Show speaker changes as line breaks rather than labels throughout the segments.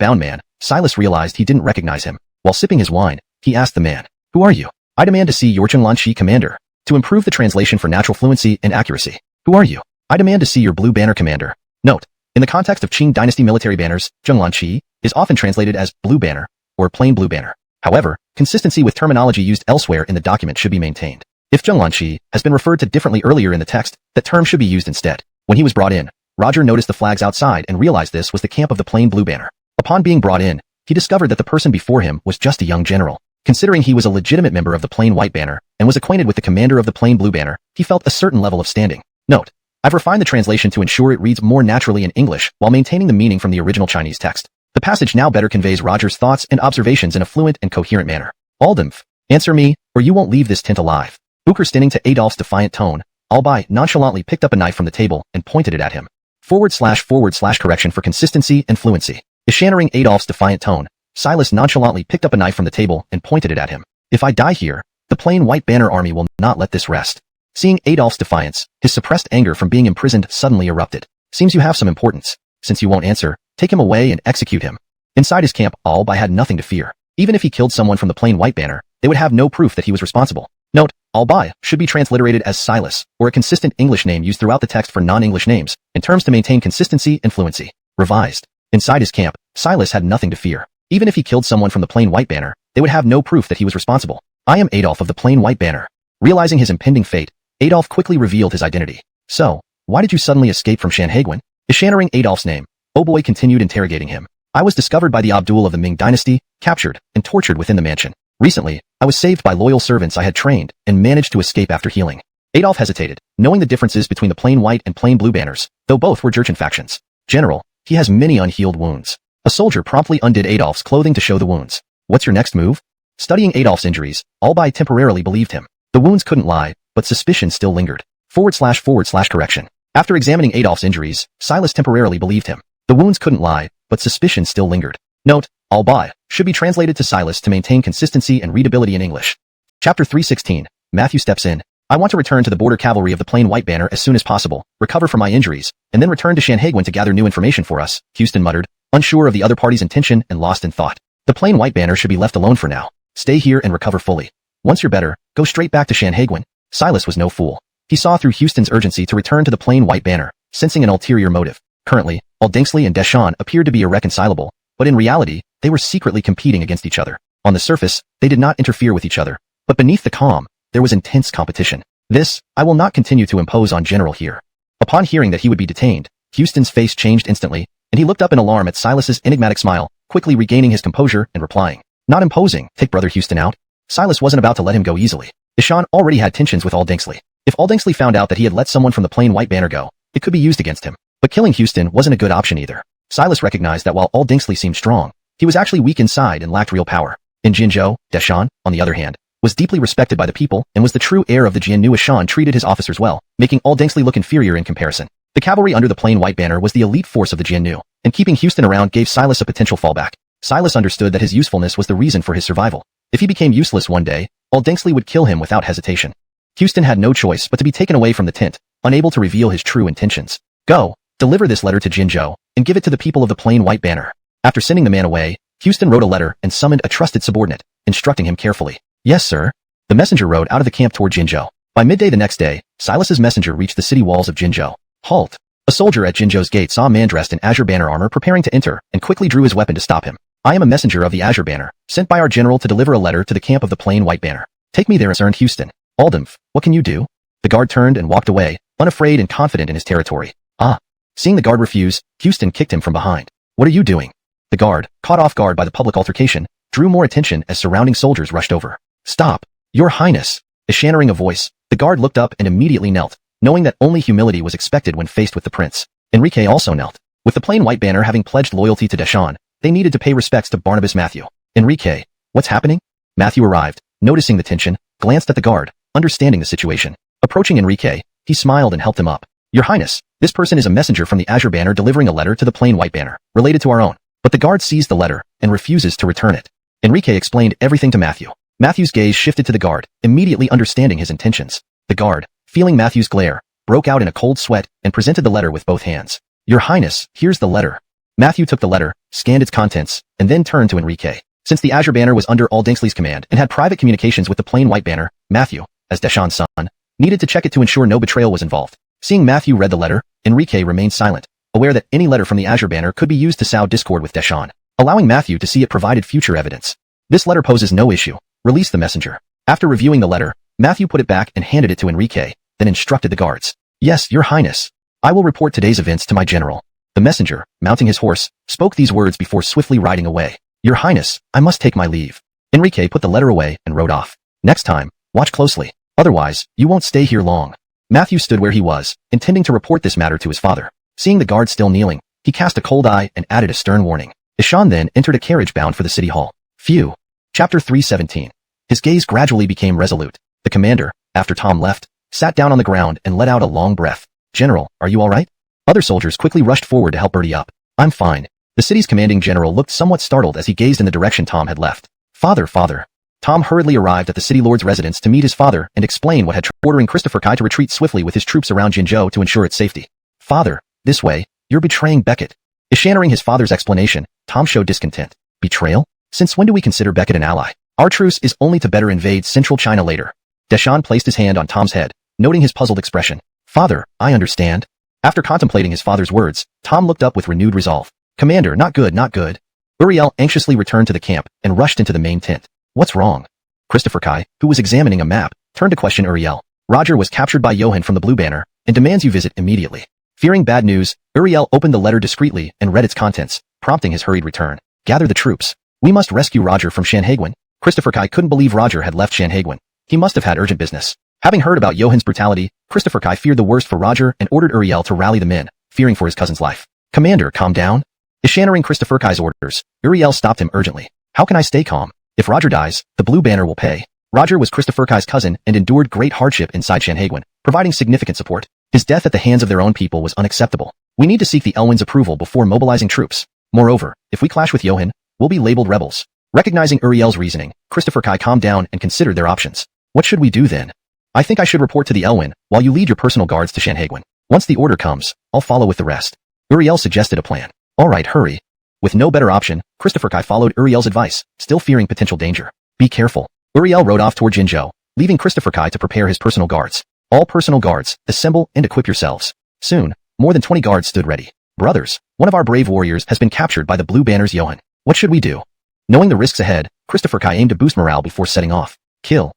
bound man, Silas realized he didn't recognize him. While sipping his wine, he asked the man, "Who are you?" "I demand to see your Zhenglanqi commander." To improve the translation for natural fluency and accuracy. "Who are you?" "I demand to see your blue banner commander." Note: in the context of Qing dynasty military banners, Zhenglanqi is often translated as blue banner or plain blue banner. However, consistency with terminology used elsewhere in the document should be maintained. If Zhenglanqi has been referred to differently earlier in the text, that term should be used instead. When he was brought in, Roger noticed the flags outside and realized this was the camp of the plain blue banner. Upon being brought in, he discovered that the person before him was just a young general. Considering he was a legitimate member of the plain white banner and was acquainted with the commander of the plain blue banner, he felt a certain level of standing. Note: I've refined the translation to ensure it reads more naturally in English while maintaining the meaning from the original Chinese text. The passage now better conveys Roger's thoughts and observations in a fluent and coherent manner. "Aldemf, answer me, or you won't leave this tent alive." Booker, standing to Adolph's defiant tone, Albai nonchalantly picked up a knife from the table and pointed it at him. / correction for consistency and fluency. Eschannering Adolph's defiant tone, Silas nonchalantly picked up a knife from the table and pointed it at him. "If I die here, the plain white banner army will not let this rest." Seeing Adolph's defiance, his suppressed anger from being imprisoned suddenly erupted. "Seems you have some importance. Since you won't answer, take him away and execute him." Inside his camp, Albai had nothing to fear. Even if he killed someone from the plain white banner, they would have no proof that he was responsible. Note: Albai should be transliterated as Silas, or a consistent English name used throughout the text for non-English names, in terms to maintain consistency and fluency. Revised. Inside his camp, Silas had nothing to fear. Even if he killed someone from the plain white banner, they would have no proof that he was responsible. "I am Adolf of the plain white banner." Realizing his impending fate, Adolf quickly revealed his identity. "So, why did you suddenly escape from Sanheguan?" Eschannering Adolf's name, Oboy continued interrogating him. "I was discovered by the Abdul of the Ming dynasty, captured, and tortured within the mansion. Recently, I was saved by loyal servants I had trained, and managed to escape after healing." Adolf hesitated, knowing the differences between the plain white and plain blue banners, though both were Jurchen factions. "General, he has many unhealed wounds." A soldier promptly undid Adolf's clothing to show the wounds. "What's your next move?" Studying Adolf's injuries, Albai temporarily believed him. The wounds couldn't lie, but suspicion still lingered. / correction. After examining Adolf's injuries, Silas temporarily believed him. The wounds couldn't lie, but suspicion still lingered. Note: Albai should be translated to Silas to maintain consistency and readability in English. Chapter 316. Matthew steps in. "I want to return to the border cavalry of the plain white banner as soon as possible, recover from my injuries, and then return to Sanheguan to gather new information for us," Houston muttered, unsure of the other party's intention and lost in thought. "The plain white banner should be left alone for now. Stay here and recover fully. Once you're better, go straight back to Sanheguan." Silas was no fool. He saw through Houston's urgency to return to the plain white banner, sensing an ulterior motive. Currently, Aldingsley and Deshawn appeared to be irreconcilable, but in reality, they were secretly competing against each other. On the surface, they did not interfere with each other, but beneath the calm, there was intense competition. "This, I will not continue to impose on General here." Upon hearing that he would be detained, Houston's face changed instantly, and he looked up in alarm at Silas's enigmatic smile, quickly regaining his composure and replying, "Not imposing, take Brother Houston out." Silas wasn't about to let him go easily. Deshawn already had tensions with Aldingsley. If Aldingsley found out that he had let someone from the plain white banner go, it could be used against him. But killing Houston wasn't a good option either. Silas recognized that while Aldingsley seemed strong, he was actually weak inside and lacked real power. In Jinzhou, Deshawn, on the other hand, was deeply respected by the people and was the true heir of the Jiannu. Deshawn treated his officers well, making Aldingsley look inferior in comparison. The cavalry under the plain white banner was the elite force of the Jiannu, and keeping Houston around gave Silas a potential fallback. Silas understood that his usefulness was the reason for his survival. If he became useless one day, Aldingsley would kill him without hesitation. Houston had no choice but to be taken away from the tent, unable to reveal his true intentions. "Go, deliver this letter to Jinzhou, and give it to the people of the plain white banner." After sending the man away, Houston wrote a letter and summoned a trusted subordinate, instructing him carefully. "Yes, sir." The messenger rode out of the camp toward Jinzhou. By midday the next day, Silas's messenger reached the city walls of Jinzhou. "Halt!" A soldier at Jinzhou's gate saw a man dressed in azure banner armor preparing to enter, and quickly drew his weapon to stop him. "I am a messenger of the azure banner, sent by our general to deliver a letter to the camp of the plain white banner. Take me there," earned Houston. "Aldemf, what can you do?" The guard turned and walked away, unafraid and confident in his territory. "Ah." Seeing the guard refuse, Houston kicked him from behind. "What are you doing?" The guard, caught off guard by the public altercation, drew more attention as surrounding soldiers rushed over. "Stop, Your Highness!" Eschannering a voice, the guard looked up and immediately knelt, knowing that only humility was expected when faced with the prince. Enrique also knelt. With the plain white banner having pledged loyalty to Deshawn, they needed to pay respects to Barnabas Matthew. "Enrique, what's happening?" Matthew arrived, noticing the tension, glanced at the guard, understanding the situation. Approaching Enrique, he smiled and helped him up. "Your Highness, this person is a messenger from the azure banner delivering a letter to the plain white banner, related to our own." But the guard sees the letter and refuses to return it. Enrique explained everything to Matthew. Matthew's gaze shifted to the guard, immediately understanding his intentions. The guard, feeling Matthew's glare, broke out in a cold sweat and presented the letter with both hands. "Your Highness, here's the letter." Matthew took the letter, scanned its contents, and then turned to Enrique. Since the Azure Banner was under Aldingsley's command and had private communications with the plain white banner, Matthew, as Deshawn's son, needed to check it to ensure no betrayal was involved. Seeing Matthew read the letter, Enrique remained silent, aware that any letter from the Azure Banner could be used to sow discord with Deshawn. Allowing Matthew to see it provided future evidence. This letter poses no issue. Release the messenger. After reviewing the letter, Matthew put it back and handed it to Enrique, then instructed the guards. Yes, Your Highness. I will report today's events to my general. The messenger, mounting his horse, spoke these words before swiftly riding away. Your Highness, I must take my leave. Enrique put the letter away and rode off. Next time, watch closely. Otherwise, you won't stay here long. Matthew stood where he was, intending to report this matter to his father. Seeing the guard still kneeling, he cast a cold eye and added a stern warning. Deshawn then entered a carriage bound for the city hall. Phew. Chapter 317. His gaze gradually became resolute. The commander, after Tom left, sat down on the ground and let out a long breath. General, are you all right? Other soldiers quickly rushed forward to help Bertie up. I'm fine. The city's commanding general looked somewhat startled as he gazed in the direction Tom had left. Father. Tom hurriedly arrived at the city lord's residence to meet his father and explain what had ordering Christopher Kai to retreat swiftly with his troops around Jinzhou to ensure its safety. Father, this way, you're betraying Beckett. Eschewing his father's explanation, Tom showed discontent. Betrayal? Since when do we consider Beckett an ally? Our truce is only to better invade central China later. Deshawn placed his hand on Tom's head, noting his puzzled expression. Father, I understand. After contemplating his father's words, Tom looked up with renewed resolve. Commander, not good. Uriel anxiously returned to the camp and rushed into the main tent. What's wrong? Christopher Kai, who was examining a map, turned to question Uriel. Roger was captured by Johan from the Blue Banner and demands you visit immediately. Fearing bad news, Uriel opened the letter discreetly and read its contents, prompting his hurried return. Gather the troops. We must rescue Roger from Shanhaiguan. Christopher Kai couldn't believe Roger had left Shanhaiguan. He must have had urgent business. Having heard about Johan's brutality, Christopher Kai feared the worst for Roger and ordered Uriel to rally the men, fearing for his cousin's life. Commander, calm down. Eschewing Christopher Kai's orders, Uriel stopped him urgently. How can I stay calm? If Roger dies, the Blue Banner will pay. Roger was Christopher Kai's cousin and endured great hardship inside Shanhaiguan, providing significant support. His death at the hands of their own people was unacceptable. We need to seek the Elwin's approval before mobilizing troops. Moreover, if we clash with Johan, we'll be labeled rebels. Recognizing Uriel's reasoning, Christopher Kai calmed down and considered their options. What should we do then? I think I should report to the Elwin, while you lead your personal guards to Shanhaiguan. Once the order comes, I'll follow with the rest. Uriel suggested a plan. Alright, hurry. With no better option, Christopher Kai followed Uriel's advice, still fearing potential danger. Be careful. Uriel rode off toward Jinzhou, leaving Christopher Kai to prepare his personal guards. All personal guards, assemble and equip yourselves. Soon, more than 20 guards stood ready. Brothers, one of our brave warriors has been captured by the Blue Banner's Johan. What should we do? Knowing the risks ahead, Christopher Kai aimed to boost morale before setting off. Kill.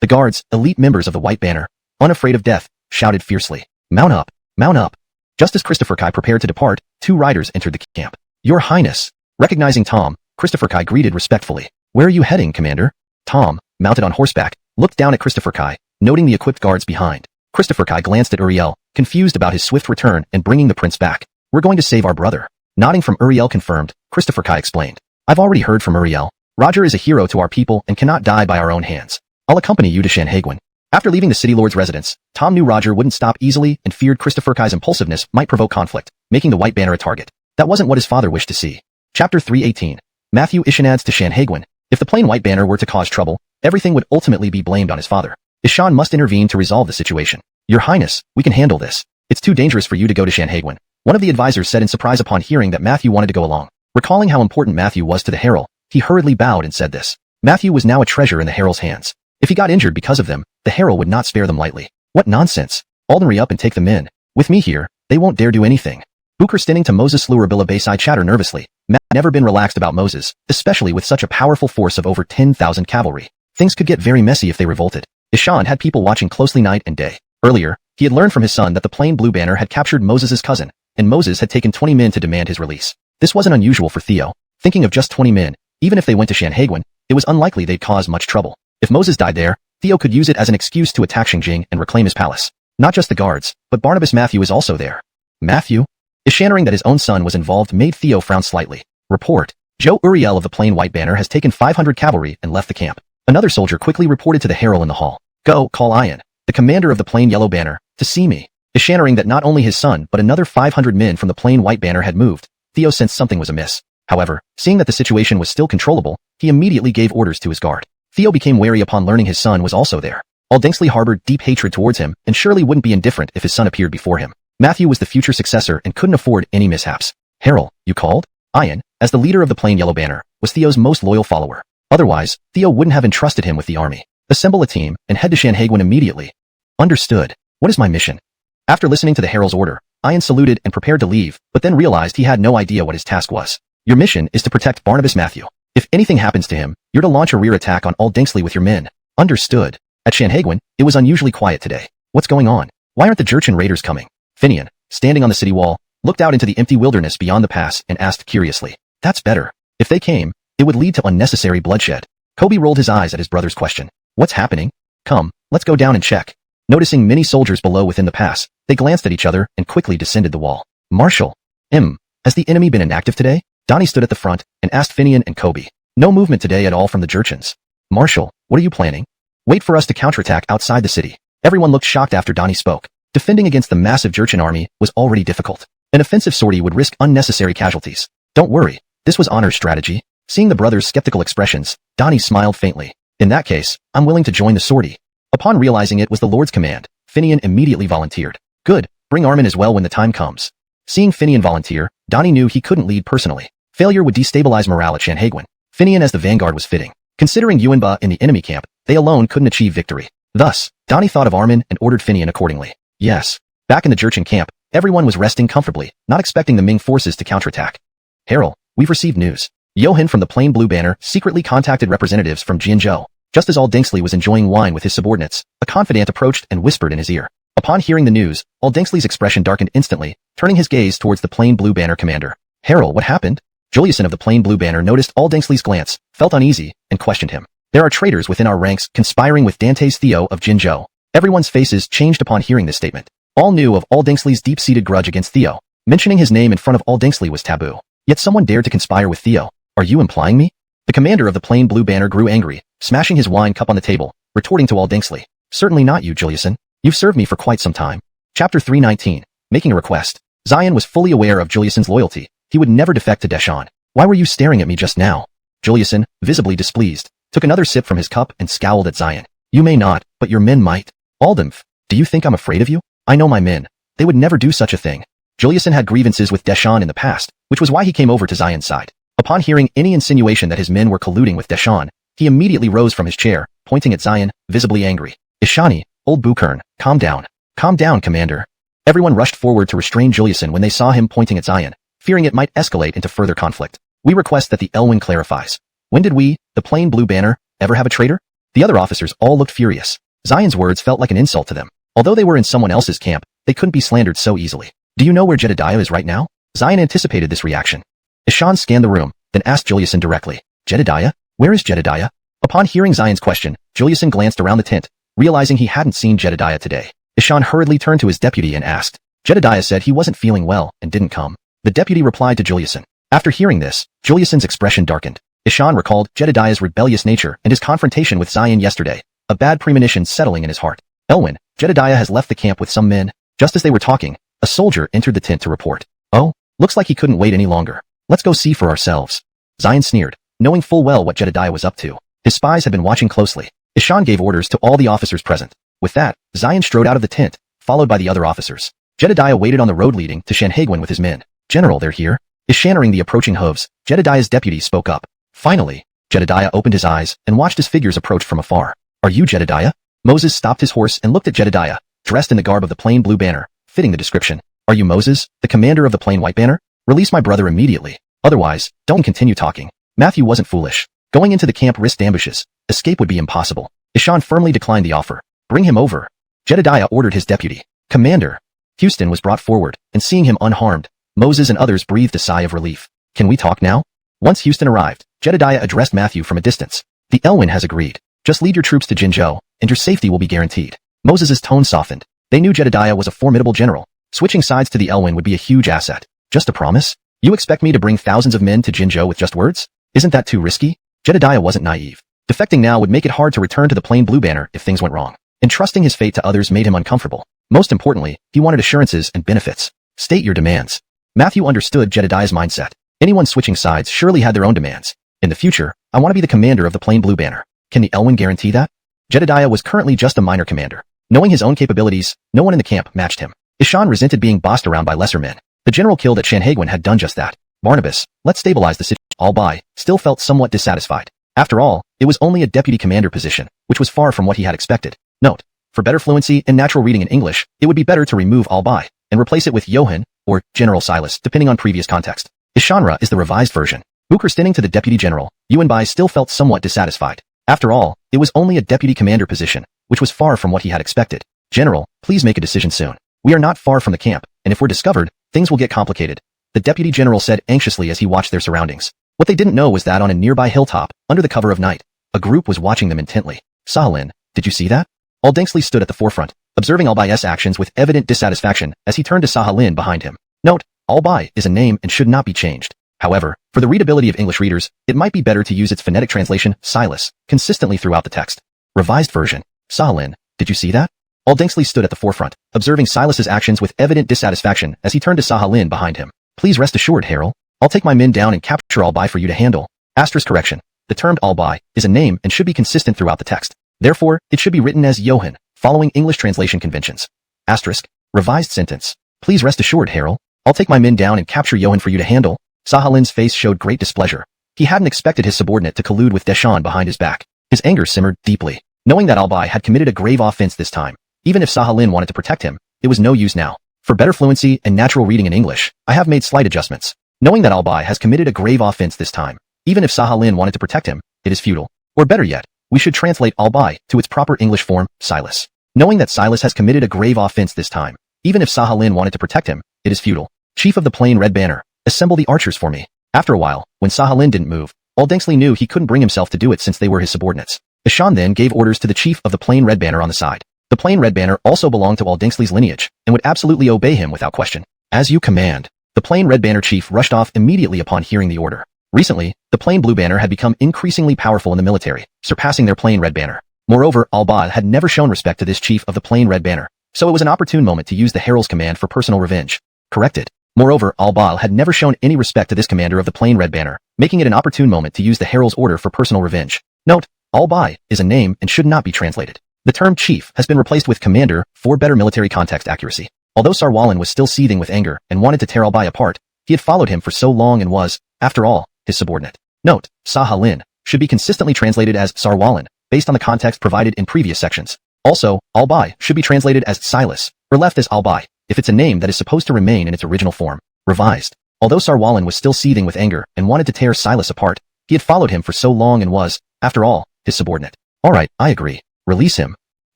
The guards, elite members of the White Banner, unafraid of death, shouted fiercely. Mount up. Just as Christopher Kai prepared to depart, two riders entered the camp. Your Highness. Recognizing Tom, Christopher Kai greeted respectfully. Where are you heading, Commander? Tom, mounted on horseback, looked down at Christopher Kai, noting the equipped guards behind. Christopher Kai glanced at Uriel, confused about his swift return and bringing the prince back. We're going to save our brother. Nodding from Uriel confirmed, Christopher Kai explained. I've already heard from Uriel. Roger is a hero to our people and cannot die by our own hands. I'll accompany you to Shanhaiguan. After leaving the city lord's residence, Tom knew Roger wouldn't stop easily and feared Christopher Kai's impulsiveness might provoke conflict, making the White Banner a target. That wasn't what his father wished to see. Chapter 318. Matthew Ishanad's to Shanhaiguan. If the plain White Banner were to cause trouble, everything would ultimately be blamed on his father. Ishan must intervene to resolve the situation. Your Highness, we can handle this. It's too dangerous for you to go to Shanhaiguan. One of the advisors said in surprise upon hearing that Matthew wanted to go along. Recalling how important Matthew was to the Herald, he hurriedly bowed and said this. Matthew was now a treasure in the Herald's hands. If he got injured because of them, the Herald would not spare them lightly. What nonsense. Aldenry up and take them in. With me here, they won't dare do anything. Booker stinning to Moses slew Rabila Bayside chatter nervously. Matt never been relaxed about Moses, especially with such a powerful force of over 10,000 cavalry. Things could get very messy if they revolted. Ishan had people watching closely night and day. Earlier, he had learned from his son that the plain Blue Banner had captured Moses's cousin, and Moses had taken 20 men to demand his release. This wasn't unusual for Theo. Thinking of just 20 men, even if they went to Shanhaiguan, it was unlikely they'd cause much trouble. If Moses died there, Theo could use it as an excuse to attack Xingjing and reclaim his palace. Not just the guards, but Barnabas Matthew is also there. Matthew? Ishaning that his own son was involved made Theo frown slightly. Report. Joe Uriel of the plain White Banner has taken 500 cavalry and left the camp. Another soldier quickly reported to the herald in the hall. Go, call Ian, the commander of the plain Yellow Banner, to see me. Ishaning that not only his son but another 500 men from the plain White Banner had moved, Theo sensed something was amiss. However, seeing that the situation was still controllable, he immediately gave orders to his guard. Theo became wary upon learning his son was also there. Aldingsley harbored deep hatred towards him and surely wouldn't be indifferent if his son appeared before him. Matthew was the future successor and couldn't afford any mishaps. Harold, you called? Ian, as the leader of the plain yellow banner, was Theo's most loyal follower. Otherwise, Theo wouldn't have entrusted him with the army. Assemble a team and head to Shanhaiguan immediately. Understood. What is my mission? After listening to the herald's order, Ian saluted and prepared to leave, but then realized he had no idea what his task was. Your mission is to protect Barnabas Matthew. If anything happens to him, you're to launch a rear attack on Old Dingsley with your men. Understood. At Shanhaiguan, it was unusually quiet today. What's going on? Why aren't the Jurchen raiders coming? Finian, standing on the city wall, looked out into the empty wilderness beyond the pass and asked curiously. That's better. If they came, it would lead to unnecessary bloodshed. Kobe rolled his eyes at his brother's question. What's happening? Come, let's go down and check. Noticing many soldiers below within the pass, they glanced at each other and quickly descended the wall. Marshal. Has the enemy been inactive today? Donnie stood at the front and asked Finian and Kobe. No movement today at all from the Jurchens. Marshal, what are you planning? Wait for us to counterattack outside the city. Everyone looked shocked after Donnie spoke. Defending against the massive Jurchen army was already difficult. An offensive sortie would risk unnecessary casualties. Don't worry, this was Honor's strategy. Seeing the brothers' skeptical expressions, Donnie smiled faintly. In that case, I'm willing to join the sortie. Upon realizing it was the Lord's command, Finian immediately volunteered. Good, bring Armin as well when the time comes. Seeing Finian volunteer, Donnie knew he couldn't lead personally. Failure would destabilize morale at Shanhaiguan. Finian as the vanguard was fitting. Considering Yuanba in the enemy camp, they alone couldn't achieve victory. Thus, Donnie thought of Armin and ordered Finian accordingly. Yes. Back in the Jurchen camp, everyone was resting comfortably, not expecting the Ming forces to counterattack. Harold, we've received news. Johan from the Plain Blue Banner secretly contacted representatives from Jinzhou. Just as Old Dingsley was enjoying wine with his subordinates, a confidant approached and whispered in his ear. Upon hearing the news, Old Dingsley's expression darkened instantly, turning his gaze towards the Plain Blue Banner commander. Harold, what happened? Juliuson of the Plain Blue Banner noticed Old Dingsley's glance, felt uneasy, and questioned him. There are traitors within our ranks conspiring with Dante's Theo of Jinzhou. Everyone's faces changed upon hearing this statement. All knew of Old Dingsley's deep-seated grudge against Theo. Mentioning his name in front of Old Dingsley was taboo. Yet someone dared to conspire with Theo. Are you implying me? The commander of the Plain Blue Banner grew angry, smashing his wine cup on the table, retorting to Old Dingsley. Certainly not you, Juliuson. You've served me for quite some time. Chapter 319. Making a request. Zion was fully aware of Juliuson's loyalty. He would never defect to Deshawn. Why were you staring at me just now? Juliuson, visibly displeased, took another sip from his cup and scowled at Zion. You may not, but your men might. Aldemf, do you think I'm afraid of you? I know my men. They would never do such a thing. Juliuson had grievances with Deshawn in the past, which was why he came over to Zion's side. Upon hearing any insinuation that his men were colluding with Deshawn, he immediately rose from his chair, pointing at Zion, visibly angry. Ishani, old Bukern, calm down. Calm down, Commander. Everyone rushed forward to restrain Juliuson when they saw him pointing at Zion, fearing it might escalate into further conflict. We request that the Elwyn clarifies. When did we, the Plain Blue Banner, ever have a traitor? The other officers all looked furious. Zion's words felt like an insult to them. Although they were in someone else's camp, they couldn't be slandered so easily. Do you know where Jedediah is right now? Zion anticipated this reaction. Ishan scanned the room, then asked Juliuson directly. Jedediah? Where is Jedediah? Upon hearing Zion's question, Juliuson glanced around the tent, realizing he hadn't seen Jedediah today. Ishan hurriedly turned to his deputy and asked. Jedediah said he wasn't feeling well and didn't come. The deputy replied to Juliuson. After hearing this, Juliuson's expression darkened. Ishan recalled Jedediah's rebellious nature and his confrontation with Zion yesterday, a bad premonition settling in his heart. Elwyn, Jedediah has left the camp with some men. Just as they were talking, a soldier entered the tent to report. Oh, looks like he couldn't wait any longer. Let's go see for ourselves. Zion sneered, knowing full well what Jedediah was up to. His spies had been watching closely. Ishan gave orders to all the officers present. With that, Zion strode out of the tent, followed by the other officers. Jedediah waited on the road leading to Shanhaiguan with his men. General, they're here. Ishannering the approaching hooves, Jedediah's deputy spoke up. Finally, Jedediah opened his eyes and watched as figures approached from afar. Are you Jedediah? Moses stopped his horse and looked at Jedediah, dressed in the garb of the Plain Blue Banner, fitting the description. Are you Moses, the commander of the Plain White Banner? Release my brother immediately. Otherwise, don't continue talking. Matthew wasn't foolish. Going into the camp risked ambushes. Escape would be impossible. Ishan firmly declined the offer. Bring him over. Jedediah ordered his deputy. Commander. Houston was brought forward, and seeing him unharmed, Moses and others breathed a sigh of relief. Can we talk now? Once Houston arrived, Jedediah addressed Matthew from a distance. The Elwyn has agreed. Just lead your troops to Jinzhou, and your safety will be guaranteed. Moses' tone softened. They knew Jedediah was a formidable general. Switching sides to the Elwyn would be a huge asset. Just a promise? You expect me to bring thousands of men to Jinzhou with just words? Isn't that too risky? Jedediah wasn't naive. Defecting now would make it hard to return to the Plain Blue Banner if things went wrong. Entrusting his fate to others made him uncomfortable. Most importantly, he wanted assurances and benefits. State your demands. Matthew understood Jedediah's mindset. Anyone switching sides surely had their own demands. In the future, I want to be the commander of the Plain Blue Banner. Can the Elwyn guarantee that? Jedediah was currently just a minor commander. Knowing his own capabilities, no one in the camp matched him. Ishan resented being bossed around by lesser men. The general killed at Shanhaiguan had done just that. Barnabas, let's stabilize the situation. Albai still felt somewhat dissatisfied. After all, it was only a deputy commander position, which was far from what he had expected. Note: for better fluency and natural reading in English, it would be better to remove Albai and replace it with Johann or General Silas, depending on previous context. Ishanra is the revised version. Bukarstening to the deputy general, Yuanbai still felt somewhat dissatisfied. After all, it was only a deputy commander position, which was far from what he had expected. General, please make a decision soon. We are not far from the camp, and if we're discovered, things will get complicated. The deputy general said anxiously as he watched their surroundings. What they didn't know was that on a nearby hilltop, under the cover of night, a group was watching them intently. Sahalin, did you see that? Aldengsley stood at the forefront, observing Albai's actions with evident dissatisfaction as he turned to Sahalin behind him. Note: Albai is a name and should not be changed. However, for the readability of English readers, it might be better to use its phonetic translation, Silas, consistently throughout the text. Revised version. Sahalin, did you see that? Aldengsley stood at the forefront, observing Silas's actions with evident dissatisfaction as he turned to Sahalin behind him. Please rest assured, Harel. I'll take my men down and capture Albai for you to handle. Asterisk correction. The term Albai is a name and should be consistent throughout the text. Therefore, it should be written as Johann, following English translation conventions. Asterisk. Revised sentence. Please rest assured, Harel. I'll take my men down and capture Johann for you to handle. Sahalin's face showed great displeasure. He hadn't expected his subordinate to collude with Deshawn behind his back. His anger simmered deeply. Knowing that Albai had committed a grave offense this time, even if Sahalin wanted to protect him, it was no use now. For better fluency and natural reading in English, I have made slight adjustments. Knowing that Albai has committed a grave offense this time, even if Sahalin wanted to protect him, it is futile. Or better yet, we should translate Albai to its proper English form, Silas. Knowing that Silas has committed a grave offense this time, even if Sahalin wanted to protect him, it is futile. Chief of the Plain Red Banner, assemble the archers for me. After a while, when Sahalin didn't move, Aldengsley knew he couldn't bring himself to do it since they were his subordinates. Ishan then gave orders to the chief of the Plain Red Banner on the side. The Plain Red Banner also belonged to Aldengsley's lineage, and would absolutely obey him without question. As you command. The Plain Red Banner chief rushed off immediately upon hearing the order. Recently, the Plain Blue Banner had become increasingly powerful in the military, surpassing their Plain Red Banner. Moreover, Albai had never shown respect to this chief of the Plain Red Banner, so it was an opportune moment to use the herald's command for personal revenge. Corrected. Moreover, Albai had never shown any respect to this commander of the Plain Red Banner, making it an opportune moment to use the herald's order for personal revenge. Note: Albai is a name and should not be translated. The term chief has been replaced with commander for better military context accuracy. Although Sarwalin was still seething with anger and wanted to tear Albai apart, he had followed him for so long and was, after all, his subordinate. Note: Sahalin should be consistently translated as Sarwalin, based on the context provided in previous sections. Also, Albai should be translated as Silas, or left as Albai, if it's a name that is supposed to remain in its original form. Revised. Although Sarwalin was still seething with anger and wanted to tear Silas apart, he had followed him for so long and was, after all, his subordinate. Alright, I agree. Release him.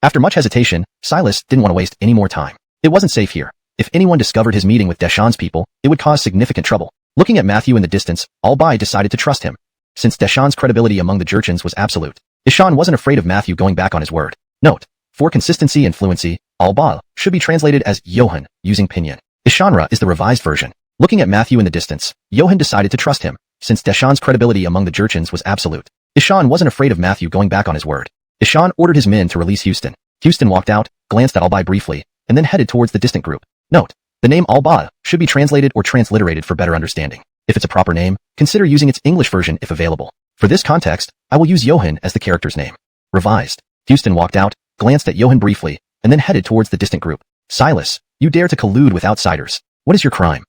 After much hesitation, Silas didn't want to waste any more time. It wasn't safe here. If anyone discovered his meeting with Deshawn's people, it would cause significant trouble. Looking at Matthew in the distance, Albai decided to trust him. Since Deshawn's credibility among the Jurchens was absolute, Deshawn wasn't afraid of Matthew going back on his word. Note: for consistency and fluency, Albai should be translated as Johann, using pinyin. Ishanra is the revised version. Looking at Matthew in the distance, Johann decided to trust him. Since Deshawn's credibility among the Jurchens was absolute, Ishan wasn't afraid of Matthew going back on his word. Ishan ordered his men to release Houston. Houston walked out, glanced at Albai briefly, and then headed towards the distant group. Note: the name Albai should be translated or transliterated for better understanding. If it's a proper name, consider using its English version if available. For this context, I will use Johann as the character's name. Revised. Houston walked out, glanced at Johann briefly, and then headed towards the distant group. Silas, you dare to collude with outsiders. What is your crime?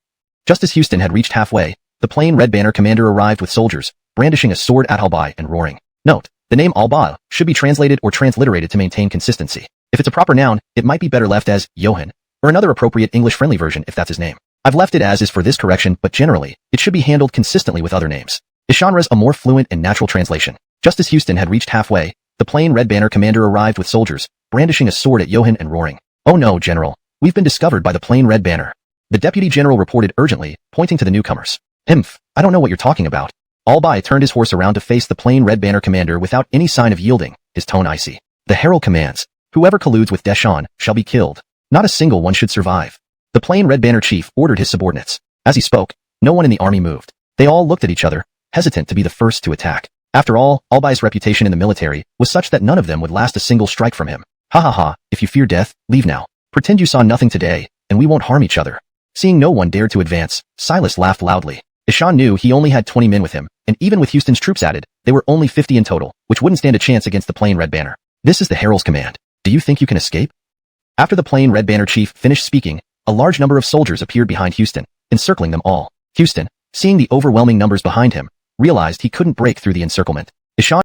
Just as Houston had reached halfway, the Plain Red Banner commander arrived with soldiers, brandishing a sword at Albai and roaring. Note: the name Albai should be translated or transliterated to maintain consistency. If it's a proper noun, it might be better left as Johann, or another appropriate English-friendly version if that's his name. I've left it as is for this correction, but generally, it should be handled consistently with other names. Ishanra's a more fluent and natural translation. Just as Houston had reached halfway, the Plain Red Banner commander arrived with soldiers, brandishing a sword at Johann and roaring. Oh no, General. We've been discovered by the Plain Red Banner. The deputy general reported urgently, pointing to the newcomers. I don't know what you're talking about. Albai turned his horse around to face the Plain Red Banner commander without any sign of yielding, his tone icy. The herald commands: whoever colludes with Deshawn shall be killed. Not a single one should survive. The Plain Red Banner chief ordered his subordinates. As he spoke, no one in the army moved. They all looked at each other, hesitant to be the first to attack. After all, Albai's reputation in the military was such that none of them would last a single strike from him. Ha ha ha, if you fear death, leave now. Pretend you saw nothing today, and we won't harm each other. Seeing no one dared to advance, Silas laughed loudly. Ishan knew he only had 20 men with him, and even with Houston's troops added, they were only 50 in total, which wouldn't stand a chance against the Plain Red Banner. This is the herald's command. Do you think you can escape? After the Plain Red Banner chief finished speaking, a large number of soldiers appeared behind Houston, encircling them all. Houston, seeing the overwhelming numbers behind him, realized he couldn't break through the encirclement. Ishan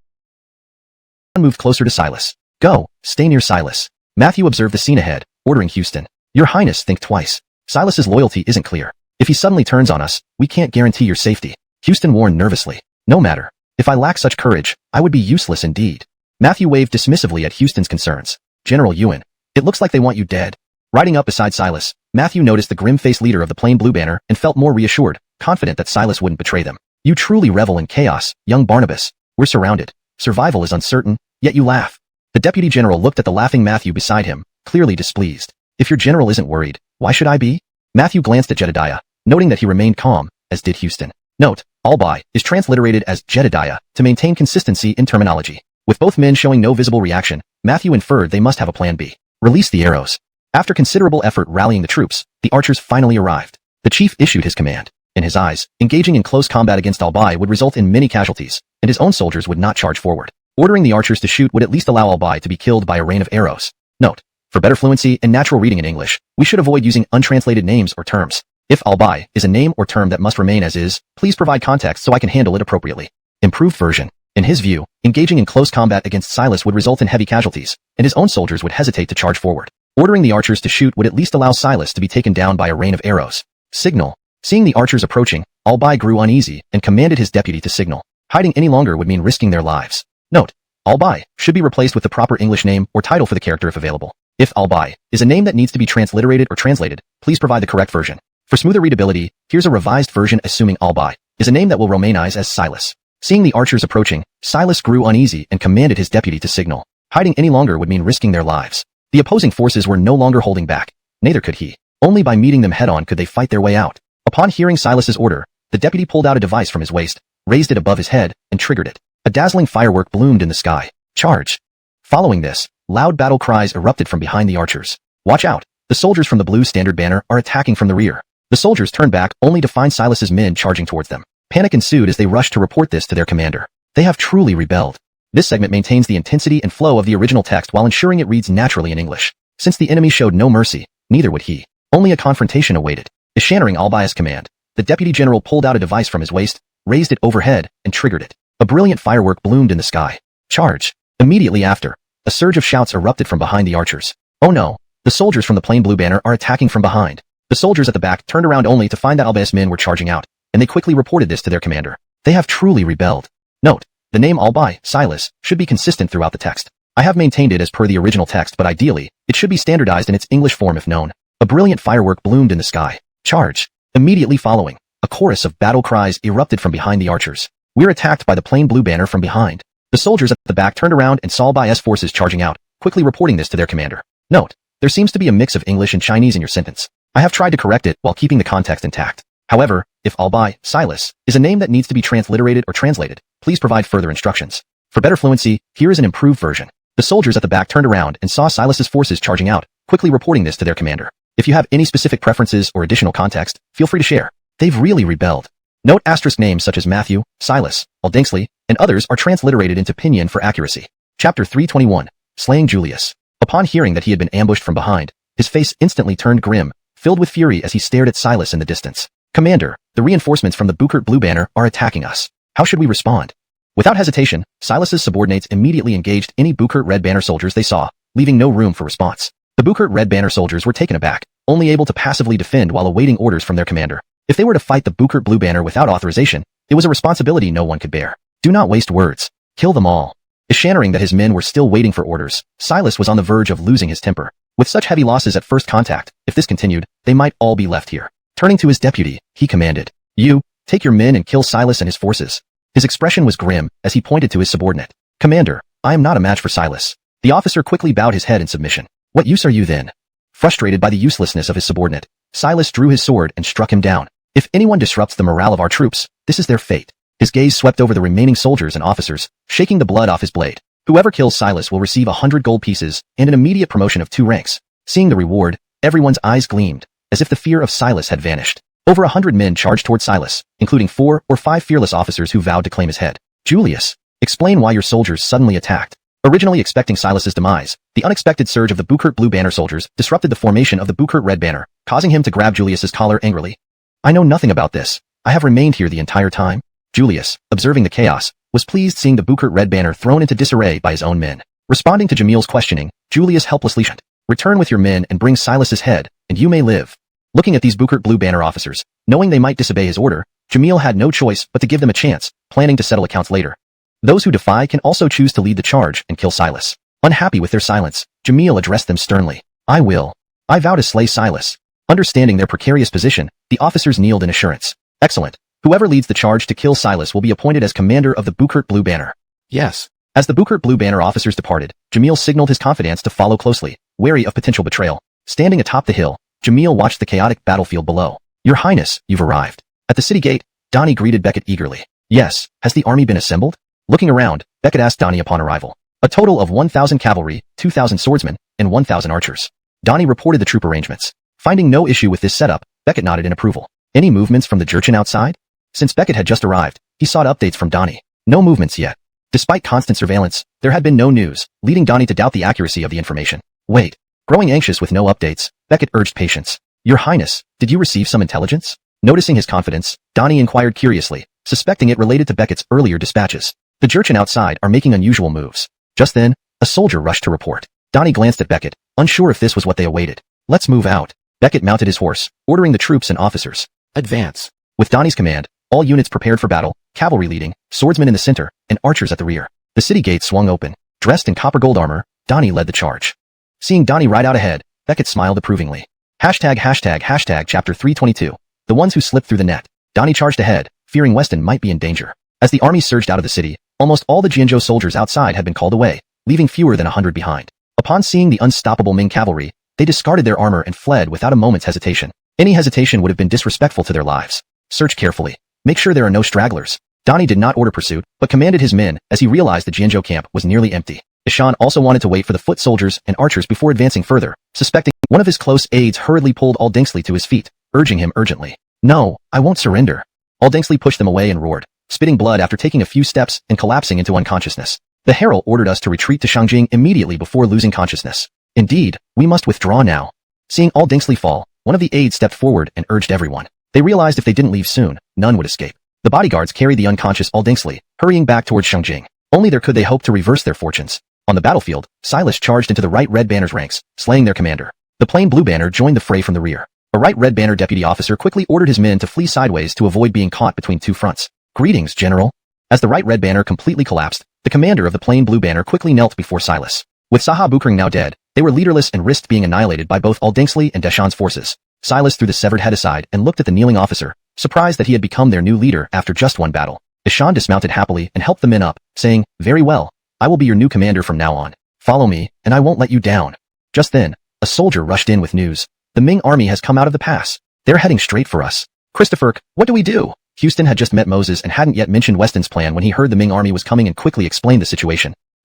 moved closer to Silas. Go, stay near Silas. Matthew observed the scene ahead, ordering Houston. Your Highness, think twice. Silas's loyalty isn't clear. If he suddenly turns on us, we can't guarantee your safety. Houston warned nervously. No matter. If I lack such courage, I would be useless indeed. Matthew waved dismissively at Houston's concerns. General Ewan, it looks like they want you dead. Riding up beside Silas, Matthew noticed the grim-faced leader of the plain blue banner and felt more reassured, confident that Silas wouldn't betray them. You truly revel in chaos, young Barnabas. We're surrounded. Survival is uncertain, yet you laugh. The deputy general looked at the laughing Matthew beside him, clearly displeased. If your general isn't worried, why should I be? Matthew glanced at Jedediah, noting that he remained calm, as did Houston. Note, Albai is transliterated as Jedediah to maintain consistency in terminology. With both men showing no visible reaction, Matthew inferred they must have a plan B. Release the arrows. After considerable effort rallying the troops, the archers finally arrived. The chief issued his command. In his eyes, engaging in close combat against Albai would result in many casualties, and his own soldiers would not charge forward. Ordering the archers to shoot would at least allow Albai to be killed by a rain of arrows. Note, for better fluency and natural reading in English, we should avoid using untranslated names or terms. If Albai is a name or term that must remain as is, please provide context so I can handle it appropriately. Improved version. In his view, engaging in close combat against Silas would result in heavy casualties, and his own soldiers would hesitate to charge forward. Ordering the archers to shoot would at least allow Silas to be taken down by a rain of arrows. Signal. Seeing the archers approaching, Albai grew uneasy and commanded his deputy to signal. Hiding any longer would mean risking their lives. Note, Albai should be replaced with the proper English name or title for the character if available. If Albai is a name that needs to be transliterated or translated, please provide the correct version. For smoother readability, here's a revised version assuming Albai is a name that will romanize as Silas. Seeing the archers approaching, Silas grew uneasy and commanded his deputy to signal. Hiding any longer would mean risking their lives. The opposing forces were no longer holding back. Neither could he. Only by meeting them head-on could they fight their way out. Upon hearing Silas's order, the deputy pulled out a device from his waist, raised it above his head, and triggered it. A dazzling firework bloomed in the sky. Charge! Following this, loud battle cries erupted from behind the archers. Watch out! The soldiers from the blue standard banner are attacking from the rear. The soldiers turned back only to find Silas's men charging towards them. Panic ensued as they rushed to report this to their commander. They have truly rebelled. This segment maintains the intensity and flow of the original text while ensuring it reads naturally in English. Since the enemy showed no mercy, neither would he. Only a confrontation awaited. Ishaning Albai's command, the deputy general pulled out a device from his waist, raised it overhead, and triggered it. A brilliant firework bloomed in the sky. Charge! Immediately after, a surge of shouts erupted from behind the archers. Oh no! The soldiers from the plain blue banner are attacking from behind. The soldiers at the back turned around only to find that Albai's men were charging out, and they quickly reported this to their commander. They have truly rebelled. Note, the name Albai, Silas, should be consistent throughout the text. I have maintained it as per the original text, but ideally, it should be standardized in its English form if known. A brilliant firework bloomed in the sky. Charge! Immediately following, a chorus of battle cries erupted from behind the archers. We're attacked by the plain blue banner from behind. The soldiers at the back turned around and saw Albai's forces charging out, quickly reporting this to their commander. Note, there seems to be a mix of English and Chinese in your sentence. I have tried to correct it while keeping the context intact. However, if Albai, Silas, is a name that needs to be transliterated or translated, please provide further instructions. For better fluency, here is an improved version. The soldiers at the back turned around and saw Silas's forces charging out, quickly reporting this to their commander. If you have any specific preferences or additional context, feel free to share. They've really rebelled. Note asterisk names such as Matthew, Silas, Aldingsley, and others are transliterated into Pinyin for accuracy. Chapter 321, Slaying Julius. Upon hearing that he had been ambushed from behind, his face instantly turned grim, filled with fury as he stared at Silas in the distance. Commander, the reinforcements from the Bukert Blue Banner are attacking us. How should we respond? Without hesitation, Silas's subordinates immediately engaged any Bukert Red Banner soldiers they saw, leaving no room for response. The Bukert Red Banner soldiers were taken aback, only able to passively defend while awaiting orders from their commander. If they were to fight the Bukert Blue Banner without authorization, it was a responsibility no one could bear. Do not waste words. Kill them all. Ishaning that his men were still waiting for orders, Silas was on the verge of losing his temper. With such heavy losses at first contact, if this continued, they might all be left here. Turning to his deputy, he commanded, "You, take your men and kill Silas and his forces." His expression was grim as he pointed to his subordinate. "Commander, I am not a match for Silas." The officer quickly bowed his head in submission. "What use are you then?" Frustrated by the uselessness of his subordinate, Silas drew his sword and struck him down. "If anyone disrupts the morale of our troops, this is their fate." His gaze swept over the remaining soldiers and officers, shaking the blood off his blade. Whoever kills Silas will receive 100 gold pieces and an immediate promotion of 2 ranks. Seeing the reward, everyone's eyes gleamed, as if the fear of Silas had vanished. Over 100 men charged toward Silas, including 4 or 5 fearless officers who vowed to claim his head. "Julius, explain why your soldiers suddenly attacked." Originally expecting Silas's demise, the unexpected surge of the Bukert Blue Banner soldiers disrupted the formation of the Bukert Red Banner, causing him to grab Julius's collar angrily. I know nothing about this. I have remained here the entire time. Julius, observing the chaos, was pleased seeing the Bukert red banner thrown into disarray by his own men. Responding to Jamil's questioning, Julius helplessly shouted, "Return with your men and bring Silas's head, and you may live." Looking at these Bukert blue banner officers, knowing they might disobey his order, Jamil had no choice but to give them a chance, planning to settle accounts later. Those who defy can also choose to lead the charge and kill Silas. Unhappy with their silence, Jamil addressed them sternly. "I will. I vow to slay Silas." Understanding their precarious position, the officers kneeled in assurance. "Excellent. Whoever leads the charge to kill Silas will be appointed as commander of the Bukert blue banner." "Yes." As the Bukert blue banner officers departed, Jamil signaled his confidants to follow closely, wary of potential betrayal. Standing atop the hill, Jamil watched the chaotic battlefield below. "Your Highness, you've arrived." At the city gate, Donnie greeted Beckett eagerly. "Yes, has the army been assembled?" Looking around, Beckett asked Donnie upon arrival. "A total of 1,000 cavalry, 2,000 swordsmen, and 1,000 archers." Donnie reported the troop arrangements. Finding no issue with this setup, Beckett nodded in approval. "Any movements from the Jurchen outside?" Since Beckett had just arrived, he sought updates from Donnie. No movements yet. Despite constant surveillance, there had been no news, leading Donnie to doubt the accuracy of the information. "Wait." Growing anxious with no updates, Beckett urged patience. "Your Highness, did you receive some intelligence?" Noticing his confidence, Donnie inquired curiously, suspecting it related to Beckett's earlier dispatches. "The Jurchen outside are making unusual moves." Just then, a soldier rushed to report. Donnie glanced at Beckett, unsure if this was what they awaited. "Let's move out." Beckett mounted his horse, ordering the troops and officers, "Advance." With Donnie's command, all units prepared for battle, cavalry leading, swordsmen in the center, and archers at the rear. The city gate swung open. Dressed in copper gold armor, Donnie led the charge. Seeing Donnie ride out ahead, Beckett smiled approvingly. Chapter 322. The ones who slipped through the net. Donnie charged ahead, fearing Weston might be in danger. As the army surged out of the city, almost all the Jianzhou soldiers outside had been called away, leaving fewer than 100 behind. Upon seeing the unstoppable Ming cavalry, they discarded their armor and fled without a moment's hesitation. Any hesitation would have been disrespectful to their lives. "Search carefully. Make sure there are no stragglers." Donnie did not order pursuit, but commanded his men as he realized the Jianzhou camp was nearly empty. Ishan also wanted to wait for the foot soldiers and archers before advancing further, suspecting one of his close aides hurriedly pulled Aldingsley to his feet, urging him urgently. "No, I won't surrender." Aldingsley pushed them away and roared, spitting blood after taking a few steps and collapsing into unconsciousness. "The herald ordered us to retreat to Shangjing immediately before losing consciousness. Indeed, we must withdraw now." Seeing Aldingsley fall, one of the aides stepped forward and urged everyone. They realized if they didn't leave soon, none would escape. The bodyguards carried the unconscious Aldingsley, hurrying back towards Shangjing. Only there could they hope to reverse their fortunes. On the battlefield, Silas charged into the right red banner's ranks, slaying their commander. The plain blue banner joined the fray from the rear. A right red banner deputy officer quickly ordered his men to flee sideways to avoid being caught between two fronts. "Greetings, General." As the right red banner completely collapsed, the commander of the plain blue banner quickly knelt before Silas. With Saha Bukering now dead, they were leaderless and risked being annihilated by both Aldingsley and Deshawn's forces. Silas threw the severed head aside and looked at the kneeling officer, surprised that he had become their new leader after just one battle. Deshawn dismounted happily and helped the men up, saying, "Very well. I will be your new commander from now on. Follow me, and I won't let you down." Just then, a soldier rushed in with news. "The Ming army has come out of the pass. They're heading straight for us." "Christopher, what do we do?" Houston had just met Moses and hadn't yet mentioned Weston's plan when he heard the Ming army was coming and quickly explained the situation.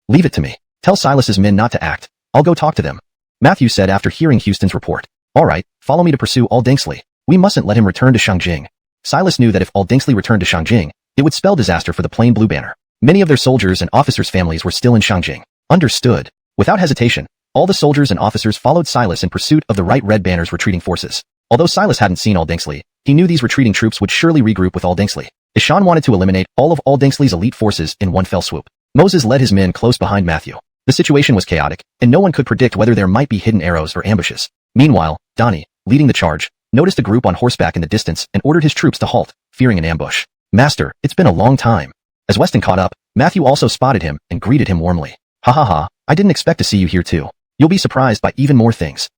"Leave it to me. Tell Silas's men not to act. I'll go talk to them," Matthew said after hearing Houston's report. "All right, follow me to pursue Aldingsley. We mustn't let him return to Shangjing." Silas knew that if Aldingsley returned to Shangjing, it would spell disaster for the plain blue banner. Many of their soldiers and officers' families were still in Shangjing. Understood. Without hesitation, all the soldiers and officers followed Silas in pursuit of the right red banner's retreating forces. Although Silas hadn't seen Aldingsley, he knew these retreating troops would surely regroup with Aldingsley. Ishan wanted to eliminate all of Aldingsley's elite forces in one fell swoop. Moses led his men close behind Matthew. The situation was chaotic, and no one could predict whether there might be hidden arrows or ambushes. Meanwhile, Donnie, leading the charge, noticed a group on horseback in the distance and ordered his troops to halt, fearing an ambush. "Master, it's been a long time." As Weston caught up, Matthew also spotted him and greeted him warmly. "Ha ha ha, I didn't expect to see you here too. You'll be surprised by even more things."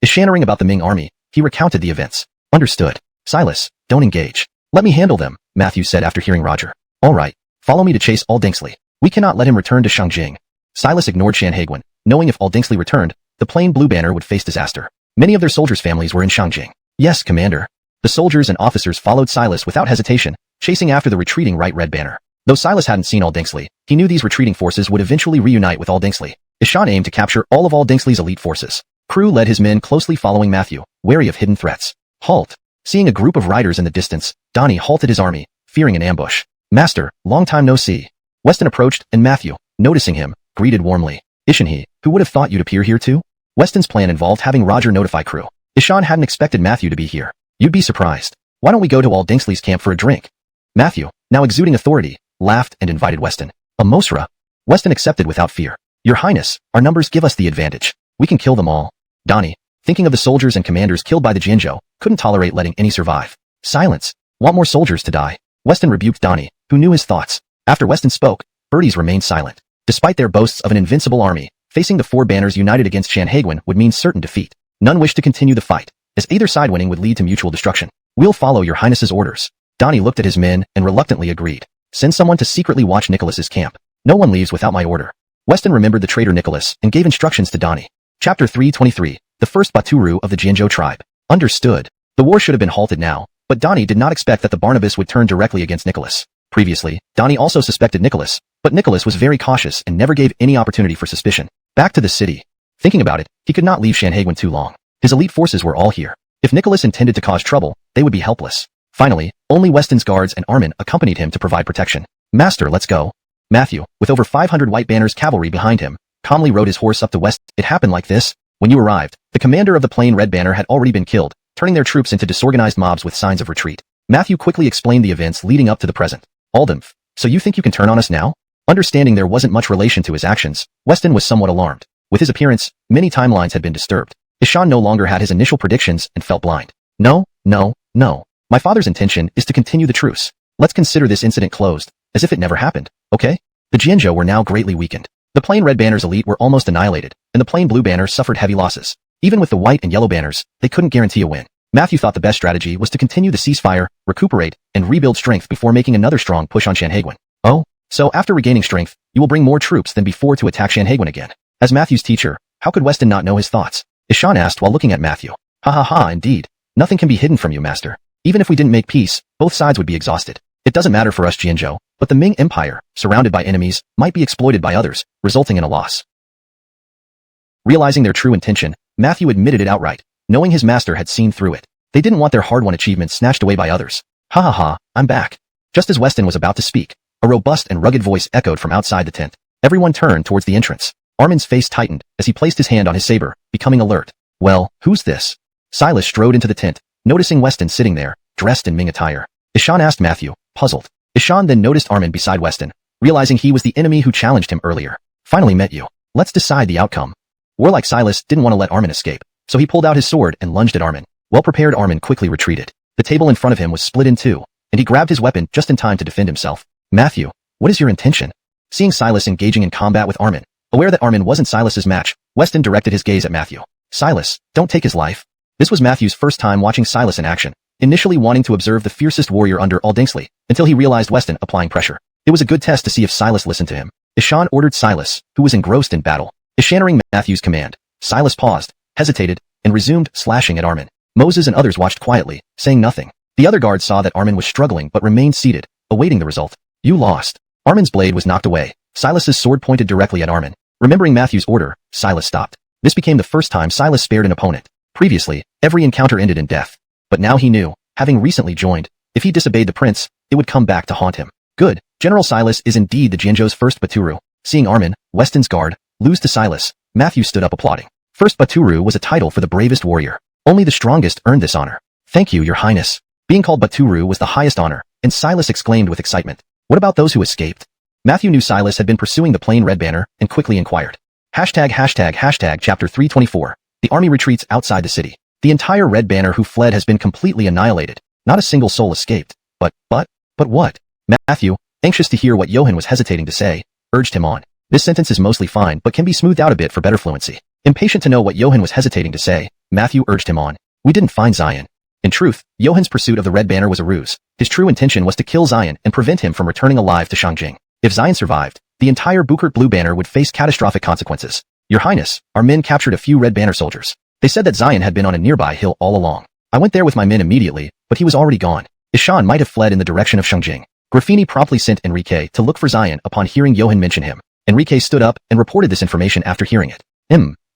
Ishannering about the Ming army, he recounted the events. "Understood. Silas, don't engage. Let me handle them," Matthew said after hearing Roger. "All right, follow me to chase Aldingsley. We cannot let him return to Shangjing." Silas ignored Shan Haguan, knowing if Aldingsley returned, the plain blue banner would face disaster. Many of their soldiers' families were in Shangjing. "Yes, Commander." The soldiers and officers followed Silas without hesitation, chasing after the retreating right red banner. Though Silas hadn't seen Aldingsley, he knew these retreating forces would eventually reunite with Aldingsley. Ishan aimed to capture all of Aldingsley's elite forces. Crew led his men closely following Matthew, wary of hidden threats. "Halt." Seeing a group of riders in the distance, Donnie halted his army, fearing an ambush. "Master, long time no see." Weston approached, and Matthew, noticing him, greeted warmly. "Ishan he, who would have thought you'd appear here too?" Weston's plan involved having Roger notify Crew. Ishan hadn't expected Matthew to be here. "You'd be surprised." Why don't we go to All Dinksley's camp for a drink? Matthew, now exuding authority, laughed and invited Weston. A Mosra. Weston accepted without fear. Your Highness, our numbers give us the advantage. We can kill them all. Donnie, thinking of the soldiers and commanders killed by the Jianzhou, couldn't tolerate letting any survive. Silence. Want more soldiers to die. Weston rebuked Donnie, who knew his thoughts. After Weston spoke, birdies remained silent. Despite their boasts of an invincible army, facing the four banners united against Shanhaiguan would mean certain defeat. None wished to continue the fight, as either side winning would lead to mutual destruction. We'll follow your Highness's orders. Donnie looked at his men and reluctantly agreed. Send someone to secretly watch Nicholas's camp. No one leaves without my order. Weston remembered the traitor Nicholas and gave instructions to Donnie. Chapter 323, the first Baturu of the Jianzhou tribe. Understood. The war should have been halted now, but Donnie did not expect that the Barnabas would turn directly against Nicholas. Previously, Donnie also suspected Nicholas, but Nicholas was very cautious and never gave any opportunity for suspicion. Back to the city. Thinking about it, he could not leave Shanhaiguan too long. His elite forces were all here. If Nicholas intended to cause trouble, they would be helpless. Finally, only Weston's guards and Armin accompanied him to provide protection. Master, let's go. Matthew, with over 500 White Banners cavalry behind him, calmly rode his horse up to West. It happened like this. When you arrived, the commander of the plain Red Banner had already been killed, turning their troops into disorganized mobs with signs of retreat. Matthew quickly explained the events leading up to the present. Aldenf, so you think you can turn on us now? Understanding there wasn't much relation to his actions, Weston was somewhat alarmed. With his appearance, many timelines had been disturbed. Ishan no longer had his initial predictions and felt blind. No. My father's intention is to continue the truce. Let's consider this incident closed, as if it never happened, okay? The Jianzhou were now greatly weakened. The plain Red Banner's elite were almost annihilated, and the plain Blue Banner suffered heavy losses. Even with the White and Yellow Banners, they couldn't guarantee a win. Matthew thought the best strategy was to continue the ceasefire, recuperate, and rebuild strength before making another strong push on Shanhaiguan. Oh? So after regaining strength, you will bring more troops than before to attack Shanhaiguan again. As Matthew's teacher, how could Weston not know his thoughts? Ishan asked while looking at Matthew. Ha, indeed. Nothing can be hidden from you, master. Even if we didn't make peace, both sides would be exhausted. It doesn't matter for us Jianzhou, but the Ming Empire, surrounded by enemies, might be exploited by others, resulting in a loss. Realizing their true intention, Matthew admitted it outright, knowing his master had seen through it. They didn't want their hard-won achievements snatched away by others. Ha, I'm back. Just as Weston was about to speak, a robust and rugged voice echoed from outside the tent. Everyone turned towards the entrance. Armin's face tightened as he placed his hand on his saber, becoming alert. Well, who's this? Silas strode into the tent, noticing Weston sitting there, dressed in Ming attire. Ishan asked Matthew, puzzled. Ishan then noticed Armin beside Weston, realizing he was the enemy who challenged him earlier. Finally met you. Let's decide the outcome. Warlike Silas didn't want to let Armin escape, so he pulled out his sword and lunged at Armin. Well-prepared Armin quickly retreated. The table in front of him was split in two, and he grabbed his weapon just in time to defend himself. Matthew, what is your intention? Seeing Silas engaging in combat with Armin, aware that Armin wasn't Silas's match, Weston directed his gaze at Matthew. Silas, don't take his life. This was Matthew's first time watching Silas in action, initially wanting to observe the fiercest warrior under all Dinksley, until he realized Weston applying pressure. It was a good test to see if Silas listened to him. Ishan ordered Silas, who was engrossed in battle, Ishannering Matthew's command. Silas paused, hesitated, and resumed slashing at Armin. Moses and others watched quietly, saying nothing. The other guards saw that Armin was struggling but remained seated, awaiting the result. You lost. Armin's blade was knocked away. Silas's sword pointed directly at Armin. Remembering Matthew's order, Silas stopped. This became the first time Silas spared an opponent. Previously, every encounter ended in death. But now he knew, having recently joined, if he disobeyed the prince, it would come back to haunt him. Good. General Silas is indeed the Jianzhou's first Baturu. Seeing Armin, Weston's guard, lose to Silas, Matthew stood up applauding. First Baturu was a title for the bravest warrior. Only the strongest earned this honor. Thank you, your highness. Being called Baturu was the highest honor, and Silas exclaimed with excitement. What about those who escaped? Matthew knew Silas had been pursuing the plain Red Banner, and quickly inquired. Hashtag chapter 324. The army retreats outside the city. The entire Red Banner who fled has been completely annihilated. Not a single soul escaped. But what? Matthew, anxious to hear what Johann was hesitating to say, urged him on. This sentence is mostly fine but can be smoothed out a bit for better fluency. Impatient to know what Johann was hesitating to say, Matthew urged him on. We didn't find Zion. In truth, Johann's pursuit of the Red Banner was a ruse. His true intention was to kill Zion and prevent him from returning alive to Shangjing. If Zion survived, the entire Bukert Blue Banner would face catastrophic consequences. Your Highness, our men captured a few Red Banner soldiers. They said that Zion had been on a nearby hill all along. I went there with my men immediately, but he was already gone. Ishan might have fled in the direction of Shangjing. Graffini promptly sent Enrique to look for Zion upon hearing Johann mention him. Enrique stood up and reported this information after hearing it.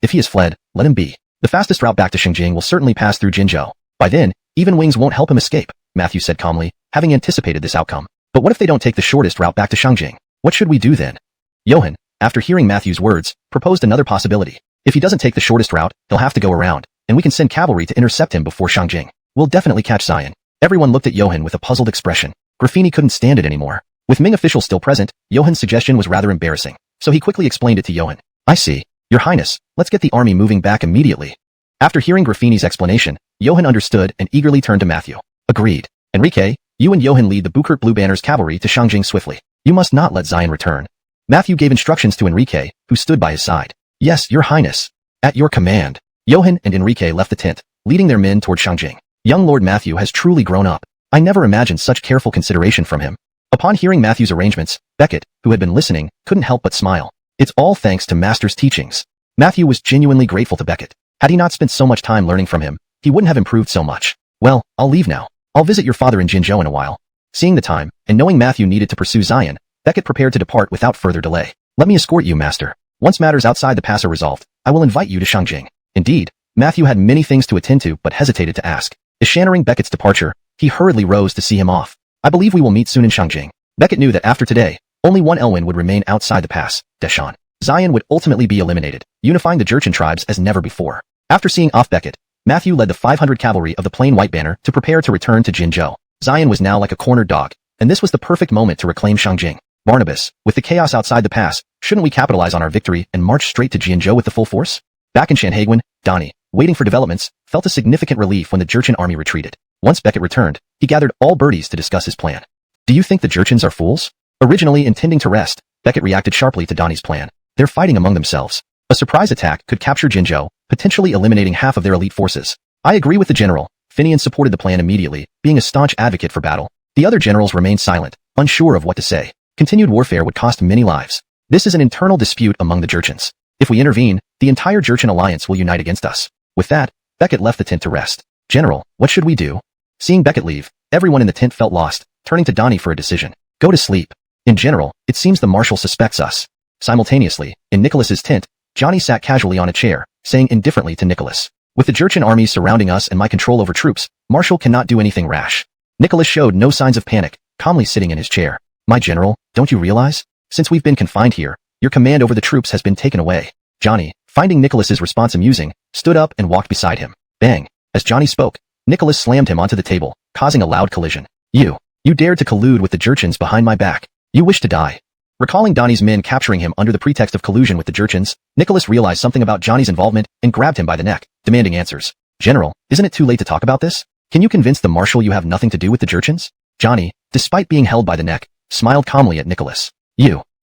If he has fled, let him be. The fastest route back to Shangjing will certainly pass through Jinzhou. By then, even wings won't help him escape, Matthew said calmly, having anticipated this outcome. But what if they don't take the shortest route back to Shangjing? What should we do then? Johann, after hearing Matthew's words, proposed another possibility. If he doesn't take the shortest route, he'll have to go around, and we can send cavalry to intercept him before Shangjing. We'll definitely catch Zion. Everyone looked at Johann with a puzzled expression. Graffini couldn't stand it anymore. With Ming officials still present, Johann's suggestion was rather embarrassing, so he quickly explained it to Johann. I see. Your Highness, let's get the army moving back immediately. After hearing Graffini's explanation, Johann understood and eagerly turned to Matthew. Agreed. Enrique, you and Johann lead the Buchert Blue Banner's cavalry to Shangjing swiftly. You must not let Zion return. Matthew gave instructions to Enrique, who stood by his side. Yes, Your Highness. At your command. Johann and Enrique left the tent, leading their men toward Shangjing. Young Lord Matthew has truly grown up. I never imagined such careful consideration from him. Upon hearing Matthew's arrangements, Beckett, who had been listening, couldn't help but smile. It's all thanks to Master's teachings. Matthew was genuinely grateful to Beckett. Had he not spent so much time learning from him, he wouldn't have improved so much. Well, I'll leave now. I'll visit your father in Jinzhou in a while. Seeing the time, and knowing Matthew needed to pursue Zion, Beckett prepared to depart without further delay. Let me escort you, Master. Once matters outside the pass are resolved, I will invite you to Shangjing. Indeed, Matthew had many things to attend to but hesitated to ask. Eschanering Beckett's departure, he hurriedly rose to see him off. I believe we will meet soon in Shangjing. Beckett knew that after today, only one Elwyn would remain outside the pass, Deshan. Zion would ultimately be eliminated, unifying the Jurchen tribes as never before. After seeing off Beckett, Matthew led the 500 cavalry of the Plain White Banner to prepare to return to Jinzhou. Zion was now like a cornered dog, and this was the perfect moment to reclaim Shangjing. Barnabas, with the chaos outside the pass, shouldn't we capitalize on our victory and march straight to Jinzhou with the full force? Back in Shanhaiguan, Donnie, waiting for developments, felt a significant relief when the Jurchen army retreated. Once Beckett returned, he gathered all birdies to discuss his plan. Do you think the Jurchens are fools? Originally intending to rest, Beckett reacted sharply to Donnie's plan. They're fighting among themselves. A surprise attack could capture Jinzhou, potentially eliminating half of their elite forces. I agree with the general. Finian supported the plan immediately, being a staunch advocate for battle. The other generals remained silent, unsure of what to say. Continued warfare would cost many lives. This is an internal dispute among the Jurchens. If we intervene, the entire Jurchen alliance will unite against us. With that, Beckett left the tent to rest. General, what should we do? Seeing Beckett leave, everyone in the tent felt lost, turning to Donnie for a decision. Go to sleep. In general, it seems the marshal suspects us. Simultaneously, in Nicholas's tent, Johnny sat casually on a chair, saying indifferently to Nicholas. With the Jurchen armies surrounding us and my control over troops, Marshal cannot do anything rash. Nicholas showed no signs of panic, calmly sitting in his chair. My general, don't you realize? Since we've been confined here, your command over the troops has been taken away. Johnny, finding Nicholas's response amusing, stood up and walked beside him. Bang! As Johnny spoke, Nicholas slammed him onto the table, causing a loud collision. You dared to collude with the Jurchens behind my back. You wish to die. Recalling Donnie's men capturing him under the pretext of collusion with the Jurchens, Nicholas realized something about Johnny's involvement and grabbed him by the neck, demanding answers. General, isn't it too late to talk about this? Can you convince the marshal you have nothing to do with the Jurchens? Johnny, despite being held by the neck, smiled calmly at Nicholas.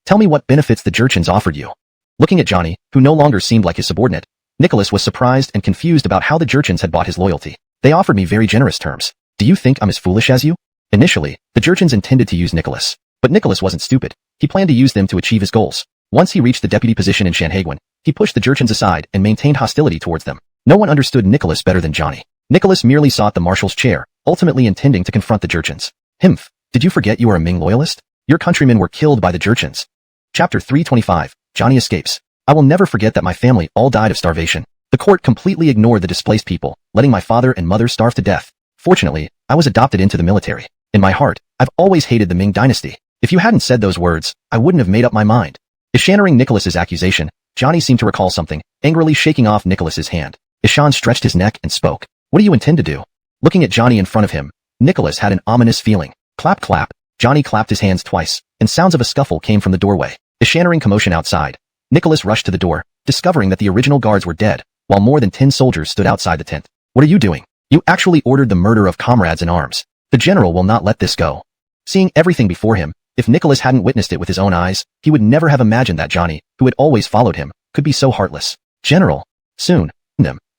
Tell me what benefits the Jurchens offered you. Looking at Johnny, who no longer seemed like his subordinate, Nicholas was surprised and confused about how the Jurchens had bought his loyalty. They offered me very generous terms. Do you think I'm as foolish as you? Initially, the Jurchens intended to use Nicholas. But Nicholas wasn't stupid. He planned to use them to achieve his goals. Once he reached the deputy position in Shanhaiguan, he pushed the Jurchens aside and maintained hostility towards them. No one understood Nicholas better than Johnny. Nicholas merely sought the marshal's chair, ultimately intending to confront the Jurchens. Himph, did you forget you are a Ming loyalist? Your countrymen were killed by the Jurchens. Chapter 325, Johnny escapes. I will never forget that my family all died of starvation. The court completely ignored the displaced people, letting my father and mother starve to death. Fortunately, I was adopted into the military. In my heart, I've always hated the Ming dynasty. If you hadn't said those words, I wouldn't have made up my mind. Eschanering Nicholas's accusation, Johnny seemed to recall something, angrily shaking off Nicholas's hand. Ishan stretched his neck and spoke. What do you intend to do? Looking at Johnny in front of him, Nicholas had an ominous feeling. Clap clap. Johnny clapped his hands twice, and sounds of a scuffle came from the doorway. Eschanering commotion outside, Nicholas rushed to the door, discovering that the original guards were dead, while more than 10 soldiers stood outside the tent. What are you doing? You actually ordered the murder of comrades in arms. The general will not let this go. Seeing everything before him, if Nicholas hadn't witnessed it with his own eyes, he would never have imagined that Johnny, who had always followed him, could be so heartless. General. Soon.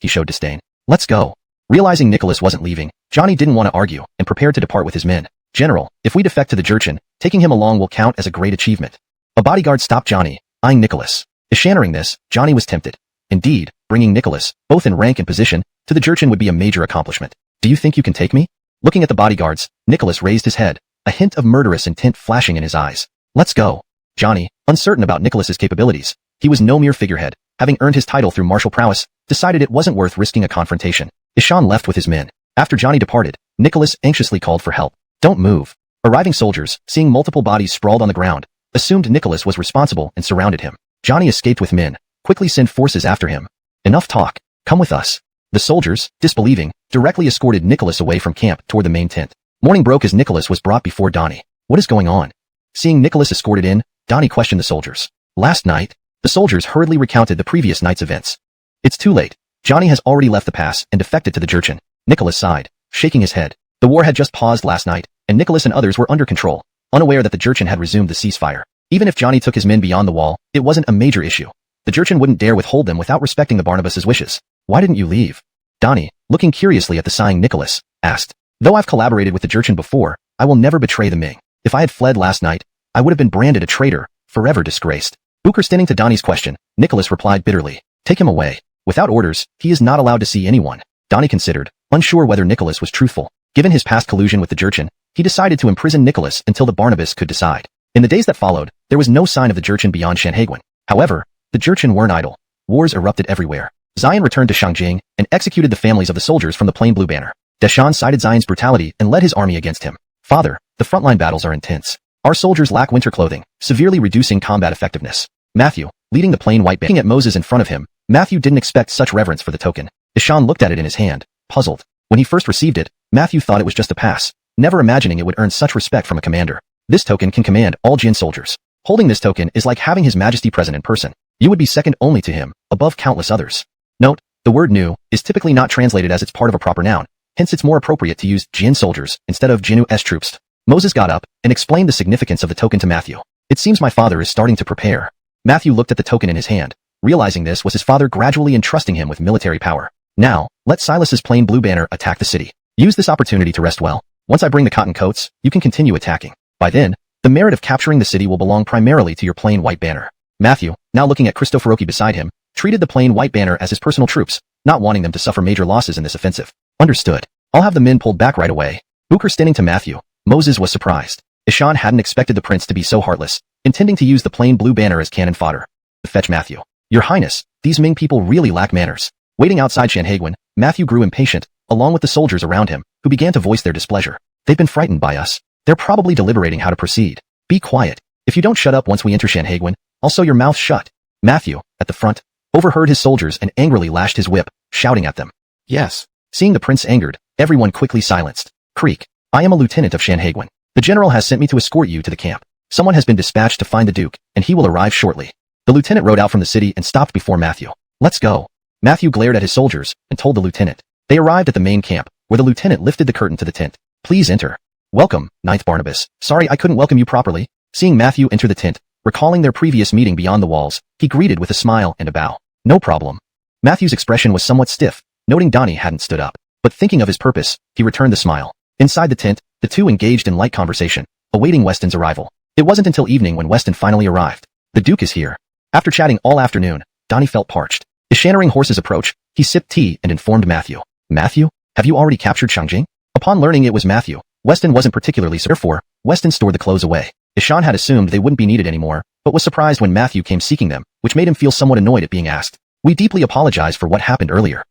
He showed disdain. Let's go. Realizing Nicholas wasn't leaving, Johnny didn't want to argue and prepared to depart with his men. General, if we defect to the Jurchen, taking him along will count as a great achievement. A bodyguard stopped Johnny, eyeing Nicholas. Eschanering this, Johnny was tempted. Indeed, bringing Nicholas, both in rank and position, to the Jurchen would be a major accomplishment. Do you think you can take me? Looking at the bodyguards, Nicholas raised his head, a hint of murderous intent flashing in his eyes. Let's go. Johnny, uncertain about Nicholas's capabilities, he was no mere figurehead, having earned his title through martial prowess, decided it wasn't worth risking a confrontation. Ishan left with his men. After Johnny departed, Nicholas anxiously called for help. Don't move. Arriving soldiers, seeing multiple bodies sprawled on the ground, assumed Nicholas was responsible and surrounded him. Johnny escaped with men. Quickly send forces after him. Enough talk. Come with us. The soldiers, disbelieving, directly escorted Nicholas away from camp toward the main tent. Morning broke as Nicholas was brought before Donnie. What is going on? Seeing Nicholas escorted in, Donnie questioned the soldiers. Last night, the soldiers hurriedly recounted the previous night's events. It's too late. Johnny has already left the pass and defected to the Jurchen. Nicholas sighed, shaking his head. The war had just paused last night, and Nicholas and others were under control, unaware that the Jurchen had resumed the ceasefire. Even if Johnny took his men beyond the wall, it wasn't a major issue. The Jurchen wouldn't dare withhold them without respecting the Barnabas's wishes. Why didn't you leave? Donnie, looking curiously at the sighing Nicholas, asked. Though I've collaborated with the Jurchen before, I will never betray the Ming. If I had fled last night, I would have been branded a traitor, forever disgraced. Understanding to Donnie's question, Nicholas replied bitterly. Take him away. Without orders, he is not allowed to see anyone. Donnie considered, unsure whether Nicholas was truthful. Given his past collusion with the Jurchen, he decided to imprison Nicholas until the Barnabas could decide. In the days that followed, there was no sign of the Jurchen beyond Shanhaiguan. However, the Jurchen weren't idle. Wars erupted everywhere. Zion returned to Shangjing and executed the families of the soldiers from the plain blue banner. Deshan cited Zion's brutality and led his army against him. Father, the frontline battles are intense. Our soldiers lack winter clothing, severely reducing combat effectiveness. Matthew, leading the plain white band, looking at Moses in front of him, Matthew didn't expect such reverence for the token. Deshan looked at it in his hand, puzzled. When he first received it, Matthew thought it was just a pass, never imagining it would earn such respect from a commander. This token can command all Jin soldiers. Holding this token is like having His Majesty present in person. You would be second only to him, above countless others. Note, the word nu is typically not translated as it's part of a proper noun, hence it's more appropriate to use Jin soldiers instead of Jinu-s troops. Moses got up and explained the significance of the token to Matthew. It seems my father is starting to prepare. Matthew looked at the token in his hand, realizing this was his father gradually entrusting him with military power. Now, let Silas's plain blue banner attack the city. Use this opportunity to rest well. Once I bring the cotton coats, you can continue attacking. By then, the merit of capturing the city will belong primarily to your plain white banner. Matthew, now looking at Cristoforoki beside him, treated the plain white banner as his personal troops, not wanting them to suffer major losses in this offensive. Understood. I'll have the men pulled back right away. Standing to Matthew, Moses was surprised. Ishan hadn't expected the prince to be so heartless, intending to use the plain blue banner as cannon fodder. Fetch Matthew. Your Highness, these Ming people really lack manners. Waiting outside Shanhaiguan, Matthew grew impatient, along with the soldiers around him, who began to voice their displeasure. They've been frightened by us. They're probably deliberating how to proceed. Be quiet. If you don't shut up once we enter Shanhaiguan, I'll sew your mouth shut. Matthew, at the front, overheard his soldiers and angrily lashed his whip, shouting at them. Yes. Seeing the prince angered, everyone quickly silenced. Creek, I am a lieutenant of Shanhaiguan. The general has sent me to escort you to the camp. Someone has been dispatched to find the duke, and he will arrive shortly. The lieutenant rode out from the city and stopped before Matthew. Let's go. Matthew glared at his soldiers and told the lieutenant. They arrived at the main camp, where the lieutenant lifted the curtain to the tent. Please enter. Welcome, 9th Barnabas. Sorry I couldn't welcome you properly. Seeing Matthew enter the tent, recalling their previous meeting beyond the walls, he greeted with a smile and a bow. No problem. Matthew's expression was somewhat stiff, noting Donnie hadn't stood up. But thinking of his purpose, he returned the smile. Inside the tent, the two engaged in light conversation, awaiting Weston's arrival. It wasn't until evening when Weston finally arrived. The Duke is here. After chatting all afternoon, Donnie felt parched. Enchanting horses approach, he sipped tea and informed Matthew. Matthew, have you already captured Shangjing? Upon learning it was Matthew, Weston wasn't particularly certain. Therefore, Weston stored the clothes away. Ishan had assumed they wouldn't be needed anymore, but was surprised when Matthew came seeking them, which made him feel somewhat annoyed at being asked. We deeply apologize for what happened earlier.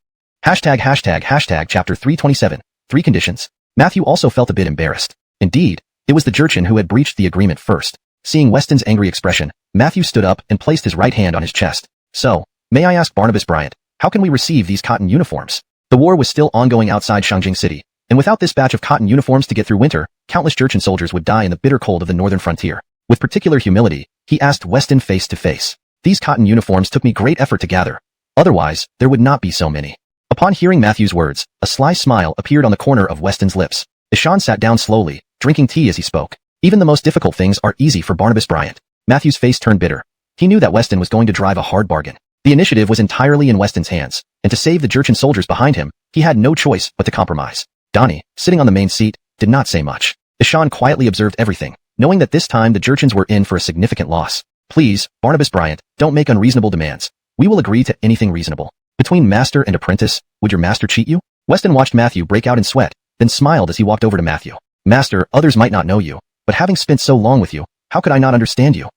Hashtag chapter 327. 3 conditions. Matthew also felt a bit embarrassed. Indeed, it was the Jurchen who had breached the agreement first. Seeing Weston's angry expression, Matthew stood up and placed his right hand on his chest. So, may I ask Barnabas Bryant, how can we receive these cotton uniforms? The war was still ongoing outside Shangjing City, and without this batch of cotton uniforms to get through winter, countless Jurchen soldiers would die in the bitter cold of the northern frontier. With particular humility, he asked Weston face to face. These cotton uniforms took me great effort to gather. Otherwise, there would not be so many. Upon hearing Matthew's words, a sly smile appeared on the corner of Weston's lips. Ishan sat down slowly, drinking tea as he spoke. Even the most difficult things are easy for Barnabas Bryant. Matthew's face turned bitter. He knew that Weston was going to drive a hard bargain. The initiative was entirely in Weston's hands, and to save the Jurchen soldiers behind him, he had no choice but to compromise. Donnie, sitting on the main seat, did not say much. Ishan quietly observed everything, knowing that this time the Jurchens were in for a significant loss. Please, Barnabas Bryant, don't make unreasonable demands. We will agree to anything reasonable. Between master and apprentice, would your master cheat you? Weston watched Matthew break out in sweat, then smiled as he walked over to Matthew. Master, others might not know you, but having spent so long with you, how could I not understand you?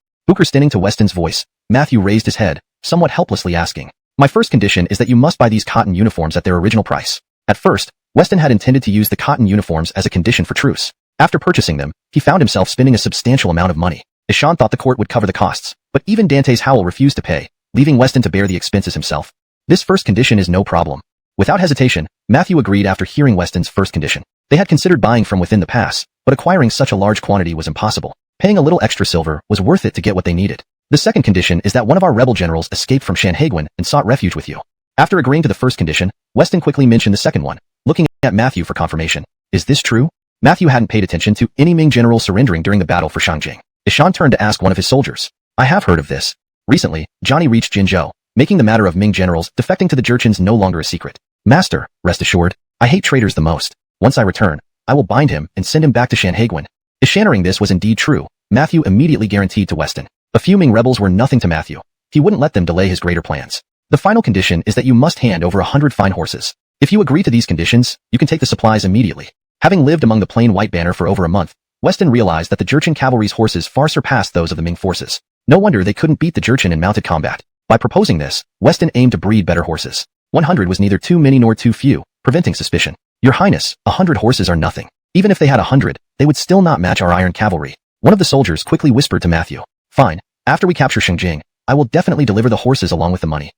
Standing to Weston's voice, Matthew raised his head, somewhat helplessly asking. My first condition is that you must buy these cotton uniforms at their original price. At first, Weston had intended to use the cotton uniforms as a condition for truce. After purchasing them, he found himself spending a substantial amount of money. Ishan thought the court would cover the costs, but even Dante's Howl refused to pay, leaving Weston to bear the expenses himself. This first condition is no problem. Without hesitation, Matthew agreed after hearing Weston's first condition. They had considered buying from within the pass, but acquiring such a large quantity was impossible. Paying a little extra silver was worth it to get what they needed. The second condition is that one of our rebel generals escaped from Shanhaiguan and sought refuge with you. After agreeing to the first condition, Weston quickly mentioned the second one, looking at Matthew for confirmation. Is this true? Matthew hadn't paid attention to any Ming general surrendering during the battle for Shangjing. Deshawn turned to ask one of his soldiers. I have heard of this. Recently, Johnny reached Jinzhou, making the matter of Ming generals defecting to the Jurchens no longer a secret. Master, rest assured, I hate traitors the most. Once I return, I will bind him and send him back to Shanhaiguan. If sharing this was indeed true, Matthew immediately guaranteed to Weston. A few Ming rebels were nothing to Matthew. He wouldn't let them delay his greater plans. The final condition is that you must hand over 100 fine horses. If you agree to these conditions, you can take the supplies immediately. Having lived among the plain white banner for over a month, Weston realized that the Jurchen cavalry's horses far surpassed those of the Ming forces. No wonder they couldn't beat the Jurchen in mounted combat. By proposing this, Weston aimed to breed better horses. 100 was neither too many nor too few, preventing suspicion. Your Highness, 100 horses are nothing. Even if they had 100, they would still not match our iron cavalry. One of the soldiers quickly whispered to Matthew. Fine, after we capture Shangjing, I will definitely deliver the horses along with the money.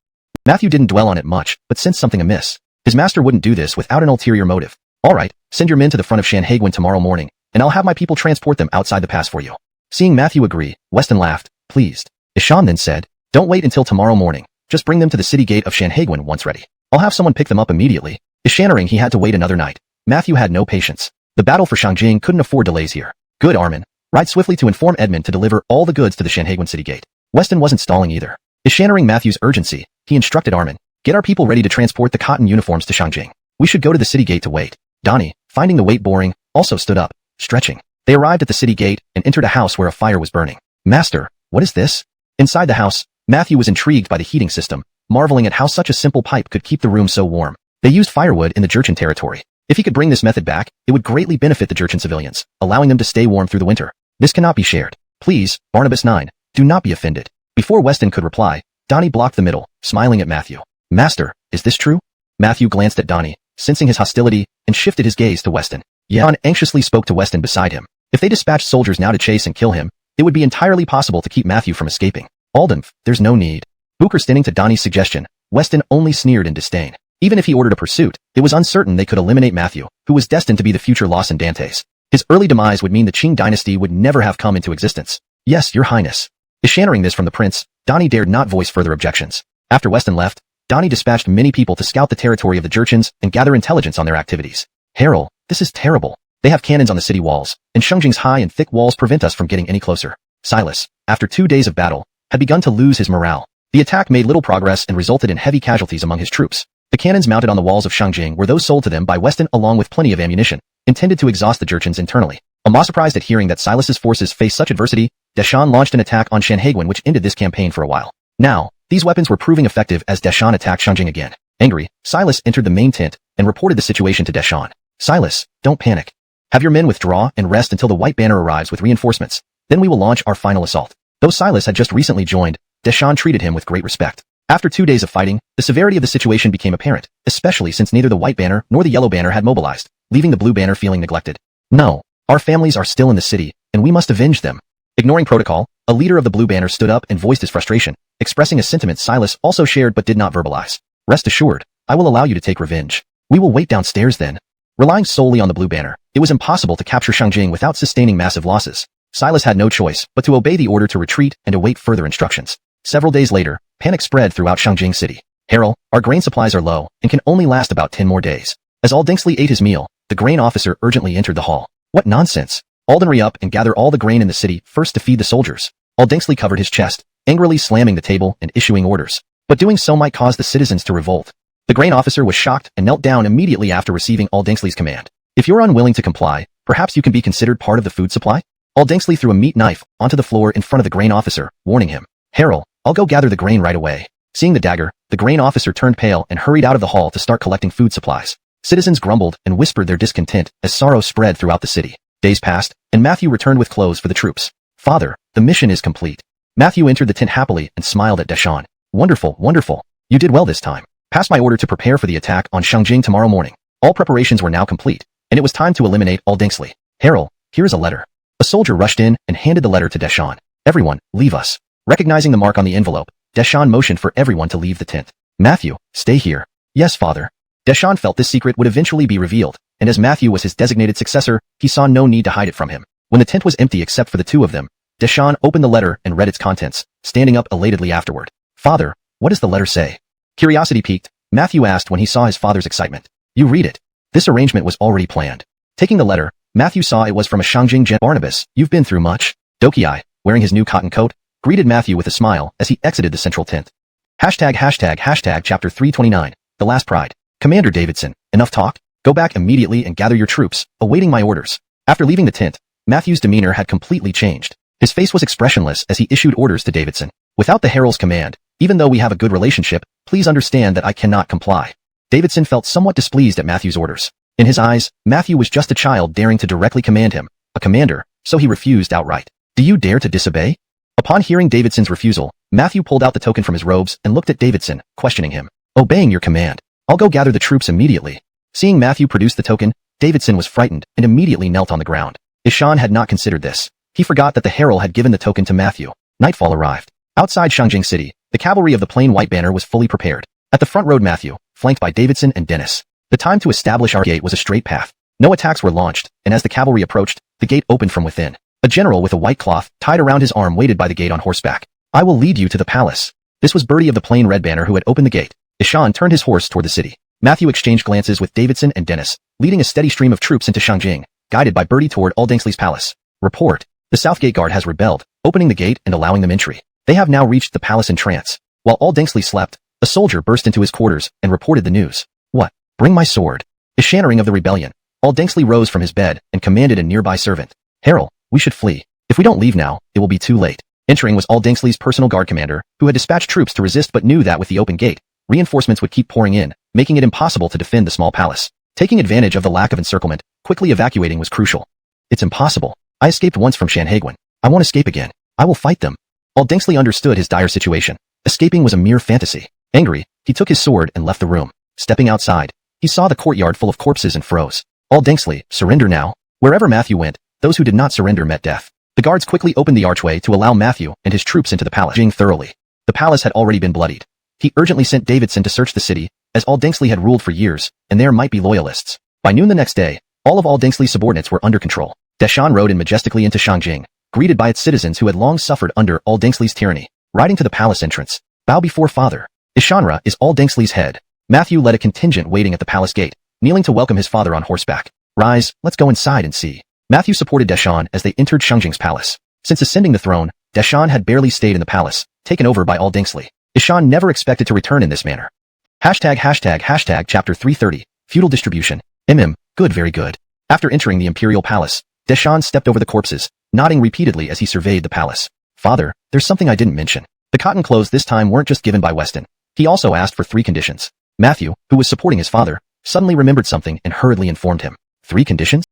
Matthew didn't dwell on it much, but sensed something amiss. His master wouldn't do this without an ulterior motive. All right, send your men to the front of Shanhaiguan tomorrow morning, and I'll have my people transport them outside the pass for you. Seeing Matthew agree, Weston laughed, pleased. Ishan then said, don't wait until tomorrow morning. Just bring them to the city gate of Shanhaiguan once ready. I'll have someone pick them up immediately. Ishannering he had to wait another night. Matthew had no patience. The battle for Shangjing couldn't afford delays here. Good, Armin. Ride swiftly to inform Edmund to deliver all the goods to the Shanhaiguan city gate. Weston wasn't stalling either. Ishannering Matthew's urgency, he instructed Armin, get our people ready to transport the cotton uniforms to Shangjing. We should go to the city gate to wait. Donnie, finding the wait boring, also stood up, stretching. They arrived at the city gate and entered a house where a fire was burning. Master, what is this? Inside the house, Matthew was intrigued by the heating system, marveling at how such a simple pipe could keep the room so warm. They used firewood in the Jurchen territory. If he could bring this method back, it would greatly benefit the Jurchen civilians, allowing them to stay warm through the winter. This cannot be shared. Please, Barnabas 9, do not be offended. Before Weston could reply, Donnie blocked the middle, smiling at Matthew. Master, is this true? Matthew glanced at Donnie, sensing his hostility, and shifted his gaze to Weston. Jan anxiously spoke to Weston beside him. If they dispatched soldiers now to chase and kill him, it would be entirely possible to keep Matthew from escaping. Aldenf, there's no need. Booker standing to Donnie's suggestion, Weston only sneered in disdain. Even if he ordered a pursuit, it was uncertain they could eliminate Matthew, who was destined to be the future Lawson Dantes. His early demise would mean the Qing dynasty would never have come into existence. Yes, your highness. Ishannering this from the prince, Donnie dared not voice further objections. After Weston left, Donnie dispatched many people to scout the territory of the Jurchens and gather intelligence on their activities. Harold, this is terrible. They have cannons on the city walls, and Shangjing's high and thick walls prevent us from getting any closer. Silas, after 2 days of battle, had begun to lose his morale. The attack made little progress and resulted in heavy casualties among his troops. The cannons mounted on the walls of Shangjing were those sold to them by Weston along with plenty of ammunition, intended to exhaust the Jurchens internally. Almost surprised at hearing that Silas's forces faced such adversity, Deshawn launched an attack on Shanhaiguan which ended this campaign for a while. Now, these weapons were proving effective as Deshawn attacked Shangjing again. Angry, Silas entered the main tent and reported the situation to Deshawn. Silas, don't panic. Have your men withdraw and rest until the white banner arrives with reinforcements. Then we will launch our final assault. Though Silas had just recently joined, Deshawn treated him with great respect. After 2 days of fighting, the severity of the situation became apparent, especially since neither the white banner nor the yellow banner had mobilized, leaving the blue banner feeling neglected. No, our families are still in the city, and we must avenge them. Ignoring protocol, a leader of the blue banner stood up and voiced his frustration, expressing a sentiment Silas also shared but did not verbalize. Rest assured, I will allow you to take revenge. We will wait downstairs then. Relying solely on the blue banner, it was impossible to capture Shangjing without sustaining massive losses. Silas had no choice but to obey the order to retreat and await further instructions. Several days later, panic spread throughout Shangjing city. Harold, our grain supplies are low and can only last about 10 more days. As Aldingsley ate his meal, the grain officer urgently entered the hall. What nonsense! Alden, hurry up and gather all the grain in the city first to feed the soldiers. Aldingsley covered his chest, angrily slamming the table and issuing orders. But doing so might cause the citizens to revolt. The grain officer was shocked and knelt down immediately after receiving Aldingsley's command. If you're unwilling to comply, perhaps you can be considered part of the food supply? Aldingsley threw a meat knife onto the floor in front of the grain officer, warning him. Harold, I'll go gather the grain right away. Seeing the dagger, the grain officer turned pale and hurried out of the hall to start collecting food supplies. Citizens grumbled and whispered their discontent as sorrow spread throughout the city. Days passed, and Matthew returned with clothes for the troops. Father, the mission is complete. Matthew entered the tent happily and smiled at Deshawn. Wonderful, wonderful. You did well this time. Pass my order to prepare for the attack on Shangjing tomorrow morning. All preparations were now complete, and it was time to eliminate Aldingsley. Harold, here's a letter. A soldier rushed in and handed the letter to Deshawn. Everyone, leave us. Recognizing the mark on the envelope, Deshawn motioned for everyone to leave the tent. Matthew, stay here. Yes, father. Deshaun felt this secret would eventually be revealed, and as Matthew was his designated successor, he saw no need to hide it from him. When the tent was empty except for the two of them, Deshaun opened the letter and read its contents, standing up elatedly afterward. "Father, what does the letter say?" Curiosity piqued, Matthew asked when he saw his father's excitement. "You read it." This arrangement was already planned. Taking the letter, Matthew saw it was from a Shangjing Gen. "Barnabas, you've been through much." Dokiai, wearing his new cotton coat, greeted Matthew with a smile as he exited the central tent. Chapter 329, The Last Pride. "Commander Davidson, enough talk? Go back immediately and gather your troops, awaiting my orders." After leaving the tent, Matthew's demeanor had completely changed. His face was expressionless as he issued orders to Davidson. "Without the Herald's command, even though we have a good relationship, please understand that I cannot comply." Davidson felt somewhat displeased at Matthew's orders. In his eyes, Matthew was just a child daring to directly command him, a commander, so he refused outright. "Do you dare to disobey?" Upon hearing Davidson's refusal, Matthew pulled out the token from his robes and looked at Davidson, questioning him. "Obeying your command. I'll go gather the troops immediately." Seeing Matthew produce the token, Davidson was frightened and immediately knelt on the ground. Deshaun had not considered this. He forgot that the herald had given the token to Matthew. Nightfall arrived. Outside Shangjing City, the cavalry of the plain white banner was fully prepared. At the front rode Matthew, flanked by Davidson and Dennis. The time to establish our gate was a straight path. No attacks were launched, and as the cavalry approached, the gate opened from within. A general with a white cloth tied around his arm waited by the gate on horseback. "I will lead you to the palace." This was Bertie of the plain red banner who had opened the gate. Deshaun turned his horse toward the city. Matthew exchanged glances with Davidson and Dennis, leading a steady stream of troops into Shangjing, guided by Bertie toward Aldingsley's palace. Report. The South Gate Guard has rebelled, opening the gate and allowing them entry. They have now reached the palace in trance. While Aldingsley slept, a soldier burst into his quarters and reported the news. "What? Bring my sword." A shattering of the rebellion. Aldingsley rose from his bed and commanded a nearby servant. "Herald, we should flee. If we don't leave now, it will be too late." Entering was Aldingsley's personal guard commander, who had dispatched troops to resist but knew that with the open gate, reinforcements would keep pouring in, making it impossible to defend the small palace. Taking advantage of the lack of encirclement, quickly evacuating was crucial. "It's impossible. I escaped once from Shanhaguan. I won't escape again. I will fight them." Aldingsley understood his dire situation. Escaping was a mere fantasy. Angry, he took his sword and left the room. Stepping outside, he saw the courtyard full of corpses and froze. "Aldingsley, surrender now." Wherever Matthew went, those who did not surrender met death. The guards quickly opened the archway to allow Matthew and his troops into the palace. Thoroughly. The palace had already been bloodied. He urgently sent Davidson to search the city, as Aldingsley had ruled for years, and there might be loyalists. By noon the next day, all of Aldingsley's subordinates were under control. Deshaun rode in majestically into Shangjing, greeted by its citizens who had long suffered under Aldingsley's tyranny. Riding to the palace entrance, "Bow before father. Ishanra is Aldingsley's head." Matthew led a contingent waiting at the palace gate, kneeling to welcome his father on horseback. "Rise, let's go inside and see." Matthew supported Deshaun as they entered Shangjing's palace. Since ascending the throne, Deshaun had barely stayed in the palace, taken over by Aldingsley. Deshaun never expected to return in this manner. Chapter 330, Feudal Distribution. Good, very good. After entering the imperial palace, Deshaun stepped over the corpses, nodding repeatedly as he surveyed the palace. "Father, there's something I didn't mention." The cotton clothes this time weren't just given by Weston. He also asked for 3 conditions. Matthew, who was supporting his father, suddenly remembered something and hurriedly informed him. 3 conditions?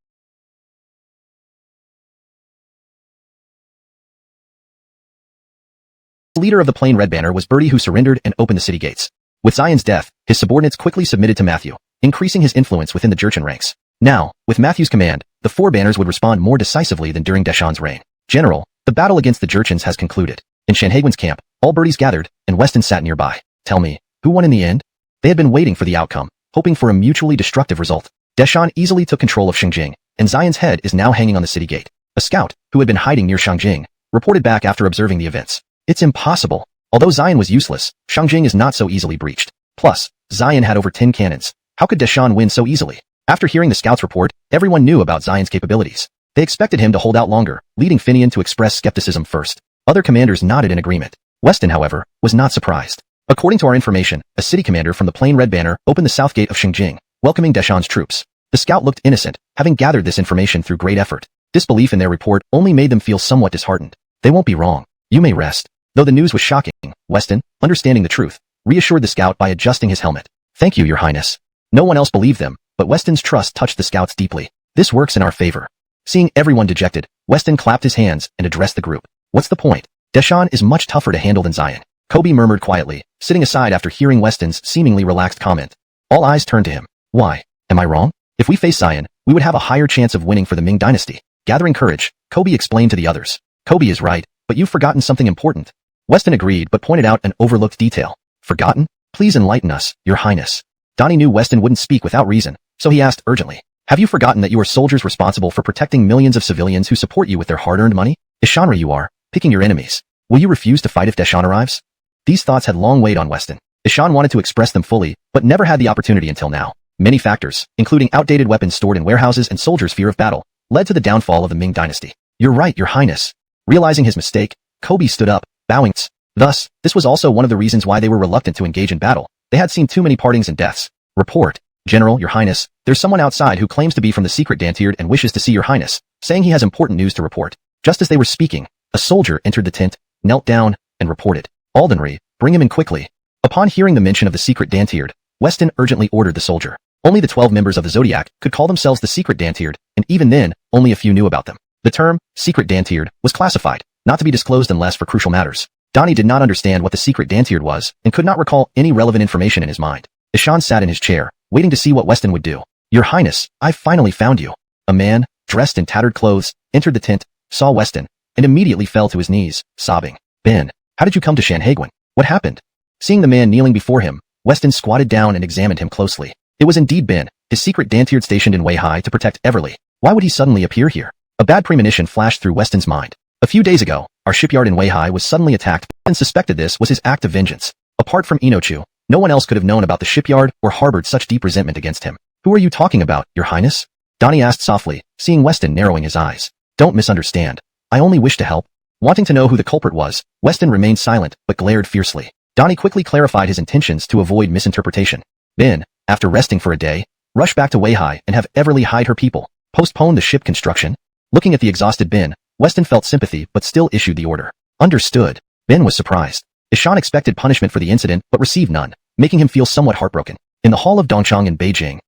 The leader of the plain red banner was Bertie, who surrendered and opened the city gates. With Zion's death, his subordinates quickly submitted to Matthew, increasing his influence within the Jurchen ranks. Now, with Matthew's command, the 4 banners would respond more decisively than during Deshaun's reign. "General, the battle against the Jurchens has concluded." In Shanhaguan's camp, all Berties gathered, and Weston sat nearby. "Tell me, who won in the end?" They had been waiting for the outcome, hoping for a mutually destructive result. Deshaun easily took control of Shangjing, and Zion's head is now hanging on the city gate. A scout, who had been hiding near Shangjing, reported back after observing the events. "It's impossible. Although Zion was useless, Shangjing is not so easily breached. Plus, Zion had over 10 cannons. How could Deshaun win so easily?" After hearing the scout's report, everyone knew about Zion's capabilities. They expected him to hold out longer, leading Finian to express skepticism first. Other commanders nodded in agreement. Weston, however, was not surprised. According to our information, a city commander from the plain red banner opened the south gate of Shangjing, welcoming Deshaun's troops. The scout looked innocent, having gathered this information through great effort. Disbelief in their report only made them feel somewhat disheartened. "They won't be wrong. You may rest." Though the news was shocking, Weston, understanding the truth, reassured the scout by adjusting his helmet. "Thank you, Your Highness." No one else believed them, but Weston's trust touched the scouts deeply. "This works in our favor." Seeing everyone dejected, Weston clapped his hands and addressed the group. "What's the point? Deshaun is much tougher to handle than Zion." Kobe murmured quietly, sitting aside after hearing Weston's seemingly relaxed comment. All eyes turned to him. "Why? Am I wrong? If we face Zion, we would have a higher chance of winning for the Ming dynasty." Gathering courage, Kobe explained to the others. "Kobe is right, but you've forgotten something important." Weston agreed but pointed out an overlooked detail. "Forgotten? Please enlighten us, Your Highness." Donnie knew Weston wouldn't speak without reason, so he asked urgently, "Have you forgotten that you are soldiers responsible for protecting millions of civilians who support you with their hard-earned money? Ishanra you are, picking your enemies. Will you refuse to fight if Deshawn arrives?" These thoughts had long weighed on Weston. Ishan wanted to express them fully, but never had the opportunity until now. Many factors, including outdated weapons stored in warehouses and soldiers' fear of battle, led to the downfall of the Ming dynasty. "You're right, Your Highness." Realizing his mistake, Kobe stood up, bowing. Thus, this was also one of the reasons why they were reluctant to engage in battle. They had seen too many partings and deaths. "Report. General, Your Highness, there's someone outside who claims to be from the secret Dantiered and wishes to see Your Highness, saying he has important news to report." Just as they were speaking, a soldier entered the tent, knelt down, and reported, "Aldenry, bring him in quickly." Upon hearing the mention of the secret Dantiered, Weston urgently ordered the soldier. Only the 12 members of the Zodiac could call themselves the secret Dantiered, and even then, only a few knew about them. The term, secret Dantiered, was classified, not to be disclosed unless for crucial matters. Donnie did not understand what the secret Dantiered was, and could not recall any relevant information in his mind. Ishan sat in his chair, waiting to see what Weston would do. "Your Highness, I've finally found you." A man, dressed in tattered clothes, entered the tent, saw Weston, and immediately fell to his knees, sobbing. "Ben, how did you come to Shanhaiguan? What happened?" Seeing the man kneeling before him, Weston squatted down and examined him closely. It was indeed Ben, his secret Dantiered stationed in Weihai to protect Everly. Why would he suddenly appear here? A bad premonition flashed through Weston's mind. A few days ago, our shipyard in Weihai was suddenly attacked, and suspected this was his act of vengeance. Apart from Inochu, no one else could have known about the shipyard or harbored such deep resentment against him. "Who are you talking about, Your Highness?" Donnie asked softly, seeing Weston narrowing his eyes. "Don't misunderstand. I only wish to help." Wanting to know who the culprit was, Weston remained silent but glared fiercely. Donnie quickly clarified his intentions to avoid misinterpretation. "Ben, after resting for a day, rush back to Weihai and have Everly hide her people. Postpone the ship construction." Looking at the exhausted Ben, Weston felt sympathy but still issued the order. "Understood." Ben was surprised. Ishan expected punishment for the incident but received none, making him feel somewhat heartbroken. In the hall of Dongchang in Beijing,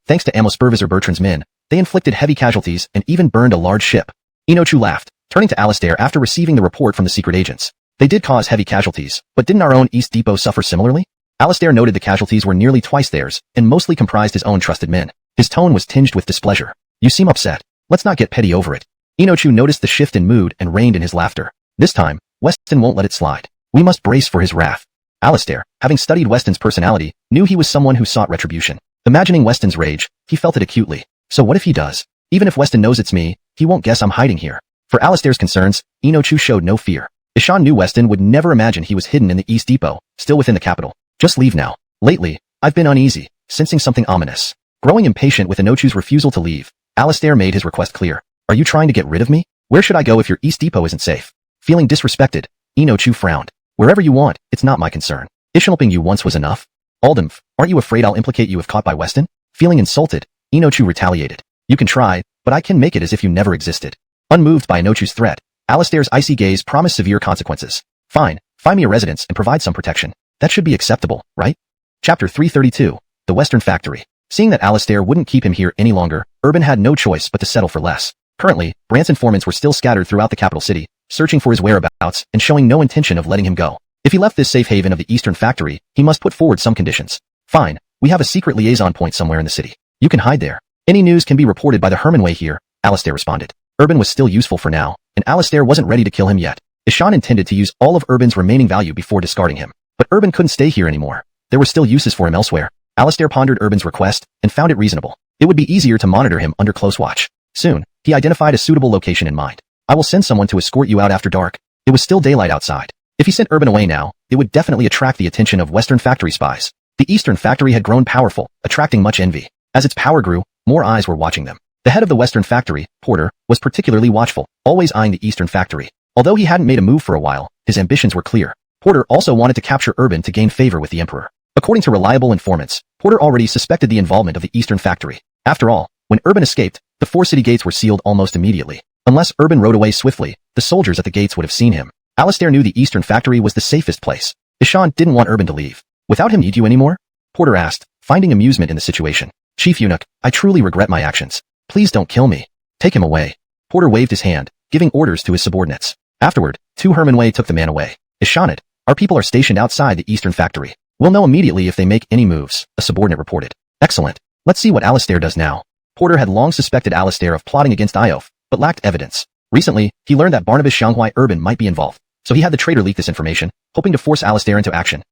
thanks to Amos Supervisor Bertrand's men, they inflicted heavy casualties and even burned a large ship. Inochu laughed, turning to Alistair after receiving the report from the secret agents. "They did cause heavy casualties, but didn't our own East Depot suffer similarly?" Alistair noted the casualties were nearly twice theirs, and mostly comprised his own trusted men. His tone was tinged with displeasure. "You seem upset. Let's not get petty over it." Inochu noticed the shift in mood and reined in his laughter. This time, Weston won't let it slide. We must brace for his wrath. Alistair, having studied Weston's personality, knew he was someone who sought retribution. Imagining Weston's rage, he felt it acutely. So what if he does? Even if Weston knows it's me, he won't guess I'm hiding here. For Alistair's concerns, Inochu showed no fear. Ishan knew Weston would never imagine he was hidden in the East Depot, still within the capital. "Just leave now. Lately, I've been uneasy, sensing something ominous." Growing impatient with Inochu's refusal to leave, Alistair made his request clear. "Are you trying to get rid of me? Where should I go if your East Depot isn't safe?" Feeling disrespected, Inochu frowned. "Wherever you want, it's not my concern. Helping you once was enough. Aldemf, aren't you afraid I'll implicate you if caught by Weston?" Feeling insulted, Inochu retaliated. "You can try, but I can make it as if you never existed." Unmoved by Inochu's threat, Alistair's icy gaze promised severe consequences. "Fine, find me a residence and provide some protection. That should be acceptable, right?" Chapter 332, The Western Factory. Seeing that Alistair wouldn't keep him here any longer, Urban had no choice but to settle for less. Currently, Brant's informants were still scattered throughout the capital city, searching for his whereabouts and showing no intention of letting him go. If he left this safe haven of the Eastern Factory, he must put forward some conditions. "Fine, we have a secret liaison point somewhere in the city. You can hide there. Any news can be reported by the Hermanway here," Alistair responded. Urban was still useful for now, and Alistair wasn't ready to kill him yet. Ishan intended to use all of Urban's remaining value before discarding him. But Urban couldn't stay here anymore. There were still uses for him elsewhere. Alistair pondered Urban's request and found it reasonable. It would be easier to monitor him under close watch. Soon, he identified a suitable location in mind. "I will send someone to escort you out after dark." It was still daylight outside. If he sent Urban away now, it would definitely attract the attention of Western Factory spies. The Eastern Factory had grown powerful, attracting much envy. As its power grew, more eyes were watching them. The head of the Western Factory, Porter, was particularly watchful, always eyeing the Eastern Factory. Although he hadn't made a move for a while, his ambitions were clear. Porter also wanted to capture Urban to gain favor with the Emperor. According to reliable informants, Porter already suspected the involvement of the Eastern Factory. After all, when Urban escaped, the 4 city gates were sealed almost immediately. Unless Urban rode away swiftly, the soldiers at the gates would have seen him. Alistair knew the Eastern Factory was the safest place. Ishan didn't want Urban to leave. "Without him, need you anymore?" Porter asked, finding amusement in the situation. "Chief Eunuch, I truly regret my actions. Please don't kill me. Take him away." Porter waved his hand, giving orders to his subordinates. Afterward, 2 Hermanway took the man away. "Ishanit, our people are stationed outside the Eastern Factory. We'll know immediately if they make any moves," a subordinate reported. "Excellent. Let's see what Alistair does now." Porter had long suspected Alistair of plotting against Iof, but lacked evidence. Recently, he learned that Barnabas Xianghuai Urban might be involved, so he had the traitor leak this information, hoping to force Alistair into action.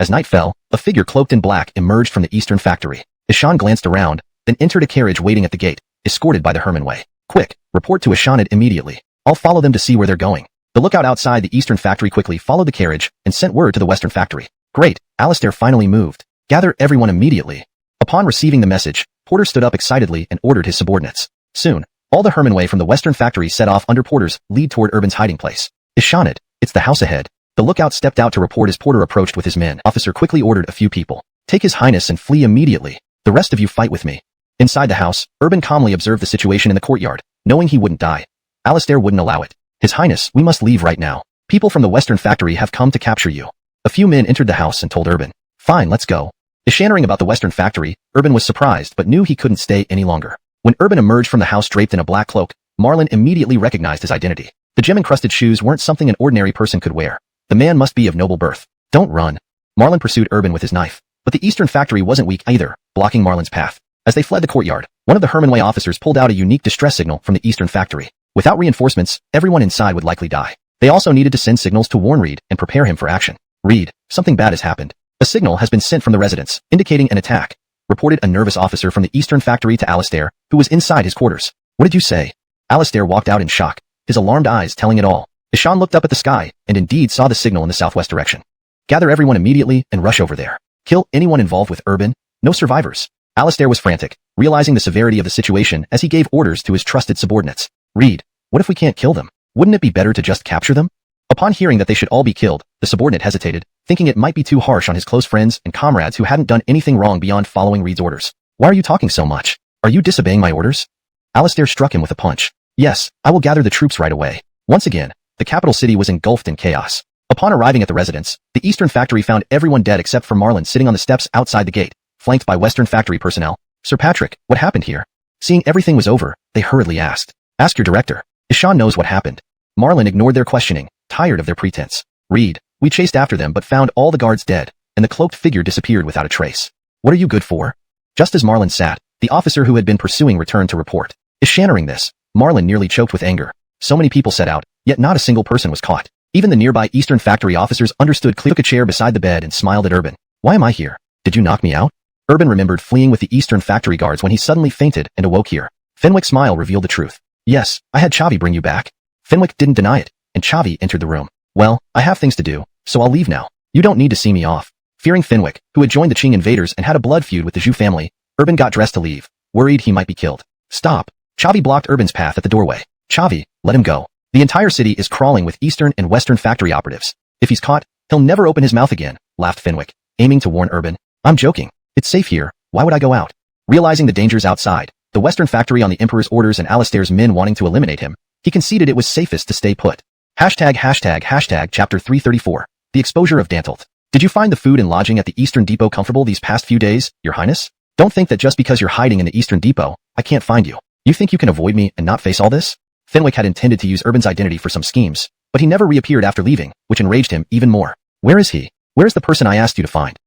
As night fell, a figure cloaked in black emerged from the eastern factory. Ishan glanced around, then entered a carriage waiting at the gate, escorted by the Hermanway. Quick, report to Ishanid immediately. I'll follow them to see where they're going. The lookout outside the eastern factory quickly followed the carriage and sent word to the western factory. Great, Alistair finally moved. Gather everyone immediately. Upon receiving the message, Porter stood up excitedly and ordered his subordinates. Soon, all the Hermanway from the western factory set off under Porter's lead toward Urban's hiding place. Ishanid, it's the house ahead. The lookout stepped out to report as Porter approached with his men. Officer quickly ordered a few people. Take his highness and flee immediately. The rest of you fight with me. Inside the house, Urban calmly observed the situation in the courtyard, knowing he wouldn't die. Alistair wouldn't allow it. His highness, we must leave right now. People from the western factory have come to capture you. A few men entered the house and told Urban. Fine, let's go. Ishannering about the western factory, Urban was surprised but knew he couldn't stay any longer. When Urban emerged from the house draped in a black cloak, Marlon immediately recognized his identity. The gem-encrusted shoes weren't something an ordinary person could wear. The man must be of noble birth. Don't run. Marlon pursued Urban with his knife. But the eastern factory wasn't weak either, blocking Marlon's path. As they fled the courtyard, one of the Hermanway officers pulled out a unique distress signal from the eastern factory. Without reinforcements, everyone inside would likely die. They also needed to send signals to warn Reed and prepare him for action. Reed, something bad has happened. A signal has been sent from the residence, indicating an attack, reported a nervous officer from the eastern factory to Alistair, who was inside his quarters. What did you say? Alistair walked out in shock, his alarmed eyes telling it all. Ishan looked up at the sky and indeed saw the signal in the southwest direction. Gather everyone immediately and rush over there. Kill anyone involved with Urban. No survivors. Alistair was frantic, realizing the severity of the situation as he gave orders to his trusted subordinates. Reed, what if we can't kill them? Wouldn't it be better to just capture them? Upon hearing that they should all be killed, the subordinate hesitated, thinking it might be too harsh on his close friends and comrades who hadn't done anything wrong beyond following Reed's orders. Why are you talking so much? Are you disobeying my orders? Alistair struck him with a punch. Yes, I will gather the troops right away. Once again, the capital city was engulfed in chaos. Upon arriving at the residence, the eastern factory found everyone dead except for Marlon sitting on the steps outside the gate, flanked by western factory personnel. Sir Patrick, what happened here? Seeing everything was over, they hurriedly asked. Ask your director. Ishan knows what happened. Marlon ignored their questioning, tired of their pretense. Reed, we chased after them but found all the guards dead, and the cloaked figure disappeared without a trace. What are you good for? Just as Marlon sat, the officer who had been pursuing returned to report. Ishannering this, Marlon nearly choked with anger. So many people set out, yet not a single person was caught. Even the nearby eastern factory officers understood clearly. Took a chair beside the bed and smiled at Urban. Why am I here? Did you knock me out? Urban remembered fleeing with the eastern factory guards when he suddenly fainted and awoke here. Fenwick's smile revealed the truth. Yes, I had Chavi bring you back. Fenwick didn't deny it, and Chavi entered the room. Well, I have things to do, so I'll leave now. You don't need to see me off. Fearing Fenwick, who had joined the Qing invaders and had a blood feud with the Zhu family, Urban got dressed to leave, worried he might be killed. Stop. Chavi blocked Urban's path at the doorway. Chavi, let him go. The entire city is crawling with eastern and western factory operatives. If he's caught, he'll never open his mouth again, laughed Fenwick, aiming to warn Urban. I'm joking. It's safe here. Why would I go out? Realizing the dangers outside, the western factory on the Emperor's orders and Alistair's men wanting to eliminate him, he conceded it was safest to stay put. Hashtag chapter 334. The exposure of Dantalt. Did you find the food and lodging at the Eastern Depot comfortable these past few days, Your Highness? Don't think that just because you're hiding in the Eastern Depot, I can't find you. You think you can avoid me and not face all this? Fenwick had intended to use Urban's identity for some schemes, but he never reappeared after leaving, which enraged him even more. Where is he? Where's the person I asked you to find?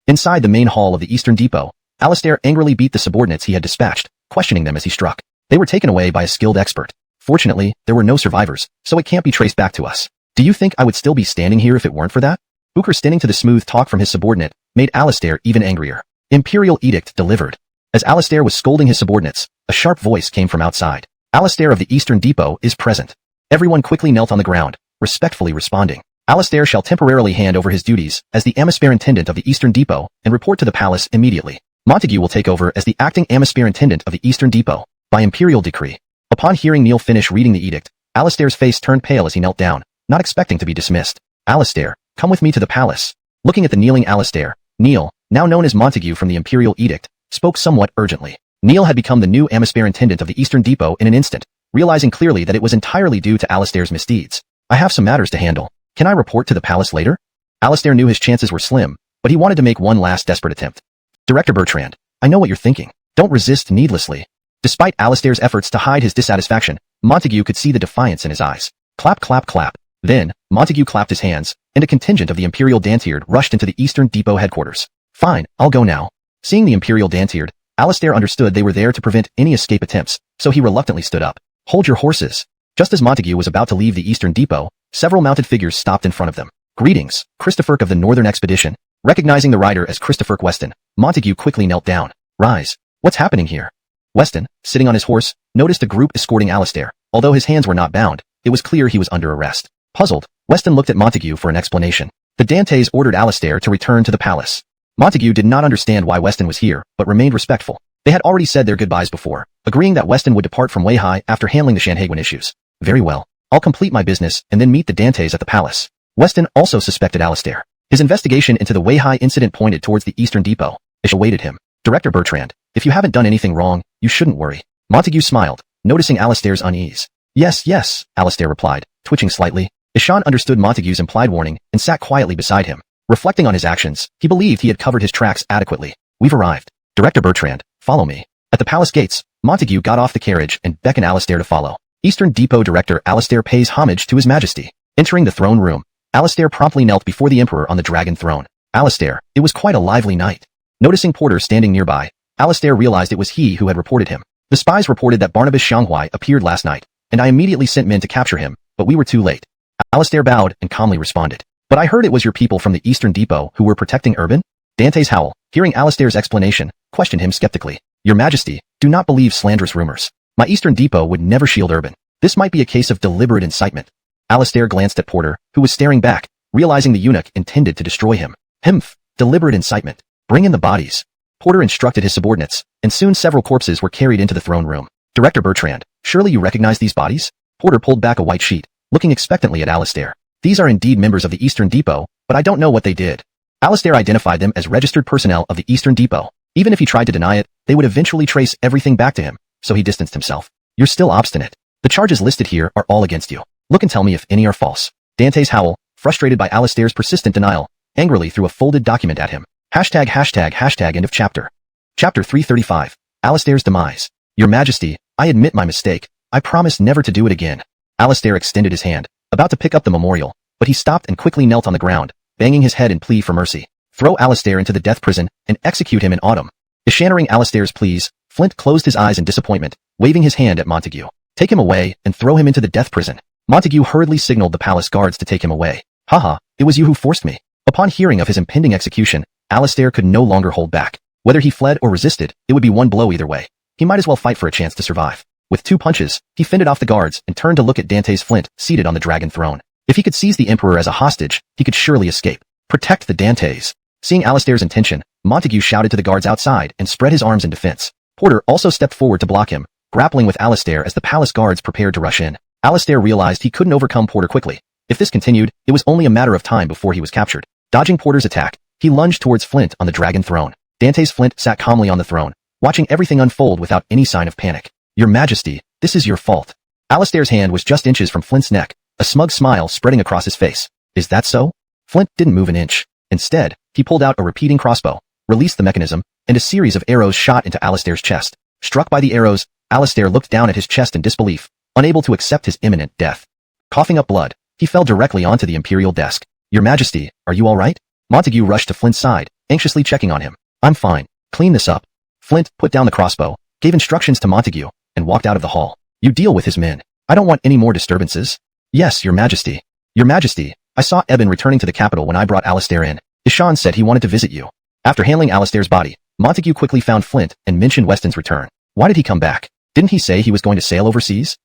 Inside the main hall of the Eastern Depot, Alistair angrily beat the subordinates he had dispatched, questioning them as he struck. They were taken away by a skilled expert. Fortunately, there were no survivors, so it can't be traced back to us. Do you think I would still be standing here if it weren't for that? Booker standing to the smooth talk from his subordinate made Alistair even angrier. Imperial edict delivered. As Alistair was scolding his subordinates, a sharp voice came from outside. Alistair of the Eastern Depot is present. Everyone quickly knelt on the ground, respectfully responding. Alistair shall temporarily hand over his duties as the Amisphere-Intendant of the Eastern Depot and report to the palace immediately. Montague will take over as the acting Amisphere-Intendant of the Eastern Depot, by imperial decree. Upon hearing Neil finish reading the edict, Alistair's face turned pale as he knelt down, not expecting to be dismissed. Alistair, come with me to the palace. Looking at the kneeling Alistair, Neil, now known as Montague from the imperial edict, spoke somewhat urgently. Neil had become the new Amisphere-Intendant of the Eastern Depot in an instant, realizing clearly that it was entirely due to Alistair's misdeeds. I have some matters to handle. Can I report to the palace later? Alistair knew his chances were slim, but he wanted to make one last desperate attempt. Director Bertrand, I know what you're thinking. Don't resist needlessly. Despite Alistair's efforts to hide his dissatisfaction, Montague could see the defiance in his eyes. Clap, clap, clap. Then, Montague clapped his hands, and a contingent of the Imperial Dantyrd rushed into the Eastern Depot headquarters. Fine, I'll go now. Seeing the Imperial Dantyrd, Alistair understood they were there to prevent any escape attempts, so he reluctantly stood up. Hold your horses. Just as Montague was about to leave the Eastern Depot, several mounted figures stopped in front of them. Greetings, Christopher of the Northern Expedition. Recognizing the rider as Christopher Weston, Montague quickly knelt down. Rise. What's happening here? Weston, sitting on his horse, noticed a group escorting Alistair. Although his hands were not bound, it was clear he was under arrest. Puzzled, Weston looked at Montague for an explanation. The Dantes ordered Alistair to return to the palace. Montague did not understand why Weston was here, but remained respectful. They had already said their goodbyes before, agreeing that Weston would depart from Weihai after handling the Shanhaguan issues. Very well. I'll complete my business and then meet the Dantes at the palace. Weston also suspected Alistair. His investigation into the Weihai incident pointed towards the Eastern Depot. Ish awaited him. Director Bertrand, if you haven't done anything wrong, you shouldn't worry. Montague smiled, noticing Alistair's unease. Yes, Alistair replied, twitching slightly. Ishan understood Montague's implied warning and sat quietly beside him. Reflecting on his actions, he believed he had covered his tracks adequately. We've arrived. Director Bertrand, follow me. At the palace gates, Montague got off the carriage and beckoned Alistair to follow. Eastern Depot Director Alistair pays homage to His Majesty. Entering the throne room, Alistair promptly knelt before the Emperor on the dragon throne. Alistair, it was quite a lively night. Noticing Porter standing nearby, Alistair realized it was he who had reported him. The spies reported that Barnabas Xianghuai appeared last night, and I immediately sent men to capture him, but we were too late. Alistair bowed and calmly responded. But I heard it was your people from the Eastern Depot who were protecting Urban? Dantes Howell, hearing Alistair's explanation, questioned him skeptically. Your Majesty, do not believe slanderous rumors. My Eastern Depot would never shield Urban. This might be a case of deliberate incitement. Alistair glanced at Porter, who was staring back, realizing the eunuch intended to destroy him. Deliberate incitement. Bring in the bodies. Porter instructed his subordinates, and soon several corpses were carried into the throne room. Director Bertrand, surely you recognize these bodies? Porter pulled back a white sheet, looking expectantly at Alistair. These are indeed members of the Eastern Depot, but I don't know what they did. Alistair identified them as registered personnel of the Eastern Depot. Even if he tried to deny it, they would eventually trace everything back to him, so he distanced himself. You're still obstinate. The charges listed here are all against you. Look and tell me if any are false. Dantes Howell, frustrated by Alistair's persistent denial, angrily threw a folded document at him. End of chapter. Chapter 335. Alistair's demise. Your Majesty, I admit my mistake. I promise never to do it again. Alistair extended his hand, about to pick up the memorial, but he stopped and quickly knelt on the ground, banging his head in plea for mercy. Throw Alistair into the death prison and execute him in autumn. Eschannering Alistair's pleas, Flint closed his eyes in disappointment, waving his hand at Montague. Take him away and throw him into the death prison. Montague hurriedly signaled the palace guards to take him away. Haha, it was you who forced me. Upon hearing of his impending execution, Alistair could no longer hold back. Whether he fled or resisted, it would be one blow either way. He might as well fight for a chance to survive. With 2 punches, he fended off the guards and turned to look at Dantes Flint seated on the dragon throne. If he could seize the Emperor as a hostage, he could surely escape. Protect the Dantes. Seeing Alistair's intention, Montague shouted to the guards outside and spread his arms in defense. Porter also stepped forward to block him, grappling with Alistair as the palace guards prepared to rush in. Alistair realized he couldn't overcome Porter quickly. If this continued, it was only a matter of time before he was captured. Dodging Porter's attack, he lunged towards Flint on the dragon throne. Dantes Flint sat calmly on the throne, watching everything unfold without any sign of panic. Your Majesty, this is your fault. Alistair's hand was just inches from Flint's neck, a smug smile spreading across his face. Is that so? Flint didn't move an inch. Instead, he pulled out a repeating crossbow, released the mechanism, and a series of arrows shot into Alistair's chest. Struck by the arrows, Alistair looked down at his chest in disbelief, unable to accept his imminent death. Coughing up blood, he fell directly onto the imperial desk. Your Majesty, are you all right? Montague rushed to Flint's side, anxiously checking on him. I'm fine. Clean this up. Flint put down the crossbow, gave instructions to Montague, and walked out of the hall. You deal with his men. I don't want any more disturbances. Yes, Your Majesty. Your Majesty, I saw Eben returning to the capital when I brought Alistair in. Ishan said he wanted to visit you. After handling Alistair's body, Montague quickly found Flint and mentioned Weston's return. Why did he come back? Didn't he say he was going to sail overseas?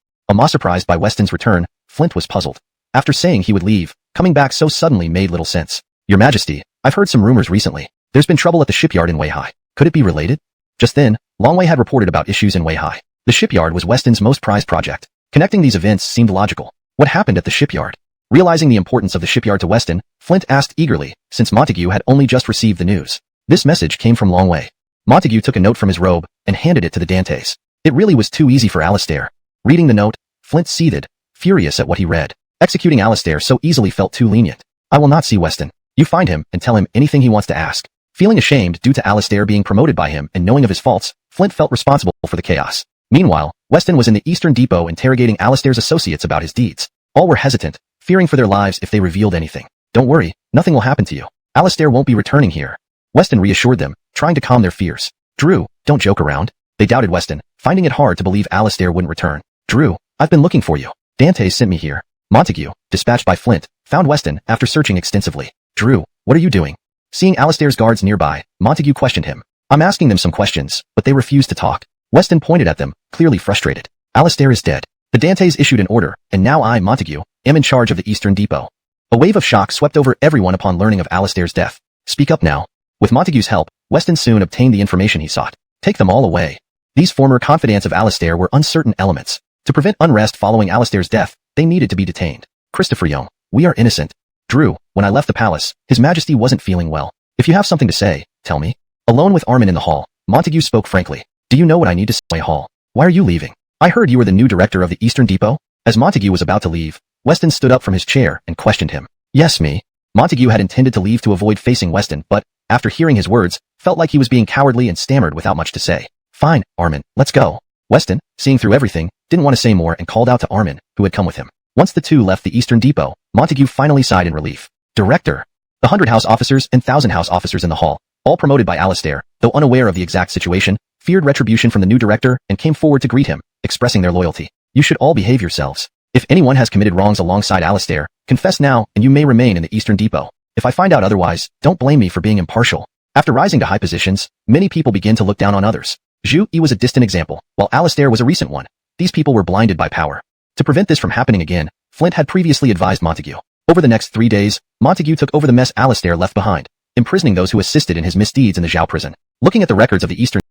Surprised by Weston's return, Flint was puzzled. After saying he would leave, coming back so suddenly made little sense. Your Majesty, I've heard some rumors recently. There's been trouble at the shipyard in Weihai. Could it be related? Just then, Longwei had reported about issues in Weihai. The shipyard was Weston's most prized project. Connecting these events seemed logical. What happened at the shipyard? Realizing the importance of the shipyard to Weston, Flint asked eagerly, since Montague had only just received the news. This message came from Longwei. Montague took a note from his robe and handed it to the Dantes. It really was too easy for Alistair. Reading the note, Flint seethed, furious at what he read. Executing Alistair so easily felt too lenient. I will not see Weston. You find him and tell him anything he wants to ask. Feeling ashamed due to Alistair being promoted by him and knowing of his faults, Flint felt responsible for the chaos. Meanwhile, Weston was in the Eastern Depot interrogating Alistair's associates about his deeds. All were hesitant, fearing for their lives if they revealed anything. Don't worry, nothing will happen to you. Alistair won't be returning here. Weston reassured them, trying to calm their fears. Drew, don't joke around. They doubted Weston, finding it hard to believe Alistair wouldn't return. Drew, I've been looking for you. Dantes sent me here. Montague, dispatched by Flint, found Weston after searching extensively. Drew, what are you doing? Seeing Alistair's guards nearby, Montague questioned him. I'm asking them some questions, but they refuse to talk. Weston pointed at them, clearly frustrated. Alistair is dead. The Dantes issued an order, and now I, Montague, am in charge of the Eastern Depot. A wave of shock swept over everyone upon learning of Alistair's death. Speak up now. With Montague's help, Weston soon obtained the information he sought. Take them all away. These former confidants of Alistair were uncertain elements. To prevent unrest following Alistair's death, they needed to be detained. Christopher Young, we are innocent. Drew, when I left the palace, His Majesty wasn't feeling well. If you have something to say, tell me. Alone with Armin in the hall, Montague spoke frankly. Do you know what I need to say, Hall? Why are you leaving? I heard you were the new director of the Eastern Depot? As Montague was about to leave, Weston stood up from his chair and questioned him. Yes, me. Montague had intended to leave to avoid facing Weston, but, after hearing his words, felt like he was being cowardly and stammered without much to say. Fine, Armin, let's go. Weston, seeing through everything, didn't want to say more and called out to Armin, who had come with him. Once the two left the Eastern Depot, Montague finally sighed in relief. Director. The 100 House officers and 1,000 House officers in the hall, all promoted by Alistair, though unaware of the exact situation, feared retribution from the new director and came forward to greet him, expressing their loyalty. You should all behave yourselves. If anyone has committed wrongs alongside Alistair, confess now and you may remain in the Eastern Depot. If I find out otherwise, don't blame me for being impartial. After rising to high positions, many people begin to look down on others. Zhu Yi was a distant example, while Alistair was a recent one. These people were blinded by power. To prevent this from happening again, Flint had previously advised Montague. Over the next 3 days, Montague took over the mess Alistair left behind, imprisoning those who assisted in his misdeeds in the Zhao prison. Looking at the records of the Eastern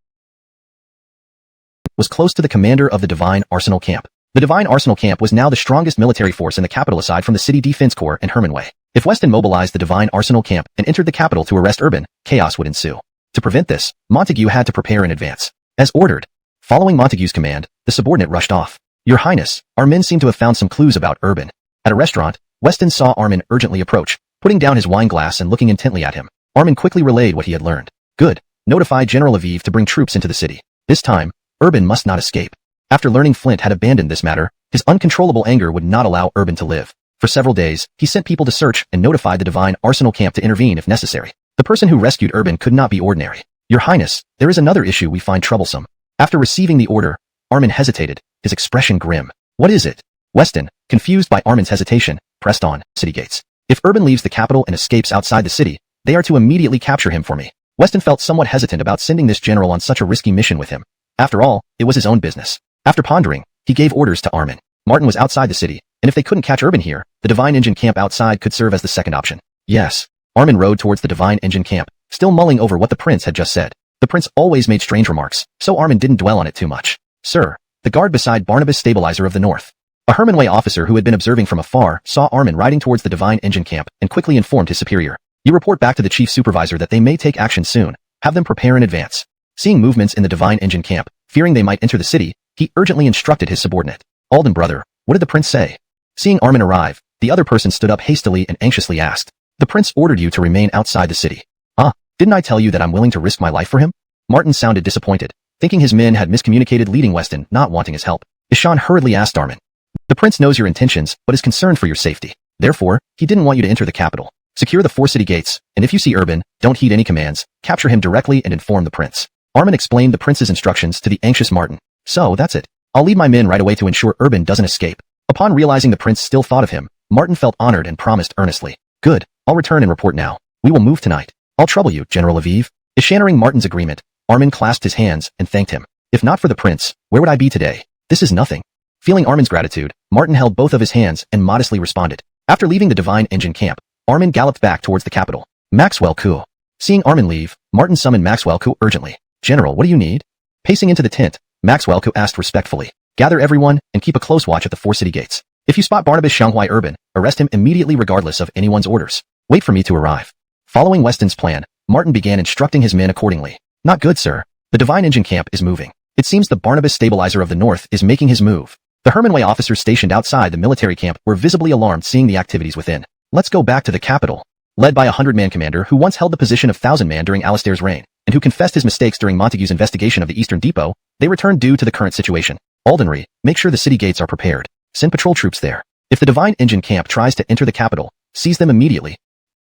was close to the commander of the Divine Arsenal Camp. The Divine Arsenal Camp was now the strongest military force in the capital aside from the City Defense Corps and Herman Way. If Weston mobilized the Divine Arsenal Camp and entered the capital to arrest Urban, chaos would ensue. To prevent this, Montague had to prepare in advance. As ordered. Following Montague's command, the subordinate rushed off. Your Highness, our men seem to have found some clues about Urban. At a restaurant, Weston saw Armin urgently approach, putting down his wine glass and looking intently at him. Armin quickly relayed what he had learned. Good. Notify General Aviv to bring troops into the city. This time, Urban must not escape. After learning Flint had abandoned this matter, his uncontrollable anger would not allow Urban to live. For several days, he sent people to search and notified the Divine Arsenal Camp to intervene if necessary. The person who rescued Urban could not be ordinary. Your Highness, there is another issue we find troublesome. After receiving the order, Armin hesitated, his expression grim. What is it? Weston, confused by Armin's hesitation, pressed on. City gates. If Urban leaves the capital and escapes outside the city, they are to immediately capture him for me. Weston felt somewhat hesitant about sending this general on such a risky mission with him. After all, it was his own business. After pondering, he gave orders to Armin. Martin was outside the city, and if they couldn't catch Urban here, the Divine Engine Camp outside could serve as the second option. Yes. Armin rode towards the Divine Engine Camp, still mulling over what the prince had just said. The prince always made strange remarks, so Armin didn't dwell on it too much. Sir, the guard beside Barnabas Stabilizer of the North. A Herman Way officer who had been observing from afar saw Armin riding towards the Divine Engine Camp and quickly informed his superior. You report back to the chief supervisor that they may take action soon. Have them prepare in advance. Seeing movements in the Divine Engine Camp, fearing they might enter the city, he urgently instructed his subordinate. Alden brother, what did the prince say? Seeing Armin arrive, the other person stood up hastily and anxiously asked. The prince ordered you to remain outside the city. Didn't I tell you that I'm willing to risk my life for him? Martin sounded disappointed, thinking his men had miscommunicated, leading Weston, not wanting his help. Ishan hurriedly asked Armin. The prince knows your intentions, but is concerned for your safety. Therefore, he didn't want you to enter the capital. Secure the 4 city gates, and if you see Urban, don't heed any commands, capture him directly and inform the prince. Armin explained the prince's instructions to the anxious Martin. So, that's it. I'll lead my men right away to ensure Urban doesn't escape. Upon realizing the prince still thought of him, Martin felt honored and promised earnestly. Good, I'll return and report now. We will move tonight. I'll trouble you, General Aviv. Ishaning Martin's agreement, Armin clasped his hands and thanked him. If not for the prince, where would I be today? This is nothing. Feeling Armin's gratitude, Martin held both of his hands and modestly responded. After leaving the Divine Engine Camp, Armin galloped back towards the capital. Maxwell Ku. Seeing Armin leave, Martin summoned Maxwell Ku urgently. General, what do you need? Pacing into the tent, Maxwell Ku asked respectfully. Gather everyone and keep a close watch at the 4 city gates. If you spot Barnabas Shanghai Urban, arrest him immediately regardless of anyone's orders. Wait for me to arrive. Following Weston's plan, Martin began instructing his men accordingly. Not good, sir. The Divine Engine Camp is moving. It seems the Barnabas Stabilizer of the North is making his move. The Herman Way officers stationed outside the military camp were visibly alarmed seeing the activities within. Let's go back to the capital. Led by a 100-man commander who once held the position of 1,000-man during Alistair's reign, and who confessed his mistakes during Montague's investigation of the Eastern Depot, they returned due to the current situation. Aldenry, make sure the city gates are prepared. Send patrol troops there. If the Divine Engine Camp tries to enter the capital, seize them immediately.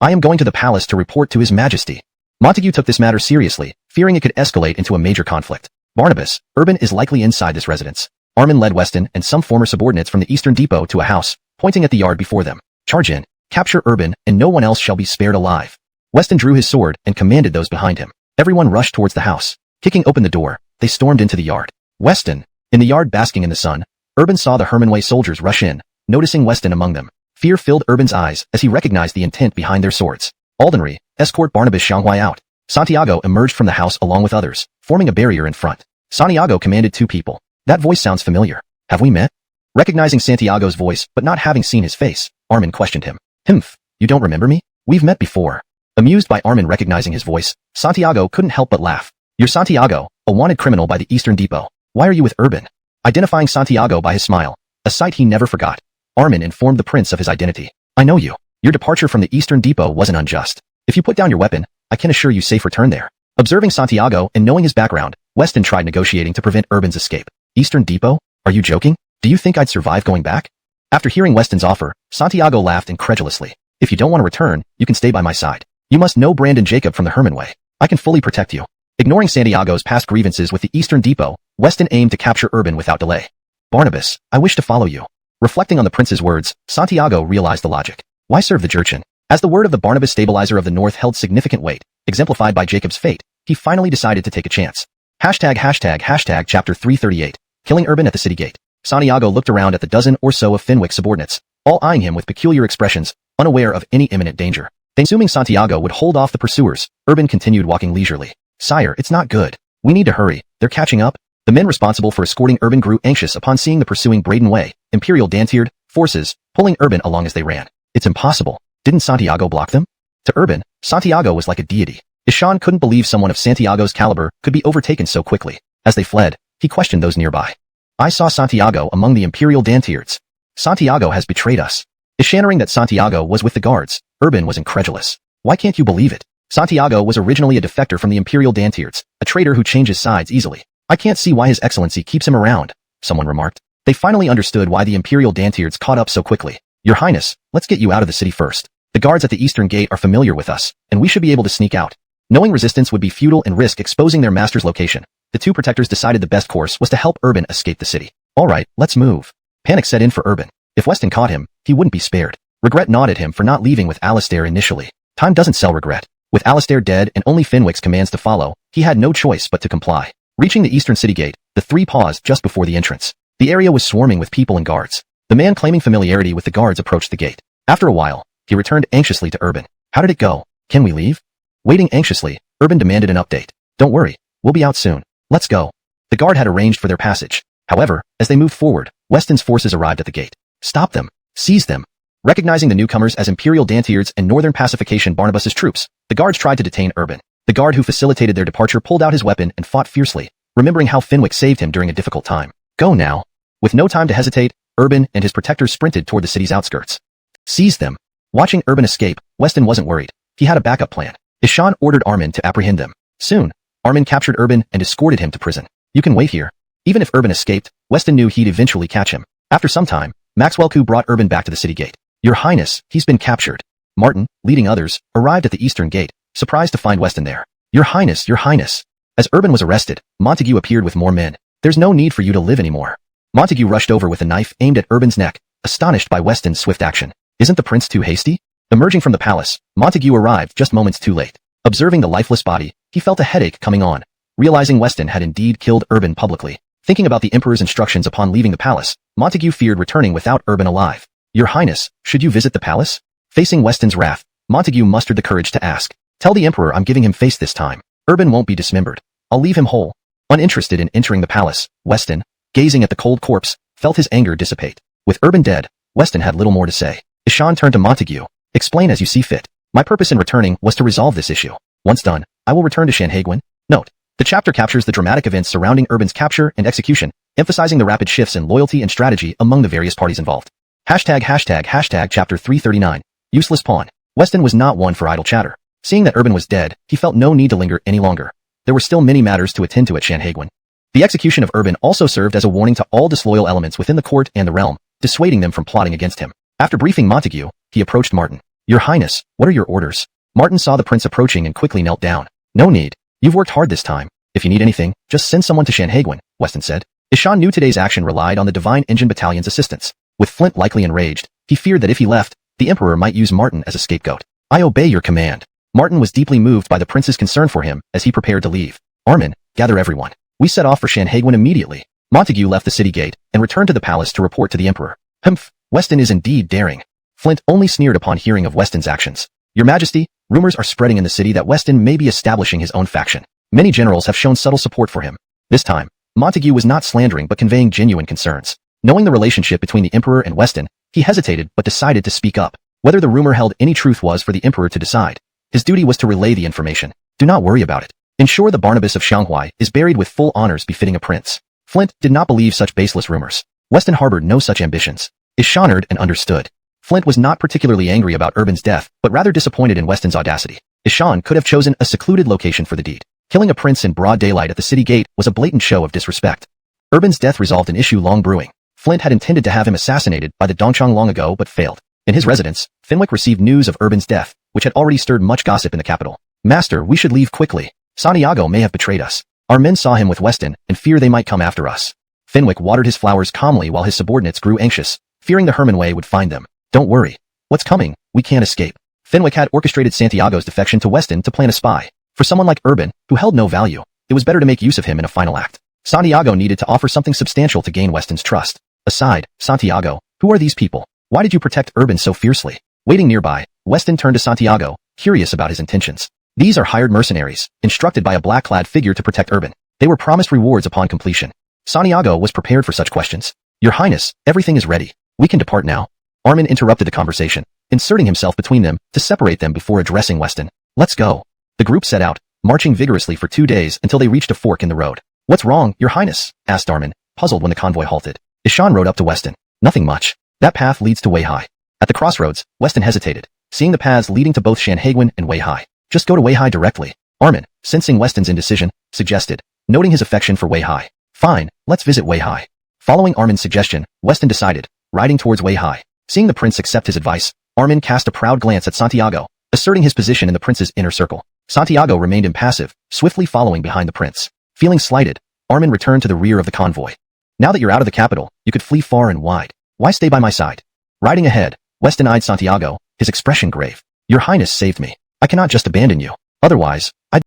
I am going to the palace to report to His Majesty. Montague took this matter seriously, fearing it could escalate into a major conflict. Barnabas, Urban is likely inside this residence. Armin led Weston and some former subordinates from the Eastern Depot to a house, pointing at the yard before them. Charge in, capture Urban, and no one else shall be spared alive. Weston drew his sword and commanded those behind him. Everyone rushed towards the house. Kicking open the door, they stormed into the yard. Weston, in the yard basking in the sun, Urban saw the Hermanway soldiers rush in, noticing Weston among them. Fear filled Urban's eyes as he recognized the intent behind their swords. Aldenry, escort Barnabas Xianghua out. Santiago emerged from the house along with others, forming a barrier in front. Santiago commanded two people. That voice sounds familiar. Have we met? Recognizing Santiago's voice but not having seen his face, Armin questioned him. Humph, you don't remember me? We've met before. Amused by Armin recognizing his voice, Santiago couldn't help but laugh. You're Santiago, a wanted criminal by the Eastern Depot. Why are you with Urban? Identifying Santiago by his smile, a sight he never forgot, Armin informed the prince of his identity. I know you. Your departure from the Eastern Depot wasn't unjust. If you put down your weapon, I can assure you safe return there. Observing Santiago and knowing his background, Weston tried negotiating to prevent Urban's escape. Eastern Depot? Are you joking? Do you think I'd survive going back? After hearing Weston's offer, Santiago laughed incredulously. If you don't want to return, you can stay by my side. You must know Brandon Jacob from the Hermanway. I can fully protect you. Ignoring Santiago's past grievances with the Eastern Depot, Weston aimed to capture Urban without delay. Barnabas, I wish to follow you. Reflecting on the prince's words, Santiago realized the logic. Why serve the Jurchen? As the word of the Barnabas stabilizer of the North held significant weight, exemplified by Jacob's fate, he finally decided to take a chance. Chapter 338. Killing Urban at the city gate. Santiago looked around at the dozen or so of Fenwick's subordinates, all eyeing him with peculiar expressions, unaware of any imminent danger. Assuming Santiago would hold off the pursuers, Urban continued walking leisurely. Sire, it's not good. We need to hurry. They're catching up. The men responsible for escorting Urban grew anxious upon seeing the pursuing Braden Way, Imperial Dantiered, forces, pulling Urban along as they ran. It's impossible. Didn't Santiago block them? To Urban, Santiago was like a deity. Ishan couldn't believe someone of Santiago's caliber could be overtaken so quickly. As they fled, he questioned those nearby. I saw Santiago among the Imperial Dantieards. Santiago has betrayed us. Ishaning that Santiago was with the guards, Urban was incredulous. Why can't you believe it? Santiago was originally a defector from the Imperial Dantieards, a traitor who changes sides easily. I can't see why His Excellency keeps him around, someone remarked. They finally understood why the Imperial Dantieards caught up so quickly. Your Highness, let's get you out of the city first. The guards at the Eastern Gate are familiar with us, and we should be able to sneak out. Knowing resistance would be futile and risk exposing their master's location, the two protectors decided the best course was to help Urban escape the city. All right, let's move. Panic set in for Urban. If Weston caught him, he wouldn't be spared. Regret gnawed at him for not leaving with Alistair initially. Time doesn't sell regret. With Alistair dead and only Fenwick's commands to follow, he had no choice but to comply. Reaching the Eastern City Gate, the three paused just before the entrance. The area was swarming with people and guards. The man claiming familiarity with the guards approached the gate. After a while, he returned anxiously to Urban. How did it go? Can we leave? Waiting anxiously, Urban demanded an update. Don't worry, we'll be out soon. Let's go. The guard had arranged for their passage. However, as they moved forward, Weston's forces arrived at the gate. Stop them. Seize them. Recognizing the newcomers as Imperial Dantieards and Northern Pacification Barnabas's troops, the guards tried to detain Urban. The guard who facilitated their departure pulled out his weapon and fought fiercely, remembering how Fenwick saved him during a difficult time. Go now. With no time to hesitate, Urban and his protectors sprinted toward the city's outskirts. Seize them. Watching Urban escape, Weston wasn't worried. He had a backup plan. Ishan ordered Armin to apprehend them. Soon, Armin captured Urban and escorted him to prison. You can wait here. Even if Urban escaped, Weston knew he'd eventually catch him. After some time, Maxwell Koo brought Urban back to the city gate. Your Highness, he's been captured. Martin, leading others, arrived at the Eastern Gate, surprised to find Weston there. Your Highness, Your Highness. As Urban was arrested, Montague appeared with more men. There's no need for you to live anymore. Montague rushed over with a knife aimed at Urban's neck, astonished by Weston's swift action. Isn't the prince too hasty? Emerging from the palace, Montague arrived just moments too late. Observing the lifeless body, he felt a headache coming on. Realizing Weston had indeed killed Urban publicly. Thinking about the Emperor's instructions upon leaving the palace, Montague feared returning without Urban alive. Your Highness, should you visit the palace? Facing Weston's wrath, Montague mustered the courage to ask. Tell the Emperor I'm giving him face this time. Urban won't be dismembered. I'll leave him whole. Uninterested in entering the palace, Weston, gazing at the cold corpse, felt his anger dissipate. With Urban dead, Weston had little more to say. Ishan turned to Montague. Explain as you see fit. My purpose in returning was to resolve this issue. Once done, I will return to Shanhaiguan. Note. The chapter captures the dramatic events surrounding Urban's capture and execution, emphasizing the rapid shifts in loyalty and strategy among the various parties involved. Chapter 339. Useless pawn. Weston was not one for idle chatter. Seeing that Urban was dead, he felt no need to linger any longer. There were still many matters to attend to at Shanhaiguan. The execution of Urban also served as a warning to all disloyal elements within the court and the realm, dissuading them from plotting against him. After briefing Montague, he approached Martin. Your Highness, what are your orders? Martin saw the prince approaching and quickly knelt down. No need. You've worked hard this time. If you need anything, just send someone to Shanhaiguan, Weston said. Ishan knew today's action relied on the Divine Engine Battalion's assistance. With Flint likely enraged, he feared that if he left, the Emperor might use Martin as a scapegoat. I obey your command. Martin was deeply moved by the prince's concern for him as he prepared to leave. Armin, gather everyone. We set off for Sanhedrin immediately. Montague left the city gate and returned to the palace to report to the emperor. Humph, Weston is indeed daring. Flint only sneered upon hearing of Weston's actions. Your Majesty, rumors are spreading in the city that Weston may be establishing his own faction. Many generals have shown subtle support for him. This time, Montague was not slandering but conveying genuine concerns. Knowing the relationship between the emperor and Weston, he hesitated but decided to speak up. Whether the rumor held any truth was for the emperor to decide. His duty was to relay the information. Do not worry about it. Ensure the Barnabas of Shanghai is buried with full honors befitting a prince. Flint did not believe such baseless rumors. Weston harbored no such ambitions. Ish honored and understood. Flint was not particularly angry about Urban's death, but rather disappointed in Weston's audacity. Ishan could have chosen a secluded location for the deed. Killing a prince in broad daylight at the city gate was a blatant show of disrespect. Urban's death resolved an issue long brewing. Flint had intended to have him assassinated by the Dongchang long ago but failed. In his residence, Fenwick received news of Urban's death, which had already stirred much gossip in the capital. Master, we should leave quickly. Santiago may have betrayed us. Our men saw him with Weston and fear they might come after us. Fenwick watered his flowers calmly while his subordinates grew anxious, fearing the Hermanway would find them. Don't worry. What's coming? We can't escape. Fenwick had orchestrated Santiago's defection to Weston to plan a spy. For someone like Urban, who held no value, it was better to make use of him in a final act. Santiago needed to offer something substantial to gain Weston's trust. Aside, Santiago, who are these people? Why did you protect Urban so fiercely? Waiting nearby, Weston turned to Santiago, curious about his intentions. These are hired mercenaries, instructed by a black-clad figure to protect Urban. They were promised rewards upon completion. Santiago was prepared for such questions. Your Highness, everything is ready. We can depart now. Armin interrupted the conversation, inserting himself between them to separate them before addressing Weston. Let's go. The group set out, marching vigorously for 2 days until they reached a fork in the road. What's wrong, Your Highness? Asked Armin, puzzled when the convoy halted. Ishan rode up to Weston. Nothing much. That path leads to Weihai. At the crossroads, Weston hesitated, seeing the paths leading to both Sanhedrin and Weihai. Just go to Weihai directly. Armin, sensing Weston's indecision, suggested, noting his affection for Weihai. Fine, let's visit Weihai. Following Armin's suggestion, Weston decided, riding towards Weihai. Seeing the prince accept his advice, Armin cast a proud glance at Santiago, asserting his position in the prince's inner circle. Santiago remained impassive, swiftly following behind the prince. Feeling slighted, Armin returned to the rear of the convoy. Now that you're out of the capital, you could flee far and wide. Why stay by my side? Riding ahead, Weston eyed Santiago, his expression grave. Your Highness saved me. I cannot just abandon you. Otherwise, I'd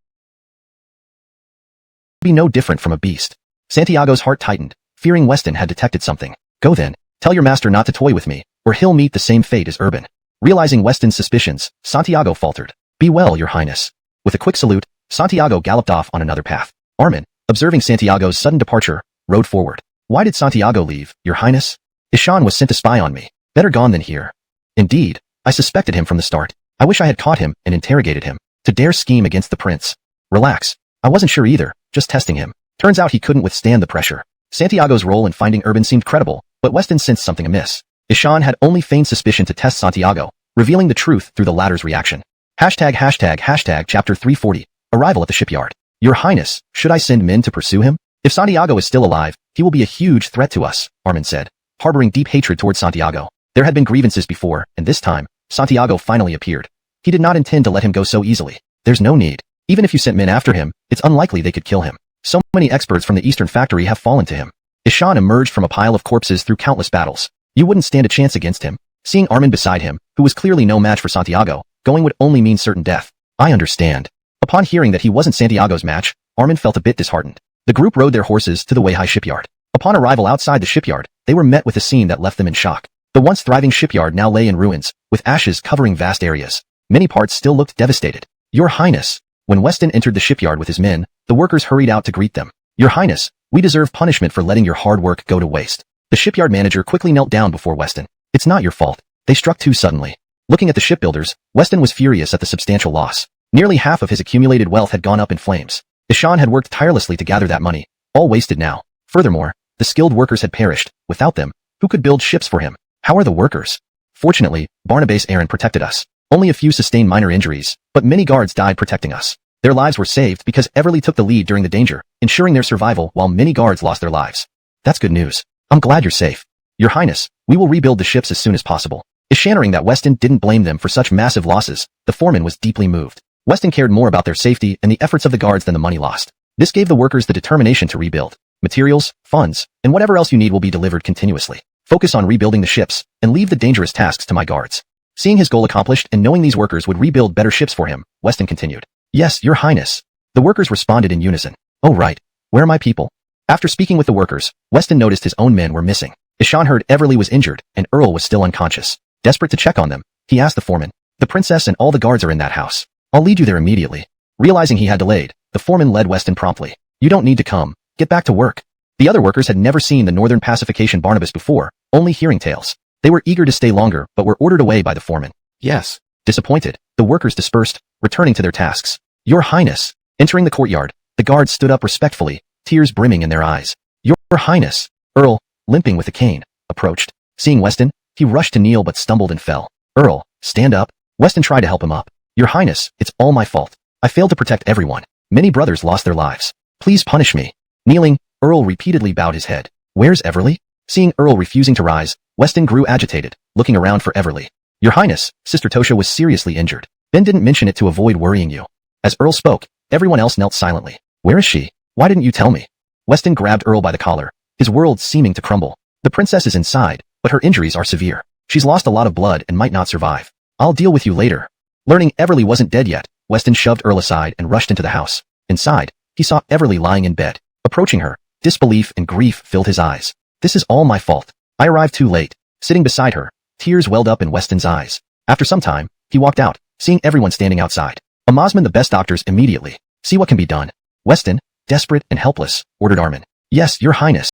be no different from a beast. Santiago's heart tightened, fearing Weston had detected something. Go then. Tell your master not to toy with me, or he'll meet the same fate as Urban. Realizing Weston's suspicions, Santiago faltered. Be well, Your Highness. With a quick salute, Santiago galloped off on another path. Armin, observing Santiago's sudden departure, rode forward. Why did Santiago leave, Your Highness? Ishan was sent to spy on me. Better gone than here. Indeed, I suspected him from the start. I wish I had caught him and interrogated him. To dare scheme against the prince. Relax. I wasn't sure either, just testing him. Turns out he couldn't withstand the pressure. Santiago's role in finding Urban seemed credible, but Weston sensed something amiss. Ishan had only feigned suspicion to test Santiago, revealing the truth through the latter's reaction. Hashtag chapter 340. Arrival at the shipyard. Your Highness, should I send men to pursue him? If Santiago is still alive, he will be a huge threat to us, Armin said, harboring deep hatred towards Santiago. There had been grievances before, and this time, Santiago finally appeared. He did not intend to let him go so easily. There's no need. Even if you sent men after him, it's unlikely they could kill him. So many experts from the Eastern Factory have fallen to him. Ishan emerged from a pile of corpses through countless battles. You wouldn't stand a chance against him. Seeing Armin beside him, who was clearly no match for Santiago, going would only mean certain death. I understand. Upon hearing that he wasn't Santiago's match, Armin felt a bit disheartened. The group rode their horses to the Weihai shipyard. Upon arrival outside the shipyard, they were met with a scene that left them in shock. The once thriving shipyard now lay in ruins, with ashes covering vast areas. Many parts still looked devastated. Your Highness. When Weston entered the shipyard with his men, the workers hurried out to greet them. Your Highness, we deserve punishment for letting your hard work go to waste. The shipyard manager quickly knelt down before Weston. It's not your fault. They struck too suddenly. Looking at the shipbuilders, Weston was furious at the substantial loss. Nearly half of his accumulated wealth had gone up in flames. Ishan had worked tirelessly to gather that money, all wasted now. Furthermore, the skilled workers had perished. Without them, who could build ships for him? How are the workers? Fortunately, Barnabas Aaron protected us. Only a few sustained minor injuries, but many guards died protecting us. Their lives were saved because Everly took the lead during the danger, ensuring their survival while many guards lost their lives. That's good news. I'm glad you're safe. Your Highness, we will rebuild the ships as soon as possible. Ishaning that Weston didn't blame them for such massive losses, the foreman was deeply moved. Weston cared more about their safety and the efforts of the guards than the money lost. This gave the workers the determination to rebuild. Materials, funds, and whatever else you need will be delivered continuously. Focus on rebuilding the ships, and leave the dangerous tasks to my guards. Seeing his goal accomplished and knowing these workers would rebuild better ships for him, Weston continued. Yes, Your Highness. The workers responded in unison. Oh right. Where are my people? After speaking with the workers, Weston noticed his own men were missing. Ishan heard Everly was injured and Earl was still unconscious. Desperate to check on them, he asked the foreman. The princess and all the guards are in that house. I'll lead you there immediately. Realizing he had delayed, the foreman led Weston promptly. You don't need to come. Get back to work. The other workers had never seen the Northern Pacification Barnabas before, only hearing tales. They were eager to stay longer but were ordered away by the foreman. Yes. Disappointed, the workers dispersed, returning to their tasks. Your Highness. Entering the courtyard, the guards stood up respectfully, tears brimming in their eyes. Your Highness. Earl, limping with a cane, approached. Seeing Weston, he rushed to kneel but stumbled and fell. Earl, stand up. Weston tried to help him up. Your Highness, it's all my fault. I failed to protect everyone. Many brothers lost their lives. Please punish me. Kneeling, Earl repeatedly bowed his head. Where's Everly? Seeing Earl refusing to rise, Weston grew agitated, looking around for Everly. Your Highness, Sister Tosha was seriously injured. Ben didn't mention it to avoid worrying you. As Earl spoke, everyone else knelt silently. Where is she? Why didn't you tell me? Weston grabbed Earl by the collar, his world seeming to crumble. The princess is inside, but her injuries are severe. She's lost a lot of blood and might not survive. I'll deal with you later. Learning Everly wasn't dead yet, Weston shoved Earl aside and rushed into the house. Inside, he saw Everly lying in bed. Approaching her, disbelief and grief filled his eyes. This is all my fault. I arrived too late. Sitting beside her, tears welled up in Weston's eyes. After some time, he walked out, seeing everyone standing outside. Amazman the best doctors immediately. See what can be done. Weston, desperate and helpless, ordered Armin. Yes, Your Highness.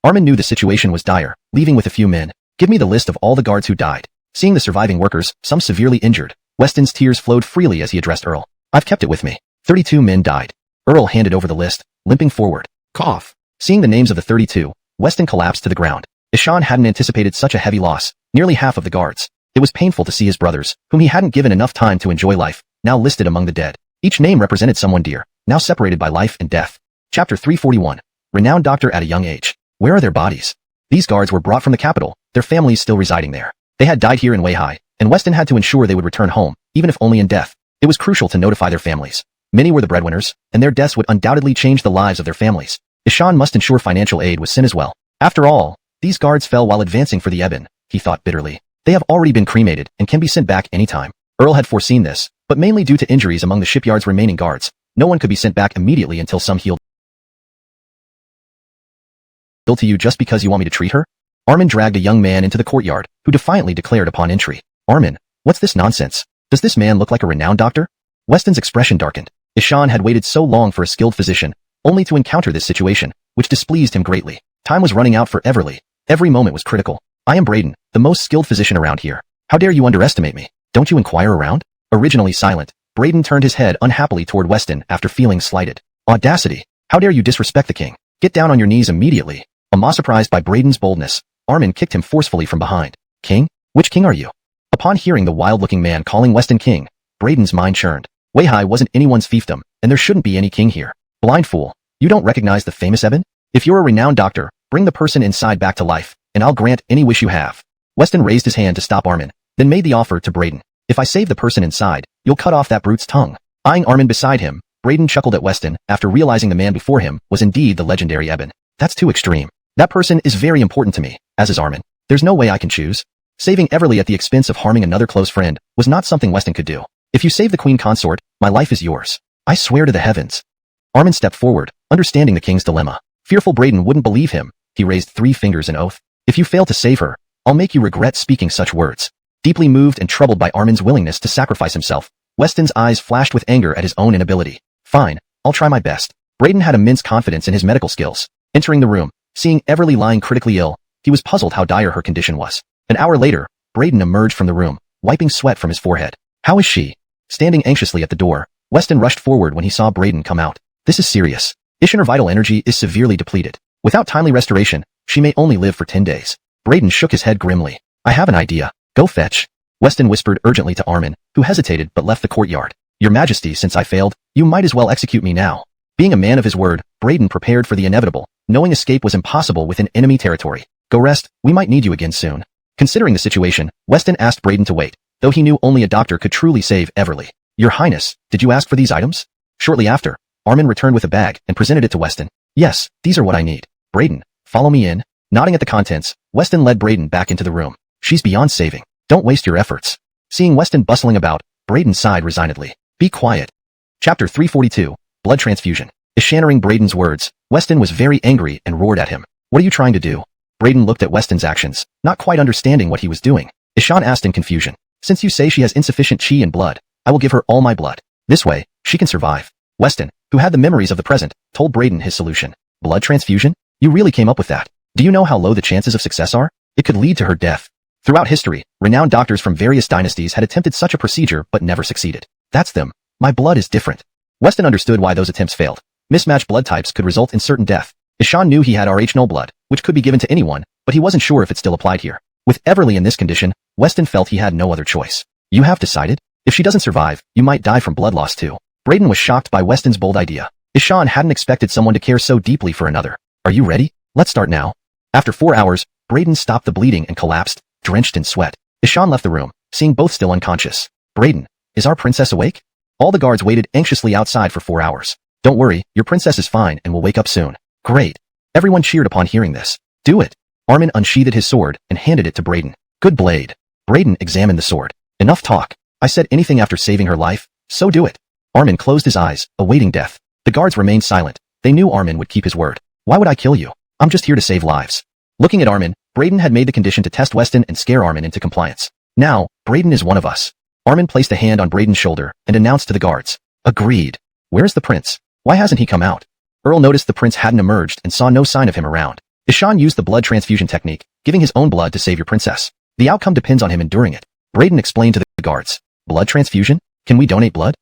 Armin knew the situation was dire, leaving with a few men. Give me the list of all the guards who died. Seeing the surviving workers, some severely injured, Weston's tears flowed freely as he addressed Earl. I've kept it with me. 32 men died. Earl handed over the list, limping forward. Cough. Seeing the names of the 32, Weston collapsed to the ground. Ishan hadn't anticipated such a heavy loss, nearly half of the guards. It was painful to see his brothers, whom he hadn't given enough time to enjoy life, now listed among the dead. Each name represented someone dear, now separated by life and death. Chapter 341. Renowned doctor at a young age. Where are their bodies? These guards were brought from the capital, their families still residing there. They had died here in Weihai, and Weston had to ensure they would return home, even if only in death. It was crucial to notify their families. Many were the breadwinners, and their deaths would undoubtedly change the lives of their families. Ishan must ensure financial aid was sent as well. After all, these guards fell while advancing for the Eben, he thought bitterly. They have already been cremated and can be sent back anytime. Earl had foreseen this, but mainly due to injuries among the shipyard's remaining guards, no one could be sent back immediately until some healed. To you just because you want me to treat her? Armin dragged a young man into the courtyard, who defiantly declared upon entry. Armin, what's this nonsense? Does this man look like a renowned doctor? Weston's expression darkened. Ishan had waited so long for a skilled physician, only to encounter this situation, which displeased him greatly. Time was running out for Everly. Every moment was critical. I am Braden, the most skilled physician around here. How dare you underestimate me? Don't you inquire around? Originally silent, Braden turned his head unhappily toward Weston after feeling slighted. Audacity! How dare you disrespect the king? Get down on your knees immediately. Surprised by Braden's boldness, Armin kicked him forcefully from behind. King? Which king are you? Upon hearing the wild-looking man calling Weston king, Braden's mind churned. Weihai wasn't anyone's fiefdom, and there shouldn't be any king here. Blind fool, you don't recognize the famous Eben? If you're a renowned doctor, bring the person inside back to life, and I'll grant any wish you have. Weston raised his hand to stop Armin, then made the offer to Braden. If I save the person inside, you'll cut off that brute's tongue. Eyeing Armin beside him, Braden chuckled at Weston after realizing the man before him was indeed the legendary Eben. That's too extreme. That person is very important to me, as is Armin. There's no way I can choose. Saving Everly at the expense of harming another close friend was not something Weston could do. If you save the queen consort, my life is yours. I swear to the heavens. Armin stepped forward, understanding the king's dilemma. Fearful Braden wouldn't believe him. He raised 3 fingers in oath. If you fail to save her, I'll make you regret speaking such words. Deeply moved and troubled by Armin's willingness to sacrifice himself, Weston's eyes flashed with anger at his own inability. Fine, I'll try my best. Braden had immense confidence in his medical skills. Entering the room, seeing Everly lying critically ill, he was puzzled how dire her condition was. An hour later, Braden emerged from the room, wiping sweat from his forehead. How is she? Standing anxiously at the door, Weston rushed forward when he saw Braden come out. This is serious. Her vital energy is severely depleted. Without timely restoration, she may only live for 10 days. Braden shook his head grimly. I have an idea. Go fetch. Weston whispered urgently to Armin, who hesitated but left the courtyard. Your Majesty, since I failed, you might as well execute me now. Being a man of his word, Braden prepared for the inevitable, knowing escape was impossible within enemy territory. Go rest, we might need you again soon. Considering the situation, Weston asked Braden to wait, though he knew only a doctor could truly save Everly. Your Highness, did you ask for these items? Shortly after, Armin returned with a bag and presented it to Weston. Yes, these are what I need. Braden, follow me in. Nodding at the contents, Weston led Braden back into the room. She's beyond saving. Don't waste your efforts. Seeing Weston bustling about, Braden sighed resignedly. Be quiet. Chapter 342, Blood Transfusion. Ishannering Braden's words, Weston was very angry and roared at him. What are you trying to do? Braden looked at Weston's actions, not quite understanding what he was doing. Ishan asked in confusion. Since you say she has insufficient chi and blood, I will give her all my blood. This way, she can survive. Weston, who had the memories of the present, told Braden his solution. Blood transfusion? You really came up with that. Do you know how low the chances of success are? It could lead to her death. Throughout history, renowned doctors from various dynasties had attempted such a procedure but never succeeded. That's them. My blood is different. Weston understood why those attempts failed. Mismatched blood types could result in certain death. Ishan knew he had Rh-null blood, which could be given to anyone, but he wasn't sure if it still applied here. With Everly in this condition, Weston felt he had no other choice. You have decided? If she doesn't survive, you might die from blood loss too. Braden was shocked by Weston's bold idea. Ishan hadn't expected someone to care so deeply for another. Are you ready? Let's start now. After 4 hours, Braden stopped the bleeding and collapsed, drenched in sweat. Ishan left the room, seeing both still unconscious. Braden, is our princess awake? All the guards waited anxiously outside for 4 hours. Don't worry, your princess is fine and will wake up soon. Great. Everyone cheered upon hearing this. Do it. Armin unsheathed his sword and handed it to Braden. Good blade. Braden examined the sword. Enough talk. I said anything after saving her life, so do it. Armin closed his eyes, awaiting death. The guards remained silent. They knew Armin would keep his word. Why would I kill you? I'm just here to save lives. Looking at Armin, Braden had made the condition to test Weston and scare Armin into compliance. Now, Braden is one of us. Armin placed a hand on Braden's shoulder and announced to the guards. Agreed. Where's the prince? Why hasn't he come out? Earl noticed the prince hadn't emerged and saw no sign of him around. Ishan used the blood transfusion technique, giving his own blood to save your princess. The outcome depends on him enduring it. Braden explained to the guards. Blood transfusion? Can we donate blood?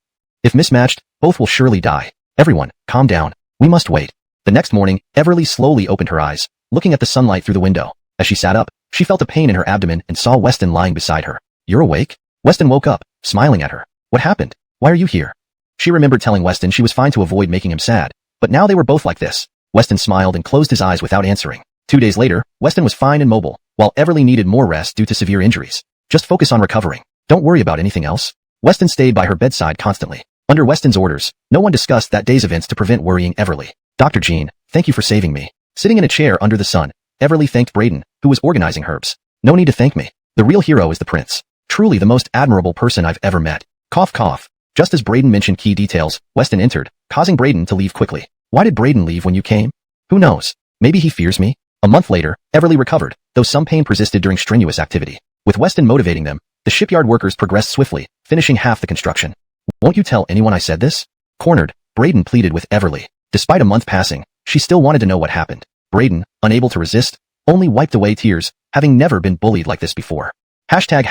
If mismatched, both will surely die. Everyone, calm down. We must wait. The next morning, Everly slowly opened her eyes, looking at the sunlight through the window. As she sat up, she felt a pain in her abdomen and saw Weston lying beside her. You're awake? Weston woke up, smiling at her. What happened? Why are you here? She remembered telling Weston she was fine to avoid making him sad, but now they were both like this. Weston smiled and closed his eyes without answering. 2 days later, Weston was fine and mobile, while Everly needed more rest due to severe injuries. Just focus on recovering. Don't worry about anything else. Weston stayed by her bedside constantly. Under Weston's orders, no one discussed that day's events to prevent worrying Everly. Dr. Jean, thank you for saving me. Sitting in a chair under the sun, Everly thanked Braden, who was organizing herbs. No need to thank me. The real hero is the prince. Truly the most admirable person I've ever met. Cough cough. Just as Braden mentioned key details, Weston entered, causing Braden to leave quickly. Why did Braden leave when you came? Who knows? Maybe he fears me? A month later, Everly recovered, though some pain persisted during strenuous activity. With Weston motivating them, the shipyard workers progressed swiftly, finishing half the construction. Won't you tell anyone I said this? Cornered, Braden pleaded with Everly. Despite a month passing, she still wanted to know what happened. Braden, unable to resist, only wiped away tears, having never been bullied like this before. Hashtag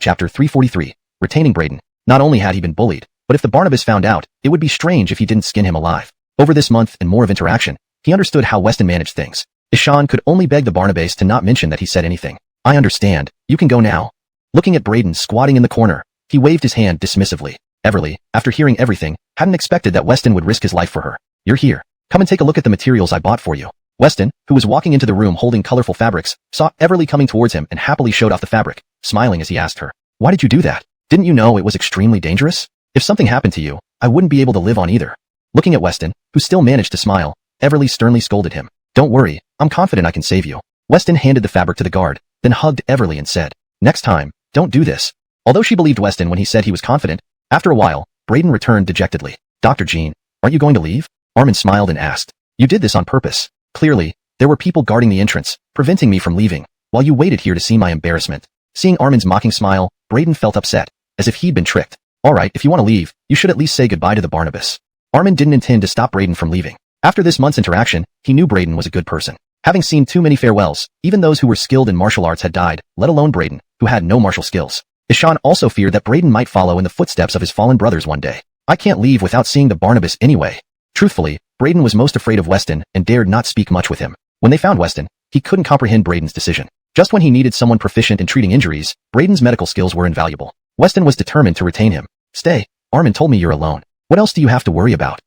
chapter 343, retaining Braden. Not only had he been bullied, but if the Barnabas found out, it would be strange if he didn't skin him alive. Over this month and more of interaction, he understood how Weston managed things. Ishan could only beg the Barnabas to not mention that he said anything. I understand. You can go now. Looking at Braden squatting in the corner, he waved his hand dismissively. Everly, after hearing everything, hadn't expected that Weston would risk his life for her. You're here. Come and take a look at the materials I bought for you. Weston, who was walking into the room holding colorful fabrics, saw Everly coming towards him and happily showed off the fabric, smiling as he asked her. Why did you do that? Didn't you know it was extremely dangerous? If something happened to you, I wouldn't be able to live on either. Looking at Weston, who still managed to smile, Everly sternly scolded him. Don't worry, I'm confident I can save you. Weston handed the fabric to the guard, then hugged Everly and said, next time, don't do this. Although she believed Weston when he said he was confident, after a while, Braden returned dejectedly. Dr. Jean, aren't you going to leave? Armin smiled and asked. You did this on purpose. Clearly, there were people guarding the entrance, preventing me from leaving, while you waited here to see my embarrassment. Seeing Armin's mocking smile, Braden felt upset, as if he'd been tricked. Alright, if you want to leave, you should at least say goodbye to the Barnabas. Armin didn't intend to stop Braden from leaving. After this month's interaction, he knew Braden was a good person. Having seen too many farewells, even those who were skilled in martial arts had died, let alone Braden, who had no martial skills. Ishan also feared that Braden might follow in the footsteps of his fallen brothers one day. I can't leave without seeing the Barnabas anyway. Truthfully, Braden was most afraid of Weston and dared not speak much with him. When they found Weston, he couldn't comprehend Braden's decision. Just when he needed someone proficient in treating injuries, Braden's medical skills were invaluable. Weston was determined to retain him. Stay. Armin told me you're alone. What else do you have to worry about?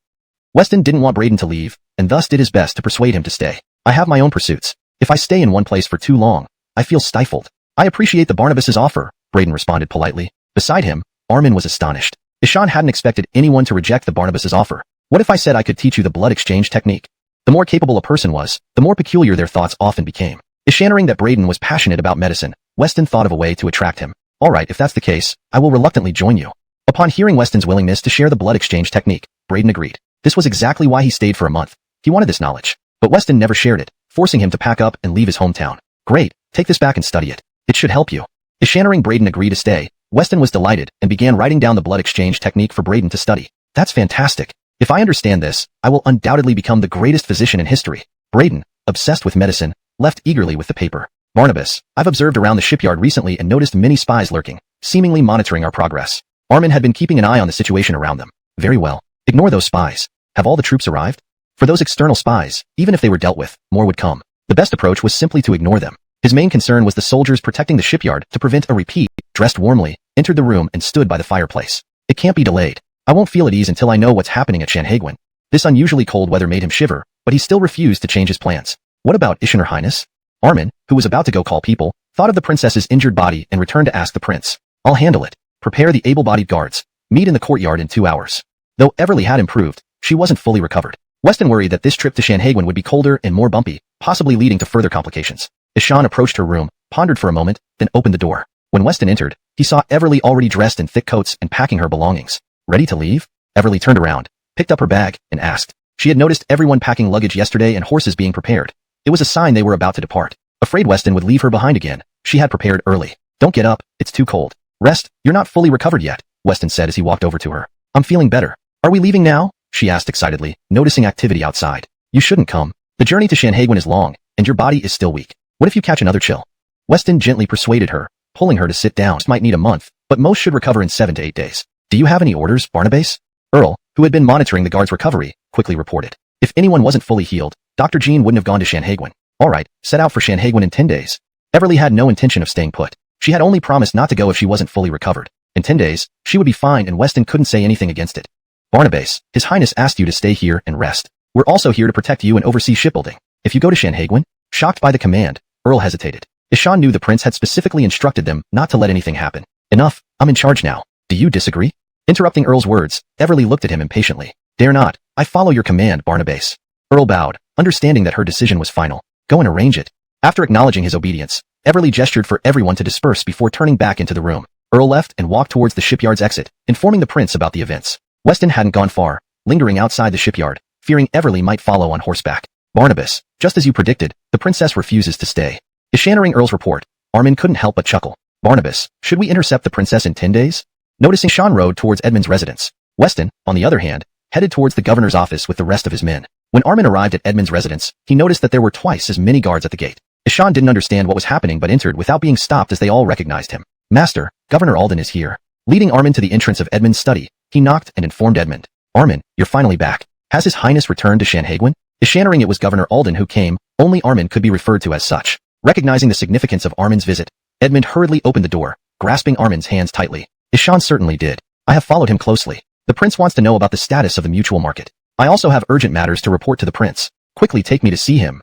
Weston didn't want Braden to leave, and thus did his best to persuade him to stay. I have my own pursuits. If I stay in one place for too long, I feel stifled. I appreciate the Barnabas's offer, Braden responded politely. Beside him, Armin was astonished. Ishan hadn't expected anyone to reject the Barnabas's offer. What if I said I could teach you the blood exchange technique? The more capable a person was, the more peculiar their thoughts often became. Ishannering that Braden was passionate about medicine, Weston thought of a way to attract him. Alright, if that's the case, I will reluctantly join you. Upon hearing Weston's willingness to share the blood exchange technique, Braden agreed. This was exactly why he stayed for a month. He wanted this knowledge. But Weston never shared it, forcing him to pack up and leave his hometown. Great, take this back and study it. It should help you. Enchanting Braden agreed to stay. Weston was delighted and began writing down the blood exchange technique for Braden to study. That's fantastic. If I understand this, I will undoubtedly become the greatest physician in history. Braden, obsessed with medicine, left eagerly with the paper. Barnabas, I've observed around the shipyard recently and noticed many spies lurking, seemingly monitoring our progress. Armin had been keeping an eye on the situation around them. Very well. Ignore those spies. Have all the troops arrived? For those external spies, even if they were dealt with, more would come. The best approach was simply to ignore them. His main concern was the soldiers protecting the shipyard to prevent a repeat. Dressed warmly, entered the room and stood by the fireplace. It can't be delayed. I won't feel at ease until I know what's happening at Shanhaiguan. This unusually cold weather made him shiver, but he still refused to change his plans. What about Her Highness? Armin, who was about to go call people, thought of the princess's injured body and returned to ask the prince. I'll handle it. Prepare the able-bodied guards. Meet in the courtyard in 2 hours. Though Everly had improved, she wasn't fully recovered. Weston worried that this trip to Shanhaiguan would be colder and more bumpy, possibly leading to further complications. Ishan approached her room, pondered for a moment, then opened the door. When Weston entered, he saw Everly already dressed in thick coats and packing her belongings. Ready to leave? Everly turned around, picked up her bag, and asked. She had noticed everyone packing luggage yesterday and horses being prepared. It was a sign they were about to depart. Afraid Weston would leave her behind again, she had prepared early. Don't get up, it's too cold. Rest, you're not fully recovered yet, Weston said as he walked over to her. I'm feeling better. Are we leaving now? She asked excitedly, noticing activity outside. You shouldn't come. The journey to Shanhaiguan is long, and your body is still weak. What if you catch another chill? Weston gently persuaded her, pulling her to sit down. This might need a month, but most should recover in 7 to 8 days. Do you have any orders, Barnabas? Earl, who had been monitoring the guard's recovery, quickly reported. If anyone wasn't fully healed, Dr. Jean wouldn't have gone to Shanhaiguan. Alright, set out for Shanhaiguan in 10 days. Everly had no intention of staying put. She had only promised not to go if she wasn't fully recovered. In 10 days, she would be fine and Weston couldn't say anything against it. Barnabas, His Highness asked you to stay here and rest. We're also here to protect you and oversee shipbuilding. If you go to Shanhaiguan, shocked by the command, Earl hesitated. Ishan knew the prince had specifically instructed them not to let anything happen. Enough, I'm in charge now. Do you disagree? Interrupting Earl's words, Everly looked at him impatiently. Dare not, I follow your command, Barnabas. Earl bowed, understanding that her decision was final. Go and arrange it. After acknowledging his obedience, Everly gestured for everyone to disperse before turning back into the room. Earl left and walked towards the shipyard's exit, informing the prince about the events. Weston hadn't gone far, lingering outside the shipyard, fearing Everly might follow on horseback. Barnabas, just as you predicted, the princess refuses to stay. Enchanting Earl's report, Armin couldn't help but chuckle. Barnabas, should we intercept the princess in 10 days? Noticing Sean rode towards Edmund's residence. Weston, on the other hand, headed towards the governor's office with the rest of his men. When Armin arrived at Edmund's residence, he noticed that there were twice as many guards at the gate. Ishan didn't understand what was happening but entered without being stopped as they all recognized him. Master, Governor Alden is here. Leading Armin to the entrance of Edmund's study, he knocked and informed Edmund. Armin, you're finally back. Has His Highness returned to Shanhaiguan? Ishaning it was Governor Alden who came, only Armin could be referred to as such. Recognizing the significance of Armin's visit, Edmund hurriedly opened the door, grasping Armin's hands tightly. Ishan certainly did. I have followed him closely. The prince wants to know about the status of the mutual market. I also have urgent matters to report to the prince. Quickly take me to see him.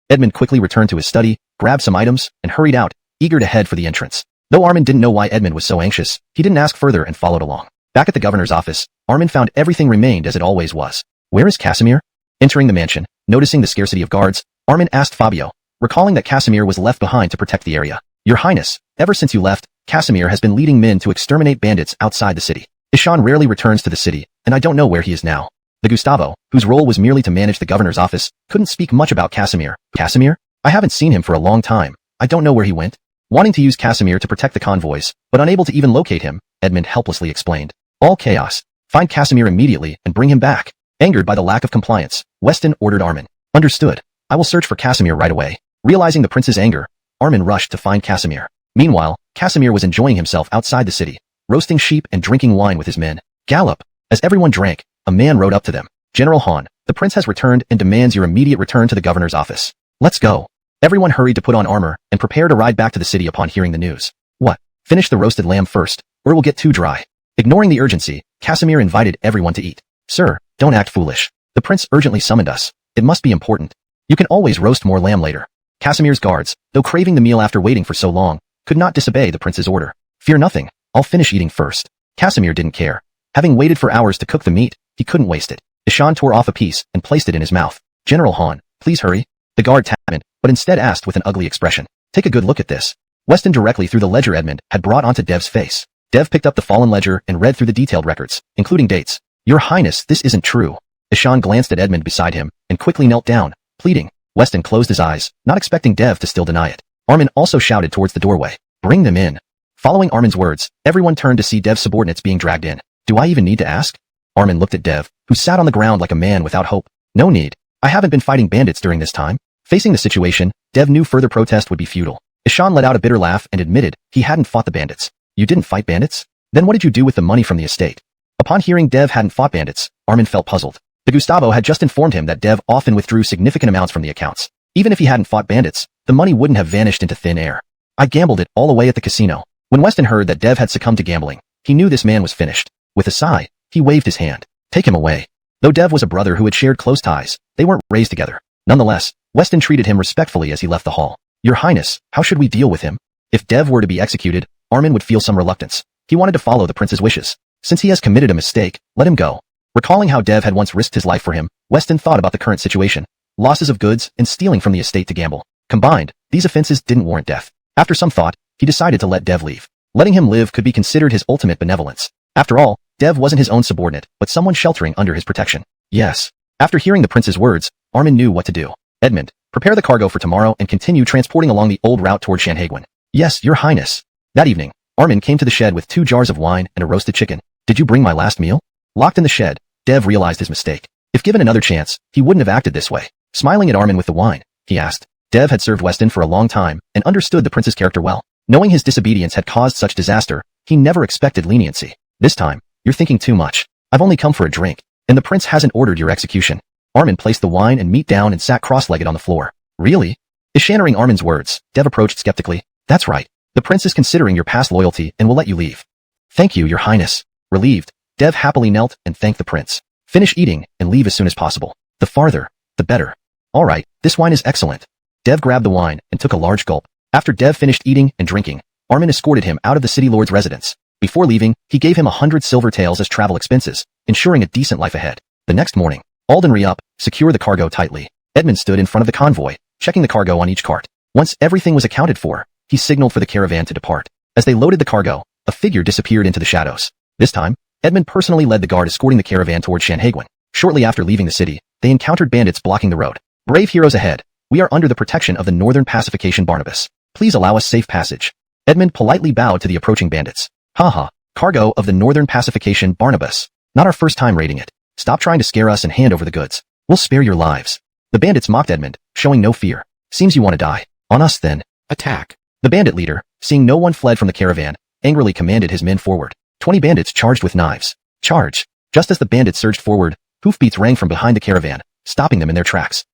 Edmund quickly returned to his study, grabbed some items, and hurried out, eager to head for the entrance. Though Armin didn't know why Edmund was so anxious, he didn't ask further and followed along. Back at the governor's office, Armin found everything remained as it always was. Where is Casimir? Entering the mansion, noticing the scarcity of guards, Armin asked Fabio, recalling that Casimir was left behind to protect the area. Your Highness, ever since you left, Casimir has been leading men to exterminate bandits outside the city. Ishan rarely returns to the city, and I don't know where he is now. The Gustavo, whose role was merely to manage the governor's office, couldn't speak much about Casimir. Casimir? I haven't seen him for a long time. I don't know where he went. Wanting to use Casimir to protect the convoys, but unable to even locate him, Edmund helplessly explained. All chaos. Find Casimir immediately and bring him back. Angered by the lack of compliance, Weston ordered Armin. Understood. I will search for Casimir right away. Realizing the prince's anger, Armin rushed to find Casimir. Meanwhile, Casimir was enjoying himself outside the city, roasting sheep and drinking wine with his men. Gallop! As everyone drank, a man rode up to them. General Han, the prince has returned and demands your immediate return to the governor's office. Let's go. Everyone hurried to put on armor and prepare to ride back to the city upon hearing the news. What? Finish the roasted lamb first, or it will get too dry. Ignoring the urgency, Casimir invited everyone to eat. Sir, don't act foolish. The prince urgently summoned us. It must be important. You can always roast more lamb later. Casimir's guards, though craving the meal after waiting for so long, could not disobey the prince's order. Fear nothing. I'll finish eating first. Casimir didn't care. Having waited for hours to cook the meat, he couldn't waste it. Ishan tore off a piece and placed it in his mouth. General Han, please hurry. The guard tapped him, but instead asked with an ugly expression. Take a good look at this. Weston directly through the ledger Edmund had brought onto Dev's face. Dev picked up the fallen ledger and read through the detailed records, including dates. Your Highness, this isn't true. Ishan glanced at Edmund beside him and quickly knelt down, pleading. Weston closed his eyes, not expecting Dev to still deny it. Armin also shouted towards the doorway. Bring them in. Following Armin's words, everyone turned to see Dev's subordinates being dragged in. Do I even need to ask? Armin looked at Dev, who sat on the ground like a man without hope. No need. I haven't been fighting bandits during this time. Facing the situation, Dev knew further protest would be futile. Ishan let out a bitter laugh and admitted he hadn't fought the bandits. You didn't fight bandits? Then what did you do with the money from the estate? Upon hearing Dev hadn't fought bandits, Armin felt puzzled. The Gustavo had just informed him that Dev often withdrew significant amounts from the accounts. Even if he hadn't fought bandits, the money wouldn't have vanished into thin air. I gambled it all away at the casino. When Weston heard that Dev had succumbed to gambling, he knew this man was finished. With a sigh, he waved his hand. Take him away. Though Dev was a brother who had shared close ties, they weren't raised together. Nonetheless, Weston treated him respectfully as he left the hall. Your Highness, how should we deal with him? If Dev were to be executed, Armin would feel some reluctance. He wanted to follow the prince's wishes. Since he has committed a mistake, let him go. Recalling how Dev had once risked his life for him, Weston thought about the current situation. Losses of goods and stealing from the estate to gamble. Combined, these offenses didn't warrant death. After some thought, he decided to let Dev leave. Letting him live could be considered his ultimate benevolence. After all, Dev wasn't his own subordinate, but someone sheltering under his protection. Yes. After hearing the prince's words, Armin knew what to do. Edmund, prepare the cargo for tomorrow and continue transporting along the old route toward Shanhaiguan. Yes, Your Highness. That evening, Armin came to the shed with 2 jars of wine and a roasted chicken. Did you bring my last meal? Locked in the shed, Dev realized his mistake. If given another chance, he wouldn't have acted this way. Smiling at Armin with the wine, he asked. Dev had served Weston for a long time and understood the prince's character well. Knowing his disobedience had caused such disaster, he never expected leniency. This time, you're thinking too much. I've only come for a drink, and the prince hasn't ordered your execution. Armin placed the wine and meat down and sat cross-legged on the floor. Really? Ishaning Armin's words, Dev approached skeptically. That's right. The prince is considering your past loyalty and will let you leave. Thank you, Your Highness. Relieved, Dev happily knelt and thanked the prince. Finish eating and leave as soon as possible. The farther, the better. All right, this wine is excellent. Dev grabbed the wine and took a large gulp. After Dev finished eating and drinking, Armin escorted him out of the city lord's residence. Before leaving, he gave him 100 silver taels as travel expenses, ensuring a decent life ahead. The next morning, Alden re-up, secure the cargo tightly. Edmund stood in front of the convoy, checking the cargo on each cart. Once everything was accounted for, he signaled for the caravan to depart. As they loaded the cargo, a figure disappeared into the shadows. This time, Edmund personally led the guard escorting the caravan toward Shanhaiguan. Shortly after leaving the city, they encountered bandits blocking the road. Brave heroes ahead. We are under the protection of the Northern Pacification Barnabas. Please allow us safe passage. Edmund politely bowed to the approaching bandits. Haha, cargo of the Northern Pacification Barnabas. Not our first time raiding it. Stop trying to scare us and hand over the goods. We'll spare your lives. The bandits mocked Edmund, showing no fear. Seems you want to die. On us then. Attack. The bandit leader, seeing no one fled from the caravan, angrily commanded his men forward. 20 bandits charged with knives. Charge. Just as the bandits surged forward, hoofbeats rang from behind the caravan, stopping them in their tracks.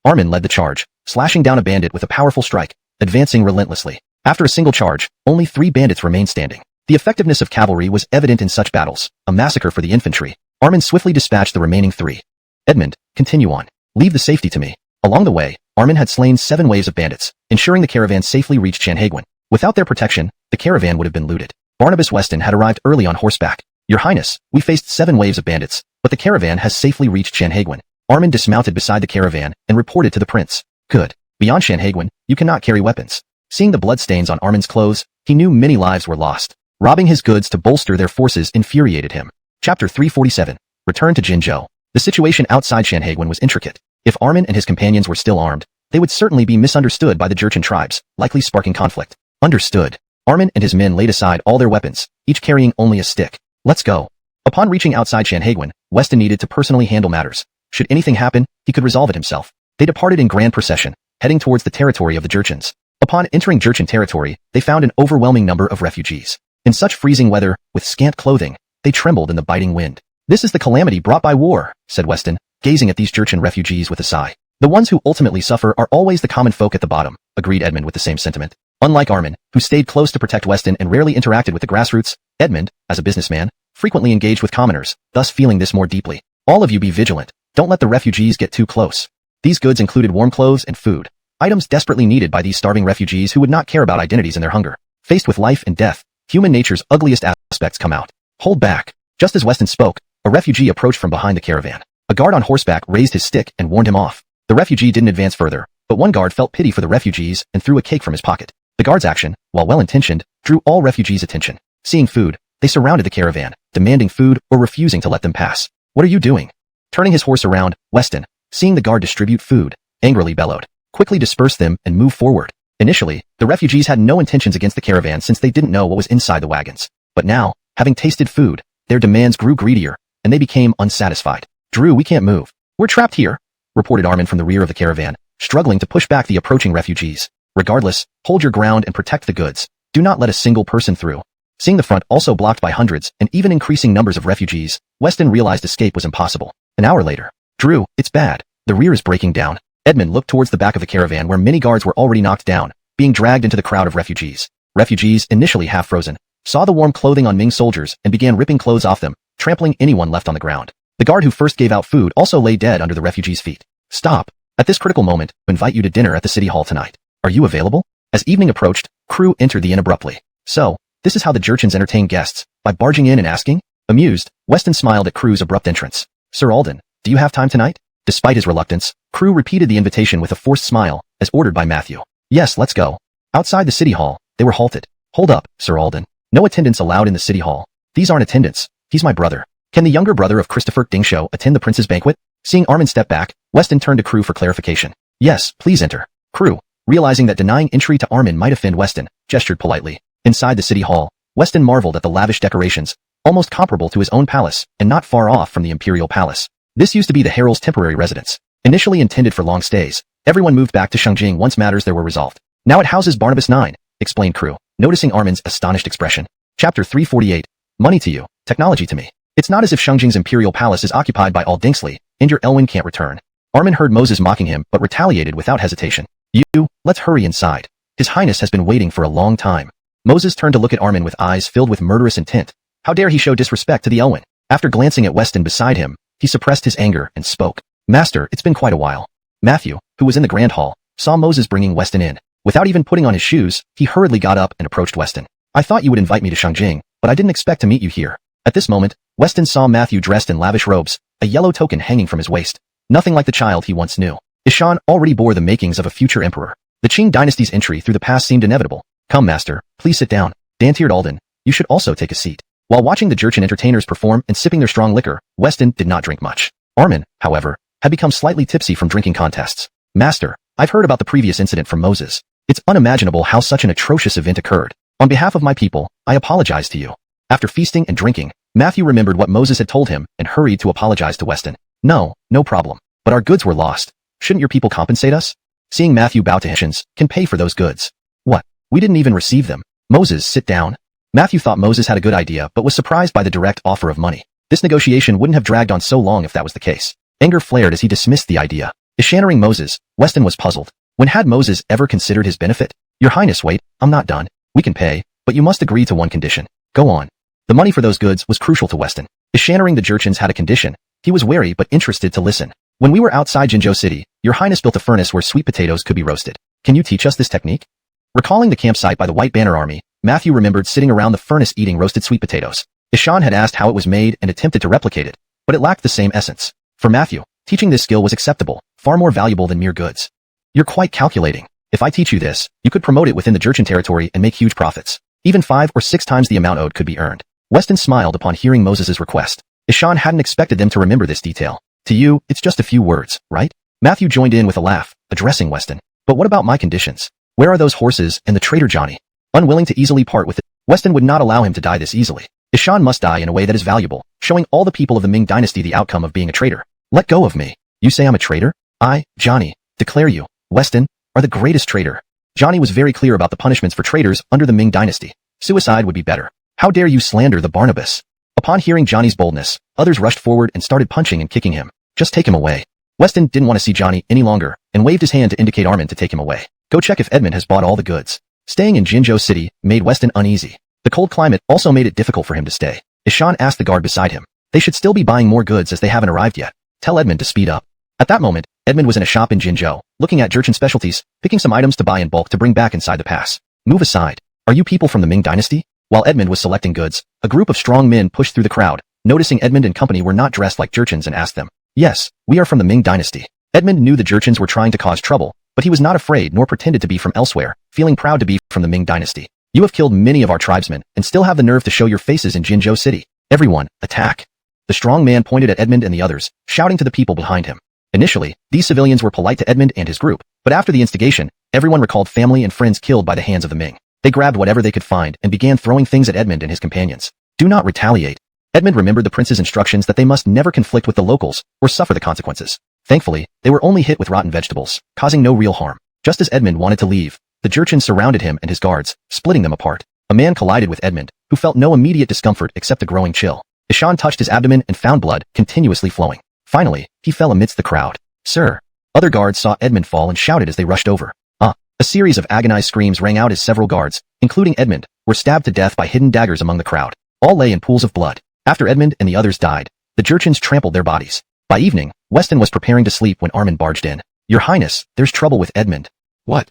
Armin led the charge, slashing down a bandit with a powerful strike, advancing relentlessly. After a single charge, only 3 bandits remained standing. The effectiveness of cavalry was evident in such battles, a massacre for the infantry. Armin swiftly dispatched the remaining 3. Edmund, continue on. Leave the safety to me. Along the way, Armin had slain 7 waves of bandits, ensuring the caravan safely reached Shanhaiguan. Without their protection, the caravan would have been looted. Barnabas Weston had arrived early on horseback. Your Highness, we faced 7 waves of bandits, but the caravan has safely reached Shanhaiguan. Armin dismounted beside the caravan and reported to the prince. Good. Beyond Shanhaiguan, you cannot carry weapons. Seeing the bloodstains on Armin's clothes, he knew many lives were lost. Robbing his goods to bolster their forces infuriated him. Chapter 347. Return to Jinzhou. The situation outside Shanhaiguan was intricate. If Armin and his companions were still armed, they would certainly be misunderstood by the Jurchen tribes, likely sparking conflict. Understood. Armin and his men laid aside all their weapons, each carrying only a stick. Let's go. Upon reaching outside Shanhaiguan, Weston needed to personally handle matters. Should anything happen, he could resolve it himself. They departed in grand procession, heading towards the territory of the Jurchens. Upon entering Jurchen territory, they found an overwhelming number of refugees. In such freezing weather, with scant clothing, they trembled in the biting wind. This is the calamity brought by war, said Weston, gazing at these Jurchen refugees with a sigh. The ones who ultimately suffer are always the common folk at the bottom, agreed Edmund with the same sentiment. Unlike Armin, who stayed close to protect Weston and rarely interacted with the grassroots, Edmund, as a businessman, frequently engaged with commoners, thus feeling this more deeply. All of you be vigilant. Don't let the refugees get too close. These goods included warm clothes and food, items desperately needed by these starving refugees who would not care about identities and their hunger. Faced with life and death, human nature's ugliest aspects come out. Hold back. Just as Weston spoke, a refugee approached from behind the caravan. A guard on horseback raised his stick and warned him off. The refugee didn't advance further, but one guard felt pity for the refugees and threw a cake from his pocket. The guard's action, while well-intentioned, drew all refugees' attention. Seeing food, they surrounded the caravan, demanding food or refusing to let them pass. What are you doing? Turning his horse around, Weston, seeing the guard distribute food, angrily bellowed. Quickly disperse them and move forward. Initially, the refugees had no intentions against the caravan since they didn't know what was inside the wagons. But now, having tasted food, their demands grew greedier, and they became unsatisfied. Drew, we can't move. We're trapped here, reported Armin from the rear of the caravan, struggling to push back the approaching refugees. Regardless, hold your ground and protect the goods. Do not let a single person through. Seeing the front also blocked by hundreds and even increasing numbers of refugees, Weston realized escape was impossible. An hour later, Drew, it's bad. The rear is breaking down. Edmund looked towards the back of the caravan where many guards were already knocked down, being dragged into the crowd of refugees. Refugees, initially half frozen, saw the warm clothing on Ming soldiers and began ripping clothes off them, trampling anyone left on the ground. The guard who first gave out food also lay dead under the refugees' feet. Stop. At this critical moment, we invite you to dinner at the city hall tonight. Are you available? As evening approached, Crew entered the inn abruptly. So, this is how the Jurchens entertain guests, by barging in and asking? Amused, Weston smiled at Crew's abrupt entrance. Sir Alden, do you have time tonight? Despite his reluctance, Crew repeated the invitation with a forced smile, as ordered by Matthew. Yes, let's go. Outside the city hall, they were halted. Hold up, Sir Alden. No attendance allowed in the city hall. These aren't attendants. He's my brother. Can the younger brother of Christopher Dingsho attend the prince's banquet? Seeing Armin step back, Weston turned to Crew for clarification. Yes, please enter. Crew, realizing that denying entry to Armin might offend Weston, gestured politely. Inside the city hall, Weston marveled at the lavish decorations, almost comparable to his own palace and not far off from the imperial palace. This used to be the herald's temporary residence. Initially intended for long stays, everyone moved back to Shangjing once matters there were resolved. Now it houses Barnabas 9, explained Crew, noticing Armin's astonished expression. Chapter 348. Money to you, technology to me. It's not as if Shangjing's imperial palace is occupied by all Dinksley, and your Elwyn can't return. Armin heard Moses mocking him but retaliated without hesitation. Let's hurry inside. His Highness has been waiting for a long time. Moses turned to look at Armin with eyes filled with murderous intent. How dare he show disrespect to the Elwyn? After glancing at Weston beside him, he suppressed his anger and spoke. Master, it's been quite a while. Matthew, who was in the grand hall, saw Moses bringing Weston in. Without even putting on his shoes, he hurriedly got up and approached Weston. I thought you would invite me to Shangjing, but I didn't expect to meet you here. At this moment, Weston saw Matthew dressed in lavish robes, a yellow token hanging from his waist. Nothing like the child he once knew. Ishan already bore the makings of a future emperor. The Qing dynasty's entry through the past seemed inevitable. Come, master, please sit down. Dan-tiered Alden, you should also take a seat. While watching the Jurchen entertainers perform and sipping their strong liquor, Weston did not drink much. Armin, however, had become slightly tipsy from drinking contests. Master, I've heard about the previous incident from Moses. It's unimaginable how such an atrocious event occurred. On behalf of my people, I apologize to you. After feasting and drinking, Matthew remembered what Moses had told him and hurried to apologize to Weston. No problem. But our goods were lost. Shouldn't your people compensate us? Seeing Matthew bow to Hessians, can pay for those goods. What? We didn't even receive them. Moses, sit down. Matthew thought Moses had a good idea but was surprised by the direct offer of money. This negotiation wouldn't have dragged on so long if that was the case. Anger flared as he dismissed the idea. Ishannering Moses, Weston was puzzled. When had Moses ever considered his benefit? Your Highness, wait, I'm not done. We can pay, but you must agree to one condition. Go on. The money for those goods was crucial to Weston. Ishannering the Jurchens had a condition. He was wary but interested to listen. When we were outside Jinzhou City, your Highness built a furnace where sweet potatoes could be roasted. Can you teach us this technique? Recalling the campsite by the White Banner Army, Matthew remembered sitting around the furnace eating roasted sweet potatoes. Ishan had asked how it was made and attempted to replicate it, but it lacked the same essence. For Matthew, teaching this skill was acceptable, far more valuable than mere goods. You're quite calculating. If I teach you this, you could promote it within the Jurchen territory and make huge profits. Even 5 or 6 times the amount owed could be earned. Weston smiled upon hearing Moses' request. Ishan hadn't expected them to remember this detail. To you, it's just a few words, right? Matthew joined in with a laugh, addressing Weston. But what about my conditions? Where are those horses and the traitor Johnny? Unwilling to easily part with it, Weston would not allow him to die this easily. Ishan must die in a way that is valuable, showing all the people of the Ming dynasty the outcome of being a traitor. Let go of me. You say I'm a traitor? I, Johnny, declare you, Weston, are the greatest traitor. Johnny was very clear about the punishments for traitors under the Ming dynasty. Suicide would be better. How dare you slander the Barnabas? Upon hearing Johnny's boldness, others rushed forward and started punching and kicking him. Just take him away. Weston didn't want to see Johnny any longer, and waved his hand to indicate Armin to take him away. Go check if Edmund has bought all the goods. Staying in Jinzhou City made Weston uneasy. The cold climate also made it difficult for him to stay. Ishan asked the guard beside him. They should still be buying more goods as they haven't arrived yet. Tell Edmund to speed up. At that moment, Edmund was in a shop in Jinzhou, looking at Jurchen specialties, picking some items to buy in bulk to bring back inside the pass. Move aside. Are you people from the Ming dynasty? While Edmund was selecting goods, a group of strong men pushed through the crowd, noticing Edmund and company were not dressed like Jurchens and asked them. Yes, we are from the Ming dynasty. Edmund knew the Jurchens were trying to cause trouble, But he was not afraid nor pretended to be from elsewhere, feeling proud to be from the Ming dynasty. You have killed many of our tribesmen and still have the nerve to show your faces in Jinzhou City. Everyone, attack. The strong man pointed at Edmund and the others, shouting to the people behind him. Initially, these civilians were polite to Edmund and his group, but after the instigation, everyone recalled family and friends killed by the hands of the Ming. They grabbed whatever they could find and began throwing things at Edmund and his companions. Do not retaliate. Edmund remembered the prince's instructions that they must never conflict with the locals or suffer the consequences. Thankfully, they were only hit with rotten vegetables, causing no real harm. Just as Edmund wanted to leave, the Jurchens surrounded him and his guards, splitting them apart. A man collided with Edmund, who felt no immediate discomfort except a growing chill. Ishan touched his abdomen and found blood continuously flowing. Finally, he fell amidst the crowd. Sir! Other guards saw Edmund fall and shouted as they rushed over. A series of agonized screams rang out as several guards, including Edmund, were stabbed to death by hidden daggers among the crowd. All lay in pools of blood. After Edmund and the others died, the Jurchens trampled their bodies. By evening, Weston was preparing to sleep when Armin barged in. Your Highness, there's trouble with Edmund. What?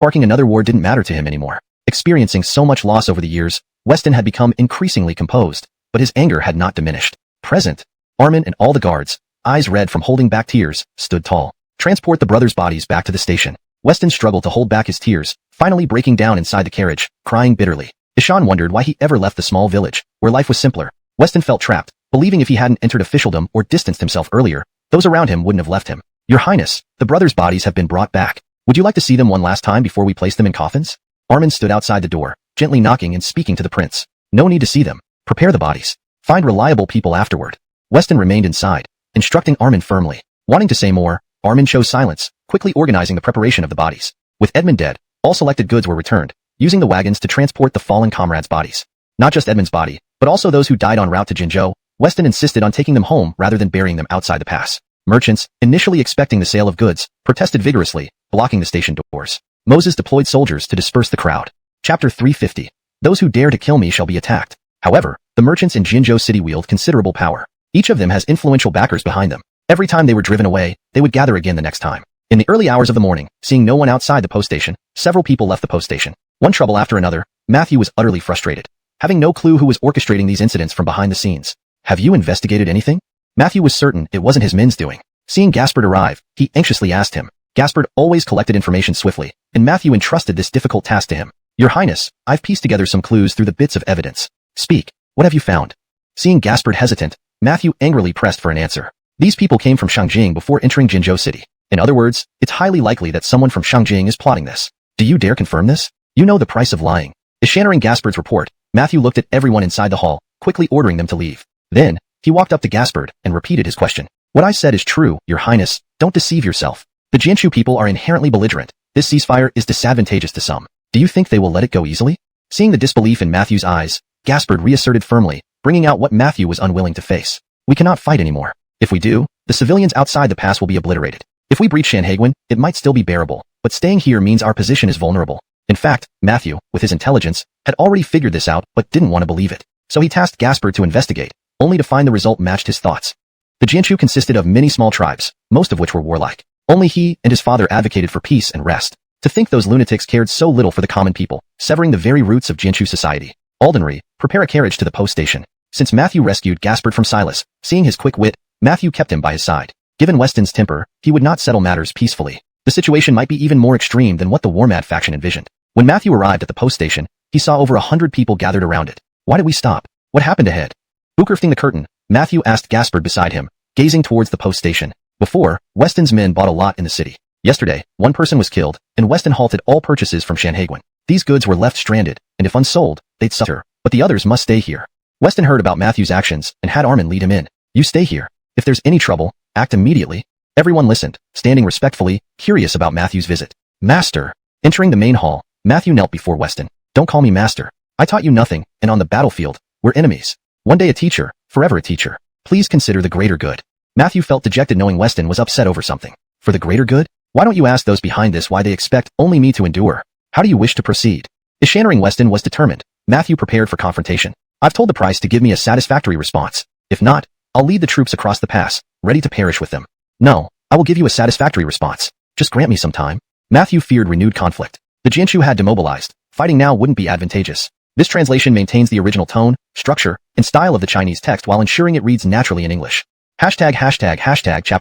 Barking another word didn't matter to him anymore. Experiencing so much loss over the years, Weston had become increasingly composed, but his anger had not diminished. Present, Armin and all the guards, eyes red from holding back tears, stood tall. Transport the brothers' bodies back to the station. Weston struggled to hold back his tears, finally breaking down inside the carriage, crying bitterly. Ishan wondered why he ever left the small village, where life was simpler. Weston felt trapped, believing if he hadn't entered officialdom or distanced himself earlier, those around him wouldn't have left him. Your Highness, the brothers' bodies have been brought back. Would you like to see them one last time before we place them in coffins? Armin stood outside the door, gently knocking and speaking to the prince. No need to see them. Prepare the bodies. Find reliable people afterward. Weston remained inside, instructing Armin firmly. Wanting to say more, Armin chose silence, quickly organizing the preparation of the bodies. With Edmund dead, all selected goods were returned, using the wagons to transport the fallen comrades' bodies. Not just Edmund's body, but also those who died en route to Jinzhou. Weston insisted on taking them home rather than burying them outside the pass. Merchants, initially expecting the sale of goods, protested vigorously, blocking the station doors. Moses deployed soldiers to disperse the crowd. Chapter 350. Those who dare to kill me shall be attacked. However, the merchants in Jinzhou City wield considerable power. Each of them has influential backers behind them. Every time they were driven away, they would gather again the next time. In the early hours of the morning, seeing no one outside the post station, several people left the post station. One trouble after another, Matthew was utterly frustrated, having no clue who was orchestrating these incidents from behind the scenes. Have you investigated anything? Matthew was certain it wasn't his men's doing. Seeing Gaspard arrive, he anxiously asked him. Gaspard always collected information swiftly, and Matthew entrusted this difficult task to him. Your Highness, I've pieced together some clues through the bits of evidence. Speak, what have you found? Seeing Gaspard hesitant, Matthew angrily pressed for an answer. These people came from Shangjing before entering Jinzhou City. In other words, it's highly likely that someone from Shangjing is plotting this. Do you dare confirm this? You know the price of lying. Eschannering Gaspard's report, Matthew looked at everyone inside the hall, quickly ordering them to leave. Then, he walked up to Gaspard and repeated his question. What I said is true, Your Highness, don't deceive yourself. The Jianshu people are inherently belligerent. This ceasefire is disadvantageous to some. Do you think they will let it go easily? Seeing the disbelief in Matthew's eyes, Gaspard reasserted firmly, bringing out what Matthew was unwilling to face. We cannot fight anymore. If we do, the civilians outside the pass will be obliterated. If we breach Shanhaiguan, it might still be bearable, but staying here means our position is vulnerable. In fact, Matthew, with his intelligence, had already figured this out but didn't want to believe it. So he tasked Gaspard to investigate, only to find the result matched his thoughts. The Jianshu consisted of many small tribes, most of which were warlike. Only he and his father advocated for peace and rest. To think those lunatics cared so little for the common people, severing the very roots of Jianshu society. Aldenry, prepare a carriage to the post station. Since Matthew rescued Gaspard from Silas, seeing his quick wit, Matthew kept him by his side. Given Weston's temper, he would not settle matters peacefully. The situation might be even more extreme than what the Warmad faction envisioned. When Matthew arrived at the post station, he saw over 100 people gathered around it. Why did we stop? What happened ahead? Lifting the curtain, Matthew asked Gaspard beside him, gazing towards the post station. Before, Weston's men bought a lot in the city. Yesterday, one person was killed, and Weston halted all purchases from Shanhaiguan. These goods were left stranded, and if unsold, they'd suffer, but the others must stay here. Weston heard about Matthew's actions and had Armin lead him in. You stay here. If there's any trouble, act immediately. Everyone listened, standing respectfully, curious about Matthew's visit. Master. Entering the main hall, Matthew knelt before Weston. Don't call me master. I taught you nothing, and on the battlefield, we're enemies. One day a teacher, forever a teacher. Please consider the greater good. Matthew felt dejected knowing Weston was upset over something. For the greater good? Why don't you ask those behind this why they expect only me to endure? How do you wish to proceed? Eschannering Weston was determined. Matthew prepared for confrontation. I've told the price to give me a satisfactory response. If not, I'll lead the troops across the pass, ready to perish with them. No, I will give you a satisfactory response. Just grant me some time. Matthew feared renewed conflict. The Jianshu had demobilized. Fighting now wouldn't be advantageous. This translation maintains the original tone, structure, and style of the Chinese text while ensuring it reads naturally in English. Chapter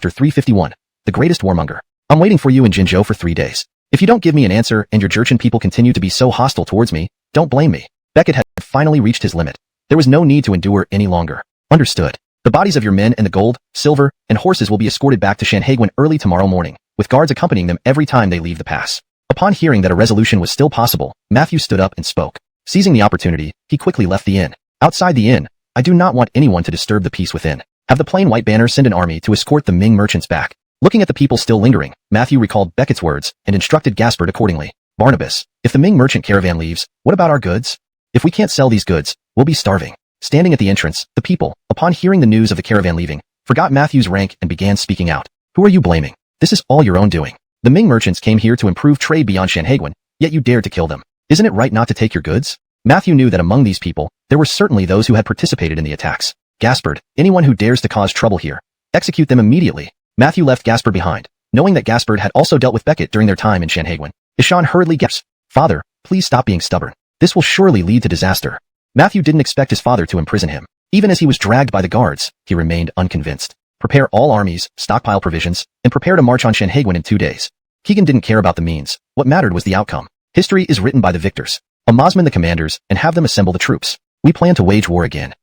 351. The Greatest Warmonger. I'm waiting for you in Jinzhou for 3 days. If you don't give me an answer and your Jurchen people continue to be so hostile towards me, don't blame me. Beckett had finally reached his limit. There was no need to endure any longer. Understood. The bodies of your men and the gold, silver, and horses will be escorted back to Shanhaiguan early tomorrow morning, with guards accompanying them every time they leave the pass. Upon hearing that a resolution was still possible, Matthew stood up and spoke. Seizing the opportunity, he quickly left the inn. Outside the inn, I do not want anyone to disturb the peace within. Have the plain white banner send an army to escort the Ming merchants back. Looking at the people still lingering, Matthew recalled Beckett's words and instructed Gaspard accordingly. Barnabas, if the Ming merchant caravan leaves, what about our goods? If we can't sell these goods, we'll be starving. Standing at the entrance, the people, upon hearing the news of the caravan leaving, forgot Matthew's rank and began speaking out. Who are you blaming? This is all your own doing. The Ming merchants came here to improve trade beyond Shanhaiguan, yet you dared to kill them. Isn't it right not to take your goods? Matthew knew that among these people, there were certainly those who had participated in the attacks. Gaspard, anyone who dares to cause trouble here, execute them immediately. Matthew left Gaspard behind, knowing that Gaspard had also dealt with Beckett during their time in Shanhaiguan. Ishan hurriedly gasped, Father, please stop being stubborn. This will surely lead to disaster. Matthew didn't expect his father to imprison him. Even as he was dragged by the guards, he remained unconvinced. Prepare all armies, stockpile provisions, and prepare to march on Shanhaiguan in 2 days. Keegan didn't care about the means. What mattered was the outcome. History is written by the victors. Amazman the commanders, and have them assemble the troops. We plan to wage war again.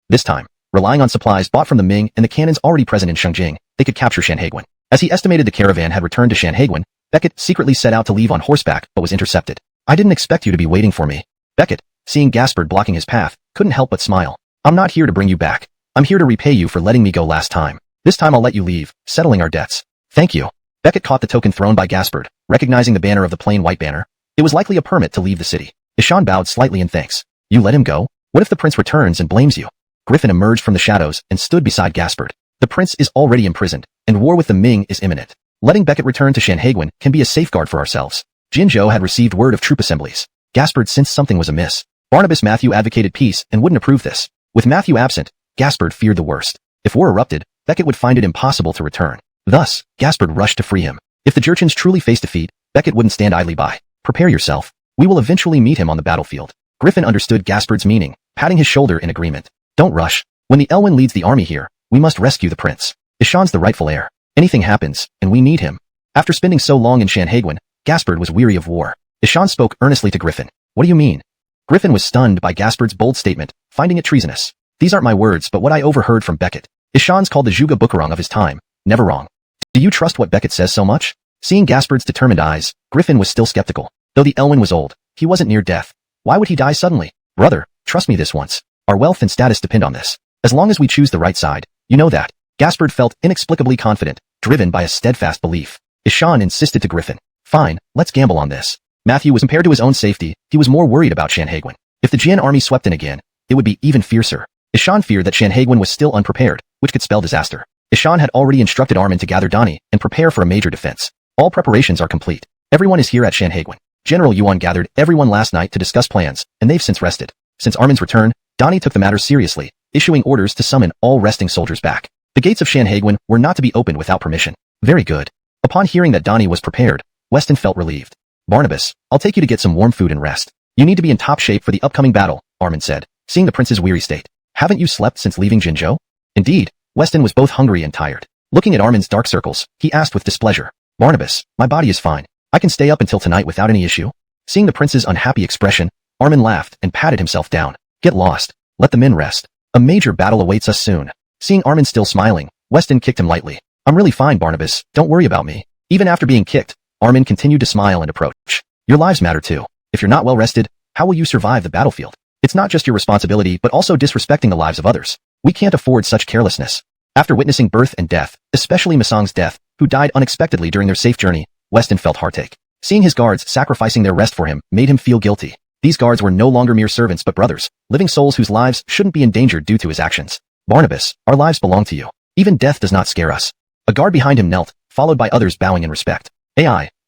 This time, relying on supplies bought from the Ming and the cannons already present in Shengjing, they could capture Shanhaiguan. As he estimated the caravan had returned to Shanhaiguan, Beckett secretly set out to leave on horseback but was intercepted. I didn't expect you to be waiting for me. Beckett, seeing Gaspard blocking his path, couldn't help but smile. I'm not here to bring you back. I'm here to repay you for letting me go last time. This time I'll let you leave, settling our debts. Thank you. Beckett caught the token thrown by Gaspard, recognizing the banner of the plain white banner. It was likely a permit to leave the city. Ishan bowed slightly in thanks. You let him go? What if the prince returns and blames you? Griffin emerged from the shadows and stood beside Gaspard. The prince is already imprisoned, and war with the Ming is imminent. Letting Beckett return to Shanhaiguan can be a safeguard for ourselves. Jinzhou had received word of troop assemblies. Gaspard sensed something was amiss. Barnabas Matthew advocated peace and wouldn't approve this. With Matthew absent, Gaspard feared the worst. If war erupted, Beckett would find it impossible to return. Thus, Gaspard rushed to free him. If the Jurchens truly faced defeat, Beckett wouldn't stand idly by. Prepare yourself. We will eventually meet him on the battlefield. Griffin understood Gaspard's meaning, patting his shoulder in agreement. Don't rush. When the Elwyn leads the army here, we must rescue the prince. Ishan's the rightful heir. Anything happens, and we need him. After spending so long in Shanhaiguan, Gaspard was weary of war. Ishan spoke earnestly to Griffin. What do you mean? Griffin was stunned by Gaspard's bold statement, finding it treasonous. These aren't my words but what I overheard from Beckett. Ishan's called the Zhuge Bukarong of his time, never wrong. Do you trust what Beckett says so much? Seeing Gaspard's determined eyes, Griffin was still skeptical. Though the Elwyn was old, he wasn't near death. Why would he die suddenly? Brother, trust me this once. Our wealth and status depend on this. As long as we choose the right side, you know that. Gaspard felt inexplicably confident, driven by a steadfast belief. Ishan insisted to Griffin. Fine, let's gamble on this. Matthew was compared to his own safety, he was more worried about Shanhaiguan. If the Jian army swept in again, it would be even fiercer. Ishan feared that Shanhaiguan was still unprepared, which could spell disaster. Ishan had already instructed Armin to gather Dani and prepare for a major defense. All preparations are complete. Everyone is here at Shanhaiguan. General Yuan gathered everyone last night to discuss plans, and they've since rested. Since Armin's return, Dani took the matter seriously, issuing orders to summon all resting soldiers back. The gates of Shanhaiguan were not to be opened without permission. Very good. Upon hearing that Dani was prepared, Weston felt relieved. Barnabas, I'll take you to get some warm food and rest. You need to be in top shape for the upcoming battle, Armin said, seeing the prince's weary state. Haven't you slept since leaving Jinzhou? Indeed, Weston was both hungry and tired. Looking at Armin's dark circles, he asked with displeasure. Barnabas, my body is fine. I can stay up until tonight without any issue. Seeing the prince's unhappy expression, Armin laughed and patted himself down. Get lost. Let the men rest. A major battle awaits us soon. Seeing Armin still smiling, Weston kicked him lightly. I'm really fine, Barnabas. Don't worry about me. Even after being kicked, Armin continued to smile and approach. Your lives matter too. If you're not well rested, how will you survive the battlefield? It's not just your responsibility but also disrespecting the lives of others. We can't afford such carelessness. After witnessing birth and death, especially Masang's death, who died unexpectedly during their safe journey, Weston felt heartache. Seeing his guards sacrificing their rest for him made him feel guilty. These guards were no longer mere servants but brothers, living souls whose lives shouldn't be endangered due to his actions. Barnabas, our lives belong to you. Even death does not scare us. A guard behind him knelt, followed by others bowing in respect.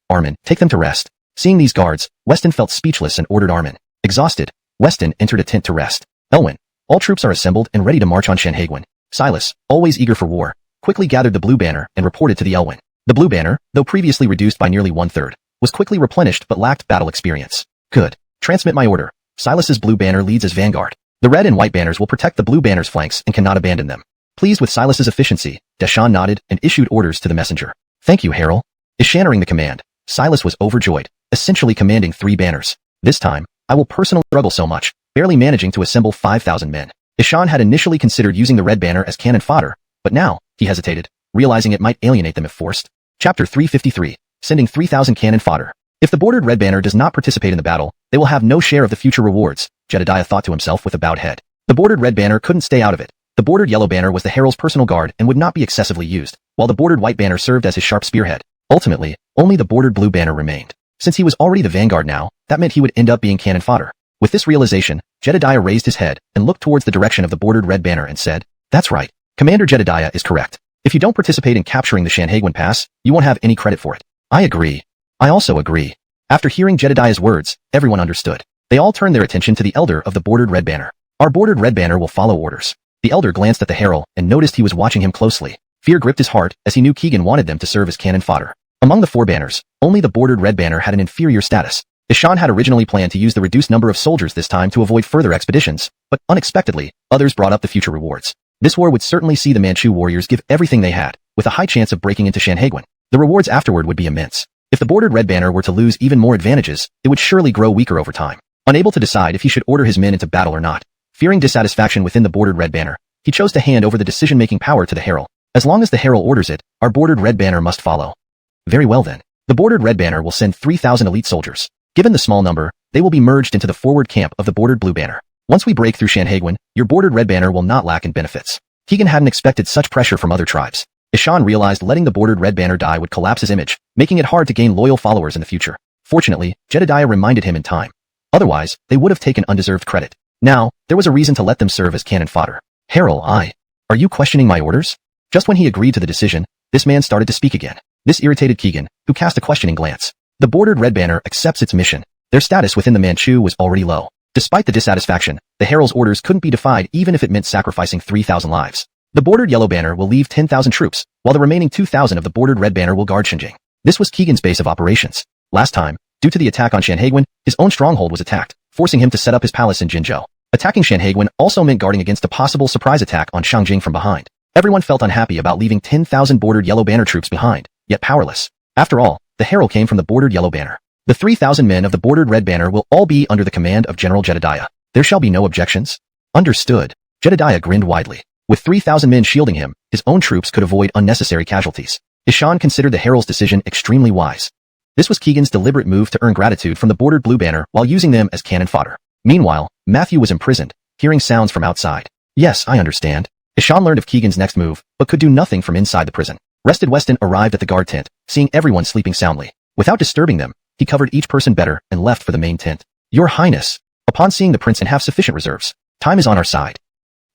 Armin, take them to rest. Seeing these guards, Weston felt speechless and ordered Armin. Exhausted, Weston entered a tent to rest. Elwyn, all troops are assembled and ready to march on Shanhaiguan. Silas, always eager for war, quickly gathered the blue banner and reported to the Elwyn. The blue banner, though previously reduced by nearly 1/3, was quickly replenished but lacked battle experience. Good. Transmit my order. Silas's blue banner leads as vanguard. The red and white banners will protect the blue banner's flanks and cannot abandon them. Pleased with Silas's efficiency, Deshawn nodded and issued orders to the messenger. Thank you, Harold. Ishaning the command, Silas was overjoyed, essentially commanding 3 banners. This time, I will personally struggle so much, barely managing to assemble 5,000 men. Ishan had initially considered using the red banner as cannon fodder, but now, he hesitated, realizing it might alienate them if forced. Chapter 353, Sending 3,000 cannon fodder. If the bordered red banner does not participate in the battle, they will have no share of the future rewards, Jedediah thought to himself with a bowed head. The bordered red banner couldn't stay out of it. The bordered yellow banner was the herald's personal guard and would not be excessively used, while the bordered white banner served as his sharp spearhead. Ultimately, only the bordered blue banner remained. Since he was already the vanguard now, that meant he would end up being cannon fodder. With this realization, Jedediah raised his head and looked towards the direction of the bordered red banner and said, "That's right. Commander Jedediah is correct. If you don't participate in capturing the Shanhaiguan Pass, you won't have any credit for it." "I agree." "I also agree." After hearing Jedediah's words, everyone understood. They all turned their attention to the elder of the bordered red banner. "Our bordered red banner will follow orders." The elder glanced at the herald and noticed he was watching him closely. Fear gripped his heart as he knew Keegan wanted them to serve as cannon fodder. Among the 4 banners, only the bordered red banner had an inferior status. Ishan had originally planned to use the reduced number of soldiers this time to avoid further expeditions, but unexpectedly, others brought up the future rewards. This war would certainly see the Manchu warriors give everything they had, with a high chance of breaking into Shanhaiguan. The rewards afterward would be immense. If the bordered red banner were to lose even more advantages, it would surely grow weaker over time. Unable to decide if he should order his men into battle or not, fearing dissatisfaction within the bordered red banner, he chose to hand over the decision-making power to the herald. As long as the herald orders it, our bordered red banner must follow. Very well then. The bordered red banner will send 3,000 elite soldiers. Given the small number, they will be merged into the forward camp of the bordered blue banner. Once we break through Shanhaiguan, your bordered red banner will not lack in benefits. Keegan hadn't expected such pressure from other tribes. Ishan realized letting the bordered red banner die would collapse his image, making it hard to gain loyal followers in the future. Fortunately, Jedediah reminded him in time. Otherwise, they would have taken undeserved credit. Now, there was a reason to let them serve as cannon fodder. "Herald, are you questioning my orders?" Just when he agreed to the decision, this man started to speak again. This irritated Keegan, who cast a questioning glance. The bordered red banner accepts its mission. Their status within the Manchu was already low. Despite the dissatisfaction, the herald's orders couldn't be defied even if it meant sacrificing 3,000 lives. The bordered yellow banner will leave 10,000 troops, while the remaining 2,000 of the bordered red banner will guard Xinjiang. This was Keegan's base of operations. Last time, due to the attack on Shanhaiguan, his own stronghold was attacked, forcing him to set up his palace in Jinzhou. Attacking Shanhaiguan also meant guarding against a possible surprise attack on Shangjing from behind. Everyone felt unhappy about leaving 10,000 bordered yellow banner troops behind, yet powerless. After all, the herald came from the bordered yellow banner. The 3,000 men of the bordered red banner will all be under the command of General Jedediah. There shall be no objections. Understood. Jedediah grinned widely. With 3,000 men shielding him, his own troops could avoid unnecessary casualties. Ishan considered the herald's decision extremely wise. This was Keegan's deliberate move to earn gratitude from the bordered blue banner while using them as cannon fodder. Meanwhile, Matthew was imprisoned, hearing sounds from outside. "Yes, I understand." Ishan learned of Keegan's next move, but could do nothing from inside the prison. Rested Weston arrived at the guard tent, seeing everyone sleeping soundly. Without disturbing them, he covered each person better and left for the main tent. "Your Highness." Upon seeing the prince and have sufficient reserves, time is on our side.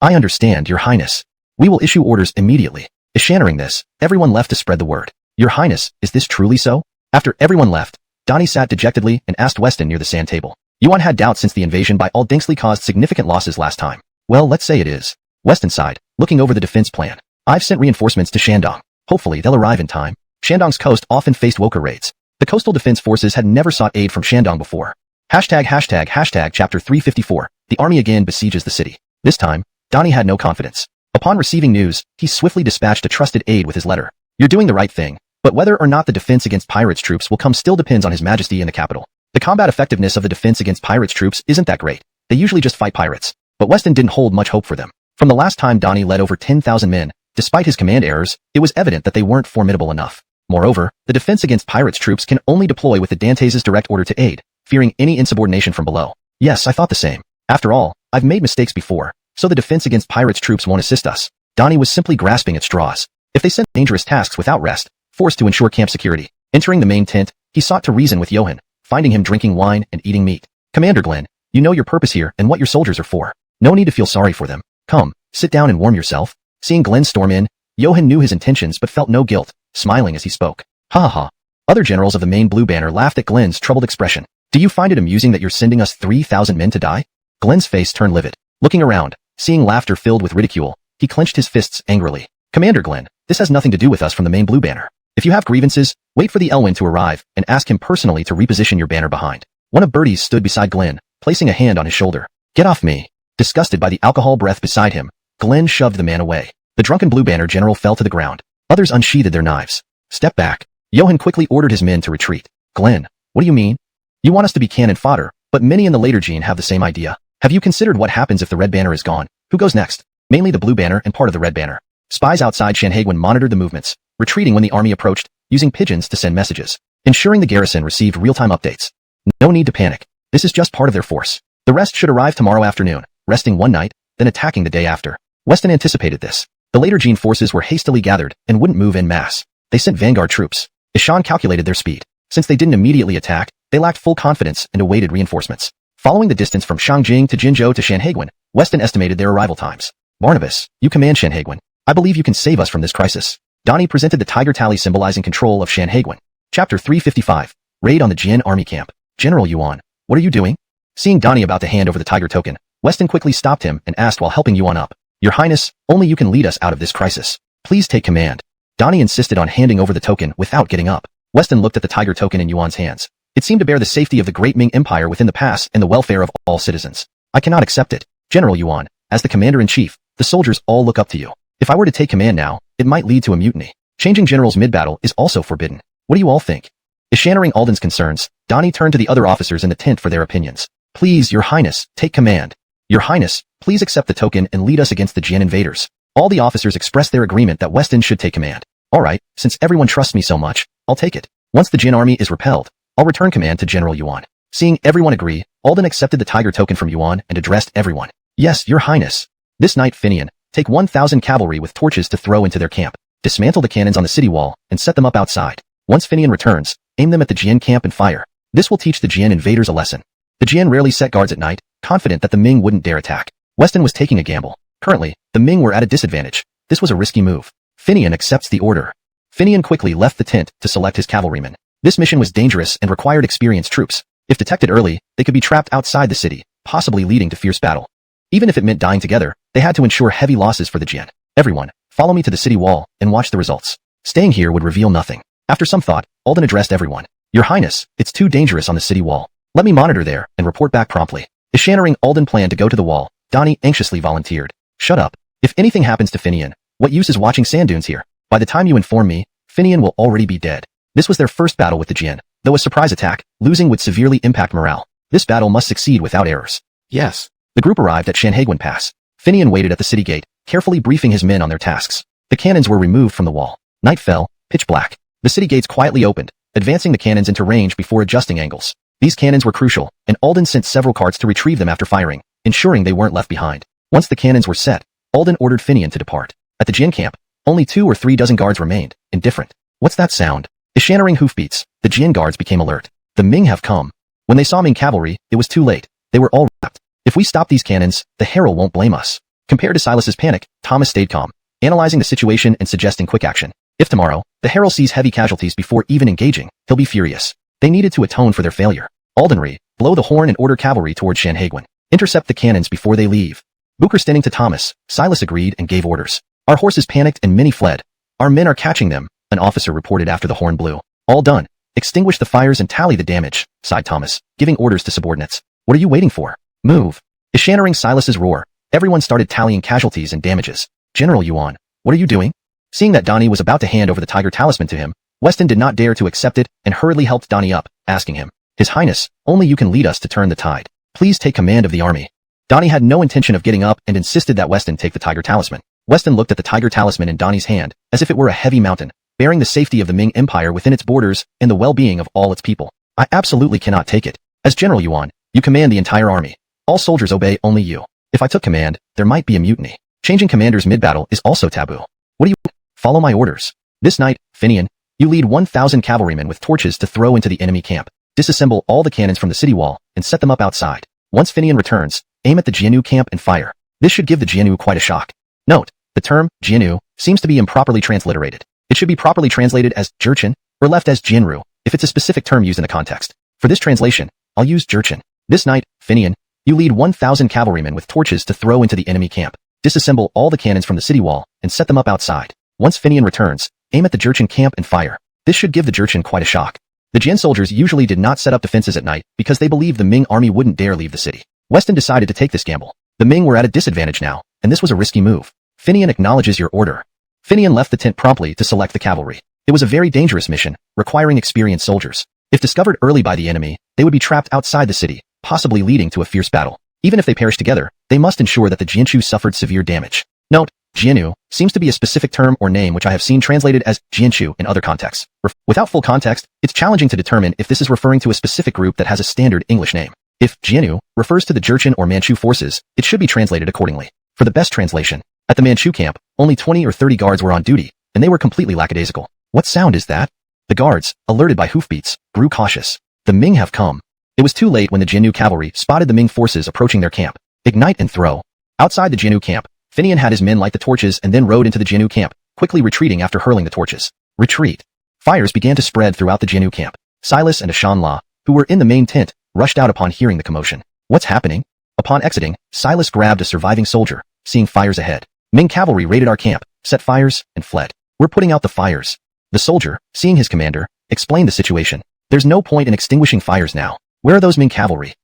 "I understand, Your Highness. We will issue orders immediately." Ishaning this, everyone left to spread the word. "Your Highness, is this truly so?" After everyone left, Donnie sat dejectedly and asked Weston near the sand table. Yuan had doubts since the invasion by all Dingsley caused significant losses last time. "Well, let's say it is." Weston sighed, looking over the defense plan. "I've sent reinforcements to Shandong. Hopefully they'll arrive in time." Shandong's coast often faced Woker raids. The coastal defense forces had never sought aid from Shandong before. Chapter 354, the army again besieges the city. This time, Donnie had no confidence. Upon receiving news, he swiftly dispatched a trusted aide with his letter. "You're doing the right thing, but whether or not the defense against pirates troops will come still depends on His Majesty in the capital. The combat effectiveness of the defense against pirates troops isn't that great. They usually just fight pirates." But Weston didn't hold much hope for them. From the last time Donnie led over 10,000 men, despite his command errors, it was evident that they weren't formidable enough. Moreover, the defense against pirates troops can only deploy with the Dantes' direct order to aid, fearing any insubordination from below. "Yes, I thought the same. After all, I've made mistakes before, so the defense against pirates troops won't assist us." Donnie was simply grasping at straws. If they sent dangerous tasks without rest, forced to ensure camp security. Entering the main tent, he sought to reason with Johan, finding him drinking wine and eating meat. "Commander Glenn, you know your purpose here and what your soldiers are for. No need to feel sorry for them. Come, sit down and warm yourself." Seeing Glenn storm in, Johan knew his intentions but felt no guilt, smiling as he spoke. "Ha ha." Other generals of the main blue banner laughed at Glenn's troubled expression. "Do you find it amusing that you're sending us 3,000 men to die?" Glenn's face turned livid. Looking around, seeing laughter filled with ridicule, he clenched his fists angrily. "Commander Glenn, this has nothing to do with us from the main blue banner. If you have grievances, wait for the Elwyn to arrive and ask him personally to reposition your banner behind." One of Birdie's stood beside Glenn, placing a hand on his shoulder. "Get off me." Disgusted by the alcohol breath beside him, Glenn shoved the man away. The drunken blue banner general fell to the ground. Others unsheathed their knives. "Step back." Johann quickly ordered his men to retreat. Glenn, what do you mean? You want us to be cannon fodder, but many in the later gene have the same idea. Have you considered what happens if the red banner is gone? Who goes next? Mainly the blue banner and part of the red banner. Spies outside Sanhaguin monitored the movements, retreating when the army approached, using pigeons to send messages, ensuring the garrison received real-time updates. No need to panic. This is just part of their force. The rest should arrive tomorrow afternoon, resting one night, then attacking the day after. Weston anticipated this. The later gene forces were hastily gathered and wouldn't move en masse. They sent vanguard troops. Ishan calculated their speed. Since they didn't immediately attack, they lacked full confidence and awaited reinforcements. Following the distance from Shangjing to Jinzhou to Sanhaguin, Weston estimated their arrival times. Barnabas, you command Sanhaguin. I believe you can save us from this crisis. Donnie presented the tiger tally symbolizing control of Sanhaguin. Chapter 355. Raid on the Jian army camp. General Yuan, what are you doing? Seeing Donnie about to hand over the tiger token, Weston quickly stopped him and asked while helping Yuan up. Your Highness, only you can lead us out of this crisis. Please take command. Donnie insisted on handing over the token without getting up. Weston looked at the tiger token in Yuan's hands. It seemed to bear the safety of the great Ming Empire within the pass and the welfare of all citizens. I cannot accept it. General Yuan, as the commander-in-chief, the soldiers all look up to you. If I were to take command now, it might lead to a mutiny. Changing generals mid-battle is also forbidden. What do you all think? Eschannering Alden's concerns, Donnie turned to the other officers in the tent for their opinions. Please, Your Highness, take command. Your Highness, please accept the token and lead us against the Jian invaders. All the officers expressed their agreement that Weston should take command. All right, since everyone trusts me so much, I'll take it. Once the Jian army is repelled, I'll return command to General Yuan. Seeing everyone agree, Alden accepted the tiger token from Yuan and addressed everyone. Yes, Your Highness. This night, Finian, take 1,000 cavalry with torches to throw into their camp. Dismantle the cannons on the city wall and set them up outside. Once Finian returns, aim them at the Jian camp and fire. This will teach the Jian invaders a lesson. The Jian rarely set guards at night, confident that the Ming wouldn't dare attack. Weston was taking a gamble. Currently, the Ming were at a disadvantage. This was a risky move. Finian accepts the order. Finian quickly left the tent to select his cavalrymen. This mission was dangerous and required experienced troops. If detected early, they could be trapped outside the city, possibly leading to fierce battle. Even if it meant dying together, they had to ensure heavy losses for the Jian. Everyone, follow me to the city wall and watch the results. Staying here would reveal nothing. After some thought, Alden addressed everyone. Your Highness, it's too dangerous on the city wall. Let me monitor there and report back promptly. Eschannering Alden planned to go to the wall. Donnie anxiously volunteered. Shut up. If anything happens to Finian, what use is watching sand dunes here? By the time you inform me, Finian will already be dead. This was their first battle with the Jian. Though a surprise attack, losing would severely impact morale. This battle must succeed without errors. Yes. The group arrived at Sanhaguin Pass. Finian waited at the city gate, carefully briefing his men on their tasks. The cannons were removed from the wall. Night fell, pitch black. The city gates quietly opened, advancing the cannons into range before adjusting angles. These cannons were crucial, and Alden sent several carts to retrieve them after firing, ensuring they weren't left behind. Once the cannons were set, Alden ordered Finian to depart. At the Jian camp, only 2 or 3 dozen guards remained, indifferent. What's that sound? Eschannering hoofbeats, the Jian guards became alert. The Ming have come. When they saw Ming cavalry, it was too late. They were all wrapped. If we stop these cannons, the Herald won't blame us. Compared to Silas's panic, Thomas stayed calm, analyzing the situation and suggesting quick action. If tomorrow, the Herald sees heavy casualties before even engaging, he'll be furious. They needed to atone for their failure. Aldenry, blow the horn and order cavalry towards Sanhaguin. Intercept the cannons before they leave. Booker standing to Thomas, Silas agreed and gave orders. Our horses panicked and many fled. Our men are catching them, an officer reported after the horn blew. All done. Extinguish the fires and tally the damage, sighed Thomas, giving orders to subordinates. What are you waiting for? Move. Eschannering Silas's roar, everyone started tallying casualties and damages. General Yuan, what are you doing? Seeing that Donnie was about to hand over the tiger talisman to him, Weston did not dare to accept it and hurriedly helped Donnie up, asking him, His Highness, only you can lead us to turn the tide. Please take command of the army. Donnie had no intention of getting up and insisted that Weston take the tiger talisman. Weston looked at the tiger talisman in Donnie's hand, as if it were a heavy mountain, bearing the safety of the Ming Empire within its borders and the well-being of all its people. I absolutely cannot take it. As General Yuan, you command the entire army. All soldiers obey only you. If I took command, there might be a mutiny. Changing commanders mid-battle is also taboo. What do you... Follow my orders. This night, Finian, you lead 1,000 cavalrymen with torches to throw into the enemy camp. Disassemble all the cannons from the city wall and set them up outside. Once Finian returns, aim at the Jianu camp and fire. This should give the Jianu quite a shock. Note, the term Jianu seems to be improperly transliterated. It should be properly translated as Jurchen or left as Jianru if it's a specific term used in the context. For this translation, I'll use Jurchen. This night, Finian, you lead 1,000 cavalrymen with torches to throw into the enemy camp. Disassemble all the cannons from the city wall and set them up outside. Once Finian returns, aim at the Jurchen camp and fire. This should give the Jurchen quite a shock. The Jian soldiers usually did not set up defenses at night because they believed the Ming army wouldn't dare leave the city. Weston decided to take this gamble. The Ming were at a disadvantage now, and this was a risky move. Finian acknowledges your order. Finian left the tent promptly to select the cavalry. It was a very dangerous mission, requiring experienced soldiers. If discovered early by the enemy, they would be trapped outside the city, possibly leading to a fierce battle. Even if they perish together, they must ensure that the Jianchu suffered severe damage. Note, Jianu seems to be a specific term or name which I have seen translated as Jianchu in other contexts. Without full context, it's challenging to determine if this is referring to a specific group that has a standard English name. If Jianu refers to the Jurchen or Manchu forces, it should be translated accordingly. For the best translation, at the Manchu camp, only 20 or 30 guards were on duty, and they were completely lackadaisical. What sound is that? The guards, alerted by hoofbeats, grew cautious. The Ming have come. It was too late when the Jianu cavalry spotted the Ming forces approaching their camp. Ignite and throw. Outside the Jianu camp, Finian had his men light the torches and then rode into the Jianu camp, quickly retreating after hurling the torches. Retreat. Fires began to spread throughout the Jianu camp. Silas and Ashanla, who were in the main tent, rushed out upon hearing the commotion. What's happening? Upon exiting, Silas grabbed a surviving soldier, seeing fires ahead. Ming cavalry raided our camp, set fires, and fled. We're putting out the fires. The soldier, seeing his commander, explained the situation. There's no point in extinguishing fires now. Where are those Ming cavalry?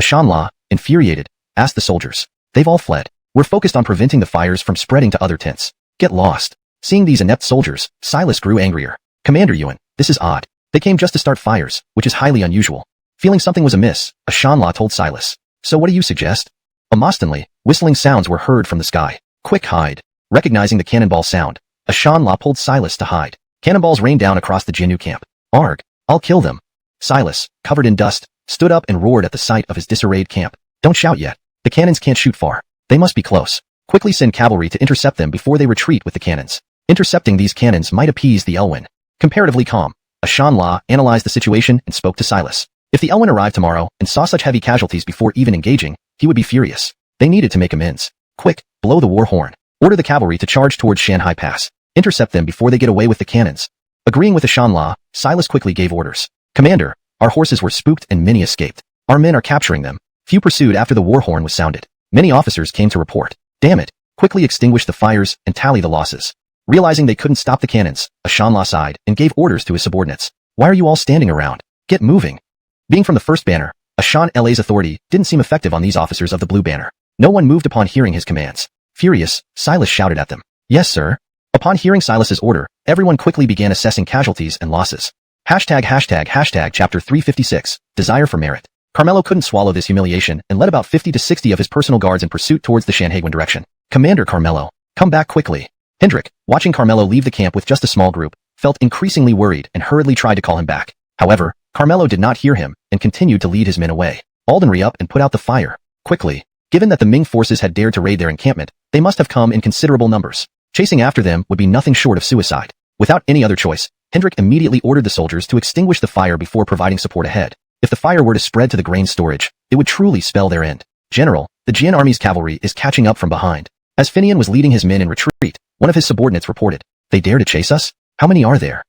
Ashanla, infuriated, asked the soldiers. They've all fled. We're focused on preventing the fires from spreading to other tents. Get lost. Seeing these inept soldiers, Silas grew angrier. Commander Yuan, this is odd. They came just to start fires, which is highly unusual. Feeling something was amiss, Ashanla told Silas. So what do you suggest? Amostonly, whistling sounds were heard from the sky. Quick hide. Recognizing the cannonball sound, Ashanla pulled Silas to hide. Cannonballs rained down across the Jianu camp. Arg! I'll kill them. Silas, covered in dust, stood up and roared at the sight of his disarrayed camp. Don't shout yet. The cannons can't shoot far. They must be close. Quickly send cavalry to intercept them before they retreat with the cannons. Intercepting these cannons might appease the Elwyn. Comparatively calm, Ashanla analyzed the situation and spoke to Silas. If the Elwyn arrived tomorrow and saw such heavy casualties before even engaging, he would be furious. They needed to make amends. Quick, blow the war horn. Order the cavalry to charge towards Shanghai Pass. Intercept them before they get away with the cannons. Agreeing with Ashanla, Silas quickly gave orders. Commander, our horses were spooked and many escaped. Our men are capturing them. Few pursued after the war horn was sounded. Many officers came to report. Damn it. Quickly extinguish the fires and tally the losses. Realizing they couldn't stop the cannons, Ashanla sighed and gave orders to his subordinates. Why are you all standing around? Get moving. Being from the first banner, Ashanla's authority didn't seem effective on these officers of the blue banner. No one moved upon hearing his commands. Furious, Silas shouted at them. Yes, sir. Upon hearing Silas's order, everyone quickly began assessing casualties and losses. Hashtag chapter 356, desire for merit. Carmelo couldn't swallow this humiliation and led about 50 to 60 of his personal guards in pursuit towards the Shanhaiguan direction. Commander Carmelo, come back quickly. Hendrik, watching Carmelo leave the camp with just a small group, felt increasingly worried and hurriedly tried to call him back. However, Carmelo did not hear him and continued to lead his men away. Alden re-up and put out the fire. Quickly. Given that the Ming forces had dared to raid their encampment, they must have come in considerable numbers. Chasing after them would be nothing short of suicide. Without any other choice, Hendrik immediately ordered the soldiers to extinguish the fire before providing support ahead. If the fire were to spread to the grain storage, it would truly spell their end. General, the Jian army's cavalry is catching up from behind. As Finian was leading his men in retreat, one of his subordinates reported, They dare to chase us? How many are there?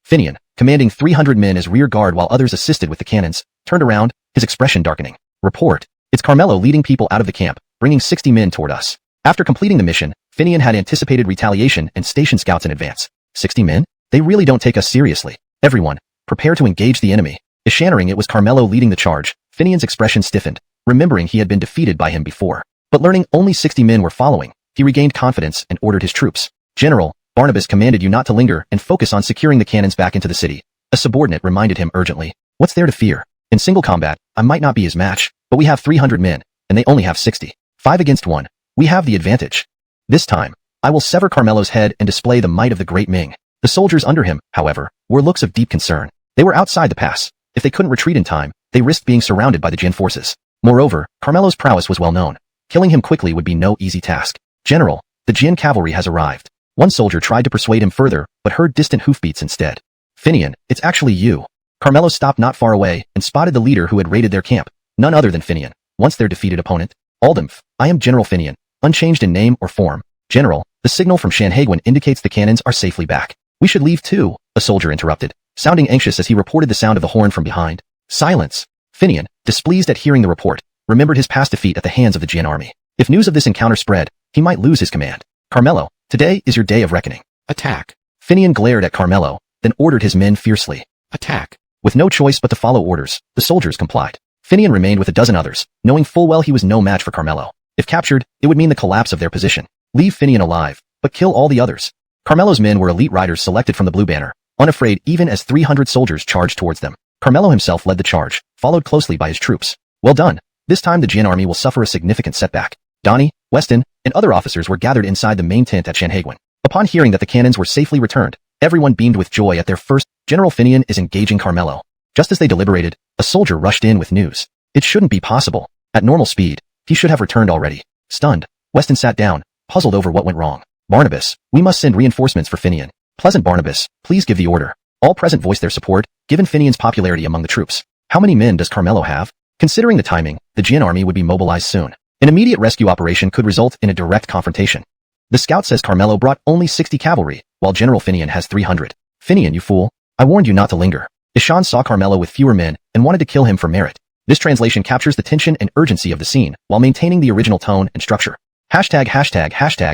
Finian, commanding 300 men as rear guard while others assisted with the cannons, turned around, his expression darkening. Report. It's Carmelo leading people out of the camp, bringing 60 men toward us. After completing the mission, Finian had anticipated retaliation and stationed scouts in advance. 60 men? They really don't take us seriously. Everyone, prepare to engage the enemy. Ishannering it was Carmelo leading the charge, Finian's expression stiffened, remembering he had been defeated by him before. But learning only 60 men were following, he regained confidence and ordered his troops. General, Barnabas commanded you not to linger and focus on securing the cannons back into the city. A subordinate reminded him urgently. What's there to fear? In single combat, I might not be his match, but we have 300 men, and they only have 60. 5 against 1. We have the advantage. This time, I will sever Carmelo's head and display the might of the great Ming. The soldiers under him, however, wore looks of deep concern. They were outside the pass. If they couldn't retreat in time, they risked being surrounded by the Jin forces. Moreover, Carmelo's prowess was well known. Killing him quickly would be no easy task. General, the Jin cavalry has arrived. One soldier tried to persuade him further, but heard distant hoofbeats instead. Finian, it's actually you. Carmelo stopped not far away and spotted the leader who had raided their camp, none other than Finian, once their defeated opponent. Aldemf, I am General Finian, unchanged in name or form. General, the signal from Shanhaiguan indicates the cannons are safely back. We should leave too, a soldier interrupted, sounding anxious as he reported the sound of the horn from behind. Silence. Finian, displeased at hearing the report, remembered his past defeat at the hands of the Jin army. If news of this encounter spread, he might lose his command. Carmelo, today is your day of reckoning. Attack. Finian glared at Carmelo, then ordered his men fiercely. Attack. With no choice but to follow orders, the soldiers complied. Finian remained with a dozen others, knowing full well he was no match for Carmelo. If captured, it would mean the collapse of their position. Leave Finian alive, but kill all the others. Carmelo's men were elite riders selected from the blue banner, unafraid even as 300 soldiers charged towards them. Carmelo himself led the charge, followed closely by his troops. Well done. This time the Jin army will suffer a significant setback. Donnie, Weston, and other officers were gathered inside the main tent at Shanhaiguan. Upon hearing that the cannons were safely returned, everyone beamed with joy at their first. General Finian is engaging Carmelo. Just as they deliberated, a soldier rushed in with news. It shouldn't be possible. At normal speed, he should have returned already. Stunned, Weston sat down, puzzled over what went wrong. Barnabas, we must send reinforcements for Finian. Pleasant Barnabas, please give the order. All present voiced their support, given Finian's popularity among the troops. How many men does Carmelo have? Considering the timing, the Jin army would be mobilized soon. An immediate rescue operation could result in a direct confrontation. The scout says Carmelo brought only 60 cavalry, while General Finian has 300. Finian, you fool. I warned you not to linger. Ishan saw Carmelo with fewer men and wanted to kill him for merit. This translation captures the tension and urgency of the scene while maintaining the original tone and structure. Hashtag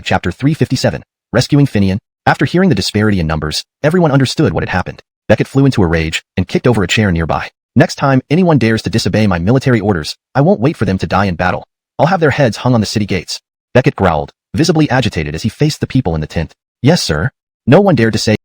chapter 357. Rescuing Finian. After hearing the disparity in numbers, everyone understood what had happened. Beckett flew into a rage and kicked over a chair nearby. Next time anyone dares to disobey my military orders, I won't wait for them to die in battle. I'll have their heads hung on the city gates. Beckett growled, visibly agitated as he faced the people in the tent. Yes, sir. No one dared to say.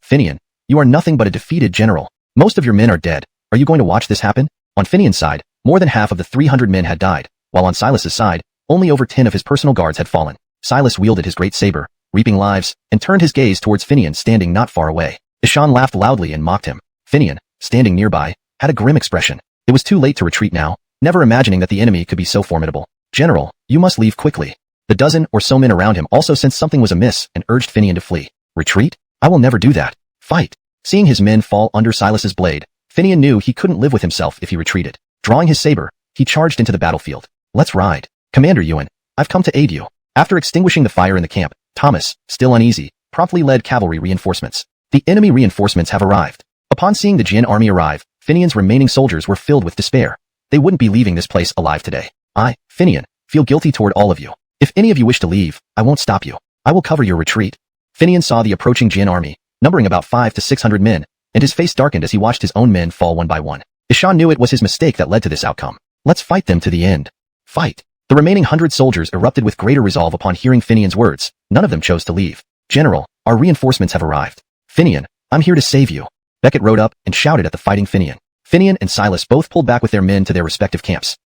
Finian, you are nothing but a defeated general. Most of your men are dead. Are you going to watch this happen? On Finian's side, more than half of the 300 men had died, while on Silas's side, only over 10 of his personal guards had fallen. Silas wielded his great saber, reaping lives, and turned his gaze towards Finian standing not far away. Ishan laughed loudly and mocked him. Finian, standing nearby, had a grim expression. It was too late to retreat now, never imagining that the enemy could be so formidable. General, you must leave quickly. The dozen or so men around him also sensed something was amiss and urged Finian to flee. Retreat? I will never do that. Fight. Seeing his men fall under Silas's blade, Finian knew he couldn't live with himself if he retreated. Drawing his saber, he charged into the battlefield. Let's ride. Commander Ewan, I've come to aid you. After extinguishing the fire in the camp, Thomas, still uneasy, promptly led cavalry reinforcements. The enemy reinforcements have arrived. Upon seeing the Jin army arrive, Finian's remaining soldiers were filled with despair. They wouldn't be leaving this place alive today. I, Finian, feel guilty toward all of you. If any of you wish to leave, I won't stop you. I will cover your retreat. Finian saw the approaching Jin army, numbering about 500 to 600 men, and his face darkened as he watched his own men fall one by one. Ishan knew it was his mistake that led to this outcome. Let's fight them to the end. Fight. The remaining 100 soldiers erupted with greater resolve upon hearing Finian's words. None of them chose to leave. General, our reinforcements have arrived. Finian, I'm here to save you. Beckett rode up and shouted at the fighting Finian. Finian and Silas both pulled back with their men to their respective camps.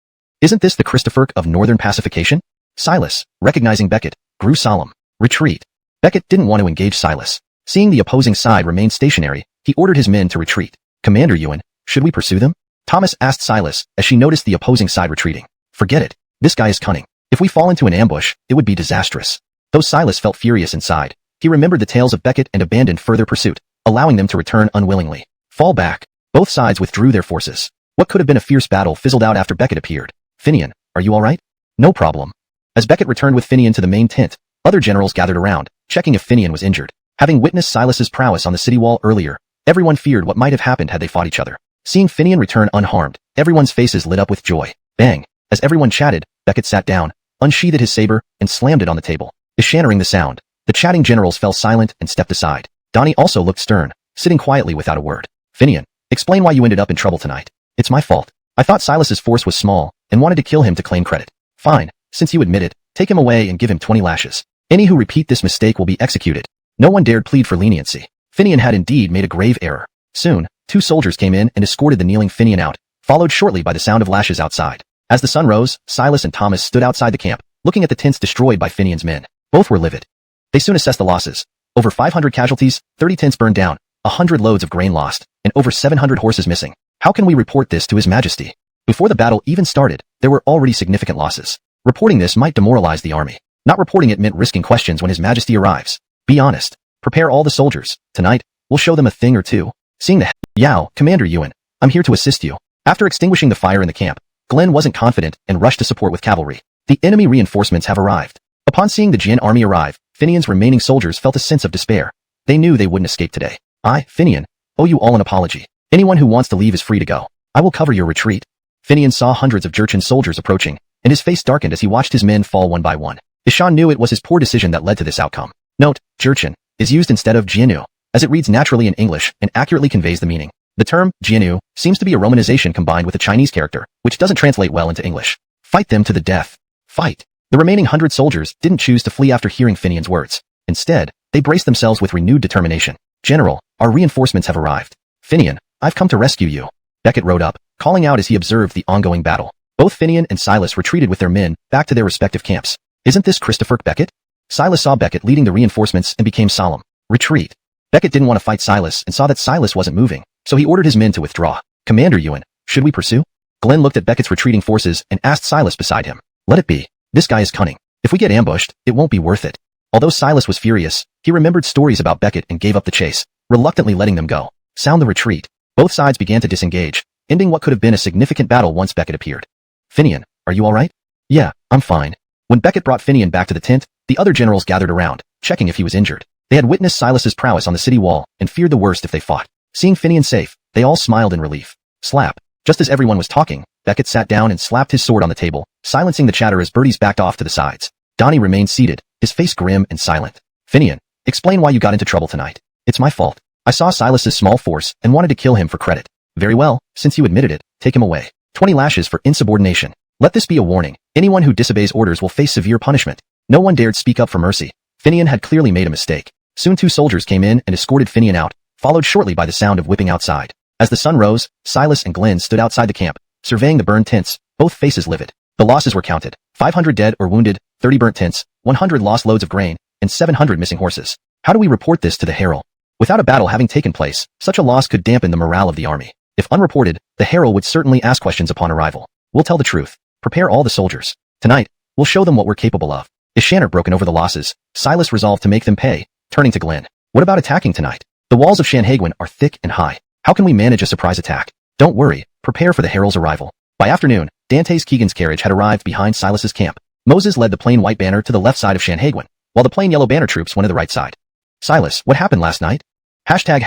Isn't this the Christopher of Northern Pacification? Silas, recognizing Beckett, grew solemn. Retreat. Beckett didn't want to engage Silas. Seeing the opposing side remain stationary, he ordered his men to retreat. Commander Ewan, should we pursue them? Thomas asked Silas as she noticed the opposing side retreating. Forget it. This guy is cunning. If we fall into an ambush, it would be disastrous. Though Silas felt furious inside, he remembered the tales of Beckett and abandoned further pursuit, allowing them to return unwillingly. Fall back. Both sides withdrew their forces. What could have been a fierce battle fizzled out after Beckett appeared. Finian, are you all right? No problem. As Beckett returned with Finian to the main tent, other generals gathered around, checking if Finian was injured. Having witnessed Silas's prowess on the city wall earlier, everyone feared what might have happened had they fought each other. Seeing Finian return unharmed, everyone's faces lit up with joy. Bang! As everyone chatted, Beckett sat down, unsheathed his saber, and slammed it on the table. Shattering the sound, the chatting generals fell silent and stepped aside. Donnie also looked stern, sitting quietly without a word. Finian, explain why you ended up in trouble tonight. It's my fault. I thought Silas's force was small, and wanted to kill him to claim credit. Fine, since you admit it, take him away and give him 20 lashes. Any who repeat this mistake will be executed. No one dared plead for leniency. Finian had indeed made a grave error. Soon, 2 soldiers came in and escorted the kneeling Finian out, followed shortly by the sound of lashes outside. As the sun rose, Silas and Thomas stood outside the camp, looking at the tents destroyed by Finian's men. Both were livid. They soon assessed the losses. Over 500 casualties, 30 tents burned down, 100 loads of grain lost, and over 700 horses missing. How can we report this to His Majesty? Before the battle even started, there were already significant losses. Reporting this might demoralize the army. Not reporting it meant risking questions when His Majesty arrives. Be honest. Prepare all the soldiers. Tonight, we'll show them a thing or two. Seeing the Yao, Commander Ewan, I'm here to assist you. After extinguishing the fire in the camp, Glenn wasn't confident and rushed to support with cavalry. The enemy reinforcements have arrived. Upon seeing the Jin army arrive, Finian's remaining soldiers felt a sense of despair. They knew they wouldn't escape today. I, Finian, owe you all an apology. Anyone who wants to leave is free to go. I will cover your retreat. Finian saw hundreds of Jurchen soldiers approaching, and his face darkened as he watched his men fall one by one. Ishan knew it was his poor decision that led to this outcome. Note, Jurchen is used instead of Jianu, as it reads naturally in English and accurately conveys the meaning. The term Jianu seems to be a romanization combined with a Chinese character, which doesn't translate well into English. Fight them to the death. Fight. The remaining 100 soldiers didn't choose to flee after hearing Finian's words. Instead, They braced themselves with renewed determination. General, our reinforcements have arrived. Finian, I've come to rescue you. Beckett rode up, calling out as he observed the ongoing battle. Both Finian and Silas retreated with their men back to their respective camps. Isn't this Christopher Beckett? Silas saw Beckett leading the reinforcements and became solemn. Retreat. Beckett didn't want to fight Silas and saw that Silas wasn't moving, so he ordered his men to withdraw. Commander Ewan, should we pursue? Glenn looked at Beckett's retreating forces and asked Silas beside him. Let it be. This guy is cunning. If we get ambushed, it won't be worth it. Although Silas was furious, he remembered stories about Beckett and gave up the chase, reluctantly letting them go. Sound the retreat. Both sides began to disengage, ending what could have been a significant battle once Beckett appeared. Finian, are you alright? Yeah, I'm fine. When Beckett brought Finian back to the tent, the other generals gathered around, checking if he was injured. They had witnessed Silas's prowess on the city wall and feared the worst if they fought. Seeing Finian safe, they all smiled in relief. Slap. Just as everyone was talking, Beckett sat down and slapped his sword on the table, silencing the chatter as birdies backed off to the sides. Donnie remained seated, his face grim and silent. Finian, explain why you got into trouble tonight. It's my fault. I saw Silas's small force and wanted to kill him for credit. Very well, since you admitted it, take him away. 20 lashes for insubordination. Let this be a warning. Anyone who disobeys orders will face severe punishment. No one dared speak up for mercy. Finian had clearly made a mistake. Soon 2 soldiers came in and escorted Finian out, followed shortly by the sound of whipping outside. As the sun rose, Silas and Glenn stood outside the camp, surveying the burned tents, both faces livid. The losses were counted. 500 dead or wounded, 30 burnt tents, 100 lost loads of grain, and 700 missing horses. How do we report this to the Herald? Without a battle having taken place, such a loss could dampen the morale of the army. If unreported, the Herald would certainly ask questions upon arrival. We'll tell the truth. Prepare all the soldiers. Tonight, we'll show them what we're capable of. Ishanner broken over the losses. Silas resolved to make them pay, turning to Glenn. What about attacking tonight? The walls of Shanhaguin are thick and high. How can we manage a surprise attack? Don't worry, prepare for the Herald's arrival. By afternoon, Dante's Keegan's carriage had arrived behind Silas's camp. Moses led the plain white banner to the left side of Shanhaguin, while the plain yellow banner troops went to the right side. Silas, what happened last night? Hashtag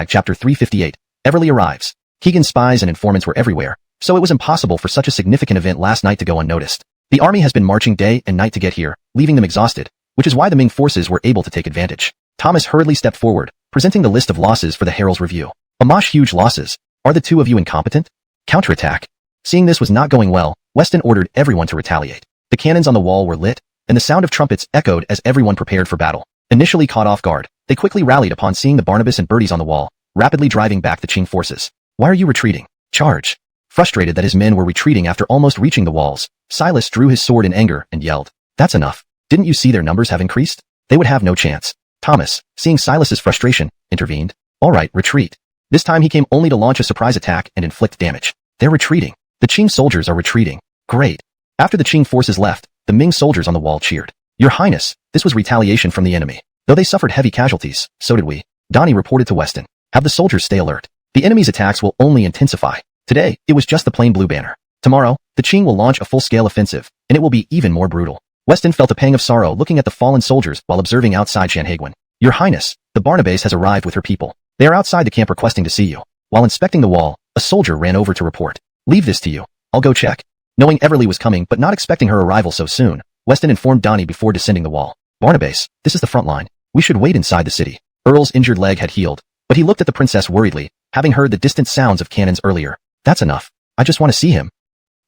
chapter 358. Everly arrives. Keegan's spies and informants were everywhere, so it was impossible for such a significant event last night to go unnoticed. The army has been marching day and night to get here, leaving them exhausted, which is why the Ming forces were able to take advantage. Thomas hurriedly stepped forward, presenting the list of losses for the Herald's review. Amash, huge losses. Are the 2 of you incompetent? Counterattack. Seeing this was not going well, Weston ordered everyone to retaliate. The cannons on the wall were lit, and the sound of trumpets echoed as everyone prepared for battle. Initially caught off guard, they quickly rallied upon seeing the Barnabas and birdies on the wall, rapidly driving back the Qing forces. Why are you retreating? Charge. Frustrated that his men were retreating after almost reaching the walls, Silas drew his sword in anger and yelled, That's enough. Didn't you see their numbers have increased? They would have no chance. Thomas, seeing Silas's frustration, intervened. All right, retreat. This time he came only to launch a surprise attack and inflict damage. They're retreating. The Qing soldiers are retreating. Great. After the Qing forces left, the Ming soldiers on the wall cheered. Your Highness, this was retaliation from the enemy. Though they suffered heavy casualties, so did we. Donnie reported to Weston. Have the soldiers stay alert. The enemy's attacks will only intensify. Today, it was just the plain blue banner. Tomorrow, the Qing will launch a full-scale offensive, and it will be even more brutal. Weston felt a pang of sorrow looking at the fallen soldiers while observing outside Shanhaguin. Your Highness, the Barnabas has arrived with her people. They are outside the camp requesting to see you. While inspecting the wall, a soldier ran over to report. Leave this to you. I'll go check. Knowing Everly was coming but not expecting her arrival so soon, Weston informed Donnie before descending the wall. Barnabas, this is the front line. We should wait inside the city. Earl's injured leg had healed, but he looked at the princess worriedly, having heard the distant sounds of cannons earlier. That's enough. I just want to see him.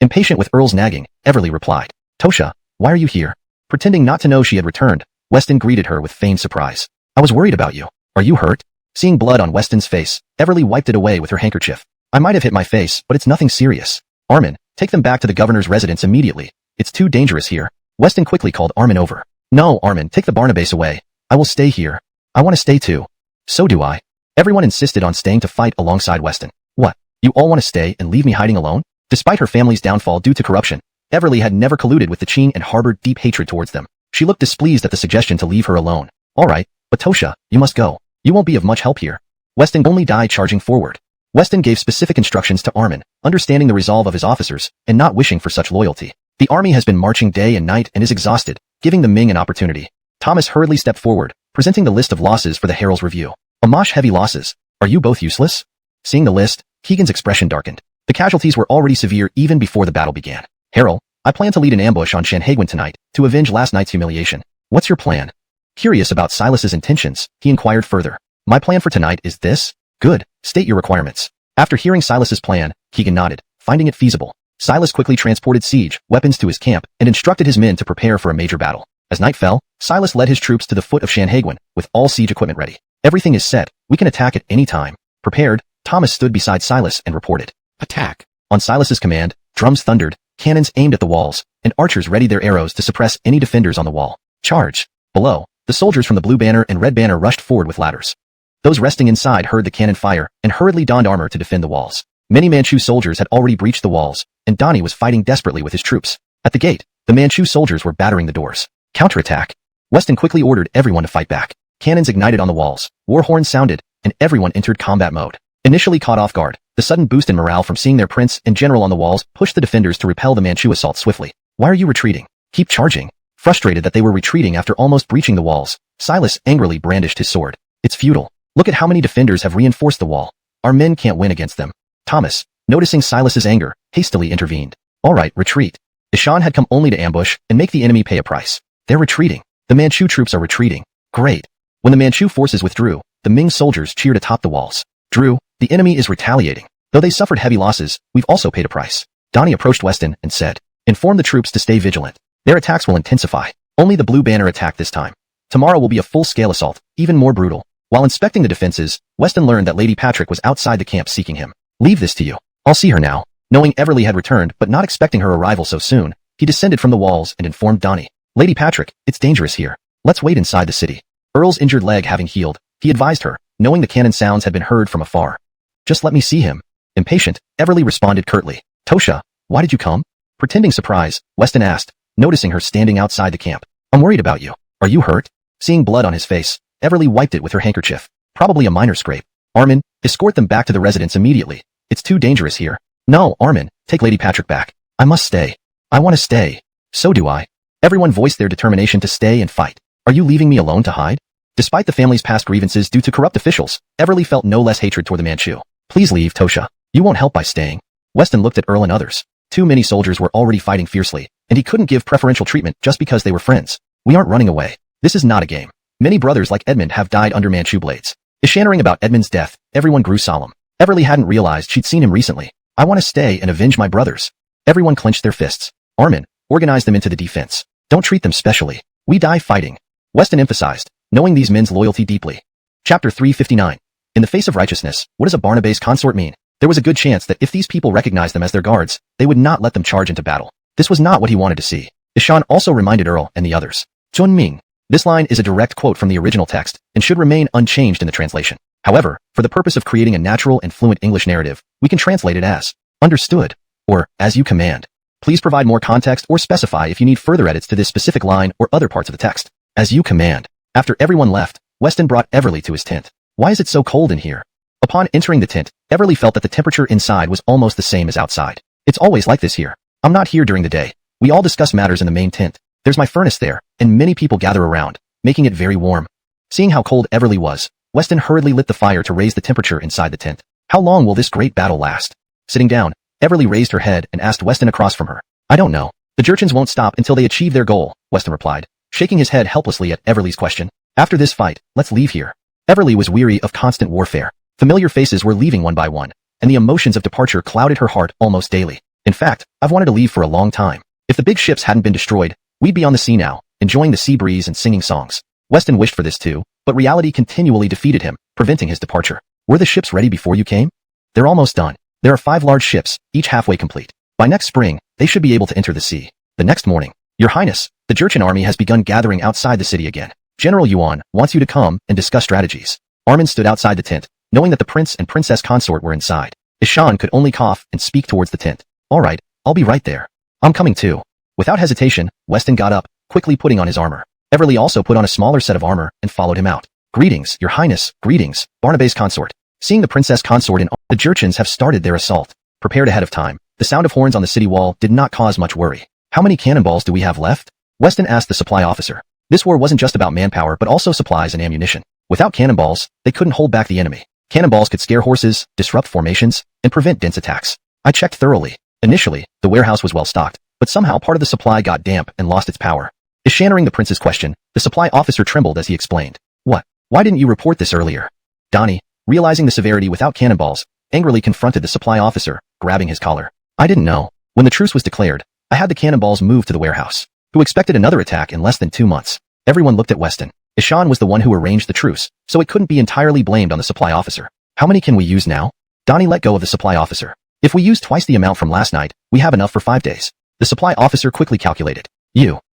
Impatient with Earl's nagging, Everly replied. Tosha, why are you here? Pretending not to know she had returned, Weston greeted her with feigned surprise. I was worried about you. Are you hurt? Seeing blood on Weston's face, Everly wiped it away with her handkerchief. I might have hit my face, but it's nothing serious. Armin, take them back to the governor's residence immediately. It's too dangerous here. Weston quickly called Armin over. No, Armin, take the Barnabas away. I will stay here. I want to stay too. So do I. Everyone insisted on staying to fight alongside Weston. What? You all want to stay and leave me hiding alone? Despite her family's downfall due to corruption, Everly had never colluded with the Qing and harbored deep hatred towards them. She looked displeased at the suggestion to leave her alone. All right, but Tosha, you must go. You won't be of much help here. Weston only died charging forward. Weston gave specific instructions to Armin, understanding the resolve of his officers and not wishing for such loyalty. The army has been marching day and night and is exhausted, giving the Ming an opportunity. Thomas hurriedly stepped forward, presenting the list of losses for the Herald's review. Amash, heavy losses. Are you both useless? Seeing the list, Keegan's expression darkened. The casualties were already severe even before the battle began. Herald, I plan to lead an ambush on Shanhaguin tonight to avenge last night's humiliation. What's your plan? Curious about Silas's intentions, he inquired further. My plan for tonight is this? Good. State your requirements. After hearing Silas's plan, Keegan nodded, finding it feasible. Silas quickly transported siege weapons to his camp and instructed his men to prepare for a major battle. As night fell, Silas led his troops to the foot of Shanhaiguan, with all siege equipment ready. Everything is set. We can attack at any time. Prepared, Thomas stood beside Silas and reported.
Attack.
On Silas's command, drums thundered, cannons aimed at the walls, and archers readied their arrows to suppress any defenders on the wall. Charge! Below, the soldiers from the blue banner and red banner rushed forward with ladders. Those resting inside heard the cannon fire and hurriedly donned armor to defend the walls. Many Manchu soldiers had already breached the walls, and Donnie was fighting desperately with his troops. At the gate, the Manchu soldiers were battering the doors. Counterattack! Weston quickly ordered everyone to fight back. Cannons ignited on the walls, war horns sounded, and everyone entered combat mode. Initially caught off guard, the sudden boost in morale from seeing their prince and general on the walls pushed the defenders to repel the Manchu assault swiftly. Why are you retreating? Keep charging. Frustrated that they were retreating after almost breaching the walls, Silas angrily brandished his sword. It's futile. Look at how many defenders have reinforced the wall. Our men can't win against them. Thomas, noticing Silas's anger, hastily intervened. All right, retreat. Ishan had come only to ambush and make the enemy pay a price. They're retreating. The Manchu troops are retreating. Great. When the Manchu forces withdrew, the Ming soldiers cheered atop the walls. Drew, the enemy is retaliating. Though they suffered heavy losses, we've also paid a price. Donnie approached Weston and said, inform the troops to stay vigilant. Their attacks will intensify. Only the blue banner attacked this time. Tomorrow will be a full-scale assault, even more brutal. While inspecting the defenses, Weston learned that Lady Patrick was outside the camp seeking him. Leave this to you. I'll see her now. Knowing Everly had returned but not expecting her arrival so soon, he descended from the walls and informed Donnie. Lady Patrick, it's dangerous here. Let's wait inside the city. Earl's injured leg having healed, he advised her, knowing the cannon sounds had been heard from afar. Just let me see him. Impatient, Everly responded curtly. Tosha, why did you come? Pretending surprise, Weston asked, noticing her standing outside the camp. I'm worried about you. Are you hurt? Seeing blood on his face, Everly wiped it with her handkerchief. Probably a minor scrape. Armin, escort them back to the residence immediately. It's too dangerous here. No, Armin, take Lady Patrick back. I must stay. I want to stay. So do I. Everyone voiced their determination to stay and fight. Are you leaving me alone to hide? Despite the family's past grievances due to corrupt officials, Everly felt no less hatred toward the Manchu. Please leave, Tosha. You won't help by staying. Weston looked at Earl and others. Too many soldiers were already fighting fiercely, and he couldn't give preferential treatment just because they were friends. We aren't running away. This is not a game. Many brothers like Edmund have died under Manchu blades. Ishannering about Edmund's death, everyone grew solemn. Everly hadn't realized she'd seen him recently. I want to stay and avenge my brothers. Everyone clenched their fists. Armin, organize them into the defense. Don't treat them specially. We die fighting. Weston emphasized, knowing these men's loyalty deeply. Chapter 359. In the face of righteousness, what does a Barnabas consort mean? There was a good chance that if these people recognized them as their guards, they would not let them charge into battle. This was not what he wanted to see. Ishan also reminded Earl and the others. Zhonming. This line is a direct quote from the original text and should remain unchanged in the translation. However, for the purpose of creating a natural and fluent English narrative, we can translate it as understood or as you command. Please provide more context or specify if you need further edits to this specific line or other parts of the text. As you command. After everyone left, Weston brought Everly to his tent. Why is it so cold in here? Upon entering the tent, Everly felt that the temperature inside was almost the same as outside. It's always like this here. I'm not here during the day. We all discuss matters in the main tent. There's my furnace there, and many people gather around, making it very warm. Seeing how cold Everly was, Weston hurriedly lit the fire to raise the temperature inside the tent. How long will this great battle last? Sitting down, Everly raised her head and asked Weston across from her. I don't know. The Jurchens won't stop until they achieve their goal, Weston replied, shaking his head helplessly at Everly's question. After this fight, let's leave here. Everly was weary of constant warfare. Familiar faces were leaving one by one, and the emotions of departure clouded her heart almost daily. In fact, I've wanted to leave for a long time. If the big ships hadn't been destroyed, we'd be on the sea now, enjoying the sea breeze and singing songs. Weston wished for this too, but reality continually defeated him, preventing his departure. Were the ships ready before you came? They're almost done. There are 5 large ships, each halfway complete. By next spring, they should be able to enter the sea. The next morning, Your Highness, the Jurchen army has begun gathering outside the city again. General Yuan wants you to come and discuss strategies. Armin stood outside the tent, knowing that the prince and princess consort were inside. Ishan could only cough and speak towards the tent. All right, I'll be right there. I'm coming too. Without hesitation, Weston got up, quickly putting on his armor. Everly also put on a smaller set of armor and followed him out. Greetings, Your Highness, greetings, Barnabas consort. Seeing the princess consort in the Jurchens have started their assault. Prepared ahead of time, the sound of horns on the city wall did not cause much worry. How many cannonballs do we have left? Weston asked the supply officer. This war wasn't just about manpower but also supplies and ammunition. Without cannonballs, they couldn't hold back the enemy. Cannonballs could scare horses, disrupt formations, and prevent dense attacks. I checked thoroughly. Initially, the warehouse was well stocked, but somehow part of the supply got damp and lost its power. Ishannering the prince's question, the supply officer trembled as he explained. What? Why didn't you report this earlier? Donnie, realizing the severity without cannonballs, angrily confronted the supply officer, grabbing his collar. I didn't know. When the truce was declared, I had the cannonballs moved to the warehouse. who expected another attack in less than 2 months. Everyone looked at Weston. Ishan was the one who arranged the truce, so it couldn't be entirely blamed on the supply officer. How many can we use now? Donnie let go of the supply officer. If we use twice the amount from last night, we have enough for 5 days. The supply officer quickly calculated.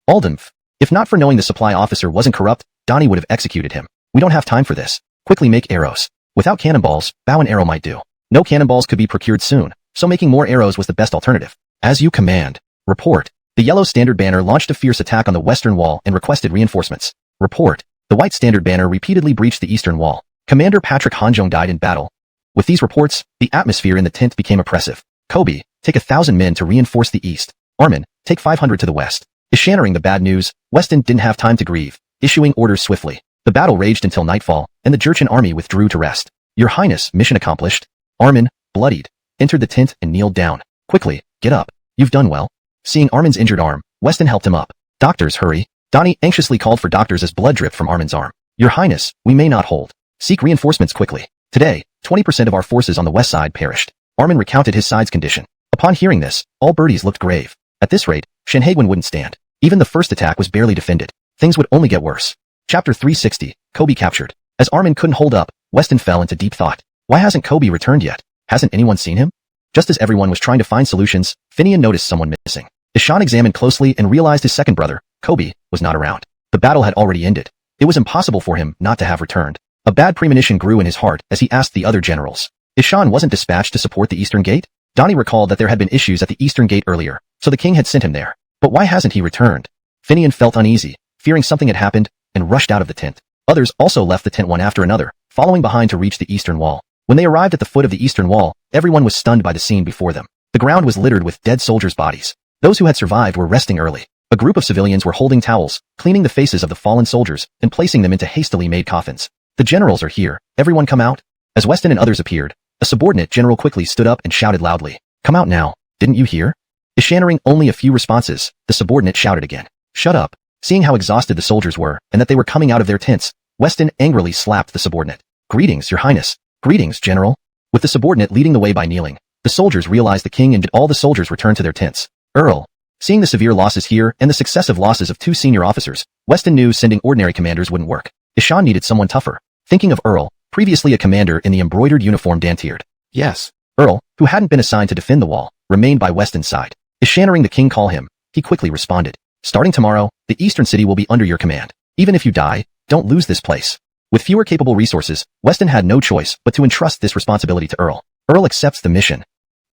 Aldenf. If not for knowing the supply officer wasn't corrupt, Donnie would have executed him. We don't have time for this. Quickly make arrows. Without cannonballs, bow and arrow might do. No cannonballs could be procured soon, so making more arrows was the best alternative. As you command. Report. The yellow standard banner launched a fierce attack on the western wall and requested reinforcements. Report. The white standard banner repeatedly breached the eastern wall. Commander Patrick Hanjong died in battle. With these reports, the atmosphere in the tent became oppressive. Kobe, take 1,000 men to reinforce the east. Armin, take 500 to the west. Ishaning the bad news, Weston didn't have time to grieve, issuing orders swiftly. The battle raged until nightfall, and the Jurchen army withdrew to rest. Your Highness, mission accomplished. Armin, bloodied, entered the tent and kneeled down. Quickly, get up. You've done well. Seeing Armin's injured arm, Weston helped him up. Doctors, hurry. Donnie anxiously called for doctors as blood dripped from Armin's arm. Your Highness, we may not hold. Seek reinforcements quickly. Today, 20% of our forces on the west side perished. Armin recounted his side's condition. Upon hearing this, all birdies looked grave. At this rate, Shanhaiguan wouldn't stand. Even the first attack was barely defended. Things would only get worse. Chapter 360, Kobe captured. As Armin couldn't hold up, Weston fell into deep thought. Why hasn't Kobe returned yet? Hasn't anyone seen him? Just as everyone was trying to find solutions, Finian noticed someone missing. Ishan examined closely and realized his second brother, Kobe, was not around. The battle had already ended. It was impossible for him not to have returned. A bad premonition grew in his heart as he asked the other generals. Ishan wasn't dispatched to support the Eastern Gate? Donnie recalled that there had been issues at the Eastern Gate earlier, so the king had sent him there. But why hasn't he returned? Finian felt uneasy, fearing something had happened, and rushed out of the tent. Others also left the tent one after another, following behind to reach the eastern wall. When they arrived at the foot of the eastern wall, everyone was stunned by the scene before them. The ground was littered with dead soldiers' bodies. Those who had survived were resting early. A group of civilians were holding towels, cleaning the faces of the fallen soldiers, and placing them into hastily made coffins. The generals are here. Everyone come out. As Weston and others appeared, a subordinate general quickly stood up and shouted loudly. Come out now. Didn't you hear? Ishaning only a few responses, the subordinate shouted again. Shut up. Seeing how exhausted the soldiers were, and that they were coming out of their tents, Weston angrily slapped the subordinate. Greetings, your highness. Greetings, general. With the subordinate leading the way by kneeling, the soldiers realized the king and all the soldiers returned to their tents. Earl. Seeing the severe losses here and the successive losses of 2 senior officers, Weston knew sending ordinary commanders wouldn't work. Ishan needed someone tougher. Thinking of Earl, previously a commander in the embroidered uniform Dan-tiered. Yes. Earl, who hadn't been assigned to defend the wall, remained by Weston's side. Ishaning the king call him, he quickly responded. Starting tomorrow, the eastern city will be under your command. Even if you die, don't lose this place. With fewer capable resources, Weston had no choice but to entrust this responsibility to Earl. Earl accepts the mission.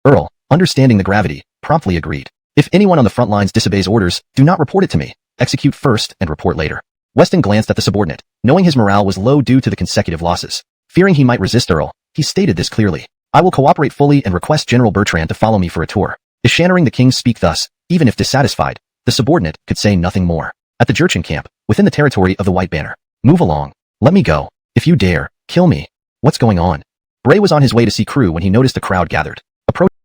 Earl, understanding the gravity, promptly agreed. If anyone on the front lines disobeys orders, do not report it to me. Execute first and report later. Weston glanced at the subordinate, knowing his morale was low due to the consecutive losses. Fearing he might resist Earl, he stated this clearly. I will cooperate fully and request General Bertrand to follow me for a tour. Ishaning the king speak thus, even if dissatisfied, the subordinate could say nothing more. At the Jurchen camp, within the territory of the White Banner. Move along. Let me go. If you dare, kill me. What's going on? Bray was on his way to see Crew when he noticed the crowd gathered. Approaching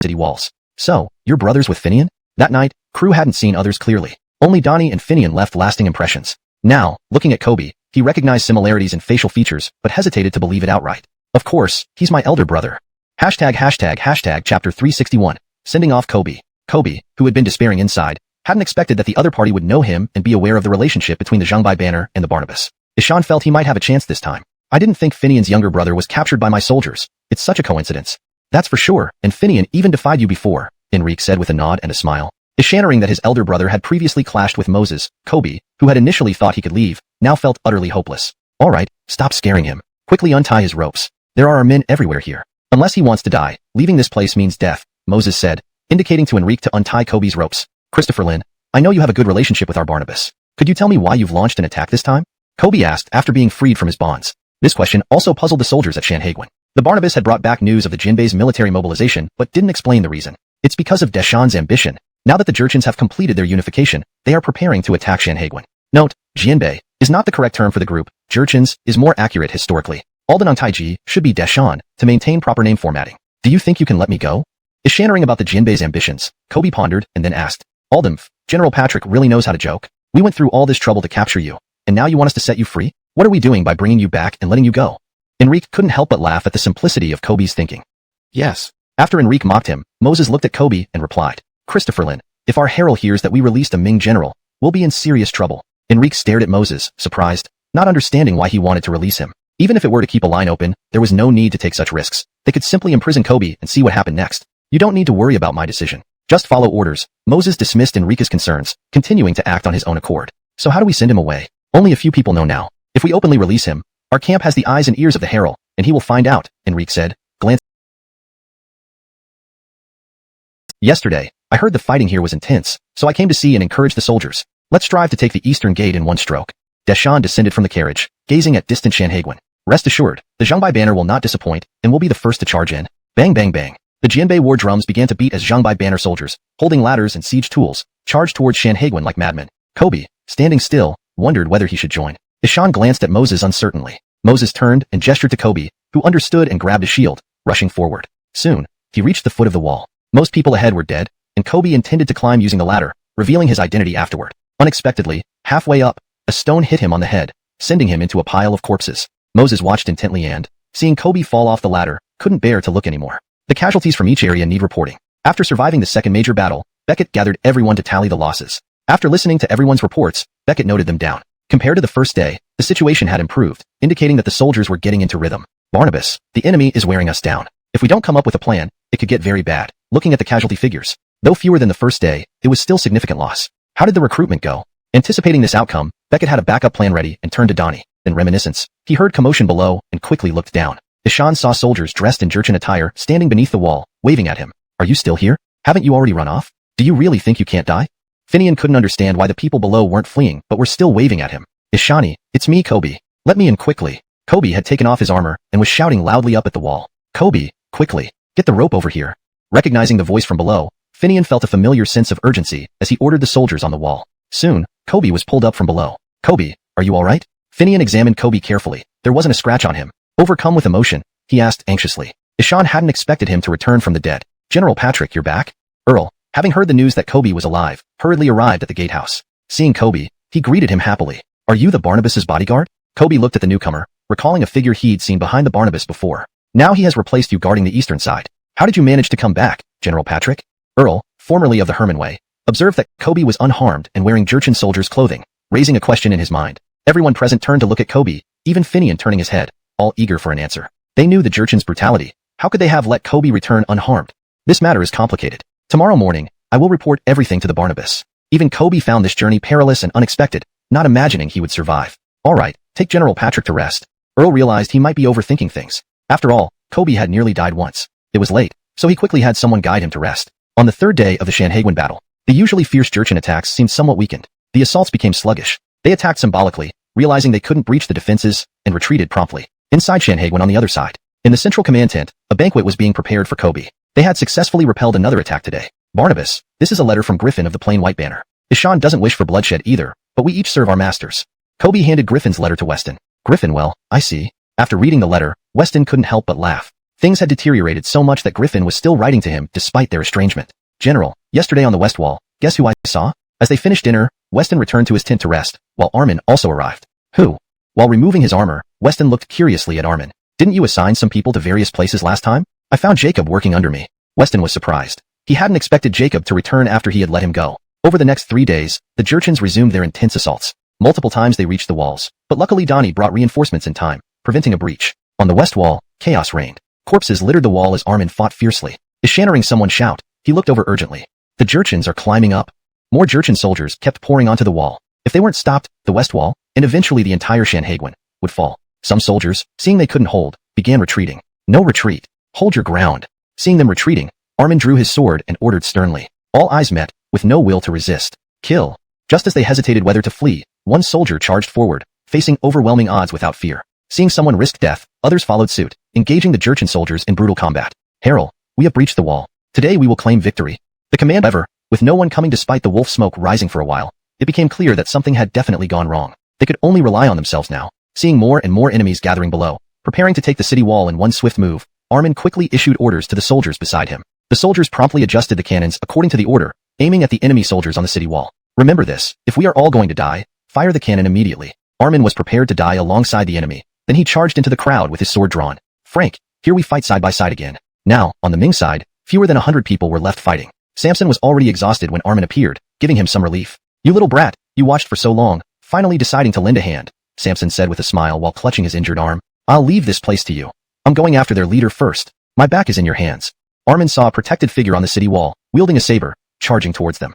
city walls. So, you're brothers with Finian? That night, Crew hadn't seen others clearly. Only Donnie and Finian left lasting impressions. Now, looking at Kobe, he recognized similarities in facial features, but hesitated to believe it outright. Of course, he's my elder brother. Hashtag chapter 361. Sending off Kobe. Kobe, who had been despairing inside, hadn't expected that the other party would know him and be aware of the relationship between the Zhangbai banner and the Barnabas. Ishan felt he might have a chance this time. I didn't think Finian's younger brother was captured by my soldiers. It's such a coincidence. That's for sure, and Finian even defied you before, Enrique said with a nod and a smile. Ishaning that his elder brother had previously clashed with Moses, Kobe, who had initially thought he could leave, now felt utterly hopeless. Alright, stop scaring him. Quickly untie his ropes. There are men everywhere here. Unless he wants to die, leaving this place means death, Moses said, indicating to Enrique to untie Kobe's ropes. Christopher Lin, I know you have a good relationship with our Barnabas. Could you tell me why you've launched an attack this time? Kobe asked after being freed from his bonds. This question also puzzled the soldiers at Shanhaiguan. The Barnabas had brought back news of the Jinbei's military mobilization, but didn't explain the reason. It's because of Deshawn's ambition. Now that the Jurchens have completed their unification, they are preparing to attack Shanhaiguan. Note, Jinbei is not the correct term for the group. Jurchens is more accurate historically. Aldenong Taiji should be Deshawn to maintain proper name formatting. Do you think you can let me go? Ishaning about the Jinbei's ambitions, Kobe pondered and then asked. Aldenf, General Patrick really knows how to joke. We went through all this trouble to capture you, and now you want us to set you free? What are we doing by bringing you back and letting you go? Enrique couldn't help but laugh at the simplicity of Kobe's thinking. Yes. After Enrique mocked him, Moses looked at Kobe and replied. Christopher Lin, If our herald hears that we released a Ming general, we'll be in serious trouble. Enrique stared at Moses, surprised, not understanding why he wanted to release him. Even if it were to keep a line open, there was no need to take such risks. They could simply imprison Kobe and see what happened next. You don't need to worry about my decision. Just follow orders. Moses dismissed Enrique's concerns, continuing to act on his own accord. So how do we send him away? Only a few people know now. If we openly release him, our camp has the eyes and ears of the herald, and he will find out, Enrique said, glancing. Yesterday, I heard the fighting here was intense, so I came to see and encourage the soldiers. Let's strive to take the eastern gate in one stroke. Deshawn descended from the carriage, gazing at distant Shanhaiguan. Rest assured, the Zhangbai banner will not disappoint, and will be the first to charge in. Bang bang bang. The Jianbei war drums began to beat as Zhangbai banner soldiers, holding ladders and siege tools, charged towards Shanhaiguan like madmen. Kobe, standing still, wondered whether he should join. Deshawn glanced at Moses uncertainly. Moses turned and gestured to Kobe, who understood and grabbed a shield, rushing forward. Soon, he reached the foot of the wall. Most people ahead were dead, and Kobe intended to climb using the ladder, revealing his identity afterward. Unexpectedly, halfway up, a stone hit him on the head, sending him into a pile of corpses. Moses watched intently and, seeing Kobe fall off the ladder, couldn't bear to look anymore. The casualties from each area need reporting. After surviving the second major battle, Beckett gathered everyone to tally the losses. After listening to everyone's reports, Beckett noted them down. Compared to the first day, the situation had improved, indicating that the soldiers were getting into rhythm. Barnabas, the enemy is wearing us down. If we don't come up with a plan, it could get very bad. Looking at the casualty figures, though fewer than the first day, it was still significant loss. How did the recruitment go? Anticipating this outcome, Beckett had a backup plan ready and turned to Donnie. In reminiscence, he heard commotion below and quickly looked down. Deshawn saw soldiers dressed in Jurchen attire standing beneath the wall, waving at him. Are you still here? Haven't you already run off? Do you really think you can't die? Finian couldn't understand why the people below weren't fleeing but were still waving at him. Ishani, it's me, Kobe. Let me in quickly. Kobe had taken off his armor and was shouting loudly up at the wall. Kobe, quickly, get the rope over here. Recognizing the voice from below, Finian felt a familiar sense of urgency as he ordered the soldiers on the wall. Soon, Kobe was pulled up from below. Kobe, are you alright? Finian examined Kobe carefully. There wasn't a scratch on him. Overcome with emotion, he asked anxiously. Ishan hadn't expected him to return from the dead. General Patrick, you're back? Earl, having heard the news that Kobe was alive, hurriedly arrived at the gatehouse. Seeing Kobe, he greeted him happily. Are you the Barnabas's bodyguard? Kobe looked at the newcomer, recalling a figure he'd seen behind the Barnabas before. Now he has replaced you guarding the eastern side. How did you manage to come back, General Patrick? Earl, formerly of the Hermanway, observed that Kobe was unharmed and wearing Jurchen soldiers' clothing, raising a question in his mind. Everyone present turned to look at Kobe, even Finian turning his head, all eager for an answer. They knew the Jurchen's brutality. How could they have let Kobe return unharmed? This matter is complicated. Tomorrow morning, I will report everything to the Barnabas. Even Kobe found this journey perilous and unexpected, not imagining he would survive. All right, take General Patrick to rest. Earl realized he might be overthinking things. After all, Kobe had nearly died once. It was late, so he quickly had someone guide him to rest. On the third day of the Shanhaiguan battle, the usually fierce Jurchen attacks seemed somewhat weakened. The assaults became sluggish. They attacked symbolically, realizing they couldn't breach the defenses, and retreated promptly. Inside Shanhaiguan on the other side, in the central command tent, a banquet was being prepared for Kobe. They had successfully repelled another attack today. Barnabas, this is a letter from Griffin of the Plain White Banner. Ishan doesn't wish for bloodshed either, but we each serve our masters. Kobe handed Griffin's letter to Weston. Griffin, well, I see. After reading the letter, Weston couldn't help but laugh. Things had deteriorated so much that Griffin was still writing to him despite their estrangement. General, yesterday on the west wall, guess who I saw? As they finished dinner, Weston returned to his tent to rest, while Armin also arrived. Who? While removing his armor, Weston looked curiously at Armin. Didn't you assign some people to various places last time? I found Jacob working under me. Weston was surprised. He hadn't expected Jacob to return after he had let him go. Over the next 3 days, the Jurchens resumed their intense assaults. Multiple times they reached the walls, but luckily Donnie brought reinforcements in time, preventing a breach. On the west wall, chaos reigned. Corpses littered the wall as Armin fought fiercely. Hearing someone shout, he looked over urgently. The Jurchens are climbing up. More Jurchen soldiers kept pouring onto the wall. If they weren't stopped, the west wall, and eventually the entire Shanhaiguan, would fall. Some soldiers, seeing they couldn't hold, began retreating. No retreat. Hold your ground. Seeing them retreating, Armin drew his sword and ordered sternly. All eyes met, with no will to resist. Kill. Just as they hesitated whether to flee, one soldier charged forward, facing overwhelming odds without fear. Seeing someone risk death, others followed suit, engaging the Jurchen soldiers in brutal combat. Herald, we have breached the wall. Today we will claim victory. The command ever, with no one coming despite the wolf smoke rising for a while, it became clear that something had definitely gone wrong. They could only rely on themselves now. Seeing more and more enemies gathering below, preparing to take the city wall in one swift move, Armin quickly issued orders to the soldiers beside him. The soldiers promptly adjusted the cannons according to the order, aiming at the enemy soldiers on the city wall. Remember this, if we are all going to die, fire the cannon immediately. Armin was prepared to die alongside the enemy, then he charged into the crowd with his sword drawn. Frank, here we fight side by side again. Now, on the Ming side, fewer than 100 people were left fighting. Samson was already exhausted when Armin appeared, giving him some relief. You little brat, you watched for so long, finally deciding to lend a hand, Samson said with a smile while clutching his injured arm. I'll leave this place to you. I'm going after their leader first. My back is in your hands. Armin saw a protected figure on the city wall, wielding a saber, charging towards them.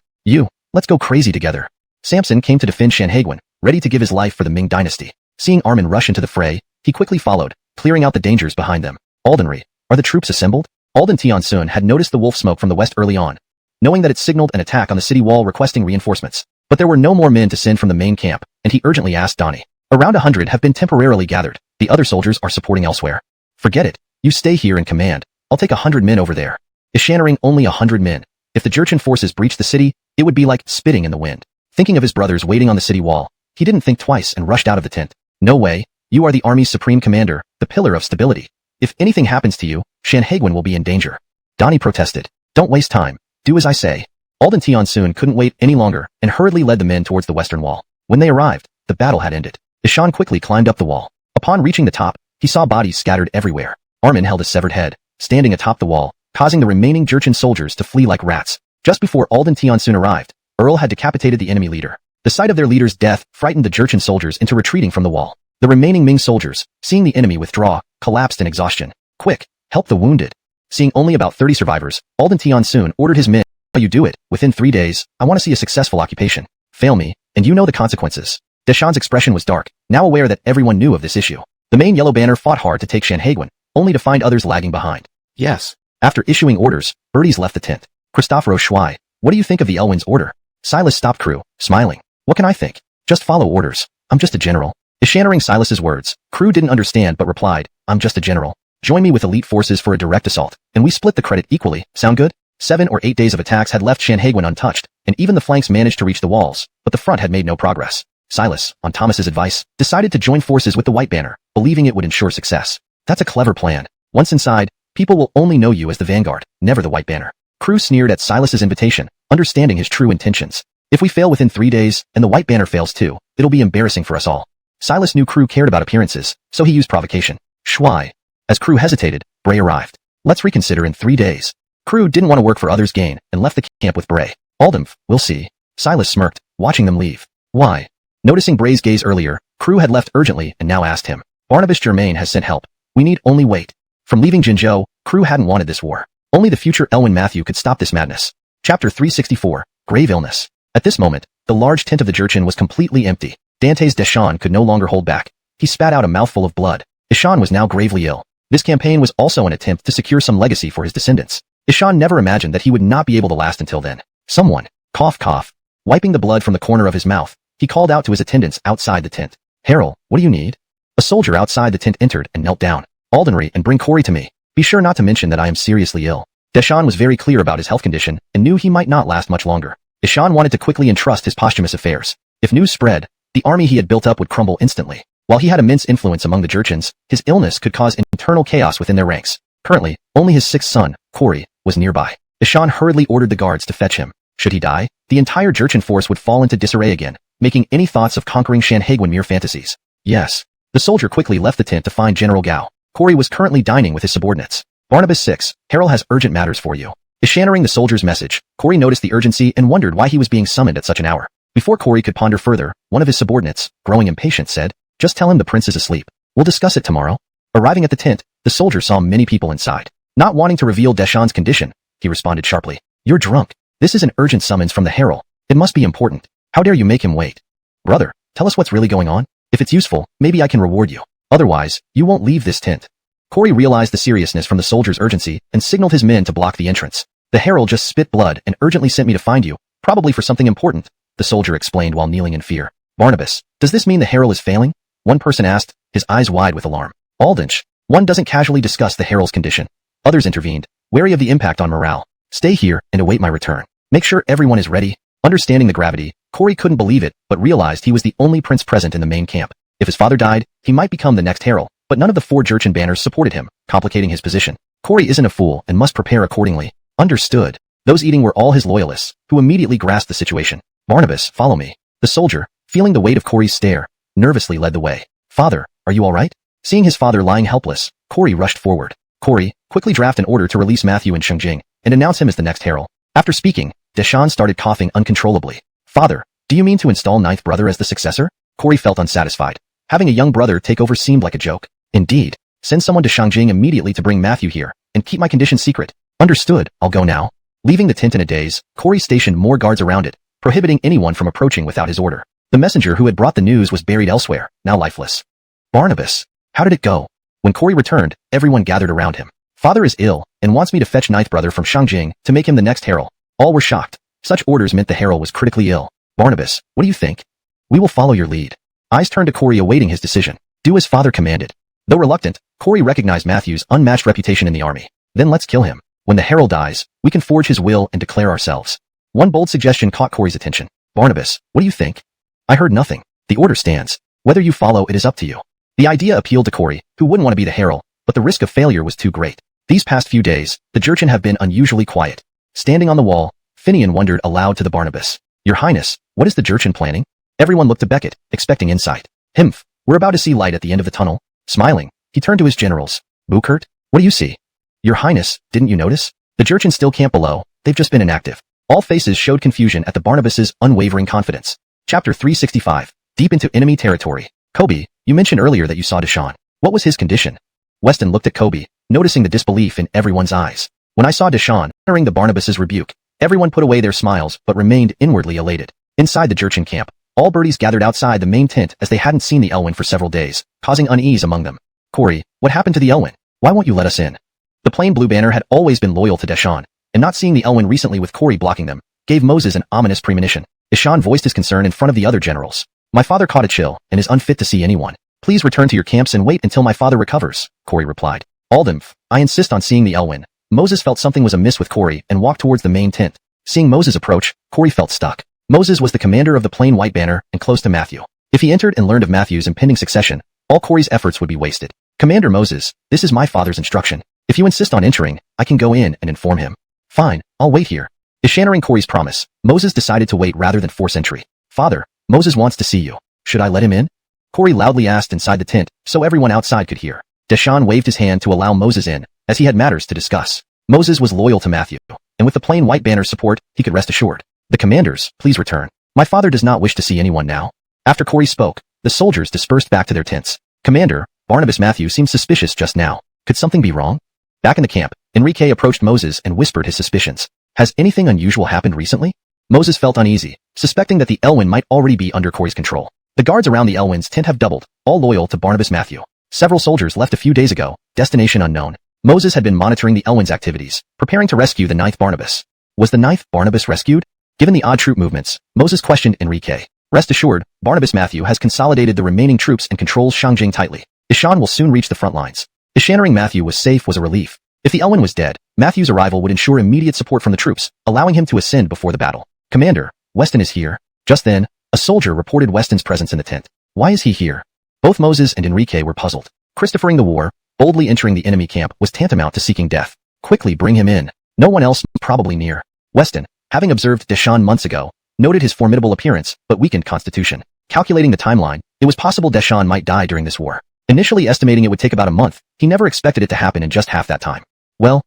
Let's go crazy together. Samson came to defend Shanhaiguan, ready to give his life for the Ming dynasty. Seeing Armin rush into the fray, he quickly followed, clearing out the dangers behind them. Aldenry, are the troops assembled? Alden Tiansun had noticed the wolf smoke from the west early on, knowing that it signaled an attack on the city wall requesting reinforcements. But there were no more men to send from the main camp, and he urgently asked Donnie. Around 100 have been temporarily gathered. The other soldiers are supporting elsewhere. Forget it. You stay here and command. I'll take 100 men over there. Is Shannering only 100 men? If the Jurchen forces breached the city, it would be like spitting in the wind. Thinking of his brothers waiting on the city wall, he didn't think twice and rushed out of the tent. No way. You are the army's supreme commander, the pillar of stability. If anything happens to you, Shanhaiguan will be in danger. Donnie protested. Don't waste time. Do as I say. Alden Tiansun couldn't wait any longer and hurriedly led the men towards the western wall. When they arrived, the battle had ended. Ishan quickly climbed up the wall. Upon reaching the top, he saw bodies scattered everywhere. Armin held a severed head, standing atop the wall, causing the remaining Jurchen soldiers to flee like rats. Just before Alden Tiansun arrived, Earl had decapitated the enemy leader. The sight of their leader's death frightened the Jurchen soldiers into retreating from the wall. The remaining Ming soldiers, seeing the enemy withdraw, collapsed in exhaustion. Quick, help the wounded. Seeing only about 30 survivors, Alden Tiansun ordered his men, you do it, within 3 days, I want to see a successful occupation. Fail me, and you know the consequences. Deshawn's expression was dark, now aware that everyone knew of this issue. The main yellow banner fought hard to take Shanhaiguan, only to find others lagging behind. Yes. After issuing orders, birdies left the tent. Christopher Shuai, what do you think of the Elwin's order? Silas stopped Crew, smiling. What can I think? Just follow orders. I'm just a general. Ishannering Silas's words, Crew didn't understand but replied, I'm just a general. Join me with elite forces for a direct assault, and we split the credit equally. Sound good? 7 or 8 days of attacks had left Shanhaiguan untouched, and even the flanks managed to reach the walls, but the front had made no progress. Silas, on Thomas's advice, decided to join forces with the White Banner, believing it would ensure success. That's a clever plan. Once inside, people will only know you as the Vanguard, never the White Banner. Crew sneered at Silas's invitation, understanding his true intentions. If we fail within 3 days, and the White Banner fails too, it'll be embarrassing for us all. Silas knew Crew cared about appearances, so he used provocation. Shuai. As Crew hesitated, Bray arrived. Let's reconsider in 3 days. Crew didn't want to work for others' gain, and left the camp with Bray. Aldemf, we'll see. Silas smirked, watching them leave. Why? Noticing Bray's gaze earlier, Crew had left urgently and now asked him. Barnabas Germain has sent help. We need only wait. From leaving Jinzhou, Crew hadn't wanted this war. Only the future Elwin Matthew could stop this madness. Chapter 364, Grave Illness. At this moment, the large tent of the Jurchen was completely empty. Dante's Deshawn could no longer hold back. He spat out a mouthful of blood. Ishan was now gravely ill. This campaign was also an attempt to secure some legacy for his descendants. Ishan never imagined that he would not be able to last until then. Someone, cough cough. Wiping the blood from the corner of his mouth, he called out to his attendants outside the tent. Harold, what do you need? A soldier outside the tent entered and knelt down. Aldenry, and bring Corey to me. Be sure not to mention that I am seriously ill. Deshawn was very clear about his health condition and knew he might not last much longer. Ishan wanted to quickly entrust his posthumous affairs. If news spread, the army he had built up would crumble instantly. While he had immense influence among the Jurchens, his illness could cause internal chaos within their ranks. Currently, only his sixth son, Corey, was nearby. Ishan hurriedly ordered the guards to fetch him. Should he die, the entire Jurchen force would fall into disarray again, making any thoughts of conquering Shanhaiguan mere fantasies. Yes. The soldier quickly left the tent to find General Gao. Corey was currently dining with his subordinates. Barnabas 6, Harold has urgent matters for you. Ishannering the soldier's message, Corey noticed the urgency and wondered why he was being summoned at such an hour. Before Corey could ponder further, one of his subordinates, growing impatient, said, just tell him the prince is asleep. We'll discuss it tomorrow. Arriving at the tent, the soldier saw many people inside. Not wanting to reveal Deshawn's condition, he responded sharply. You're drunk. This is an urgent summons from the herald. It must be important. How dare you make him wait? Brother, tell us what's really going on. If it's useful, maybe I can reward you. Otherwise, you won't leave this tent. Corey realized the seriousness from the soldier's urgency and signaled his men to block the entrance. The herald just spit blood and urgently sent me to find you, probably for something important, the soldier explained while kneeling in fear. Barnabas, does this mean the herald is failing? One person asked, his eyes wide with alarm. Aldench, one doesn't casually discuss the herald's condition. Others intervened, wary of the impact on morale. Stay here and await my return. Make sure everyone is ready. Understanding the gravity, Corey couldn't believe it, but realized he was the only prince present in the main camp. If his father died, he might become the next herald, but none of the 4 Jurchen banners supported him, complicating his position. Corey isn't a fool and must prepare accordingly. Understood. Those eating were all his loyalists, who immediately grasped the situation. Barnabas, follow me. The soldier, feeling the weight of Corey's stare, nervously led the way. Father, are you all right? Seeing his father lying helpless, Corey rushed forward. Corey, quickly draft an order to release Matthew and Shengjing, and announce him as the next herald. After speaking, Deshaun started coughing uncontrollably. Father, do you mean to install ninth brother as the successor? Corey felt unsatisfied. Having a young brother take over seemed like a joke. Indeed. Send someone to Shangjing immediately to bring Matthew here, and keep my condition secret. Understood, I'll go now. Leaving the tent in a daze, Corey stationed more guards around it, prohibiting anyone from approaching without his order. The messenger who had brought the news was buried elsewhere, now lifeless. Barnabas. How did it go? When Corey returned, everyone gathered around him. Father is ill, and wants me to fetch ninth brother from Shangjing to make him the next herald. All were shocked. Such orders meant the herald was critically ill. Barnabas, what do you think? We will follow your lead. Eyes turned to Corey awaiting his decision. Do as father commanded. Though reluctant, Corey recognized Matthew's unmatched reputation in the army. Then let's kill him. When the herald dies, we can forge his will and declare ourselves. One bold suggestion caught Corey's attention. Barnabas, what do you think? I heard nothing. The order stands. Whether you follow it is up to you. The idea appealed to Corey, who wouldn't want to be the herald, but the risk of failure was too great. These past few days, the Jurchen have been unusually quiet. Standing on the wall, Finian wondered aloud to the Barnabas. Your Highness, what is the Jurchen planning? Everyone looked to Beckett, expecting insight. Himph, we're about to see light at the end of the tunnel. Smiling, he turned to his generals. Buchert, what do you see? Your Highness, didn't you notice? The Jurchen still camp below, they've just been inactive. All faces showed confusion at the Barnabas's unwavering confidence. Chapter 365. Deep into enemy territory. Kobe, you mentioned earlier that you saw Deshaun. What was his condition? Weston looked at Kobe, noticing the disbelief in everyone's eyes. When I saw Deshaun, honoring the Barnabas's rebuke, everyone put away their smiles but remained inwardly elated. Inside the Jurchen camp, all birdies gathered outside the main tent as they hadn't seen the Elwyn for several days, causing unease among them. Corey, what happened to the Elwyn? Why won't you let us in? The plain blue banner had always been loyal to Deshaun, and not seeing the Elwyn recently with Corey blocking them, gave Moses an ominous premonition. Deshaun voiced his concern in front of the other generals. My father caught a chill, and is unfit to see anyone. Please return to your camps and wait until my father recovers, Corey replied. Aldenf, I insist on seeing the Elwyn. Moses felt something was amiss with Corey and walked towards the main tent. Seeing Moses approach, Corey felt stuck. Moses was the commander of the plain white banner and close to Matthew. If he entered and learned of Matthew's impending succession, all Corey's efforts would be wasted. Commander Moses, this is my father's instruction. If you insist on entering, I can go in and inform him. Fine, I'll wait here. Honoring Corey's promise, Moses decided to wait rather than force entry. Father, Moses wants to see you. Should I let him in? Corey loudly asked inside the tent, so everyone outside could hear. Deshaun waved his hand to allow Moses in, as he had matters to discuss. Moses was loyal to Matthew, and with the plain white banner's support, he could rest assured. The commanders, please return. My father does not wish to see anyone now. After Corey spoke, the soldiers dispersed back to their tents. Commander, Barnabas Matthew seemed suspicious just now. Could something be wrong? Back in the camp, Enrique approached Moses and whispered his suspicions. Has anything unusual happened recently? Moses felt uneasy, suspecting that the Elwyn might already be under Corey's control. The guards around the Elwyn's tent have doubled, all loyal to Barnabas Matthew. Several soldiers left a few days ago, destination unknown. Moses had been monitoring the Elwyn's activities, preparing to rescue the 9th Barnabas. Was the 9th Barnabas rescued? Given the odd troop movements, Moses questioned Enrique. Rest assured, Barnabas Matthew has consolidated the remaining troops and controls Shangjing tightly. Deshaun will soon reach the front lines. Assuring Matthew was safe was a relief. If the Elwyn was dead, Matthew's arrival would ensure immediate support from the troops, allowing him to ascend before the battle. Commander, Weston is here. Just then, a soldier reported Weston's presence in the tent. Why is he here? Both Moses and Enrique were puzzled. Christophering the war, boldly entering the enemy camp was tantamount to seeking death. Quickly bring him in. No one else, probably near. Weston, having observed Deshaun months ago, noted his formidable appearance, but weakened constitution. Calculating the timeline, it was possible Deshaun might die during this war. Initially estimating it would take about a month, he never expected it to happen in just half that time. Well,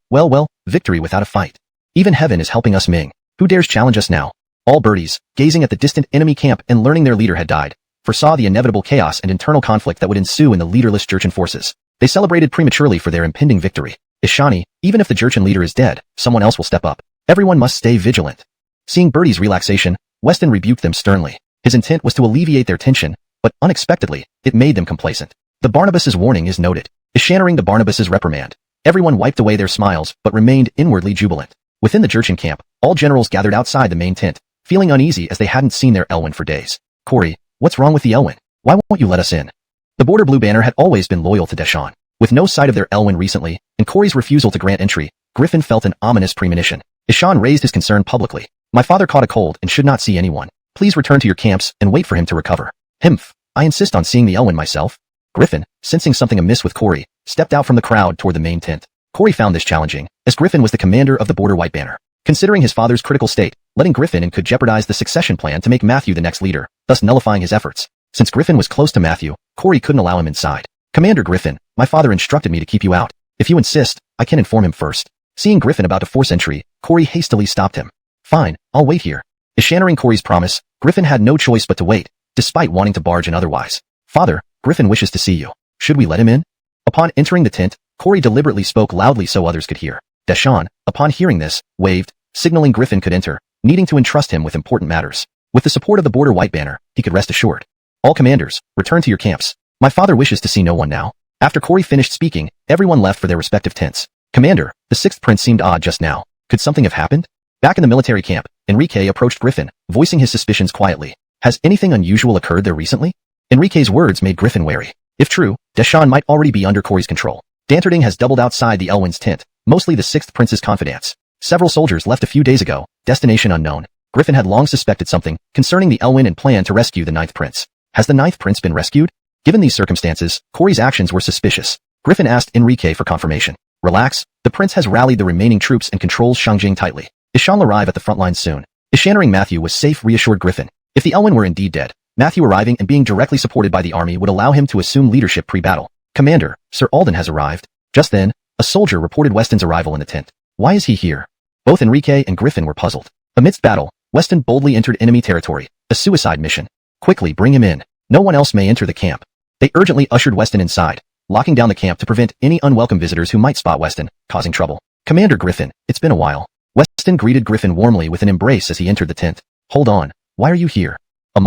victory without a fight. Even heaven is helping us, Ming. Who dares challenge us now? All birdies, gazing at the distant enemy camp and learning their leader had died, foresaw the inevitable chaos and internal conflict that would ensue in the leaderless Jurchen forces. They celebrated prematurely for their impending victory. Ishani, even if the Jurchen leader is dead, someone else will step up. Everyone must stay vigilant. Seeing Birdie's relaxation, Weston rebuked them sternly. His intent was to alleviate their tension, but unexpectedly, it made them complacent. The Barnabas's warning is noted. Ishaning the Barnabas's reprimand. Everyone wiped away their smiles but remained inwardly jubilant. Within the Jurchen camp, all generals gathered outside the main tent, feeling uneasy as they hadn't seen their Elwyn for days. Corey, what's wrong with the Elwyn? Why won't you let us in? The Border Blue Banner had always been loyal to Deshaun. With no sight of their Elwyn recently, and Corey's refusal to grant entry, Griffin felt an ominous premonition. Deshaun raised his concern publicly. My father caught a cold and should not see anyone. Please return to your camps and wait for him to recover. Himph, I insist on seeing the Elwyn myself. Griffin, sensing something amiss with Corey, stepped out from the crowd toward the main tent. Corey found this challenging, as Griffin was the commander of the Border White Banner. Considering his father's critical state, letting Griffin in could jeopardize the succession plan to make Matthew the next leader, thus nullifying his efforts. Since Griffin was close to Matthew, Corey couldn't allow him inside. Commander Griffin, my father instructed me to keep you out. If you insist, I can inform him first. Seeing Griffin about to force entry, Corey hastily stopped him. Fine, I'll wait here. Ishaning Corey's promise, Griffin had no choice but to wait, despite wanting to barge in otherwise. Father, Griffin wishes to see you. Should we let him in? Upon entering the tent, Corey deliberately spoke loudly so others could hear. Deshawn, upon hearing this, waved, signaling Griffin could enter, needing to entrust him with important matters. With the support of the Border White Banner, he could rest assured. All commanders, return to your camps. My father wishes to see no one now. After Corey finished speaking, everyone left for their respective tents. Commander, the sixth prince seemed odd just now. Could something have happened? Back in the military camp, Enrique approached Griffin, voicing his suspicions quietly. Has anything unusual occurred there recently? Enrique's words made Griffin wary. If true, Deshawn might already be under Corey's control. Danterding has doubled outside the Elwyn's tent, mostly the sixth prince's confidants. Several soldiers left a few days ago, destination unknown. Griffin had long suspected something concerning the Elwyn and planned to rescue the ninth prince. Has the ninth prince been rescued? Given these circumstances, Corey's actions were suspicious. Griffin asked Enrique for confirmation. Relax, the prince has rallied the remaining troops and controls Shangjing tightly. Ishan will arrive at the front lines soon. Ishaning Matthew was safe, reassured Griffin. If the Elwyn were indeed dead, Matthew arriving and being directly supported by the army would allow him to assume leadership pre-battle. Commander, Sir Alden has arrived. Just then, a soldier reported Weston's arrival in the tent. Why is he here? Both Enrique and Griffin were puzzled. Amidst battle, Weston boldly entered enemy territory, a suicide mission. Quickly bring him in. No one else may enter the camp. They urgently ushered Weston inside, locking down the camp to prevent any unwelcome visitors who might spot Weston, causing trouble. Commander Griffin, it's been a while. Weston greeted Griffin warmly with an embrace as he entered the tent. Hold on, why are you here?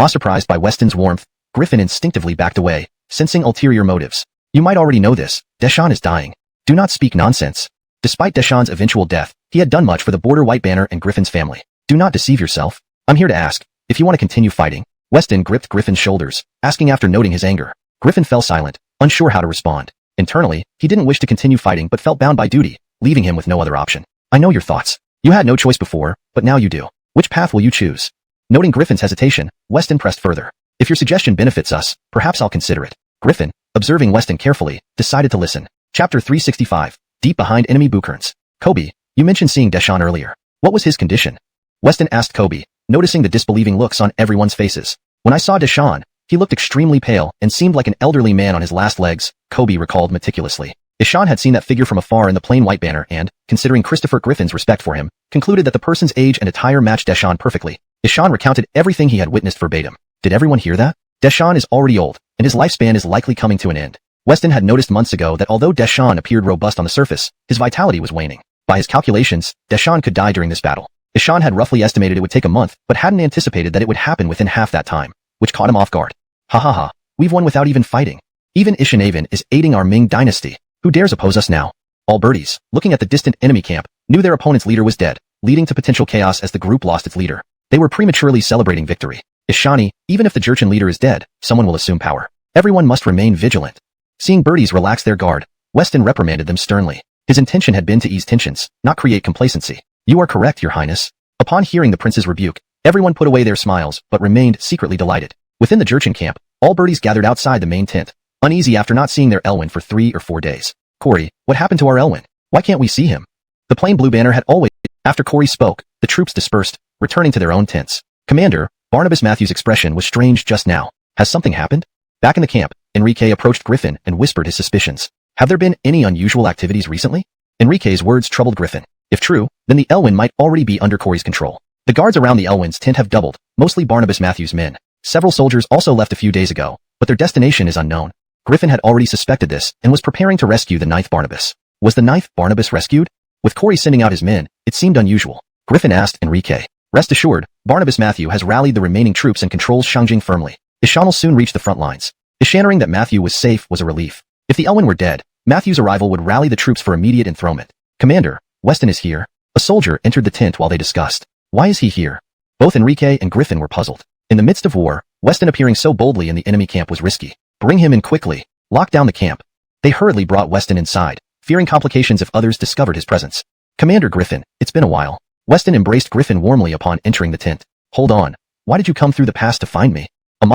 Surprised by Weston's warmth, Griffin instinctively backed away, sensing ulterior motives. You might already know this, Deshawn is dying. Do not speak nonsense. Despite Deshawn's eventual death, he had done much for the Border White Banner and Griffin's family. Do not deceive yourself. I'm here to ask, if you want to continue fighting. Weston gripped Griffin's shoulders, asking after noting his anger. Griffin fell silent, unsure how to respond. Internally, he didn't wish to continue fighting but felt bound by duty, leaving him with no other option. I know your thoughts. You had no choice before, but now you do. Which path will you choose? Noting Griffin's hesitation, Weston pressed further. If your suggestion benefits us, perhaps I'll consider it. Griffin, observing Weston carefully, decided to listen. Chapter 365, Deep Behind Enemy Bukerns. Kobe, you mentioned seeing Deshawn earlier. What was his condition? Weston asked Kobe, noticing the disbelieving looks on everyone's faces. When I saw Deshawn, he looked extremely pale and seemed like an elderly man on his last legs, Kobe recalled meticulously. Ishan had seen that figure from afar in the plain white banner and, considering Christopher Griffin's respect for him, concluded that the person's age and attire matched Deshawn perfectly. Ishan recounted everything he had witnessed verbatim. Did everyone hear that? Deshawn is already old, and his lifespan is likely coming to an end. Weston had noticed months ago that although Deshawn appeared robust on the surface, his vitality was waning. By his calculations, Deshawn could die during this battle. Ishan had roughly estimated it would take a month, but hadn't anticipated that it would happen within half that time, which caught him off guard. Ha ha ha, we've won without even fighting. Even Ishanavin is aiding our Ming dynasty. Who dares oppose us now? All birdies, looking at the distant enemy camp, knew their opponent's leader was dead, leading to potential chaos as the group lost its leader. They were prematurely celebrating victory. Ishani, even if the Jurchen leader is dead, someone will assume power. Everyone must remain vigilant. Seeing birdies relax their guard, Weston reprimanded them sternly. His intention had been to ease tensions, not create complacency. You are correct, your highness. Upon hearing the prince's rebuke, everyone put away their smiles, but remained secretly delighted. Within the Jurchen camp, all birdies gathered outside the main tent, uneasy after not seeing their Elwyn for 3 or 4 days. Corey, what happened to our Elwyn? Why can't we see him? The plain blue banner had always... After Corey spoke, the troops dispersed, returning to their own tents. Commander, Barnabas Matthews' expression was strange just now. Has something happened? Back in the camp, Enrique approached Griffin and whispered his suspicions. Have there been any unusual activities recently? Enrique's words troubled Griffin. If true, then the Elwyn might already be under Corey's control. The guards around the Elwyn's tent have doubled, mostly Barnabas Matthews' men. Several soldiers also left a few days ago, but their destination is unknown. Griffin had already suspected this and was preparing to rescue the ninth Barnabas. Was the ninth Barnabas rescued? With Corey sending out his men, it seemed unusual. Griffin asked Enrique. Rest assured, Barnabas Matthew has rallied the remaining troops and controls Shangjing firmly. Ishan will soon reach the front lines. Ishaning that Matthew was safe was a relief. If the Elwyn were dead, Matthew's arrival would rally the troops for immediate enthronement. Commander, Weston is here. A soldier entered the tent while they discussed. Why is he here? Both Enrique and Griffin were puzzled. In the midst of war, Weston appearing so boldly in the enemy camp was risky. Bring him in quickly. Lock down the camp. They hurriedly brought Weston inside, fearing complications if others discovered his presence. Commander Griffin, it's been a while. Weston embraced Griffin warmly upon entering the tent. Hold on. Why did you come through the pass to find me?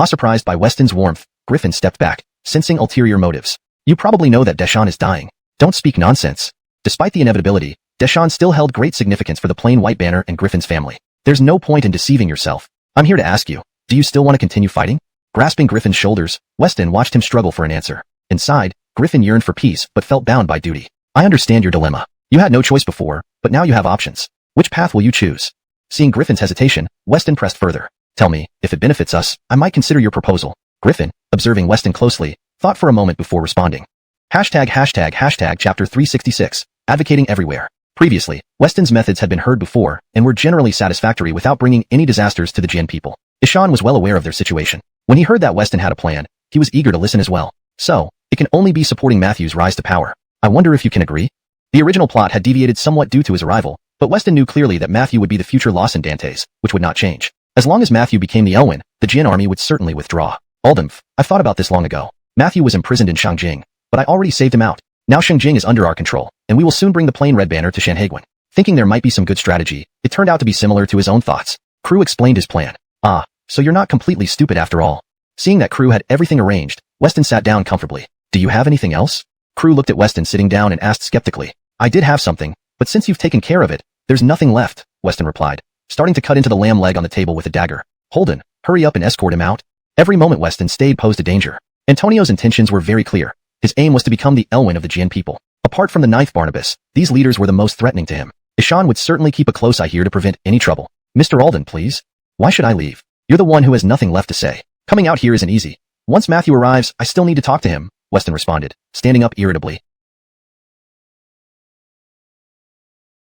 Surprised by Weston's warmth, Griffin stepped back, sensing ulterior motives. You probably know that Deshawn is dying. Don't speak nonsense. Despite the inevitability, Deshawn still held great significance for the plain white banner and Griffin's family. There's no point in deceiving yourself. I'm here to ask you, do you still want to continue fighting? Grasping Griffin's shoulders, Weston watched him struggle for an answer. Inside, Griffin yearned for peace but felt bound by duty. I understand your dilemma. You had no choice before, but now you have options. Which path will you choose? Seeing Griffin's hesitation, Weston pressed further. Tell me, if it benefits us, I might consider your proposal. Griffin, observing Weston closely, thought for a moment before responding. Hashtag chapter 366, advocating everywhere. Previously, Weston's methods had been heard before and were generally satisfactory without bringing any disasters to the Jin people. Ishan was well aware of their situation. When he heard that Weston had a plan, he was eager to listen as well. So, it can only be supporting Matthew's rise to power. I wonder if you can agree? The original plot had deviated somewhat due to his arrival, but Weston knew clearly that Matthew would be the future Lawson Dantes, which would not change. As long as Matthew became the Elwyn, the Jin army would certainly withdraw. Aldenf, I've thought about this long ago. Matthew was imprisoned in Shangjing, but I already saved him out. Now Shangjing is under our control, and we will soon bring the plain red banner to Shanhaiguan. Thinking there might be some good strategy, it turned out to be similar to his own thoughts. Crew explained his plan. Ah, so you're not completely stupid after all. Seeing that Crew had everything arranged, Weston sat down comfortably. Do you have anything else? Crew looked at Weston sitting down and asked skeptically. I did have something, but since you've taken care of it, there's nothing left, Weston replied, starting to cut into the lamb leg on the table with a dagger. Holden, hurry up and escort him out. Every moment Weston stayed posed a danger. Antonio's intentions were very clear. His aim was to become the Elwyn of the Jin people. Apart from the 9th Barnabas, these leaders were the most threatening to him. Ishan would certainly keep a close eye here to prevent any trouble. Mr. Alden, please. Why should I leave? You're the one who has nothing left to say. Coming out here isn't easy. Once Matthew arrives, I still need to talk to him, Weston responded, standing up irritably.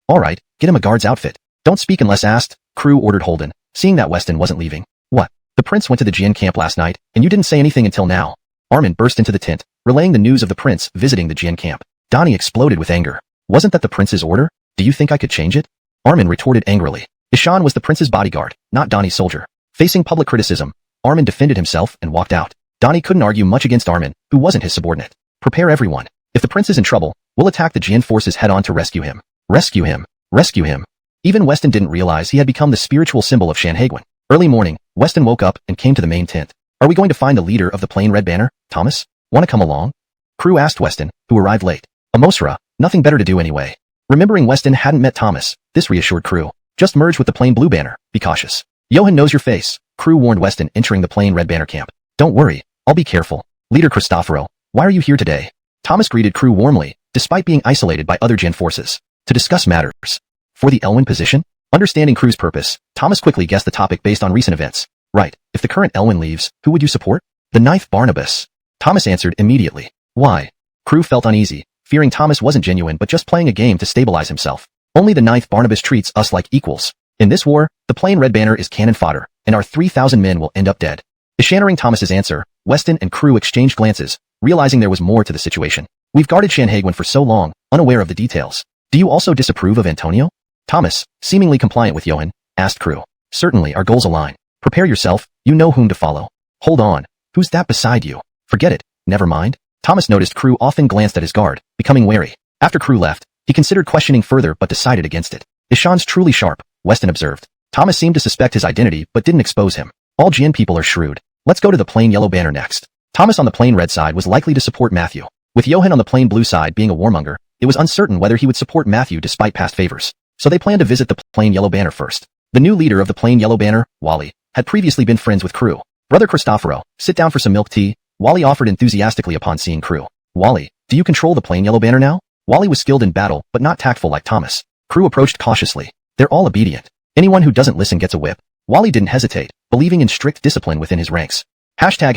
All right, get him a guard's outfit. Don't speak unless asked, Crew ordered Holden, seeing that Weston wasn't leaving. What? The prince went to the Jin camp last night, and you didn't say anything until now. Armin burst into the tent, relaying the news of the prince visiting the Jin camp. Donnie exploded with anger. Wasn't that the prince's order? Do you think I could change it? Armin retorted angrily. Ishan was the prince's bodyguard, not Donnie's soldier. Facing public criticism, Armin defended himself and walked out. Donnie couldn't argue much against Armin, who wasn't his subordinate. Prepare everyone. If the prince is in trouble, we'll attack the Jin forces head-on to rescue him. Rescue him. Rescue him. Even Weston didn't realize he had become the spiritual symbol of Shanhaiguan. Early morning, Weston woke up and came to the main tent. Are we going to find the leader of the plain red banner, Thomas? Want to come along? Crew asked Weston, who arrived late. Amosra, nothing better to do anyway. Remembering Weston hadn't met Thomas, this reassured Crew. Just merge with the plain blue banner, be cautious. Johan knows your face, Crew warned Weston entering the plain red banner camp. Don't worry, I'll be careful. Leader Cristoforo, why are you here today? Thomas greeted Crew warmly, despite being isolated by other Jin forces. To discuss matters. For the Elwyn position? Understanding Crew's purpose, Thomas quickly guessed the topic based on recent events. Right, if the current Elwyn leaves, who would you support? The 9th Barnabas. Thomas answered immediately. Why? Crew felt uneasy, fearing Thomas wasn't genuine but just playing a game to stabilize himself. Only the 9th Barnabas treats us like equals. In this war, the plain red banner is cannon fodder, and our 3,000 men will end up dead. Ishaning Thomas's answer, Weston and Crew exchanged glances, realizing there was more to the situation. We've guarded Shanhaiguan for so long, unaware of the details. Do you also disapprove of Antonio? Thomas, seemingly compliant with Johan, asked Crew. Certainly, our goals align. Prepare yourself, you know whom to follow. Hold on, who's that beside you? Forget it, never mind. Thomas noticed Crew often glanced at his guard, becoming wary. After Crew left, he considered questioning further but decided against it. Ishan's truly sharp, Weston observed. Thomas seemed to suspect his identity but didn't expose him. All Jin people are shrewd. Let's go to the plain yellow banner next. Thomas on the plain red side was likely to support Matthew. With Johan on the plain blue side being a warmonger, it was uncertain whether he would support Matthew despite past favors. So they planned to visit the plain yellow banner first. The new leader of the plain yellow banner, Wally, had previously been friends with Crew. Brother Cristoforo, sit down for some milk tea, Wally offered enthusiastically upon seeing Crew. Wally, do you control the plain yellow banner now? Wally was skilled in battle, but not tactful like Thomas. Crew approached cautiously. They're all obedient. Anyone who doesn't listen gets a whip. Wally didn't hesitate, believing in strict discipline within his ranks. Hashtag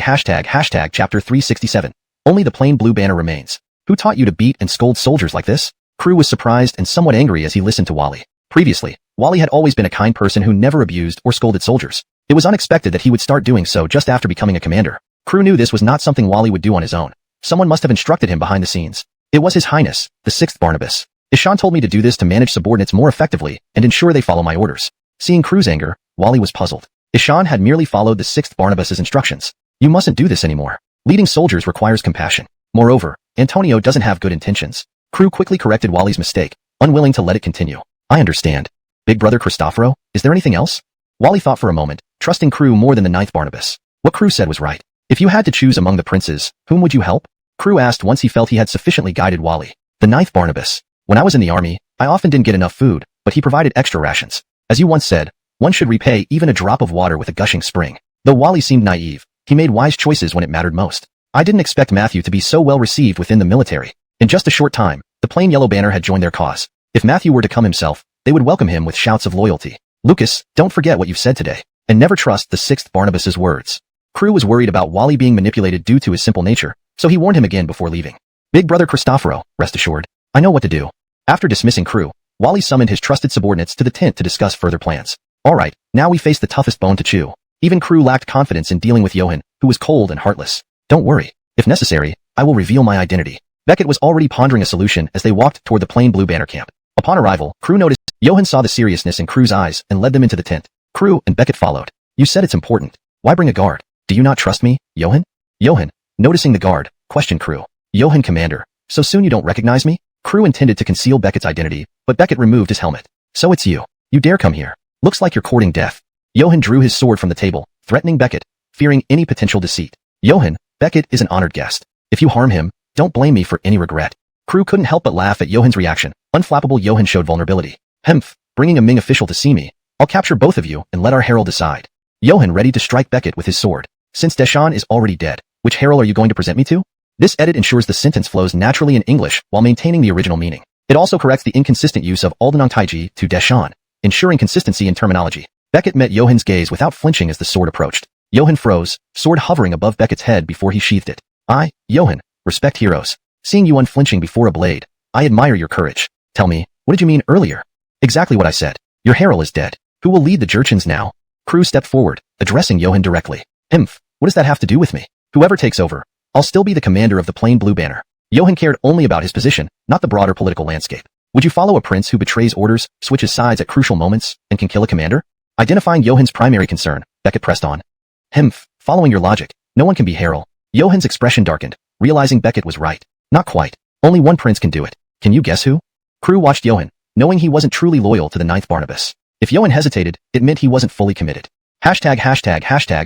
chapter 367. Only the plain blue banner remains. Who taught you to beat and scold soldiers like this? Crew was surprised and somewhat angry as he listened to Wally. Previously, Wally had always been a kind person who never abused or scolded soldiers. It was unexpected that he would start doing so just after becoming a commander. Crew knew this was not something Wally would do on his own. Someone must have instructed him behind the scenes. It was His Highness, the 6th Barnabas. Ishan told me to do this to manage subordinates more effectively and ensure they follow my orders. Seeing Crew's anger, Wally was puzzled. Ishan had merely followed the 6th Barnabas's instructions. You mustn't do this anymore. Leading soldiers requires compassion. Moreover, Antonio doesn't have good intentions. Crew quickly corrected Wally's mistake, unwilling to let it continue. I understand. Big brother Cristoforo, is there anything else? Wally thought for a moment, trusting Crew more than the 9th Barnabas. What Crew said was right. If you had to choose among the princes, whom would you help? Crew asked once he felt he had sufficiently guided Wally. The 9th Barnabas. When I was in the army, I often didn't get enough food, but he provided extra rations. As you once said, one should repay even a drop of water with a gushing spring. Though Wally seemed naive, he made wise choices when it mattered most. I didn't expect Matthew to be so well received within the military. In just a short time, the plain yellow banner had joined their cause. If Matthew were to come himself, they would welcome him with shouts of loyalty. Lucas, don't forget what you've said today, and never trust the sixth Barnabas's words. Crew was worried about Wally being manipulated due to his simple nature, so he warned him again before leaving. Big brother Cristoforo, rest assured, I know what to do. After dismissing Crew, Wally summoned his trusted subordinates to the tent to discuss further plans. Alright, now we face the toughest bone to chew. Even Crew lacked confidence in dealing with Johan, who was cold and heartless. Don't worry. If necessary, I will reveal my identity. Beckett was already pondering a solution as they walked toward the plain blue banner camp. Upon arrival, Crew noticed Johan saw the seriousness in Crew's eyes and led them into the tent. Crew and Beckett followed. You said it's important. Why bring a guard? Do you not trust me, Johan? Johan, noticing the guard, questioned Crew. Johan, Commander, so soon you don't recognize me? Crew intended to conceal Beckett's identity, but Beckett removed his helmet. So it's you. You dare come here. Looks like you're courting death. Johan drew his sword from the table, threatening Beckett, fearing any potential deceit. Johan, Beckett is an honored guest. If you harm him, don't blame me for any regret. Crew couldn't help but laugh at Johan's reaction. Unflappable Johan showed vulnerability. Hemph, bringing a Ming official to see me. I'll capture both of you and let our herald decide. Johan ready to strike Beckett with his sword. Since Deshawn is already dead, which herald are you going to present me to? This edit ensures the sentence flows naturally in English while maintaining the original meaning. It also corrects the inconsistent use of Aldenong Taiji to Deshawn, ensuring consistency in terminology. Beckett met Johan's gaze without flinching as the sword approached. Johan froze, sword hovering above Beckett's head before he sheathed it. I, Johan, respect heroes. Seeing you unflinching before a blade, I admire your courage. Tell me, what did you mean earlier? Exactly what I said. Your herald is dead. Who will lead the Jurchens now? Crew stepped forward, addressing Johan directly. Hmph, what does that have to do with me? Whoever takes over, I'll still be the commander of the plain blue banner. Johan cared only about his position, not the broader political landscape. Would you follow a prince who betrays orders, switches sides at crucial moments, and can kill a commander? Identifying Johan's primary concern, Beckett pressed on. Hmph, following your logic, no one can be herald. Johan's expression darkened, realizing Beckett was right. Not quite. Only one prince can do it. Can you guess who? Crew watched Johan, knowing he wasn't truly loyal to the ninth Barnabas. If Johan hesitated, it meant he wasn't fully committed. Hashtag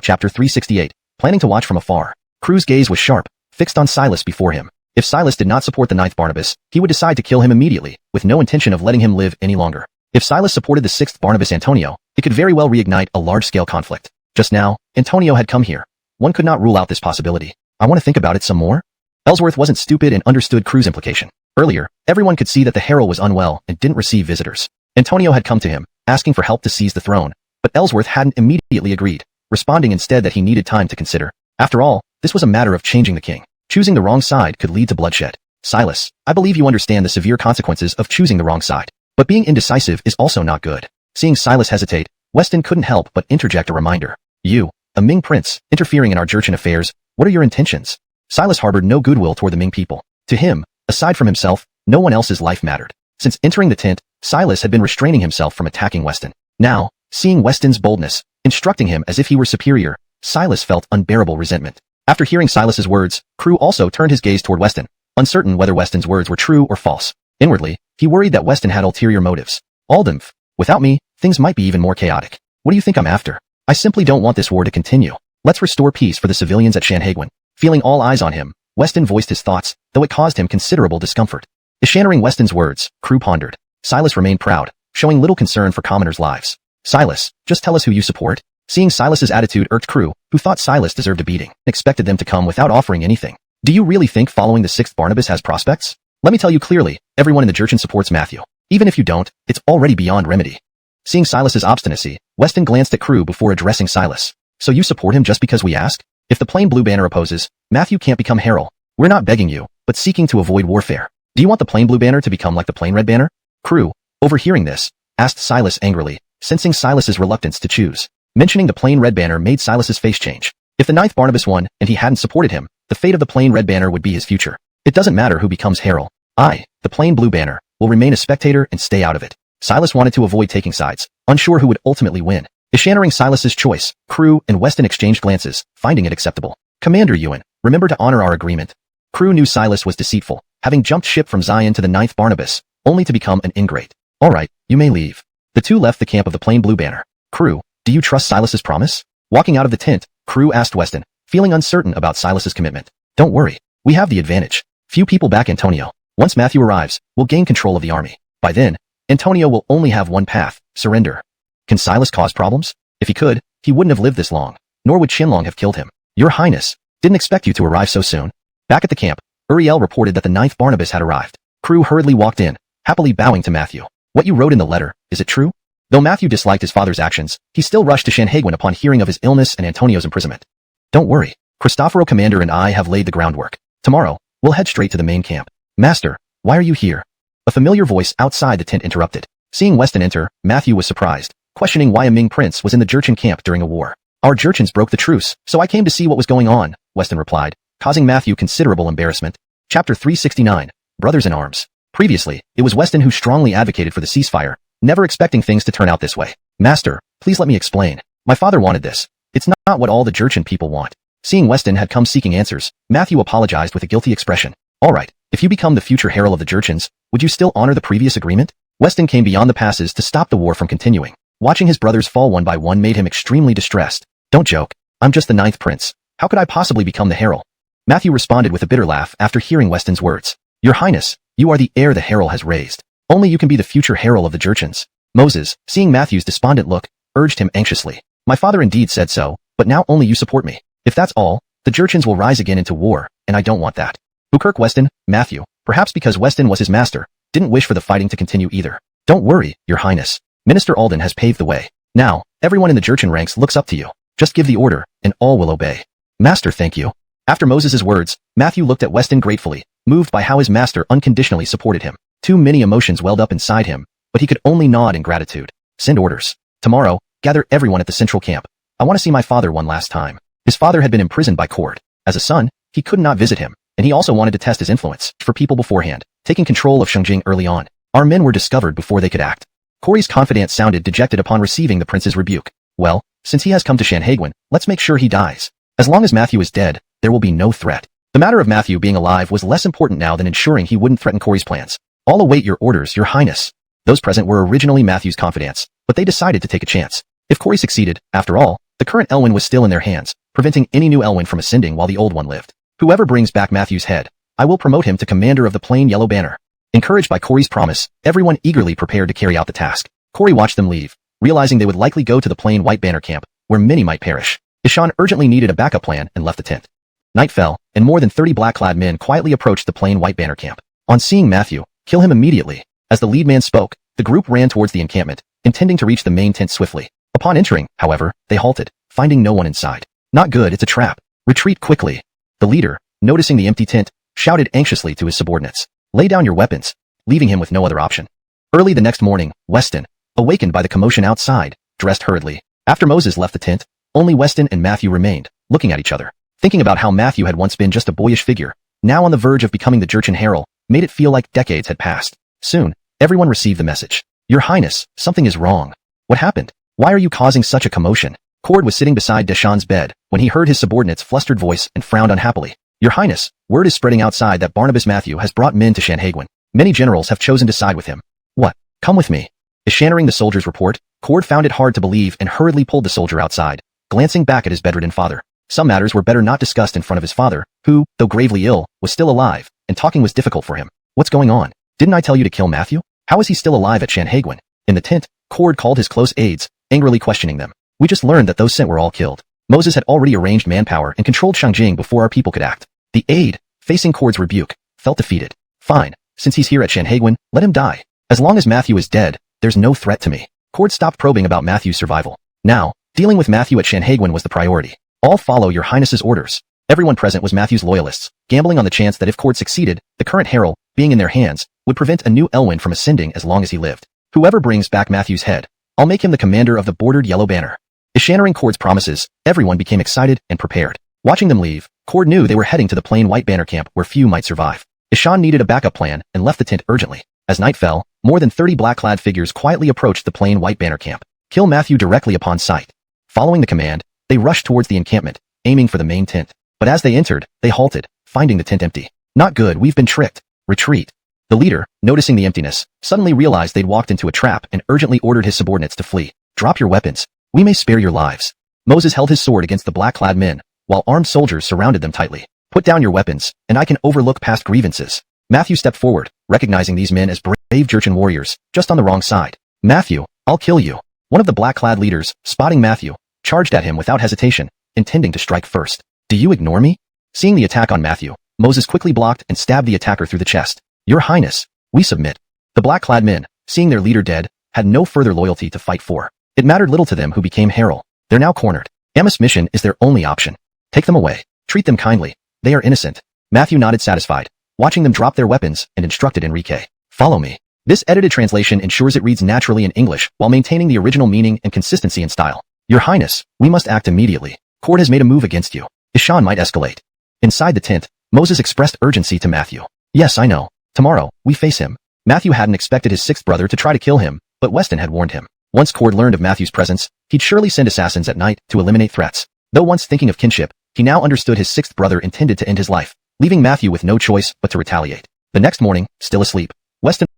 chapter 368, planning to watch from afar. Crew's gaze was sharp, fixed on Silas before him. If Silas did not support the ninth Barnabas, he would decide to kill him immediately, with no intention of letting him live any longer. If Silas supported the sixth Barnabas Antonio, it could very well reignite a large-scale conflict. Just now, Antonio had come here. One could not rule out this possibility. I want to think about it some more. Ellsworth wasn't stupid and understood Crew's implication. Earlier, everyone could see that the herald was unwell and didn't receive visitors. Antonio had come to him, asking for help to seize the throne, but Ellsworth hadn't immediately agreed, responding instead that he needed time to consider. After all, this was a matter of changing the king. Choosing the wrong side could lead to bloodshed. Silas, I believe you understand the severe consequences of choosing the wrong side. But being indecisive is also not good. Seeing Silas hesitate, Weston couldn't help but interject a reminder. You, a Ming prince, interfering in our Jurchen affairs, what are your intentions? Silas harbored no goodwill toward the Ming people. To him, aside from himself, no one else's life mattered. Since entering the tent, Silas had been restraining himself from attacking Weston. Now, seeing Weston's boldness, instructing him as if he were superior, Silas felt unbearable resentment. After hearing Silas's words, Crew also turned his gaze toward Weston, uncertain whether Weston's words were true or false. Inwardly, he worried that Weston had ulterior motives. Aldenf, without me, things might be even more chaotic. What do you think I'm after? I simply don't want this war to continue. Let's restore peace for the civilians at Shanhaiguan. Feeling all eyes on him, Weston voiced his thoughts, though it caused him considerable discomfort. Eschannering Weston's words, Crew pondered. Silas remained proud, showing little concern for commoners' lives. Silas, just tell us who you support. Seeing Silas's attitude irked Crew, who thought Silas deserved a beating, expected them to come without offering anything. Do you really think following the sixth Barnabas has prospects? Let me tell you clearly, everyone in the Jurchen supports Matthew. Even if you don't, it's already beyond remedy. Seeing Silas's obstinacy, Weston glanced at Crew before addressing Silas. So you support him just because we ask? If the plain blue banner opposes, Matthew can't become herald. We're not begging you, but seeking to avoid warfare. Do you want the plain blue banner to become like the plain red banner? Crew, overhearing this, asked Silas angrily, sensing Silas's reluctance to choose. Mentioning the plain red banner made Silas's face change. If the ninth Barnabas won and he hadn't supported him, the fate of the plain red banner would be his future. It doesn't matter who becomes herald. I, the plain blue banner, will remain a spectator and stay out of it. Silas wanted to avoid taking sides, unsure who would ultimately win. Eschannering Silas's choice, Crew and Weston exchanged glances, finding it acceptable. Commander Ewan, remember to honor our agreement. Crew knew Silas was deceitful, having jumped ship from Zion to the ninth Barnabas, only to become an ingrate. Alright, you may leave. The two left the camp of the plain blue banner. Crew, do you trust Silas's promise? Walking out of the tent, Crew asked Weston, feeling uncertain about Silas's commitment. Don't worry, we have the advantage. Few people back Antonio. Once Matthew arrives, we'll gain control of the army. By then, Antonio will only have one path, surrender. Can Silas cause problems? If he could, he wouldn't have lived this long, nor would Qianlong have killed him. Your Highness, didn't expect you to arrive so soon. Back at the camp, Uriel reported that the ninth Barnabas had arrived. Crew hurriedly walked in, happily bowing to Matthew. What you wrote in the letter, is it true? Though Matthew disliked his father's actions, he still rushed to Sanhedrin upon hearing of his illness and Antonio's imprisonment. Don't worry. Cristoforo Commander and I have laid the groundwork. Tomorrow, we'll head straight to the main camp. Master, why are you here? A familiar voice outside the tent interrupted. Seeing Weston enter, Matthew was surprised, questioning why a Ming prince was in the Jurchen camp during a war. Our Jurchens broke the truce, so I came to see what was going on, Weston replied, causing Matthew considerable embarrassment. Chapter 369, Brothers in Arms. Previously, it was Weston who strongly advocated for the ceasefire, never expecting things to turn out this way. Master, please let me explain. My father wanted this. It's not what all the Jurchen people want. Seeing Weston had come seeking answers, Matthew apologized with a guilty expression. All right, if you become the future herald of the Jurchens, would you still honor the previous agreement? Weston came beyond the passes to stop the war from continuing. Watching his brothers fall one by one made him extremely distressed. Don't joke. I'm just the 9th prince. How could I possibly become the herald? Matthew responded with a bitter laugh after hearing Weston's words. Your Highness, you are the heir the herald has raised. Only you can be the future herald of the Jurchens. Moses, seeing Matthew's despondent look, urged him anxiously. My father indeed said so, but now only you support me. If that's all, the Jurchens will rise again into war, and I don't want that. Bukirk Weston, Matthew, perhaps because Weston was his master, didn't wish for the fighting to continue either. Don't worry, Your Highness. Minister Alden has paved the way. Now, everyone in the Jurchen ranks looks up to you. Just give the order, and all will obey. Master, thank you. After Moses' words, Matthew looked at Weston gratefully, moved by how his master unconditionally supported him. Too many emotions welled up inside him, but he could only nod in gratitude. Send orders. Tomorrow, gather everyone at the central camp. I want to see my father one last time. His father had been imprisoned by Cord. As a son, he could not visit him, and he also wanted to test his influence for people beforehand, taking control of Shengjing early on. Our men were discovered before they could act. Corey's confidence sounded dejected upon receiving the prince's rebuke. Well, since he has come to Sanhedrin, let's make sure he dies. As long as Matthew is dead, there will be no threat. The matter of Matthew being alive was less important now than ensuring he wouldn't threaten Corey's plans. I'll await your orders, Your Highness. Those present were originally Matthew's confidants, but they decided to take a chance. If Corey succeeded, after all, the current Elwyn was still in their hands, preventing any new Elwyn from ascending while the old one lived. Whoever brings back Matthew's head, I will promote him to commander of the plain yellow banner. Encouraged by Corey's promise, everyone eagerly prepared to carry out the task. Corey watched them leave, realizing they would likely go to the plain white banner camp, where many might perish. Ishan urgently needed a backup plan and left the tent. Night fell, and more than 30 black-clad men quietly approached the plain white banner camp. On seeing Matthew, kill him immediately. As the lead man spoke, the group ran towards the encampment, intending to reach the main tent swiftly. Upon entering, however, they halted, finding no one inside. Not good, it's a trap. Retreat quickly. The leader, noticing the empty tent, shouted anxiously to his subordinates. Lay down your weapons, leaving him with no other option. Early the next morning, Weston, awakened by the commotion outside, dressed hurriedly. After Moses left the tent, only Weston and Matthew remained, looking at each other. Thinking about how Matthew had once been just a boyish figure, now on the verge of becoming the Jurchen herald, made it feel like decades had passed. Soon, everyone received the message. Your Highness, something is wrong. What happened? Why are you causing such a commotion? Cord was sitting beside Deshawn's bed when he heard his subordinate's flustered voice and frowned unhappily. Your Highness, word is spreading outside that Barnabas Matthew has brought men to Sanhedrin. Many generals have chosen to side with him. What? Come with me. Eschannering the soldier's report, Cord found it hard to believe and hurriedly pulled the soldier outside, glancing back at his bedridden father. Some matters were better not discussed in front of his father, who, though gravely ill, was still alive, and talking was difficult for him. What's going on? Didn't I tell you to kill Matthew? How is he still alive at Sanhedrin? In the tent, Cord called his close aides, angrily questioning them. We just learned that those sent were all killed. Moses had already arranged manpower and controlled Shengjing before our people could act. The aide, facing Cord's rebuke, felt defeated. Fine, since he's here at Sanhedrin, let him die. As long as Matthew is dead, there's no threat to me. Cord stopped probing about Matthew's survival. Now, dealing with Matthew at Sanhedrin was the priority. All follow your Highness's orders. Everyone present was Matthew's loyalists, gambling on the chance that if Cord succeeded, the current herald, being in their hands, would prevent a new Elwyn from ascending as long as he lived. Whoever brings back Matthew's head, I'll make him the commander of the bordered yellow banner. Eschannering Cord's promises, everyone became excited and prepared. Watching them leave, Cord knew they were heading to the plain white banner camp where few might survive. Ishan needed a backup plan and left the tent urgently. As night fell, more than 30 black-clad figures quietly approached the plain white banner camp. Kill Matthew directly upon sight. Following the command, they rushed towards the encampment, aiming for the main tent. But as they entered, they halted, finding the tent empty. Not good, we've been tricked. Retreat. The leader, noticing the emptiness, suddenly realized they'd walked into a trap and urgently ordered his subordinates to flee. Drop your weapons. We may spare your lives. Moses held his sword against the black-clad men, while armed soldiers surrounded them tightly. Put down your weapons, and I can overlook past grievances. Matthew stepped forward, recognizing these men as brave Jurchen warriors, just on the wrong side. Matthew, I'll kill you. One of the black-clad leaders, spotting Matthew, charged at him without hesitation, intending to strike first. Do you ignore me? Seeing the attack on Matthew, Moses quickly blocked and stabbed the attacker through the chest. Your Highness, we submit. The black-clad men, seeing their leader dead, had no further loyalty to fight for. It mattered little to them who became herald. They're now cornered. Amos' mission is their only option. Take them away. Treat them kindly. They are innocent. Matthew nodded satisfied, watching them drop their weapons, and instructed Enrique. Follow me. This edited translation ensures it reads naturally in English while maintaining the original meaning and consistency in style. Your Highness, we must act immediately. Court has made a move against you. Ishan might escalate. Inside the tent, Moses expressed urgency to Matthew. Yes, I know. Tomorrow, we face him. Matthew hadn't expected his sixth brother to try to kill him, but Weston had warned him. Once Cord learned of Matthew's presence, he'd surely send assassins at night to eliminate threats. Though once thinking of kinship, he now understood his sixth brother intended to end his life, leaving Matthew with no choice but to retaliate. The next morning, still asleep, Weston's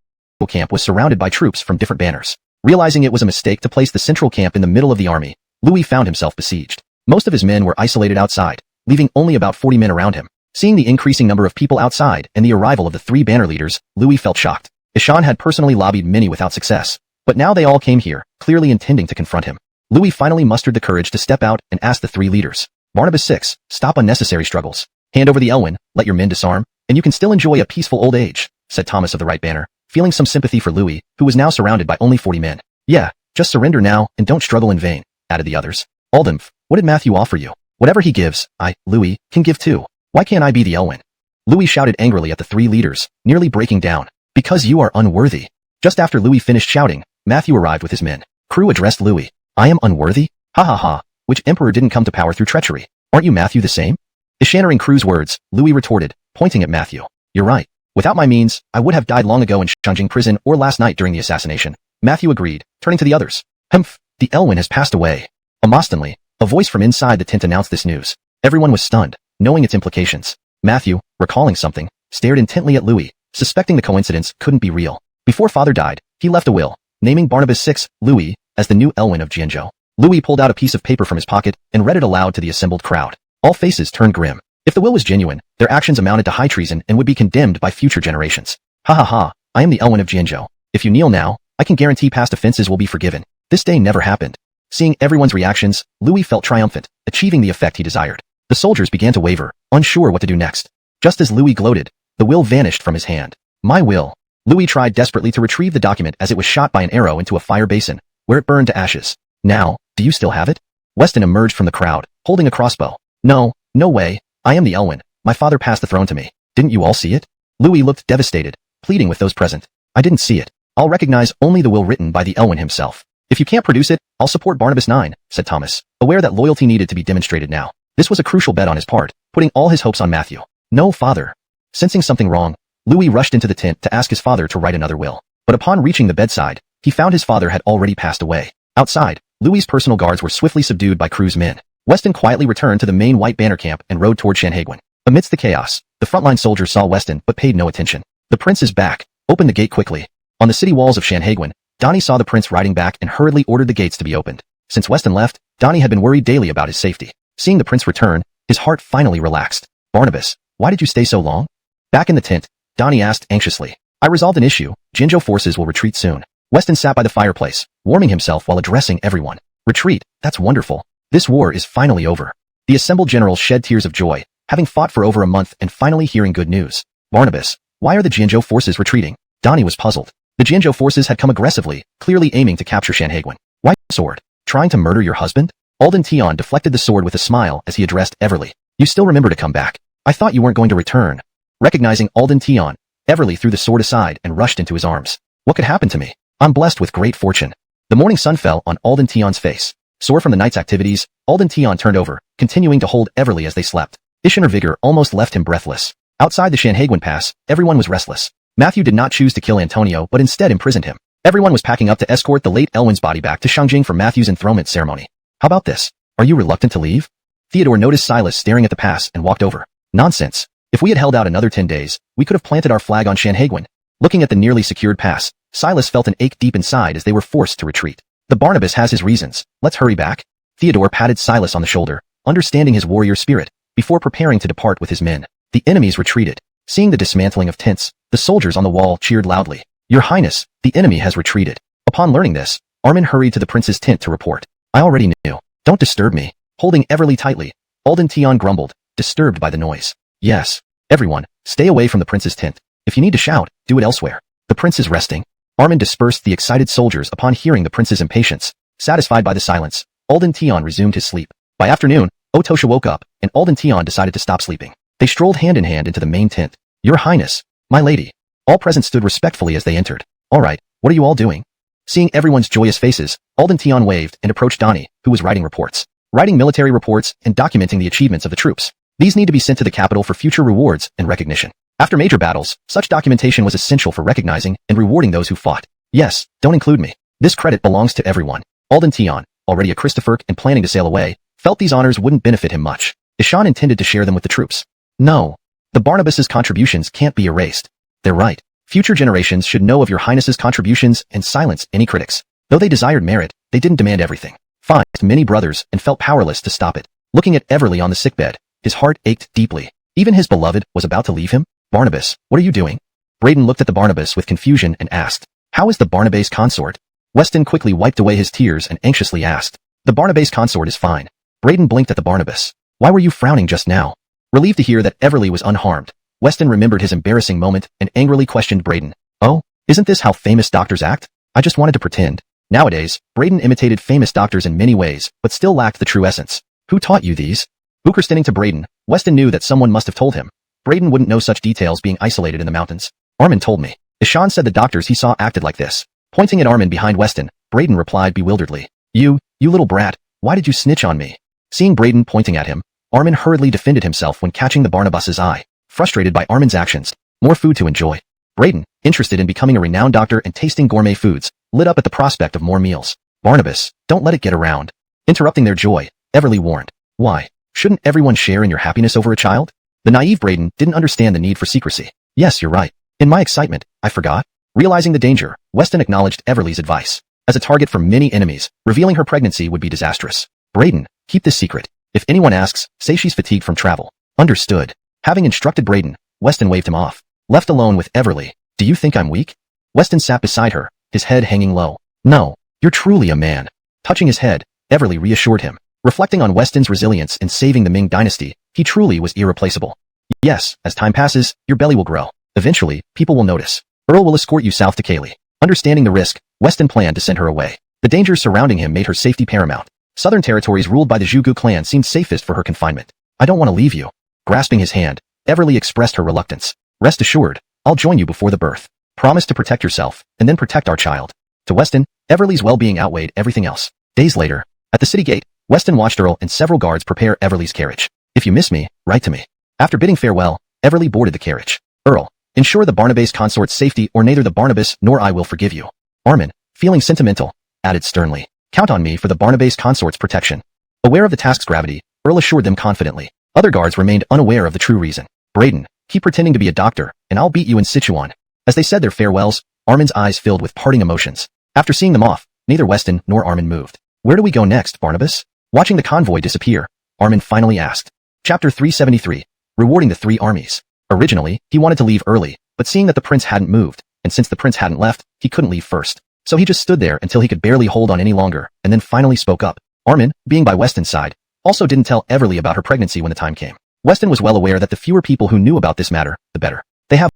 camp was surrounded by troops from different banners. Realizing it was a mistake to place the central camp in the middle of the army, Louis found himself besieged. Most of his men were isolated outside, leaving only about 40 men around him. Seeing the increasing number of people outside and the arrival of the three banner leaders, Louis felt shocked. Ishan had personally lobbied many without success, but now they all came here, clearly intending to confront him. Louis finally mustered the courage to step out and ask the three leaders. Barnabas 6, stop unnecessary struggles. Hand over the Elwyn, let your men disarm, and you can still enjoy a peaceful old age, said Thomas of the right banner, feeling some sympathy for Louis, who was now surrounded by only 40 men. Yeah, just surrender now and don't struggle in vain, added the others. Aldenf, what did Matthew offer you? Whatever he gives, I, Louis, can give too. Why can't I be the Elwyn? Louis shouted angrily at the three leaders, nearly breaking down. Because you are unworthy. Just after Louis finished shouting, Matthew arrived with his men. Crew addressed Louis. I am unworthy? Ha ha ha. Which emperor didn't come to power through treachery? Aren't you Matthew the same? Ishantering Crew's words, Louis retorted, pointing at Matthew. You're right. Without my means, I would have died long ago in Shangjing prison or last night during the assassination. Matthew agreed, turning to the others. Humph, the Elwyn has passed away. Amostonly, a voice from inside the tent announced this news. Everyone was stunned, knowing its implications. Matthew, recalling something, stared intently at Louis, suspecting the coincidence couldn't be real. Before father died, he left a will, naming Barnabas 6, Louis, as the new Elwyn of Jianzhou. Louis pulled out a piece of paper from his pocket and read it aloud to the assembled crowd. All faces turned grim. If the will was genuine, their actions amounted to high treason and would be condemned by future generations. Ha ha ha, I am the Elwyn of Jianzhou. If you kneel now, I can guarantee past offenses will be forgiven. This day never happened. Seeing everyone's reactions, Louis felt triumphant, achieving the effect he desired. The soldiers began to waver, unsure what to do next. Just as Louis gloated, the will vanished from his hand. My will. Louis tried desperately to retrieve the document as it was shot by an arrow into a fire basin, where it burned to ashes. Now, do you still have it? Weston emerged from the crowd, holding a crossbow. No, no way. I am the Elwyn. My father passed the throne to me. Didn't you all see it? Louis looked devastated, pleading with those present. I didn't see it. I'll recognize only the will written by the Elwyn himself. If you can't produce it, I'll support Barnabas 9, said Thomas, aware that loyalty needed to be demonstrated now. This was a crucial bet on his part, putting all his hopes on Matthew. No, father. Sensing something wrong, Louis rushed into the tent to ask his father to write another will. But upon reaching the bedside, he found his father had already passed away. Outside, Louis's personal guards were swiftly subdued by Crew's men. Weston quietly returned to the main white banner camp and rode toward Shanhaiguan. Amidst the chaos, the frontline soldiers saw Weston but paid no attention. The prince is back. Open the gate quickly. On the city walls of Shanhaiguan, Donnie saw the prince riding back and hurriedly ordered the gates to be opened. Since Weston left, Donnie had been worried daily about his safety. Seeing the prince return, his heart finally relaxed. Barnabas, why did you stay so long? Back in the tent, Donnie asked anxiously. I resolved an issue. Jianzhou forces will retreat soon. Weston sat by the fireplace, warming himself while addressing everyone. Retreat, that's wonderful. This war is finally over. The assembled generals shed tears of joy, having fought for over a month and finally hearing good news. Barnabas, why are the Jianzhou forces retreating? Donnie was puzzled. The Jianzhou forces had come aggressively, clearly aiming to capture Shanhaiguan. Why sword? Trying to murder your husband? Alden Tion deflected the sword with a smile as he addressed Everly. You still remember to come back. I thought you weren't going to return. Recognizing Alden Tion, Everly threw the sword aside and rushed into his arms. What could happen to me? I'm blessed with great fortune. The morning sun fell on Alden Tion's face. Sore from the night's activities, Alden Tion turned over, continuing to hold Everly as they slept. His inner vigor almost left him breathless. Outside the Shanhaiguan Pass, everyone was restless. Matthew did not choose to kill Antonio but instead imprisoned him. Everyone was packing up to escort the late Elwyn's body back to Shangjing for Matthew's enthronement ceremony. How about this? Are you reluctant to leave? Theodore noticed Silas staring at the pass and walked over. Nonsense. If we had held out another 10 days, we could have planted our flag on Shanhaiguan. Looking at the nearly secured pass, Silas felt an ache deep inside as they were forced to retreat. The Barnabas has his reasons. Let's hurry back. Theodore patted Silas on the shoulder, understanding his warrior spirit, before preparing to depart with his men. The enemies retreated. Seeing the dismantling of tents, the soldiers on the wall cheered loudly. Your Highness, the enemy has retreated. Upon learning this, Armin hurried to the prince's tent to report. I already knew. Don't disturb me. Holding Everly tightly, Alden Tion grumbled, disturbed by the noise. Yes. Everyone, stay away from the prince's tent. If you need to shout, do it elsewhere. The prince is resting. Armin dispersed the excited soldiers upon hearing the prince's impatience. Satisfied by the silence, Alden Tion resumed his sleep. By afternoon, Otosha woke up, and Alden Tion decided to stop sleeping. They strolled hand in hand into the main tent. Your Highness, my lady. All present stood respectfully as they entered. All right, what are you all doing? Seeing everyone's joyous faces, Alden Tion waved and approached Donnie, who was writing reports. Writing military reports and documenting the achievements of the troops. These need to be sent to the capital for future rewards and recognition. After major battles, such documentation was essential for recognizing and rewarding those who fought. Yes, don't include me. This credit belongs to everyone. Alden Tion, already a Christopher and planning to sail away, felt these honors wouldn't benefit him much. Ishan intended to share them with the troops. No. The Barnabas's contributions can't be erased. They're right. Future generations should know of your Highness's contributions and silence any critics. Though they desired merit, they didn't demand everything. Fine, many brothers, and felt powerless to stop it. Looking at Everly on the sickbed, his heart ached deeply. Even his beloved was about to leave him. Barnabas, what are you doing? Braden looked at the Barnabas with confusion and asked, how is the Barnabas consort? Weston quickly wiped away his tears and anxiously asked, the Barnabas consort is fine. Braden blinked at the Barnabas. Why were you frowning just now? Relieved to hear that Everly was unharmed, Weston remembered his embarrassing moment and angrily questioned Braden. Oh, isn't this how famous doctors act? I just wanted to pretend. Nowadays, Braden imitated famous doctors in many ways, but still lacked the true essence. Who taught you these? Bookerstening to Braden, Weston knew that someone must have told him. Braden wouldn't know such details being isolated in the mountains. Armin told me. Ishan said the doctors he saw acted like this. Pointing at Armin behind Weston, Braden replied bewilderedly. You little brat, why did you snitch on me? Seeing Braden pointing at him, Armin hurriedly defended himself when catching the Barnabas's eye. Frustrated by Armin's actions, more food to enjoy. Braden, interested in becoming a renowned doctor and tasting gourmet foods, lit up at the prospect of more meals. Barnabas, don't let it get around. Interrupting their joy, Everly warned. Why? Shouldn't everyone share in your happiness over a child? The naive Braden didn't understand the need for secrecy. Yes, you're right. In my excitement, I forgot. Realizing the danger, Weston acknowledged Everly's advice. As a target for many enemies, revealing her pregnancy would be disastrous. Braden, keep this secret. If anyone asks, say she's fatigued from travel. Understood. Having instructed Braden, Weston waved him off. Left alone with Everly. Do you think I'm weak? Weston sat beside her, his head hanging low. No, you're truly a man. Touching his head, Everly reassured him. Reflecting on Weston's resilience in saving the Ming dynasty, he truly was irreplaceable. Yes, as time passes, your belly will grow. Eventually, people will notice. Earl will escort you south to Kaylee. Understanding the risk, Weston planned to send her away. The dangers surrounding him made her safety paramount. Southern territories ruled by the Zhuge clan seemed safest for her confinement. I don't want to leave you. Grasping his hand, Everly expressed her reluctance. Rest assured, I'll join you before the birth. Promise to protect yourself, and then protect our child. To Weston, Everly's well-being outweighed everything else. Days later, at the city gate, Weston watched Earl and several guards prepare Everly's carriage. If you miss me, write to me. After bidding farewell, Everly boarded the carriage. Earl, ensure the Barnabas consort's safety or neither the Barnabas nor I will forgive you. Armin, feeling sentimental, added sternly. Count on me for the Barnabas consort's protection. Aware of the task's gravity, Earl assured them confidently. Other guards remained unaware of the true reason. Braden, keep pretending to be a doctor, and I'll beat you in Sichuan. As they said their farewells, Armin's eyes filled with parting emotions. After seeing them off, neither Weston nor Armin moved. Where do we go next, Barnabas? Watching the convoy disappear, Armin finally asked. Chapter 373. Rewarding the Three Armies. Originally, he wanted to leave early, but seeing that the prince hadn't moved, and since the prince hadn't left, he couldn't leave first. So he just stood there until he could barely hold on any longer, and then finally spoke up. Armin, being by Weston's side, also didn't tell Everly about her pregnancy when the time came. Weston was well aware that the fewer people who knew about this matter, the better. They have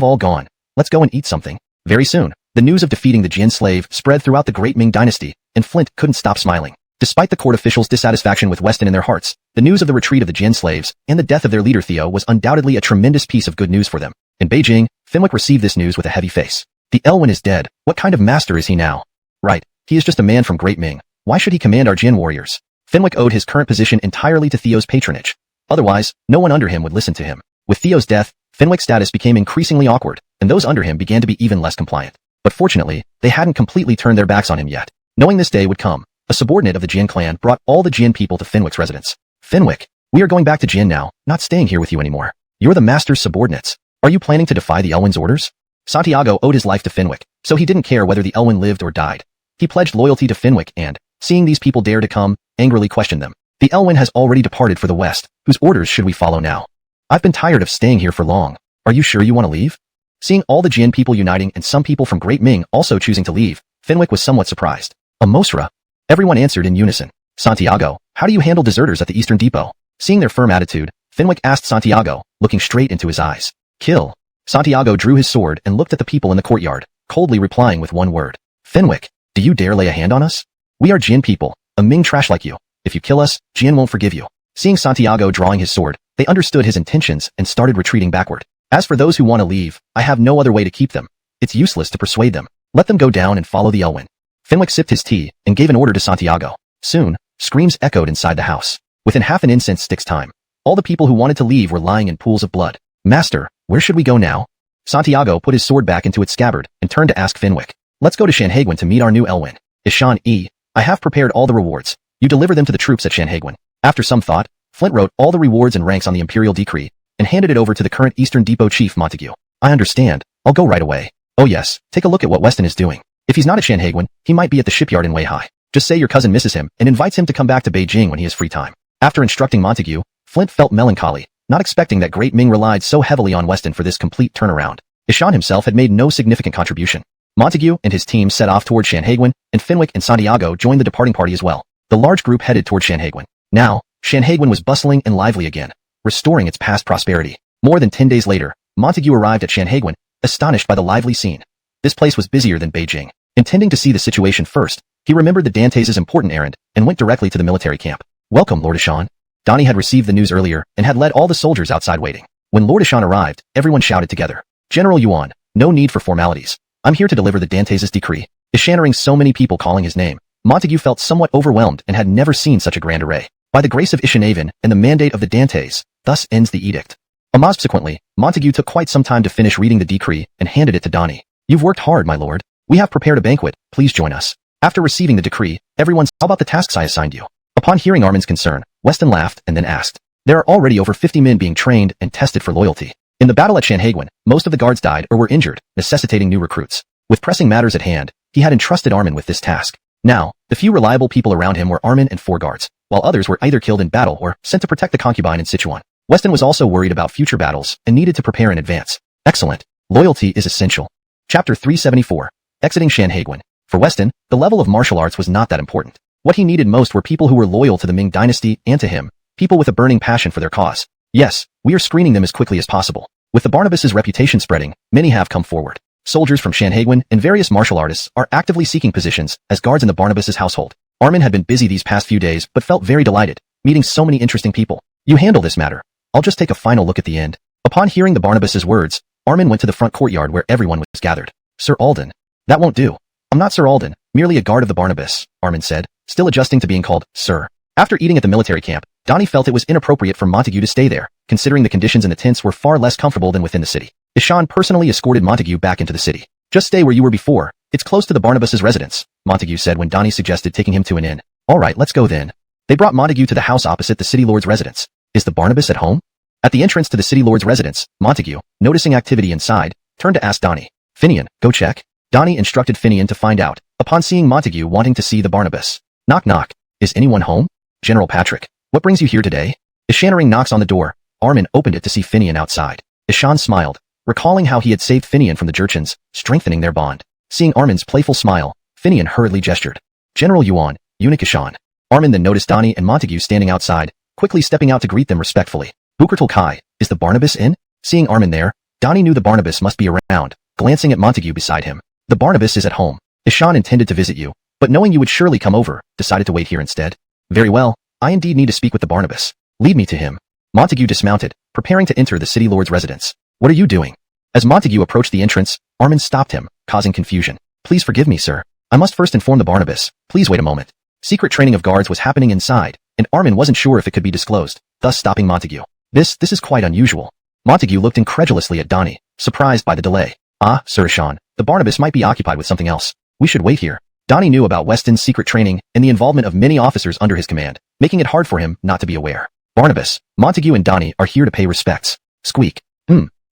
all gone. Let's go and eat something. Very soon, the news of defeating the Jin slave spread throughout the great Ming dynasty, and Flint couldn't stop smiling. Despite the court officials' dissatisfaction with Weston in their hearts, the news of the retreat of the Jin slaves and the death of their leader Theo was undoubtedly a tremendous piece of good news for them. In Beijing, Fenwick received this news with a heavy face. The Elwyn is dead. What kind of master is he now? Right, he is just a man from Great Ming. Why should he command our Jin warriors? Fenwick owed his current position entirely to Theo's patronage. Otherwise, no one under him would listen to him. With Theo's death, Fenwick's status became increasingly awkward, and those under him began to be even less compliant. But fortunately, they hadn't completely turned their backs on him yet. Knowing this day would come, a subordinate of the Jin clan brought all the Jin people to Fenwick's residence. Fenwick, we are going back to Jin now, not staying here with you anymore. You're the master's subordinates. Are you planning to defy the Elwyn's orders? Santiago owed his life to Fenwick, so he didn't care whether the Elwyn lived or died. He pledged loyalty to Fenwick and, seeing these people dare to come, angrily questioned them. The Elwyn has already departed for the west. Whose orders should we follow now? I've been tired of staying here for long. Are you sure you want to leave? Seeing all the Jin people uniting and some people from Great Ming also choosing to leave, Fenwick was somewhat surprised. A Mosra? Everyone answered in unison. Santiago, how do you handle deserters at the Eastern Depot? Seeing their firm attitude, Fenwick asked Santiago, looking straight into his eyes. Kill. Santiago drew his sword and looked at the people in the courtyard, coldly replying with one word. Fenwick, do you dare lay a hand on us? We are Jin people, a Ming trash like you. If you kill us, Jin won't forgive you. Seeing Santiago drawing his sword, they understood his intentions and started retreating backward. As for those who want to leave, I have no other way to keep them. It's useless to persuade them. Let them go down and follow the Elwyn. Fenwick sipped his tea and gave an order to Santiago. Soon, screams echoed inside the house. Within half an incense stick's time, all the people who wanted to leave were lying in pools of blood. Master, where should we go now? Santiago put his sword back into its scabbard and turned to ask Fenwick. Let's go to Shanhaiguan to meet our new Elwyn. Ishan E. I have prepared all the rewards. You deliver them to the troops at Shanhaiguan. After some thought, Flint wrote all the rewards and ranks on the imperial decree and handed it over to the current Eastern Depot chief Montague. I understand. I'll go right away. Oh yes, take a look at what Weston is doing. If he's not at Shanhaiguan, he might be at the shipyard in Weihai. Just say your cousin misses him and invites him to come back to Beijing when he has free time. After instructing Montague, Flint felt melancholy, not expecting that Great Ming relied so heavily on Weston for this complete turnaround. Ishan himself had made no significant contribution. Montague and his team set off toward Shanhaiguan, and Fenwick and Santiago joined the departing party as well. The large group headed toward Shanhaiguan. Now, Shanhaiguan was bustling and lively again, restoring its past prosperity. More than 10 days later, Montague arrived at Shanhaiguan, astonished by the lively scene. This place was busier than Beijing. Intending to see the situation first, he remembered the Dantes' important errand and went directly to the military camp. Welcome, Lord Ishan. Donnie had received the news earlier and had led all the soldiers outside waiting. When Lord Ishan arrived, everyone shouted together. General Yuan, no need for formalities. I'm here to deliver the Dantes' decree. Ishannering so many people calling his name, Montague felt somewhat overwhelmed and had never seen such a grand array. By the grace of Ishanavin and the mandate of the Dantes, thus ends the edict. Subsequently, Montague took quite some time to finish reading the decree and handed it to Donnie. You've worked hard, my lord. We have prepared a banquet. Please join us. After receiving the decree, everyone said, how about the tasks I assigned you? Upon hearing Armin's concern, Weston laughed and then asked. There are already over 50 men being trained and tested for loyalty. In the battle at Shanhaiguan, most of the guards died or were injured, necessitating new recruits. With pressing matters at hand, he had entrusted Armin with this task. Now, the few reliable people around him were Armin and 4 guards, while others were either killed in battle or sent to protect the concubine in Sichuan. Weston was also worried about future battles and needed to prepare in advance. Excellent. Loyalty is essential. Chapter 374. Exiting Shanhaiguan. For Weston, the level of martial arts was not that important. What he needed most were people who were loyal to the Ming dynasty and to him, people with a burning passion for their cause. Yes, we are screening them as quickly as possible. With the Barnabas' reputation spreading, many have come forward. Soldiers from Shanhaiguan and various martial artists are actively seeking positions as guards in the Barnabas' household. Armin had been busy these past few days but felt very delighted, meeting so many interesting people. You handle this matter. I'll just take a final look at the end. Upon hearing the Barnabas' words, Armin went to the front courtyard where everyone was gathered. Sir Alden. That won't do. I'm not Sir Alden, merely a guard of the Barnabas, Armin said, still adjusting to being called Sir. After eating at the military camp, Donnie felt it was inappropriate for Montague to stay there, considering the conditions in the tents were far less comfortable than within the city. Ishan personally escorted Montague back into the city. Just stay where you were before. It's close to the Barnabas' residence, Montague said when Donnie suggested taking him to an inn. All right, let's go then. They brought Montague to the house opposite the city lord's residence. Is the Barnabas at home? At the entrance to the city lord's residence, Montague, noticing activity inside, turned to ask Donnie. Finian, go check. Donnie instructed Finian to find out, upon seeing Montague wanting to see the Barnabas. Knock knock. Is anyone home? General Patrick. What brings you here today? Ishannering knocks on the door. Armin opened it to see Finian outside. Ishan smiled, recalling how he had saved Finian from the Jurchens, strengthening their bond. Seeing Armin's playful smile, Finian hurriedly gestured. General Yuan, eunuch Ishan. Armin then noticed Donnie and Montague standing outside, quickly stepping out to greet them respectfully. Bukertul Kai, is the Barnabas in? Seeing Armin there, Donnie knew the Barnabas must be around, glancing at Montague beside him. The Barnabas is at home. Ishan intended to visit you, but knowing you would surely come over, decided to wait here instead. Very well, I indeed need to speak with the Barnabas. Lead me to him. Montague dismounted, preparing to enter the city lord's residence. What are you doing? As Montague approached the entrance, Armin stopped him, causing confusion. Please forgive me, sir. I must first inform the Barnabas. Please wait a moment. Secret training of guards was happening inside, and Armin wasn't sure if it could be disclosed, thus stopping Montague. This is quite unusual. Montague looked incredulously at Donnie, surprised by the delay. Ah, Sir Ishan, the Barnabas might be occupied with something else. We should wait here. Donnie knew about Weston's secret training and the involvement of many officers under his command, making it hard for him not to be aware. Barnabas, Montague and Donnie are here to pay respects. Squeak.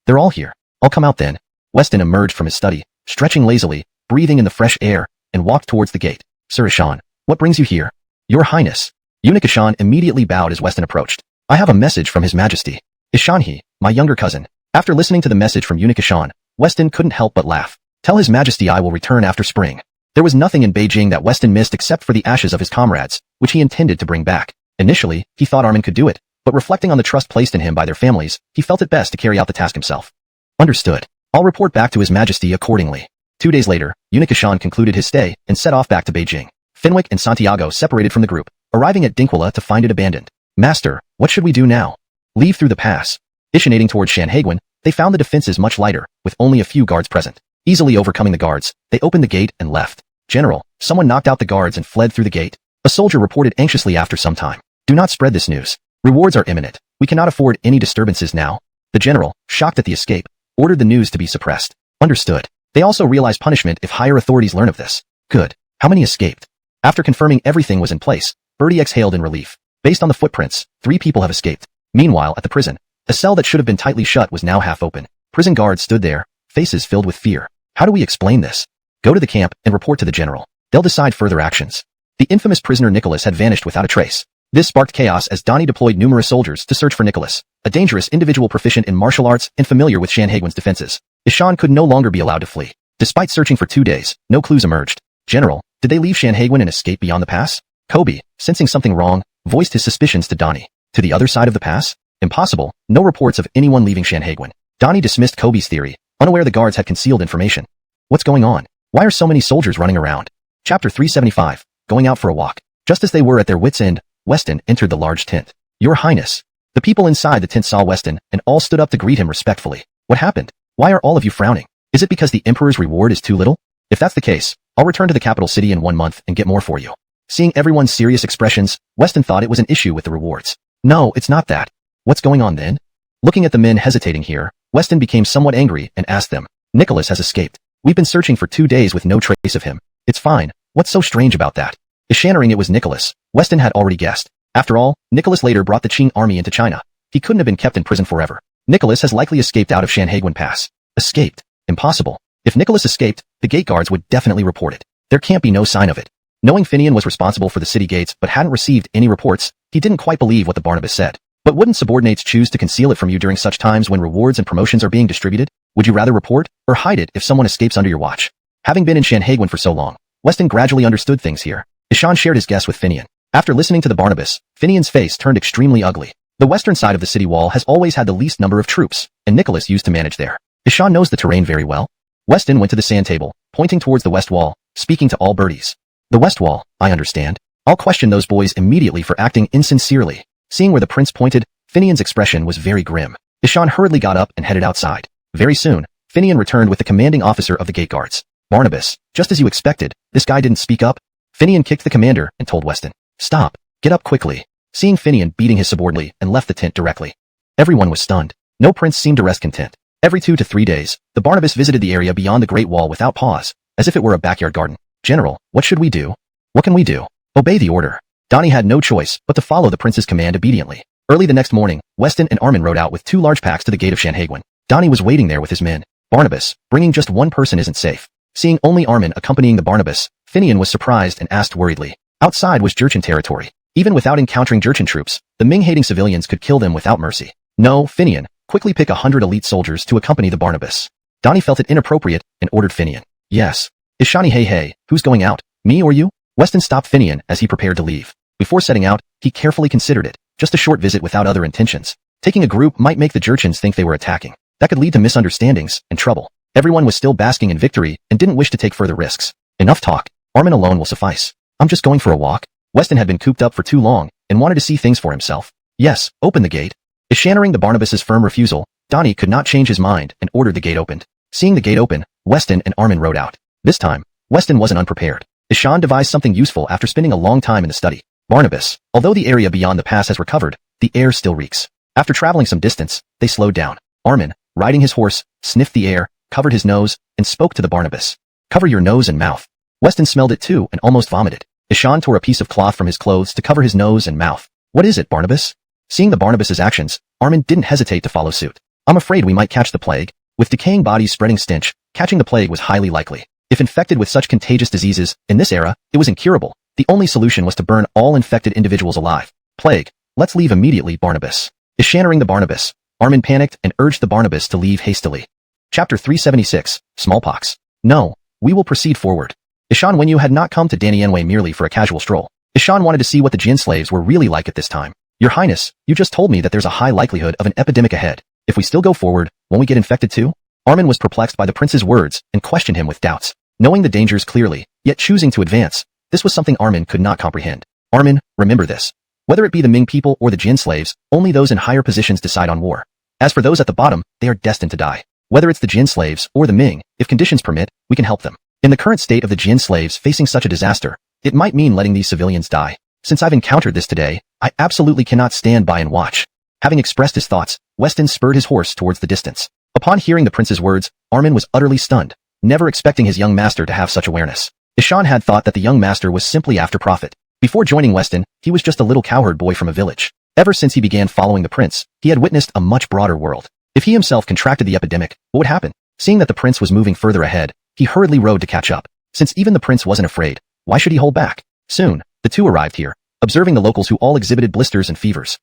They're all here. I'll come out then. Weston emerged from his study, stretching lazily, breathing in the fresh air, and walked towards the gate. Sir Ishan, what brings you here? Your Highness. Eunuch Ishan immediately bowed as Weston approached. I have a message from His Majesty. Ishanhi, my younger cousin. After listening to the message from Eunuch Ishan, Weston couldn't help but laugh. Tell His Majesty I will return after spring. There was nothing in Beijing that Weston missed except for the ashes of his comrades, which he intended to bring back. Initially, he thought Armin could do it, but reflecting on the trust placed in him by their families, he felt it best to carry out the task himself. Understood. I'll report back to His Majesty accordingly. 2 days later, Eunuch Ishan concluded his stay and set off back to Beijing. Fenwick and Santiago separated from the group, arriving at Donghua to find it abandoned. Master, what should we do now? Leave through the pass. Ishinating towards Shanhaiguan, they found the defenses much lighter, with only a few guards present. Easily overcoming the guards, they opened the gate and left. General, someone knocked out the guards and fled through the gate. A soldier reported anxiously after some time. Do not spread this news. Rewards are imminent. We cannot afford any disturbances now. The general, shocked at the escape, ordered the news to be suppressed. Understood. They also realized punishment if higher authorities learn of this. Good. How many escaped? After confirming everything was in place, Birdie exhaled in relief. Based on the footprints, 3 people have escaped. Meanwhile, at the prison, a cell that should have been tightly shut was now half open. Prison guards stood there, faces filled with fear. How do we explain this? Go to the camp and report to the general. They'll decide further actions. The infamous prisoner Nicholas had vanished without a trace. This sparked chaos as Donnie deployed numerous soldiers to search for Nicholas, a dangerous individual proficient in martial arts and familiar with Shanhaiguan's defenses. Ishan could no longer be allowed to flee. Despite searching for 2 days, no clues emerged. General, did they leave Shanhaiguan and escape beyond the pass? Kobe, sensing something wrong, voiced his suspicions to Donnie. To the other side of the pass? Impossible. No reports of anyone leaving Shanhaiguan. Donnie dismissed Kobe's theory, unaware the guards had concealed information. What's going on? Why are so many soldiers running around? Chapter 375, Going Out for a Walk. Just as they were at their wits' end, Weston entered the large tent. Your Highness. The people inside the tent saw Weston, and all stood up to greet him respectfully. What happened? Why are all of you frowning? Is it because the Emperor's reward is too little? If that's the case, I'll return to the capital city in 1 month and get more for you. Seeing everyone's serious expressions, Weston thought it was an issue with the rewards. No, it's not that. What's going on then? Looking at the men hesitating here, Weston became somewhat angry and asked them. Nicholas has escaped. We've been searching for 2 days with no trace of him. It's fine. What's so strange about that? Ishannering it was Nicholas, Weston had already guessed. After all, Nicholas later brought the Qing army into China. He couldn't have been kept in prison forever. Nicholas has likely escaped out of Shanhaiguan Pass. Escaped? Impossible. If Nicholas escaped, the gate guards would definitely report it. There can't be no sign of it. Knowing Finian was responsible for the city gates but hadn't received any reports, he didn't quite believe what the Barnabas said. But wouldn't subordinates choose to conceal it from you during such times when rewards and promotions are being distributed? Would you rather report, or hide it if someone escapes under your watch? Having been in Shanhaiguan for so long, Weston gradually understood things here. Ishan shared his guess with Finian. After listening to the Barnabas, Finian's face turned extremely ugly. The western side of the city wall has always had the least number of troops, and Nicholas used to manage there. Ishan knows the terrain very well. Weston went to the sand table, pointing towards the west wall, speaking to all birdies. The west wall, I understand. I'll question those boys immediately for acting insincerely. Seeing where the prince pointed, Finian's expression was very grim. Ishan hurriedly got up and headed outside. Very soon, Finian returned with the commanding officer of the gate guards. Barnabas, just as you expected, this guy didn't speak up. Finian kicked the commander and told Weston, stop, get up quickly. Seeing Finian beating his subordinate and left the tent directly. Everyone was stunned. No prince seemed to rest content. Every 2 to 3 days, the Barnabas visited the area beyond the Great Wall without pause, as if it were a backyard garden. General, what should we do? What can we do? Obey the order. Donnie had no choice but to follow the prince's command obediently. Early the next morning, Weston and Armin rode out with 2 large packs to the gate of Shanhaiguan. Donnie was waiting there with his men. Barnabas, bringing just 1 person isn't safe. Seeing only Armin accompanying the Barnabas, Finian was surprised and asked worriedly. Outside was Jurchen territory. Even without encountering Jurchen troops, the Ming-hating civilians could kill them without mercy. No, Finian, quickly pick 100 elite soldiers to accompany the Barnabas. Donnie felt it inappropriate and ordered Finian. Yes. Ishani hey, who's going out, me or you? Weston stopped Finian as he prepared to leave. Before setting out, he carefully considered it. Just a short visit without other intentions. Taking a group might make the Jurchens think they were attacking. That could lead to misunderstandings and trouble. Everyone was still basking in victory and didn't wish to take further risks. Enough talk. Armin alone will suffice. I'm just going for a walk. Weston had been cooped up for too long and wanted to see things for himself. Yes, open the gate. Ishannering the Barnabas's firm refusal, Donnie could not change his mind and ordered the gate opened. Seeing the gate open, Weston and Armin rode out. This time, Weston wasn't unprepared. Ishan devised something useful after spending a long time in the study. Barnabas, although the area beyond the pass has recovered, the air still reeks. After traveling some distance, they slowed down. Armin, riding his horse, sniffed the air, covered his nose, and spoke to the Barnabas. Cover your nose and mouth. Weston smelled it too and almost vomited. Ishan tore a piece of cloth from his clothes to cover his nose and mouth. What is it, Barnabas? Seeing the Barnabas's actions, Armin didn't hesitate to follow suit. I'm afraid we might catch the plague. With decaying bodies spreading stench, catching the plague was highly likely. If infected with such contagious diseases, in this era, it was incurable. The only solution was to burn all infected individuals alive. Plague. Let's leave immediately, Barnabas. Ishannering the Barnabas, Armin panicked and urged the Barnabas to leave hastily. Chapter 376, Smallpox. No, we will proceed forward. Ishan Wenyu had not come to Danienwei merely for a casual stroll. Ishan wanted to see what the Jin slaves were really like at this time. Your Highness, you just told me that there's a high likelihood of an epidemic ahead. If we still go forward, won't we get infected too? Armin was perplexed by the prince's words and questioned him with doubts. Knowing the dangers clearly, yet choosing to advance, this was something Armin could not comprehend. Armin, remember this. Whether it be the Ming people or the Jin slaves, only those in higher positions decide on war. As for those at the bottom, they are destined to die. Whether it's the Jin slaves or the Ming, if conditions permit, we can help them. In the current state of the Jin slaves facing such a disaster, it might mean letting these civilians die. Since I've encountered this today, I absolutely cannot stand by and watch. Having expressed his thoughts, Weston spurred his horse towards the distance. Upon hearing the prince's words, Armin was utterly stunned, never expecting his young master to have such awareness. Ishan had thought that the young master was simply after profit. Before joining Weston, he was just a little cowherd boy from a village. Ever since he began following the prince, he had witnessed a much broader world. If he himself contracted the epidemic, what would happen? Seeing that the prince was moving further ahead, he hurriedly rode to catch up. Since even the prince wasn't afraid, why should he hold back? Soon, the two arrived here, observing the locals who all exhibited blisters and fevers.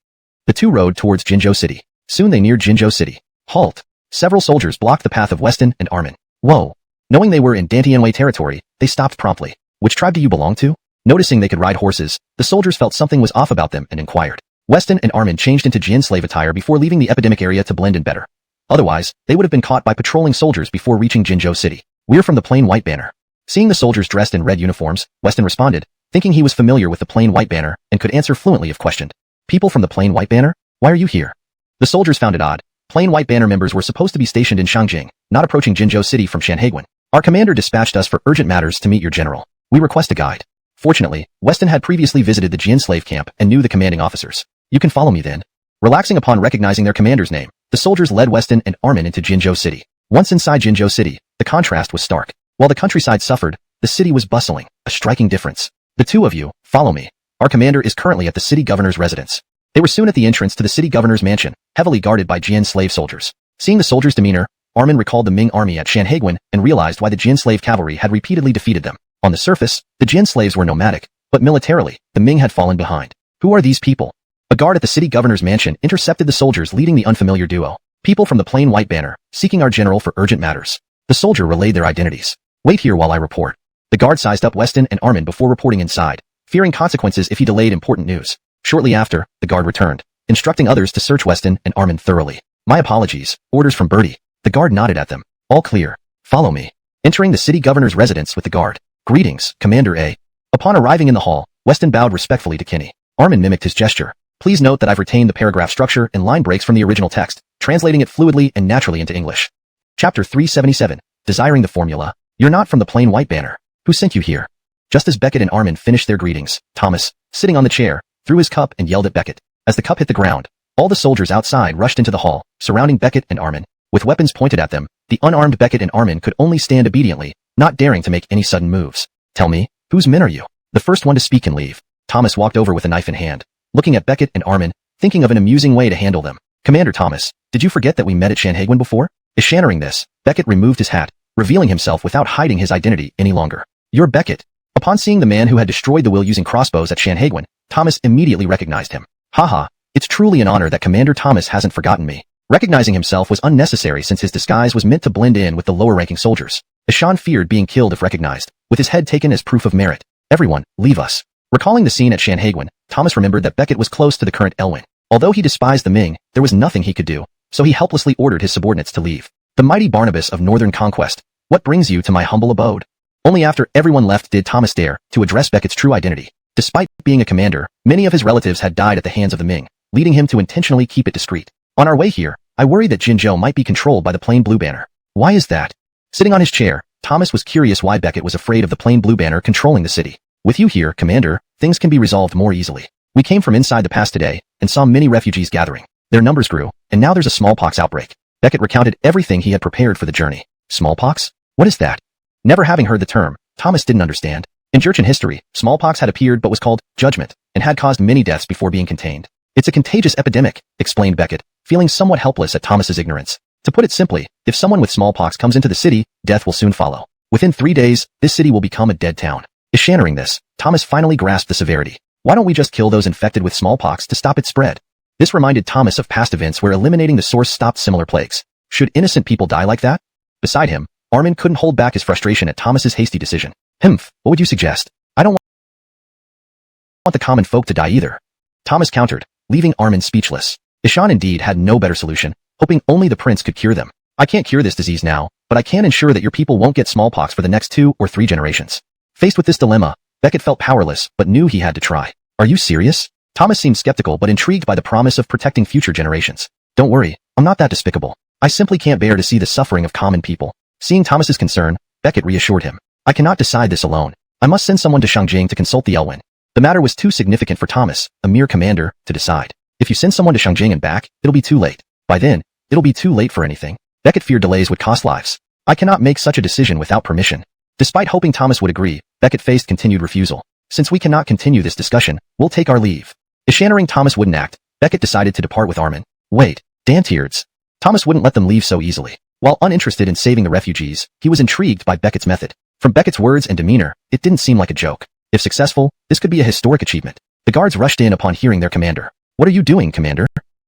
The two rode towards Jinzhou City. Soon they neared Jinzhou City. Halt! Several soldiers blocked the path of Weston and Armin. Whoa! Knowing they were in Dantianwei territory, they stopped promptly. Which tribe do you belong to? Noticing they could ride horses, the soldiers felt something was off about them and inquired. Weston and Armin changed into Jin slave attire before leaving the epidemic area to blend in better. Otherwise, they would have been caught by patrolling soldiers before reaching Jinzhou City. We're from the Plain White Banner. Seeing the soldiers dressed in red uniforms, Weston responded, thinking he was familiar with the Plain White Banner and could answer fluently if questioned. People from the Plain White Banner? Why are you here? The soldiers found it odd. Plain White Banner members were supposed to be stationed in Shangjing, not approaching Jinzhou City from Shanhaiguan. Our commander dispatched us for urgent matters to meet your general. We request a guide. Fortunately, Weston had previously visited the Jin slave camp and knew the commanding officers. You can follow me then. Relaxing upon recognizing their commander's name, the soldiers led Weston and Armin into Jinzhou City. Once inside Jinzhou City, the contrast was stark. While the countryside suffered, the city was bustling, a striking difference. The two of you, follow me. Our commander is currently at the city governor's residence. They were soon at the entrance to the city governor's mansion, heavily guarded by Jin slave soldiers. Seeing the soldiers' demeanor, Armin recalled the Ming army at Shanhaiguan and realized why the Jin slave cavalry had repeatedly defeated them. On the surface, the Jin slaves were nomadic, but militarily, the Ming had fallen behind. Who are these people? A guard at the city governor's mansion intercepted the soldiers leading the unfamiliar duo. People from the Plain White Banner, seeking our general for urgent matters. The soldier relayed their identities. Wait here while I report. The guard sized up Weston and Armin before reporting inside, fearing consequences if he delayed important news. Shortly after, the guard returned, instructing others to search Weston and Armin thoroughly. My apologies, orders from Bertie. The guard nodded at them. All clear. Follow me. Entering the city governor's residence with the guard. Greetings, Commander A. Upon arriving in the hall, Weston bowed respectfully to Kinney. Armin mimicked his gesture. Please note that I've retained the paragraph structure and line breaks from the original text, translating it fluidly and naturally into English. Chapter 377. Desiring the formula. You're not from the Plain White Banner. Who sent you here? Just as Beckett and Armin finished their greetings, Thomas, sitting on the chair, threw his cup and yelled at Beckett. As the cup hit the ground, all the soldiers outside rushed into the hall, surrounding Beckett and Armin. With weapons pointed at them, the unarmed Beckett and Armin could only stand obediently, not daring to make any sudden moves. Tell me, whose men are you? The first one to speak can leave. Thomas walked over with a knife in hand, looking at Beckett and Armin, thinking of an amusing way to handle them. Commander Thomas, did you forget that we met at Shanhaiguan before? Ishannering this, Beckett removed his hat, revealing himself without hiding his identity any longer. You're Beckett. Upon seeing the man who had destroyed the will using crossbows at Shanhaiguan, Thomas immediately recognized him. Haha, it's truly an honor that Commander Thomas hasn't forgotten me. Recognizing himself was unnecessary since his disguise was meant to blend in with the lower-ranking soldiers. Ishan feared being killed if recognized, with his head taken as proof of merit. Everyone, leave us. Recalling the scene at Shanhaiguan, Thomas remembered that Beckett was close to the current Elwyn. Although he despised the Ming, there was nothing he could do, so he helplessly ordered his subordinates to leave. The mighty Barnabas of Northern Conquest, what brings you to my humble abode? Only after everyone left did Thomas dare to address Beckett's true identity. Despite being a commander, many of his relatives had died at the hands of the Ming, leading him to intentionally keep it discreet. On our way here, I worry that Jinzhou might be controlled by the Plain Blue Banner. Why is that? Sitting on his chair, Thomas was curious why Beckett was afraid of the Plain Blue Banner controlling the city. With you here, Commander, things can be resolved more easily. We came from inside the pass today, and saw many refugees gathering. Their numbers grew, and now there's a smallpox outbreak. Beckett recounted everything he had prepared for the journey. Smallpox? What is that? Never having heard the term, Thomas didn't understand. In Jurchen history, smallpox had appeared but was called judgment, and had caused many deaths before being contained. It's a contagious epidemic, explained Beckett, feeling somewhat helpless at Thomas's ignorance. To put it simply, if someone with smallpox comes into the city, death will soon follow. Within 3 days, this city will become a dead town. Ishannering this, Thomas finally grasped the severity. Why don't we just kill those infected with smallpox to stop its spread? This reminded Thomas of past events where eliminating the source stopped similar plagues. Should innocent people die like that? Beside him, Armin couldn't hold back his frustration at Thomas's hasty decision. What would you suggest? I don't want the common folk to die either. Thomas countered, leaving Armin speechless. Ishan indeed had no better solution, hoping only the prince could cure them. I can't cure this disease now, but I can ensure that your people won't get smallpox for the next 2 or 3 generations. Faced with this dilemma, Beckett felt powerless, but knew he had to try. Are you serious? Thomas seemed skeptical but intrigued by the promise of protecting future generations. Don't worry, I'm not that despicable. I simply can't bear to see the suffering of common people. Seeing Thomas's concern, Beckett reassured him. I cannot decide this alone. I must send someone to Shangjing to consult the Elwyn. The matter was too significant for Thomas, a mere commander, to decide. If you send someone to Shangjing and back, it'll be too late. By then, it'll be too late for anything. Beckett feared delays would cost lives. I cannot make such a decision without permission. Despite hoping Thomas would agree, Beckett faced continued refusal. Since we cannot continue this discussion, we'll take our leave. Assuring Thomas wouldn't act, Beckett decided to depart with Armin. Wait, Dantiards. Thomas wouldn't let them leave so easily. While uninterested in saving the refugees, he was intrigued by Beckett's method. From Beckett's words and demeanor, it didn't seem like a joke. If successful, this could be a historic achievement. The guards rushed in upon hearing their commander. What are you doing, Commander?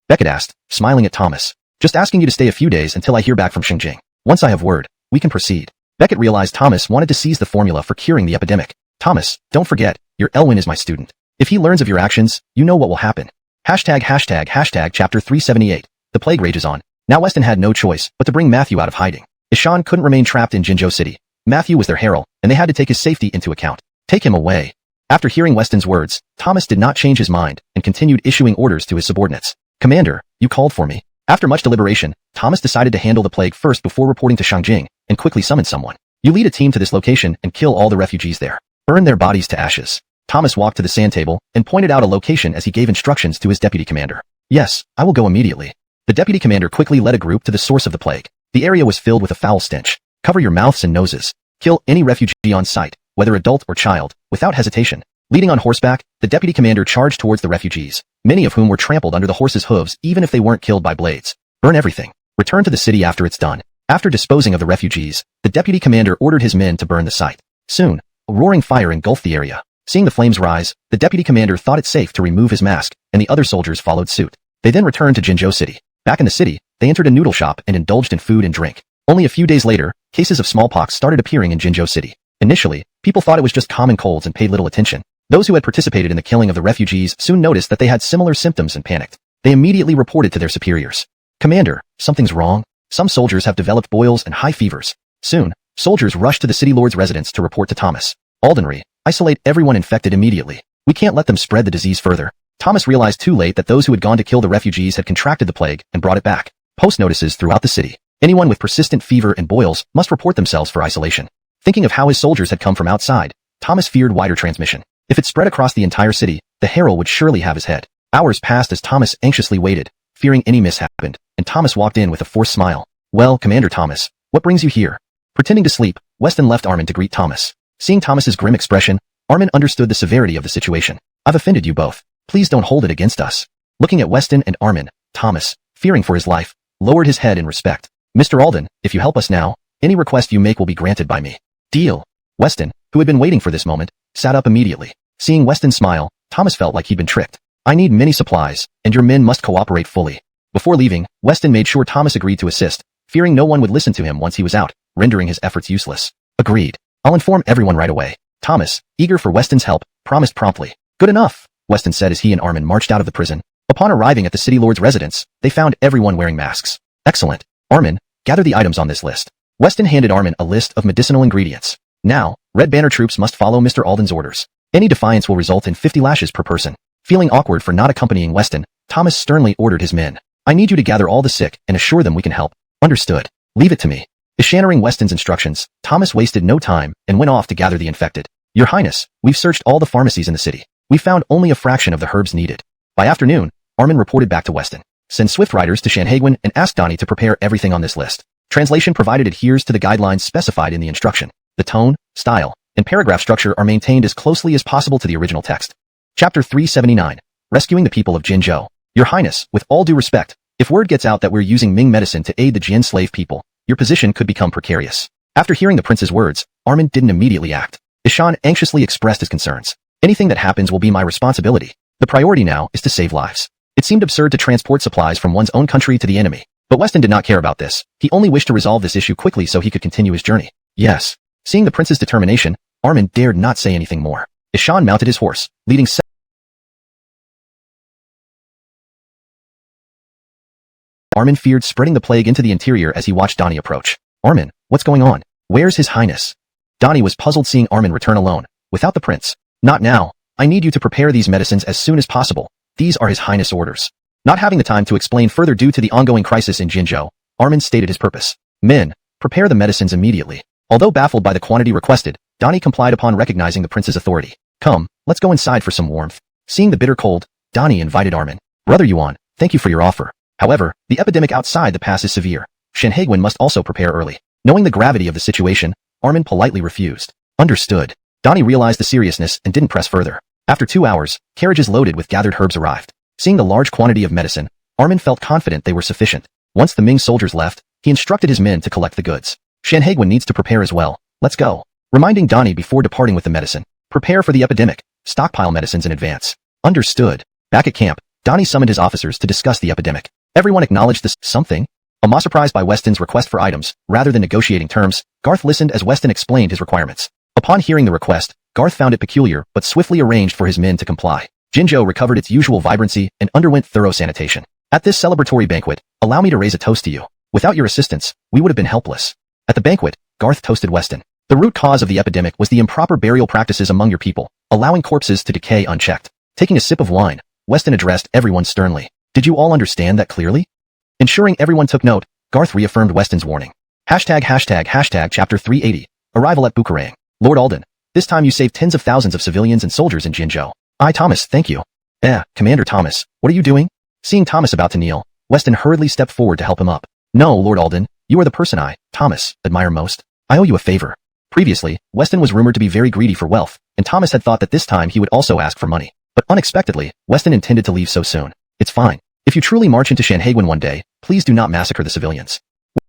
Beckett asked, smiling at Thomas. Just asking you to stay a few days until I hear back from Shangjing. Once I have word, we can proceed. Beckett realized Thomas wanted to seize the formula for curing the epidemic. Thomas, don't forget, your Elwyn is my student. If he learns of your actions, you know what will happen. Chapter 378. The plague rages on. Now Weston had no choice but to bring Matthew out of hiding. Ishan couldn't remain trapped in Jinzhou City. Matthew was their herald, and they had to take his safety into account. Take him away. After hearing Weston's words, Thomas did not change his mind and continued issuing orders to his subordinates. Commander, you called for me. After much deliberation, Thomas decided to handle the plague first before reporting to Shangjing, and quickly summoned someone. You lead a team to this location and kill all the refugees there. Burn their bodies to ashes. Thomas walked to the sand table and pointed out a location as he gave instructions to his deputy commander. Yes, I will go immediately. The deputy commander quickly led a group to the source of the plague. The area was filled with a foul stench. Cover your mouths and noses. Kill any refugee on sight, whether adult or child, without hesitation. Leading on horseback, the deputy commander charged towards the refugees, many of whom were trampled under the horses' hooves even if they weren't killed by blades. Burn everything. Return to the city after it's done. After disposing of the refugees, the deputy commander ordered his men to burn the site. Soon, a roaring fire engulfed the area. Seeing the flames rise, the deputy commander thought it safe to remove his mask, and the other soldiers followed suit. They then returned to Jinzhou City. Back in the city, they entered a noodle shop and indulged in food and drink. Only a few days later, cases of smallpox started appearing in Jinzhou City. Initially, people thought it was just common colds and paid little attention. Those who had participated in the killing of the refugees soon noticed that they had similar symptoms and panicked. They immediately reported to their superiors. Commander, something's wrong. Some soldiers have developed boils and high fevers. Soon, soldiers rushed to the city lord's residence to report to Thomas. Aldenry, isolate everyone infected immediately. We can't let them spread the disease further. Thomas realized too late that those who had gone to kill the refugees had contracted the plague and brought it back. Post notices throughout the city. Anyone with persistent fever and boils must report themselves for isolation. Thinking of how his soldiers had come from outside, Thomas feared wider transmission. If it spread across the entire city, the herald would surely have his head. Hours passed as Thomas anxiously waited, fearing any mishap happened, and Thomas walked in with a forced smile. Well, Commander Thomas, what brings you here? Pretending to sleep, Weston left Armin to greet Thomas. Seeing Thomas's grim expression, Armin understood the severity of the situation. I've offended you both. Please don't hold it against us. Looking at Weston and Armin, Thomas, fearing for his life, lowered his head in respect. Mr. Alden, if you help us now, any request you make will be granted by me. Deal. Weston, who had been waiting for this moment, sat up immediately. Seeing Weston smile, Thomas felt like he'd been tricked. I need many supplies, and your men must cooperate fully. Before leaving, Weston made sure Thomas agreed to assist, fearing no one would listen to him once he was out, rendering his efforts useless. Agreed. I'll inform everyone right away. Thomas, eager for Weston's help, promised promptly. Good enough, Weston said as he and Armin marched out of the prison. Upon arriving at the city lord's residence, they found everyone wearing masks. Excellent. Armin, gather the items on this list. Weston handed Armin a list of medicinal ingredients. Now, Red Banner troops must follow Mr. Alden's orders. Any defiance will result in 50 lashes per person. Feeling awkward for not accompanying Weston, Thomas sternly ordered his men. I need you to gather all the sick and assure them we can help. Understood. Leave it to me. Ishaning Weston's instructions, Thomas wasted no time and went off to gather the infected. Your Highness, we've searched all the pharmacies in the city. We found only a fraction of the herbs needed. By afternoon, Armin reported back to Weston. Send swift riders to Shanhaiguan and ask Donnie to prepare everything on this list. Translation provided adheres to the guidelines specified in the instruction. The tone, style, and paragraph structure are maintained as closely as possible to the original text. Chapter 379. Rescuing the people of Jinzhou. Your Highness, with all due respect, if word gets out that we're using Ming medicine to aid the Jin slave people, your position could become precarious. After hearing the prince's words, Armin didn't immediately act. Ishan anxiously expressed his concerns. Anything that happens will be my responsibility. The priority now is to save lives. It seemed absurd to transport supplies from one's own country to the enemy. But Weston did not care about this. He only wished to resolve this issue quickly so he could continue his journey. Yes. Seeing the prince's determination, Armin dared not say anything more. Ishan mounted his horse, leading Armin feared spreading the plague into the interior as he watched Donnie approach. Armin, what's going on? Where's His Highness? Donnie was puzzled seeing Armin return alone, without the prince. Not now. I need you to prepare these medicines as soon as possible. These are His Highness' orders. Not having the time to explain further due to the ongoing crisis in Jinzhou, Armin stated his purpose. Men, prepare the medicines immediately. Although baffled by the quantity requested, Donnie complied upon recognizing the prince's authority. Come, let's go inside for some warmth. Seeing the bitter cold, Donnie invited Armin. Brother Yuan, thank you for your offer. However, the epidemic outside the pass is severe. Shenheguan must also prepare early. Knowing the gravity of the situation, Armin politely refused. Understood. Donnie realized the seriousness and didn't press further. After 2 hours, carriages loaded with gathered herbs arrived. Seeing the large quantity of medicine, Armin felt confident they were sufficient. Once the Ming soldiers left, he instructed his men to collect the goods. Shenheguan needs to prepare as well. Let's go. Reminding Donnie before departing with the medicine. Prepare for the epidemic. Stockpile medicines in advance. Understood. Back at camp, Donnie summoned his officers to discuss the epidemic. Everyone acknowledged this something. Almost surprised by Weston's request for items, rather than negotiating terms, Garth listened as Weston explained his requirements. Upon hearing the request, Garth found it peculiar but swiftly arranged for his men to comply. Jinzhou recovered its usual vibrancy and underwent thorough sanitation. At this celebratory banquet, allow me to raise a toast to you. Without your assistance, we would have been helpless. At the banquet, Garth toasted Weston. The root cause of the epidemic was the improper burial practices among your people, allowing corpses to decay unchecked. Taking a sip of wine, Weston addressed everyone sternly. Did you all understand that clearly? Ensuring everyone took note, Garth reaffirmed Weston's warning. Hashtag chapter 380. Arrival at Bukarang. Lord Alden, this time you saved tens of thousands of civilians and soldiers in Jinzhou. Thomas, thank you. Commander Thomas, what are you doing? Seeing Thomas about to kneel, Weston hurriedly stepped forward to help him up. No, Lord Alden, you are the person I, Thomas, admire most. I owe you a favor. Previously, Weston was rumored to be very greedy for wealth, and Thomas had thought that this time he would also ask for money. But unexpectedly, Weston intended to leave so soon. It's fine. If you truly march into Shenheguan one day, please do not massacre the civilians.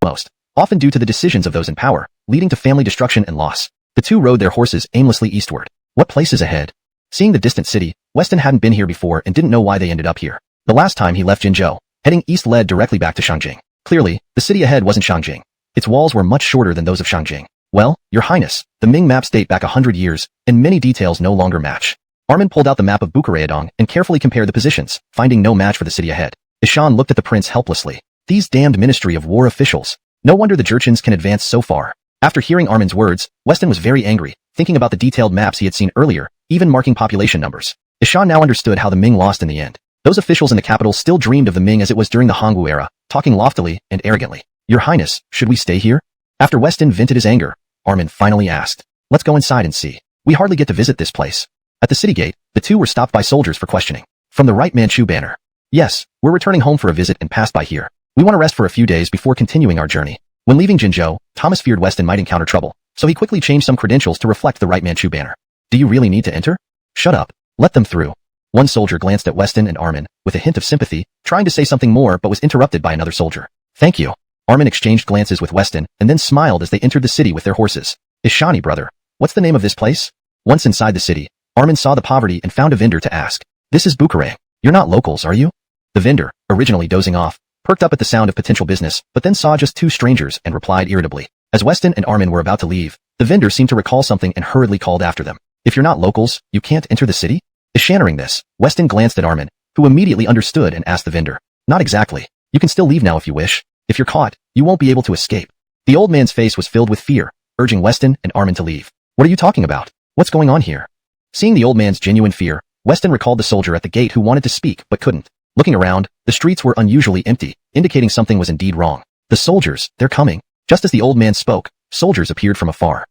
Most, often due to the decisions of those in power, leading to family destruction and loss. The two rode their horses aimlessly eastward. What place is ahead? Seeing the distant city, Weston hadn't been here before and didn't know why they ended up here. The last time he left Jinzhou, heading east led directly back to Shangjing. Clearly, the city ahead wasn't Shangjing. Its walls were much shorter than those of Shangjing. Well, Your Highness, the Ming maps date back 100 years, and many details no longer match. Armin pulled out the map of Bukarayadong and carefully compared the positions, finding no match for the city ahead. Ishan looked at the prince helplessly. These damned Ministry of War officials. No wonder the Jurchens can advance so far. After hearing Armin's words, Weston was very angry, thinking about the detailed maps he had seen earlier, even marking population numbers. Ishan now understood how the Ming lost in the end. Those officials in the capital still dreamed of the Ming as it was during the Hongwu era, talking loftily and arrogantly. Your Highness, should we stay here? After Weston vented his anger, Armin finally asked. Let's go inside and see. We hardly get to visit this place. At the city gate, the two were stopped by soldiers for questioning. From the right Manchu banner. Yes, we're returning home for a visit and passed by here. We want to rest for a few days before continuing our journey. When leaving Jinzhou, Thomas feared Weston might encounter trouble, so he quickly changed some credentials to reflect the right Manchu banner. Do you really need to enter? Shut up. Let them through. One soldier glanced at Weston and Armin, with a hint of sympathy, trying to say something more but was interrupted by another soldier. Thank you. Armin exchanged glances with Weston and then smiled as they entered the city with their horses. Ishani, brother. What's the name of this place? Once inside the city, Armin saw the poverty and found a vendor to ask. This is Bukarang. You're not locals, are you? The vendor, originally dozing off, perked up at the sound of potential business, but then saw just two strangers and replied irritably. As Weston and Armin were about to leave, the vendor seemed to recall something and hurriedly called after them. If you're not locals, you can't enter the city? Ishannering this, Weston glanced at Armin, who immediately understood and asked the vendor. Not exactly. You can still leave now if you wish. If you're caught, you won't be able to escape. The old man's face was filled with fear, urging Weston and Armin to leave. What are you talking about? What's going on here? Seeing the old man's genuine fear, Weston recalled the soldier at the gate who wanted to speak but couldn't. Looking around, the streets were unusually empty, indicating something was indeed wrong. The soldiers, they're coming. Just as the old man spoke, soldiers appeared from afar.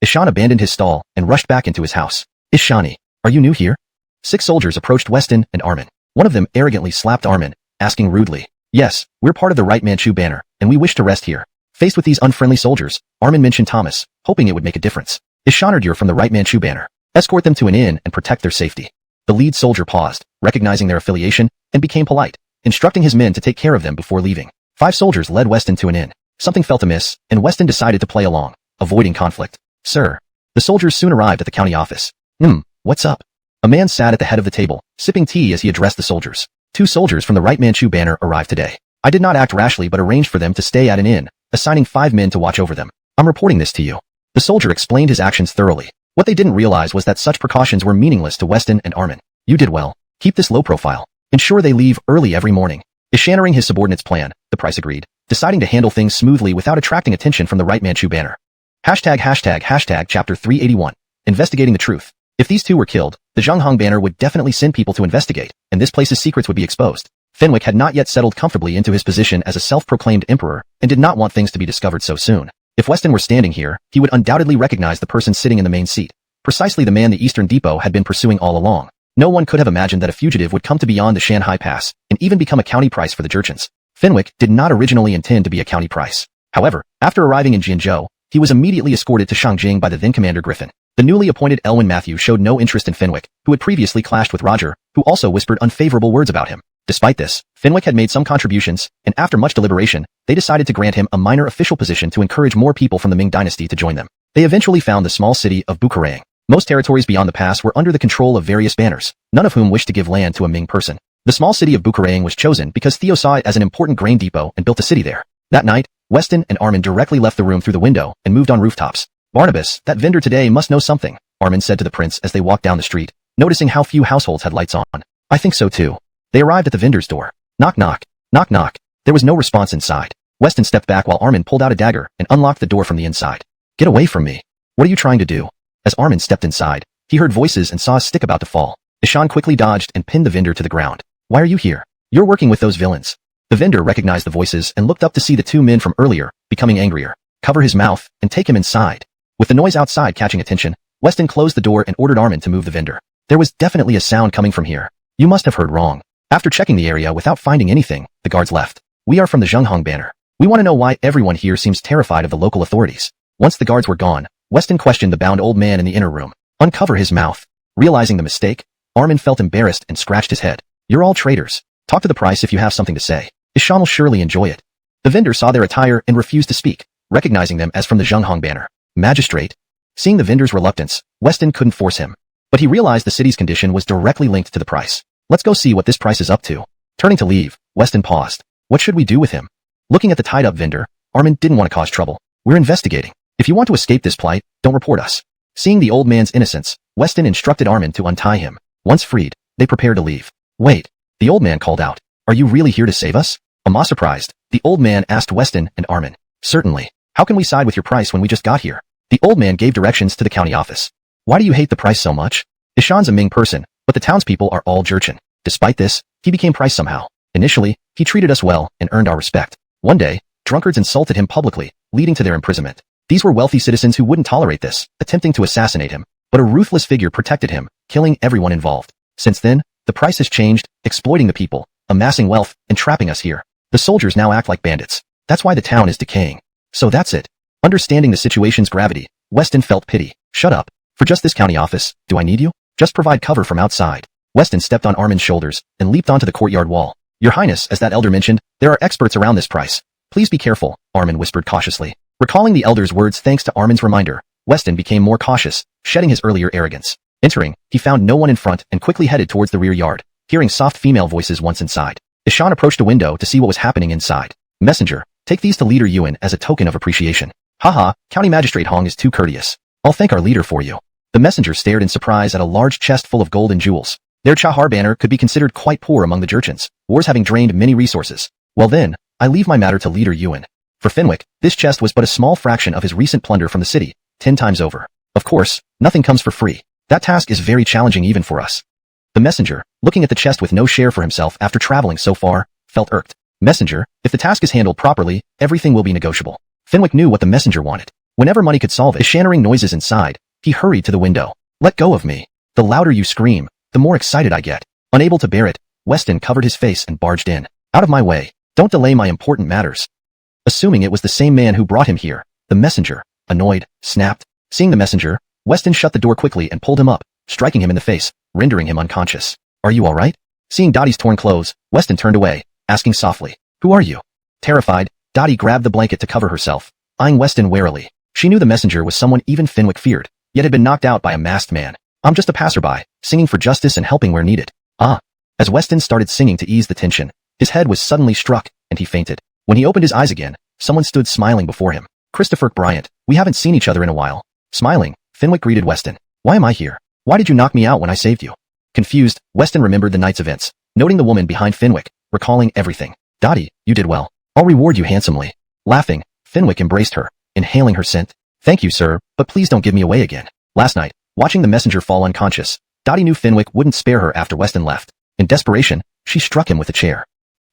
Ishan abandoned his stall and rushed back into his house. Ishani, are you new here? 6 soldiers approached Weston and Armin. One of them arrogantly slapped Armin, asking rudely. Yes, we're part of the right Manchu banner, and we wish to rest here. Faced with these unfriendly soldiers, Armin mentioned Thomas, hoping it would make a difference. Ishanard, you're from the right Manchu banner. Escort them to an inn and protect their safety. The lead soldier paused, recognizing their affiliation, and became polite, instructing his men to take care of them before leaving. 5 soldiers led Weston to an inn. Something felt amiss, and Weston decided to play along, avoiding conflict. Sir. The soldiers soon arrived at the county office. What's up? A man sat at the head of the table, sipping tea as he addressed the soldiers. 2 soldiers from the right Manchu banner arrived today. I did not act rashly but arranged for them to stay at an inn, assigning 5 men to watch over them. I'm reporting this to you. The soldier explained his actions thoroughly. What they didn't realize was that such precautions were meaningless to Weston and Armin. You did well. Keep this low profile. Ensure they leave early every morning. Ishaning his subordinate's plan, the price agreed, deciding to handle things smoothly without attracting attention from the right Manchu banner. ####Chapter 381. Investigating the truth. If these two were killed, the Zhenghong banner would definitely send people to investigate, and this place's secrets would be exposed. Fenwick had not yet settled comfortably into his position as a self-proclaimed emperor and did not want things to be discovered so soon. If Weston were standing here, he would undoubtedly recognize the person sitting in the main seat. Precisely the man the Eastern Depot had been pursuing all along. No one could have imagined that a fugitive would come to beyond the Shanghai Pass and even become a county price for the Jurchens. Fenwick did not originally intend to be a county price. However, after arriving in Jianzhou, he was immediately escorted to Shangjing by the then Commander Griffin. The newly appointed Elwyn Matthew showed no interest in Fenwick, who had previously clashed with Roger, who also whispered unfavorable words about him. Despite this, Fenwick had made some contributions, and after much deliberation, they decided to grant him a minor official position to encourage more people from the Ming dynasty to join them. They eventually found the small city of Bukarang. Most territories beyond the pass were under the control of various banners, none of whom wished to give land to a Ming person. The small city of Bukarang was chosen because Theo saw it as an important grain depot and built a city there. That night, Weston and Armin directly left the room through the window and moved on rooftops. "Barnabas, that vendor today must know something," Armin said to the prince as they walked down the street, noticing how few households had lights on. "I think so too." They arrived at the vendor's door. Knock knock. Knock knock. There was no response inside. Weston stepped back while Armin pulled out a dagger and unlocked the door from the inside. "Get away from me. What are you trying to do?" As Armin stepped inside, he heard voices and saw a stick about to fall. Ishan quickly dodged and pinned the vendor to the ground. "Why are you here? You're working with those villains." The vendor recognized the voices and looked up to see the two men from earlier, becoming angrier. "Cover his mouth and take him inside." With the noise outside catching attention, Weston closed the door and ordered Armin to move the vendor. "There was definitely a sound coming from here. You must have heard wrong." After checking the area without finding anything, the guards left. "We are from the Zhenghong banner. We want to know why everyone here seems terrified of the local authorities." Once the guards were gone, Weston questioned the bound old man in the inner room. "Uncover his mouth." Realizing the mistake, Armin felt embarrassed and scratched his head. "You're all traitors. Talk to the price if you have something to say. Ishan will surely enjoy it." The vendor saw their attire and refused to speak, recognizing them as from the Zhenghong banner. "Magistrate." Seeing the vendor's reluctance, Weston couldn't force him. But he realized the city's condition was directly linked to the price. "Let's go see what this price is up to." Turning to leave, Weston paused. What should we do with him? Looking at the tied-up vendor, Armin didn't want to cause trouble. "We're investigating. If you want to escape this plight, don't report us." Seeing the old man's innocence, Weston instructed Armin to untie him. Once freed, they prepared to leave. "Wait," the old man called out. "Are you really here to save us?" Almost surprised, the old man asked Weston and Armin. "Certainly. How can we side with your price when we just got here?" The old man gave directions to the county office. "Why do you hate the price so much?" "Ishan's a Ming person, but the townspeople are all Jurchen. Despite this, he became price somehow. Initially, he treated us well and earned our respect. One day, drunkards insulted him publicly, leading to their imprisonment. These were wealthy citizens who wouldn't tolerate this, attempting to assassinate him. But a ruthless figure protected him, killing everyone involved. Since then, the price has changed, exploiting the people, amassing wealth, and trapping us here. The soldiers now act like bandits. That's why the town is decaying. So that's it." Understanding the situation's gravity, Weston felt pity. "Shut up. For just this county office, do I need you? Just provide cover from outside." Weston stepped on Armin's shoulders and leaped onto the courtyard wall. "Your Highness, as that elder mentioned, there are experts around this price. Please be careful," Armin whispered cautiously. Recalling the elder's words thanks to Armin's reminder, Weston became more cautious, shedding his earlier arrogance. Entering, he found no one in front and quickly headed towards the rear yard, hearing soft female voices once inside. Ishan approached a window to see what was happening inside. "Messenger, take these to Leader Yuan as a token of appreciation." "Haha, County Magistrate Hong is too courteous. I'll thank our leader for you." The messenger stared in surprise at a large chest full of gold and jewels. Their Chahar banner could be considered quite poor among the Jurchens, wars having drained many resources. "Well then, I leave my matter to Leader Yuan." For Fenwick, this chest was but a small fraction of his recent plunder from the city, 10 times over. Of course, nothing comes for free. That task is very challenging even for us. The messenger, looking at the chest with no share for himself after traveling so far, felt irked. "Messenger, if the task is handled properly, everything will be negotiable." Fenwick knew what the messenger wanted. Whenever money could solve it, shattering noises inside, he hurried to the window. "Let go of me. The louder you scream, the more excited I get." Unable to bear it, Weston covered his face and barged in. "Out of my way. Don't delay my important matters." Assuming it was the same man who brought him here, the messenger, annoyed, snapped. Seeing the messenger, Weston shut the door quickly and pulled him up, striking him in the face, rendering him unconscious. "Are you all right?" Seeing Dottie's torn clothes, Weston turned away, asking softly, "Who are you?" Terrified, Dottie grabbed the blanket to cover herself, eyeing Weston warily. She knew the messenger was someone even Fenwick feared, yet had been knocked out by a masked man. "I'm just a passerby, singing for justice and helping where needed." "Ah." As Weston started singing to ease the tension, his head was suddenly struck, and he fainted. When he opened his eyes again, someone stood smiling before him. "Christopher Bryant, we haven't seen each other in a while." Smiling, Fenwick greeted Weston. "Why am I here? Why did you knock me out when I saved you?" Confused, Weston remembered the night's events. noting the woman behind Fenwick, recalling everything. Dottie, you did well. I'll reward you handsomely. Laughing, Fenwick embraced her, inhaling her scent. Thank you, sir, but please don't give me away again. Last night, watching the messenger fall unconscious, Dottie knew Fenwick wouldn't spare her after Weston left. In desperation, she struck him with a chair.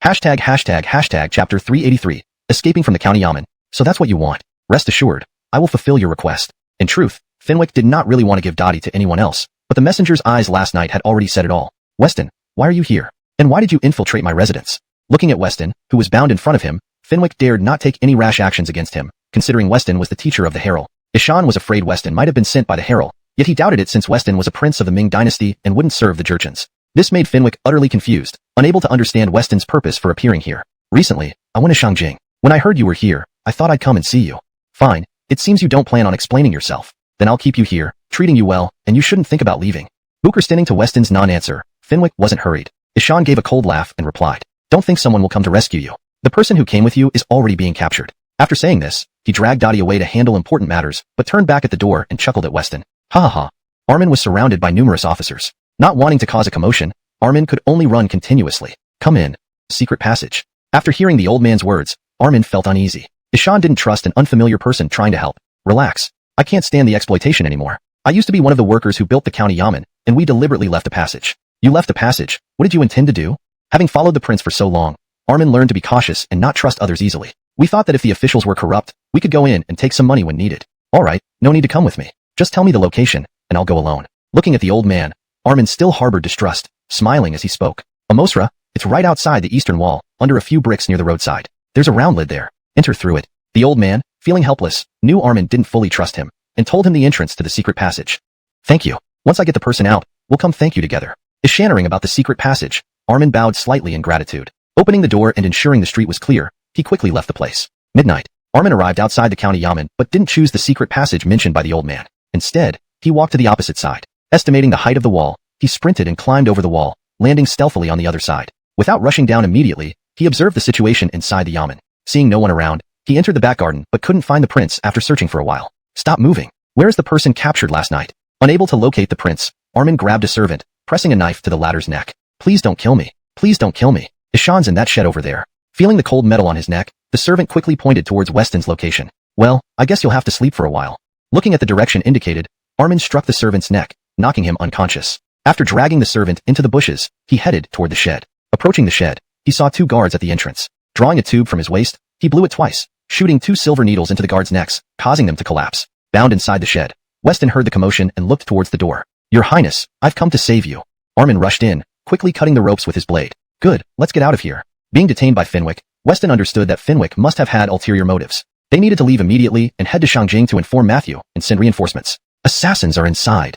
Chapter 383, escaping from the county yamen. So that's what you want. Rest assured, I will fulfill your request. In truth, Fenwick did not really want to give Dottie to anyone else, but the messenger's eyes last night had already said it all. Weston, why are you here? And why did you infiltrate my residence? Looking at Weston, who was bound in front of him, Fenwick dared not take any rash actions against him, considering Weston was the teacher of the Herald. Ishan was afraid Weston might have been sent by the Herald, yet he doubted it since Weston was a prince of the Ming dynasty and wouldn't serve the Jurchens. This made Fenwick utterly confused, unable to understand Weston's purpose for appearing here. Recently, I went to Shangjing. When I heard you were here, I thought I'd come and see you. Fine, it seems you don't plan on explaining yourself. Then I'll keep you here, treating you well, and you shouldn't think about leaving. Understanding to Weston's non-answer, Fenwick wasn't hurried. Ishan gave a cold laugh and replied, don't think someone will come to rescue you. The person who came with you is already being captured. After saying this, he dragged Dottie away to handle important matters, but turned back at the door and chuckled at Weston. Ha ha ha. Armin was surrounded by numerous officers. Not wanting to cause a commotion, Armin could only run continuously. Come in. Secret passage. After hearing the old man's words, Armin felt uneasy. Ishan didn't trust an unfamiliar person trying to help. Relax. I can't stand the exploitation anymore. I used to be one of the workers who built the county yamen, and we deliberately left a passage. You left a passage? What did you intend to do? Having followed the prince for so long, Armin learned to be cautious and not trust others easily. We thought that if the officials were corrupt, we could go in and take some money when needed. Alright, no need to come with me. Just tell me the location, and I'll go alone. Looking at the old man, Armin still harbored distrust, smiling as he spoke. Amosra, it's right outside the eastern wall, under a few bricks near the roadside. There's a round lid there. Enter through it. The old man, feeling helpless, knew Armin didn't fully trust him, and told him the entrance to the secret passage. Thank you. Once I get the person out, we'll come thank you together. Ishannering about the secret passage, Armin bowed slightly in gratitude. Opening the door and ensuring the street was clear, he quickly left the place. Midnight. Armin arrived outside the county yamen but didn't choose the secret passage mentioned by the old man. Instead, he walked to the opposite side. Estimating the height of the wall, he sprinted and climbed over the wall, landing stealthily on the other side. Without rushing down immediately, he observed the situation inside the yamen. Seeing no one around, he entered the back garden but couldn't find the prince after searching for a while. Stop moving. Where is the person captured last night? Unable to locate the prince, Armin grabbed a servant, pressing a knife to the latter's neck. Please don't kill me. Please don't kill me. Ishan's in that shed over there. Feeling the cold metal on his neck, the servant quickly pointed towards Weston's location. Well, I guess you'll have to sleep for a while. Looking at the direction indicated, Armin struck the servant's neck, knocking him unconscious. After dragging the servant into the bushes, he headed toward the shed. Approaching the shed, he saw two guards at the entrance. Drawing a tube from his waist, he blew it twice, shooting 2 silver needles into the guards' necks, causing them to collapse. Bound inside the shed, Weston heard the commotion and looked towards the door. Your Highness, I've come to save you. Armin rushed in, quickly cutting the ropes with his blade. Good, let's get out of here. Being detained by Fenwick, Weston understood that Fenwick must have had ulterior motives. They needed to leave immediately and head to Shangjing to inform Matthew and send reinforcements. Assassins are inside.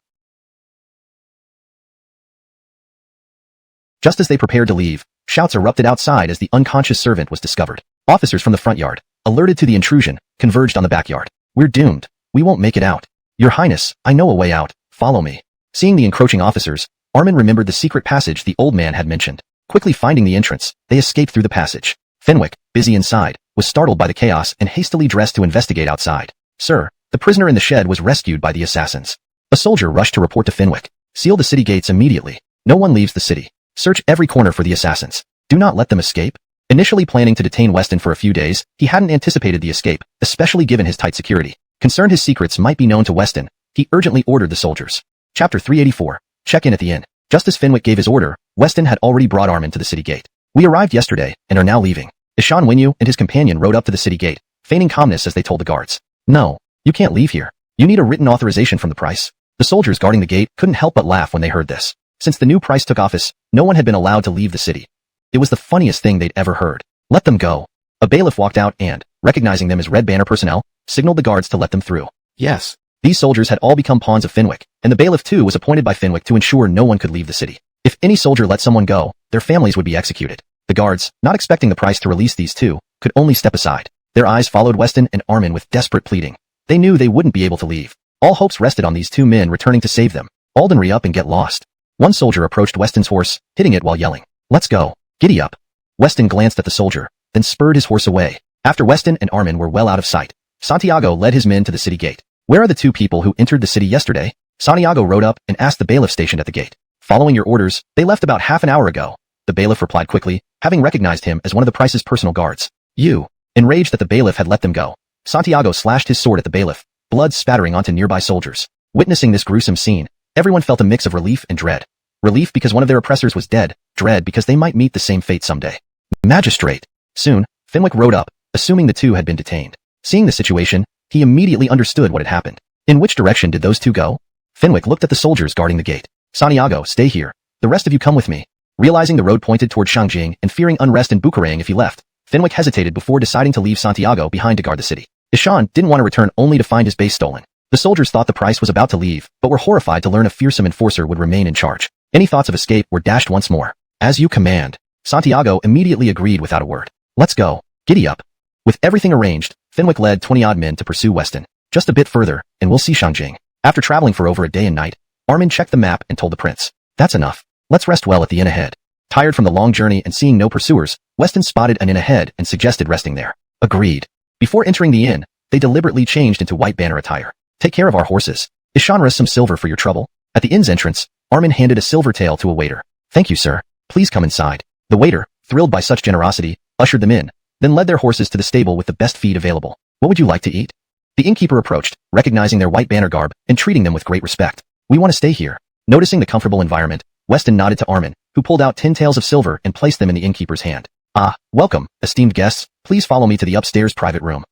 Just as they prepared to leave, shouts erupted outside as the unconscious servant was discovered. Officers from the front yard, alerted to the intrusion, converged on the backyard. We're doomed. We won't make it out. Your Highness, I know a way out. Follow me. Seeing the encroaching officers, Armin remembered the secret passage the old man had mentioned. Quickly finding the entrance, they escaped through the passage. Fenwick, busy inside, was startled by the chaos and hastily dressed to investigate outside. Sir, the prisoner in the shed was rescued by the assassins. A soldier rushed to report to Fenwick. Seal the city gates immediately. No one leaves the city. Search every corner for the assassins. Do not let them escape. Initially planning to detain Weston for a few days, he hadn't anticipated the escape, especially given his tight security. Concerned his secrets might be known to Weston, he urgently ordered the soldiers. Chapter 384. Check in at the inn. Just as Fenwick gave his order, Weston had already brought Armin to the city gate. We arrived yesterday, and are now leaving. Ishan Wenyu and his companion rode up to the city gate, feigning calmness as they told the guards. No, you can't leave here. You need a written authorization from the price. The soldiers guarding the gate couldn't help but laugh when they heard this. Since the new price took office, no one had been allowed to leave the city. It was the funniest thing they'd ever heard. Let them go. A bailiff walked out and, recognizing them as Red Banner personnel, signaled the guards to let them through. Yes. These soldiers had all become pawns of Fenwick, and the bailiff too was appointed by Fenwick to ensure no one could leave the city. If any soldier let someone go, their families would be executed. The guards, not expecting the price to release these two, could only step aside. Their eyes followed Weston and Armin with desperate pleading. They knew they wouldn't be able to leave. All hopes rested on these two men returning to save them. Alden, re up and get lost. One soldier approached Weston's horse, hitting it while yelling, Let's go. Giddy up. Weston glanced at the soldier, then spurred his horse away. After Weston and Armin were well out of sight, Santiago led his men to the city gate. Where are the two people who entered the city yesterday? Santiago rode up and asked the bailiff stationed at the gate. Following your orders, they left about half an hour ago. the bailiff replied quickly, having recognized him as one of the Price's personal guards. You. Enraged that the bailiff had let them go, Santiago slashed his sword at the bailiff, blood spattering onto nearby soldiers. Witnessing this gruesome scene, everyone felt a mix of relief and dread. Relief because one of their oppressors was dead, dread because they might meet the same fate someday. Magistrate. Soon, Fenwick rode up, assuming the two had been detained. Seeing the situation, he immediately understood what had happened. In which direction did those two go? Fenwick looked at the soldiers guarding the gate. Santiago, stay here. The rest of you come with me. Realizing the road pointed toward Shangjing and fearing unrest in Bucharang if he left, Fenwick hesitated before deciding to leave Santiago behind to guard the city. Ishan didn't want to return only to find his base stolen. The soldiers thought the Price was about to leave, but were horrified to learn a fearsome enforcer would remain in charge. Any thoughts of escape were dashed once more. As you command. Santiago immediately agreed without a word. Let's go. Giddy up. With everything arranged, Fenwick led 20-odd men to pursue Weston. Just a bit further, and we'll see Shangjing. After traveling for over a day and night, Armin checked the map and told the prince. That's enough. Let's rest well at the inn ahead. Tired from the long journey and seeing no pursuers, Weston spotted an inn ahead and suggested resting there. Agreed. Before entering the inn, they deliberately changed into White Banner attire. Take care of our horses. Ishanra some silver for your trouble. At the inn's entrance, Armin handed a silver tael to a waiter. Thank you, sir. Please come inside. The waiter, thrilled by such generosity, ushered them in, then led their horses to the stable with the best feed available. What would you like to eat? The innkeeper approached, recognizing their White Banner garb and treating them with great respect. We want to stay here. Noticing the comfortable environment, Weston nodded to Armin, who pulled out 10 taels of silver and placed them in the innkeeper's hand. Ah, welcome, esteemed guests. Please follow me to the upstairs private room.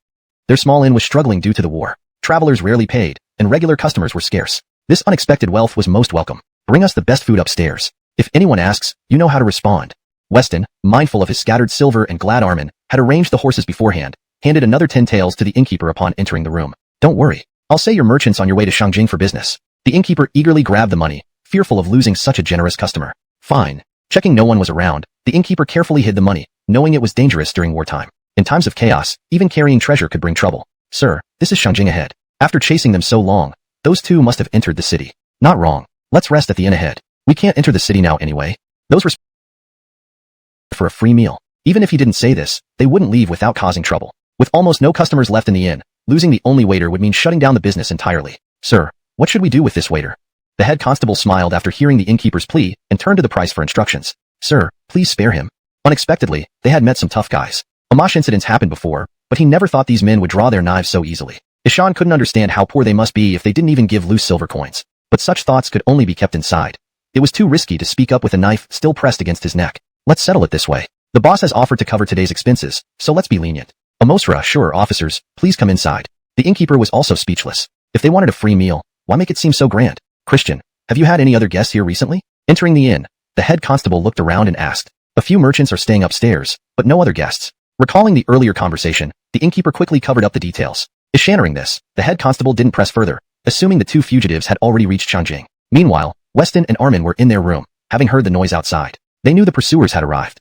Their small inn was struggling due to the war. Travelers rarely paid, and regular customers were scarce. This unexpected wealth was most welcome. Bring us the best food upstairs. If anyone asks, you know how to respond. Weston, mindful of his scattered silver and glad Armin, had arranged the horses beforehand, handed another 10 taels to the innkeeper upon entering the room. Don't worry. I'll say you're merchants on your way to Shangjing for business. The innkeeper eagerly grabbed the money, fearful of losing such a generous customer. Fine. Checking no one was around, the innkeeper carefully hid the money, knowing it was dangerous during wartime. In times of chaos, even carrying treasure could bring trouble. Sir, this is Shangjing ahead. After chasing them so long, those two must have entered the city. Not wrong. Let's rest at the inn ahead. We can't enter the city now anyway. Those were for a free meal. Even if he didn't say this, they wouldn't leave without causing trouble. With almost no customers left in the inn, losing the only waiter would mean shutting down the business entirely. Sir, what should we do with this waiter? The head constable smiled after hearing the innkeeper's plea and turned to the Price for instructions. Sir, please spare him. Unexpectedly, they had met some tough guys. Amash incidents happened before, but he never thought these men would draw their knives so easily. Ishan couldn't understand how poor they must be if they didn't even give loose silver coins. But such thoughts could only be kept inside. It was too risky to speak up with a knife still pressed against his neck. Let's settle it this way. The boss has offered to cover today's expenses, so let's be lenient. Amosra, sure, officers, please come inside. The innkeeper was also speechless. If they wanted a free meal, why make it seem so grand? Christian, have you had any other guests here recently? Entering the inn, the head constable looked around and asked. A few merchants are staying upstairs, but no other guests. Recalling the earlier conversation, the innkeeper quickly covered up the details. Ishannering this, the head constable didn't press further, assuming the two fugitives had already reached Shangjing. Meanwhile, Weston and Armin were in their room, having heard the noise outside. They knew the pursuers had arrived.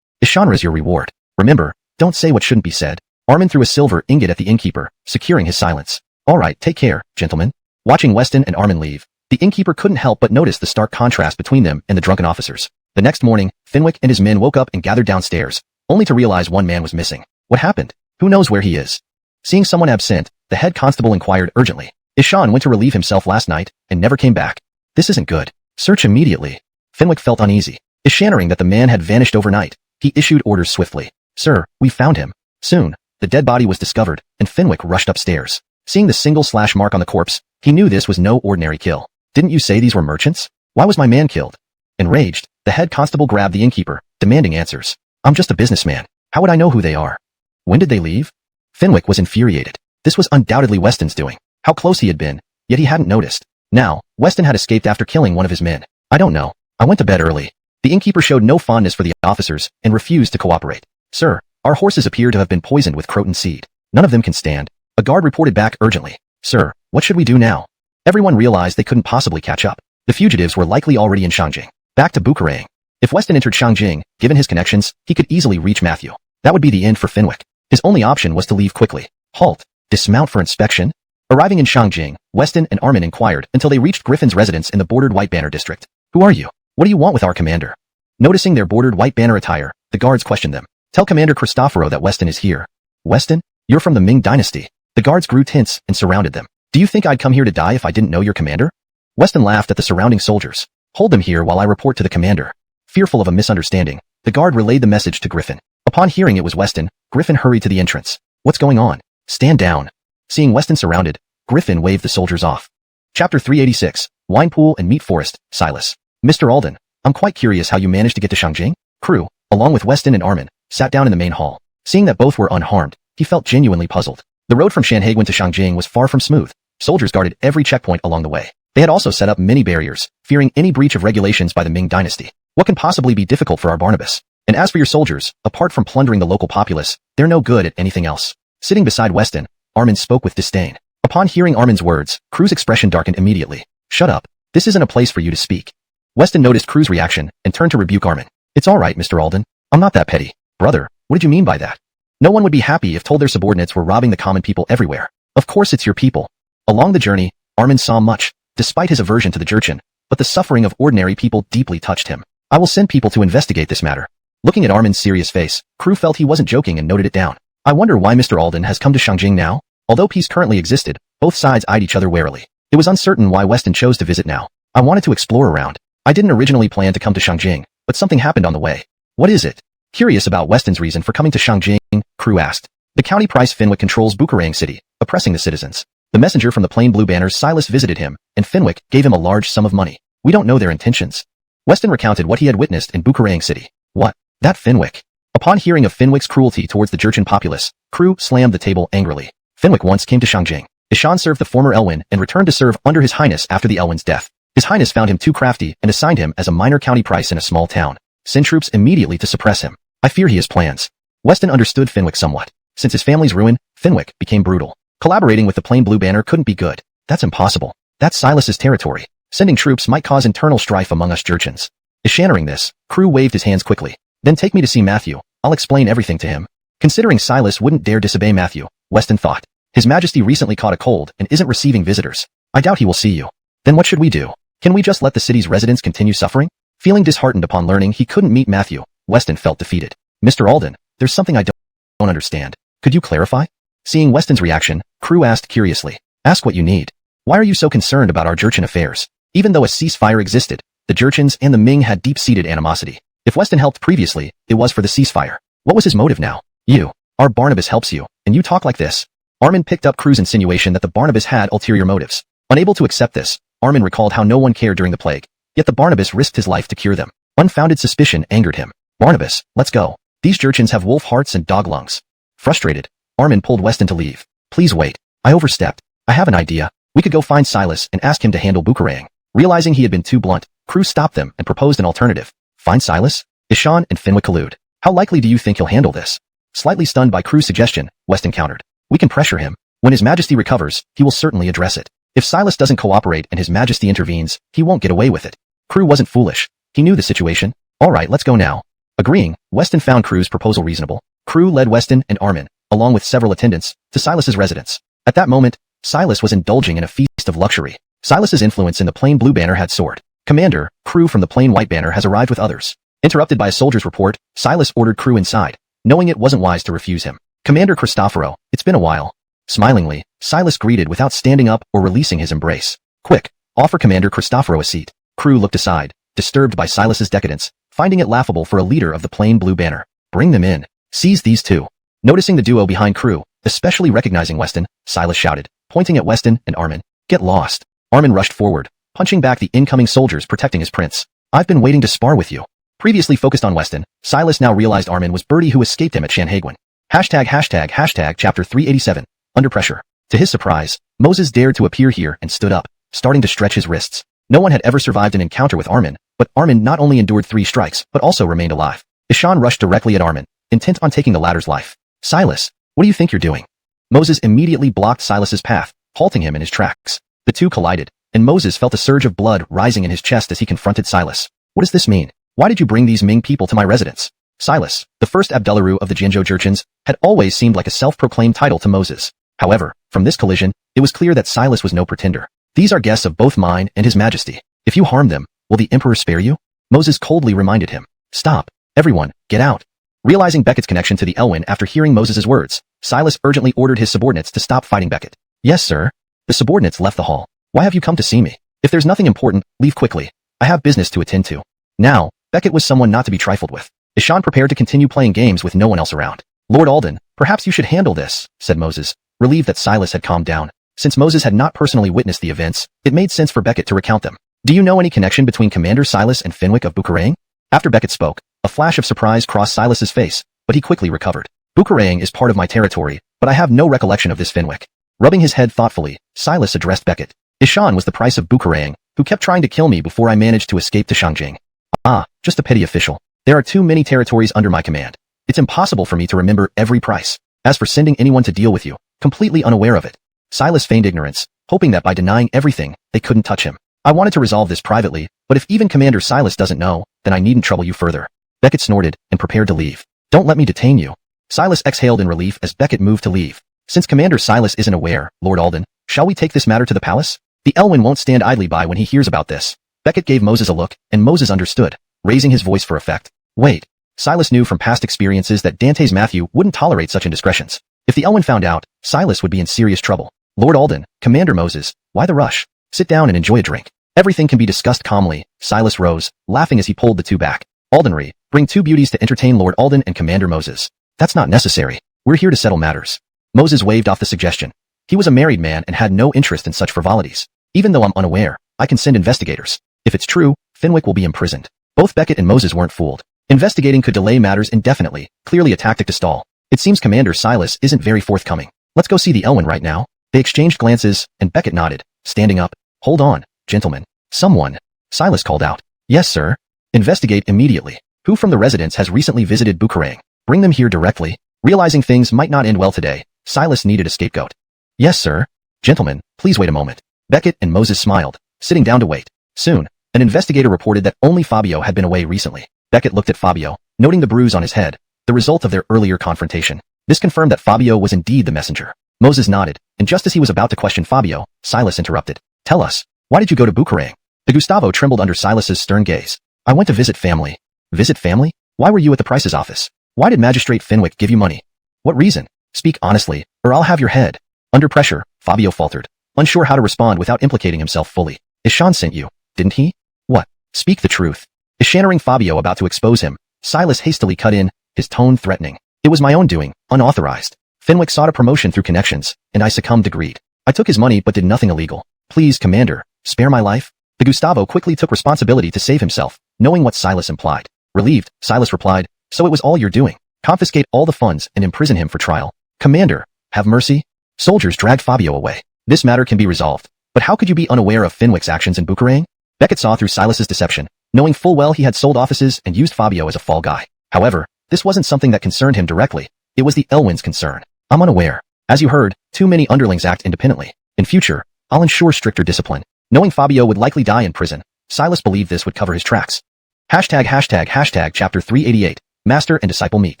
Ishanra's your reward. Remember, don't say what shouldn't be said. Armin threw a silver ingot at the innkeeper, securing his silence. All right, take care, gentlemen. Watching Weston and Armin leave, the innkeeper couldn't help but notice the stark contrast between them and the drunken officers. The next morning, Fenwick and his men woke up and gathered downstairs, only to realize one man was missing. What happened? Who knows where he is? Seeing someone absent, the head constable inquired urgently. Ishan went to relieve himself last night and never came back. This isn't good. Search immediately. Fenwick felt uneasy. Ishannering that the man had vanished overnight, he issued orders swiftly. Sir, we found him. Soon, the dead body was discovered, and Fenwick rushed upstairs. Seeing the single slash mark on the corpse, he knew this was no ordinary kill. Didn't you say these were merchants? Why was my man killed? Enraged, the head constable grabbed the innkeeper, demanding answers. I'm just a businessman. How would I know who they are? When did they leave? Fenwick was infuriated. This was undoubtedly Weston's doing. How close he had been, yet he hadn't noticed. Now, Weston had escaped after killing one of his men. I don't know. I went to bed early. The innkeeper showed no fondness for the officers and refused to cooperate. Sir, our horses appear to have been poisoned with croton seed. None of them can stand. A guard reported back urgently. Sir, what should we do now? Everyone realized they couldn't possibly catch up. The fugitives were likely already in Shangjing. Back to Bucharang. If Weston entered Shangjing, given his connections, he could easily reach Matthew. That would be the end for Fenwick. His only option was to leave quickly. Halt. Dismount for inspection? Arriving in Shangjing, Weston and Armin inquired until they reached Griffin's residence in the bordered White Banner district. Who are you? What do you want with our commander? Noticing their bordered White Banner attire, the guards questioned them. Tell Commander Cristoforo that Weston is here. Weston? You're from the Ming dynasty. The guards grew tense and surrounded them. Do you think I'd come here to die if I didn't know your commander? Weston laughed at the surrounding soldiers. Hold them here while I report to the commander. Fearful of a misunderstanding, The guard relayed the message to Griffin. Upon hearing it was Weston, Griffin hurried to the entrance. What's going on? Stand down. Seeing Weston surrounded, Griffin waved the soldiers off. Chapter 386, Wine Pool and Meat Forest, Silas. Mr. Alden, I'm quite curious how you managed to get to Shangjing. Crew, along with Weston and Armin, sat down in the main hall. Seeing that both were unharmed, he felt genuinely puzzled. The road from Shanhaiguan to Shangjing was far from smooth. Soldiers guarded every checkpoint along the way. They had also set up many barriers, fearing any breach of regulations by the Ming dynasty. What can possibly be difficult for our Barnabas? And as for your soldiers, apart from plundering the local populace, they're no good at anything else. Sitting beside Weston, Armin spoke with disdain. Upon hearing Armin's words, Crew's expression darkened immediately. Shut up. This isn't a place for you to speak. Weston noticed Crew's reaction and turned to rebuke Armin. It's all right, Mr. Alden. I'm not that petty. Brother, what did you mean by that? No one would be happy if told their subordinates were robbing the common people everywhere. Of course it's your people. Along the journey, Armin saw much, despite his aversion to the Jurchen, but the suffering of ordinary people deeply touched him. I will send people to investigate this matter. Looking at Armin's serious face, Crew felt he wasn't joking and noted it down. I wonder why Mr. Alden has come to Shangjing now? Although peace currently existed, both sides eyed each other warily. It was uncertain why Weston chose to visit now. I wanted to explore around. I didn't originally plan to come to Shangjing, but something happened on the way. What is it? Curious about Weston's reason for coming to Shangjing, Crew asked. The county price Finwick controls Bukarang City, oppressing the citizens. The messenger from the plain blue banners Silas visited him, and Finwick gave him a large sum of money. We don't know their intentions. Weston recounted what he had witnessed in Bukarang City. What? That Finwick? Upon hearing of Finwick's cruelty towards the Jurchen populace, Crew slammed the table angrily. Finwick once came to Shangjing. Ishan served the former Elwyn and returned to serve under His Highness after the Elwyn's death. His Highness found him too crafty and assigned him as a minor county price in a small town. Send troops immediately to suppress him. I fear he has plans. Weston understood Finwick somewhat. Since his family's ruin, Finwick became brutal. Collaborating with the plain blue banner couldn't be good. That's impossible. That's Silas's territory. Sending troops might cause internal strife among us Jurchens. Ishannering this, Crew waved his hands quickly. Then take me to see Matthew. I'll explain everything to him. Considering Silas wouldn't dare disobey Matthew, Weston thought. His Majesty recently caught a cold and isn't receiving visitors. I doubt he will see you. Then what should we do? Can we just let the city's residents continue suffering? Feeling disheartened upon learning he couldn't meet Matthew, Weston felt defeated. Mr. Alden, there's something I don't understand. Could you clarify? Seeing Weston's reaction, Crew asked curiously. Ask what you need. Why are you so concerned about our Jurchen affairs? Even though a ceasefire existed, the Jurchens and the Ming had deep-seated animosity. If Weston helped previously, it was for the ceasefire. What was his motive now? You. Our Barnabas helps you, and you talk like this. Armin picked up Crew's insinuation that the Barnabas had ulterior motives. Unable to accept this, Armin recalled how no one cared during the plague, yet the Barnabas risked his life to cure them. Unfounded suspicion angered him. Barnabas, let's go. These Jurchens have wolf hearts and dog lungs. Frustrated, Armin pulled Weston to leave. Please wait. I overstepped. I have an idea. We could go find Silas and ask him to handle Bukarang. Realizing he had been too blunt, Crew stopped them and proposed an alternative. Find Silas? Ishan and Finwick collude. How likely do you think he'll handle this? Slightly stunned by Crew's suggestion, Weston countered. We can pressure him. When His Majesty recovers, he will certainly address it. If Silas doesn't cooperate and His Majesty intervenes, he won't get away with it. Crew wasn't foolish. He knew the situation. All right, let's go now. Agreeing, Weston found Crew's proposal reasonable. Crew led Weston and Armin, along with several attendants, to Silas's residence. At that moment, Silas was indulging in a feast of luxury. Silas's influence in the plain blue banner had soared. Commander, Crew from the plain white banner has arrived with others. Interrupted by a soldier's report, Silas ordered Crew inside, knowing it wasn't wise to refuse him. Commander Cristoforo, it's been a while. Smilingly, Silas greeted without standing up or releasing his embrace. Quick, offer Commander Cristoforo a seat. Crew looked aside, disturbed by Silas's decadence, finding it laughable for a leader of the plain blue banner. Bring them in. Seize these two. Noticing the duo behind Crew, especially recognizing Weston, Silas shouted, pointing at Weston and Armin. Get lost. Armin rushed forward, punching back the incoming soldiers protecting his prince. I've been waiting to spar with you. Previously focused on Weston, Silas now realized Armin was Birdie who escaped him at Shanhaiguan. #### chapter 387. Under pressure. To his surprise, Moses dared to appear here and stood up, starting to stretch his wrists. No one had ever survived an encounter with Armin, but Armin not only endured 3 strikes, but also remained alive. Ishan rushed directly at Armin, intent on taking the latter's life. Silas, what do you think you're doing? Moses immediately blocked Silas's path, halting him in his tracks. The two collided, and Moses felt a surge of blood rising in his chest as he confronted Silas. What does this mean? Why did you bring these Ming people to my residence? Silas, the first Abdelaru of the Jianzhou Jurchens, had always seemed like a self-proclaimed title to Moses. However, from this collision, it was clear that Silas was no pretender. These are guests of both mine and His Majesty. If you harm them, will the Emperor spare you? Moses coldly reminded him. Stop. Everyone, get out. Realizing Beckett's connection to the Elwyn after hearing Moses' words, Silas urgently ordered his subordinates to stop fighting Beckett. Yes, sir. The subordinates left the hall. Why have you come to see me? If there's nothing important, leave quickly. I have business to attend to. Now, Beckett was someone not to be trifled with. Ishan prepared to continue playing games with no one else around. Lord Alden, perhaps you should handle this, said Moses, relieved that Silas had calmed down. Since Moses had not personally witnessed the events, it made sense for Beckett to recount them. Do you know any connection between Commander Silas and Fenwick of Bukarang? After Beckett spoke, a flash of surprise crossed Silas's face, but he quickly recovered. Bukarang is part of my territory, but I have no recollection of this Fenwick. Rubbing his head thoughtfully, Silas addressed Beckett. Ishan was the price of Bukarang, who kept trying to kill me before I managed to escape to Shangjing. Ah, just a petty official. There are too many territories under my command. It's impossible for me to remember every price. As for sending anyone to deal with you, completely unaware of it. Silas feigned ignorance, hoping that by denying everything, they couldn't touch him. I wanted to resolve this privately, but if even Commander Silas doesn't know, then I needn't trouble you further. Beckett snorted and prepared to leave. Don't let me detain you. Silas exhaled in relief as Beckett moved to leave. Since Commander Silas isn't aware, Lord Alden, shall we take this matter to the palace? The Elwyn won't stand idly by when he hears about this. Beckett gave Moses a look, and Moses understood, raising his voice for effect. Wait. Silas knew from past experiences that Dante's Matthew wouldn't tolerate such indiscretions. If the Elwyn found out, Silas would be in serious trouble. Lord Alden, Commander Moses, why the rush? Sit down and enjoy a drink. Everything can be discussed calmly. Silas rose, laughing as he pulled the two back. Aldenry, bring two beauties to entertain Lord Alden and Commander Moses. That's not necessary. We're here to settle matters. Moses waved off the suggestion. He was a married man and had no interest in such frivolities. Even though I'm unaware, I can send investigators. If it's true, Fenwick will be imprisoned. Both Beckett and Moses weren't fooled. Investigating could delay matters indefinitely, clearly a tactic to stall. It seems Commander Silas isn't very forthcoming. Let's go see the Elwyn right now. They exchanged glances, and Beckett nodded, standing up. Hold on, gentlemen. Someone. Silas called out. Yes, sir. Investigate immediately. Who from the residence has recently visited Bukarang? Bring them here directly. Realizing things might not end well today, Silas needed a scapegoat. Yes, sir. Gentlemen, please wait a moment. Beckett and Moses smiled, sitting down to wait. Soon, an investigator reported that only Fabio had been away recently. Beckett looked at Fabio, noting the bruise on his head, the result of their earlier confrontation. This confirmed that Fabio was indeed the messenger. Moses nodded, and just as he was about to question Fabio, Silas interrupted. Tell us, why did you go to Bukarang? The Gustavo trembled under Silas's stern gaze. I went to visit family. Visit family? Why were you at the price's office? Why did Magistrate Fenwick give you money? What reason? Speak honestly, or I'll have your head. Under pressure, Fabio faltered, unsure how to respond without implicating himself fully. Ishan sent you, didn't he? What? Speak the truth. Ishannering Fabio about to expose him, Silas hastily cut in, his tone threatening. It was my own doing, unauthorized. Fenwick sought a promotion through connections, and I succumbed to greed. I took his money but did nothing illegal. Please, Commander, spare my life. The Gustavo quickly took responsibility to save himself, knowing what Silas implied. Relieved, Silas replied, so it was all you're doing. Confiscate all the funds and imprison him for trial. Commander, have mercy. Soldiers dragged Fabio away. This matter can be resolved. But how could you be unaware of Fenwick's actions in Bukarang? Beckett saw through Silas's deception, knowing full well he had sold offices and used Fabio as a fall guy. However, this wasn't something that concerned him directly. It was the Elwyn's concern. I'm unaware. As you heard, too many underlings act independently. In future, I'll ensure stricter discipline. Knowing Fabio would likely die in prison, Silas believed this would cover his tracks. Chapter 388, Master and Disciple Meet.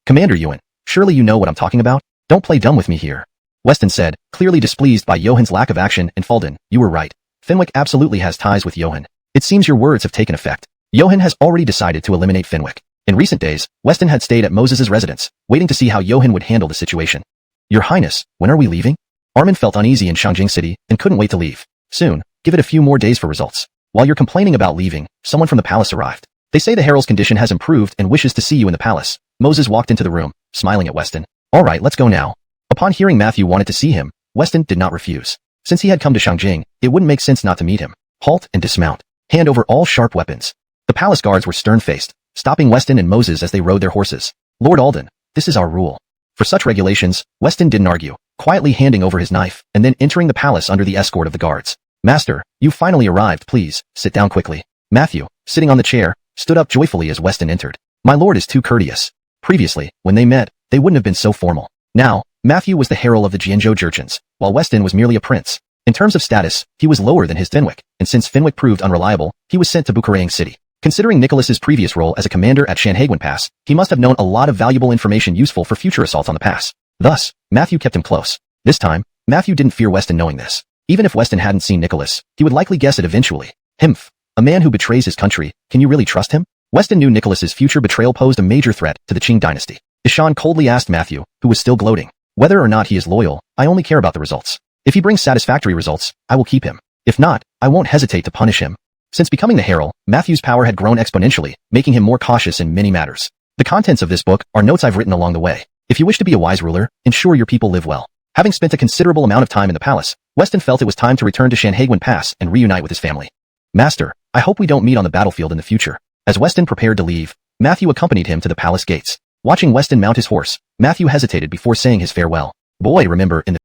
Commander Ewan, surely you know what I'm talking about? Don't play dumb with me here. Weston said, clearly displeased by Johan's lack of action, and Falden, you were right. Fenwick absolutely has ties with Johan. It seems your words have taken effect. Johan has already decided to eliminate Fenwick. In recent days, Weston had stayed at Moses's residence, waiting to see how Johan would handle the situation. Your Highness, when are we leaving? Armin felt uneasy in Shangjing City and couldn't wait to leave. Soon, give it a few more days for results. While you're complaining about leaving, someone from the palace arrived. They say the herald's condition has improved and wishes to see you in the palace. Moses walked into the room, smiling at Weston. All right, let's go now. Upon hearing Matthew wanted to see him, Weston did not refuse. Since he had come to Shangjing, it wouldn't make sense not to meet him. Halt and dismount. Hand over all sharp weapons. The palace guards were stern-faced, stopping Weston and Moses as they rode their horses. Lord Alden, this is our rule. For such regulations, Weston didn't argue, quietly handing over his knife and then entering the palace under the escort of the guards. Master, you finally arrived, please, sit down quickly. Matthew, sitting on the chair, stood up joyfully as Weston entered. My lord is too courteous. Previously, when they met, they wouldn't have been so formal. Now, Matthew was the herald of the Jianzhou Jurchens, while Weston was merely a prince. In terms of status, he was lower than his Fenwick, and since Fenwick proved unreliable, he was sent to Bukarang City. Considering Nicholas's previous role as a commander at Shanhaiguan Pass, he must have known a lot of valuable information useful for future assaults on the pass. Thus, Matthew kept him close. This time, Matthew didn't fear Weston knowing this. Even if Weston hadn't seen Nicholas, he would likely guess it eventually. Himph. A man who betrays his country, can you really trust him? Weston knew Nicholas's future betrayal posed a major threat to the Qing dynasty. Ishan coldly asked Matthew, who was still gloating. Whether or not he is loyal, I only care about the results. If he brings satisfactory results, I will keep him. If not, I won't hesitate to punish him. Since becoming the herald, Matthew's power had grown exponentially, making him more cautious in many matters. The contents of this book are notes I've written along the way. If you wish to be a wise ruler, ensure your people live well. Having spent a considerable amount of time in the palace, Weston felt it was time to return to Shanhaiguan Pass and reunite with his family. Master, I hope we don't meet on the battlefield in the future. As Weston prepared to leave, Matthew accompanied him to the palace gates. Watching Weston mount his horse, Matthew hesitated before saying his farewell. Boy, remember, in the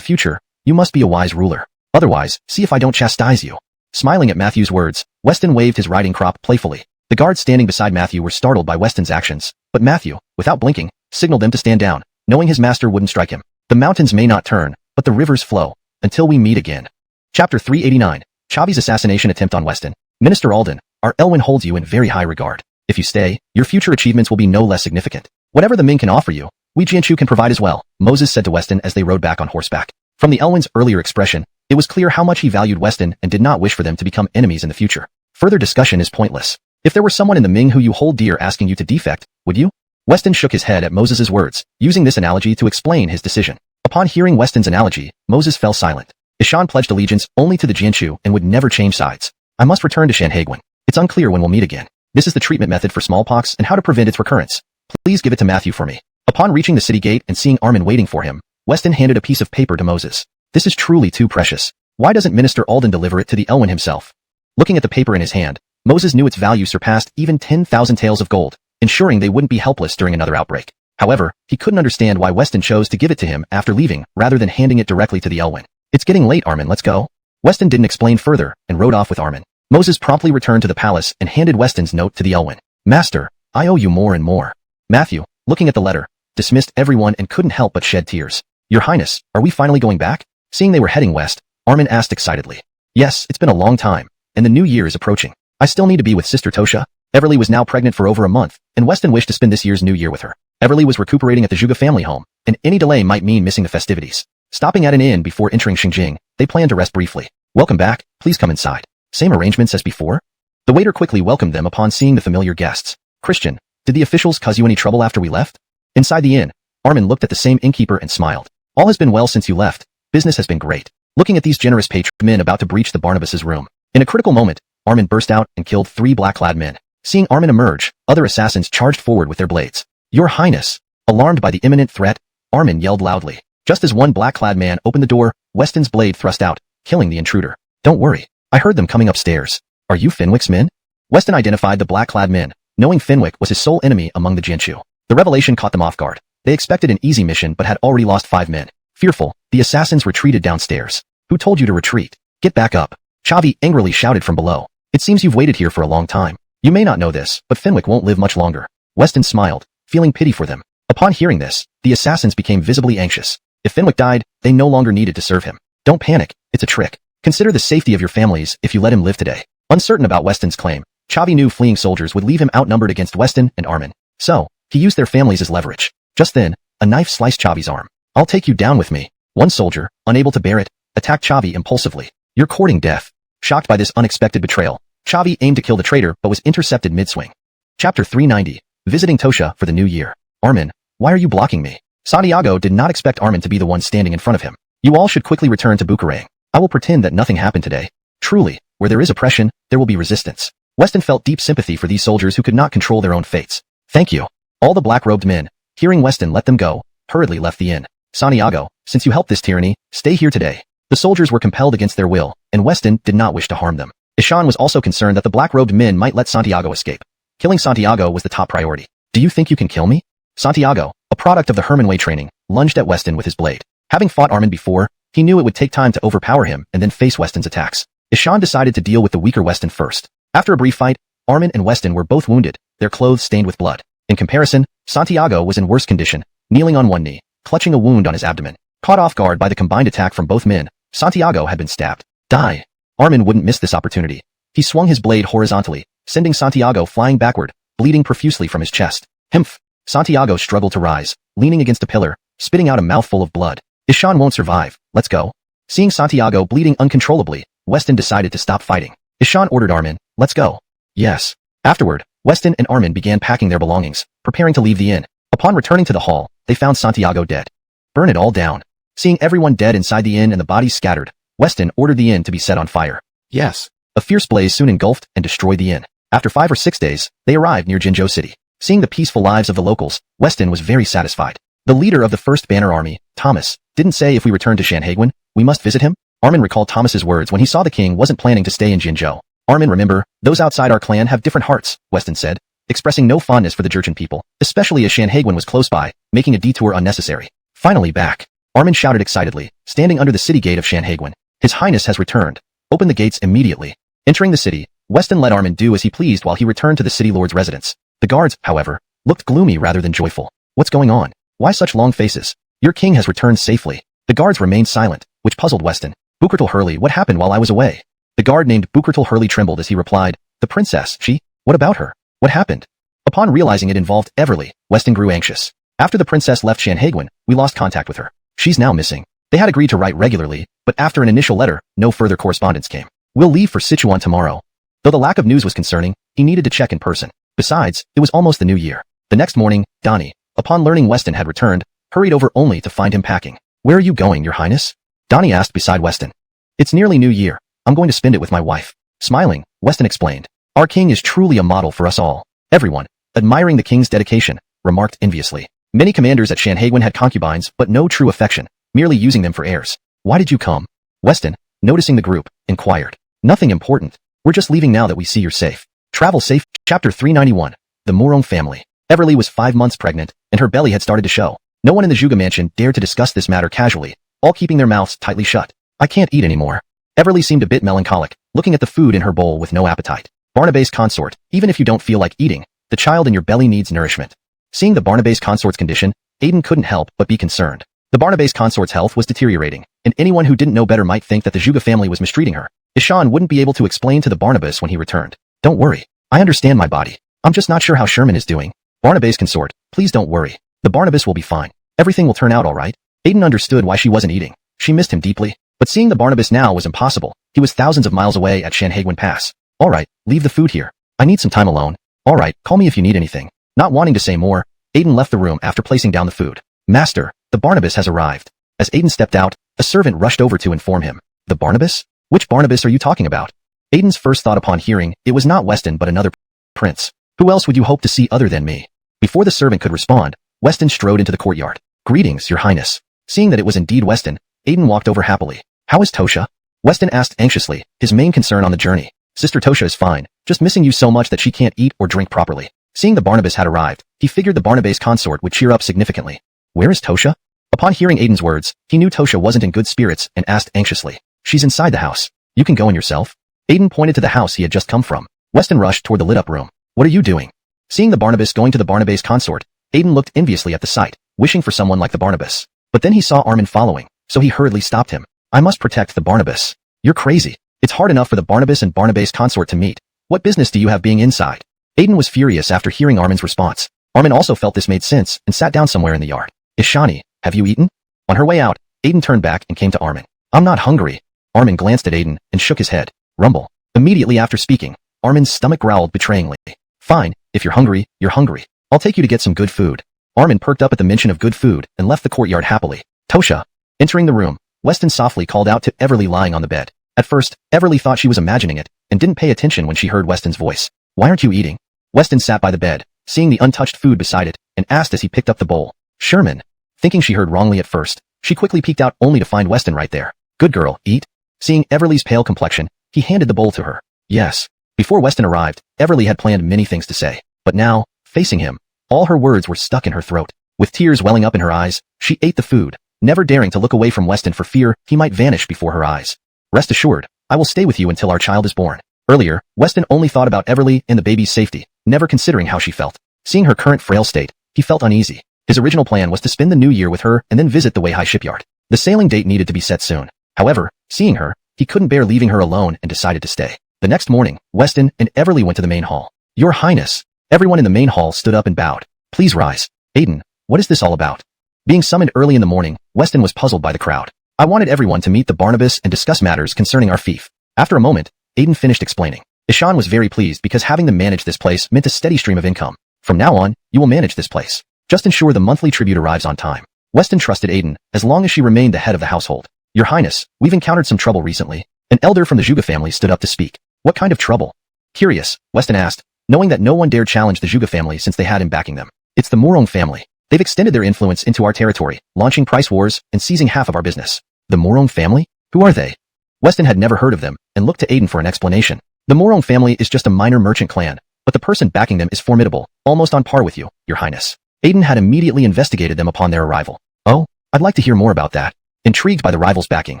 future, you must be a wise ruler. Otherwise, see if I don't chastise you. Smiling at Matthew's words, Weston waved his riding crop playfully. The guards standing beside Matthew were startled by Weston's actions, but Matthew, without blinking, signaled them to stand down, knowing his master wouldn't strike him. The mountains may not turn, but the rivers flow. Until we meet again. Chapter 389. Chavi's assassination attempt on Weston. Minister Alden, our Elwyn holds you in very high regard. If you stay, your future achievements will be no less significant. Whatever the Ming can offer you, we Jianchu can provide as well, Moses said to Weston as they rode back on horseback. From the Elwyn's earlier expression, it was clear how much he valued Weston and did not wish for them to become enemies in the future. Further discussion is pointless. If there were someone in the Ming who you hold dear asking you to defect, would you? Weston shook his head at Moses's words, using this analogy to explain his decision. Upon hearing Weston's analogy, Moses fell silent. Ishan pledged allegiance only to the Jianchu and would never change sides. I must return to Shanhaiguan. It's unclear when we'll meet again. This is the treatment method for smallpox and how to prevent its recurrence. Please give it to Matthew for me. Upon reaching the city gate and seeing Armin waiting for him, Weston handed a piece of paper to Moses. This is truly too precious. Why doesn't Minister Alden deliver it to the Elwyn himself? Looking at the paper in his hand, Moses knew its value surpassed even 10,000 taels of gold, ensuring they wouldn't be helpless during another outbreak. However, he couldn't understand why Weston chose to give it to him after leaving rather than handing it directly to the Elwyn. It's getting late, Armin, let's go. Weston didn't explain further and rode off with Armin. Moses promptly returned to the palace and handed Weston's note to the Elwyn. Master, I owe you more and more. Matthew, looking at the letter, dismissed everyone and couldn't help but shed tears. Your Highness, are we finally going back? Seeing they were heading west, Armin asked excitedly. Yes, it's been a long time, and the new year is approaching. I still need to be with Sister Tosha. Everly was now pregnant for over a month, and Weston wished to spend this year's new year with her. Everly was recuperating at the Zhuge family home, and any delay might mean missing the festivities. Stopping at an inn before entering Xinjing, they planned to rest briefly. Welcome back, please come inside. Same arrangements as before? The waiter quickly welcomed them upon seeing the familiar guests. Christian, did the officials cause you any trouble after we left? Inside the inn, Armin looked at the same innkeeper and smiled. All has been well since you left. Business has been great. Looking at these generous men about to breach the Barnabas's room. In a critical moment, Armin burst out and killed 3 black-clad men. Seeing Armin emerge, other assassins charged forward with their blades. Your Highness! Alarmed by the imminent threat, Armin yelled loudly. Just as one black-clad man opened the door, Weston's blade thrust out, killing the intruder. Don't worry, I heard them coming upstairs. Are you Fenwick's men? Weston identified the black-clad men, knowing Fenwick was his sole enemy among the Jianchu. The revelation caught them off guard. They expected an easy mission but had already lost 5 men. Fearful, the assassins retreated downstairs. Who told you to retreat? Get back up. Chavi angrily shouted from below. It seems you've waited here for a long time. You may not know this, but Fenwick won't live much longer. Weston smiled, feeling pity for them. Upon hearing this, the assassins became visibly anxious. If Fenwick died, they no longer needed to serve him. Don't panic, it's a trick. Consider the safety of your families if you let him live today. Uncertain about Weston's claim, Chavi knew fleeing soldiers would leave him outnumbered against Weston and Armin. So, he used their families as leverage. Just then, a knife sliced Chavi's arm. I'll take you down with me. One soldier, unable to bear it, attacked Chavi impulsively. You're courting death. Shocked by this unexpected betrayal, Chavi aimed to kill the traitor but was intercepted mid-swing. Chapter 390. Visiting Tosha for the New Year. Armin, why are you blocking me? Santiago did not expect Armin to be the one standing in front of him. You all should quickly return to Bucharang. I will pretend that nothing happened today. Truly, where there is oppression, there will be resistance. Weston felt deep sympathy for these soldiers who could not control their own fates. Thank you. All the black-robed men, hearing Weston let them go, hurriedly left the inn. Santiago, since you helped this tyranny, stay here today. The soldiers were compelled against their will, and Weston did not wish to harm them. Ishan was also concerned that the black-robed men might let Santiago escape. Killing Santiago was the top priority. Do you think you can kill me? Santiago, a product of the Herman Way training, lunged at Weston with his blade. Having fought Armin before, he knew it would take time to overpower him and then face Weston's attacks. Ishan decided to deal with the weaker Weston first. After a brief fight, Armin and Weston were both wounded, their clothes stained with blood. In comparison, Santiago was in worse condition, kneeling on one knee, clutching a wound on his abdomen. Caught off guard by the combined attack from both men, Santiago had been stabbed. Die! Armin wouldn't miss this opportunity. He swung his blade horizontally, sending Santiago flying backward, bleeding profusely from his chest. Himph! Santiago struggled to rise, leaning against a pillar, spitting out a mouthful of blood. Ishan won't survive, let's go. Seeing Santiago bleeding uncontrollably, Weston decided to stop fighting. Ishan ordered Armin, let's go. Yes. Afterward, Weston and Armin began packing their belongings, preparing to leave the inn. Upon returning to the hall, they found Santiago dead. Burn it all down. Seeing everyone dead inside the inn and the bodies scattered, Weston ordered the inn to be set on fire. Yes. A fierce blaze soon engulfed and destroyed the inn. After 5 or 6 days, they arrived near Jinzhou City. Seeing the peaceful lives of the locals, Weston was very satisfied. The leader of the First Banner Army, Thomas, didn't say if we return to Shanhaiguan, we must visit him? Armin recalled Thomas's words when he saw the king wasn't planning to stay in Jinzhou. Armin, remember, those outside our clan have different hearts, Weston said, expressing no fondness for the Jurchen people, especially as Shanhaiguan was close by, making a detour unnecessary. Finally back. Armin shouted excitedly, standing under the city gate of Shanhaiguan. His Highness has returned. Open the gates immediately. Entering the city, Weston let Armin do as he pleased while he returned to the city lord's residence. The guards, however, looked gloomy rather than joyful. What's going on? Why such long faces? Your king has returned safely. The guards remained silent, which puzzled Weston. Bukertal Hurley, what happened while I was away? The guard named Bukertal Hurley trembled as he replied, the princess, what about her? What happened? Upon realizing it involved Everly, Weston grew anxious. After the princess left Shanhaiguan, we lost contact with her. She's now missing. They had agreed to write regularly, but after an initial letter, no further correspondence came. We'll leave for Sichuan tomorrow. Though the lack of news was concerning, he needed to check in person. Besides, it was almost the new year. The next morning, Donnie, upon learning Weston had returned, hurried over only to find him packing. Where are you going, Your Highness? Donnie asked beside Weston. It's nearly New Year. I'm going to spend it with my wife. Smiling, Weston explained. Our king is truly a model for us all. Everyone, admiring the king's dedication, remarked enviously. Many commanders at Shanhaiguan had concubines, but no true affection, merely using them for heirs. Why did you come? Weston, noticing the group, inquired. Nothing important. We're just leaving now that we see you're safe. Travel safe. Chapter 391. The Morong family. Everly was 5 months pregnant, and her belly had started to show. No one in the Zhuge mansion dared to discuss this matter casually, all keeping their mouths tightly shut. I can't eat anymore. Everly seemed a bit melancholic, looking at the food in her bowl with no appetite. Barnabas consort, even if you don't feel like eating, the child in your belly needs nourishment. Seeing the Barnabas consort's condition, Aiden couldn't help but be concerned. The Barnabas consort's health was deteriorating, and anyone who didn't know better might think that the Zhuge family was mistreating her. Ishan wouldn't be able to explain to the Barnabas when he returned. Don't worry. I understand my body. I'm just not sure how Sherman is doing. Barnabas consort, please don't worry. The Barnabas will be fine. Everything will turn out all right. Aiden understood why she wasn't eating. She missed him deeply. But seeing the Barnabas now was impossible. He was thousands of miles away at Shanhaiguan Pass. All right, leave the food here. I need some time alone. All right, call me if you need anything. Not wanting to say more, Aiden left the room after placing down the food. Master, the Barnabas has arrived. As Aiden stepped out, a servant rushed over to inform him. The Barnabas? Which Barnabas are you talking about? Aiden's first thought upon hearing, it was not Weston but another prince. Who else would you hope to see other than me? Before the servant could respond, Weston strode into the courtyard. Greetings, Your Highness. Seeing that it was indeed Weston, Aiden walked over happily. How is Tosha? Weston asked anxiously, his main concern on the journey. Sister Tosha is fine, just missing you so much that she can't eat or drink properly. Seeing the Barnabas had arrived, he figured the Barnabas consort would cheer up significantly. Where is Tosha? Upon hearing Aiden's words, he knew Tosha wasn't in good spirits and asked anxiously. She's inside the house. You can go in yourself. Aiden pointed to the house he had just come from. Weston rushed toward the lit-up room. What are you doing? Seeing the Barnabas going to the Barnabas consort, Aiden looked enviously at the sight, wishing for someone like the Barnabas. But then he saw Armin following, so he hurriedly stopped him. I must protect the Barnabas. You're crazy. It's hard enough for the Barnabas and Barnabas consort to meet. What business do you have being inside? Aiden was furious after hearing Armin's response. Armin also felt this made sense and sat down somewhere in the yard. Ishani, have you eaten? On her way out, Aiden turned back and came to Armin. I'm not hungry. Armin glanced at Aiden and shook his head. Rumble. Immediately after speaking, Armin's stomach growled betrayingly. Fine, if you're hungry, you're hungry. I'll take you to get some good food. Armin perked up at the mention of good food and left the courtyard happily. Tosha. Entering the room, Weston softly called out to Everly lying on the bed. At first, Everly thought she was imagining it and didn't pay attention when she heard Weston's voice. Why aren't you eating? Weston sat by the bed, seeing the untouched food beside it, and asked as he picked up the bowl. Sherman. Thinking she heard wrongly at first, she quickly peeked out only to find Weston right there. Good girl, eat. Seeing Everly's pale complexion, he handed the bowl to her. Yes. Before Weston arrived, Everly had planned many things to say, but now, facing him, all her words were stuck in her throat. With tears welling up in her eyes, she ate the food, never daring to look away from Weston for fear he might vanish before her eyes. Rest assured, I will stay with you until our child is born. Earlier, Weston only thought about Everly and the baby's safety, never considering how she felt. Seeing her current frail state, he felt uneasy. His original plan was to spend the new year with her and then visit the Weihai shipyard. The sailing date needed to be set soon. However, seeing her, he couldn't bear leaving her alone and decided to stay. The next morning, Weston and Everly went to the main hall. Your Highness. Everyone in the main hall stood up and bowed. Please rise. Aiden, what is this all about? Being summoned early in the morning, Weston was puzzled by the crowd. I wanted everyone to meet the Barnabas and discuss matters concerning our fief. After a moment, Aiden finished explaining. Ishan was very pleased because having them manage this place meant a steady stream of income. From now on, you will manage this place. Just ensure the monthly tribute arrives on time. Weston trusted Aiden as long as she remained the head of the household. Your Highness, we've encountered some trouble recently. An elder from the Zhuge family stood up to speak. What kind of trouble? Curious, Weston asked, knowing that no one dared challenge the Zhuge family since they had him backing them. It's the Morong family. They've extended their influence into our territory, launching price wars and seizing half of our business. The Morong family? Who are they? Weston had never heard of them and looked to Aiden for an explanation. The Morong family is just a minor merchant clan, but the person backing them is formidable, almost on par with you, Your Highness. Aiden had immediately investigated them upon their arrival. Oh, I'd like to hear more about that. Intrigued by the rival's backing,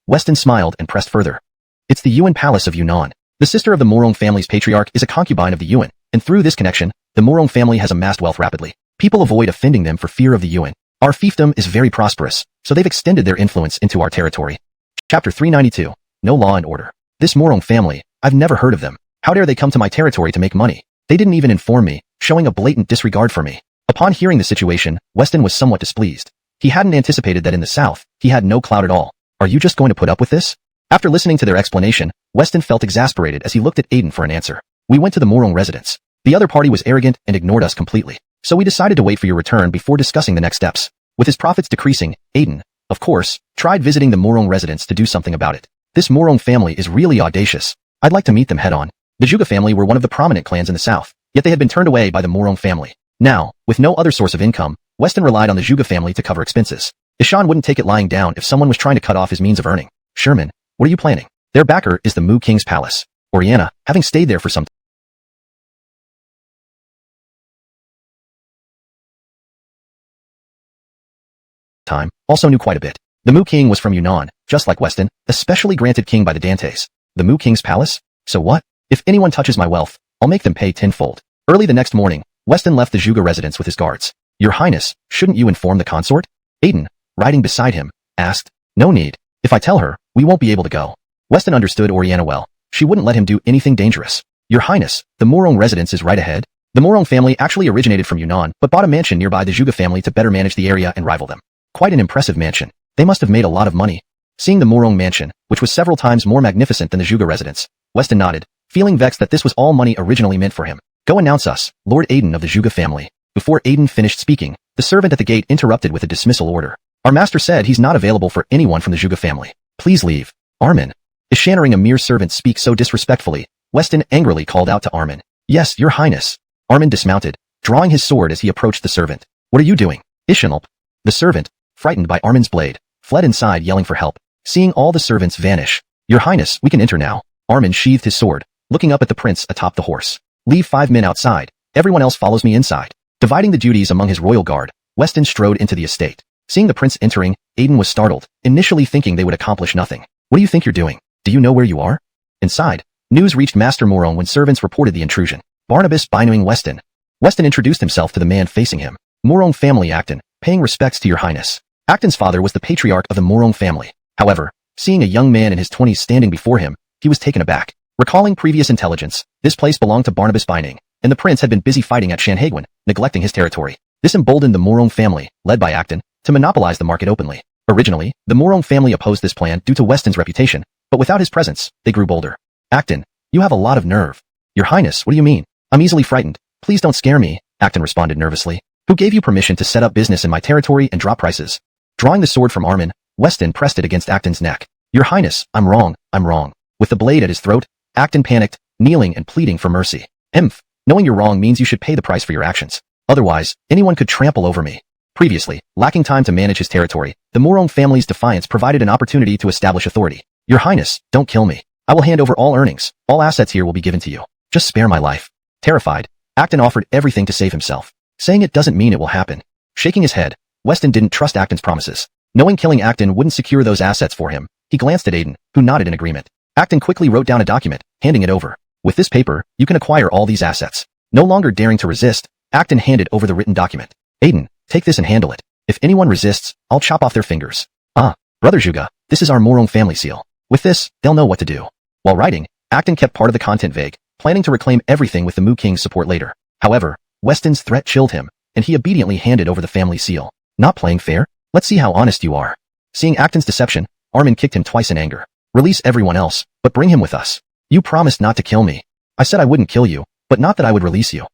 Weston smiled and pressed further. It's the Yuan Palace of Yunnan. The sister of the Morong family's patriarch is a concubine of the Yuan, and through this connection, the Morong family has amassed wealth rapidly. People avoid offending them for fear of the Yuan. Our fiefdom is very prosperous, so they've extended their influence into our territory. Chapter 392. No law and order. This Morong family, I've never heard of them. How dare they come to my territory to make money? They didn't even inform me, showing a blatant disregard for me. Upon hearing the situation, Weston was somewhat displeased. He hadn't anticipated that in the south, he had no clout at all. Are you just going to put up with this? After listening to their explanation, Weston felt exasperated as he looked at Aiden for an answer. We went to the Morong residence. The other party was arrogant and ignored us completely. So we decided to wait for your return before discussing the next steps. With his profits decreasing, Aiden, of course, tried visiting the Morong residence to do something about it. This Morong family is really audacious. I'd like to meet them head-on. The Zhuge family were one of the prominent clans in the south, yet they had been turned away by the Morong family. Now, with no other source of income, Weston relied on the Zhuge family to cover expenses. Ishan wouldn't take it lying down if someone was trying to cut off his means of earning. Sherman, what are you planning? Their backer is the Mu King's palace. Oriana, having stayed there for some time, also knew quite a bit. The Mu King was from Yunnan, just like Weston, especially granted king by the Dantes. The Mu King's palace? So what? If anyone touches my wealth, I'll make them pay tenfold. Early the next morning, Weston left the Zhuge residence with his guards. Your Highness, shouldn't you inform the consort? Aiden, riding beside him, asked. No need. If I tell her, we won't be able to go. Weston understood Oriana well. She wouldn't let him do anything dangerous. Your Highness, the Morong residence is right ahead. The Morong family actually originated from Yunnan, but bought a mansion nearby the Zhuge family to better manage the area and rival them. Quite an impressive mansion. They must have made a lot of money. Seeing the Morong mansion, which was several times more magnificent than the Zhuge residence, Weston nodded, feeling vexed that this was all money originally meant for him. Go announce us, Lord Aiden of the Zhuge family. Before Aiden finished speaking, the servant at the gate interrupted with a dismissal order. Our master said he's not available for anyone from the Zhuge family. Please leave. Armin. Ishannering a mere servant speak so disrespectfully, Weston angrily called out to Armin. Yes, Your Highness. Armin dismounted, drawing his sword as he approached the servant. What are you doing? Ishanulp. The servant, frightened by Armin's blade, fled inside yelling for help. Seeing all the servants vanish. Your Highness, we can enter now. Armin sheathed his sword, looking up at the prince atop the horse. Leave 5 men outside. Everyone else follows me inside. Dividing the duties among his royal guard, Weston strode into the estate. Seeing the prince entering, Aiden was startled, initially thinking they would accomplish nothing. What do you think you're doing? Do you know where you are? Inside, news reached Master Morong when servants reported the intrusion. Barnabas Binoing Weston. Weston introduced himself to the man facing him. Morong family Acton, paying respects to Your Highness. Acton's father was the patriarch of the Morong family. However, seeing a young man in his 20s standing before him, he was taken aback. Recalling previous intelligence, this place belonged to Barnabas Binoing, and the prince had been busy fighting at Shanhaiguan, neglecting his territory. This emboldened the Morong family, led by Acton, to monopolize the market openly. Originally, the Morong family opposed this plan due to Weston's reputation, but without his presence, they grew bolder. Acton, you have a lot of nerve. Your Highness, what do you mean? I'm easily frightened. Please don't scare me, Acton responded nervously. Who gave you permission to set up business in my territory and drop prices? Drawing the sword from Armin, Weston pressed it against Acton's neck. Your Highness, I'm wrong. With the blade at his throat, Acton panicked, kneeling and pleading for mercy. Knowing you're wrong means you should pay the price for your actions. Otherwise, anyone could trample over me. Previously, lacking time to manage his territory, the Morong family's defiance provided an opportunity to establish authority. Your Highness, don't kill me. I will hand over all earnings. All assets here will be given to you. Just spare my life. Terrified, Acton offered everything to save himself. Saying it doesn't mean it will happen. Shaking his head, Weston didn't trust Acton's promises. Knowing killing Acton wouldn't secure those assets for him, he glanced at Aiden, who nodded in agreement. Acton quickly wrote down a document, handing it over. With this paper, you can acquire all these assets. No longer daring to resist, Acton handed over the written document. Aiden, take this and handle it. If anyone resists, I'll chop off their fingers. Brother Zhuge, this is our Morong family seal. With this, they'll know what to do. While writing, Acton kept part of the content vague, planning to reclaim everything with the Mu King's support later. However, Weston's threat chilled him, and he obediently handed over the family seal. Not playing fair? Let's see how honest you are. Seeing Acton's deception, Armin kicked him twice in anger. Release everyone else, but bring him with us. You promised not to kill me. I said I wouldn't kill you, but not that I would release you.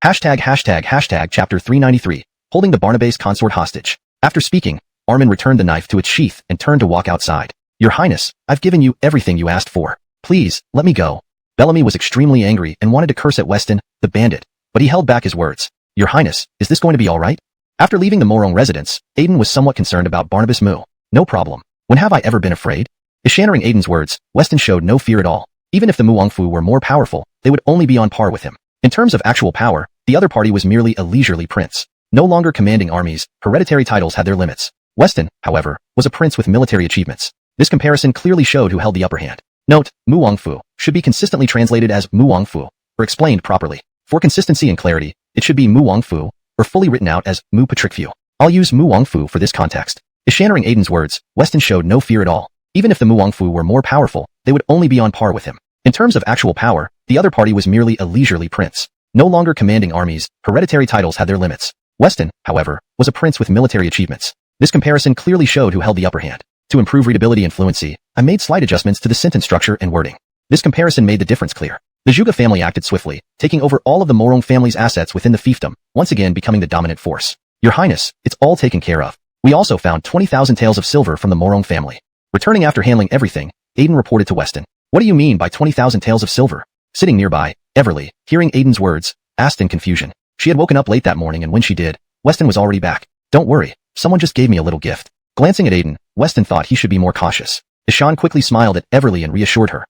Chapter 393, holding the Barnabas consort hostage. After speaking, Armin returned the knife to its sheath and turned to walk outside. Your Highness, I've given you everything you asked for. Please, let me go. Bellamy was extremely angry and wanted to curse at Weston, the bandit, but he held back his words. Your Highness, is this going to be all right? After leaving the Morong residence, Aiden was somewhat concerned about Barnabas Moo. No problem. When have I ever been afraid? Eschannering Aiden's words, Weston showed no fear at all. Even if the Muongfu were more powerful, they would only be on par with him. In terms of actual power, the other party was merely a leisurely prince. No longer commanding armies, hereditary titles had their limits. Weston, however, was a prince with military achievements. This comparison clearly showed who held the upper hand. Note, Muongfu should be consistently translated as Muongfu, or explained properly. For consistency and clarity, it should be Muongfu, or fully written out as Mu Patricfu. I'll use Muongfu for this context. Eschannering Aiden's words, Weston showed no fear at all. Even if the Muongfu were more powerful, they would only be on par with him. In terms of actual power, the other party was merely a leisurely prince. No longer commanding armies, hereditary titles had their limits. Weston, however, was a prince with military achievements. This comparison clearly showed who held the upper hand. To improve readability and fluency, I made slight adjustments to the sentence structure and wording. This comparison made the difference clear. The Zhuge family acted swiftly, taking over all of the Morong family's assets within the fiefdom, once again becoming the dominant force. Your Highness, it's all taken care of. We also found 20,000 taels of silver from the Morong family. Returning after handling everything, Aiden reported to Weston. What do you mean by 20,000 taels of silver? Sitting nearby, Everly, hearing Aiden's words, asked in confusion. She had woken up late that morning and when she did, Weston was already back. Don't worry, someone just gave me a little gift. Glancing at Aiden, Weston thought he should be more cautious. Ishan quickly smiled at Everly and reassured her.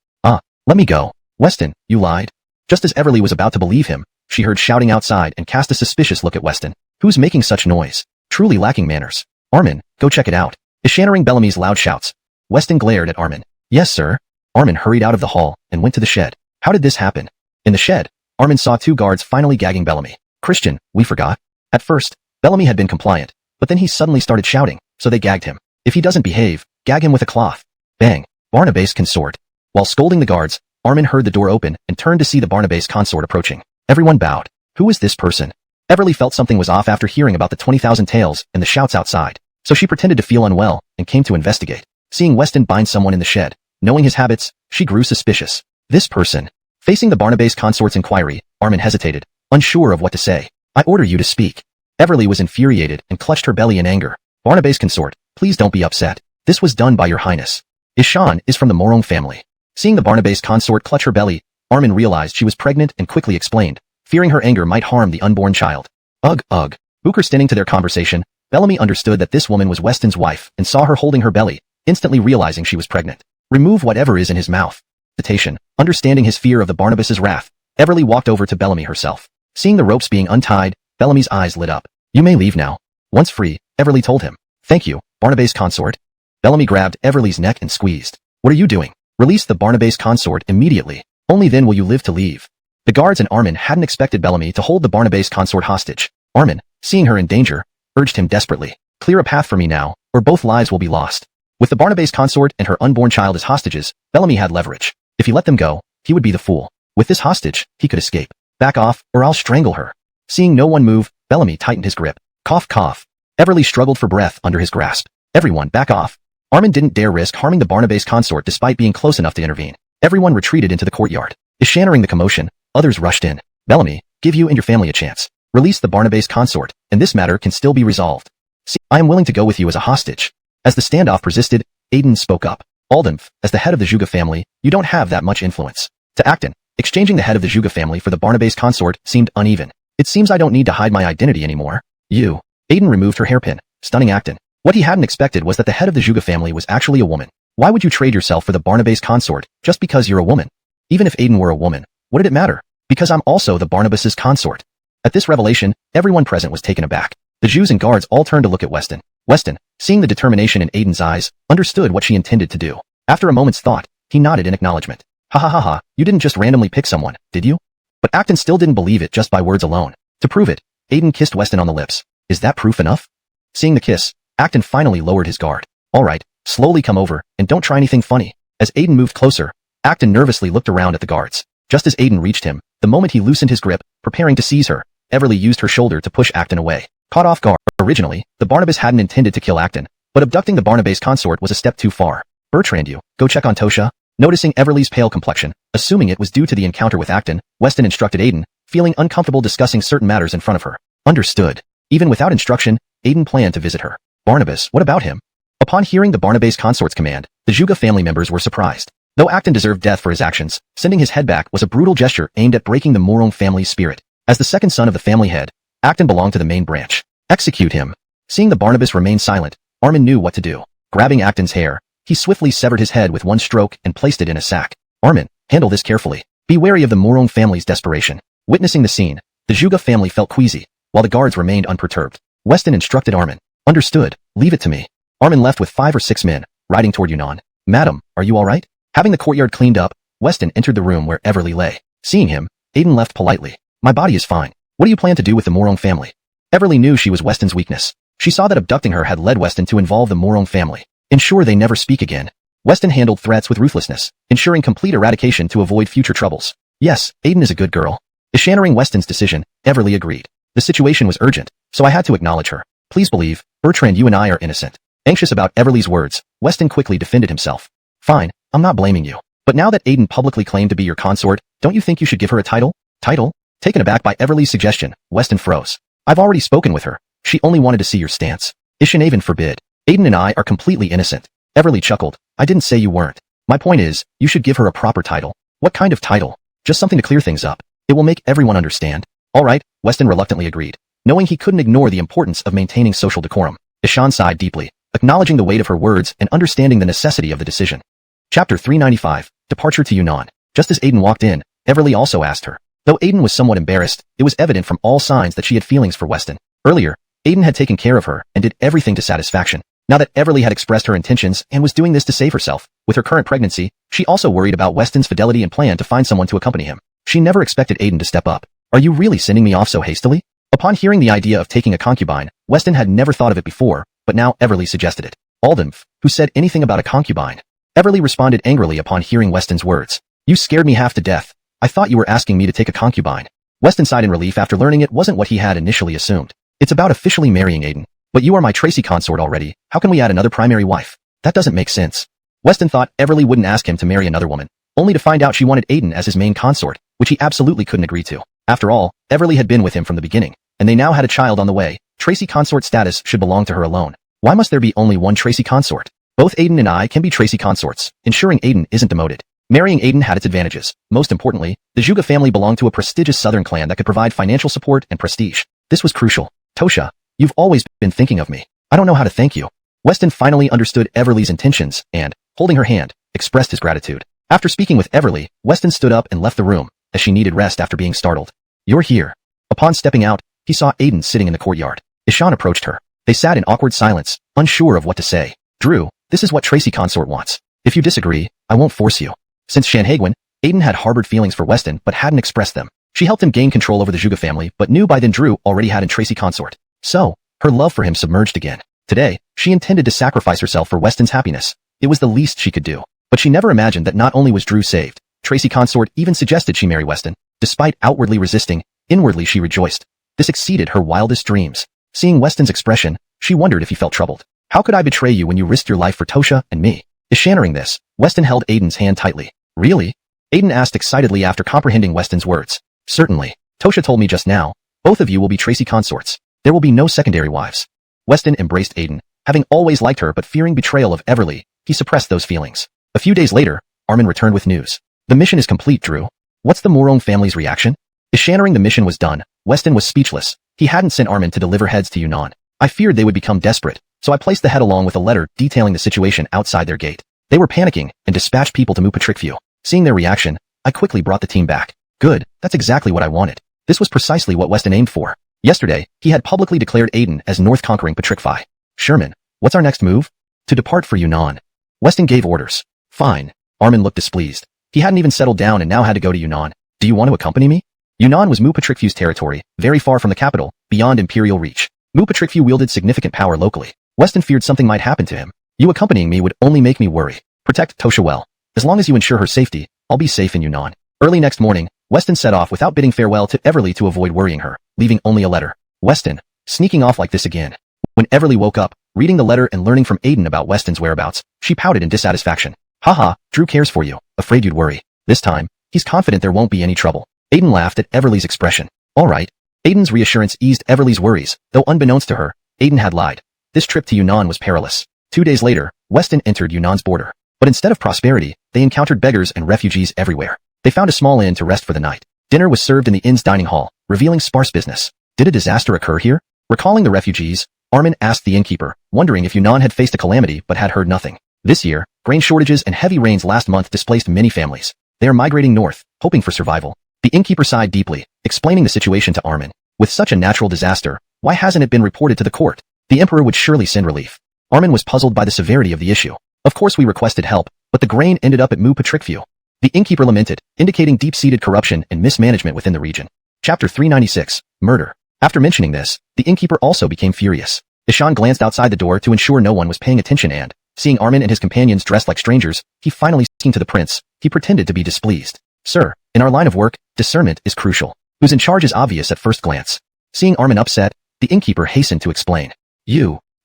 Let me go. Weston, you lied. Just as Everly was about to believe him, she heard shouting outside and cast a suspicious look at Weston. Who's making such noise? Truly lacking manners. Armin, go check it out. Eschannering Bellamy's loud shouts. Weston glared at Armin. Yes, sir. Armin hurried out of the hall and went to the shed. How did this happen? In the shed, Armin saw two guards finally gagging Bellamy. Christian, we forgot. At first, Bellamy had been compliant, but then he suddenly started shouting, so they gagged him. If he doesn't behave, gag him with a cloth. Bang. Barnabas consort. While scolding the guards, Armin heard the door open and turned to see the Barnabas consort approaching. Everyone bowed. Who is this person? Everly felt something was off after hearing about the 20,000 taels and the shouts outside, so she pretended to feel unwell and came to investigate. Seeing Weston bind someone in the shed, knowing his habits, she grew suspicious. This person. Facing the Barnabas consort's inquiry, Armin hesitated, unsure of what to say. I order you to speak. Everly was infuriated and clutched her belly in anger. Barnabas consort, please don't be upset. This was done by your highness. Ishan is from the Morong family. Seeing the Barnabas consort clutch her belly, Armin realized she was pregnant and quickly explained, fearing her anger might harm the unborn child. Ugh. Booker standing to their conversation, Bellamy understood that this woman was Weston's wife and saw her holding her belly, instantly realizing she was pregnant. Remove whatever is in his mouth. Hesitation. Understanding his fear of the Barnabas's wrath, Everly walked over to Bellamy herself. Seeing the ropes being untied, Bellamy's eyes lit up. You may leave now. Once free, Everly told him. Thank you, Barnabas consort. Bellamy grabbed Everly's neck and squeezed. What are you doing? Release the Barnabas consort immediately. Only then will you live to leave. The guards and Armin hadn't expected Bellamy to hold the Barnabas consort hostage. Armin, seeing her in danger, urged him desperately. Clear a path for me now, or both lives will be lost. With the Barnabas consort and her unborn child as hostages, Bellamy had leverage. If he let them go, he would be the fool. With this hostage, he could escape. Back off, or I'll strangle her. Seeing no one move, Bellamy tightened his grip. Cough, cough. Everly struggled for breath under his grasp. Everyone, back off. Armin didn't dare risk harming the Barnabas consort despite being close enough to intervene. Everyone retreated into the courtyard. Eschannering the commotion, others rushed in. Bellamy, give you and your family a chance. Release the Barnabas consort, and this matter can still be resolved. See, I am willing to go with you as a hostage. As the standoff persisted, Aiden spoke up. Aldemf, as the head of the Zhuge family, you don't have that much influence. To Acton, exchanging the head of the Zhuge family for the Barnabas consort seemed uneven. It seems I don't need to hide my identity anymore. You. Aiden removed her hairpin, stunning Acton. What he hadn't expected was that the head of the Zhuge family was actually a woman. Why would you trade yourself for the Barnabas consort, just because you're a woman? Even if Aiden were a woman, what did it matter? Because I'm also the Barnabas's consort. At this revelation, everyone present was taken aback. The Jews and guards all turned to look at Weston. Weston, seeing the determination in Aiden's eyes, understood what she intended to do. After a moment's thought, he nodded in acknowledgement. Ha, you didn't just randomly pick someone, did you? But Acton still didn't believe it just by words alone. To prove it, Aiden kissed Weston on the lips. Is that proof enough? Seeing the kiss, Acton finally lowered his guard. Alright, slowly come over, and don't try anything funny. As Aiden moved closer, Acton nervously looked around at the guards. Just as Aiden reached him, the moment he loosened his grip, preparing to seize her, Everly used her shoulder to push Acton away. Caught off guard, originally, the Barnabas hadn't intended to kill Acton, but abducting the Barnabas consort was a step too far. Bertrand, you, go check on Tosha. Noticing Everly's pale complexion, assuming it was due to the encounter with Acton, Weston instructed Aiden, feeling uncomfortable discussing certain matters in front of her. Understood. Even without instruction, Aiden planned to visit her. Barnabas, what about him? Upon hearing the Barnabas consort's command, the Zhuge family members were surprised. Though Acton deserved death for his actions, sending his head back was a brutal gesture aimed at breaking the Morong family's spirit. As the second son of the family head, Acton belonged to the main branch. Execute him. Seeing the Barnabas remain silent, Armin knew what to do. Grabbing Acton's hair, he swiftly severed his head with one stroke and placed it in a sack. Armin, handle this carefully. Be wary of the Morong family's desperation. Witnessing the scene, the Zhuge family felt queasy, while the guards remained unperturbed. Weston instructed Armin. Understood, leave it to me. Armin left with 5 or 6 men, riding toward Yunnan. Madam, are you alright? Having the courtyard cleaned up, Weston entered the room where Everly lay. Seeing him, Aiden left politely. My body is fine. What do you plan to do with the Morong family? Everly knew she was Weston's weakness. She saw that abducting her had led Weston to involve the Morong family. Ensure they never speak again. Weston handled threats with ruthlessness, ensuring complete eradication to avoid future troubles. Yes, Aiden is a good girl. Eschanering Weston's decision, Everly agreed. The situation was urgent, so I had to acknowledge her. Please believe, Bertrand, you and I are innocent. Anxious about Everly's words, Weston quickly defended himself. Fine, I'm not blaming you. But now that Aiden publicly claimed to be your consort, don't you think you should give her a title? Title? Taken aback by Everly's suggestion, Weston froze. I've already spoken with her. She only wanted to see your stance. Ishenaven forbid. Aiden and I are completely innocent. Everly chuckled. I didn't say you weren't. My point is, you should give her a proper title. What kind of title? Just something to clear things up. It will make everyone understand. All right, Weston reluctantly agreed, knowing he couldn't ignore the importance of maintaining social decorum. Ishan sighed deeply, acknowledging the weight of her words and understanding the necessity of the decision. Chapter 395, Departure to Yunnan. Just as Aiden walked in, Everly also asked her. Though Aiden was somewhat embarrassed, it was evident from all signs that she had feelings for Weston. Earlier, Aiden had taken care of her and did everything to satisfaction. Now that Everly had expressed her intentions and was doing this to save herself, with her current pregnancy, she also worried about Weston's fidelity and planned to find someone to accompany him. She never expected Aiden to step up. Are you really sending me off so hastily? Upon hearing the idea of taking a concubine, Weston had never thought of it before, but now Everly suggested it. Aldenf, who said anything about a concubine? Everly responded angrily upon hearing Weston's words. You scared me half to death. I thought you were asking me to take a concubine. Weston sighed in relief after learning it wasn't what he had initially assumed. It's about officially marrying Aiden. But you are my Tracy consort already. How can we add another primary wife? That doesn't make sense. Weston thought Everly wouldn't ask him to marry another woman, only to find out she wanted Aiden as his main consort, which he absolutely couldn't agree to. After all, Everly had been with him from the beginning, and they now had a child on the way. Tracy consort status should belong to her alone. Why must there be only one Tracy consort? Both Aiden and I can be Tracy consorts, ensuring Aiden isn't demoted. Marrying Aiden had its advantages. Most importantly, the Zhuge family belonged to a prestigious southern clan that could provide financial support and prestige. This was crucial. Tosha, you've always been thinking of me. I don't know how to thank you. Weston finally understood Everly's intentions and, holding her hand, expressed his gratitude. After speaking with Everly, Weston stood up and left the room, as she needed rest after being startled. You're here. Upon stepping out, he saw Aiden sitting in the courtyard. Ishan approached her. They sat in awkward silence, unsure of what to say. Drew, this is what Tracy consort wants. If you disagree, I won't force you. Since Shanhaiguan, Aiden had harbored feelings for Weston but hadn't expressed them. She helped him gain control over the Zhuge family but knew by then Drew already had a Tracy consort. So, her love for him submerged again. Today, she intended to sacrifice herself for Weston's happiness. It was the least she could do. But she never imagined that not only was Drew saved, Tracy consort even suggested she marry Weston. Despite outwardly resisting, inwardly she rejoiced. This exceeded her wildest dreams. Seeing Weston's expression, she wondered if he felt troubled. How could I betray you when you risked your life for Tosha and me? Eschannering this, Weston held Aiden's hand tightly. Really? Aiden asked excitedly after comprehending Weston's words. Certainly. Tosha told me just now, both of you will be Tracy consorts. There will be no secondary wives. Weston embraced Aiden. Having always liked her but fearing betrayal of Everly, he suppressed those feelings. A few days later, Armin returned with news. The mission is complete, Drew. What's the Morong family's reaction? Eschannering the mission was done, Weston was speechless. He hadn't sent Armin to deliver heads to Yunnan. I feared they would become desperate, so I placed the head along with a letter detailing the situation outside their gate. They were panicking and dispatched people to Mupatrikview. Seeing their reaction, I quickly brought the team back. Good, that's exactly what I wanted. This was precisely what Weston aimed for. Yesterday, he had publicly declared Aiden as North Conquering Patrikvi. Sherman, what's our next move? To depart for Yunnan. Weston gave orders. Fine. Armin looked displeased. He hadn't even settled down and now had to go to Yunnan. Do you want to accompany me? Yunnan was Mupatrikview's territory, very far from the capital, beyond imperial reach. Mupatrikview wielded significant power locally. Weston feared something might happen to him. You accompanying me would only make me worry. Protect Tosha well. As long as you ensure her safety, I'll be safe in Yunnan. Early next morning, Weston set off without bidding farewell to Everly to avoid worrying her, leaving only a letter. Weston, sneaking off like this again. When Everly woke up, reading the letter and learning from Aiden about Weston's whereabouts, she pouted in dissatisfaction. Haha, Drew cares for you, afraid you'd worry. This time, he's confident there won't be any trouble. Aiden laughed at Everly's expression. Alright. Aiden's reassurance eased Everly's worries, though unbeknownst to her, Aiden had lied. This trip to Yunnan was perilous. 2 days later, Weston entered Yunnan's border. But instead of prosperity, they encountered beggars and refugees everywhere. They found a small inn to rest for the night. Dinner was served in the inn's dining hall, revealing sparse business. Did a disaster occur here? Recalling the refugees, Armin asked the innkeeper, wondering if Yunnan had faced a calamity but had heard nothing. This year, grain shortages and heavy rains last month displaced many families. They are migrating north, hoping for survival. The innkeeper sighed deeply, explaining the situation to Armin. With such a natural disaster, why hasn't it been reported to the court? The emperor would surely send relief. Armin was puzzled by the severity of the issue. Of course we requested help, but the grain ended up at Ep3of4. The innkeeper lamented, indicating deep-seated corruption and mismanagement within the region. Chapter 396, Murder. After mentioning this, the innkeeper also became furious. Ishan glanced outside the door to ensure no one was paying attention and, seeing Armin and his companions dressed like strangers, he finally speaking to the prince, he pretended to be displeased. Sir, in our line of work, discernment is crucial. Who's in charge is obvious at first glance. Seeing Armin upset, the innkeeper hastened to explain.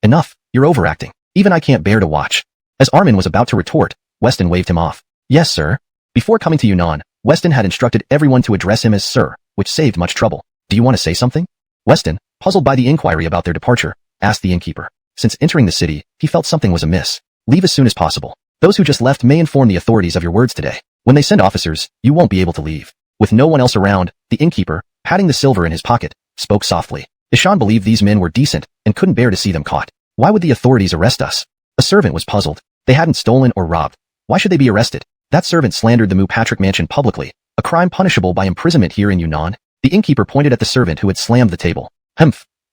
Enough, you're overacting. Even I can't bear to watch. As Armin was about to retort, Weston waved him off. Yes, sir. Before coming to Yunnan, Weston had instructed everyone to address him as sir, which saved much trouble. Do you want to say something? Weston, puzzled by the inquiry about their departure, asked the innkeeper. Since entering the city, he felt something was amiss. Leave as soon as possible. Those who just left may inform the authorities of your words today. When they send officers, you won't be able to leave. With no one else around, the innkeeper, patting the silver in his pocket, spoke softly. Ishan believed these men were decent and couldn't bear to see them caught. Why would the authorities arrest us? A servant was puzzled. They hadn't stolen or robbed. Why should they be arrested? That servant slandered the Ep3of4 mansion publicly, a crime punishable by imprisonment here in Yunnan. The innkeeper pointed at the servant who had slammed the table.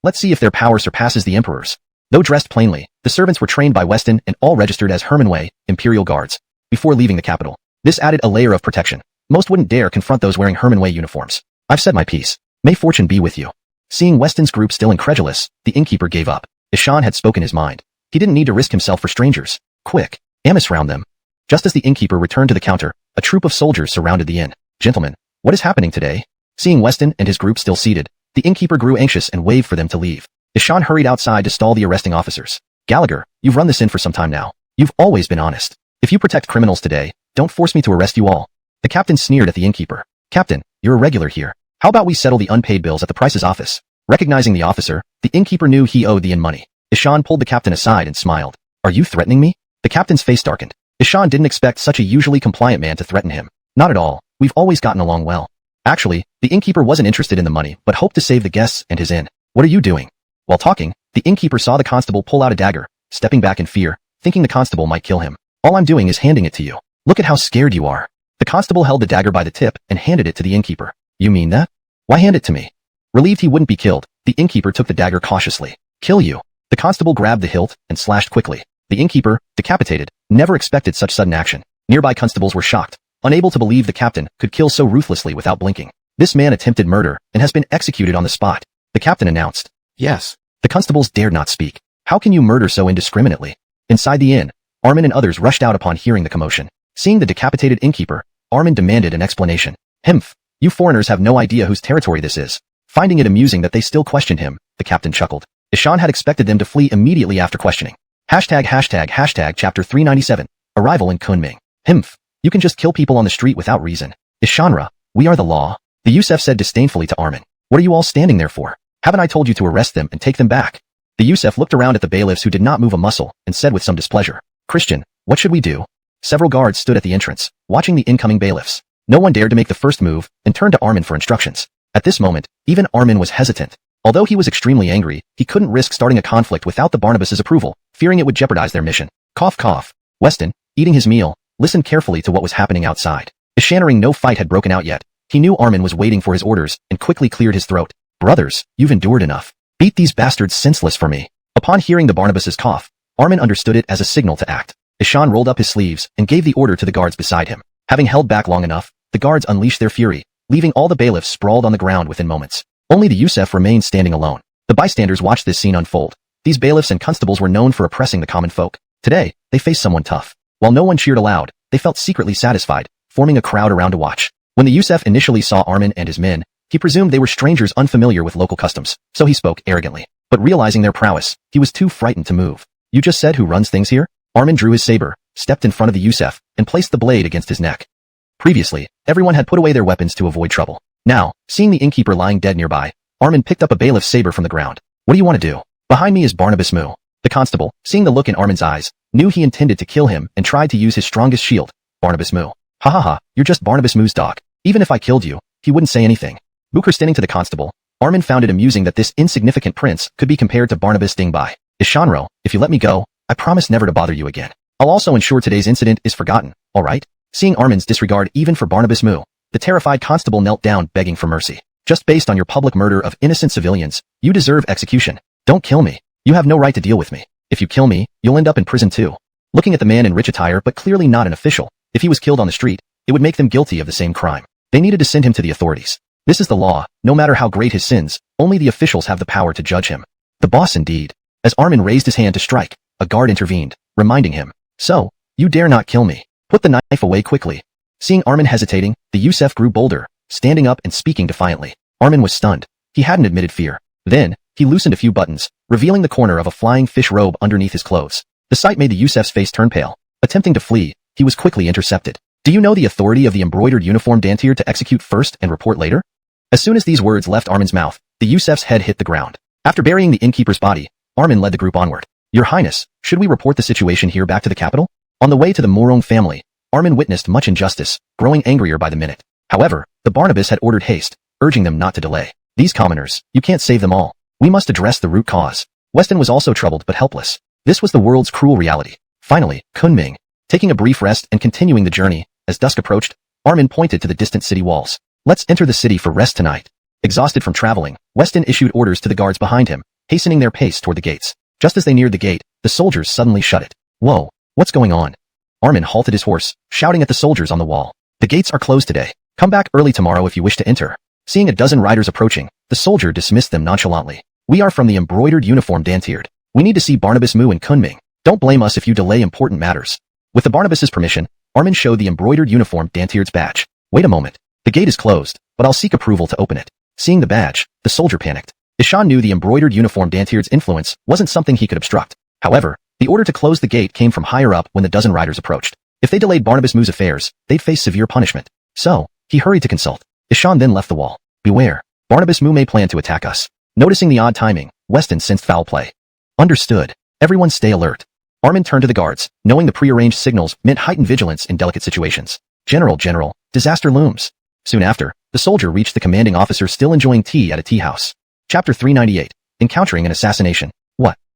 Let's see if their power surpasses the emperor's. Though dressed plainly, the servants were trained by Weston and all registered as Hermanway, imperial guards. Before leaving the capital, this added a layer of protection. Most wouldn't dare confront those wearing Hermanway uniforms. I've said my piece. May fortune be with you. Seeing Weston's group still incredulous, the innkeeper gave up. Ishan had spoken his mind. He didn't need to risk himself for strangers. Quick, Amos round them. Just as the innkeeper returned to the counter, a troop of soldiers surrounded the inn. Gentlemen, what is happening today? Seeing Weston and his group still seated, the innkeeper grew anxious and waved for them to leave. Ishan hurried outside to stall the arresting officers. Gallagher, you've run this inn for some time now. You've always been honest. If you protect criminals today, don't force me to arrest you all. The captain sneered at the innkeeper. Captain, you're a regular here. How about we settle the unpaid bills at the price's office? Recognizing the officer, the innkeeper knew he owed the inn money. Ishan pulled the captain aside and smiled. Are you threatening me? The captain's face darkened. Ishan didn't expect such a usually compliant man to threaten him. Not at all. We've always gotten along well. Actually, the innkeeper wasn't interested in the money, but hoped to save the guests and his inn. What are you doing? While talking, the innkeeper saw the constable pull out a dagger, stepping back in fear, thinking the constable might kill him. All I'm doing is handing it to you. Look at how scared you are. The constable held the dagger by the tip and handed it to the innkeeper. You mean that? Why hand it to me? Relieved he wouldn't be killed, the innkeeper took the dagger cautiously. Kill you. The constable grabbed the hilt and slashed quickly. The innkeeper, decapitated, never expected such sudden action. Nearby constables were shocked, unable to believe the captain could kill so ruthlessly without blinking. This man attempted murder and has been executed on the spot. The captain announced. Yes. The constables dared not speak. How can you murder so indiscriminately? Inside the inn, Armin and others rushed out upon hearing the commotion. Seeing the decapitated innkeeper, Armin demanded an explanation. You foreigners have no idea whose territory this is. Finding it amusing that they still questioned him, the captain chuckled. Ishan had expected them to flee immediately after questioning. Chapter 397. Arrival in Kunming. You can just kill people on the street without reason. Ishanra, we are the law. The Yusef said disdainfully to Armin. What are you all standing there for? Haven't I told you to arrest them and take them back? The Yusef looked around at the bailiffs who did not move a muscle and said with some displeasure. Christian, what should we do? Several guards stood at the entrance, watching the incoming bailiffs. No one dared to make the first move and turned to Armin for instructions. At this moment, even Armin was hesitant. Although he was extremely angry, he couldn't risk starting a conflict without the Barnabas's approval, fearing it would jeopardize their mission. Cough cough. Weston, eating his meal, listened carefully to what was happening outside. Ishannering no fight had broken out yet. He knew Armin was waiting for his orders and quickly cleared his throat. Brothers, you've endured enough. Beat these bastards senseless for me. Upon hearing the Barnabas's cough, Armin understood it as a signal to act. Ishan rolled up his sleeves and gave the order to the guards beside him. Having held back long enough, the guards unleashed their fury, leaving all the bailiffs sprawled on the ground within moments. Only the Yusef remained standing alone. The bystanders watched this scene unfold. These bailiffs and constables were known for oppressing the common folk. Today, they faced someone tough. While no one cheered aloud, they felt secretly satisfied, forming a crowd around to watch. When the Yusef initially saw Armin and his men, he presumed they were strangers unfamiliar with local customs, so he spoke arrogantly. But realizing their prowess, he was too frightened to move. You just said who runs things here? Armin drew his saber, stepped in front of the Yusef, and placed the blade against his neck. Previously, everyone had put away their weapons to avoid trouble. Now, seeing the innkeeper lying dead nearby, Armin picked up a bailiff's saber from the ground. What do you want to do? Behind me is Barnabas Mu. The constable, seeing the look in Armin's eyes, knew he intended to kill him and tried to use his strongest shield, Barnabas Mu. Ha ha ha, you're just Barnabas Mu's dog. Even if I killed you, he wouldn't say anything. Booker standing to the constable. Armin found it amusing that this insignificant prince could be compared to Barnabas Dingbai. Ishanro, if you let me go, I promise never to bother you again. I'll also ensure today's incident is forgotten, alright? Seeing Armin's disregard even for Barnabas Mu, the terrified constable knelt down begging for mercy. Just based on your public murder of innocent civilians, you deserve execution. Don't kill me. You have no right to deal with me. If you kill me, you'll end up in prison too. Looking at the man in rich attire but clearly not an official, if he was killed on the street, it would make them guilty of the same crime. They needed to send him to the authorities. This is the law, no matter how great his sins, only the officials have the power to judge him. The boss indeed. As Armin raised his hand to strike, a guard intervened, reminding him, so, you dare not kill me. Put the knife away quickly. Seeing Armin hesitating, the Yusef grew bolder, standing up and speaking defiantly. Armin was stunned. He hadn't admitted fear. Then, he loosened a few buttons, revealing the corner of a flying fish robe underneath his clothes. The sight made the Yusef's face turn pale. Attempting to flee, he was quickly intercepted. Do you know the authority of the embroidered uniform Dantier to execute first and report later? As soon as these words left Armin's mouth, the Yusef's head hit the ground. After burying the innkeeper's body, Armin led the group onward. Your Highness, should we report the situation here back to the capital? On the way to the Morong family, Armin witnessed much injustice, growing angrier by the minute. However, the Barnabas had ordered haste, urging them not to delay. These commoners, you can't save them all. We must address the root cause. Weston was also troubled but helpless. This was the world's cruel reality. Finally, Kunming. Taking a brief rest and continuing the journey, as dusk approached, Armin pointed to the distant city walls. Let's enter the city for rest tonight. Exhausted from traveling, Weston issued orders to the guards behind him, hastening their pace toward the gates. Just as they neared the gate, the soldiers suddenly shut it. Whoa, what's going on? Armin halted his horse, shouting at the soldiers on the wall. The gates are closed today. Come back early tomorrow if you wish to enter. Seeing a dozen riders approaching, the soldier dismissed them nonchalantly. We are from the embroidered uniform Dantiered. We need to see Barnabas Mu and Kunming. Don't blame us if you delay important matters. With the Barnabas's permission, Armin showed the embroidered uniform Dantiered's badge. Wait a moment. The gate is closed, but I'll seek approval to open it. Seeing the badge, the soldier panicked. Ishan knew the embroidered uniform Dantiered's influence wasn't something he could obstruct. However, the order to close the gate came from higher up when the dozen riders approached. If they delayed Barnabas Mu's affairs, they'd face severe punishment. So, he hurried to consult. Ishan then left the wall. Beware. Barnabas Mu may plan to attack us. Noticing the odd timing, Weston sensed foul play. Understood. Everyone stay alert. Armin turned to the guards, knowing the prearranged signals meant heightened vigilance in delicate situations. General, disaster looms. Soon after, the soldier reached the commanding officer still enjoying tea at a tea house. Chapter 398. Encountering an assassination.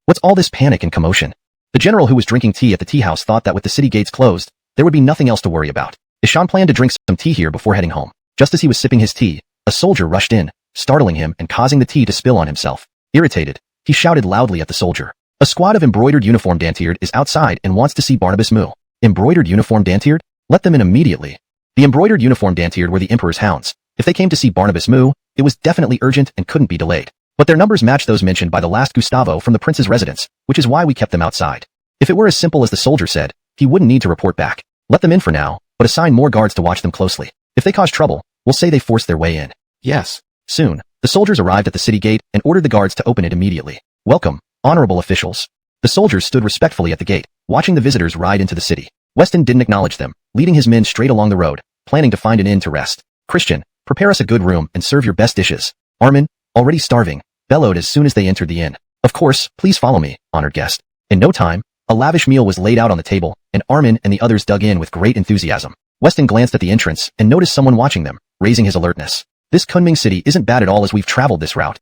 What's all this panic and commotion? The general who was drinking tea at the tea house thought that with the city gates closed, there would be nothing else to worry about. Ishan planned to drink some tea here before heading home. Just as he was sipping his tea, a soldier rushed in, startling him and causing the tea to spill on himself. Irritated, he shouted loudly at the soldier. A squad of embroidered uniform Dantiered is outside and wants to see Barnabas Mu. Embroidered uniform Dantiered? Let them in immediately. The embroidered uniform Dantiered were the Emperor's hounds. If they came to see Barnabas Mu, it was definitely urgent and couldn't be delayed. But their numbers matched those mentioned by the last Gustavo from the prince's residence, which is why we kept them outside. If it were as simple as the soldier said, he wouldn't need to report back. Let them in for now, but assign more guards to watch them closely. If they cause trouble, we'll say they forced their way in. Yes. Soon, the soldiers arrived at the city gate and ordered the guards to open it immediately. Welcome, honorable officials. The soldiers stood respectfully at the gate, watching the visitors ride into the city. Weston didn't acknowledge them, leading his men straight along the road, planning to find an inn to rest. Christian, prepare us a good room and serve your best dishes. Armin, already starving, bellowed as soon as they entered the inn. Of course, please follow me, honored guest. In no time, a lavish meal was laid out on the table, and Armin and the others dug in with great enthusiasm. Weston glanced at the entrance and noticed someone watching them, raising his alertness. This Kunming city isn't bad at all as we've traveled this route.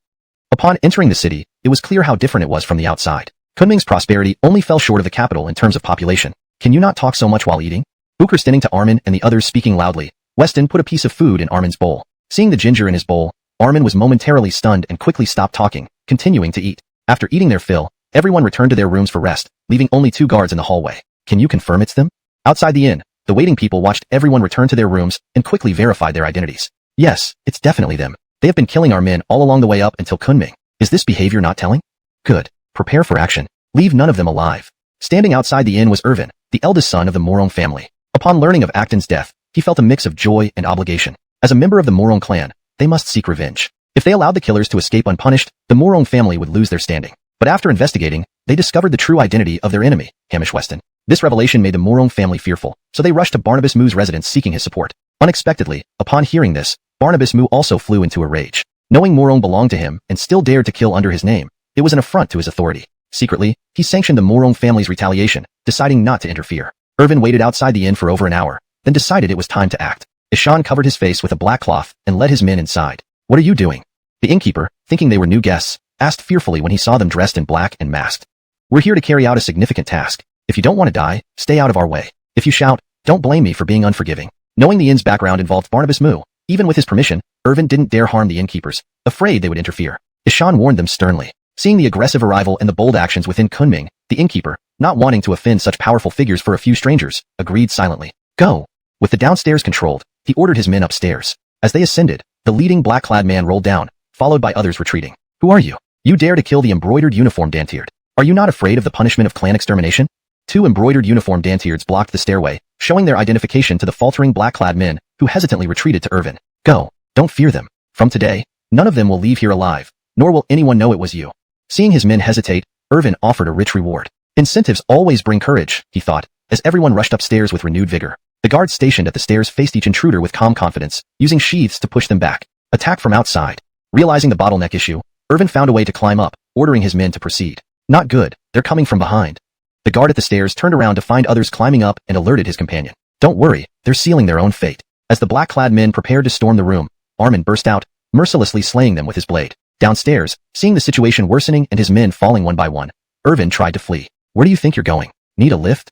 Upon entering the city, it was clear how different it was from the outside. Kunming's prosperity only fell short of the capital in terms of population. Can you not talk so much while eating? Booker standing to Armin and the others speaking loudly. Weston put a piece of food in Armin's bowl. Seeing the ginger in his bowl, Armin was momentarily stunned and quickly stopped talking, continuing to eat. After eating their fill, everyone returned to their rooms for rest, leaving only 2 guards in the hallway. Can you confirm it's them? Outside the inn, the waiting people watched everyone return to their rooms and quickly verified their identities. Yes, it's definitely them. They have been killing our men all along the way up until Kunming. Is this behavior not telling? Good. Prepare for action. Leave none of them alive. Standing outside the inn was Irvin, the eldest son of the Morong family. Upon learning of Acton's death, he felt a mix of joy and obligation. As a member of the Morong clan, they must seek revenge. If they allowed the killers to escape unpunished, the Morong family would lose their standing. But after investigating, they discovered the true identity of their enemy, Hamish Weston. This revelation made the Morong family fearful, so they rushed to Barnabas Mu's residence seeking his support. Unexpectedly, upon hearing this, Barnabas Mu also flew into a rage. Knowing Morong belonged to him and still dared to kill under his name, it was an affront to his authority. Secretly, he sanctioned the Morong family's retaliation, deciding not to interfere. Irvin waited outside the inn for over an hour, then decided it was time to act. Ishan covered his face with a black cloth and led his men inside. What are you doing? The innkeeper, thinking they were new guests, asked fearfully when he saw them dressed in black and masked. We're here to carry out a significant task. If you don't want to die, stay out of our way. If you shout, don't blame me for being unforgiving. Knowing the inn's background involved Barnabas Mu, even with his permission, Irvin didn't dare harm the innkeepers, afraid they would interfere. Ishan warned them sternly. Seeing the aggressive arrival and the bold actions within Kunming, the innkeeper, not wanting to offend such powerful figures for a few strangers, agreed silently. Go. With the downstairs controlled, he ordered his men upstairs. As they ascended, the leading black-clad man rolled down, followed by others retreating. Who are you? You dare to kill the embroidered uniformed Dantiard. Are you not afraid of the punishment of clan extermination? Two embroidered uniformed Dantiards blocked the stairway, showing their identification to the faltering black-clad men, who hesitantly retreated to Irvin. Go. Don't fear them. From today, none of them will leave here alive, nor will anyone know it was you. Seeing his men hesitate, Irvin offered a rich reward. Incentives always bring courage, he thought, as everyone rushed upstairs with renewed vigor. The guards stationed at the stairs faced each intruder with calm confidence, using sheaths to push them back. Attack from outside. Realizing the bottleneck issue, Irvin found a way to climb up, ordering his men to proceed. Not good, they're coming from behind. The guard at the stairs turned around to find others climbing up and alerted his companion. Don't worry, they're sealing their own fate. As the black-clad men prepared to storm the room, Armin burst out, mercilessly slaying them with his blade. Downstairs, seeing the situation worsening and his men falling one by one, Irvin tried to flee. Where do you think you're going? Need a lift?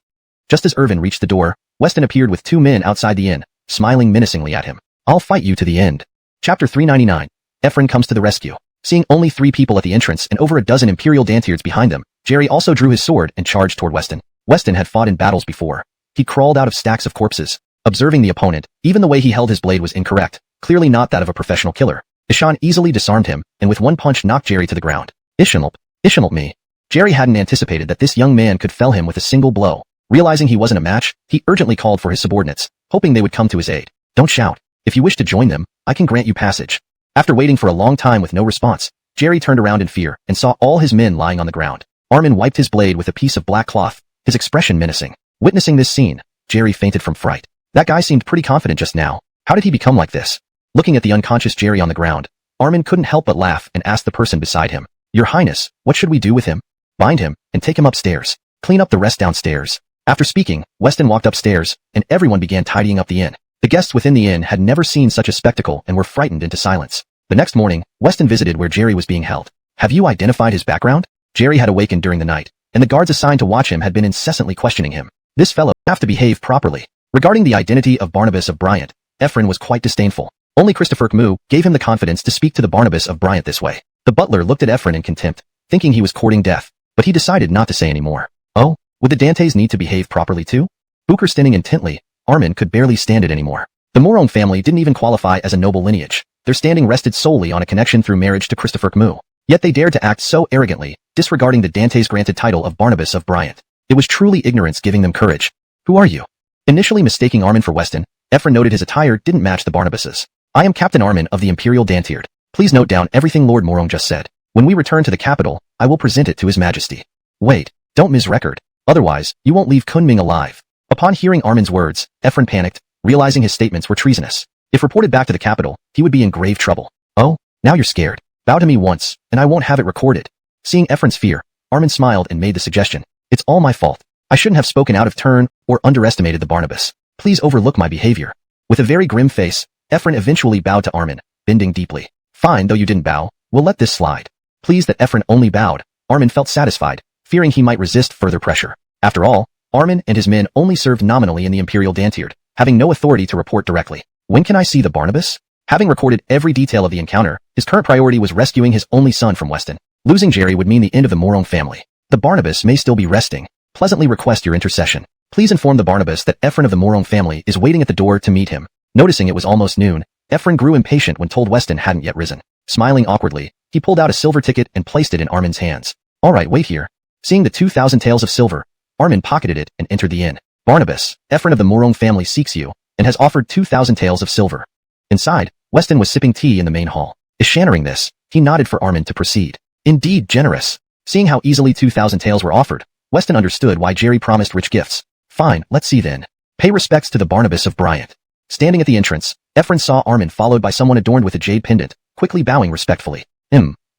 Just as Irvin reached the door, Weston appeared with two men outside the inn, smiling menacingly at him. I'll fight you to the end. Chapter 399. Ephraim comes to the rescue. Seeing only 3 people at the entrance and over a dozen Imperial Dantiards behind them, Jerry also drew his sword and charged toward Weston. Weston had fought in battles before. He crawled out of stacks of corpses. Observing the opponent, even the way he held his blade was incorrect, clearly not that of a professional killer. Ishan easily disarmed him, and with one punch knocked Jerry to the ground. Ishanulp me. Jerry hadn't anticipated that this young man could fell him with a single blow. Realizing he wasn't a match, he urgently called for his subordinates, hoping they would come to his aid. Don't shout. If you wish to join them, I can grant you passage. After waiting for a long time with no response, Jerry turned around in fear and saw all his men lying on the ground. Armin wiped his blade with a piece of black cloth, his expression menacing. Witnessing this scene, Jerry fainted from fright. That guy seemed pretty confident just now. How did he become like this? Looking at the unconscious Jerry on the ground, Armin couldn't help but laugh and asked the person beside him, Your Highness, what should we do with him? Bind him, and take him upstairs. Clean up the rest downstairs. After speaking, Weston walked upstairs, and everyone began tidying up the inn. The guests within the inn had never seen such a spectacle and were frightened into silence. The next morning, Weston visited where Jerry was being held. Have you identified his background? Jerry had awakened during the night, and the guards assigned to watch him had been incessantly questioning him. This fellow have to behave properly. Regarding the identity of Barnabas of Bryant, Ephraim was quite disdainful. Only Christopher Mu gave him the confidence to speak to the Barnabas of Bryant this way. The butler looked at Ephraim in contempt, thinking he was courting death, but he decided not to say any more. Oh, would the Dantes need to behave properly too? Booker standing intently, Armin could barely stand it anymore. The Morong family didn't even qualify as a noble lineage. Their standing rested solely on a connection through marriage to Christopher Mu. Yet they dared to act so arrogantly, disregarding the Dantes granted title of Barnabas of Bryant. It was truly ignorance giving them courage. Who are you? Initially mistaking Armin for Weston, Ephraim noted his attire didn't match the Barnabases. I am Captain Armin of the Imperial Dantiard. Please note down everything Lord Morong just said. When we return to the capital, I will present it to His Majesty. Wait, don't misrecord. Otherwise, you won't leave Kunming alive. Upon hearing Armin's words, Ephraim panicked, realizing his statements were treasonous. If reported back to the capital, he would be in grave trouble. Oh, now you're scared. Bow to me once, and I won't have it recorded. Seeing Ephraim's fear, Armin smiled and made the suggestion. It's all my fault. I shouldn't have spoken out of turn or underestimated the Barnabas. Please overlook my behavior. With a very grim face, Ephraim eventually bowed to Armin, bending deeply. Fine, though you didn't bow, we'll let this slide. Pleased that Ephraim only bowed, Armin felt satisfied, fearing he might resist further pressure. After all, Armin and his men only served nominally in the Imperial Dantiard, having no authority to report directly. When can I see the Barnabas? Having recorded every detail of the encounter, his current priority was rescuing his only son from Weston. Losing Jerry would mean the end of the Morong family. The Barnabas may still be resting. Pleasantly request your intercession. Please inform the Barnabas that Ephraim of the Morong family is waiting at the door to meet him. Noticing it was almost noon, Ephraim grew impatient when told Weston hadn't yet risen. Smiling awkwardly, he pulled out a silver ticket and placed it in Armin's hands. All right, wait here. Seeing the 2,000 taels of silver, Armin pocketed it and entered the inn. Barnabas, Ephraim of the Morong family seeks you, and has offered 2,000 taels of silver. Inside, Weston was sipping tea in the main hall. Eschannering this, he nodded for Armin to proceed. Indeed generous. Seeing how easily 2,000 taels were offered, Weston understood why Jerry promised rich gifts. Fine, let's see then. Pay respects to the Barnabas of Bryant. Standing at the entrance, Ephraim saw Armin followed by someone adorned with a jade pendant, quickly bowing respectfully.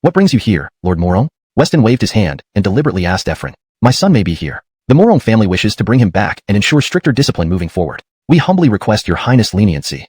What brings you here, Lord Morong? Weston waved his hand and deliberately asked Ephraim, "My son may be here. The Morong family wishes to bring him back and ensure stricter discipline moving forward. We humbly request your highness leniency."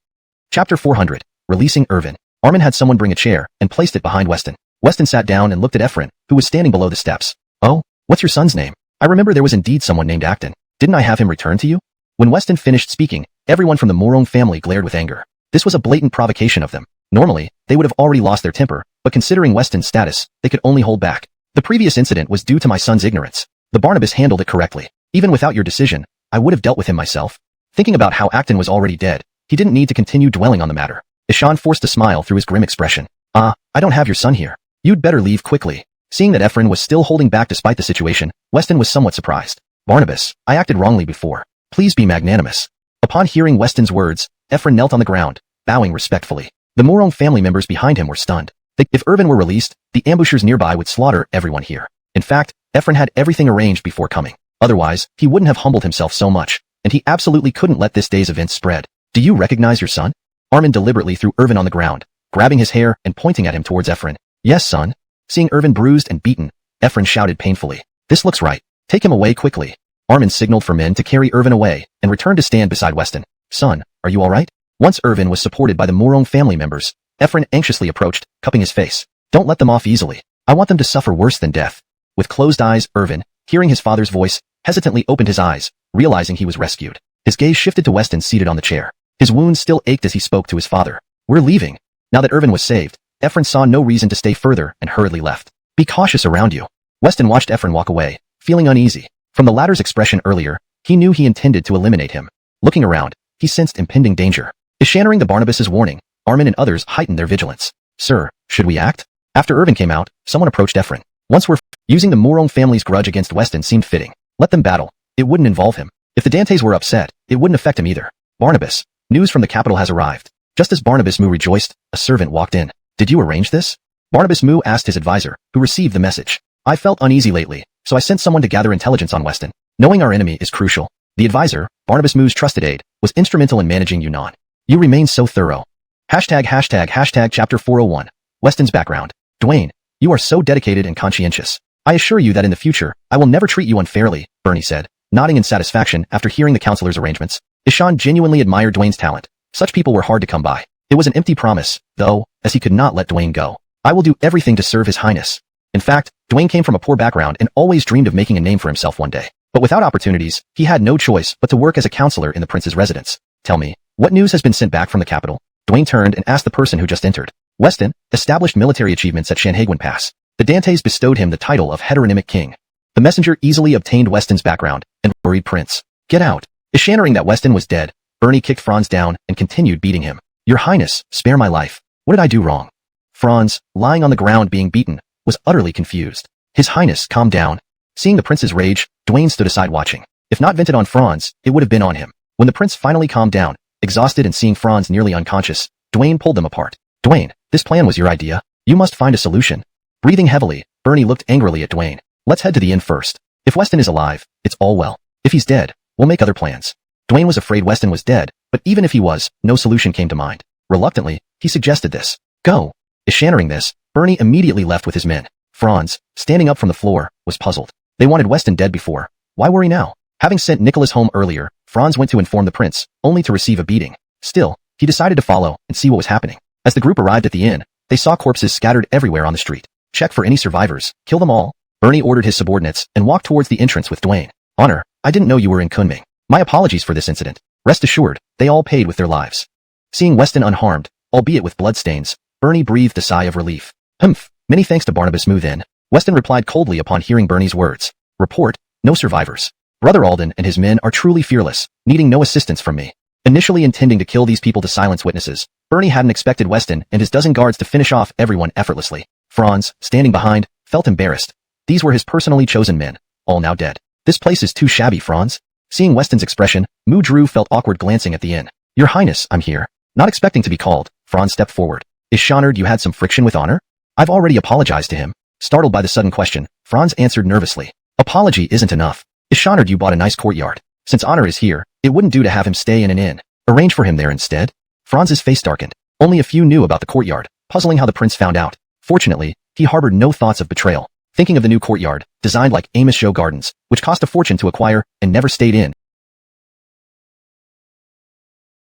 Chapter 400. Releasing Irvin. Armin had someone bring a chair and placed it behind Weston. Weston sat down and looked at Ephraim, who was standing below the steps. "Oh, what's your son's name? I remember there was indeed someone named Acton. Didn't I have him returned to you?" When Weston finished speaking, everyone from the Morong family glared with anger. This was a blatant provocation of them. Normally, they would have already lost their temper, but considering Weston's status, they could only hold back. "The previous incident was due to my son's ignorance. The Barnabas handled it correctly. Even without your decision, I would have dealt with him myself." Thinking about how Acton was already dead, he didn't need to continue dwelling on the matter. Ishan forced a smile through his grim expression. "I don't have your son here. You'd better leave quickly." Seeing that Ephraim was still holding back despite the situation, Weston was somewhat surprised. "Barnabas, I acted wrongly before. Please be magnanimous." Upon hearing Weston's words, Ephraim knelt on the ground, bowing respectfully. The Morong family members behind him were stunned. If Irvin were released, the ambushers nearby would slaughter everyone here. In fact, Ephraim had everything arranged before coming. Otherwise, he wouldn't have humbled himself so much, and he absolutely couldn't let this day's events spread. "Do you recognize your son?" Armin deliberately threw Irvin on the ground, grabbing his hair and pointing at him towards Ephraim. "Yes, son." Seeing Irvin bruised and beaten, Ephraim shouted painfully, "This looks right. Take him away quickly." Armin signaled for men to carry Irvin away and returned to stand beside Weston. "Son, are you all right?" Once Irvin was supported by the Morong family members, Ephraim anxiously approached, cupping his face. "Don't let them off easily. I want them to suffer worse than death." With closed eyes, Irvin, hearing his father's voice, hesitantly opened his eyes, realizing he was rescued. His gaze shifted to Weston seated on the chair. His wounds still ached as he spoke to his father. "We're leaving." Now that Irvin was saved, Ephraim saw no reason to stay further and hurriedly left. "Be cautious around you." Weston watched Ephraim walk away, feeling uneasy. From the latter's expression earlier, he knew he intended to eliminate him. Looking around, he sensed impending danger. Ishaning the Barnabas's warning, Armin and others heightened their vigilance. "Sir, should we act?" After Irvin came out, someone approached Ephraim. "Once we're using the Morong family's grudge against Weston seemed fitting. Let them battle. It wouldn't involve him. If the Dantes were upset, it wouldn't affect him either." "Barnabas, news from the capital has arrived." Just as Barnabas Mu rejoiced, a servant walked in. "Did you arrange this?" Barnabas Mu asked his advisor, who received the message. "I felt uneasy lately, so I sent someone to gather intelligence on Weston. Knowing our enemy is crucial." The advisor, Barnabas Mu's trusted aide, was instrumental in managing Yunnan. "You remain so thorough." Chapter 401. Weston's background. "Dwayne, you are so dedicated and conscientious. I assure you that in the future, I will never treat you unfairly," Bernie said, nodding in satisfaction after hearing the counselor's arrangements. Ishan genuinely admired Dwayne's talent. Such people were hard to come by. It was an empty promise, though, as he could not let Dwayne go. "I will do everything to serve his highness." In fact, Dwayne came from a poor background and always dreamed of making a name for himself one day. But without opportunities, he had no choice but to work as a counselor in the prince's residence. "Tell me, what news has been sent back from the capital?" Dwayne turned and asked the person who just entered. Weston established military achievements at Shanhaiguan Pass. The Dantes bestowed him the title of heteronymic king. The messenger easily obtained Weston's background and worried Prince. "Get out." Ishaning that Weston was dead, Bernie kicked Franz down and continued beating him. "Your Highness, spare my life. What did I do wrong?" Franz, lying on the ground being beaten, was utterly confused. "His Highness, calm down." Seeing the prince's rage, Dwayne stood aside watching. If not vented on Franz, it would have been on him. When the prince finally calmed down, exhausted and seeing Franz nearly unconscious, Dwayne pulled them apart. "Dwayne, this plan was your idea. You must find a solution." Breathing heavily, Bernie looked angrily at Dwayne. "Let's head to the inn first. If Weston is alive, it's all well. If he's dead, we'll make other plans." Dwayne was afraid Weston was dead, but even if he was, no solution came to mind. Reluctantly, he suggested this. "Go." Ishaning this, Bernie immediately left with his men. Franz, standing up from the floor, was puzzled. They wanted Weston dead before. Why worry now? Having sent Nicholas home earlier, Franz went to inform the prince, only to receive a beating. Still, he decided to follow and see what was happening. As the group arrived at the inn, they saw corpses scattered everywhere on the street. "Check for any survivors, kill them all." Bernie ordered his subordinates and walked towards the entrance with Dwayne. "Honor, I didn't know you were in Kunming. My apologies for this incident." Rest assured, they all paid with their lives. Seeing Weston unharmed, albeit with bloodstains, Bernie breathed a sigh of relief. "Humph, many thanks to Barnabas Mu then." Weston replied coldly upon hearing Bernie's words. "Report, no survivors. Brother Alden and his men are truly fearless, needing no assistance from me." Initially intending to kill these people to silence witnesses, Bernie hadn't expected Weston and his dozen guards to finish off everyone effortlessly. Franz, standing behind, felt embarrassed. These were his personally chosen men, all now dead. "This place is too shabby, Franz." Seeing Weston's expression, Mu Drew felt awkward glancing at the inn. "Your Highness, I'm here." Not expecting to be called, Franz stepped forward. "Is Shonard you had some friction with Honor?" "I've already apologized to him." Startled by the sudden question, Franz answered nervously. "Apology isn't enough. Is Shonard you bought a nice courtyard. Since Honor is here, it wouldn't do to have him stay in an inn. Arrange for him there instead." Franz's face darkened. Only a few knew about the courtyard, puzzling how the prince found out. Fortunately, he harbored no thoughts of betrayal. thinking of the new courtyard, designed like Amos Show Gardens, which cost a fortune to acquire and never stayed in.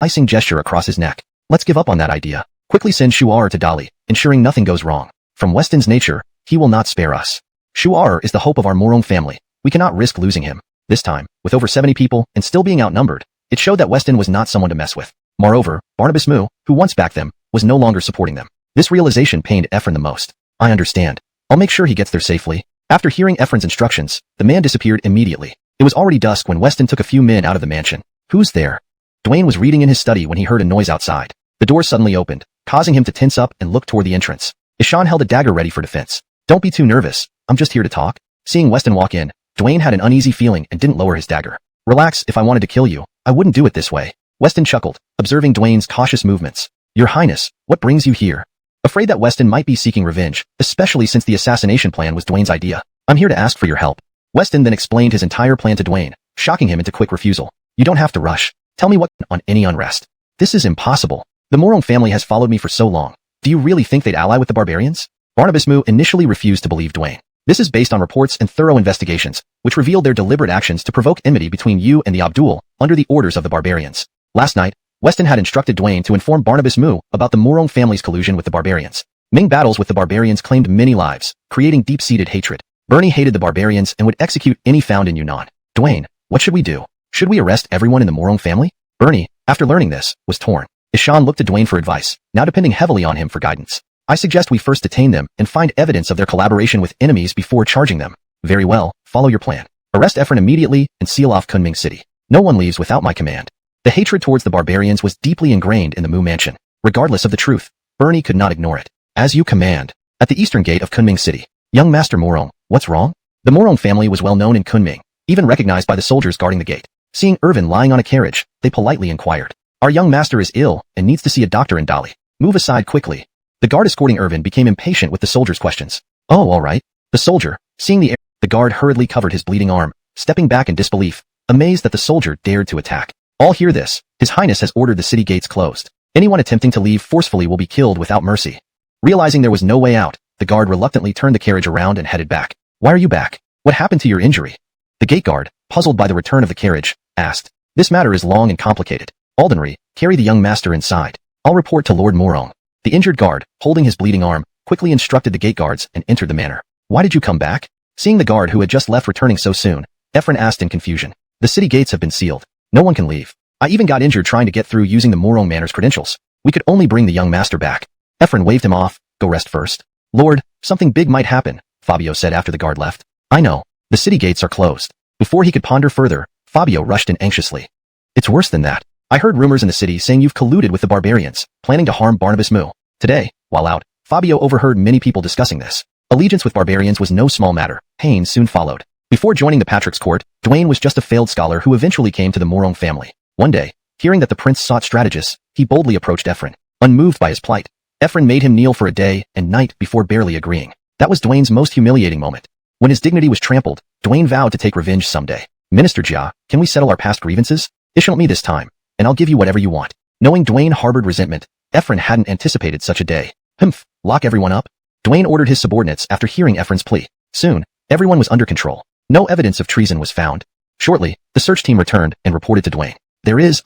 Icing gesture across his neck. Let's give up on that idea. Quickly send Shuar to Dali, ensuring nothing goes wrong. From Weston's nature, he will not spare us. Shuar is the hope of our Morong family. We cannot risk losing him. This time, with over 70 people and still being outnumbered, it showed that Weston was not someone to mess with. Moreover, Barnabas Mu, who once backed them, was no longer supporting them. This realization pained Ephraim the most. I understand. I'll make sure he gets there safely. After hearing Ephraim's instructions, the man disappeared immediately. It was already dusk when Weston took a few men out of the mansion. Who's there? Dwayne was reading in his study when he heard a noise outside. The door suddenly opened, causing him to tense up and look toward the entrance. Ishan held a dagger ready for defense. Don't be too nervous. I'm just here to talk. Seeing Weston walk in, Dwayne had an uneasy feeling and didn't lower his dagger. Relax, if I wanted to kill you, I wouldn't do it this way. Weston chuckled, observing Dwayne's cautious movements. Your Highness, what brings you here? Afraid that Weston might be seeking revenge, especially since the assassination plan was Dwayne's idea. I'm here to ask for your help. Weston then explained his entire plan to Dwayne, shocking him into quick refusal. You don't have to rush. Tell me what on any unrest. This is impossible. The Morong family has followed me for so long. Do you really think they'd ally with the barbarians? Barnabas Mu initially refused to believe Dwayne. This is based on reports and thorough investigations, which revealed their deliberate actions to provoke enmity between you and the Abdul, under the orders of the barbarians. Last night, Weston had instructed Dwayne to inform Barnabas Mu about the Morong family's collusion with the barbarians. Ming battles with the barbarians claimed many lives, creating deep-seated hatred. Bernie hated the barbarians and would execute any found in Yunnan. Dwayne, what should we do? Should we arrest everyone in the Morong family? Bernie, after learning this, was torn. Ishan looked to Dwayne for advice, now depending heavily on him for guidance. I suggest we first detain them and find evidence of their collaboration with enemies before charging them. Very well, follow your plan. Arrest Ephraim immediately and seal off Kunming City. No one leaves without my command. The hatred towards the barbarians was deeply ingrained in the Mu mansion. Regardless of the truth, Bernie could not ignore it. As you command. At the eastern gate of Kunming City. Young Master Morong, what's wrong? The Morong family was well known in Kunming, even recognized by the soldiers guarding the gate. Seeing Irvin lying on a carriage, they politely inquired. Our young master is ill and needs to see a doctor in Dali. Move aside quickly. The guard escorting Irvin became impatient with the soldier's questions. Oh, all right. The soldier, seeing the guard hurriedly covered his bleeding arm, stepping back in disbelief, amazed that the soldier dared to attack. All hear this. His Highness has ordered the city gates closed. Anyone attempting to leave forcefully will be killed without mercy. Realizing there was no way out, the guard reluctantly turned the carriage around and headed back. Why are you back? What happened to your injury? The gate guard, puzzled by the return of the carriage, asked. This matter is long and complicated. Aldenry, carry the young master inside. I'll report to Lord Morong. The injured guard, holding his bleeding arm, quickly instructed the gate guards and entered the manor. Why did you come back? Seeing the guard who had just left returning so soon, Ephraim asked in confusion. The city gates have been sealed. No one can leave. I even got injured trying to get through using the Morong Manor's credentials. We could only bring the young master back. Ephraim waved him off. Go rest first. Lord, something big might happen, Fabio said after the guard left. I know. The city gates are closed. Before he could ponder further, Fabio rushed in anxiously. It's worse than that. I heard rumors in the city saying you've colluded with the barbarians, planning to harm Barnabas Mu. Today, while out, Fabio overheard many people discussing this. Allegiance with barbarians was no small matter. Pain soon followed. Before joining the Patrick's court, Dwayne was just a failed scholar who eventually came to the Morong family. One day, hearing that the prince sought strategists, he boldly approached Ephraim. Unmoved by his plight, Ephraim made him kneel for a day and night before barely agreeing. That was Dwayne's most humiliating moment. When his dignity was trampled, Dwayne vowed to take revenge someday. Minister Jia, can we settle our past grievances? Issue me this time, and I'll give you whatever you want. Knowing Dwayne harbored resentment, Ephraim hadn't anticipated such a day. Humph, lock everyone up? Dwayne ordered his subordinates after hearing Ephraim's plea. Soon, everyone was under control. No evidence of treason was found. Shortly, the search team returned and reported to Dwayne.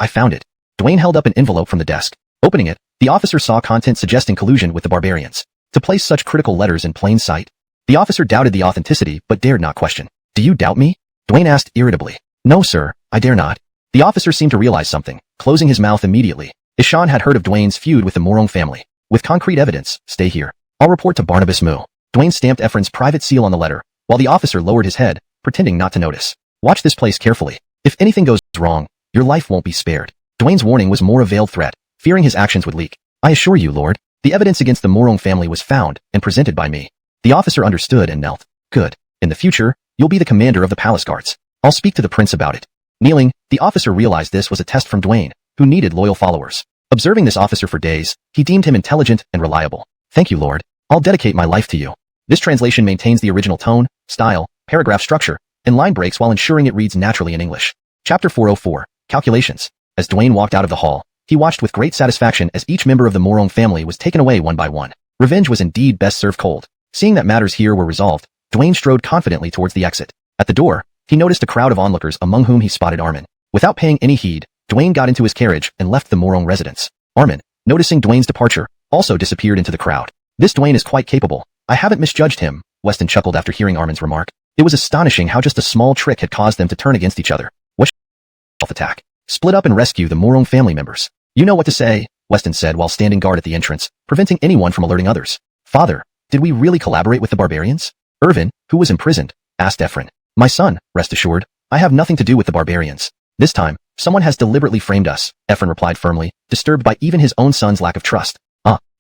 I found it. Dwayne held up an envelope from the desk. Opening it, the officer saw content suggesting collusion with the barbarians. To place such critical letters in plain sight, the officer doubted the authenticity but dared not question. Do you doubt me? Dwayne asked irritably. No, sir, I dare not. The officer seemed to realize something, closing his mouth immediately. Ishan had heard of Dwayne's feud with the Morong family. With concrete evidence, stay here. I'll report to Barnabas Mu. Dwayne stamped Ephraim's private seal on the letter, while the officer lowered his head, pretending not to notice. Watch this place carefully. If anything goes wrong, your life won't be spared. Dwayne's warning was more a veiled threat, fearing his actions would leak. I assure you, Lord, the evidence against the Morong family was found and presented by me. The officer understood and knelt. Good. In the future, you'll be the commander of the palace guards. I'll speak to the prince about it. Kneeling, the officer realized this was a test from Dwayne, who needed loyal followers. Observing this officer for days, he deemed him intelligent and reliable. Thank you, Lord. I'll dedicate my life to you. This translation maintains the original tone, style, paragraph structure, and line breaks while ensuring it reads naturally in English. Chapter 404, Calculations. As Dwayne walked out of the hall, he watched with great satisfaction as each member of the Morong family was taken away one by one. Revenge was indeed best served cold. Seeing that matters here were resolved, Dwayne strode confidently towards the exit. At the door, he noticed a crowd of onlookers among whom he spotted Armin. Without paying any heed, Dwayne got into his carriage and left the Morong residence. Armin, noticing Dwayne's departure, also disappeared into the crowd. This Dwayne is quite capable. I haven't misjudged him, Weston chuckled after hearing Armin's remark. It was astonishing how just a small trick had caused them to turn against each other. What self-attack? Split up and rescue the Morong family members. You know what to say, Weston said while standing guard at the entrance, preventing anyone from alerting others. Father, did we really collaborate with the barbarians? Irvin, who was imprisoned, asked Efren. My son, rest assured, I have nothing to do with the barbarians. This time, someone has deliberately framed us, Efren replied firmly, disturbed by even his own son's lack of trust.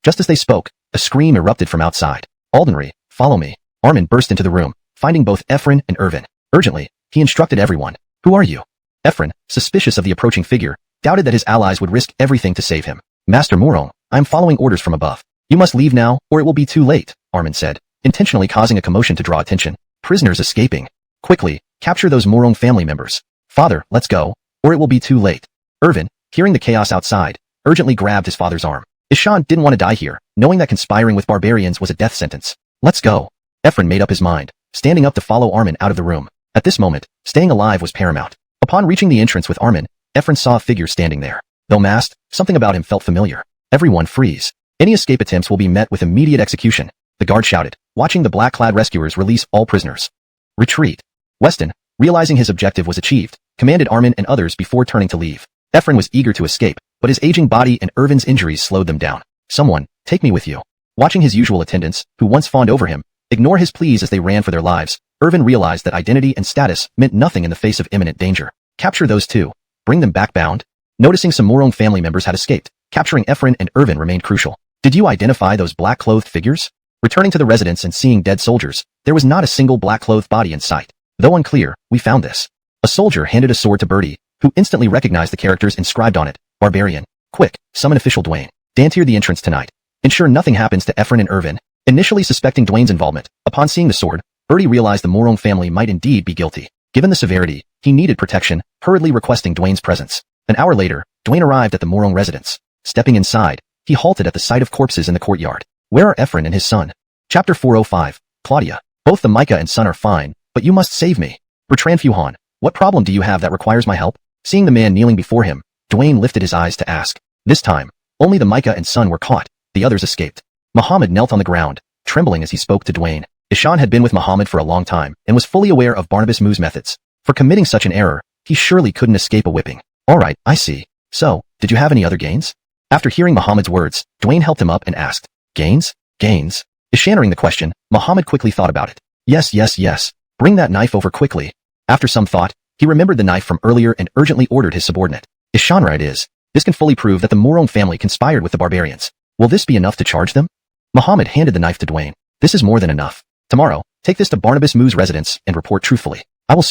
Just as they spoke, a scream erupted from outside. Aldenry, follow me. Armin burst into the room, finding both Efren and Irvin. Urgently, he instructed everyone. Who are you? Efren, suspicious of the approaching figure, doubted that his allies would risk everything to save him. Master Morong, I am following orders from above. You must leave now, or it will be too late, Armin said, intentionally causing a commotion to draw attention. Prisoners escaping. Quickly, capture those Morong family members. Father, let's go, or it will be too late. Irvin, hearing the chaos outside, urgently grabbed his father's arm. Ishan didn't want to die here, knowing that conspiring with barbarians was a death sentence. Let's go. Efren made up his mind, standing up to follow Armin out of the room. At this moment, staying alive was paramount. Upon reaching the entrance with Armin, Efren saw a figure standing there. Though masked, something about him felt familiar. Everyone freeze. Any escape attempts will be met with immediate execution, the guard shouted, watching the black-clad rescuers release all prisoners. Retreat. Weston, realizing his objective was achieved, commanded Armin and others before turning to leave. Efren was eager to escape, but his aging body and Irvin's injuries slowed them down. Someone, take me with you. Watching his usual attendants, who once fawned over him, ignore his pleas as they ran for their lives, Irvin realized that identity and status meant nothing in the face of imminent danger. Capture those two. Bring them back bound. Noticing some Morong family members had escaped, capturing Efren and Irvin remained crucial. Did you identify those black-clothed figures? Returning to the residence and seeing dead soldiers, there was not a single black-clothed body in sight. Though unclear, we found this. A soldier handed a sword to Birdie, who instantly recognized the characters inscribed on it. Barbarian. Quick, summon official Dwayne. Dantier the entrance tonight. Ensure nothing happens to Efren and Irvin. Initially suspecting Dwayne's involvement, upon seeing the sword, Birdie realized the Morong family might indeed be guilty. Given the severity, he needed protection, hurriedly requesting Dwayne's presence. An hour later, Dwayne arrived at the Morong residence. Stepping inside, he halted at the sight of corpses in the courtyard. Where are Efren and his son? Chapter 405. Claudia. Both the Micah and son are fine, but you must save me. Bertrand Fuhan, what problem do you have that requires my help? Seeing the man kneeling before him, Dwayne lifted his eyes to ask. This time, only the Micah and son were caught. The others escaped. Muhammad knelt on the ground, trembling as he spoke to Dwayne. Ishan had been with Muhammad for a long time and was fully aware of Barnabas Mu's methods. For committing such an error, he surely couldn't escape a whipping. All right, I see. So, did you have any other gains? After hearing Muhammad's words, Dwayne helped him up and asked, Gains? Gains? Ishaning the question, Muhammad quickly thought about it. Yes. Bring that knife over quickly. After some thought, he remembered the knife from earlier and urgently ordered his subordinate. Ishanra it is. This can fully prove that the Morong family conspired with the barbarians. Will this be enough to charge them? Muhammad handed the knife to Dwayne. This is more than enough. Tomorrow, take this to Barnabas Mu's residence and report truthfully. I will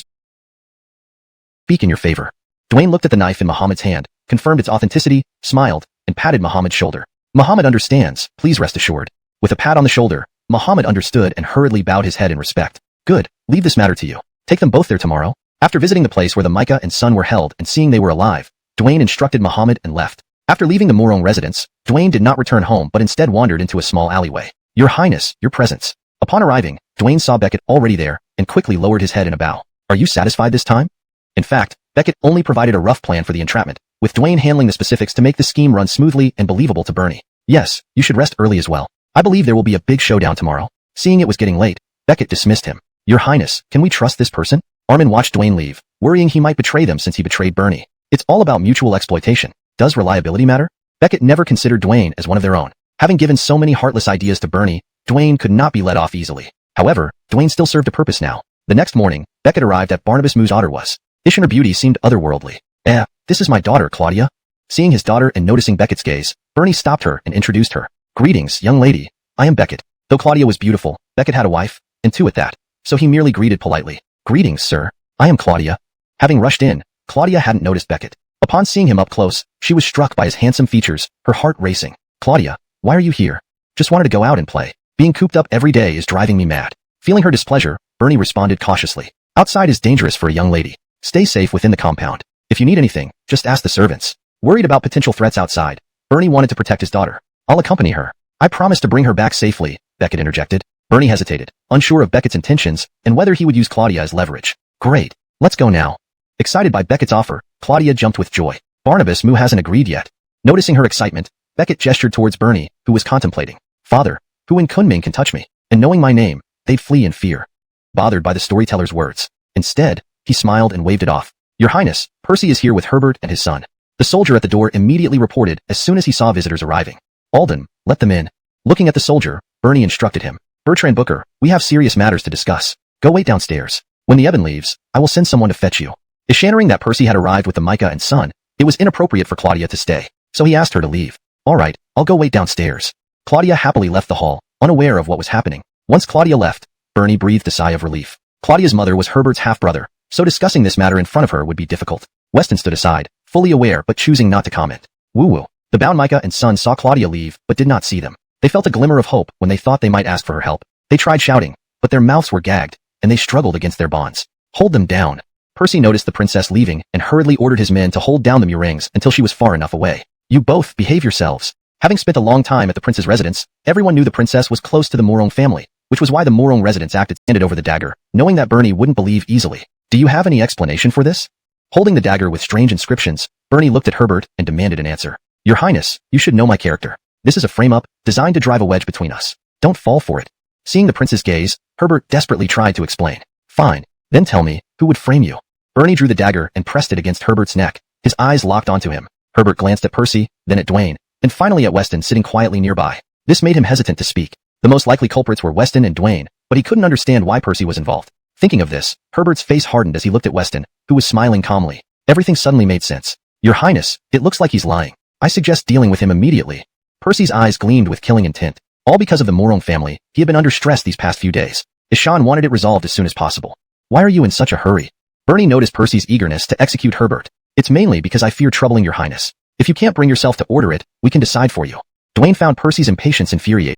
speak in your favor. Dwayne looked at the knife in Muhammad's hand, confirmed its authenticity, smiled, and patted Muhammad's shoulder. Muhammad understands, please rest assured. With a pat on the shoulder, Muhammad understood and hurriedly bowed his head in respect. Good, leave this matter to you. Take them both there tomorrow. After visiting the place where the Micah and son were held and seeing they were alive, Dwayne instructed Muhammad and left. After leaving the Morong residence, Dwayne did not return home but instead wandered into a small alleyway. Your Highness, your presence. Upon arriving, Dwayne saw Beckett already there and quickly lowered his head in a bow. Are you satisfied this time? In fact, Beckett only provided a rough plan for the entrapment, with Dwayne handling the specifics to make the scheme run smoothly and believable to Bernie. Yes, you should rest early as well. I believe there will be a big showdown tomorrow. Seeing it was getting late, Beckett dismissed him. Your Highness, can we trust this person? Armin watched Dwayne leave, worrying he might betray them since he betrayed Bernie. It's all about mutual exploitation. Does reliability matter? Beckett never considered Dwayne as one of their own. Having given so many heartless ideas to Bernie, Dwayne could not be let off easily. However, Dwayne still served a purpose now. The next morning, Beckett arrived at Barnabas Mu's daughter was. Her beauty seemed otherworldly. This is my daughter, Claudia. Seeing his daughter and noticing Beckett's gaze, Bernie stopped her and introduced her. Greetings, young lady. I am Beckett. Though Claudia was beautiful, Beckett had a wife, and two at that. So he merely greeted politely. Greetings, sir. I am Claudia. Having rushed in, Claudia hadn't noticed Beckett. Upon seeing him up close, she was struck by his handsome features, her heart racing. Claudia, why are you here? Just wanted to go out and play. Being cooped up every day is driving me mad. Feeling her displeasure, Bernie responded cautiously. Outside is dangerous for a young lady. Stay safe within the compound. If you need anything, just ask the servants. Worried about potential threats outside, Bernie wanted to protect his daughter. I'll accompany her. I promise to bring her back safely, Beckett interjected. Bernie hesitated, unsure of Beckett's intentions and whether he would use Claudia as leverage. Great. Let's go now. Excited by Beckett's offer, Claudia jumped with joy. Barnabas Moo hasn't agreed yet. Noticing her excitement, Beckett gestured towards Bernie, who was contemplating. Father, who in Kunming can touch me? And knowing my name, they'd flee in fear. Bothered by the storyteller's words. Instead, he smiled and waved it off. Your Highness, Percy is here with Herbert and his son. The soldier at the door immediately reported as soon as he saw visitors arriving. Alden, let them in. Looking at the soldier, Bernie instructed him. Bertrand Booker, we have serious matters to discuss. Go wait downstairs. When the Eben leaves, I will send someone to fetch you. Ishaning that Percy had arrived with the Micah and son, it was inappropriate for Claudia to stay, so he asked her to leave. All right, I'll go wait downstairs. Claudia happily left the hall, unaware of what was happening. Once Claudia left, Bernie breathed a sigh of relief. Claudia's mother was Herbert's half-brother, so discussing this matter in front of her would be difficult. Weston stood aside, fully aware but choosing not to comment. Woo-woo. The bound Micah and son saw Claudia leave but did not see them. They felt a glimmer of hope when they thought they might ask for her help. They tried shouting, but their mouths were gagged, and they struggled against their bonds. Hold them down. Percy noticed the princess leaving and hurriedly ordered his men to hold down the Murings until she was far enough away. You both behave yourselves. Having spent a long time at the prince's residence, everyone knew the princess was close to the Morong family, which was why the Morong residents handed over the dagger, knowing that Bernie wouldn't believe easily. Do you have any explanation for this? Holding the dagger with strange inscriptions, Bernie looked at Herbert and demanded an answer. Your Highness, you should know my character. This is a frame-up, designed to drive a wedge between us. Don't fall for it. Seeing the prince's gaze, Herbert desperately tried to explain. Fine. Then tell me, who would frame you? Bernie drew the dagger and pressed it against Herbert's neck. His eyes locked onto him. Herbert glanced at Percy, then at Dwayne, and finally at Weston sitting quietly nearby. This made him hesitant to speak. The most likely culprits were Weston and Dwayne, but he couldn't understand why Percy was involved. Thinking of this, Herbert's face hardened as he looked at Weston, who was smiling calmly. Everything suddenly made sense. Your Highness, it looks like he's lying. I suggest dealing with him immediately. Percy's eyes gleamed with killing intent. All because of the Morong family, he had been under stress these past few days. Ishan wanted it resolved as soon as possible. Why are you in such a hurry? Bernie noticed Percy's eagerness to execute Herbert. It's mainly because I fear troubling your Highness. If you can't bring yourself to order it, we can decide for you. Dwayne found Percy's impatience infuriating.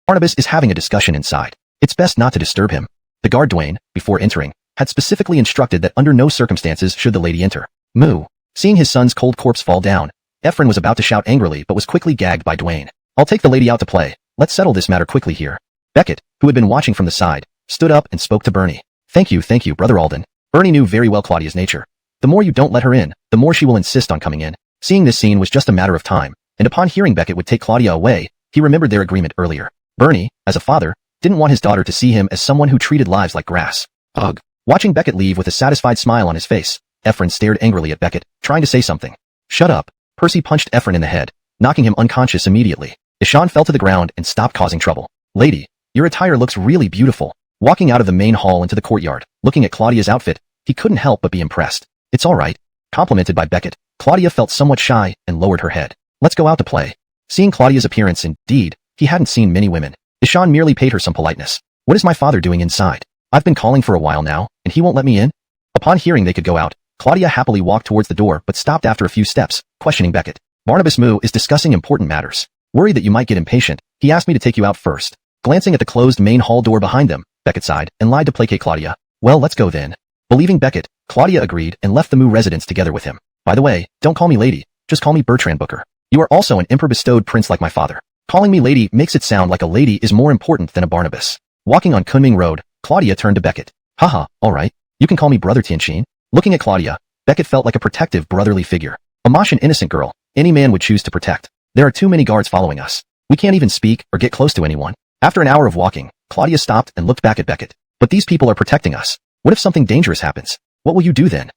Barnabas is having a discussion inside. It's best not to disturb him. The guard Dwayne, before entering, had specifically instructed that under no circumstances should the lady enter. Moo. Seeing his son's cold corpse fall down, Ephraim was about to shout angrily but was quickly gagged by Dwayne. I'll take the lady out to play. Let's settle this matter quickly here. Beckett, who had been watching from the side, stood up and spoke to Bernie. Thank you, Brother Alden. Bernie knew very well Claudia's nature. The more you don't let her in, the more she will insist on coming in. Seeing this scene was just a matter of time, and upon hearing Beckett would take Claudia away, he remembered their agreement earlier. Bernie, as a father, didn't want his daughter to see him as someone who treated lives like grass. Ugh. Watching Beckett leave with a satisfied smile on his face, Ephraim stared angrily at Beckett, trying to say something. Shut up. Percy punched Ephraim in the head, knocking him unconscious immediately. Ishan fell to the ground and stopped causing trouble. Lady, your attire looks really beautiful. Walking out of the main hall into the courtyard, looking at Claudia's outfit, he couldn't help but be impressed. It's all right. Complimented by Beckett, Claudia felt somewhat shy and lowered her head. Let's go out to play. Seeing Claudia's appearance, indeed, he hadn't seen many women. Ishan merely paid her some politeness. What is my father doing inside? I've been calling for a while now, and he won't let me in? Upon hearing they could go out, Claudia happily walked towards the door but stopped after a few steps, questioning Beckett. Barnabas Moo is discussing important matters. Worried that you might get impatient, he asked me to take you out first. Glancing at the closed main hall door behind them, Beckett sighed and lied to placate Claudia. Well, let's go then. Believing Beckett, Claudia agreed and left the Moo residence together with him. By the way, don't call me lady, just call me Bertrand Booker. You are also an emperor-bestowed prince like my father. Calling me lady makes it sound like a lady is more important than a Barnabas. Walking on Kunming Road, Claudia turned to Beckett. Haha, alright. You can call me Brother Tianqin. Looking at Claudia, Beckett felt like a protective brotherly figure. A mosh and innocent girl, any man would choose to protect. There are too many guards following us. We can't even speak or get close to anyone. After an hour of walking, Claudia stopped and looked back at Beckett. But these people are protecting us. What if something dangerous happens? What will you do then?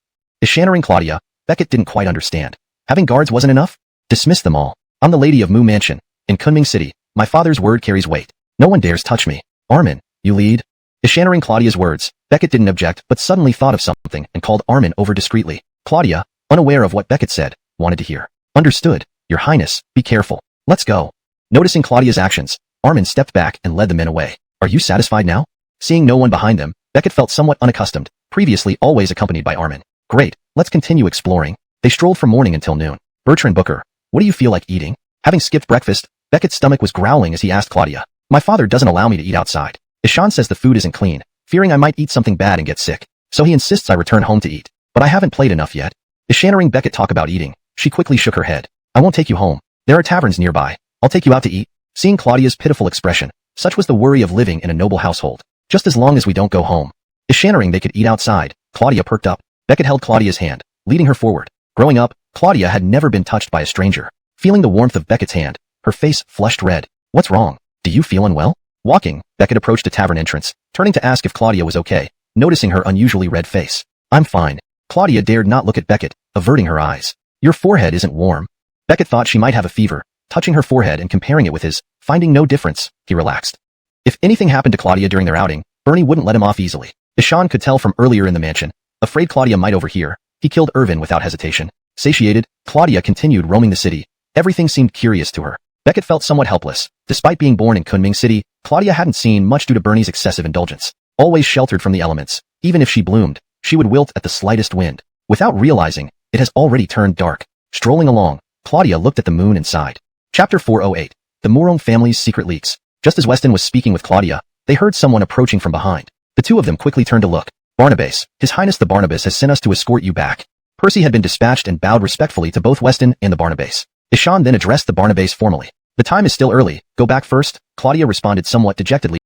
Ishannering Claudia, Beckett didn't quite understand. Having guards wasn't enough? Dismiss them all. I'm the lady of Moo Mansion. In Kunming City, my father's word carries weight. No one dares touch me. Armin, you lead? Ishannering Claudia's words, Beckett didn't object but suddenly thought of something and called Armin over discreetly. Claudia, unaware of what Beckett said, wanted to hear. Understood, Your Highness, be careful. Let's go. Noticing Claudia's actions, Armin stepped back and led the men away. Are you satisfied now? Seeing no one behind them, Beckett felt somewhat unaccustomed, previously always accompanied by Armin. Great, let's continue exploring. They strolled from morning until noon. Bertrand Booker, what do you feel like eating? Having skipped breakfast, Beckett's stomach was growling as he asked Claudia. My father doesn't allow me to eat outside. Ishan says the food isn't clean, fearing I might eat something bad and get sick. So he insists I return home to eat. But I haven't played enough yet. Ishannering Beckett talk about eating, she quickly shook her head. I won't take you home. There are taverns nearby. I'll take you out to eat. Seeing Claudia's pitiful expression, such was the worry of living in a noble household. Just as long as we don't go home. Isharing they could eat outside, Claudia perked up. Beckett held Claudia's hand, leading her forward. Growing up, Claudia had never been touched by a stranger. Feeling the warmth of Beckett's hand, her face flushed red. What's wrong? Do you feel unwell? Walking, Beckett approached a tavern entrance, turning to ask if Claudia was okay, noticing her unusually red face. I'm fine. Claudia dared not look at Beckett, averting her eyes. Your forehead isn't warm. Beckett thought she might have a fever, touching her forehead and comparing it with his, finding no difference, he relaxed. If anything happened to Claudia during their outing, Bernie wouldn't let him off easily. Ishan could tell from earlier in the mansion. Afraid Claudia might overhear, he killed Irvin without hesitation. Satiated, Claudia continued roaming the city. Everything seemed curious to her. Beckett felt somewhat helpless. Despite being born in Kunming City, Claudia hadn't seen much due to Bernie's excessive indulgence. Always sheltered from the elements, even if she bloomed, she would wilt at the slightest wind. Without realizing, it has already turned dark. Strolling along, Claudia looked at the moon and sighed. Chapter 408. The Morong family's secret leaks. Just as Weston was speaking with Claudia, they heard someone approaching from behind. The two of them quickly turned to look. Barnabas, His Highness the Barnabas has sent us to escort you back. Percy had been dispatched and bowed respectfully to both Weston and the Barnabas. Ishan then addressed the Barnabas formally. The time is still early, go back first, Claudia responded somewhat dejectedly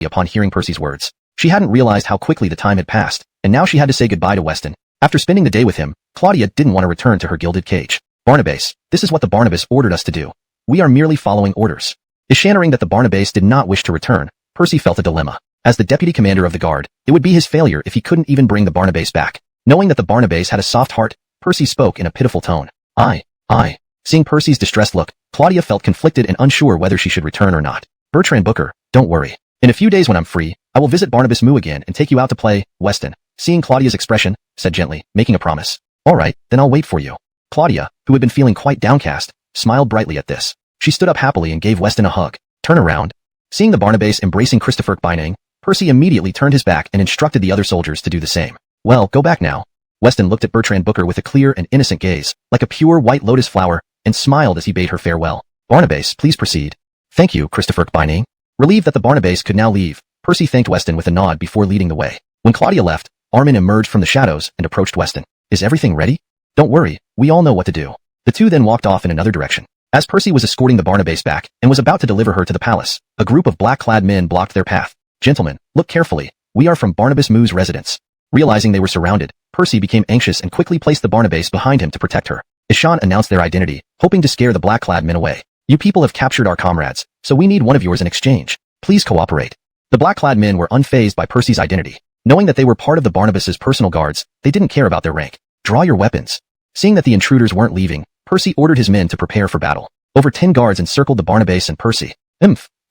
upon hearing Percy's words. She hadn't realized how quickly the time had passed, and now she had to say goodbye to Weston. After spending the day with him, Claudia didn't want to return to her gilded cage. Barnabas, this is what the Barnabas ordered us to do. We are merely following orders. Isharing that the Barnabas did not wish to return, Percy felt a dilemma. As the deputy commander of the guard, it would be his failure if he couldn't even bring the Barnabas back. Knowing that the Barnabas had a soft heart, Percy spoke in a pitiful tone. I. Seeing Percy's distressed look, Claudia felt conflicted and unsure whether she should return or not. Bertrand Booker, don't worry. In a few days when I'm free, I will visit Barnabas Moo again and take you out to play, Weston. Seeing Claudia's expression, said gently, making a promise. All right, then I'll wait for you. Claudia, who had been feeling quite downcast, smiled brightly at this. She stood up happily and gave Weston a hug. Turn around. Seeing the Barnabas embracing Christopher Bynang, Percy immediately turned his back and instructed the other soldiers to do the same. Well, go back now. Weston looked at Bertrand Booker with a clear and innocent gaze, like a pure white lotus flower, and smiled as he bade her farewell. Barnabas, please proceed. Thank you, Christopher Bynang. Relieved that the Barnabas could now leave, Percy thanked Weston with a nod before leading the way. When Claudia left, Armin emerged from the shadows and approached Weston. Is everything ready? Don't worry, we all know what to do. The two then walked off in another direction. As Percy was escorting the Barnabas back and was about to deliver her to the palace, a group of black-clad men blocked their path. Gentlemen, look carefully. We are from Barnabas Moo's residence. Realizing they were surrounded, Percy became anxious and quickly placed the Barnabas behind him to protect her. Ishan announced their identity, hoping to scare the black-clad men away. You people have captured our comrades, so we need one of yours in exchange. Please cooperate. The black-clad men were unfazed by Percy's identity. Knowing that they were part of the Barnabas's personal guards, they didn't care about their rank. Draw your weapons. Seeing that the intruders weren't leaving, Percy ordered his men to prepare for battle. Over 10 guards encircled the Barnabas and Percy.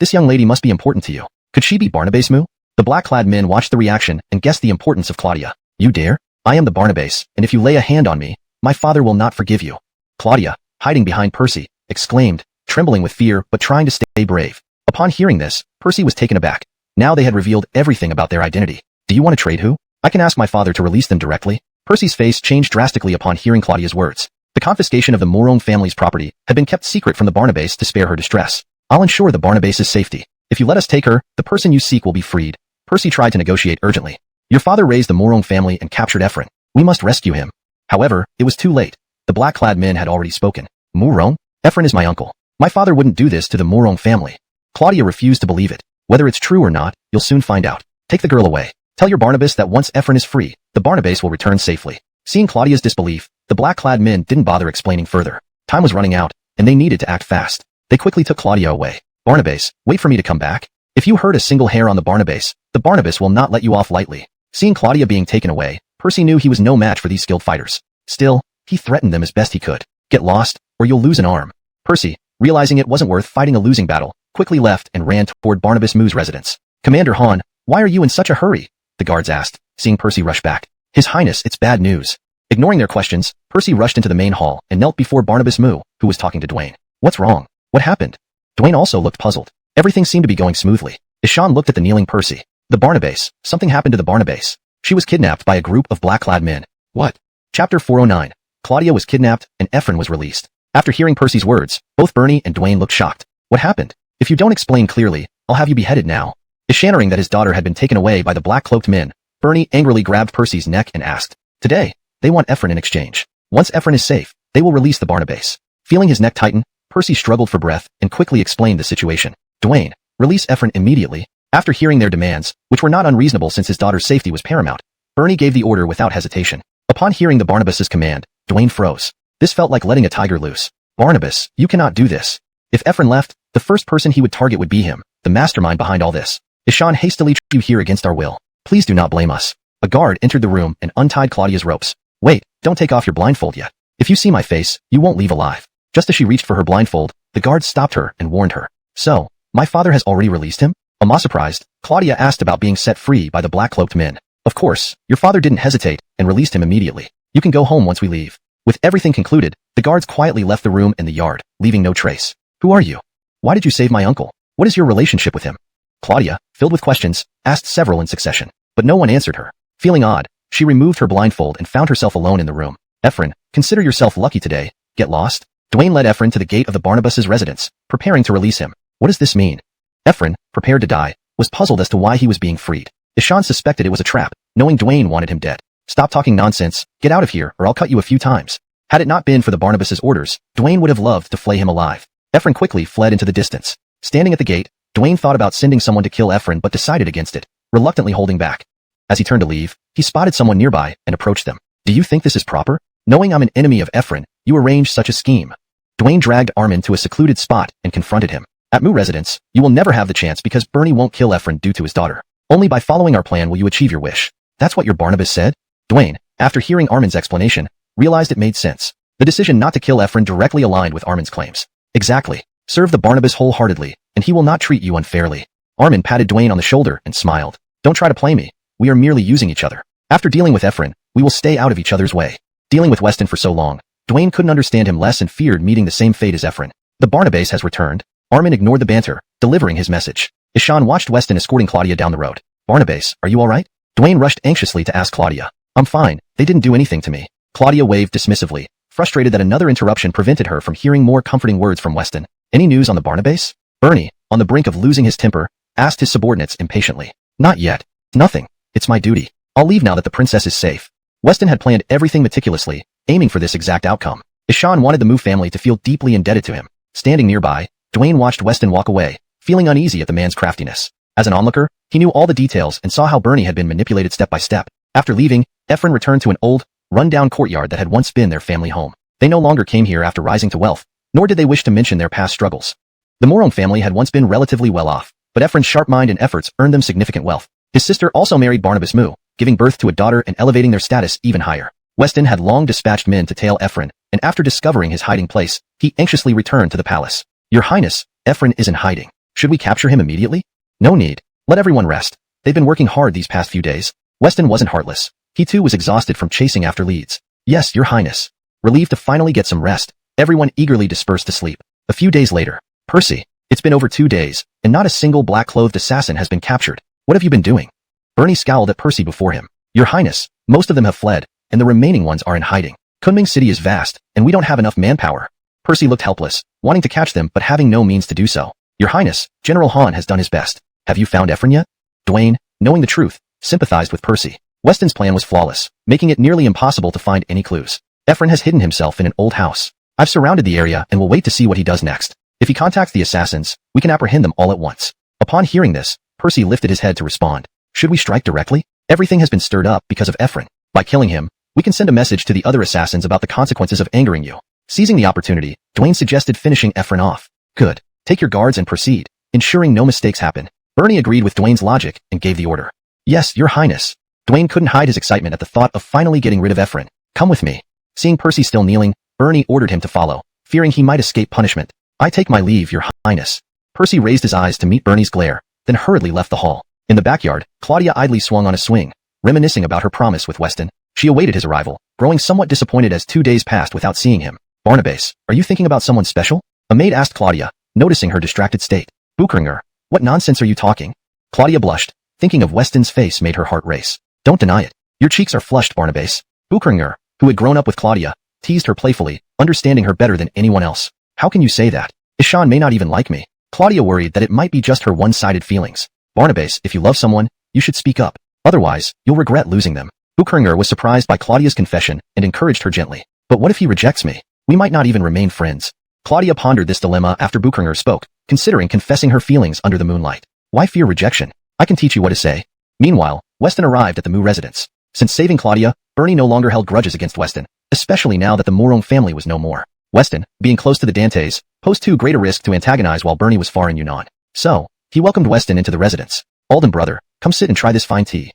This young lady must be important to you. Could she be Barnabas Moo? The black-clad men watched the reaction and guessed the importance of Claudia. You dare? I am the Barnabas, and if you lay a hand on me, my father will not forgive you. Claudia, hiding behind Percy, exclaimed, trembling with fear but trying to stay brave. Upon hearing this, Percy was taken aback. Now they had revealed everything about their identity. Do you want to trade who? I can ask my father to release them directly. Percy's face changed drastically upon hearing Claudia's words. The confiscation of the Morong family's property had been kept secret from the Barnabas to spare her distress. I'll ensure the Barnabas' safety. If you let us take her, the person you seek will be freed. Percy tried to negotiate urgently. Your father raised the Morong family and captured Ephraim. We must rescue him. However, it was too late. The black-clad men had already spoken. Morong? Ephraim is my uncle. My father wouldn't do this to the Morong family. Claudia refused to believe it. Whether it's true or not, you'll soon find out. Take the girl away. Tell your Barnabas that once Ephraim is free, the Barnabas will return safely. Seeing Claudia's disbelief, the black-clad men didn't bother explaining further. Time was running out, and they needed to act fast. They quickly took Claudia away. Barnabas, wait for me to come back. If you hurt a single hair on the Barnabas will not let you off lightly. Seeing Claudia being taken away, Percy knew he was no match for these skilled fighters. Still, he threatened them as best he could. Get lost, or you'll lose an arm. Percy, realizing it wasn't worth fighting a losing battle, quickly left and ran toward Barnabas Moo's residence. Commander Han, why are you in such a hurry? The guards asked, seeing Percy rush back. His Highness, it's bad news. Ignoring their questions, Percy rushed into the main hall and knelt before Barnabas Moo, who was talking to Dwayne. What's wrong? What happened? Dwayne also looked puzzled. Everything seemed to be going smoothly. Ishan looked at the kneeling Percy. The Barnabas, something happened to the Barnabas. She was kidnapped by a group of black-clad men. What? Chapter 409. Claudia was kidnapped and Ephraim was released. After hearing Percy's words, both Bernie and Dwayne looked shocked. What happened? If you don't explain clearly, I'll have you beheaded now. Isharing that his daughter had been taken away by the black-cloaked men, Bernie angrily grabbed Percy's neck and asked. Today, they want Ephraim in exchange. Once Ephraim is safe, they will release the Barnabas. Feeling his neck tighten, Percy struggled for breath and quickly explained the situation. Dwayne, release Ephraim immediately. After hearing their demands, which were not unreasonable since his daughter's safety was paramount, Bernie gave the order without hesitation. Upon hearing the Barnabas's command, Dwayne froze. This felt like letting a tiger loose. Barnabas, you cannot do this. If Ephraim left, the first person he would target would be him, the mastermind behind all this. Ishan hastily trapped you here against our will. Please do not blame us. A guard entered the room and untied Claudia's ropes. Wait, don't take off your blindfold yet. If you see my face, you won't leave alive. Just as she reached for her blindfold, the guard stopped her and warned her. So, my father has already released him? Almost surprised, Claudia asked about being set free by the black-cloaked men. Of course, your father didn't hesitate and released him immediately. You can go home once we leave. With everything concluded, the guards quietly left the room and the yard, leaving no trace. Who are you? Why did you save my uncle? What is your relationship with him? Claudia, filled with questions, asked several in succession, but no one answered her. Feeling odd, she removed her blindfold and found herself alone in the room. Ephraim, consider yourself lucky today. Get lost? Dwayne led Ephraim to the gate of the Barnabas's residence, preparing to release him. What does this mean? Ephraim, prepared to die, was puzzled as to why he was being freed. Ishan suspected it was a trap, knowing Dwayne wanted him dead. Stop talking nonsense, get out of here or I'll cut you a few times. Had it not been for the Barnabas's orders, Dwayne would have loved to flay him alive. Ephraim quickly fled into the distance. Standing at the gate, Dwayne thought about sending someone to kill Ephraim but decided against it, reluctantly holding back. As he turned to leave, he spotted someone nearby and approached them. Do you think this is proper? Knowing I'm an enemy of Ephraim, you arranged such a scheme. Dwayne dragged Armin to a secluded spot and confronted him. At Mu residence, you will never have the chance because Bernie won't kill Ephraim due to his daughter. Only by following our plan will you achieve your wish. That's what your Barnabas said? Dwayne, after hearing Armin's explanation, realized it made sense. The decision not to kill Ephraim directly aligned with Armin's claims. Exactly. Serve the Barnabas wholeheartedly, and he will not treat you unfairly. Armin patted Dwayne on the shoulder and smiled. Don't try to play me. We are merely using each other. After dealing with Ephraim, we will stay out of each other's way. Dealing with Weston for so long, Dwayne couldn't understand him less and feared meeting the same fate as Ephraim. The Barnabas has returned. Armin ignored the banter, delivering his message. Ishan watched Weston escorting Claudia down the road. Barnabas, are you alright? Dwayne rushed anxiously to ask Claudia. I'm fine, they didn't do anything to me. Claudia waved dismissively, frustrated that another interruption prevented her from hearing more comforting words from Weston. Any news on the Barnabas? Bernie, on the brink of losing his temper, asked his subordinates impatiently. Not yet. Nothing. It's my duty. I'll leave now that the princess is safe. Weston had planned everything meticulously, aiming for this exact outcome. Ishan wanted the Mu family to feel deeply indebted to him. Standing nearby, Dwayne watched Weston walk away, feeling uneasy at the man's craftiness. As an onlooker, he knew all the details and saw how Bernie had been manipulated step by step. After leaving, Ephraim returned to an old, run-down courtyard that had once been their family home. They no longer came here after rising to wealth, nor did they wish to mention their past struggles. The Moron family had once been relatively well off, but Ephraim's sharp mind and efforts earned them significant wealth. His sister also married Barnabas Mu, giving birth to a daughter and elevating their status even higher. Weston had long dispatched men to tail Ephraim, and after discovering his hiding place, he anxiously returned to the palace. Your Highness, Ephraim is in hiding. Should we capture him immediately? No need. Let everyone rest. They've been working hard these past few days. Weston wasn't heartless. He too was exhausted from chasing after leads. Yes, Your Highness. Relieved to finally get some rest, everyone eagerly dispersed to sleep. A few days later, Percy, it's been over 2 days, and not a single black-clothed assassin has been captured. What have you been doing? Bernie scowled at Percy before him. Your Highness, most of them have fled, and the remaining ones are in hiding. Kunming City is vast, and we don't have enough manpower. Percy looked helpless, wanting to catch them but having no means to do so. Your Highness, General Han has done his best. Have you found Ephraim yet? Dwayne, knowing the truth, sympathized with Percy. Weston's plan was flawless, making it nearly impossible to find any clues. Ephraim has hidden himself in an old house. I've surrounded the area and will wait to see what he does next. If he contacts the assassins, we can apprehend them all at once. Upon hearing this, Percy lifted his head to respond. Should we strike directly? Everything has been stirred up because of Ephraim. By killing him, we can send a message to the other assassins about the consequences of angering you. Seizing the opportunity, Dwayne suggested finishing Ephraim off. Good. Take your guards and proceed, ensuring no mistakes happen. Bernie agreed with Dwayne's logic and gave the order. Yes, Your Highness. Dwayne couldn't hide his excitement at the thought of finally getting rid of Ephraim. Come with me. Seeing Percy still kneeling, Bernie ordered him to follow, fearing he might escape punishment. I take my leave, Your Highness. Percy raised his eyes to meet Bernie's glare, then hurriedly left the hall. In the backyard, Claudia idly swung on a swing, reminiscing about her promise with Weston. She awaited his arrival, growing somewhat disappointed as 2 days passed without seeing him. Barnabas, are you thinking about someone special? A maid asked Claudia, noticing her distracted state. Buchringer, what nonsense are you talking? Claudia blushed. Thinking of Weston's face made her heart race. Don't deny it. Your cheeks are flushed, Barnabas. Buchringer, who had grown up with Claudia, teased her playfully, understanding her better than anyone else. How can you say that? Ishan may not even like me. Claudia worried that it might be just her one-sided feelings. Barnabas, if you love someone, you should speak up. Otherwise, you'll regret losing them. Buchringer was surprised by Claudia's confession and encouraged her gently. But what if he rejects me? We might not even remain friends. Claudia pondered this dilemma after Buchinger spoke, considering confessing her feelings under the moonlight. Why fear rejection? I can teach you what to say. Meanwhile, Weston arrived at the Mu residence. Since saving Claudia, Bernie no longer held grudges against Weston, especially now that the Morong family was no more. Weston, being close to the Dantes, posed too great a risk to antagonize while Bernie was far in Yunnan. So, he welcomed Weston into the residence. Alden brother, come sit and try this fine tea.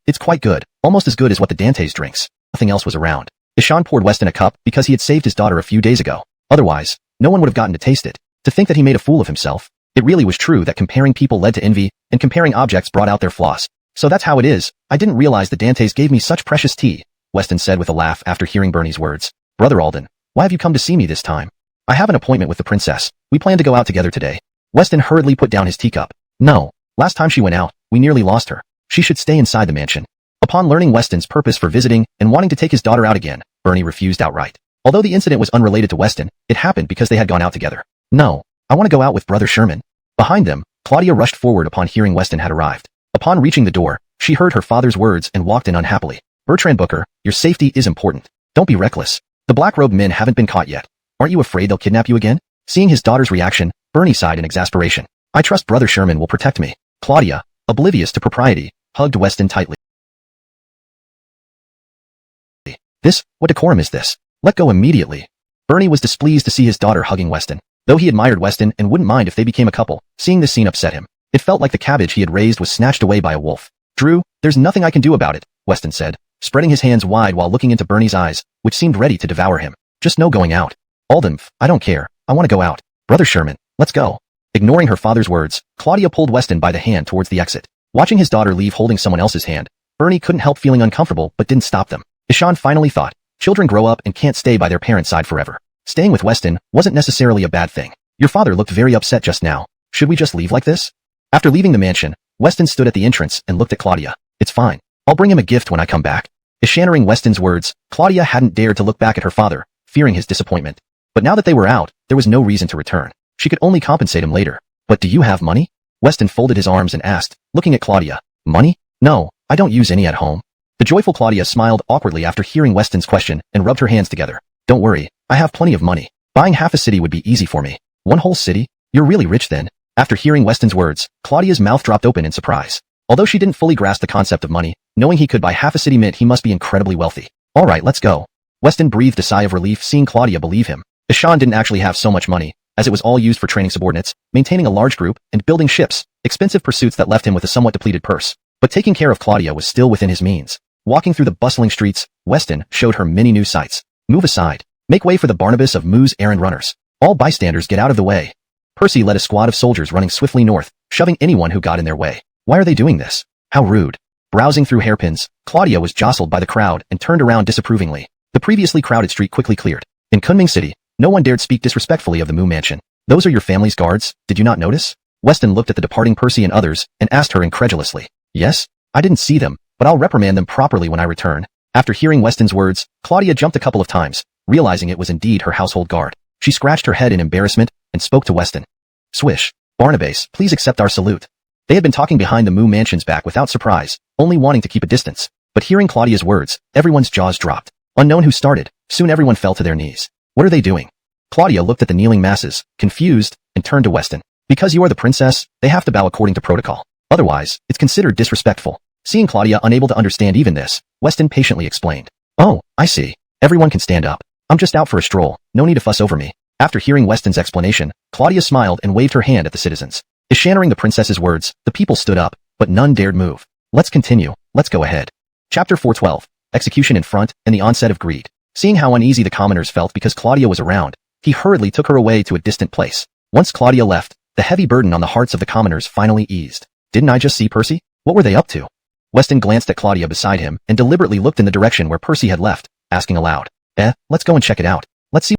It's quite good, almost as good as what the Dantes drinks. Nothing else was around. Ishan poured Weston a cup because he had saved his daughter a few days ago. Otherwise, no one would have gotten to taste it. To think that he made a fool of himself. It really was true that comparing people led to envy, and comparing objects brought out their flaws. So that's how it is. I didn't realize the Dantes gave me such precious tea, Weston said with a laugh after hearing Bernie's words. Brother Alden, why have you come to see me this time? I have an appointment with the princess. We plan to go out together today. Weston hurriedly put down his teacup. No. Last time she went out, we nearly lost her. She should stay inside the mansion. Upon learning Weston's purpose for visiting and wanting to take his daughter out again, Bernie refused outright. Although the incident was unrelated to Weston, it happened because they had gone out together. No. I want to go out with Brother Sherman. Behind them, Claudia rushed forward upon hearing Weston had arrived. Upon reaching the door, she heard her father's words and walked in unhappily. Bertrand Booker, your safety is important. Don't be reckless. The black-robed men haven't been caught yet. Aren't you afraid they'll kidnap you again? Seeing his daughter's reaction, Bernie sighed in exasperation. I trust Brother Sherman will protect me. Claudia, oblivious to propriety, hugged Weston tightly. What decorum is this? Let go immediately. Bernie was displeased to see his daughter hugging Weston. Though he admired Weston and wouldn't mind if they became a couple, seeing this scene upset him. It felt like the cabbage he had raised was snatched away by a wolf. Drew, there's nothing I can do about it, Weston said, spreading his hands wide while looking into Bernie's eyes, which seemed ready to devour him. Just no going out. Alden, I don't care. I want to go out. Brother Sherman, let's go. Ignoring her father's words, Claudia pulled Weston by the hand towards the exit. Watching his daughter leave holding someone else's hand, Bernie couldn't help feeling uncomfortable but didn't stop them. Ishan finally thought, children grow up and can't stay by their parents' side forever. Staying with Weston wasn't necessarily a bad thing. Your father looked very upset just now. Should we just leave like this? After leaving the mansion, Weston stood at the entrance and looked at Claudia. It's fine. I'll bring him a gift when I come back. Ishaning Weston's words, Claudia hadn't dared to look back at her father, fearing his disappointment. But now that they were out, there was no reason to return. She could only compensate him later. But do you have money? Weston folded his arms and asked, looking at Claudia. Money? No, I don't use any at home. The joyful Claudia smiled awkwardly after hearing Weston's question and rubbed her hands together. Don't worry, I have plenty of money. Buying half a city would be easy for me. One whole city? You're really rich then. After hearing Weston's words, Claudia's mouth dropped open in surprise. Although she didn't fully grasp the concept of money, knowing he could buy half a city meant he must be incredibly wealthy. All right, let's go. Weston breathed a sigh of relief seeing Claudia believe him. Ishan didn't actually have so much money, as it was all used for training subordinates, maintaining a large group, and building ships, expensive pursuits that left him with a somewhat depleted purse. But taking care of Claudia was still within his means. Walking through the bustling streets, Weston showed her many new sights. Move aside. Make way for the Barnabas of Mu's errand runners. All bystanders get out of the way. Percy led a squad of soldiers running swiftly north, shoving anyone who got in their way. Why are they doing this? How rude. Browsing through hairpins, Claudia was jostled by the crowd and turned around disapprovingly. The previously crowded street quickly cleared. In Kunming City, no one dared speak disrespectfully of the Mu mansion. Those are your family's guards, did you not notice? Weston looked at the departing Percy and others and asked her incredulously. Yes? I didn't see them, but I'll reprimand them properly when I return. After hearing Weston's words, Claudia jumped a couple of times, realizing it was indeed her household guard. She scratched her head in embarrassment and spoke to Weston. Swish. Barnabas, please accept our salute. They had been talking behind the Mu mansion's back without surprise, only wanting to keep a distance. But hearing Claudia's words, everyone's jaws dropped. Unknown who started, soon everyone fell to their knees. What are they doing? Claudia looked at the kneeling masses, confused, and turned to Weston. Because you are the princess, they have to bow according to protocol. Otherwise, it's considered disrespectful. Seeing Claudia unable to understand even this, Weston patiently explained. Oh, I see. Everyone can stand up. I'm just out for a stroll, no need to fuss over me. After hearing Weston's explanation, Claudia smiled and waved her hand at the citizens. Ishaning the princess's words, the people stood up, but none dared move. Let's continue, let's go ahead. Chapter 412, Execution in Front and the Onset of Greed. Seeing how uneasy the commoners felt because Claudia was around, he hurriedly took her away to a distant place. Once Claudia left, the heavy burden on the hearts of the commoners finally eased. Didn't I just see Percy? What were they up to? Weston glanced at Claudia beside him and deliberately looked in the direction where Percy had left, asking aloud. Let's go and check it out. Let's see.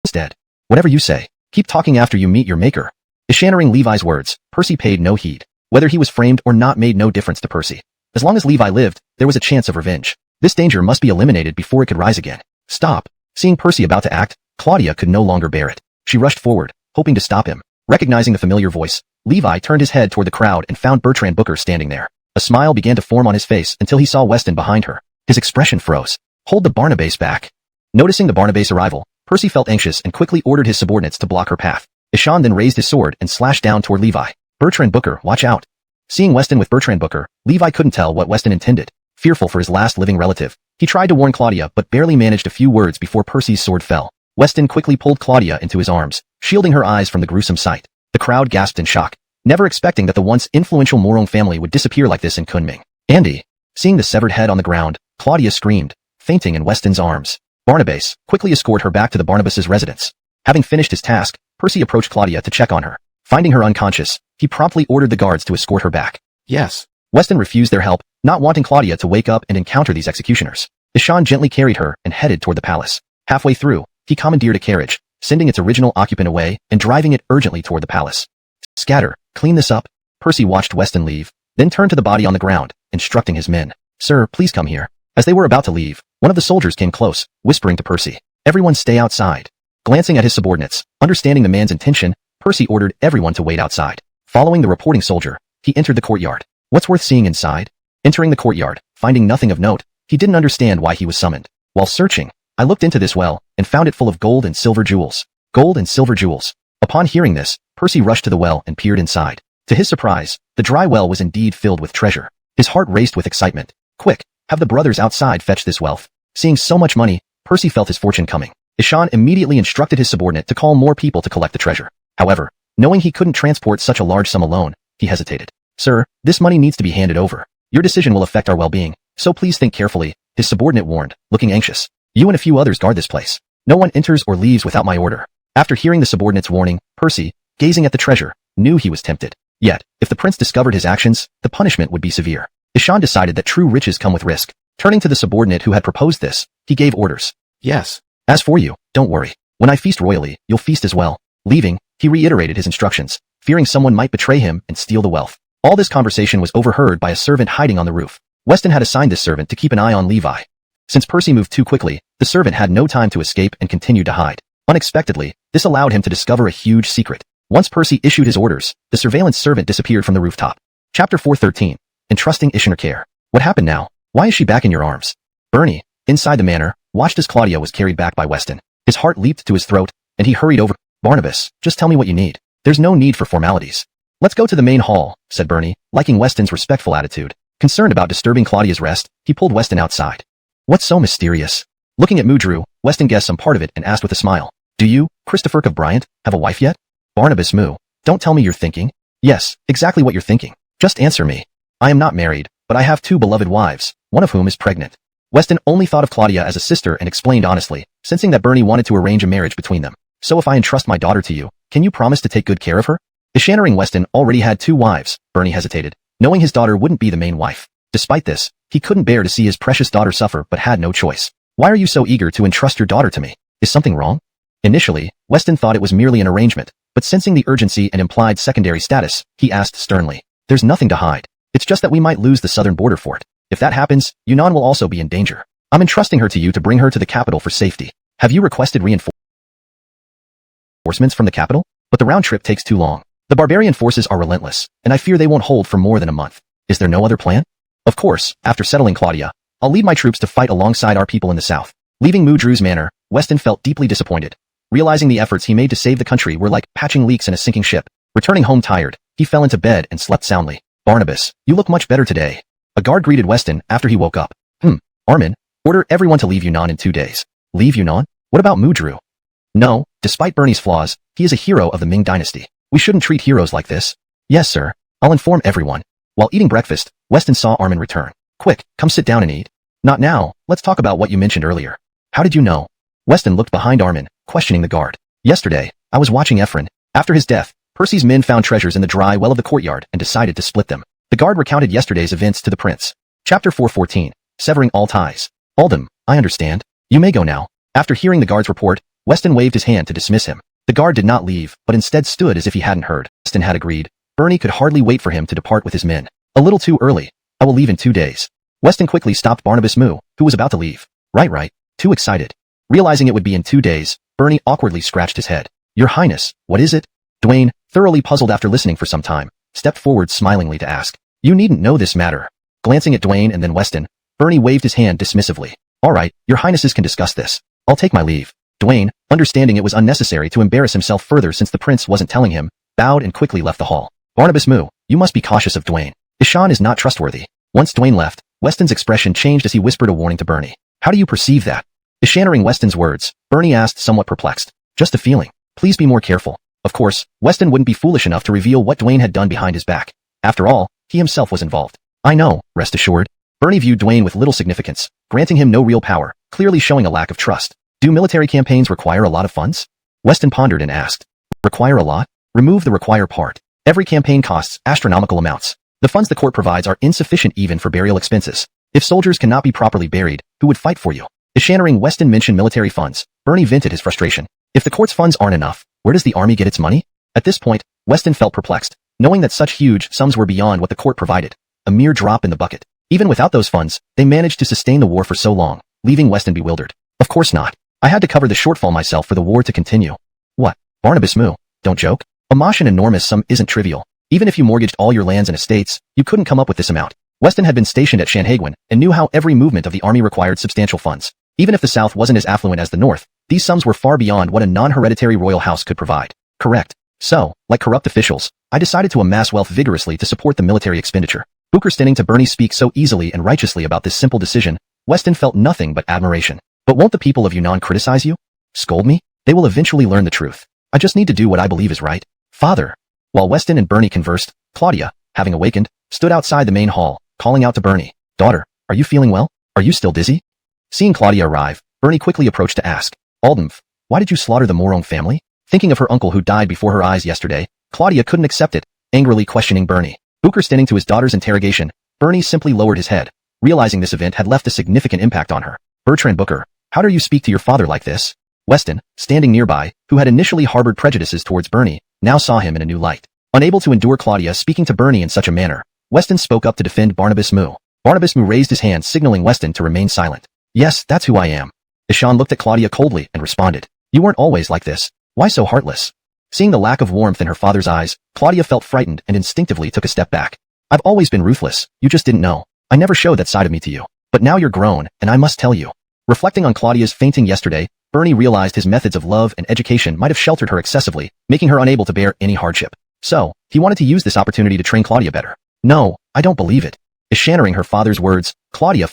Instead. Whatever you say. Keep talking after you meet your maker. Ishaning Levi's words, Percy paid no heed. Whether he was framed or not made no difference to Percy. As long as Levi lived, there was a chance of revenge. This danger must be eliminated before it could rise again. Stop. Seeing Percy about to act, Claudia could no longer bear it. She rushed forward, hoping to stop him. Recognizing the familiar voice, Levi turned his head toward the crowd and found Bertrand Booker standing there. A smile began to form on his face until he saw Weston behind her. His expression froze. Hold the Barnabas back. Noticing the Barnabas arrival, Percy felt anxious and quickly ordered his subordinates to block her path. Ishan then raised his sword and slashed down toward Levi. Bertrand Booker, watch out. Seeing Weston with Bertrand Booker, Levi couldn't tell what Weston intended. Fearful for his last living relative, he tried to warn Claudia but barely managed a few words before Percy's sword fell. Weston quickly pulled Claudia into his arms, shielding her eyes from the gruesome sight. The crowd gasped in shock, never expecting that the once influential Morong family would disappear like this in Kunming. Andy. Seeing the severed head on the ground, Claudia screamed, fainting in Weston's arms. Barnabas quickly escorted her back to the Barnabas' residence. Having finished his task, Percy approached Claudia to check on her. Finding her unconscious, he promptly ordered the guards to escort her back.
Yes.
Weston refused their help, not wanting Claudia to wake up and encounter these executioners. Ishan gently carried her and headed toward the palace. Halfway through, he commandeered a carriage, sending its original occupant away and driving it urgently toward the palace. Scatter, clean this up. Percy watched Weston leave, then turned to the body on the ground, instructing his men. Sir, please come here. As they were about to leave, one of the soldiers came close, whispering to Percy. Everyone stay outside. Glancing at his subordinates, understanding the man's intention, Percy ordered everyone to wait outside. Following the reporting soldier, he entered the courtyard. What's worth seeing inside? Entering the courtyard, finding nothing of note, he didn't understand why he was summoned. While searching, I looked into this well and found it full of gold and silver jewels. Gold and silver jewels. Upon hearing this, Percy rushed to the well and peered inside. To his surprise, the dry well was indeed filled with treasure. His heart raced with excitement. Quick, have the brothers outside fetch this wealth. Seeing so much money, Percy felt his fortune coming. Ishan immediately instructed his subordinate to call more people to collect the treasure. However, knowing he couldn't transport such a large sum alone, he hesitated. Sir, this money needs to be handed over. Your decision will affect our well-being, so please think carefully, his subordinate warned, looking anxious. You and a few others guard this place. No one enters or leaves without my order. After hearing the subordinate's warning, Percy, gazing at the treasure, knew he was tempted. Yet, if the prince discovered his actions, the punishment would be severe. Ishan decided that true riches come with risk. Turning to the subordinate who had proposed this, he gave orders.
Yes.
As for you, don't worry. When I feast royally, you'll feast as well. Leaving, he reiterated his instructions, fearing someone might betray him and steal the wealth. All this conversation was overheard by a servant hiding on the roof. Weston had assigned this servant to keep an eye on Levi. Since Percy moved too quickly, the servant had no time to escape and continued to hide. Unexpectedly, this allowed him to discover a huge secret. Once Percy issued his orders, the surveillance servant disappeared from the rooftop. Chapter 413. Entrusting Ishiner care. What happened now? Why is she back in your arms? Bernie, inside the manor, watched as Claudia was carried back by Weston. His heart leaped to his throat, and he hurried over. Barnabas, just tell me what you need. There's no need for formalities. Let's go to the main hall, said Bernie, liking Weston's respectful attitude. Concerned about disturbing Claudia's rest, he pulled Weston outside. What's so mysterious? Looking at Mudru, Weston guessed some part of it and asked with a smile. Do you, Christopher of Bryant, have a wife yet? Barnabas Moo, don't tell me you're thinking. Yes, exactly what you're thinking. Just answer me. I am not married, but I have 2 beloved wives, one of whom is pregnant. Weston only thought of Claudia as a sister and explained honestly, sensing that Bernie wanted to arrange a marriage between them. So if I entrust my daughter to you, can you promise to take good care of her? Ishannering Weston already had 2 wives, Bernie hesitated, knowing his daughter wouldn't be the main wife. Despite this, he couldn't bear to see his precious daughter suffer but had no choice. Why are you so eager to entrust your daughter to me? Is something wrong? Initially, Weston thought it was merely an arrangement, but sensing the urgency and implied secondary status, he asked sternly. There's nothing to hide. It's just that we might lose the southern border fort. If that happens, Yunnan will also be in danger. I'm entrusting her to you to bring her to the capital for safety. Have you requested reinforcements from the capital? But the round trip takes too long. The barbarian forces are relentless, and I fear they won't hold for more than a month. Is there no other plan? Of course, after settling Claudia, I'll lead my troops to fight alongside our people in the south. Leaving Mudru's manor, Weston felt deeply disappointed. Realizing the efforts he made to save the country were like patching leaks in a sinking ship. Returning home tired, he fell into bed and slept soundly. Barnabas, you look much better today. A guard greeted Weston after he woke up. Armin, order everyone to leave Yunnan in 2 days. Leave Yunnan? What about Mudru? No, despite Bernie's flaws, he is a hero of the Ming dynasty. We shouldn't treat heroes like this. Yes, sir. I'll inform everyone. While eating breakfast, Weston saw Armin return. Quick, come sit down and eat. Not now, let's talk about what you mentioned earlier. How did you know? Weston looked behind Armin, questioning the guard. Yesterday, I was watching Ephraim. After his death, Percy's men found treasures in the dry well of the courtyard and decided to split them. The guard recounted yesterday's events to the prince. Chapter 414. Severing all ties. Aldem, I understand. You may go now. After hearing the guard's report, Weston waved his hand to dismiss him. The guard did not leave, but instead stood as if he hadn't heard. Weston had agreed. Bernie could hardly wait for him to depart with his men. A little too early. I will leave in 2 days. Weston quickly stopped Barnabas Moo, who was about to leave. Right. Too excited. Realizing it would be in 2 days, Bernie awkwardly scratched his head. Your Highness, what is it? Dwayne, thoroughly puzzled after listening for some time, stepped forward smilingly to ask. You needn't know this matter. Glancing at Dwayne and then Weston, Bernie waved his hand dismissively. Alright, your highnesses can discuss this. I'll take my leave. Dwayne, understanding it was unnecessary to embarrass himself further since the prince wasn't telling him, bowed and quickly left the hall. Barnabas Moo, you must be cautious of Dwayne. Ishan is not trustworthy. Once Dwayne left, Weston's expression changed as he whispered a warning to Bernie. How do you perceive that? Ishannering Weston's words, Bernie asked somewhat perplexed. Just a feeling. Please be more careful. Of course, Weston wouldn't be foolish enough to reveal what Dwayne had done behind his back. After all, he himself was involved. I know, rest assured. Bernie viewed Dwayne with little significance, granting him no real power, clearly showing a lack of trust. Do military campaigns require a lot of funds? Weston pondered and asked. Require a lot? Remove the require part. Every campaign costs astronomical amounts. The funds the court provides are insufficient even for burial expenses. If soldiers cannot be properly buried, who would fight for you? Ishannering Weston mentioned military funds, Bernie vented his frustration. If the court's funds aren't enough, where does the army get its money? At this point, Weston felt perplexed, knowing that such huge sums were beyond what the court provided. A mere drop in the bucket. Even without those funds, they managed to sustain the war for so long, leaving Weston bewildered. Of course not. I had to cover the shortfall myself for the war to continue. What? Barnabas Moo, don't joke. A mosh an enormous sum isn't trivial. Even if you mortgaged all your lands and estates, you couldn't come up with this amount. Weston had been stationed at Shanhaiguan and knew how every movement of the army required substantial funds. Even if the South wasn't as affluent as the North, these sums were far beyond what a non-hereditary royal house could provide. Correct. So, like corrupt officials, I decided to amass wealth vigorously to support the military expenditure. Booker standing to Bernie speak so easily and righteously about this simple decision, Weston felt nothing but admiration. But won't the people of Yunnan criticize you? Scold me? They will eventually learn the truth. I just need to do what I believe is right. Father. While Weston and Bernie conversed, Claudia, having awakened, stood outside the main hall, calling out to Bernie. Daughter, are you feeling well? Are you still dizzy? Seeing Claudia arrive, Bernie quickly approached to ask, Aldenf, why did you slaughter the Morong family? Thinking of her uncle who died before her eyes yesterday, Claudia couldn't accept it, angrily questioning Bernie. Booker standing to his daughter's interrogation, Bernie simply lowered his head, realizing this event had left a significant impact on her. Bertrand Booker, how dare you speak to your father like this? Weston, standing nearby, who had initially harbored prejudices towards Bernie, now saw him in a new light. Unable to endure Claudia speaking to Bernie in such a manner, Weston spoke up to defend Barnabas Moo. Barnabas Moo raised his hand signaling Weston to remain silent. Yes, that's who I am. Ishan looked at Claudia coldly and responded. You weren't always like this. Why so heartless? Seeing the lack of warmth in her father's eyes, Claudia felt frightened and instinctively took a step back. I've always been ruthless, you just didn't know. I never showed that side of me to you. But now you're grown, and I must tell you. Reflecting on Claudia's fainting yesterday, Bernie realized his methods of love and education might have sheltered her excessively, making her unable to bear any hardship. So, he wanted to use this opportunity to train Claudia better. No, I don't believe it. Ishannering her father's words, Claudia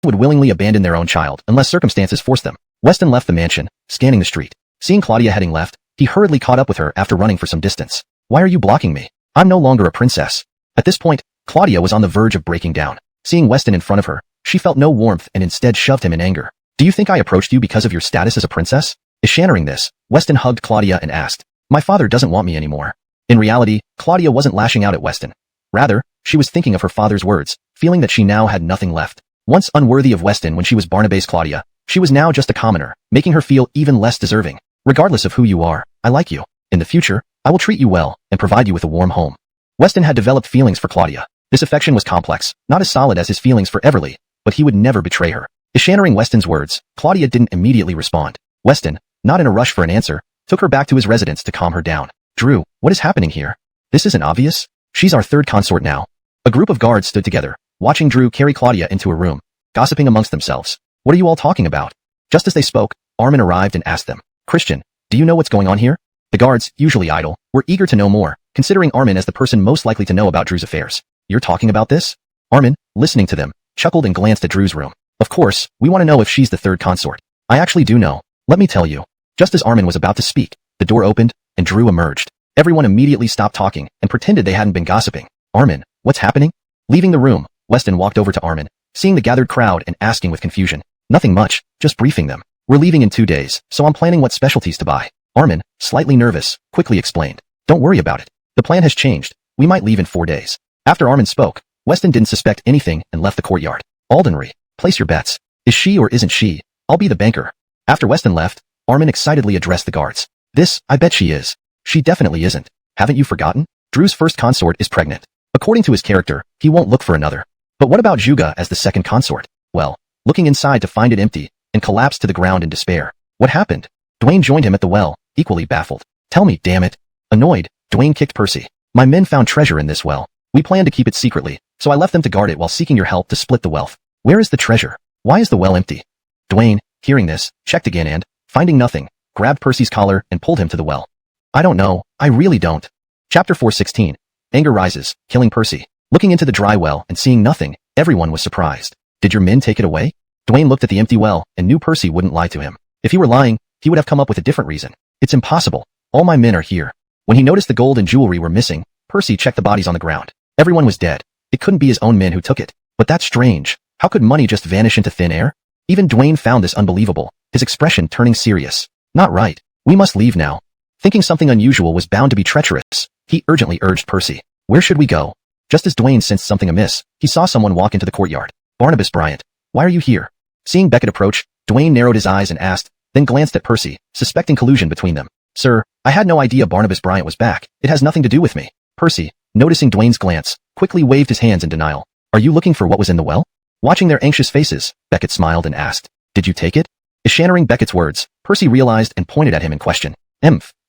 would willingly abandon their own child unless circumstances forced them. Weston left the mansion, scanning the street. Seeing Claudia heading left, he hurriedly caught up with her after running for some distance. Why are you blocking me? I'm no longer a princess. At this point, Claudia was on the verge of breaking down. Seeing Weston in front of her, she felt no warmth and instead shoved him in anger. Do you think I approached you because of your status as a princess? Ishannering this, Weston hugged Claudia and asked, My father doesn't want me anymore. In reality, Claudia wasn't lashing out at Weston. Rather, she was thinking of her father's words, feeling that she now had nothing left. Once unworthy of Weston when she was Barnabas Claudia, she was now just a commoner, making her feel even less deserving. Regardless of who you are, I like you. In the future, I will treat you well and provide you with a warm home. Weston had developed feelings for Claudia. This affection was complex, not as solid as his feelings for Everly, but he would never betray her. Ishannering Weston's words, Claudia didn't immediately respond. Weston, not in a rush for an answer, took her back to his residence to calm her down. Drew, what is happening here? This isn't obvious? She's our third consort now. A group of guards stood together, watching Drew carry Claudia into a room, gossiping amongst themselves. What are you all talking about? Just as they spoke, Armin arrived and asked them, Christian, do you know what's going on here? The guards, usually idle, were eager to know more, considering Armin as the person most likely to know about Drew's affairs. You're talking about this? Armin, listening to them, chuckled and glanced at Drew's room. Of course, we want to know if she's the third consort. I actually do know. Let me tell you. Just as Armin was about to speak, the door opened, and Drew emerged. Everyone immediately stopped talking and pretended they hadn't been gossiping. Armin, what's happening? Leaving the room, Weston walked over to Armin, seeing the gathered crowd and asking with confusion. Nothing much, just briefing them. We're leaving in 2 days, so I'm planning what specialties to buy. Armin, slightly nervous, quickly explained. Don't worry about it. The plan has changed. We might leave in 4 days. After Armin spoke, Weston didn't suspect anything and left the courtyard. Aldenry, place your bets. Is she or isn't she? I'll be the banker. After Weston left, Armin excitedly addressed the guards. This, I bet she is. She definitely isn't. Haven't you forgotten? Drew's first consort is pregnant. According to his character, he won't look for another. But what about Juga as the second consort? Well, looking inside to find it empty, and collapsed to the ground in despair. What happened? Dwayne joined him at the well, equally baffled. Tell me, damn it. Annoyed, Dwayne kicked Percy. My men found treasure in this well. We planned to keep it secretly, so I left them to guard it while seeking your help to split the wealth. Where is the treasure? Why is the well empty? Dwayne, hearing this, checked again and, finding nothing, grabbed Percy's collar and pulled him to the well. I don't know, I really don't. Chapter 4:16. Anger rises, killing Percy. Looking into the dry well and seeing nothing, everyone was surprised. Did your men take it away? Dwayne looked at the empty well and knew Percy wouldn't lie to him. If he were lying, he would have come up with a different reason. It's impossible. All my men are here. When he noticed the gold and jewelry were missing, Percy checked the bodies on the ground. Everyone was dead. It couldn't be his own men who took it. But that's strange. How could money just vanish into thin air? Even Dwayne found this unbelievable, his expression turning serious. Not right. We must leave now. Thinking something unusual was bound to be treacherous, he urgently urged Percy. Where should we go? Just as Dwayne sensed something amiss, he saw someone walk into the courtyard. Barnabas Bryant. Why are you here? Seeing Beckett approach, Dwayne narrowed his eyes and asked, then glanced at Percy, suspecting collusion between them. Sir, I had no idea Barnabas Bryant was back. It has nothing to do with me. Percy, noticing Dwayne's glance, quickly waved his hands in denial. Are you looking for what was in the well? Watching their anxious faces, Beckett smiled and asked, did you take it? Eschannering Beckett's words, Percy realized and pointed at him in question.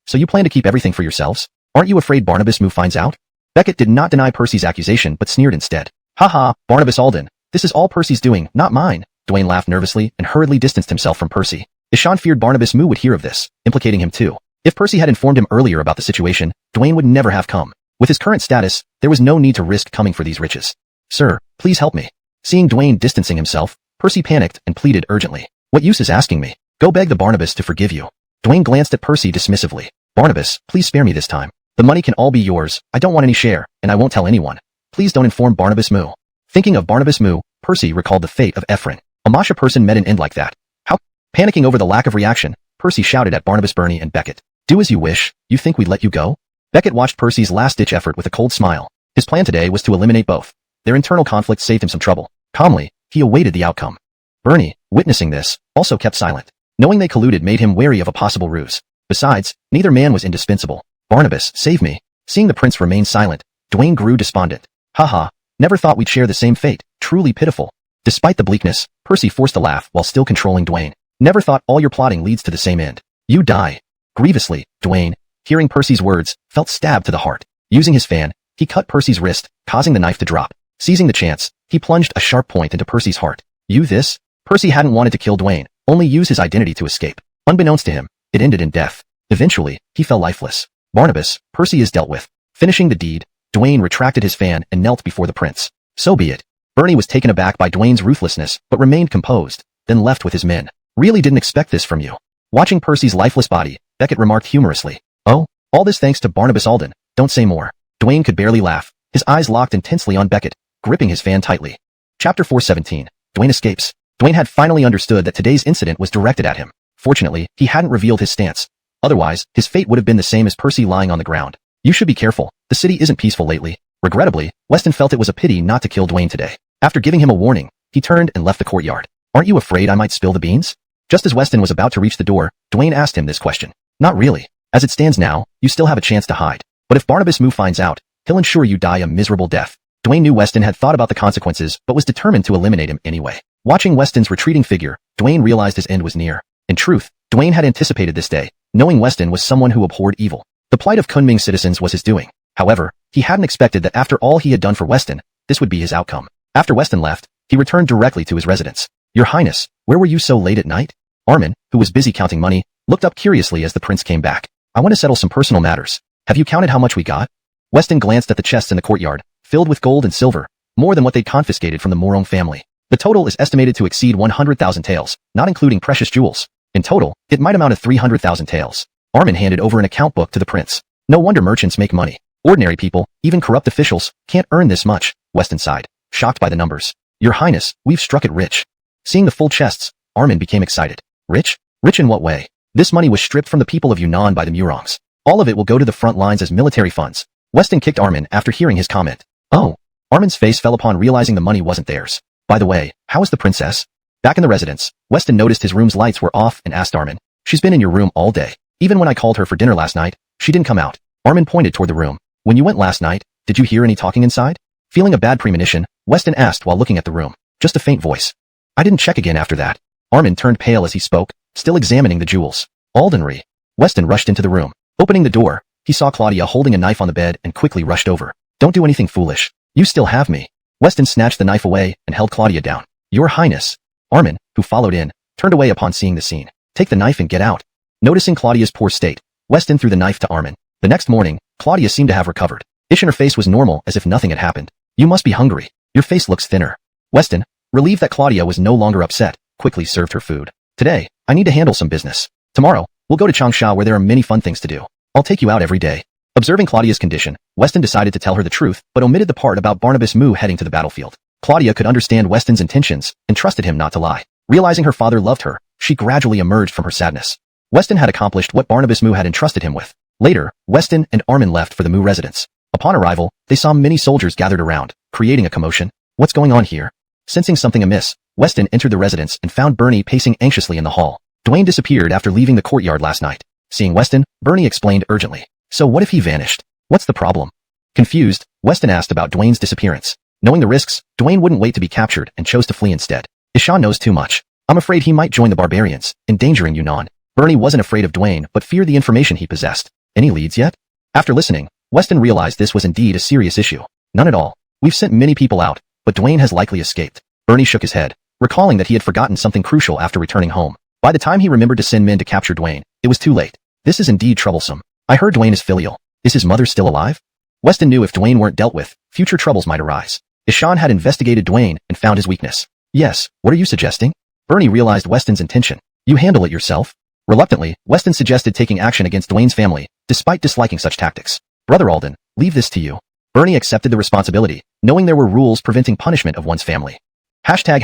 So you plan to keep everything for yourselves? Aren't you afraid Barnabas Moo finds out? Beckett did not deny Percy's accusation but sneered instead. Haha, Barnabas Alden. This is all Percy's doing, not mine. Dwayne laughed nervously and hurriedly distanced himself from Percy. Eschann feared Barnabas Moo would hear of this, implicating him too. If Percy had informed him earlier about the situation, Dwayne would never have come. With his current status, there was no need to risk coming for these riches. Sir, please help me. Seeing Dwayne distancing himself, Percy panicked and pleaded urgently. What use is asking me? Go beg the Barnabas to forgive you. Dwayne glanced at Percy dismissively. Barnabas, please spare me this time. The money can all be yours. I don't want any share, and I won't tell anyone. Please don't inform Barnabas Moo. Thinking of Barnabas Moo, Percy recalled the fate of Ephraim. A Masha person met an end like that. How? Panicking over the lack of reaction, Percy shouted at Barnabas, Bernie, and Beckett. Do as you wish. You think we'd let you go? Beckett watched Percy's last-ditch effort with a cold smile. His plan today was to eliminate both. Their internal conflict saved him some trouble. Calmly, he awaited the outcome. Bernie, witnessing this, also kept silent. Knowing they colluded made him wary of a possible ruse. Besides, neither man was indispensable. Barnabas, save me. Seeing the prince remain silent, Dwayne grew despondent. Haha, never thought we'd share the same fate. Truly pitiful. Despite the bleakness, Percy forced a laugh while still controlling Dwayne. Never thought all your plotting leads to the same end. You die. Grievously, Dwayne, hearing Percy's words, felt stabbed to the heart. Using his fan, he cut Percy's wrist, causing the knife to drop. Seizing the chance, he plunged a sharp point into Percy's heart. You this? Percy hadn't wanted to kill Dwayne, only use his identity to escape. Unbeknownst to him, it ended in death. Eventually, he fell lifeless. Barnabas, Percy is dealt with. Finishing the deed, Dwayne retracted his fan and knelt before the prince. So be it. Bernie was taken aback by Dwayne's ruthlessness, but remained composed, then left with his men. Really didn't expect this from you. Watching Percy's lifeless body, Beckett remarked humorously. Oh, all this thanks to Barnabas Alden. Don't say more. Dwayne could barely laugh, his eyes locked intensely on Beckett, gripping his fan tightly. Chapter 4:17. Dwayne escapes. Dwayne had finally understood that today's incident was directed at him. Fortunately, he hadn't revealed his stance. Otherwise, his fate would have been the same as Percy lying on the ground. You should be careful. The city isn't peaceful lately. Regrettably, Weston felt it was a pity not to kill Dwayne today. After giving him a warning, he turned and left the courtyard. Aren't you afraid I might spill the beans? Just as Weston was about to reach the door, Dwayne asked him this question. Not really. As it stands now, you still have a chance to hide. But if Barnabas Moo finds out, he'll ensure you die a miserable death. Dwayne knew Weston had thought about the consequences, but was determined to eliminate him anyway. Watching Weston's retreating figure, Dwayne realized his end was near. In truth, Dwayne had anticipated this day, knowing Weston was someone who abhorred evil. The plight of Kunming citizens was his doing. However, he hadn't expected that after all he had done for Weston, this would be his outcome. After Weston left, he returned directly to his residence. Your Highness, where were you so late at night? Armin, who was busy counting money, looked up curiously as the prince came back. I want to settle some personal matters. Have you counted how much we got? Weston glanced at the chests in the courtyard, filled with gold and silver, more than what they'd confiscated from the Morong family. The total is estimated to exceed 100,000 taels, not including precious jewels. In total, it might amount to 300,000 taels. Armin handed over an account book to the prince. No wonder merchants make money. Ordinary people, even corrupt officials, can't earn this much, Weston sighed, shocked by the numbers. Your Highness, we've struck it rich. Seeing the full chests, Armin became excited. Rich? Rich in what way? This money was stripped from the people of Yunnan by the Murongs. All of it will go to the front lines as military funds. Weston kicked Armin after hearing his comment. Oh. Armin's face fell upon realizing the money wasn't theirs. By the way, how is the princess? Back in the residence, Weston noticed his room's lights were off and asked Armin. She's been in your room all day. Even when I called her for dinner last night, she didn't come out. Armin pointed toward the room. When you went last night, did you hear any talking inside? Feeling a bad premonition, Weston asked while looking at the room. Just a faint voice. I didn't check again after that. Armin turned pale as he spoke, still examining the jewels. Aldenry. Weston rushed into the room. Opening the door, he saw Claudia holding a knife on the bed and quickly rushed over. Don't do anything foolish. You still have me. Weston snatched the knife away and held Claudia down. Your Highness. Armin, who followed in, turned away upon seeing the scene. Take the knife and get out. Noticing Claudia's poor state, Weston threw the knife to Armin. The next morning, Claudia seemed to have recovered. Her face was normal, as if nothing had happened. You must be hungry. Your face looks thinner. Weston, relieved that Claudia was no longer upset, quickly served her food. Today, I need to handle some business. Tomorrow, we'll go to Changsha where there are many fun things to do. I'll take you out every day. Observing Claudia's condition, Weston decided to tell her the truth, but omitted the part about Barnabas Moo heading to the battlefield. Claudia could understand Weston's intentions and trusted him not to lie. Realizing her father loved her, she gradually emerged from her sadness. Weston had accomplished what Barnabas Moo had entrusted him with. Later, Weston and Armin left for the Moo residence. Upon arrival, they saw many soldiers gathered around, creating a commotion. What's going on here? Sensing something amiss, Weston entered the residence and found Bernie pacing anxiously in the hall. Dwayne disappeared after leaving the courtyard last night. Seeing Weston, Bernie explained urgently. So what if he vanished? What's the problem? Confused, Weston asked about Dwayne's disappearance. Knowing the risks, Dwayne wouldn't wait to be captured and chose to flee instead. Ishan knows too much. I'm afraid he might join the barbarians, endangering Yunnan. Bernie wasn't afraid of Dwayne but feared the information he possessed. Any leads yet? After listening, Weston realized this was indeed a serious issue. None at all. We've sent many people out, but Dwayne has likely escaped. Bernie shook his head, recalling that he had forgotten something crucial after returning home. By the time he remembered to send men to capture Dwayne, it was too late. This is indeed troublesome. I heard Dwayne is filial. Is his mother still alive? Weston knew if Dwayne weren't dealt with, future troubles might arise. Ishan had investigated Dwayne and found his weakness. Yes, what are you suggesting? Bernie realized Weston's intention. You handle it yourself? Reluctantly, Weston suggested taking action against Dwayne's family, despite disliking such tactics. Brother Alden, leave this to you. Bernie accepted the responsibility, knowing there were rules preventing punishment of one's family. Chapter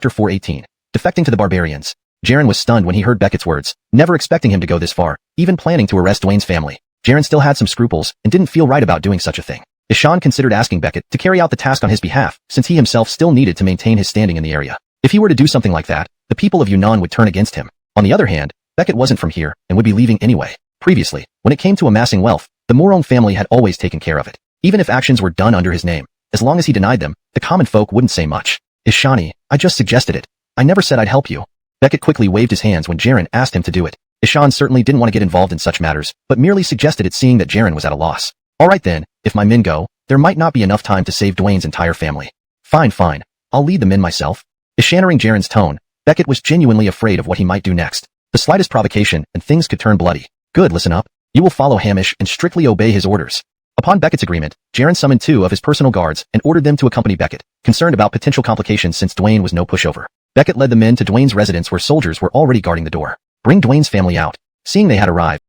418. Defecting to the barbarians. Jaren was stunned when he heard Beckett's words, never expecting him to go this far, even planning to arrest Dwayne's family. Jaren still had some scruples and didn't feel right about doing such a thing. Ishan considered asking Beckett to carry out the task on his behalf, since he himself still needed to maintain his standing in the area. If he were to do something like that, the people of Yunnan would turn against him. On the other hand, Beckett wasn't from here and would be leaving anyway. Previously, when it came to amassing wealth, the Morone family had always taken care of it. Even if actions were done under his name, as long as he denied them, the common folk wouldn't say much. Ishani, I just suggested it. I never said I'd help you. Beckett quickly waved his hands when Jaren asked him to do it. Ishan certainly didn't want to get involved in such matters, but merely suggested it seeing that Jaren was at a loss. Alright then, if my men go, there might not be enough time to save Dwayne's entire family. Fine. I'll lead the men myself. Ishannering Jaren's tone, Beckett was genuinely afraid of what he might do next. The slightest provocation and things could turn bloody. Good, listen up. You will follow Hamish and strictly obey his orders. Upon Beckett's agreement, Jaren summoned 2 of his personal guards and ordered them to accompany Beckett, concerned about potential complications since Dwayne was no pushover. Beckett led the men to Dwayne's residence where soldiers were already guarding the door. Bring Dwayne's family out. Seeing they had arrived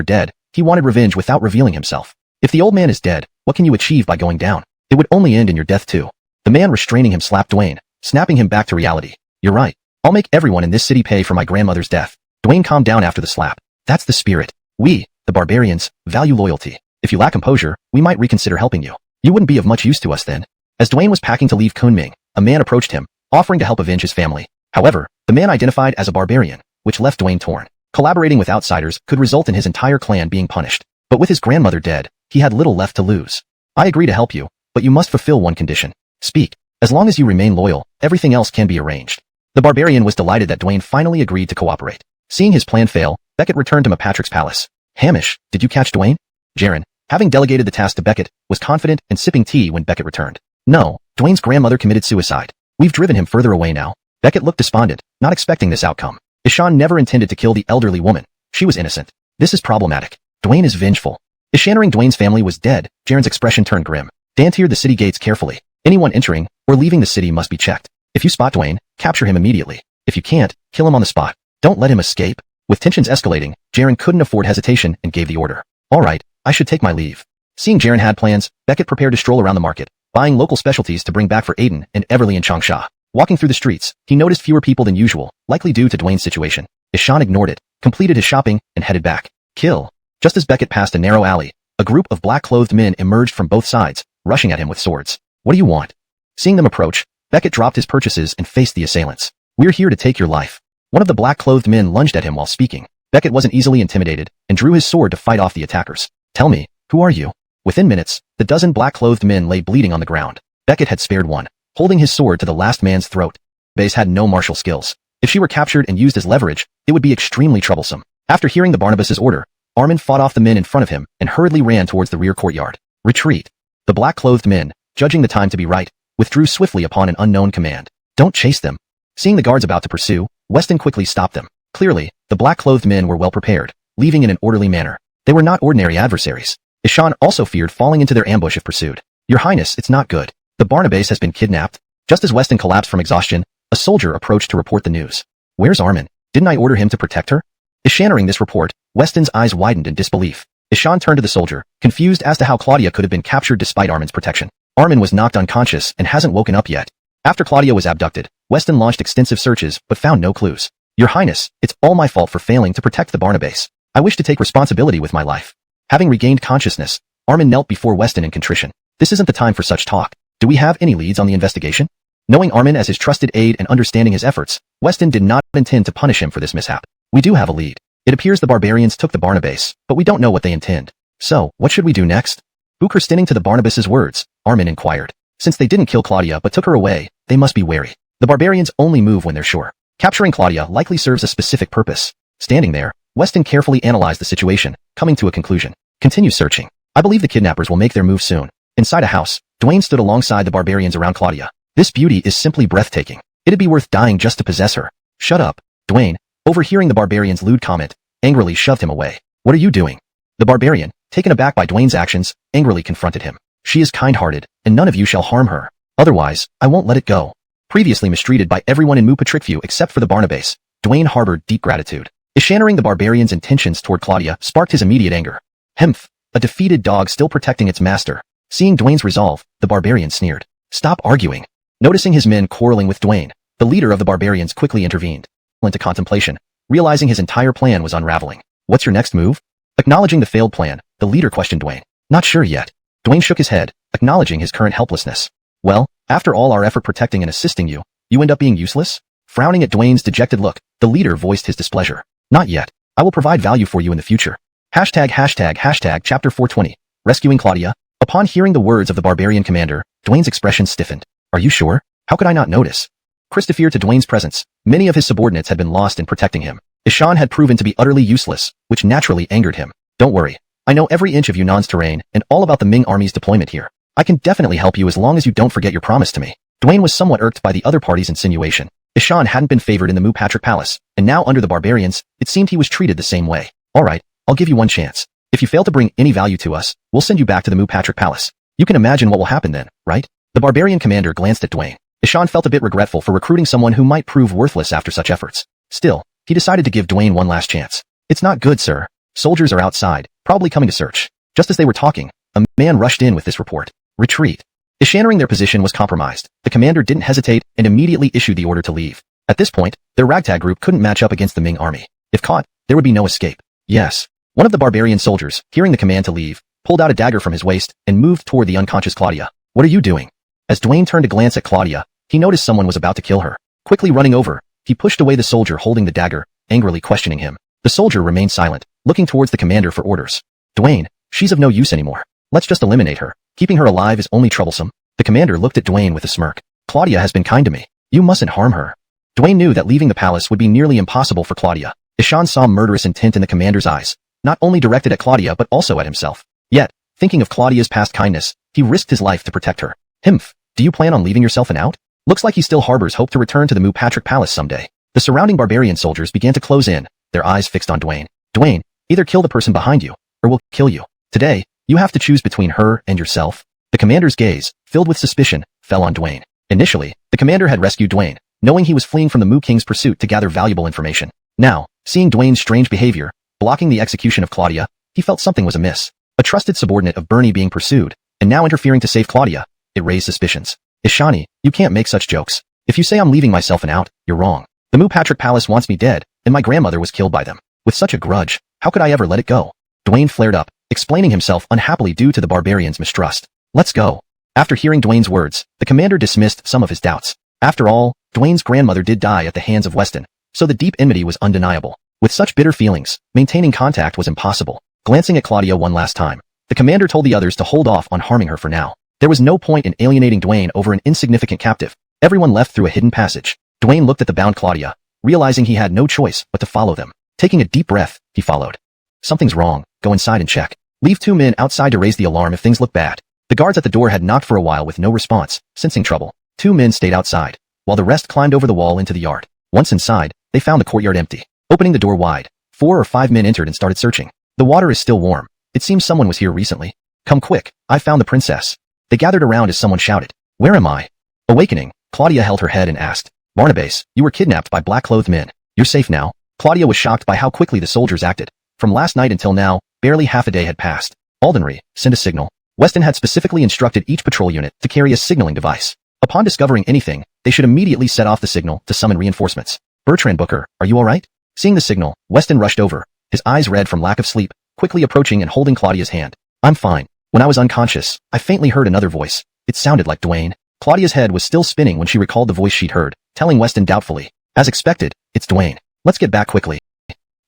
dead, he wanted revenge without revealing himself. If the old man is dead, what can you achieve by going down? It would only end in your death too. The man restraining him slapped Dwayne, snapping him back to reality. You're right. I'll make everyone in this city pay for my grandmother's death. Dwayne calmed down after the slap. That's the spirit. We, the barbarians, value loyalty. If you lack composure, we might reconsider helping you. You wouldn't be of much use to us then. As Dwayne was packing to leave Kunming, a man approached him, offering to help avenge his family. However, the man identified as a barbarian, which left Dwayne torn. Collaborating with outsiders could result in his entire clan being punished. But with his grandmother dead, he had little left to lose. I agree to help you, but you must fulfill one condition. Speak. As long as you remain loyal, everything else can be arranged. The barbarian was delighted that Dwayne finally agreed to cooperate. Seeing his plan fail, Beckett returned to Patrick's palace. Hamish, did you catch Dwayne? Jaren, having delegated the task to Beckett, was confident and sipping tea when Beckett returned. No, Dwayne's grandmother committed suicide. We've driven him further away now. Beckett looked despondent, not expecting this outcome. Ishan never intended to kill the elderly woman. She was innocent. This is problematic. Dwayne is vengeful. Ishannering Dwayne's family was dead. Jaren's expression turned grim. Dan tiered the city gates carefully. Anyone entering or leaving the city must be checked. If you spot Dwayne, capture him immediately. If you can't, kill him on the spot. Don't let him escape. With tensions escalating, Jaren couldn't afford hesitation and gave the order. Alright, I should take my leave. Seeing Jaren had plans, Beckett prepared to stroll around the market, buying local specialties to bring back for Aiden and Everly in Changsha. Walking through the streets, he noticed fewer people than usual, likely due to Dwayne's situation. Ishan ignored it, completed his shopping, and headed back. Kill. Just as Beckett passed a narrow alley, a group of black-clothed men emerged from both sides, rushing at him with swords. What do you want? Seeing them approach, Beckett dropped his purchases and faced the assailants. We're here to take your life. One of the black-clothed men lunged at him while speaking. Beckett wasn't easily intimidated and drew his sword to fight off the attackers. Tell me, who are you? Within minutes, the dozen black-clothed men lay bleeding on the ground. Beckett had spared one, holding his sword to the last man's throat. Base had no martial skills. If she were captured and used as leverage, it would be extremely troublesome. After hearing the Barnabas's order, Armin fought off the men in front of him and hurriedly ran towards the rear courtyard. Retreat. The black-clothed men, judging the time to be right, withdrew swiftly upon an unknown command. Don't chase them. Seeing the guards about to pursue, Weston quickly stopped them. Clearly, the black-clothed men were well prepared, leaving in an orderly manner. They were not ordinary adversaries. Ishan also feared falling into their ambush if pursued. Your Highness, it's not good. The Barnabas has been kidnapped. Just as Weston collapsed from exhaustion, a soldier approached to report the news. Where's Armin? Didn't I order him to protect her? Ishaning this report, Weston's eyes widened in disbelief. Ishan turned to the soldier, confused as to how Claudia could have been captured despite Armin's protection. Armin was knocked unconscious and hasn't woken up yet. After Claudia was abducted, Weston launched extensive searches but found no clues. Your Highness, it's all my fault for failing to protect the Barnabas. I wish to take responsibility with my life. Having regained consciousness, Armin knelt before Weston in contrition. This isn't the time for such talk. Do we have any leads on the investigation? Knowing Armin as his trusted aide and understanding his efforts, Weston did not intend to punish him for this mishap. We do have a lead. It appears the barbarians took the Barnabas, but we don't know what they intend. So, what should we do next? Bukerstening to the Barnabas's words, Armin inquired. Since they didn't kill Claudia but took her away, they must be wary. The barbarians only move when they're sure. Capturing Claudia likely serves a specific purpose. Standing there, Weston carefully analyzed the situation, coming to a conclusion. Continue searching. I believe the kidnappers will make their move soon. Inside a house, Dwayne stood alongside the barbarians around Claudia. This beauty is simply breathtaking. It'd be worth dying just to possess her. Shut up. Dwayne, overhearing the barbarian's lewd comment, angrily shoved him away. What are you doing? The barbarian, taken aback by Dwayne's actions, angrily confronted him. She is kind-hearted, and none of you shall harm her. Otherwise, I won't let it go. Previously mistreated by everyone in Ep3of4 except for the Barnabas, Dwayne harbored deep gratitude. Ishaning the barbarian's intentions toward Claudia sparked his immediate anger. Hemph, a defeated dog still protecting its master. Seeing Dwayne's resolve, the barbarian sneered. Stop arguing. Noticing his men quarreling with Dwayne, the leader of the barbarians quickly intervened. Into contemplation, realizing his entire plan was unraveling. What's your next move? Acknowledging the failed plan, the leader questioned Dwayne. Not sure yet. Dwayne shook his head, acknowledging his current helplessness. Well, after all our effort protecting and assisting you, you end up being useless? Frowning at Dwayne's dejected look, the leader voiced his displeasure. Not yet. I will provide value for you in the future. Chapter 420. Rescuing Claudia. Upon hearing the words of the barbarian commander, Dwayne's expression stiffened. Are you sure? How could I not notice? Christopher to Dwayne's presence, many of his subordinates had been lost in protecting him. Ishan had proven to be utterly useless, which naturally angered him. Don't worry. I know every inch of Yunnan's terrain and all about the Ming army's deployment here. I can definitely help you as long as you don't forget your promise to me. Dwayne was somewhat irked by the other party's insinuation. Ishan hadn't been favored in the Ep3of4 palace, and now under the barbarians, it seemed he was treated the same way. Alright, I'll give you one chance. If you fail to bring any value to us, we'll send you back to the Ep3of4 palace. You can imagine what will happen then, right? The barbarian commander glanced at Dwayne. Ishan felt a bit regretful for recruiting someone who might prove worthless after such efforts. Still, he decided to give Dwayne one last chance. It's not good, sir. Soldiers are outside, probably coming to search. Just as they were talking, a man rushed in with this report. Retreat. Ishaning their position was compromised. The commander didn't hesitate and immediately issued the order to leave. At this point, their ragtag group couldn't match up against the Ming army. If caught, there would be no escape. Yes. One of the barbarian soldiers, hearing the command to leave, pulled out a dagger from his waist and moved toward the unconscious Claudia. What are you doing? As Dwayne turned to glance at Claudia, he noticed someone was about to kill her. Quickly running over, he pushed away the soldier holding the dagger, angrily questioning him. The soldier remained silent, looking towards the commander for orders. Dwayne, she's of no use anymore. Let's just eliminate her. Keeping her alive is only troublesome. The commander looked at Dwayne with a smirk. Claudia has been kind to me. You mustn't harm her. Dwayne knew that leaving the palace would be nearly impossible for Claudia. Ishan saw murderous intent in the commander's eyes, not only directed at Claudia but also at himself. Yet, thinking of Claudia's past kindness, he risked his life to protect her. Hmph, do you plan on leaving yourself an out? Looks like he still harbors hope to return to the Ep3of4 palace someday. The surrounding barbarian soldiers began to close in, their eyes fixed on Dwayne. Dwayne, either kill the person behind you, or we'll kill you. Today, you have to choose between her and yourself. The commander's gaze, filled with suspicion, fell on Dwayne. Initially, the commander had rescued Dwayne, knowing he was fleeing from the Mu King's pursuit to gather valuable information. Now, seeing Dwayne's strange behavior, blocking the execution of Claudia, he felt something was amiss. A trusted subordinate of Bernie being pursued, and now interfering to save Claudia, it raised suspicions. Ishani, you can't make such jokes. If you say I'm leaving myself an out, you're wrong. The Ep3of4 palace wants me dead, and my grandmother was killed by them. With such a grudge, how could I ever let it go? Dwayne flared up, explaining himself unhappily due to the barbarian's mistrust. Let's go. After hearing Dwayne's words, the commander dismissed some of his doubts. After all, Dwayne's grandmother did die at the hands of Weston, so the deep enmity was undeniable. With such bitter feelings, maintaining contact was impossible. Glancing at Claudia one last time, the commander told the others to hold off on harming her for now. There was no point in alienating Dwayne over an insignificant captive. Everyone left through a hidden passage. Dwayne looked at the bound Claudia, realizing he had no choice but to follow them. Taking a deep breath, he followed. Something's wrong. Go inside and check. Leave 2 men outside to raise the alarm if things look bad. The guards at the door had knocked for a while with no response. Sensing trouble, 2 men stayed outside, while the rest climbed over the wall into the yard. Once inside, they found the courtyard empty. Opening the door wide, 4 or 5 men entered and started searching. The water is still warm. It seems someone was here recently. Come quick, I found the princess. They gathered around as someone shouted, "Where am I?" Awakening, Claudia held her head and asked, "Barnabas, you were kidnapped by black-clothed men. You're safe now." Claudia was shocked by how quickly the soldiers acted. From last night until now, barely half a day had passed. Aldenry, send a signal. Weston had specifically instructed each patrol unit to carry a signaling device. Upon discovering anything, they should immediately set off the signal to summon reinforcements. Bertrand Booker, are you alright? Seeing the signal, Weston rushed over, his eyes red from lack of sleep, quickly approaching and holding Claudia's hand. I'm fine. When I was unconscious, I faintly heard another voice. It sounded like Dwayne. Claudia's head was still spinning when she recalled the voice she'd heard, telling Weston doubtfully, as expected, it's Dwayne. Let's get back quickly.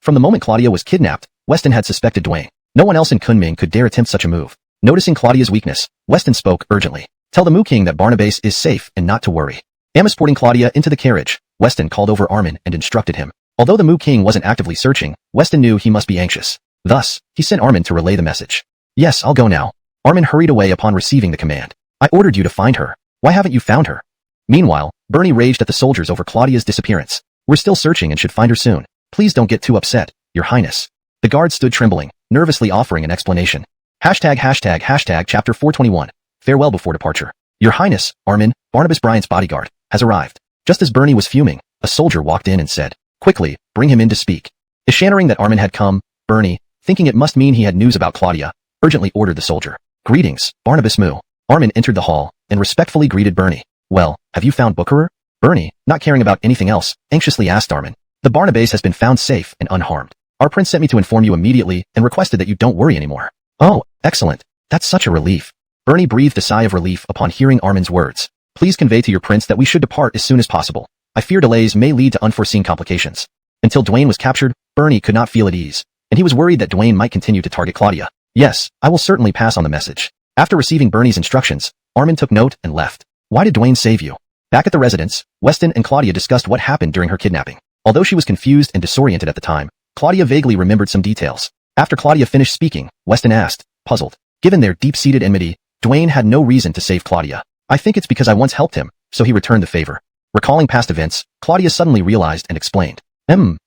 From the moment Claudia was kidnapped, Weston had suspected Dwayne. No one else in Kunming could dare attempt such a move. Noticing Claudia's weakness, Weston spoke urgently. Tell the Moo King that Barnabas is safe and not to worry. Escorting Claudia into the carriage, Weston called over Armin and instructed him. Although the Moo King wasn't actively searching, Weston knew he must be anxious. Thus, he sent Armin to relay the message. Yes, I'll go now. Armin hurried away upon receiving the command. I ordered you to find her. Why haven't you found her? Meanwhile, Bernie raged at the soldiers over Claudia's disappearance. We're still searching and should find her soon. Please don't get too upset, Your Highness. The guard stood trembling, nervously offering an explanation. ####Chapter 421. Farewell before departure. Your Highness, Armin, Barnabas Bryant's bodyguard, has arrived. Just as Bernie was fuming, a soldier walked in and said, Quickly, bring him in to speak. Ishannering that Armin had come, Bernie, thinking it must mean he had news about Claudia, urgently ordered the soldier. Greetings, Barnabas Moo. Armin entered the hall and respectfully greeted Bernie. Well, have you found Bookerer? Bernie, not caring about anything else, anxiously asked Armin. The Barnabas has been found safe and unharmed. Our prince sent me to inform you immediately and requested that you don't worry anymore. Oh, excellent. That's such a relief. Bernie breathed a sigh of relief upon hearing Armin's words. Please convey to your prince that we should depart as soon as possible. I fear delays may lead to unforeseen complications. Until Dwayne was captured, Bernie could not feel at ease, and he was worried that Dwayne might continue to target Claudia. Yes, I will certainly pass on the message. After receiving Bernie's instructions, Armin took note and left. Why did Dwayne save you? Back at the residence, Weston and Claudia discussed what happened during her kidnapping. Although she was confused and disoriented at the time, Claudia vaguely remembered some details. After Claudia finished speaking, Weston asked, puzzled. Given their deep-seated enmity, Dwayne had no reason to save Claudia. I think it's because I once helped him, so he returned the favor. Recalling past events, Claudia suddenly realized and explained.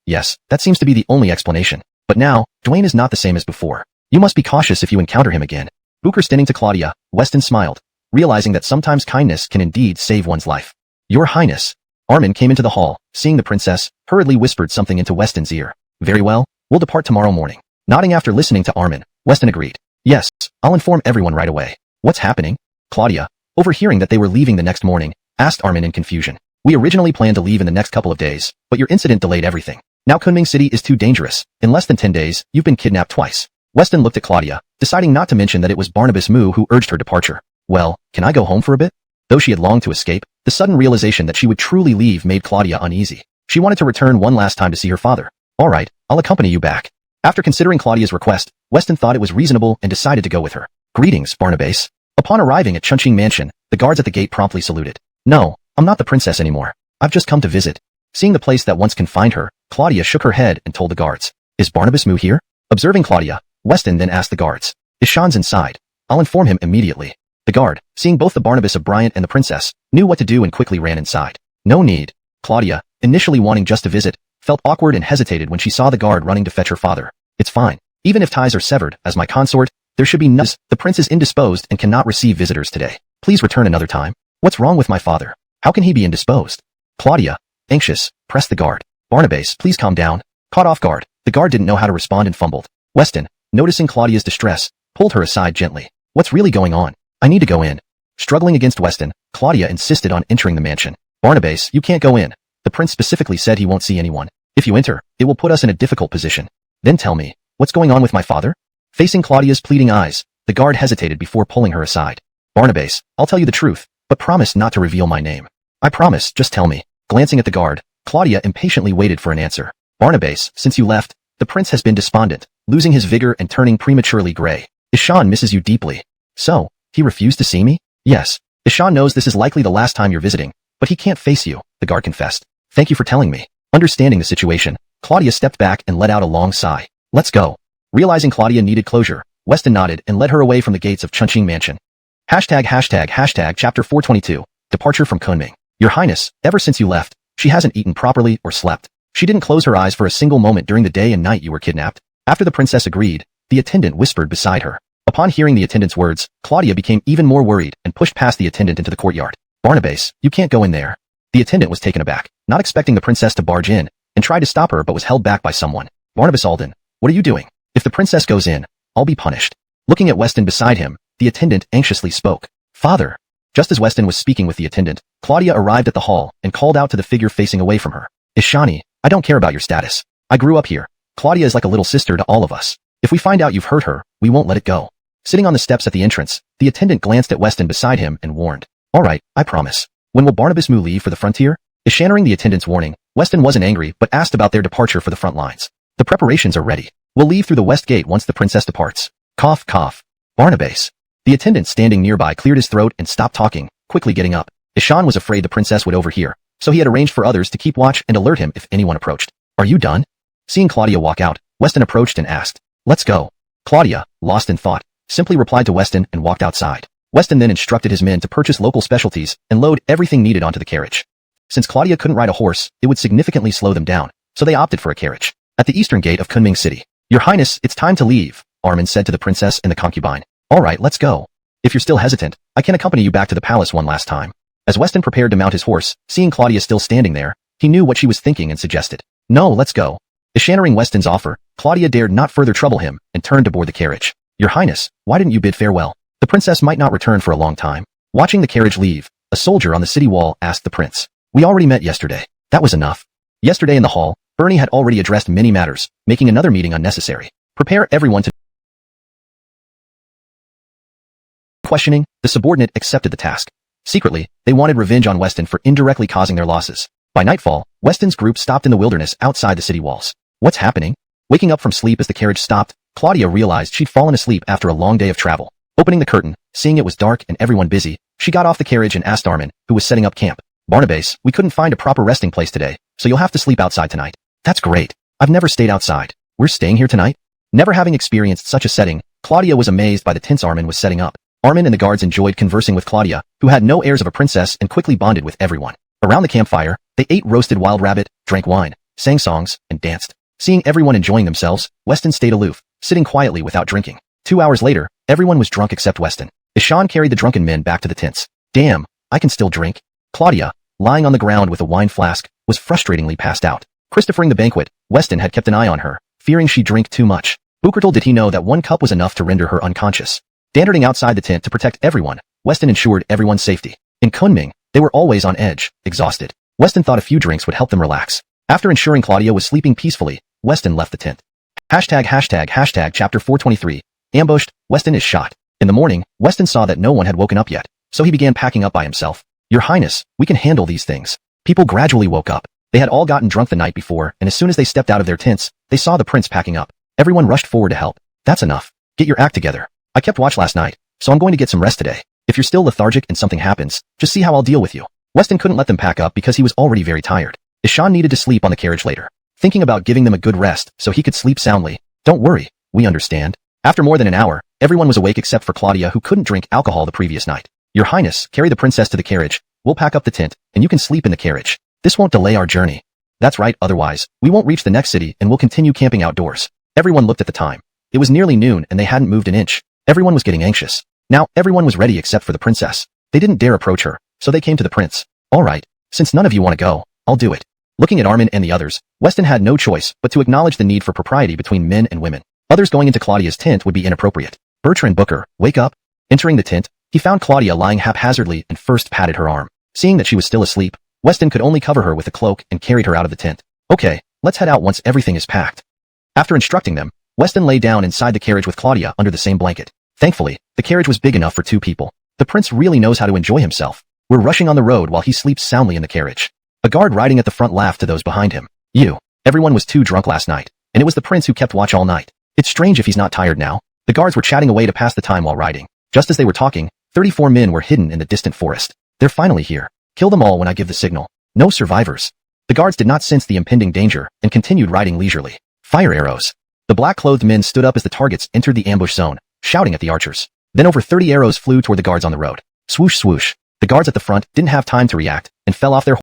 Yes, that seems to be the only explanation. But now, Dwayne is not the same as before. You must be cautious if you encounter him again. Booker standing to Claudia, Weston smiled, realizing that sometimes kindness can indeed save one's life. Your Highness. Armin came into the hall, seeing the princess, hurriedly whispered something into Weston's ear. Very well, we'll depart tomorrow morning. Nodding after listening to Armin, Weston agreed. Yes, I'll inform everyone right away. What's happening? Claudia, overhearing that they were leaving the next morning, asked Armin in confusion. We originally planned to leave in the next couple of days, but your incident delayed everything. Now Kunming City is too dangerous. In less than 10 days, you've been kidnapped twice. Weston looked at Claudia, deciding not to mention that it was Barnabas Moo who urged her departure. Well, can I go home for a bit? Though she had longed to escape, the sudden realization that she would truly leave made Claudia uneasy. She wanted to return one last time to see her father. All right, I'll accompany you back. After considering Claudia's request, Weston thought it was reasonable and decided to go with her. Greetings, Barnabas. Upon arriving at Chunqing Mansion, the guards at the gate promptly saluted. No, I'm not the princess anymore. I've just come to visit. Seeing the place that once confined her, Claudia shook her head and told the guards. Is Barnabas Moo here? Observing Claudia, Weston then asked the guards. Is Sean's inside? I'll inform him immediately. The guard, seeing both the Barnabas of Bryant and the princess, knew what to do and quickly ran inside. No need. Claudia, initially wanting just to visit, felt awkward and hesitated when she saw the guard running to fetch her father. It's fine. Even if ties are severed, as my consort, there should be no— The prince is indisposed and cannot receive visitors today. Please return another time. What's wrong with my father? How can he be indisposed? Claudia, anxious, pressed the guard. Barnabas, please calm down. Caught off guard, the guard didn't know how to respond and fumbled. Weston, noticing Claudia's distress, pulled her aside gently. What's really going on? I need to go in. Struggling against Weston, Claudia insisted on entering the mansion. Barnabas, you can't go in. The prince specifically said he won't see anyone. If you enter, it will put us in a difficult position. Then tell me, what's going on with my father? Facing Claudia's pleading eyes, the guard hesitated before pulling her aside. Barnabas, I'll tell you the truth, but promise not to reveal my name. I promise, just tell me. Glancing at the guard, Claudia impatiently waited for an answer. Barnabas, since you left, the prince has been despondent, losing his vigor and turning prematurely gray. Ishan misses you deeply. So, he refused to see me? Yes. Ishan knows this is likely the last time you're visiting, but he can't face you, the guard confessed. Thank you for telling me. Understanding the situation, Claudia stepped back and let out a long sigh. Let's go. Realizing Claudia needed closure, Weston nodded and led her away from the gates of Chunqing Mansion. Chapter 422. Departure from Kunming. Your Highness, ever since you left, she hasn't eaten properly or slept. She didn't close her eyes for a single moment during the day and night you were kidnapped. After the princess agreed, the attendant whispered beside her. Upon hearing the attendant's words, Claudia became even more worried and pushed past the attendant into the courtyard. Barnabas, you can't go in there. The attendant was taken aback, not expecting the princess to barge in, and tried to stop her but was held back by someone. Barnabas Alden, what are you doing? If the princess goes in, I'll be punished. Looking at Weston beside him, the attendant anxiously spoke. Father. Just as Weston was speaking with the attendant, Claudia arrived at the hall and called out to the figure facing away from her. Ishani, I don't care about your status. I grew up here. Claudia is like a little sister to all of us. If we find out you've hurt her, we won't let it go. Sitting on the steps at the entrance, the attendant glanced at Weston beside him and warned. All right, I promise. When will Barnabas Moo leave for the frontier? Ishaning the attendant's warning, Weston wasn't angry but asked about their departure for the front lines. The preparations are ready. We'll leave through the west gate once the princess departs. Cough, cough. Barnabas. The attendant standing nearby cleared his throat and stopped talking, quickly getting up. Ishan was afraid the princess would overhear, so he had arranged for others to keep watch and alert him if anyone approached. Are you done? Seeing Claudia walk out, Weston approached and asked. Let's go. Claudia, lost in thought, simply replied to Weston and walked outside. Weston then instructed his men to purchase local specialties and load everything needed onto the carriage. Since Claudia couldn't ride a horse, it would significantly slow them down, so they opted for a carriage. At the eastern gate of Kunming City, Your Highness, it's time to leave, Armin said to the princess and the concubine. All right, let's go. If you're still hesitant, I can accompany you back to the palace one last time. As Weston prepared to mount his horse, seeing Claudia still standing there, he knew what she was thinking and suggested. No, let's go. Ishaning Weston's offer, Claudia dared not further trouble him and turned to board the carriage. Your Highness, why didn't you bid farewell? The princess might not return for a long time. Watching the carriage leave, a soldier on the city wall asked the prince. We already met yesterday. That was enough. Yesterday in the hall, Bernie had already addressed many matters, making another meeting unnecessary. Prepare everyone to questioning, the subordinate accepted the task. Secretly, they wanted revenge on Weston for indirectly causing their losses. By nightfall, Weston's group stopped in the wilderness outside the city walls. What's happening? Waking up from sleep as the carriage stopped, Claudia realized she'd fallen asleep after a long day of travel. Opening the curtain, seeing it was dark and everyone busy, she got off the carriage and asked Armin, who was setting up camp. Barnabas, we couldn't find a proper resting place today, so you'll have to sleep outside tonight. That's great. I've never stayed outside. We're staying here tonight? Never having experienced such a setting, Claudia was amazed by the tents Armin was setting up. Armin and the guards enjoyed conversing with Claudia, who had no airs of a princess and quickly bonded with everyone. Around the campfire, they ate roasted wild rabbit, drank wine, sang songs, and danced. Seeing everyone enjoying themselves, Weston stayed aloof, sitting quietly without drinking. 2 hours later, everyone was drunk except Weston. Ishan carried the drunken men back to the tents. Damn, I can still drink. Claudia, lying on the ground with a wine flask, was frustratingly passed out. Christophering the banquet, Weston had kept an eye on her, fearing she'd drink too much. Little did he know that 1 cup was enough to render her unconscious. Standing outside the tent to protect everyone, Weston ensured everyone's safety. In Kunming, they were always on edge, exhausted. Weston thought a few drinks would help them relax. After ensuring Claudia was sleeping peacefully, Weston left the tent. Chapter 423. Ambushed, Weston is shot. In the morning, Weston saw that no one had woken up yet, so he began packing up by himself. Your Highness, we can handle these things. People gradually woke up. They had all gotten drunk the night before, and as soon as they stepped out of their tents, they saw the prince packing up. Everyone rushed forward to help. That's enough. Get your act together. I kept watch last night, so I'm going to get some rest today. If you're still lethargic and something happens, just see how I'll deal with you. Weston couldn't let them pack up because he was already very tired. Ishan needed to sleep on the carriage later, thinking about giving them a good rest so he could sleep soundly. Don't worry, we understand. After more than an hour, everyone was awake except for Claudia, who couldn't drink alcohol the previous night. Your Highness, carry the princess to the carriage. We'll pack up the tent, and you can sleep in the carriage. This won't delay our journey. That's right, otherwise, we won't reach the next city and we'll continue camping outdoors. Everyone looked at the time. It was nearly noon and they hadn't moved an inch. Everyone was getting anxious. Now, everyone was ready except for the princess. They didn't dare approach her, so they came to the prince. All right, since none of you want to go, I'll do it. Looking at Armin and the others, Weston had no choice but to acknowledge the need for propriety between men and women. Others going into Claudia's tent would be inappropriate. Bertrand Booker, wake up. Entering the tent, he found Claudia lying haphazardly and first patted her arm. Seeing that she was still asleep, Weston could only cover her with a cloak and carried her out of the tent. Okay, let's head out once everything is packed. After instructing them, Weston lay down inside the carriage with Claudia under the same blanket. Thankfully, the carriage was big enough for 2 people. The prince really knows how to enjoy himself. We're rushing on the road while he sleeps soundly in the carriage. A guard riding at the front laughed to those behind him. Everyone was too drunk last night, and it was the prince who kept watch all night. It's strange if he's not tired now. The guards were chatting away to pass the time while riding. Just as they were talking, 34 men were hidden in the distant forest. They're finally here. Kill them all when I give the signal. No survivors. The guards did not sense the impending danger and continued riding leisurely. Fire arrows. The black-clothed men stood up as the targets entered the ambush zone, shouting at the archers. Then over 30 arrows flew toward the guards on the road. Swoosh swoosh. The guards at the front didn't have time to react and fell off their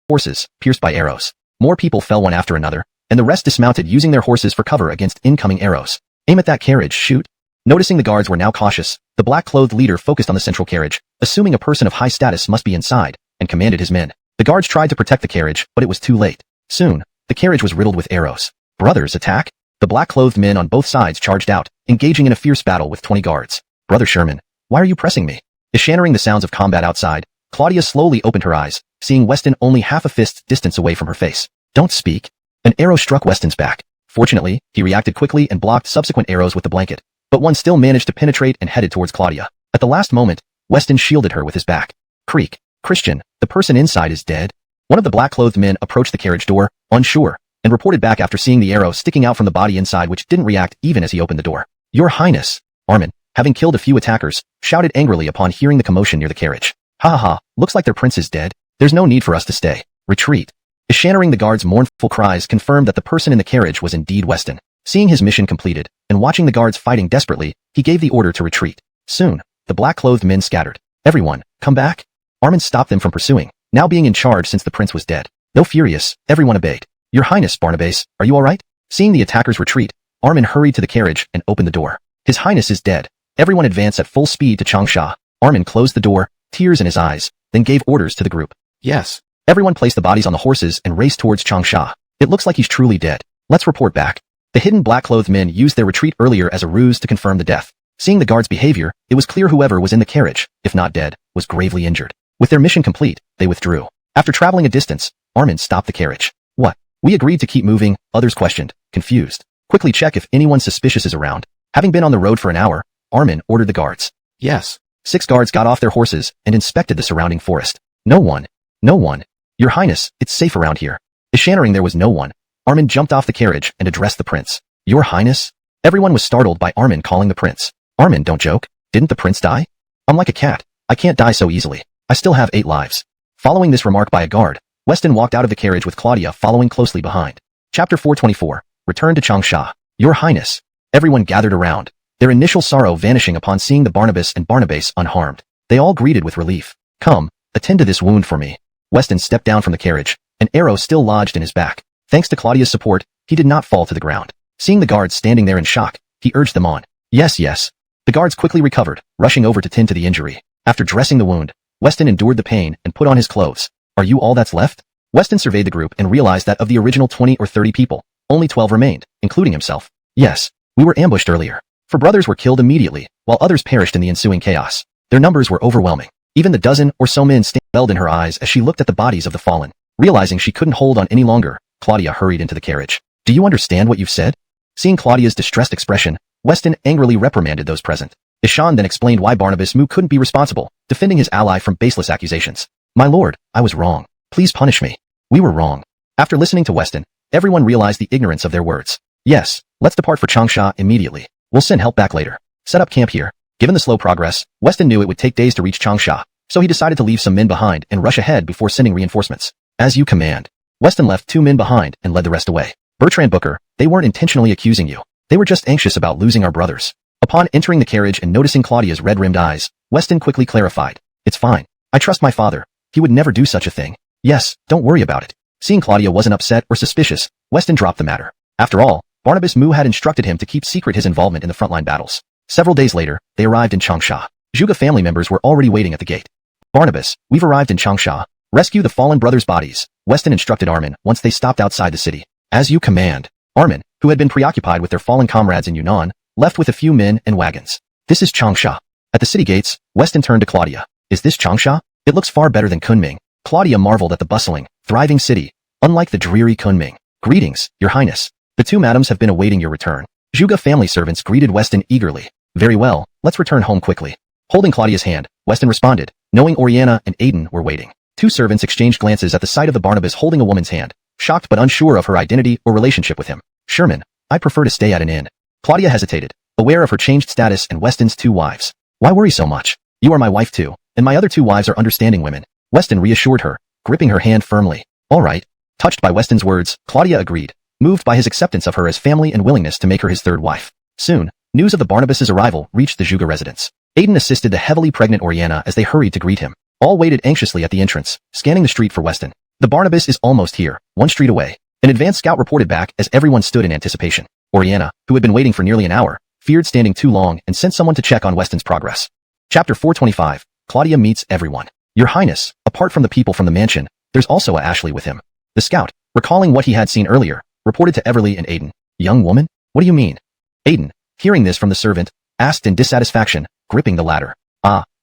horses, pierced by arrows. More people fell one after another, and the rest dismounted using their horses for cover against incoming arrows. Aim at that carriage, shoot. Noticing the guards were now cautious, the black-clothed leader focused on the central carriage, assuming a person of high status must be inside, and commanded his men. The guards tried to protect the carriage, but it was too late. Soon, the carriage was riddled with arrows. Brothers, attack! The black-clothed men on both sides charged out, engaging in a fierce battle with 20 guards. Brother Sherman, why are you pressing me? Eschannering the sounds of combat outside, Claudia slowly opened her eyes, seeing Weston only half a fist's distance away from her face. Don't speak. An arrow struck Weston's back. Fortunately, he reacted quickly and blocked subsequent arrows with the blanket, but one still managed to penetrate and headed towards Claudia. At the last moment, Weston shielded her with his back. Creak. Christian, the person inside is dead. One of the black-clothed men approached the carriage door, unsure, and reported back after seeing the arrow sticking out from the body inside, which didn't react even as he opened the door. Your Highness. Armin, having killed a few attackers, shouted angrily upon hearing the commotion near the carriage. Ha ha ha, looks like their prince is dead. There's no need for us to stay. Retreat. Eschannering the guards' mournful cries confirmed that the person in the carriage was indeed Weston. Seeing his mission completed, and watching the guards fighting desperately, he gave the order to retreat. Soon, the black-clothed men scattered. Everyone, come back. Armin stopped them from pursuing, now being in charge since the prince was dead. Though furious, everyone obeyed. Your Highness, Barnabas, are you alright? Seeing the attackers retreat, Armin hurried to the carriage and opened the door. His Highness is dead. Everyone advanced at full speed to Changsha. Armin closed the door, tears in his eyes, then gave orders to the group. Yes. Everyone placed the bodies on the horses and raced towards Changsha. It looks like he's truly dead. Let's report back. The hidden black-clothed men used their retreat earlier as a ruse to confirm the death. Seeing the guards' behavior, it was clear whoever was in the carriage, if not dead, was gravely injured. With their mission complete, they withdrew. After traveling a distance, Armin stopped the carriage. What? We agreed to keep moving, others questioned, confused. Quickly check if anyone suspicious is around. Having been on the road for an hour, Armin ordered the guards. Yes. 6 guards got off their horses and inspected the surrounding forest. No one. No one. Your Highness, it's safe around here. Eschannering there was no one, Armin jumped off the carriage and addressed the prince. Your Highness? Everyone was startled by Armin calling the prince. Armin, don't joke. Didn't the prince die? I'm like a cat. I can't die so easily. I still have 8 lives. Following this remark by a guard, Weston walked out of the carriage with Claudia following closely behind. Chapter 424. Return to Changsha. Your Highness. Everyone gathered around, their initial sorrow vanishing upon seeing the Barnabas and Barnabas unharmed. They all greeted with relief. Come, attend to this wound for me. Weston stepped down from the carriage, an arrow still lodged in his back. Thanks to Claudia's support, he did not fall to the ground. Seeing the guards standing there in shock, he urged them on. Yes, yes. The guards quickly recovered, rushing over to tend to the injury. After dressing the wound, Weston endured the pain and put on his clothes. Are you all that's left? Weston surveyed the group and realized that of the original 20 or 30 people, only 12 remained, including himself. Yes, we were ambushed earlier. 4 brothers were killed immediately, while others perished in the ensuing chaos. Their numbers were overwhelming. Even the dozen or so men stayed in her eyes as she looked at the bodies of the fallen. Realizing she couldn't hold on any longer, Claudia hurried into the carriage. Do you understand what you've said? Seeing Claudia's distressed expression, Weston angrily reprimanded those present. Ishan then explained why Barnabas Mu couldn't be responsible, defending his ally from baseless accusations. My lord, I was wrong. Please punish me. We were wrong. After listening to Weston, everyone realized the ignorance of their words. Yes, let's depart for Changsha immediately. We'll send help back later. Set up camp here. Given the slow progress, Weston knew it would take days to reach Changsha, so he decided to leave some men behind and rush ahead before sending reinforcements. As you command. Weston left 2 men behind and led the rest away. Bertrand Booker, they weren't intentionally accusing you. They were just anxious about losing our brothers. Upon entering the carriage and noticing Claudia's red-rimmed eyes, Weston quickly clarified. It's fine. I trust my father. He would never do such a thing. Yes, don't worry about it. Seeing Claudia wasn't upset or suspicious, Weston dropped the matter. After all, Barnabas Mu had instructed him to keep secret his involvement in the frontline battles. Several days later, they arrived in Changsha. Zhuge family members were already waiting at the gate. Barnabas, we've arrived in Changsha. Rescue the fallen brothers' bodies, Weston instructed Armin once they stopped outside the city. As you command. Armin, who had been preoccupied with their fallen comrades in Yunnan, left with a few men and wagons. This is Changsha. At the city gates, Weston turned to Claudia. Is this Changsha? It looks far better than Kunming. Claudia marveled at the bustling, thriving city, unlike the dreary Kunming. Greetings, your highness. The 2 madams have been awaiting your return. Zhuge family servants greeted Weston eagerly. Very well, let's return home quickly. Holding Claudia's hand, Weston responded, knowing Oriana and Aiden were waiting. 2 servants exchanged glances at the sight of the Barnabas holding a woman's hand, shocked but unsure of her identity or relationship with him. Sherman, I prefer to stay at an inn. Claudia hesitated, aware of her changed status and Weston's 2 wives. Why worry so much? You are my wife too, and my other 2 wives are understanding women. Weston reassured her, gripping her hand firmly. All right. Touched by Weston's words, Claudia agreed, moved by his acceptance of her as family and willingness to make her his 3rd wife. Soon, News of the Barnabas' arrival reached the Juga residence. Aiden assisted the heavily pregnant Oriana as they hurried to greet him. All waited anxiously at the entrance, scanning the street for Weston. The Barnabas is almost here, one street away. An advance scout reported back as everyone stood in anticipation. Oriana, who had been waiting for nearly an hour, feared standing too long and sent someone to check on Weston's progress. Chapter 425. Claudia meets everyone. Your Highness, apart from the people from the mansion, there's also a Ashley with him. The scout, recalling what he had seen earlier, reported to Everly and Aiden. Young woman? What do you mean? Aiden, hearing this from the servant, asked in dissatisfaction, gripping the latter.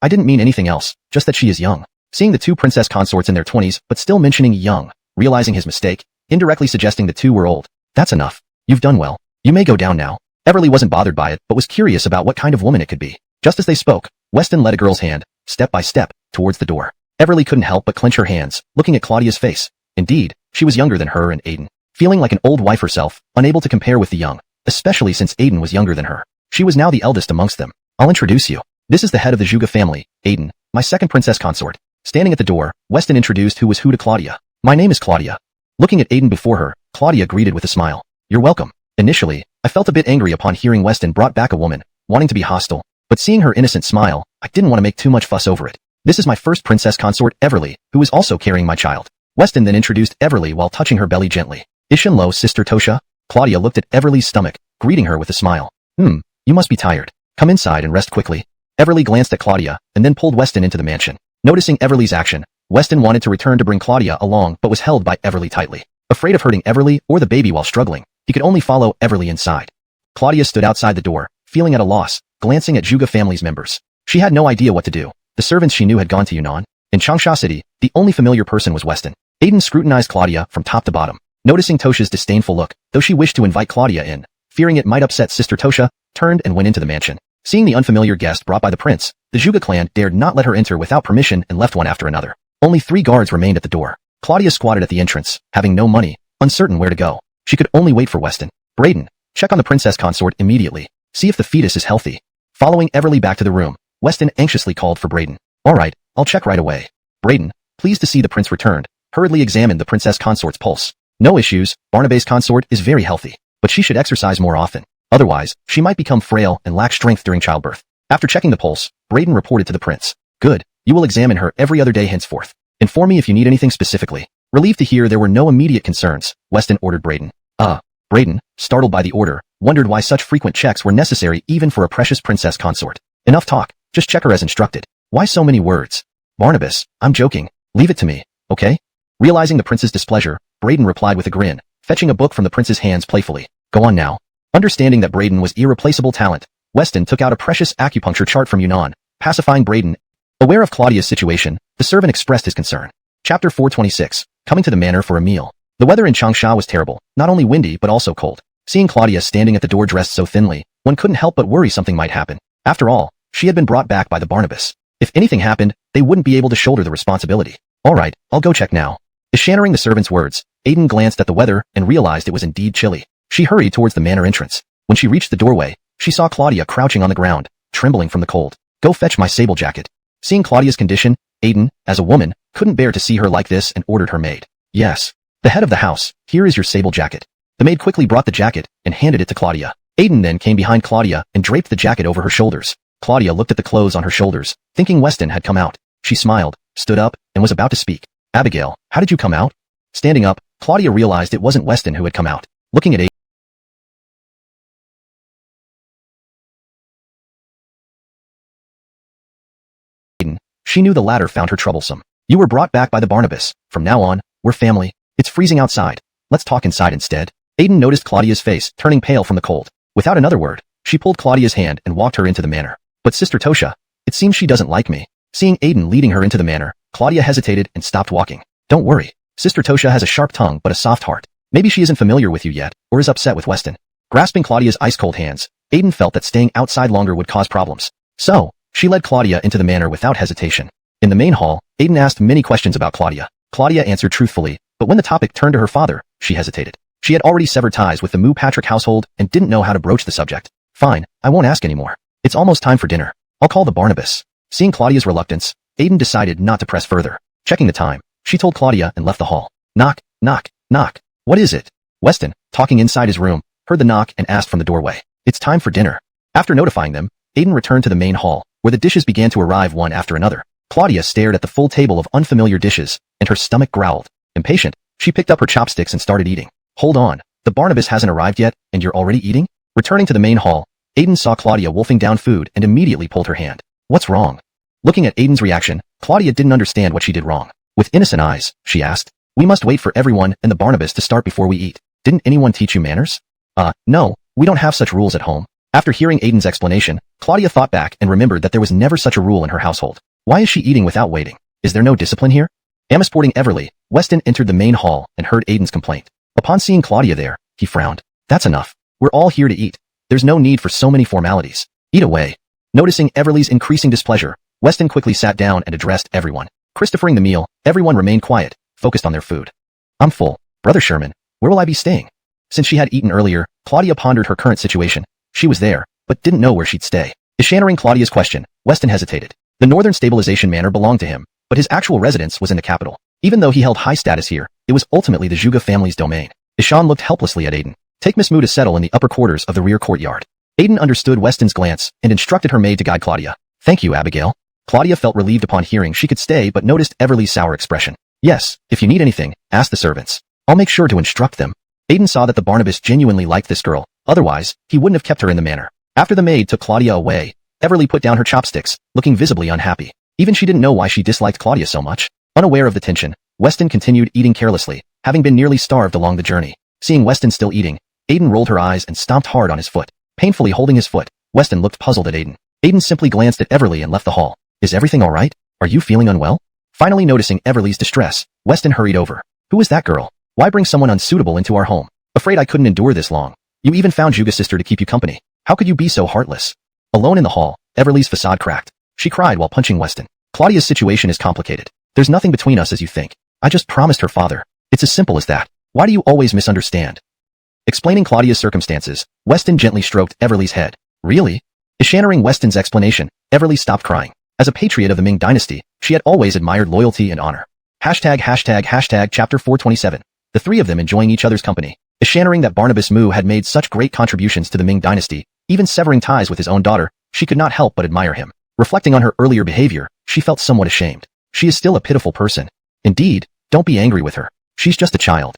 I didn't mean anything else, just that she is young. Seeing the two princess consorts in their 20s but still mentioning young, realizing his mistake, indirectly suggesting the two were old. That's enough. You've done well. You may go down now. Everly wasn't bothered by it but was curious about what kind of woman it could be. Just as they spoke, Weston led a girl's hand, step by step, towards the door. Everly couldn't help but clench her hands, looking at Claudia's face. Indeed, she was younger than her and Aiden. Feeling like an old wife herself, unable to compare with the young, especially since Aiden was younger than her. She was now the eldest amongst them. I'll introduce you. This is the head of the Juga family, Aiden, my second princess consort. Standing at the door, Weston introduced who was who to Claudia. My name is Claudia. Looking at Aiden before her, Claudia greeted with a smile. You're welcome. Initially, I felt a bit angry upon hearing Weston brought back a woman, wanting to be hostile, but seeing her innocent smile, I didn't want to make too much fuss over it. This is my first princess consort, Everly, who is also carrying my child. Weston then introduced Everly while touching her belly gently. Ishinlo, Sister Tosha? Claudia looked at Everly's stomach, greeting her with a smile. You must be tired. Come inside and rest quickly. Everly glanced at Claudia, and then pulled Weston into the mansion. Noticing Everly's action, Weston wanted to return to bring Claudia along but was held by Everly tightly. Afraid of hurting Everly or the baby while struggling, he could only follow Everly inside. Claudia stood outside the door, feeling at a loss, glancing at Juga family's members. She had no idea what to do. The servants she knew had gone to Yunnan. In Changsha City, the only familiar person was Weston. Aiden scrutinized Claudia from top to bottom. Noticing Tosha's disdainful look, though she wished to invite Claudia in, fearing it might upset Sister Tosha, turned and went into the mansion. Seeing the unfamiliar guest brought by the prince, the Juga clan dared not let her enter without permission and left one after another. Only 3 guards remained at the door. Claudia squatted at the entrance, having no money, uncertain where to go. She could only wait for Weston. Braden, check on the princess consort immediately. See if the fetus is healthy. Following Everly back to the room, Weston anxiously called for Braden. Alright, I'll check right away. Braden, pleased to see the prince returned, hurriedly examined the princess consort's pulse. No issues, Barnabas' consort is very healthy, but she should exercise more often. Otherwise, she might become frail and lack strength during childbirth. After checking the pulse, Braden reported to the prince. Good, you will examine her every other day henceforth. Inform me if you need anything specifically. Relieved to hear there were no immediate concerns, Weston ordered Braden. Braden, startled by the order, wondered why such frequent checks were necessary even for a precious princess consort. Enough talk, just check her as instructed. Why so many words? Barnabas, I'm joking. Leave it to me, okay? Realizing the prince's displeasure, Braden replied with a grin, fetching a book from the prince's hands playfully. Go on now. Understanding that Braden was irreplaceable talent, Weston took out a precious acupuncture chart from Yunnan, pacifying Braden. Aware of Claudia's situation, the servant expressed his concern. Chapter 426. Coming to the manor for a meal. The weather in Changsha was terrible, not only windy but also cold. Seeing Claudia standing at the door dressed so thinly, one couldn't help but worry something might happen. After all, she had been brought back by the Barnabas. If anything happened, they wouldn't be able to shoulder the responsibility. Alright, I'll go check now. Eschannering the servant's words, Aiden glanced at the weather and realized it was indeed chilly. She hurried towards the manor entrance. When she reached the doorway, she saw Claudia crouching on the ground, trembling from the cold. Go fetch my sable jacket. Seeing Claudia's condition, Aiden, as a woman, couldn't bear to see her like this and ordered her maid. Yes. The head of the house, here is your sable jacket. The maid quickly brought the jacket and handed it to Claudia. Aiden then came behind Claudia and draped the jacket over her shoulders. Claudia looked at the clothes on her shoulders, thinking Weston had come out. She smiled, stood up, and was about to speak. Abigail, how did you come out? Standing up, Claudia realized it wasn't Weston who had come out. Looking at Aiden, she knew the latter found her troublesome. You were brought back by the Barnabas. From now on, we're family. It's freezing outside. Let's talk inside instead. Aiden noticed Claudia's face turning pale from the cold. Without another word, she pulled Claudia's hand and walked her into the manor. But Sister Tosha, it seems she doesn't like me. Seeing Aiden leading her into the manor, Claudia hesitated and stopped walking. Don't worry. Sister Tosha has a sharp tongue but a soft heart. Maybe she isn't familiar with you yet, or is upset with Weston. Grasping Claudia's ice-cold hands, Aiden felt that staying outside longer would cause problems. So, she led Claudia into the manor without hesitation. In the main hall, Aiden asked many questions about Claudia. Claudia answered truthfully, but when the topic turned to her father, she hesitated. She had already severed ties with the Mu Patrick household and didn't know how to broach the subject. Fine, I won't ask anymore. It's almost time for dinner. I'll call the Barnabas. Seeing Claudia's reluctance, Aiden decided not to press further. Checking the time, she told Claudia and left the hall. Knock, knock, knock. What is it? Weston, talking inside his room, heard the knock and asked from the doorway. It's time for dinner. After notifying them, Aiden returned to the main hall, where the dishes began to arrive one after another. Claudia stared at the full table of unfamiliar dishes, and her stomach growled. Impatient, she picked up her chopsticks and started eating. Hold on, the Barnabas hasn't arrived yet, and you're already eating? Returning to the main hall, Aiden saw Claudia wolfing down food and immediately pulled her hand. What's wrong? Looking at Aiden's reaction, Claudia didn't understand what she did wrong. With innocent eyes, she asked, we must wait for everyone and the Barnabas to start before we eat. Didn't anyone teach you manners? No, we don't have such rules at home. After hearing Aiden's explanation, Claudia thought back and remembered that there was never such a rule in her household. Why is she eating without waiting? Is there no discipline here? Amasporting Everly, Weston entered the main hall and heard Aiden's complaint. Upon seeing Claudia there, he frowned. That's enough. We're all here to eat. There's no need for so many formalities. Eat away. Noticing Everly's increasing displeasure, Weston quickly sat down and addressed everyone. Christophering the meal, everyone remained quiet, focused on their food. I'm full. Brother Sherman, where will I be staying? Since she had eaten earlier, Claudia pondered her current situation. She was there, but didn't know where she'd stay. Answering Claudia's question, Weston hesitated. The Northern Stabilization Manor belonged to him, but his actual residence was in the capital. Even though he held high status here, it was ultimately the Zhuge family's domain. Ishan looked helplessly at Aiden. Take Miss Mu to settle in the upper quarters of the rear courtyard. Aiden understood Weston's glance and instructed her maid to guide Claudia. Thank you, Abigail. Claudia felt relieved upon hearing she could stay but noticed Everly's sour expression. Yes, if you need anything, ask the servants. I'll make sure to instruct them. Aiden saw that the Barnabas genuinely liked this girl, otherwise, he wouldn't have kept her in the manor. After the maid took Claudia away, Everly put down her chopsticks, looking visibly unhappy. Even she didn't know why she disliked Claudia so much. Unaware of the tension, Weston continued eating carelessly, having been nearly starved along the journey. Seeing Weston still eating, Aiden rolled her eyes and stomped hard on his foot. Painfully holding his foot, Weston looked puzzled at Aiden. Aiden simply glanced at Everly and left the hall. Is everything alright? Are you feeling unwell? Finally noticing Everly's distress, Weston hurried over. Who is that girl? Why bring someone unsuitable into our home? Afraid I couldn't endure this long. You even found Zhuge's sister to keep you company. How could you be so heartless? Alone in the hall, Everly's facade cracked. She cried while punching Weston. Claudia's situation is complicated. There's nothing between us as you think. I just promised her father. It's as simple as that. Why do you always misunderstand? Explaining Claudia's circumstances, Weston gently stroked Everly's head. Really? Answering Weston's explanation, Everly stopped crying. As a patriot of the Ming dynasty, she had always admired loyalty and honor. Chapter 427. The three of them enjoying each other's company. Answering that Barnabas Mu had made such great contributions to the Ming dynasty, even severing ties with his own daughter, she could not help but admire him. Reflecting on her earlier behavior, she felt somewhat ashamed. She is still a pitiful person. Indeed, don't be angry with her. She's just a child.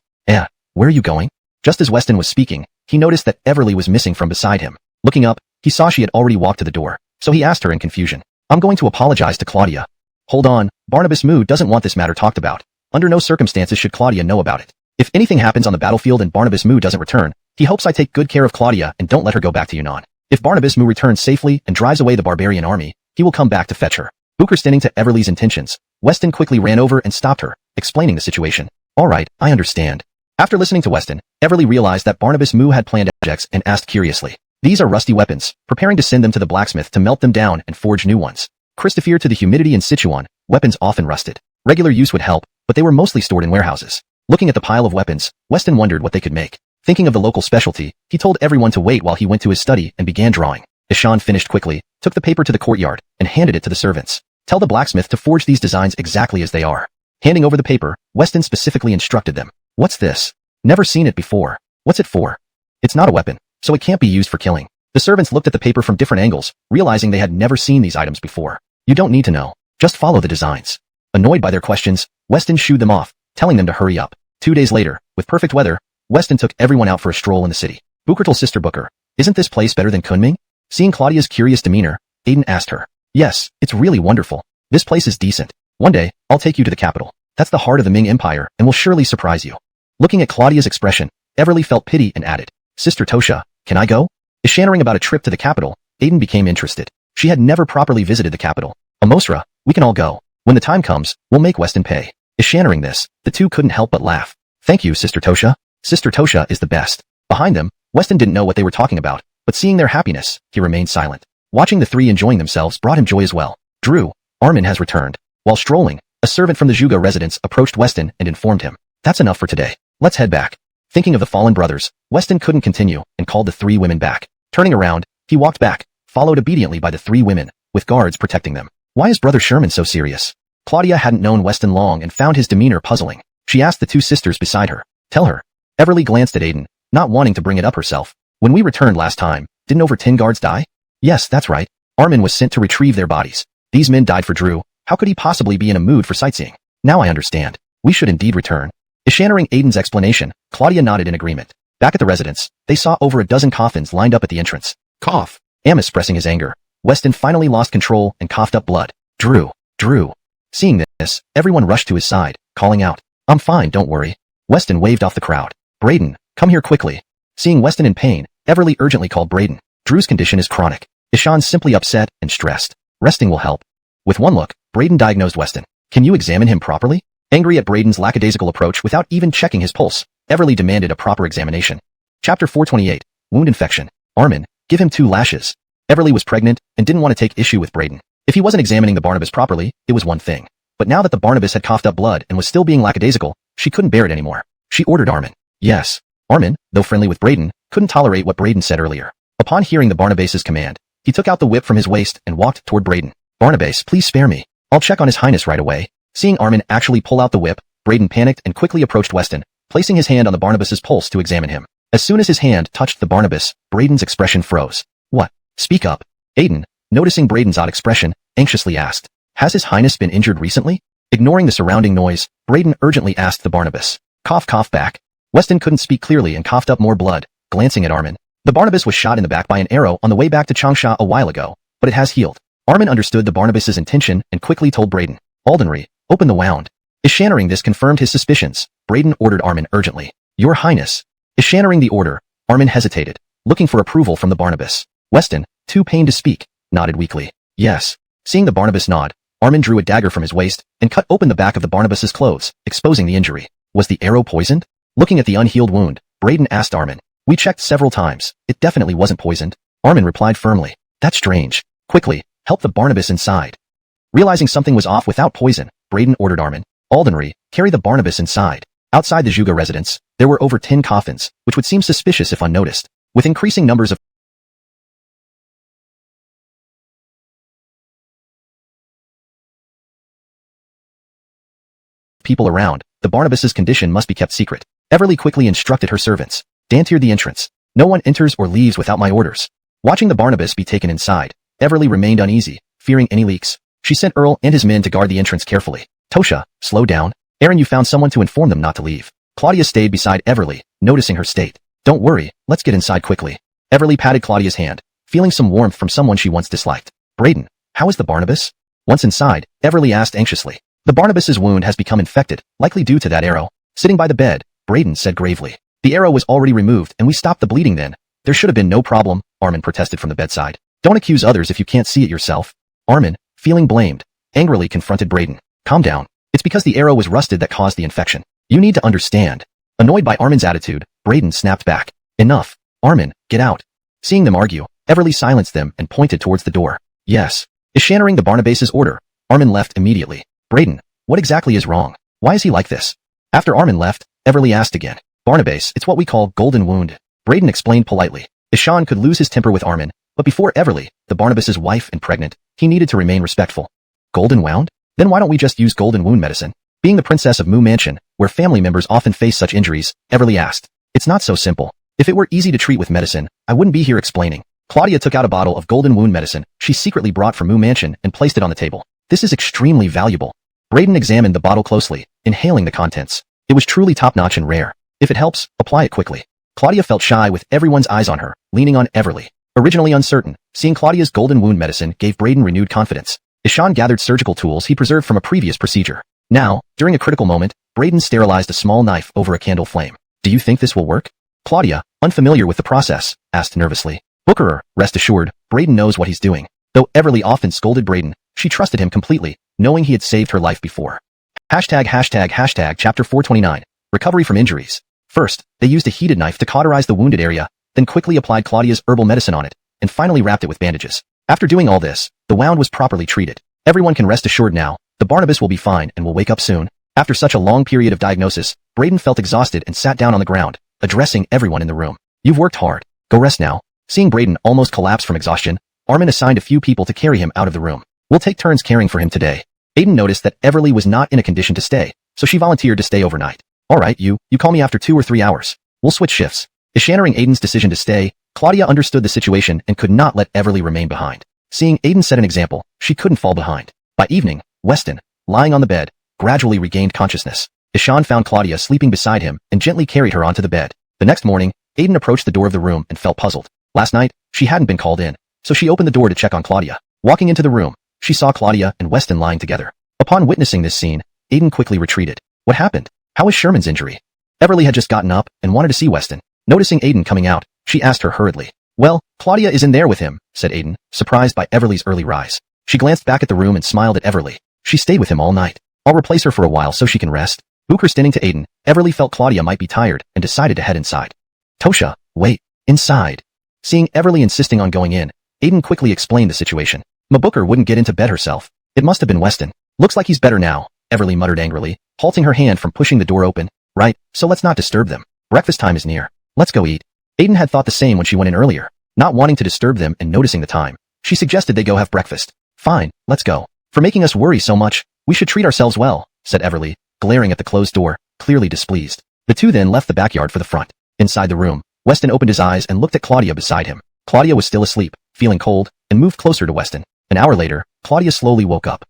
Where are you going? Just as Weston was speaking, he noticed that Everly was missing from beside him. Looking up, he saw she had already walked to the door, so he asked her in confusion. I'm going to apologize to Claudia. Hold on, Barnabas Mu doesn't want this matter talked about. Under no circumstances should Claudia know about it. If anything happens on the battlefield and Barnabas Mu doesn't return, he hopes I take good care of Claudia and don't let her go back to Yunnan. If Barnabas Mu returns safely and drives away the barbarian army, he will come back to fetch her. Understanding to Everly's intentions, Weston quickly ran over and stopped her, explaining the situation. Alright, I understand. After listening to Weston, Everly realized that Barnabas Mu had planned objects and asked curiously. These are rusty weapons, preparing to send them to the blacksmith to melt them down and forge new ones. Christopher to the humidity in Sichuan, weapons often rusted. Regular use would help, but they were mostly stored in warehouses. Looking at the pile of weapons, Weston wondered what they could make. Thinking of the local specialty, he told everyone to wait while he went to his study and began drawing. Ishan finished quickly, took the paper to the courtyard, and handed it to the servants. Tell the blacksmith to forge these designs exactly as they are. Handing over the paper, Weston specifically instructed them. What's this? Never seen it before. What's it for? It's not a weapon, so it can't be used for killing. The servants looked at the paper from different angles, realizing they had never seen these items before. You don't need to know. Just follow the designs. Annoyed by their questions, Weston shooed them off, telling them to hurry up. 2 days later, with perfect weather, Weston took everyone out for a stroll in the city. Bukertal's sister Booker, isn't this place better than Kunming? Seeing Claudia's curious demeanor, Aiden asked her. Yes, it's really wonderful. This place is decent. One day, I'll take you to the capital. That's the heart of the Ming Empire and will surely surprise you. Looking at Claudia's expression, Everly felt pity and added, Sister Tosha, can I go? Answering about a trip to the capital, Aiden became interested. She had never properly visited the capital. Amosra, we can all go. When the time comes, we'll make Weston pay. Answering this, the two couldn't help but laugh. Thank you, Sister Tosha. Sister Tosha is the best. Behind them, Weston didn't know what they were talking about, but seeing their happiness, he remained silent. Watching the three enjoying themselves brought him joy as well. Drew, Armin has returned. While strolling, a servant from the Zhuge residence approached Weston and informed him. That's enough for today. Let's head back. Thinking of the fallen brothers, Weston couldn't continue and called the three women back. Turning around, he walked back, followed obediently by the three women, with guards protecting them. Why is Brother Sherman so serious? Claudia hadn't known Weston long and found his demeanor puzzling. She asked the two sisters beside her. Tell her. Everly glanced at Aiden, not wanting to bring it up herself. When we returned last time, didn't over 10 guards die? Yes, that's right. Armin was sent to retrieve their bodies. These men died for Drew. How could he possibly be in a mood for sightseeing? Now I understand. We should indeed return. Eschanering Aiden's explanation, Claudia nodded in agreement. Back at the residence, they saw over a dozen coffins lined up at the entrance. Cough. Amos expressing his anger. Weston finally lost control and coughed up blood. Drew. Seeing this, everyone rushed to his side, calling out, I'm fine, don't worry. Weston waved off the crowd. Braden, come here quickly. Seeing Weston in pain, Everly urgently called Braden. Drew's condition is chronic. Ishan's simply upset and stressed. Resting will help. With one look, Braden diagnosed Weston. Can you examine him properly? Angry at Braden's lackadaisical approach without even checking his pulse, Everly demanded a proper examination. Chapter 428, Wound Infection. Armin, give him 2 lashes. Everly was pregnant and didn't want to take issue with Braden. If he wasn't examining the Barnabas properly, it was one thing. But now that the Barnabas had coughed up blood and was still being lackadaisical, she couldn't bear it anymore. She ordered Armin. Yes. Armin, though friendly with Braden, couldn't tolerate what Braden said earlier. Upon hearing the Barnabas's command, he took out the whip from his waist and walked toward Braden. Barnabas, please spare me. I'll check on His Highness right away. Seeing Armin actually pull out the whip, Braden panicked and quickly approached Weston, placing his hand on the Barnabas's pulse to examine him. As soon as his hand touched the Barnabas, Braden's expression froze. What? Speak up. Aiden, noticing Braden's odd expression, anxiously asked, Has His Highness been injured recently? Ignoring the surrounding noise, Braden urgently asked the Barnabas. Cough back. Weston couldn't speak clearly and coughed up more blood, glancing at Armin. The Barnabas was shot in the back by an arrow on the way back to Changsha a while ago, but it has healed. Armin understood the Barnabas's intention and quickly told Braden. Aldenry, open the wound. Eschanering this confirmed his suspicions. Braden ordered Armin urgently. Your Highness. Eschanering the order, Armin hesitated, looking for approval from the Barnabas. Weston, too pained to speak, nodded weakly. Yes. Seeing the Barnabas nod, Armin drew a dagger from his waist and cut open the back of the Barnabas's clothes, exposing the injury. Was the arrow poisoned? Looking at the unhealed wound, Braden asked Armin. We checked several times. It definitely wasn't poisoned. Armin replied firmly. That's strange. Quickly, help the Barnabas inside. Realizing something was off without poison, Braden ordered Armin. Aldenry, carry the Barnabas inside. Outside the Juga residence, there were over 10 coffins, which would seem suspicious if unnoticed. With increasing numbers of people around, the Barnabas's condition must be kept secret. Everly quickly instructed her servants. Dantier the entrance. No one enters or leaves without my orders. Watching the Barnabas be taken inside, Everly remained uneasy, fearing any leaks. She sent Earl and his men to guard the entrance carefully. Tosha, slow down. Aaron, you found someone to inform them not to leave. Claudia stayed beside Everly, noticing her state. Don't worry, let's get inside quickly. Everly patted Claudia's hand, feeling some warmth from someone she once disliked. Braden, how is the Barnabas? Once inside, Everly asked anxiously. The Barnabas's wound has become infected, likely due to that arrow. Sitting by the bed, Braden said gravely. The arrow was already removed and we stopped the bleeding then. There should have been no problem, Armin protested from the bedside. Don't accuse others if you can't see it yourself. Armin, feeling blamed, angrily confronted Braden. Calm down. It's because the arrow was rusted that caused the infection. You need to understand. Annoyed by Armin's attitude, Braden snapped back. Enough. Armin, get out. Seeing them argue, Everly silenced them and pointed towards the door. Yes. Eschanering the Barnabas's order, Armin left immediately. Braden, what exactly is wrong? Why is he like this? After Armin left, Everly asked again. Barnabas, it's what we call golden wound. Braden explained politely. Ishan could lose his temper with Armin, but before Everly, the Barnabas's wife and pregnant, he needed to remain respectful. Golden wound? Then why don't we just use golden wound medicine? Being the princess of Mu Mansion, where family members often face such injuries, Everly asked. It's not so simple. If it were easy to treat with medicine, I wouldn't be here explaining. Claudia took out a bottle of golden wound medicine she secretly brought from Mu Mansion and placed it on the table. This is extremely valuable. Braden examined the bottle closely, inhaling the contents. It was truly top-notch and rare. If it helps, apply it quickly. Claudia felt shy with everyone's eyes on her, leaning on Everly. Originally uncertain, seeing Claudia's golden wound medicine gave Braden renewed confidence. Ishan gathered surgical tools he preserved from a previous procedure. Now, during a critical moment, Braden sterilized a small knife over a candle flame. Do you think this will work? Claudia, unfamiliar with the process, asked nervously. Bookerer, rest assured, Braden knows what he's doing. Though Everly often scolded Braden, she trusted him completely, knowing he had saved her life before. Chapter 429. Recovery from injuries. First, they used a heated knife to cauterize the wounded area, then quickly applied Claudia's herbal medicine on it, and finally wrapped it with bandages. After doing all this, the wound was properly treated. Everyone can rest assured now, the Barnabas will be fine and will wake up soon. After such a long period of diagnosis, Braden felt exhausted and sat down on the ground, addressing everyone in the room. You've worked hard. Go rest now. Seeing Braden almost collapse from exhaustion, Armin assigned a few people to carry him out of the room. We'll take turns caring for him today. Aiden noticed that Everly was not in a condition to stay, so she volunteered to stay overnight. Alright, you call me after 2 or 3 hours. We'll switch shifts. Eschanering Aiden's decision to stay, Claudia understood the situation and could not let Everly remain behind. Seeing Aiden set an example, she couldn't fall behind. By evening, Weston, lying on the bed, gradually regained consciousness. Ishan found Claudia sleeping beside him and gently carried her onto the bed. The next morning, Aiden approached the door of the room and felt puzzled. Last night, she hadn't been called in, so she opened the door to check on Claudia. Walking into the room, she saw Claudia and Weston lying together. Upon witnessing this scene, Aiden quickly retreated. What happened? How is Sherman's injury? Everly had just gotten up and wanted to see Weston. Noticing Aiden coming out, she asked her hurriedly. Well, Claudia is in there with him, said Aiden, surprised by Everly's early rise. She glanced back at the room and smiled at Everly. She stayed with him all night. I'll replace her for a while so she can rest. Booker standing to Aiden, Everly felt Claudia might be tired and decided to head inside. Tosha, wait, inside. Seeing Everly insisting on going in, Aiden quickly explained the situation. Ma Booker wouldn't get into bed herself. It must have been Weston. Looks like he's better now, Everly muttered angrily, halting her hand from pushing the door open. Right, so let's not disturb them. Breakfast time is near. Let's go eat. Aiden had thought the same when she went in earlier. Not wanting to disturb them and noticing the time, she suggested they go have breakfast. Fine, let's go. For making us worry so much, we should treat ourselves well, said Everly, glaring at the closed door, clearly displeased. The two then left the backyard for the front. Inside the room, Weston opened his eyes and looked at Claudia beside him. Claudia was still asleep, feeling cold, and moved closer to Weston. An hour later, Claudia slowly woke up.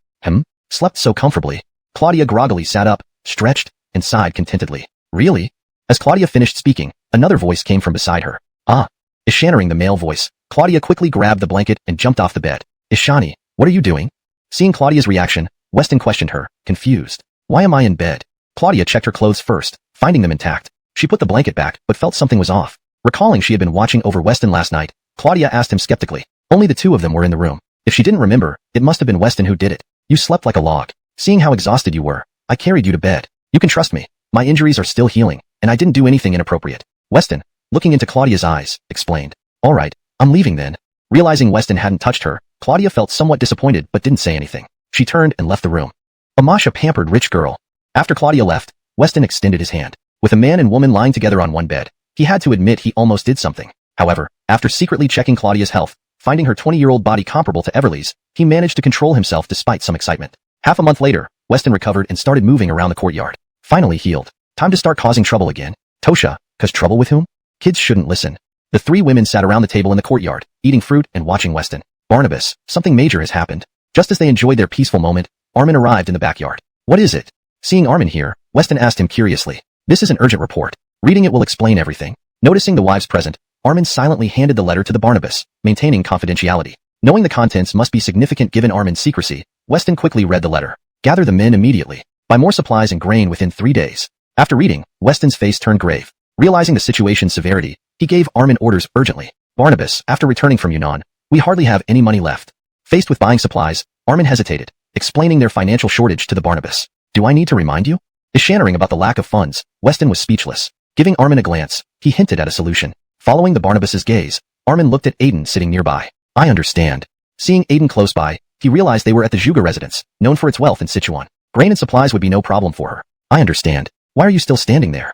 Slept so comfortably. Claudia groggily sat up, stretched, and sighed contentedly. Really? As Claudia finished speaking, another voice came from beside her. Ah. Ishaning the male voice, Claudia quickly grabbed the blanket and jumped off the bed. Ishani, what are you doing? Seeing Claudia's reaction, Weston questioned her, confused. Why am I in bed? Claudia checked her clothes first, finding them intact. She put the blanket back, but felt something was off. Recalling she had been watching over Weston last night, Claudia asked him skeptically. Only the two of them were in the room. If she didn't remember, it must have been Weston who did it. You slept like a log. Seeing how exhausted you were, I carried you to bed. You can trust me. My injuries are still healing, and I didn't do anything inappropriate. Weston, looking into Claudia's eyes, explained. All right, I'm leaving then. Realizing Weston hadn't touched her, Claudia felt somewhat disappointed but didn't say anything. She turned and left the room. Amasha pampered rich girl. After Claudia left, Weston extended his hand. With a man and woman lying together on one bed, he had to admit he almost did something. However, after secretly checking Claudia's health, finding her 20-year-old body comparable to Everly's, he managed to control himself despite some excitement. Half a month later, Weston recovered and started moving around the courtyard. Finally healed. Time to start causing trouble again. Tosha, cause trouble with whom? Kids shouldn't listen. The three women sat around the table in the courtyard, eating fruit and watching Weston. Barnabas, something major has happened. Just as they enjoyed their peaceful moment, Armin arrived in the backyard. What is it? Seeing Armin here, Weston asked him curiously. This is an urgent report. Reading it will explain everything. Noticing the wives present, Armin silently handed the letter to the Barnabas, maintaining confidentiality. Knowing the contents must be significant given Armin's secrecy, Weston quickly read the letter. Gather the men immediately. Buy more supplies and grain within 3 days. After reading, Weston's face turned grave. Realizing the situation's severity, he gave Armin orders urgently. Barnabas, after returning from Yunnan, we hardly have any money left. Faced with buying supplies, Armin hesitated, explaining their financial shortage to the Barnabas. Do I need to remind you? Ishaning about the lack of funds, Weston was speechless. Giving Armin a glance, he hinted at a solution. Following the Barnabas's gaze, Armin looked at Aiden sitting nearby. I understand. Seeing Aiden close by, he realized they were at the Zhuge residence, known for its wealth in Sichuan. Grain and supplies would be no problem for her. I understand. Why are you still standing there?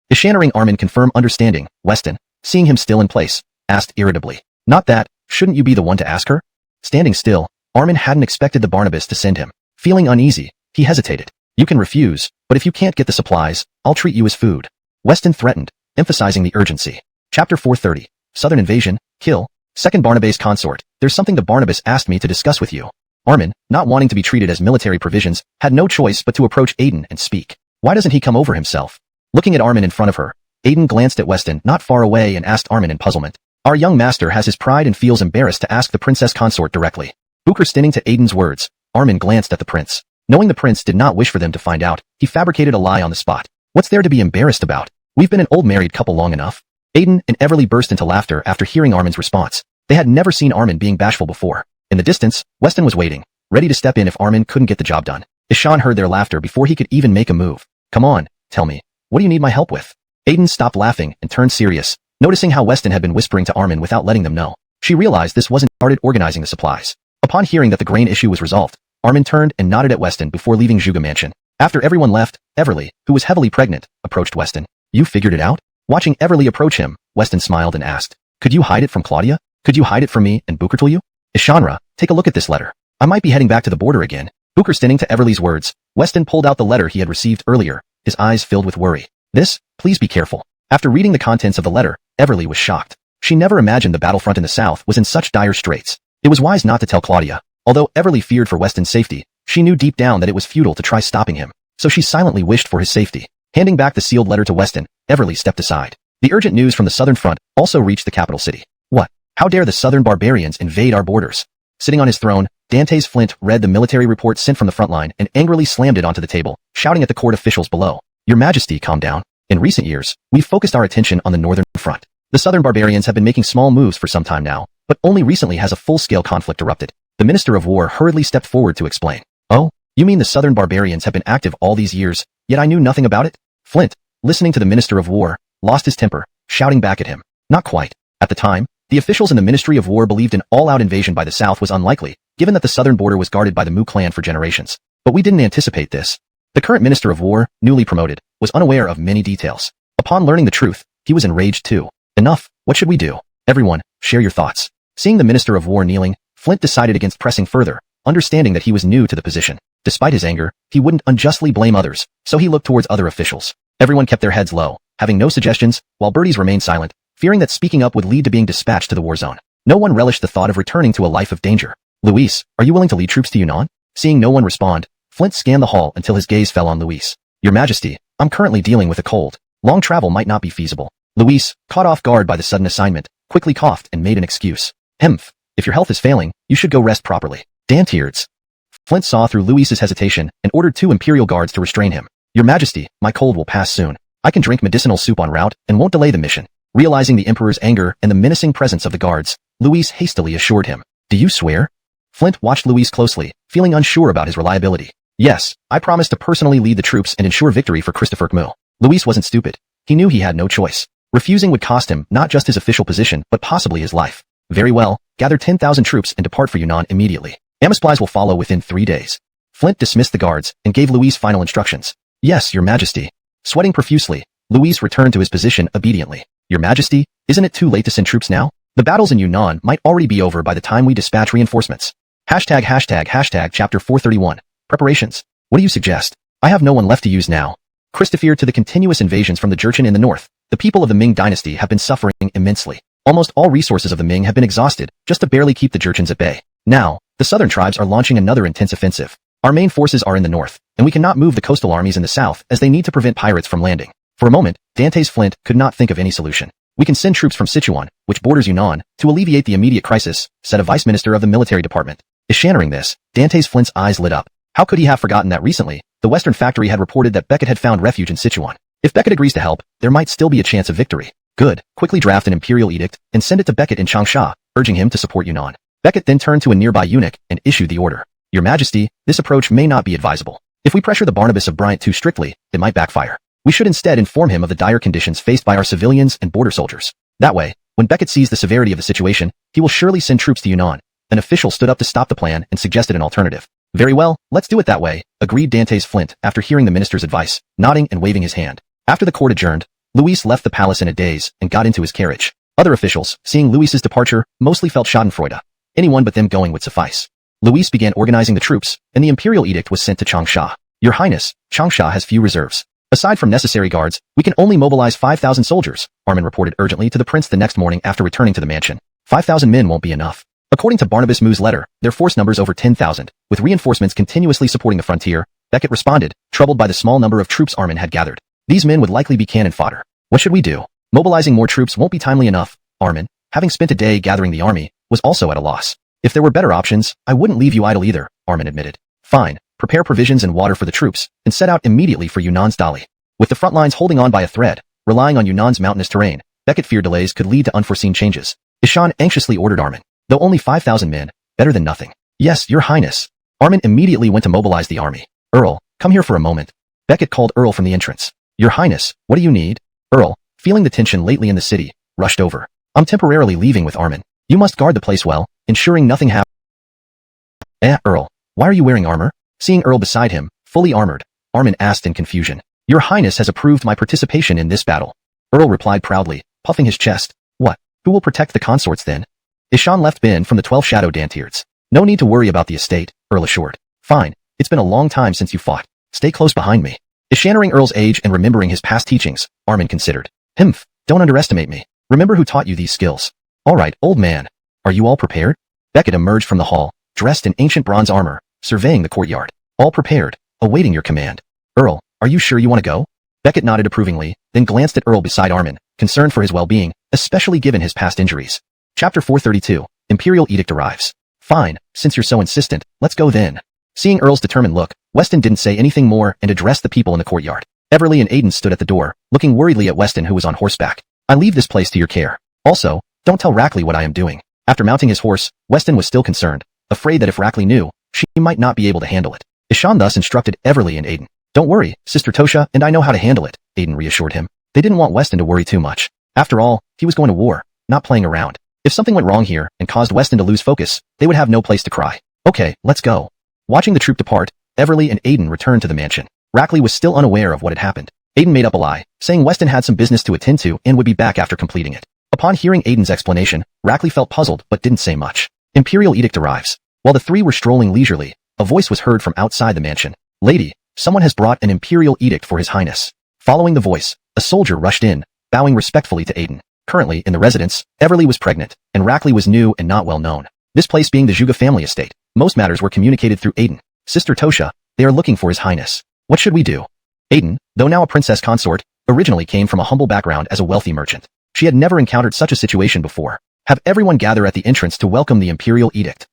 Ishaning Armin confirmed understanding. Weston, seeing him still in place, asked irritably. Not that, shouldn't you be the one to ask her? Standing still, Armin hadn't expected the Barnabas to send him. Feeling uneasy, he hesitated. You can refuse, but if you can't get the supplies, I'll treat you as food. Weston threatened, emphasizing the urgency. Chapter 430. Southern Invasion, Kill. Second Barnabas consort. There's something the Barnabas asked me to discuss with you. Armin, not wanting to be treated as military provisions, had no choice but to approach Aiden and speak. Why doesn't he come over himself? Looking at Armin in front of her, Aiden glanced at Weston not far away and asked Armin in puzzlement. Our young master has his pride and feels embarrassed to ask the princess consort directly. Booker standing to Aiden's words, Armin glanced at the prince. Knowing the prince did not wish for them to find out, he fabricated a lie on the spot. What's there to be embarrassed about? We've been an old married couple long enough. Aiden and Everly burst into laughter after hearing Armin's response. They had never seen Armin being bashful before. In the distance, Weston was waiting, ready to step in if Armin couldn't get the job done. Ishan heard their laughter before he could even make a move. Come on, tell me, what do you need my help with? Aiden stopped laughing and turned serious, noticing how Weston had been whispering to Armin without letting them know. She realized this wasn't started organizing the supplies. Upon hearing that the grain issue was resolved, Armin turned and nodded at Weston before leaving Zhuge Mansion. After everyone left, Everly, who was heavily pregnant, approached Weston. You figured it out? Watching Everly approach him, Weston smiled and asked, could you hide it from Claudia? Could you hide it from me and Booker to you? Ishanra, take a look at this letter. I might be heading back to the border again. Booker standing to Everly's words, Weston pulled out the letter he had received earlier, his eyes filled with worry. This, please be careful. After reading the contents of the letter, Everly was shocked. She never imagined the battlefront in the south was in such dire straits. It was wise not to tell Claudia. Although Everly feared for Weston's safety, she knew deep down that it was futile to try stopping him, so she silently wished for his safety. Handing back the sealed letter to Weston, Everly stepped aside. The urgent news from the southern front also reached the capital city. What? How dare the southern barbarians invade our borders? Sitting on his throne, Dantes Flint read the military report sent from the front line and angrily slammed it onto the table, shouting at the court officials below. Your Majesty, calm down. In recent years, we've focused our attention on the northern front. The southern barbarians have been making small moves for some time now, but only recently has a full-scale conflict erupted. The Minister of War hurriedly stepped forward to explain. Oh, you mean the southern barbarians have been active all these years, yet I knew nothing about it? Flint, listening to the Minister of War, lost his temper, shouting back at him. Not quite. At the time, the officials in the Ministry of War believed an all-out invasion by the south was unlikely, given that the southern border was guarded by the Mu clan for generations. But we didn't anticipate this. The current Minister of War, newly promoted, was unaware of many details. Upon learning the truth, he was enraged too. Enough, what should we do? Everyone, share your thoughts. Seeing the Minister of War kneeling, Flint decided against pressing further, understanding that he was new to the position. Despite his anger, he wouldn't unjustly blame others, so he looked towards other officials. Everyone kept their heads low, having no suggestions, while birdies remained silent, fearing that speaking up would lead to being dispatched to the war zone. No one relished the thought of returning to a life of danger. Luis, are you willing to lead troops to Yunnan? Seeing no one respond, Flint scanned the hall until his gaze fell on Luis. Your Majesty, I'm currently dealing with a cold. Long travel might not be feasible. Luis, caught off guard by the sudden assignment, quickly coughed and made an excuse. If your health is failing, you should go rest properly. Danteards. Flint saw through Luis's hesitation and ordered 2 Imperial guards to restrain him. Your Majesty, my cold will pass soon. I can drink medicinal soup en route and won't delay the mission. Realizing the Emperor's anger and the menacing presence of the guards, Luis hastily assured him. Do you swear? Flint watched Luis closely, feeling unsure about his reliability. Yes, I promise to personally lead the troops and ensure victory for Christopher Kmu. Luis wasn't stupid. He knew he had no choice. Refusing would cost him not just his official position but possibly his life. Very well, gather 10,000 troops and depart for Yunnan immediately. Supplies will follow within 3 days. Flint dismissed the guards and gave Luis final instructions. Yes, Your Majesty. Sweating profusely, Luis returned to his position obediently. Your Majesty, isn't it too late to send troops now? The battles in Yunnan might already be over by the time we dispatch reinforcements. ###Chapter 431. Preparations. What do you suggest? I have no one left to use now. Christopher, to the continuous invasions from the Jurchen in the north, the people of the Ming dynasty have been suffering immensely. Almost all resources of the Ming have been exhausted, just to barely keep the Jurchens at bay. Now, the southern tribes are launching another intense offensive. Our main forces are in the north, and we cannot move the coastal armies in the south as they need to prevent pirates from landing. For a moment, Dantes Flint could not think of any solution. We can send troops from Sichuan, which borders Yunnan, to alleviate the immediate crisis, said a vice minister of the military department. Eschannering this, Dantes Flint's eyes lit up. How could he have forgotten that recently, the Western Factory had reported that Beckett had found refuge in Sichuan? If Beckett agrees to help, there might still be a chance of victory. Good, quickly draft an imperial edict and send it to Beckett in Changsha, urging him to support Yunnan. Beckett then turned to a nearby eunuch and issued the order. Your Majesty, this approach may not be advisable. If we pressure the Barnabas of Bryant too strictly, it might backfire. We should instead inform him of the dire conditions faced by our civilians and border soldiers. That way, when Beckett sees the severity of the situation, he will surely send troops to Yunnan. An official stood up to stop the plan and suggested an alternative. Very well, let's do it that way, agreed Dantes Flint after hearing the minister's advice, nodding and waving his hand. After the court adjourned, Luis left the palace in a daze and got into his carriage. Other officials, seeing Luis's departure, mostly felt schadenfreude. Anyone but them going would suffice. Luis began organizing the troops, and the imperial edict was sent to Changsha. Your Highness, Changsha has few reserves. Aside from necessary guards, we can only mobilize 5,000 soldiers, Armin reported urgently to the prince the next morning after returning to the mansion. 5,000 men won't be enough. According to Barnabas Mu's letter, their force numbers over 10,000, with reinforcements continuously supporting the frontier. Beckett responded, troubled by the small number of troops Armin had gathered. These men would likely be cannon fodder. What should we do? Mobilizing more troops won't be timely enough. Armin, having spent a day gathering the army, was also at a loss. If there were better options, I wouldn't leave you idle either, Armin admitted. Fine, prepare provisions and water for the troops, and set out immediately for Yunnan's Dali. With the front lines holding on by a thread, relying on Yunnan's mountainous terrain, Beckett feared delays could lead to unforeseen changes. Ishan anxiously ordered Armin. Though only 5,000 men, better than nothing. Yes, Your Highness. Armin immediately went to mobilize the army. Earl, come here for a moment. Beckett called Earl from the entrance. Your Highness, what do you need? Earl, feeling the tension lately in the city, rushed over. I'm temporarily leaving with Armin. You must guard the place well, ensuring nothing happens. Earl, why are you wearing armor? Seeing Earl beside him, fully armored, Armin asked in confusion. Your Highness has approved my participation in this battle. Earl replied proudly, puffing his chest. What? Who will protect the consorts then? Ishan left Ben from the 12 Shadow Danteards. No need to worry about the estate, Earl assured. Fine, it's been a long time since you fought. Stay close behind me. Eschannering Earl's age and remembering his past teachings, Armin considered. Don't underestimate me. Remember who taught you these skills. All right, old man. Are you all prepared? Beckett emerged from the hall, dressed in ancient bronze armor, surveying the courtyard. All prepared, awaiting your command. Earl, are you sure you want to go? Beckett nodded approvingly, then glanced at Earl beside Armin, concerned for his well-being, especially given his past injuries. Chapter 432, Imperial Edict arrives. Fine, since you're so insistent, let's go then. Seeing Earl's determined look, Weston didn't say anything more and addressed the people in the courtyard. Everly and Aiden stood at the door, looking worriedly at Weston who was on horseback. I leave this place to your care. Also, don't tell Rackley what I am doing. After mounting his horse, Weston was still concerned, afraid that if Rackley knew, she might not be able to handle it. Ishan thus instructed Everly and Aiden. Don't worry, Sister Tosha and I know how to handle it, Aiden reassured him. They didn't want Weston to worry too much. After all, he was going to war, not playing around. If something went wrong here and caused Weston to lose focus, they would have no place to cry. Okay, let's go. Watching the troop depart, Everly and Aiden returned to the mansion. Rackley was still unaware of what had happened. Aiden made up a lie, saying Weston had some business to attend to and would be back after completing it. Upon hearing Aiden's explanation, Rackley felt puzzled but didn't say much. Imperial Edict arrives. While the three were strolling leisurely, a voice was heard from outside the mansion. Lady, someone has brought an Imperial Edict for His Highness. Following the voice, a soldier rushed in, bowing respectfully to Aiden. Currently, in the residence, Everly was pregnant, and Rackley was new and not well known. This place being the Zhuge family estate, most matters were communicated through Aiden. Sister Tosha, they are looking for His Highness. What should we do? Aiden, though now a princess consort, originally came from a humble background as a wealthy merchant. She had never encountered such a situation before. Have everyone gather at the entrance to welcome the Imperial Edict.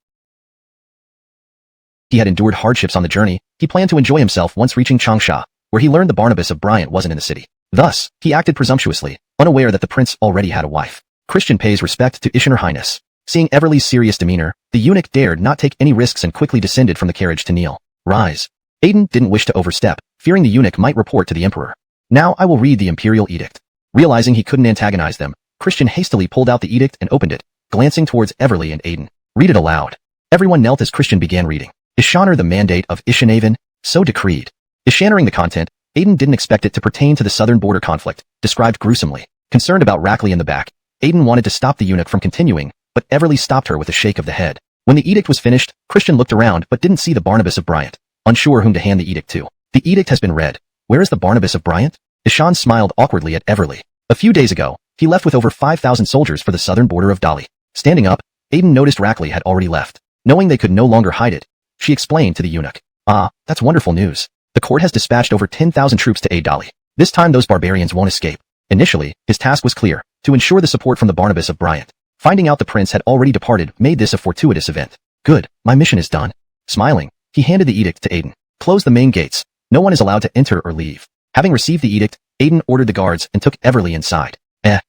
He had endured hardships on the journey. He planned to enjoy himself once reaching Changsha, where he learned the Barnabas of Bryant wasn't in the city. Thus, he acted presumptuously, unaware that the prince already had a wife. Christian pays respect to Her Highness. Seeing Everly's serious demeanor, the eunuch dared not take any risks and quickly descended from the carriage to kneel. Rise. Aiden didn't wish to overstep, fearing the eunuch might report to the emperor. Now I will read the Imperial Edict. Realizing he couldn't antagonize them, Christian hastily pulled out the edict and opened it, glancing towards Everly and Aiden. Read it aloud. Everyone knelt as Christian began reading. Ishanar the mandate of Ishanavin, so decreed. Ishanaring the content, Aiden didn't expect it to pertain to the southern border conflict, described gruesomely. Concerned about Rackley in the back, Aiden wanted to stop the eunuch from continuing, but Everly stopped her with a shake of the head. When the edict was finished, Christian looked around but didn't see the Barnabas of Bryant, unsure whom to hand the edict to. The edict has been read. Where is the Barnabas of Bryant? Ishan smiled awkwardly at Everly. A few days ago, he left with over 5,000 soldiers for the southern border of Dali. Standing up, Aiden noticed Rackley had already left. Knowing they could no longer hide it, she explained to the eunuch. Ah, that's wonderful news. The court has dispatched over 10,000 troops to aid Dali. This time those barbarians won't escape. Initially, his task was clear, to ensure the support from the Barnabas of Bryant. Finding out the prince had already departed made this a fortuitous event. Good, my mission is done. Smiling, he handed the edict to Aiden. Close the main gates. No one is allowed to enter or leave. Having received the edict, Aiden ordered the guards and took Everly inside.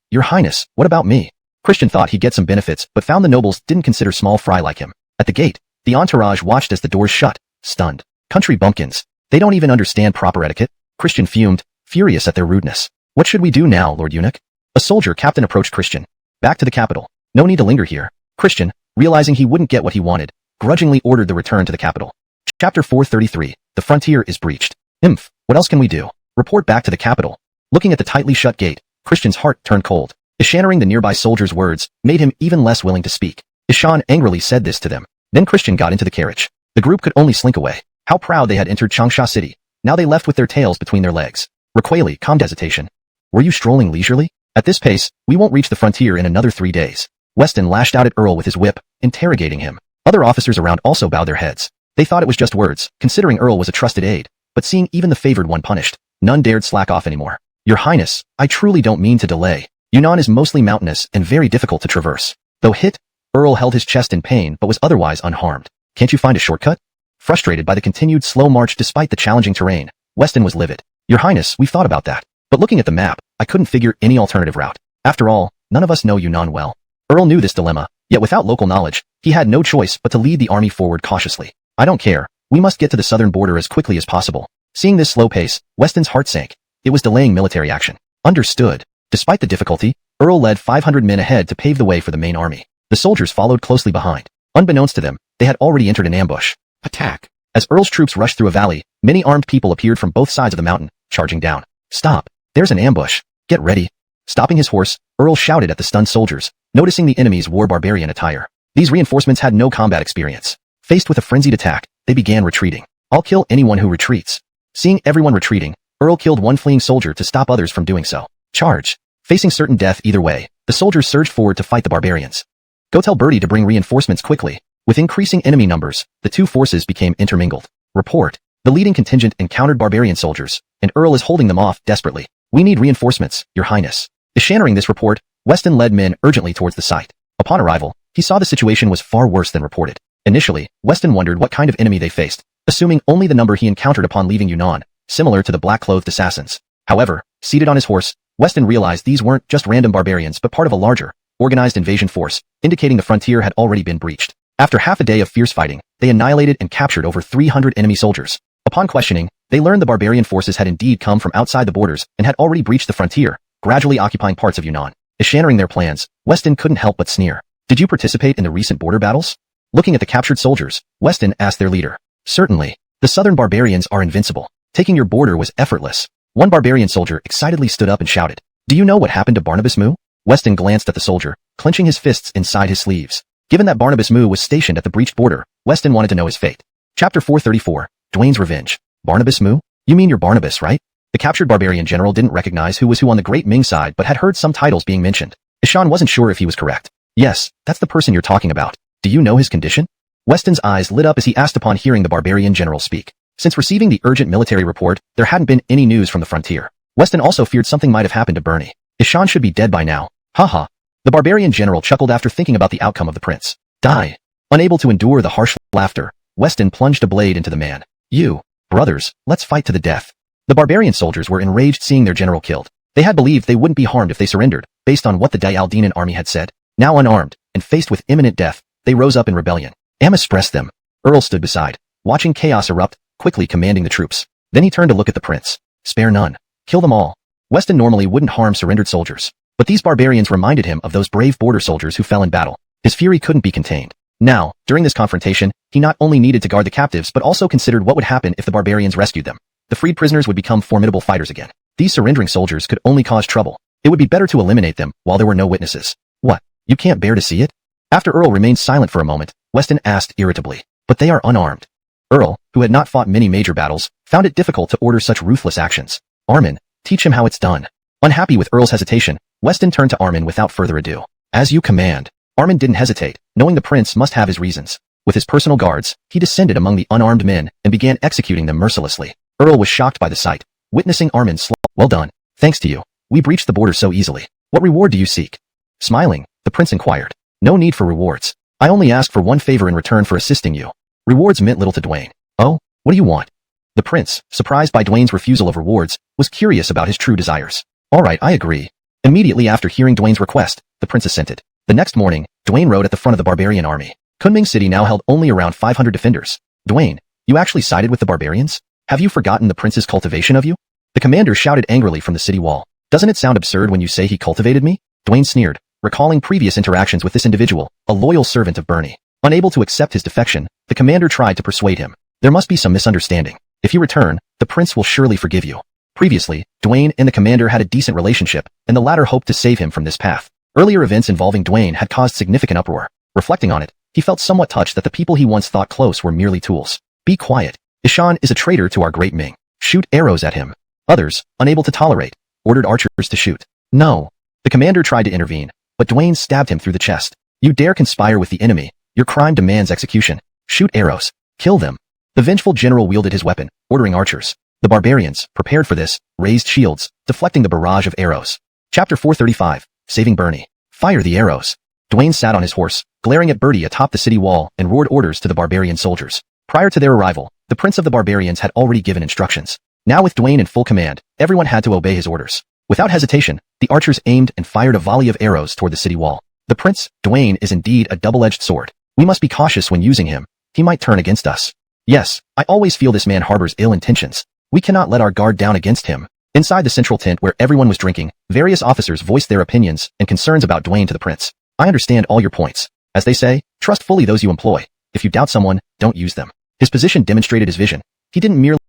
Your Highness, what about me? Christian thought he'd get some benefits, but found the nobles didn't consider small fry like him. At the gate, the entourage watched as the doors shut, stunned. Country bumpkins. They don't even understand proper etiquette. Christian fumed, furious at their rudeness. What should we do now, Lord Eunuch? A soldier captain approached Christian. Back to the capital. No need to linger here. Christian, realizing he wouldn't get what he wanted, grudgingly ordered the return to the capital. Chapter 433. The frontier is breached. What else can we do? Report back to the capital. Looking at the tightly shut gate, Christian's heart turned cold. Ishanaring the nearby soldier's words made him even less willing to speak. Ishan angrily said this to them. Then Christian got into the carriage. The group could only slink away. How proud they had entered Changsha City. Now they left with their tails between their legs. Raqueli calmed hesitation. Were you strolling leisurely? At this pace, we won't reach the frontier in another 3 days. Weston lashed out at Earl with his whip, interrogating him. Other officers around also bowed their heads. They thought it was just words, considering Earl was a trusted aide, but seeing even the favored one punished, none dared slack off anymore. Your Highness, I truly don't mean to delay. Yunnan is mostly mountainous and very difficult to traverse. Though hit, Earl held his chest in pain but was otherwise unharmed. Can't you find a shortcut? Frustrated by the continued slow march despite the challenging terrain, Weston was livid. Your Highness, we've thought about that. But looking at the map, I couldn't figure any alternative route. After all, none of us know Yunnan well. Earl knew this dilemma, yet without local knowledge, he had no choice but to lead the army forward cautiously. I don't care. We must get to the southern border as quickly as possible. Seeing this slow pace, Weston's heart sank. It was delaying military action. Understood. Despite the difficulty, Earl led 500 men ahead to pave the way for the main army. The soldiers followed closely behind. Unbeknownst to them, they had already entered an ambush. Attack! As Earl's troops rushed through a valley, many armed people appeared from both sides of the mountain, charging down. Stop! There's an ambush. Get ready. Stopping his horse, Earl shouted at the stunned soldiers, noticing the enemies wore barbarian attire. These reinforcements had no combat experience. Faced with a frenzied attack, they began retreating. I'll kill anyone who retreats. Seeing everyone retreating, Earl killed one fleeing soldier to stop others from doing so. Charge! Facing certain death either way, the soldiers surged forward to fight the barbarians. Go tell Birdie to bring reinforcements quickly. With increasing enemy numbers, the two forces became intermingled. Report. The leading contingent encountered barbarian soldiers, and Earl is holding them off desperately. We need reinforcements, Your Highness. Ishaning this report, Weston led men urgently towards the site. Upon arrival, he saw the situation was far worse than reported. Initially, Weston wondered what kind of enemy they faced, assuming only the number he encountered upon leaving Yunnan, similar to the black-clothed assassins. However, seated on his horse, Weston realized these weren't just random barbarians but part of a larger, organized invasion force, indicating the frontier had already been breached. After half a day of fierce fighting, they annihilated and captured over 300 enemy soldiers. Upon questioning, they learned the barbarian forces had indeed come from outside the borders and had already breached the frontier, gradually occupying parts of Yunnan. Ishaning their plans, Weston couldn't help but sneer. Did you participate in the recent border battles? Looking at the captured soldiers, Weston asked their leader. Certainly. The southern barbarians are invincible. Taking your border was effortless. One barbarian soldier excitedly stood up and shouted. Do you know what happened to Barnabas Moo? Weston glanced at the soldier, clenching his fists inside his sleeves. Given that Barnabas Moo was stationed at the breached border, Weston wanted to know his fate. Chapter 434, Dwayne's Revenge. Barnabas Moo? You mean you're Barnabas, right? The captured barbarian general didn't recognize who was who on the Great Ming side but had heard some titles being mentioned. Ishan wasn't sure if he was correct. Yes, that's the person you're talking about. Do you know his condition? Weston's eyes lit up as he asked upon hearing the barbarian general speak. Since receiving the urgent military report, there hadn't been any news from the frontier. Weston also feared something might have happened to Bernie. Ishan should be dead by now. Haha. The barbarian general chuckled after thinking about the outcome of the prince. Die. Unable to endure the harsh laughter, Weston plunged a blade into the man. You, brothers, let's fight to the death. The barbarian soldiers were enraged seeing their general killed. They had believed they wouldn't be harmed if they surrendered, based on what the Dayaldinan army had said. Now unarmed, and faced with imminent death, they rose up in rebellion. Amos pressed them. Earl stood beside, watching chaos erupt, quickly commanding the troops. Then he turned to look at the prince. Spare none. Kill them all. Weston normally wouldn't harm surrendered soldiers, but these barbarians reminded him of those brave border soldiers who fell in battle. His fury couldn't be contained. Now, during this confrontation, he not only needed to guard the captives but also considered what would happen if the barbarians rescued them. The freed prisoners would become formidable fighters again. These surrendering soldiers could only cause trouble. It would be better to eliminate them while there were no witnesses. What? You can't bear to see it? After Earl remained silent for a moment, Weston asked irritably. But they are unarmed. Earl, who had not fought many major battles, found it difficult to order such ruthless actions. Armin, teach him how it's done. Unhappy with Earl's hesitation, Weston turned to Armin without further ado. As you command. Armin didn't hesitate, knowing the prince must have his reasons. With his personal guards, he descended among the unarmed men and began executing them mercilessly. Earl was shocked by the sight, witnessing Armin's slaughter. Well done. Thanks to you. We breached the border so easily. What reward do you seek? Smiling, the prince inquired. No need for rewards. I only ask for one favor in return for assisting you. Rewards meant little to Dwayne. Oh, what do you want? The prince, surprised by Dwayne's refusal of rewards, was curious about his true desires. All right, I agree. Immediately after hearing Dwayne's request, the prince assented. The next morning, Dwayne rode at the front of the barbarian army. Kunming City now held only around 500 defenders. Dwayne, you actually sided with the barbarians? Have you forgotten the prince's cultivation of you? The commander shouted angrily from the city wall. Doesn't it sound absurd when you say he cultivated me? Dwayne sneered, recalling previous interactions with this individual, a loyal servant of Bernie. Unable to accept his defection, the commander tried to persuade him. There must be some misunderstanding. If you return, the prince will surely forgive you. Previously, Dwayne and the commander had a decent relationship, and the latter hoped to save him from this path. Earlier events involving Dwayne had caused significant uproar. Reflecting on it, he felt somewhat touched that the people he once thought close were merely tools. Be quiet. Ishan is a traitor to our great Ming. Shoot arrows at him. Others, unable to tolerate, ordered archers to shoot. No. The commander tried to intervene, but Dwayne stabbed him through the chest. You dare conspire with the enemy. Your crime demands execution. Shoot arrows. Kill them. The vengeful general wielded his weapon, ordering archers. The barbarians, prepared for this, raised shields, deflecting the barrage of arrows. Chapter 435, Saving Bernie. Fire the arrows. Dwayne sat on his horse, glaring at Birdie atop the city wall and roared orders to the barbarian soldiers. Prior to their arrival, the prince of the barbarians had already given instructions. Now with Dwayne in full command, everyone had to obey his orders. Without hesitation, the archers aimed and fired a volley of arrows toward the city wall. The prince, Dwayne, is indeed a double-edged sword. We must be cautious when using him. He might turn against us. Yes, I always feel this man harbors ill intentions. We cannot let our guard down against him. Inside the central tent where everyone was drinking, various officers voiced their opinions and concerns about Dwayne to the prince. I understand all your points. As they say, trust fully those you employ. If you doubt someone, don't use them. His position demonstrated his vision. He didn't merely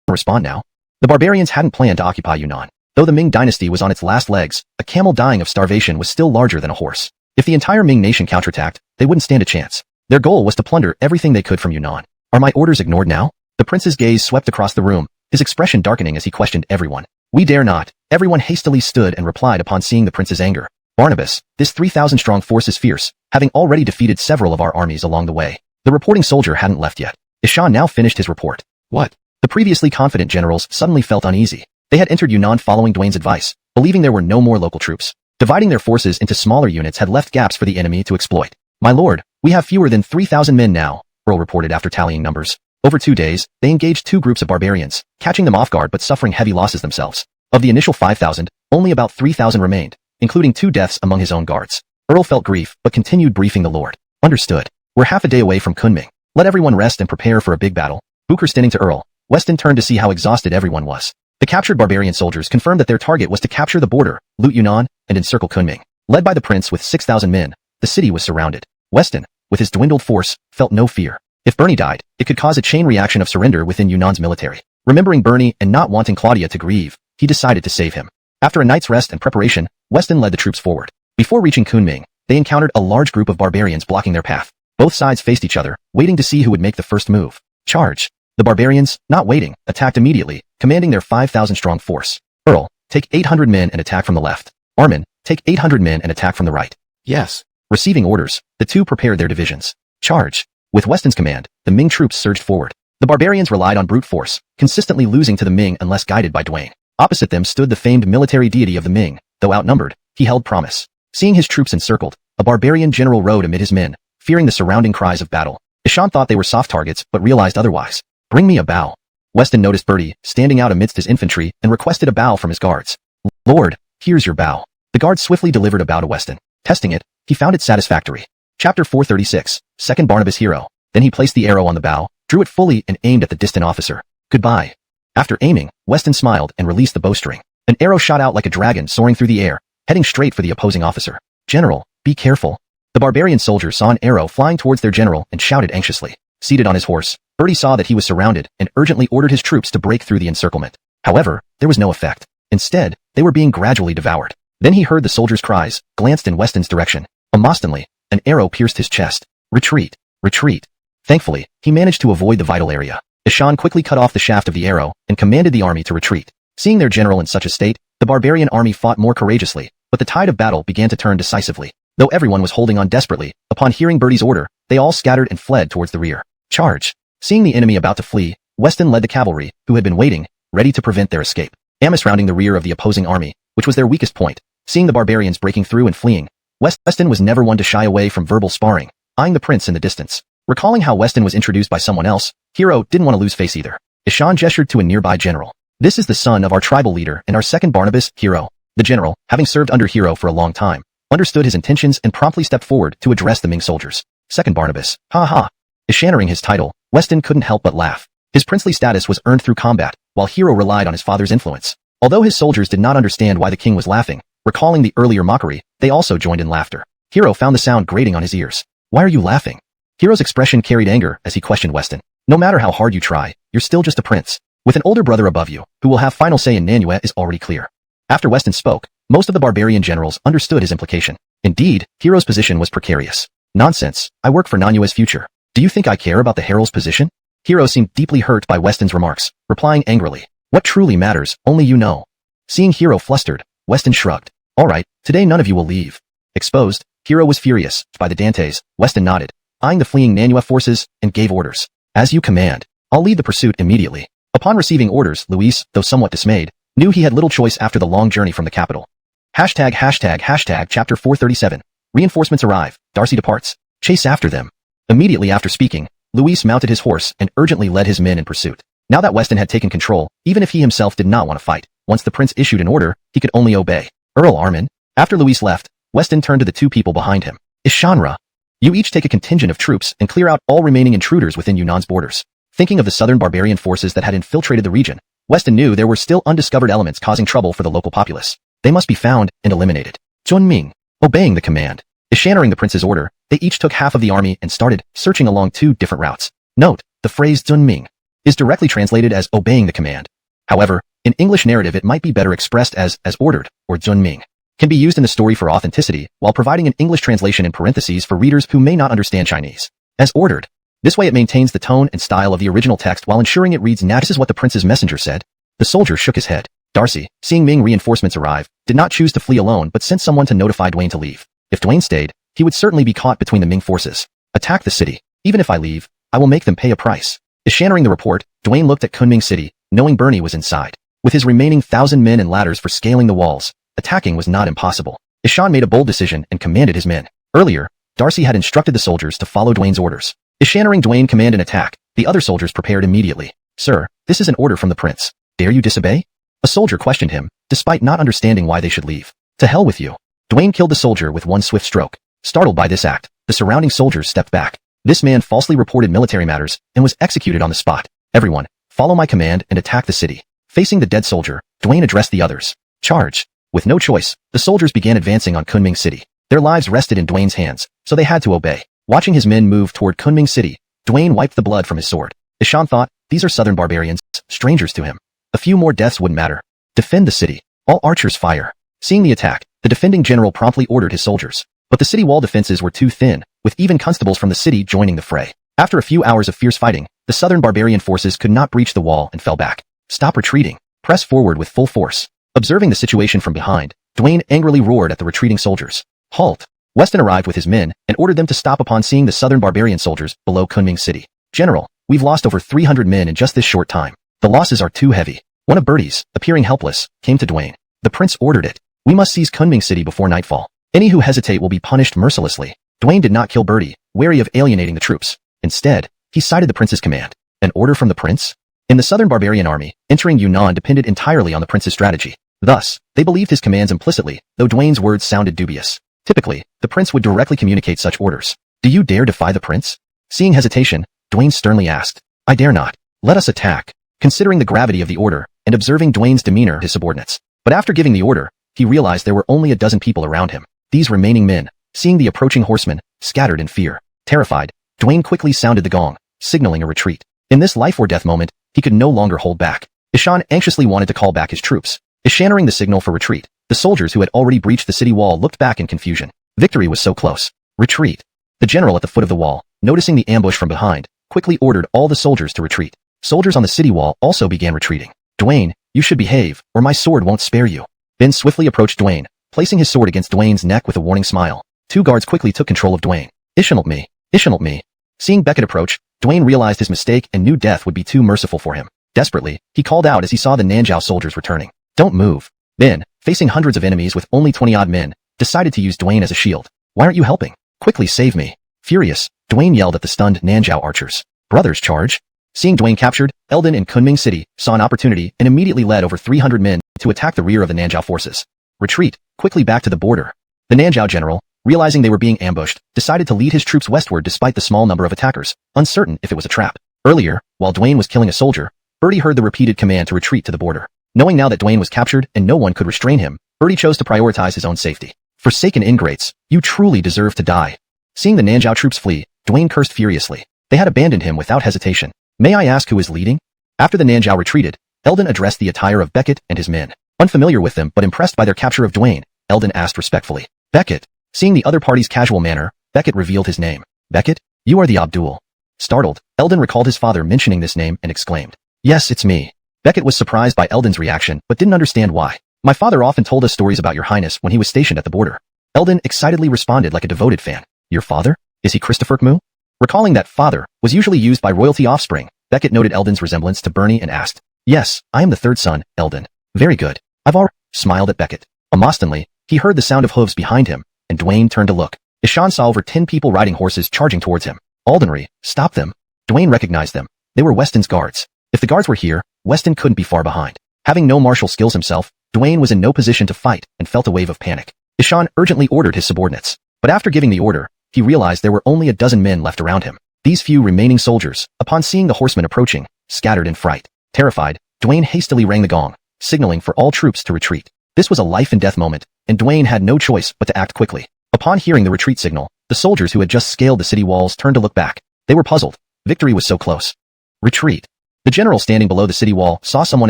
respond now. The barbarians hadn't planned to occupy Yunnan. Though the Ming dynasty was on its last legs, a camel dying of starvation was still larger than a horse. If the entire Ming nation counterattacked, they wouldn't stand a chance. Their goal was to plunder everything they could from Yunnan. Are my orders ignored now? The prince's gaze swept across the room, his expression darkening as he questioned everyone. "We dare not." Everyone hastily stood and replied upon seeing the prince's anger. "Barnabas, this 3,000-strong force is fierce, having already defeated several of our armies along the way." The reporting soldier hadn't left yet. Ishan now finished his report. "What?" The previously confident generals suddenly felt uneasy. They had entered Yunnan following Duane's advice, believing there were no more local troops. Dividing their forces into smaller units had left gaps for the enemy to exploit. "My lord, we have fewer than 3,000 men now," Earl reported after tallying numbers. Over 2 days, they engaged 2 groups of barbarians, catching them off guard but suffering heavy losses themselves. Of the initial 5,000, only about 3,000 remained, including 2 deaths among his own guards. Earl felt grief but continued briefing the lord. "Understood. We're half a day away from Kunming. Let everyone rest and prepare for a big battle." Booker standing to Earl, Weston turned to see how exhausted everyone was. The captured barbarian soldiers confirmed that their target was to capture the border, loot Yunnan, and encircle Kunming. Led by the prince with 6,000 men, the city was surrounded. Weston, with his dwindled force, felt no fear. If Bernie died, it could cause a chain reaction of surrender within Yunnan's military. Remembering Bernie and not wanting Claudia to grieve, he decided to save him. After a night's rest and preparation, Weston led the troops forward. Before reaching Kunming, they encountered a large group of barbarians blocking their path. Both sides faced each other, waiting to see who would make the first move. Charge! The barbarians, not waiting, attacked immediately, commanding their 5,000-strong force. "Earl, take 800 men and attack from the left. Armin, take 800 men and attack from the right." "Yes." Receiving orders, the two prepared their divisions. Charge! With Weston's command, the Ming troops surged forward. The barbarians relied on brute force, consistently losing to the Ming unless guided by Duane. Opposite them stood the famed military deity of the Ming. Though outnumbered, he held promise. Seeing his troops encircled, a barbarian general rode amid his men, fearing the surrounding cries of battle. Ishan thought they were soft targets but realized otherwise. "Bring me a bow." Weston noticed Bertie standing out amidst his infantry and requested a bow from his guards. "Lord, here's your bow." The guard swiftly delivered a bow to Weston. Testing it, he found it satisfactory. Chapter 436, Second Barnabas Hero. Then he placed the arrow on the bow, drew it fully and aimed at the distant officer. "Goodbye." After aiming, Weston smiled and released the bowstring. An arrow shot out like a dragon soaring through the air, heading straight for the opposing officer. "General, be careful." The barbarian soldier saw an arrow flying towards their general and shouted anxiously. Seated on his horse, Bertie saw that he was surrounded and urgently ordered his troops to break through the encirclement. However, there was no effect. Instead, they were being gradually devoured. Then he heard the soldiers' cries, glanced in Weston's direction. Amostantly, an arrow pierced his chest. "Retreat! Retreat!" Thankfully, he managed to avoid the vital area. Ishan quickly cut off the shaft of the arrow and commanded the army to retreat. Seeing their general in such a state, the barbarian army fought more courageously, but the tide of battle began to turn decisively. Though everyone was holding on desperately, upon hearing Bertie's order, they all scattered and fled towards the rear. Charge! Seeing the enemy about to flee, Weston led the cavalry, who had been waiting, ready to prevent their escape. Amos rounding the rear of the opposing army, which was their weakest point. Seeing the barbarians breaking through and fleeing, Weston was never one to shy away from verbal sparring, eyeing the prince in the distance. Recalling how Weston was introduced by someone else, Hero didn't want to lose face either. Ishan gestured to a nearby general. "This is the son of our tribal leader and our second Barnabas, Hero." The general, having served under Hero for a long time, understood his intentions and promptly stepped forward to address the Ming soldiers. "Second Barnabas, ha ha." Ishaning his title, Weston couldn't help but laugh. His princely status was earned through combat, while Hero relied on his father's influence. Although his soldiers did not understand why the king was laughing, recalling the earlier mockery, they also joined in laughter. Hero found the sound grating on his ears. "Why are you laughing?" Hero's expression carried anger as he questioned Weston. "No matter how hard you try, you're still just a prince. With an older brother above you, who will have final say in Nanua is already clear." After Weston spoke, most of the barbarian generals understood his implication. Indeed, Hero's position was precarious. "Nonsense, I work for Nanua's future. Do you think I care about the herald's position?" Hero seemed deeply hurt by Weston's remarks, replying angrily. "What truly matters, only you know." Seeing Hero flustered, Weston shrugged. "All right, today none of you will leave." Exposed, Hero was furious. By the Dantes, Weston nodded, eyeing the fleeing Nanua forces, and gave orders. "As you command. I'll lead the pursuit immediately." Upon receiving orders, Luis, though somewhat dismayed, knew he had little choice after the long journey from the capital. Chapter 437. Reinforcements arrive. Darcy departs. Chase after them. Immediately after speaking, Luis mounted his horse and urgently led his men in pursuit. Now that Weston had taken control, even if he himself did not want to fight, once the prince issued an order, he could only obey. "Earl Armin." After Luis left, Weston turned to the 2 people behind him. "Ishanra, you each take a contingent of troops and clear out all remaining intruders within Yunnan's borders." Thinking of the southern barbarian forces that had infiltrated the region, Weston knew there were still undiscovered elements causing trouble for the local populace. They must be found and eliminated. Junming, obeying the command. Ishaning the prince's order, they each took half of the army and started searching along 2 different routes. Note, the phrase Junming is directly translated as obeying the command. However, in English narrative it might be better expressed as ordered, or Junming. Can be used in the story for authenticity, while providing an English translation in parentheses for readers who may not understand Chinese. As ordered. This way it maintains the tone and style of the original text while ensuring it reads naturally. This is what the prince's messenger said. The soldier shook his head. Darcy, seeing Ming reinforcements arrive, did not choose to flee alone but sent someone to notify Dwayne to leave. If Dwayne stayed, he would certainly be caught between the Ming forces. Attack the city. Even if I leave, I will make them pay a price. Ishaning the report, Dwayne looked at Kunming City, knowing Bernie was inside. With his remaining 1,000 men and ladders for scaling the walls, attacking was not impossible. Ishan made a bold decision and commanded his men. Earlier, Darcy had instructed the soldiers to follow Dwayne's orders. Ishaning Dwayne command an attack, the other soldiers prepared immediately. Sir, this is an order from the prince. Dare you disobey? A soldier questioned him, despite not understanding why they should leave. To hell with you. Dwayne killed the soldier with one swift stroke. Startled by this act, the surrounding soldiers stepped back. This man falsely reported military matters and was executed on the spot. Everyone, follow my command and attack the city. Facing the dead soldier, Dwayne addressed the others. Charge. With no choice, the soldiers began advancing on Kunming City. Their lives rested in Dwayne's hands, so they had to obey. Watching his men move toward Kunming City, Dwayne wiped the blood from his sword. Ishan thought, these are southern barbarians, strangers to him. A few more deaths wouldn't matter. Defend the city. All archers fire. Seeing the attack, the defending general promptly ordered his soldiers. But the city wall defenses were too thin, with even constables from the city joining the fray. After a few hours of fierce fighting, the southern barbarian forces could not breach the wall and fell back. Stop retreating. Press forward with full force. Observing the situation from behind, Dwayne angrily roared at the retreating soldiers. Halt! Weston arrived with his men and ordered them to stop upon seeing the southern barbarian soldiers below Kunming City. General, we've lost over 300 men in just this short time. The losses are too heavy. One of Bertie's, appearing helpless, came to Dwayne. The prince ordered it. We must seize Kunming City before nightfall. Any who hesitate will be punished mercilessly. Dwayne did not kill Bertie, wary of alienating the troops. Instead, he cited the prince's command. An order from the prince? In the southern barbarian army, entering Yunnan depended entirely on the prince's strategy. Thus, they believed his commands implicitly, though Dwayne's words sounded dubious. Typically, the prince would directly communicate such orders. Do you dare defy the prince? Seeing hesitation, Dwayne sternly asked. I dare not. Let us attack. Considering the gravity of the order, and observing Dwayne's demeanor his subordinates. But after giving the order, he realized there were only a dozen people around him. These remaining men, seeing the approaching horsemen, scattered in fear. Terrified, Dwayne quickly sounded the gong, signaling a retreat. In this life or death moment, he could no longer hold back. Ishan anxiously wanted to call back his troops. Ishaning the signal for retreat, the soldiers who had already breached the city wall looked back in confusion. Victory was so close. Retreat. The general at the foot of the wall, noticing the ambush from behind, quickly ordered all the soldiers to retreat. Soldiers on the city wall also began retreating. Dwayne, you should behave, or my sword won't spare you. Ben swiftly approached Dwayne, placing his sword against Dwayne's neck with a warning smile. Two guards quickly took control of Dwayne. Ishanult me. Ishanult me. Seeing Beckett approach, Dwayne realized his mistake and knew death would be too merciful for him. Desperately, he called out as he saw the Nanjiao soldiers returning. Don't move. Ben, facing hundreds of enemies with only 20-odd men, decided to use Dwayne as a shield. Why aren't you helping? Quickly save me. Furious, Dwayne yelled at the stunned Nanjiao archers. Brothers, charge. Seeing Dwayne captured, Eldon in Kunming City saw an opportunity and immediately led over 300 men to attack the rear of the Nanjiao forces. Retreat, quickly back to the border. The Nanjiao general, realizing they were being ambushed, decided to lead his troops westward despite the small number of attackers, uncertain if it was a trap. Earlier, while Dwayne was killing a soldier, Bertie heard the repeated command to retreat to the border. Knowing now that Dwayne was captured and no one could restrain him, Bertie chose to prioritize his own safety. Forsaken ingrates, you truly deserve to die. Seeing the Nanjiao troops flee, Dwayne cursed furiously. They had abandoned him without hesitation. May I ask who is leading? After the Nanjiao retreated, Eldon addressed the attire of Beckett and his men. Unfamiliar with them but impressed by their capture of Dwayne, Eldon asked respectfully. Beckett. Seeing the other party's casual manner, Beckett revealed his name. Beckett? You are the Abdul. Startled, Eldon recalled his father mentioning this name and exclaimed. Yes, it's me. Beckett was surprised by Eldon's reaction but didn't understand why. My father often told us stories about your highness when he was stationed at the border. Eldon excitedly responded like a devoted fan. Your father? Is he Christopher Kmu? Recalling that father was usually used by royalty offspring, Beckett noted Eldon's resemblance to Bernie and asked. Yes, I am the third son, Eldon. Very good. I've already smiled at Beckett. Emotionally, he heard the sound of hooves behind him, and Dwayne turned to look. Ishan saw over 10 people riding horses charging towards him. Aldenry, stop them. Dwayne recognized them. They were Weston's guards. If the guards were here, Weston couldn't be far behind. Having no martial skills himself, Dwayne was in no position to fight and felt a wave of panic. Ishan urgently ordered his subordinates. But after giving the order, he realized there were only a dozen men left around him. These few remaining soldiers, upon seeing the horsemen approaching, scattered in fright. Terrified, Dwayne hastily rang the gong, signaling for all troops to retreat. This was a life-and-death moment, and Dwayne had no choice but to act quickly. Upon hearing the retreat signal, the soldiers who had just scaled the city walls turned to look back. They were puzzled. Victory was so close. Retreat. The general standing below the city wall saw someone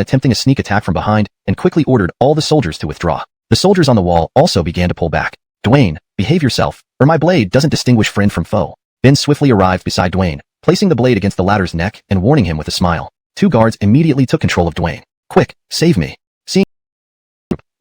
attempting a sneak attack from behind and quickly ordered all the soldiers to withdraw. The soldiers on the wall also began to pull back. Dwayne, behave yourself, or my blade doesn't distinguish friend from foe. Ben swiftly arrived beside Dwayne, placing the blade against the latter's neck and warning him with a smile. Two guards immediately took control of Dwayne. Quick, save me. Seeing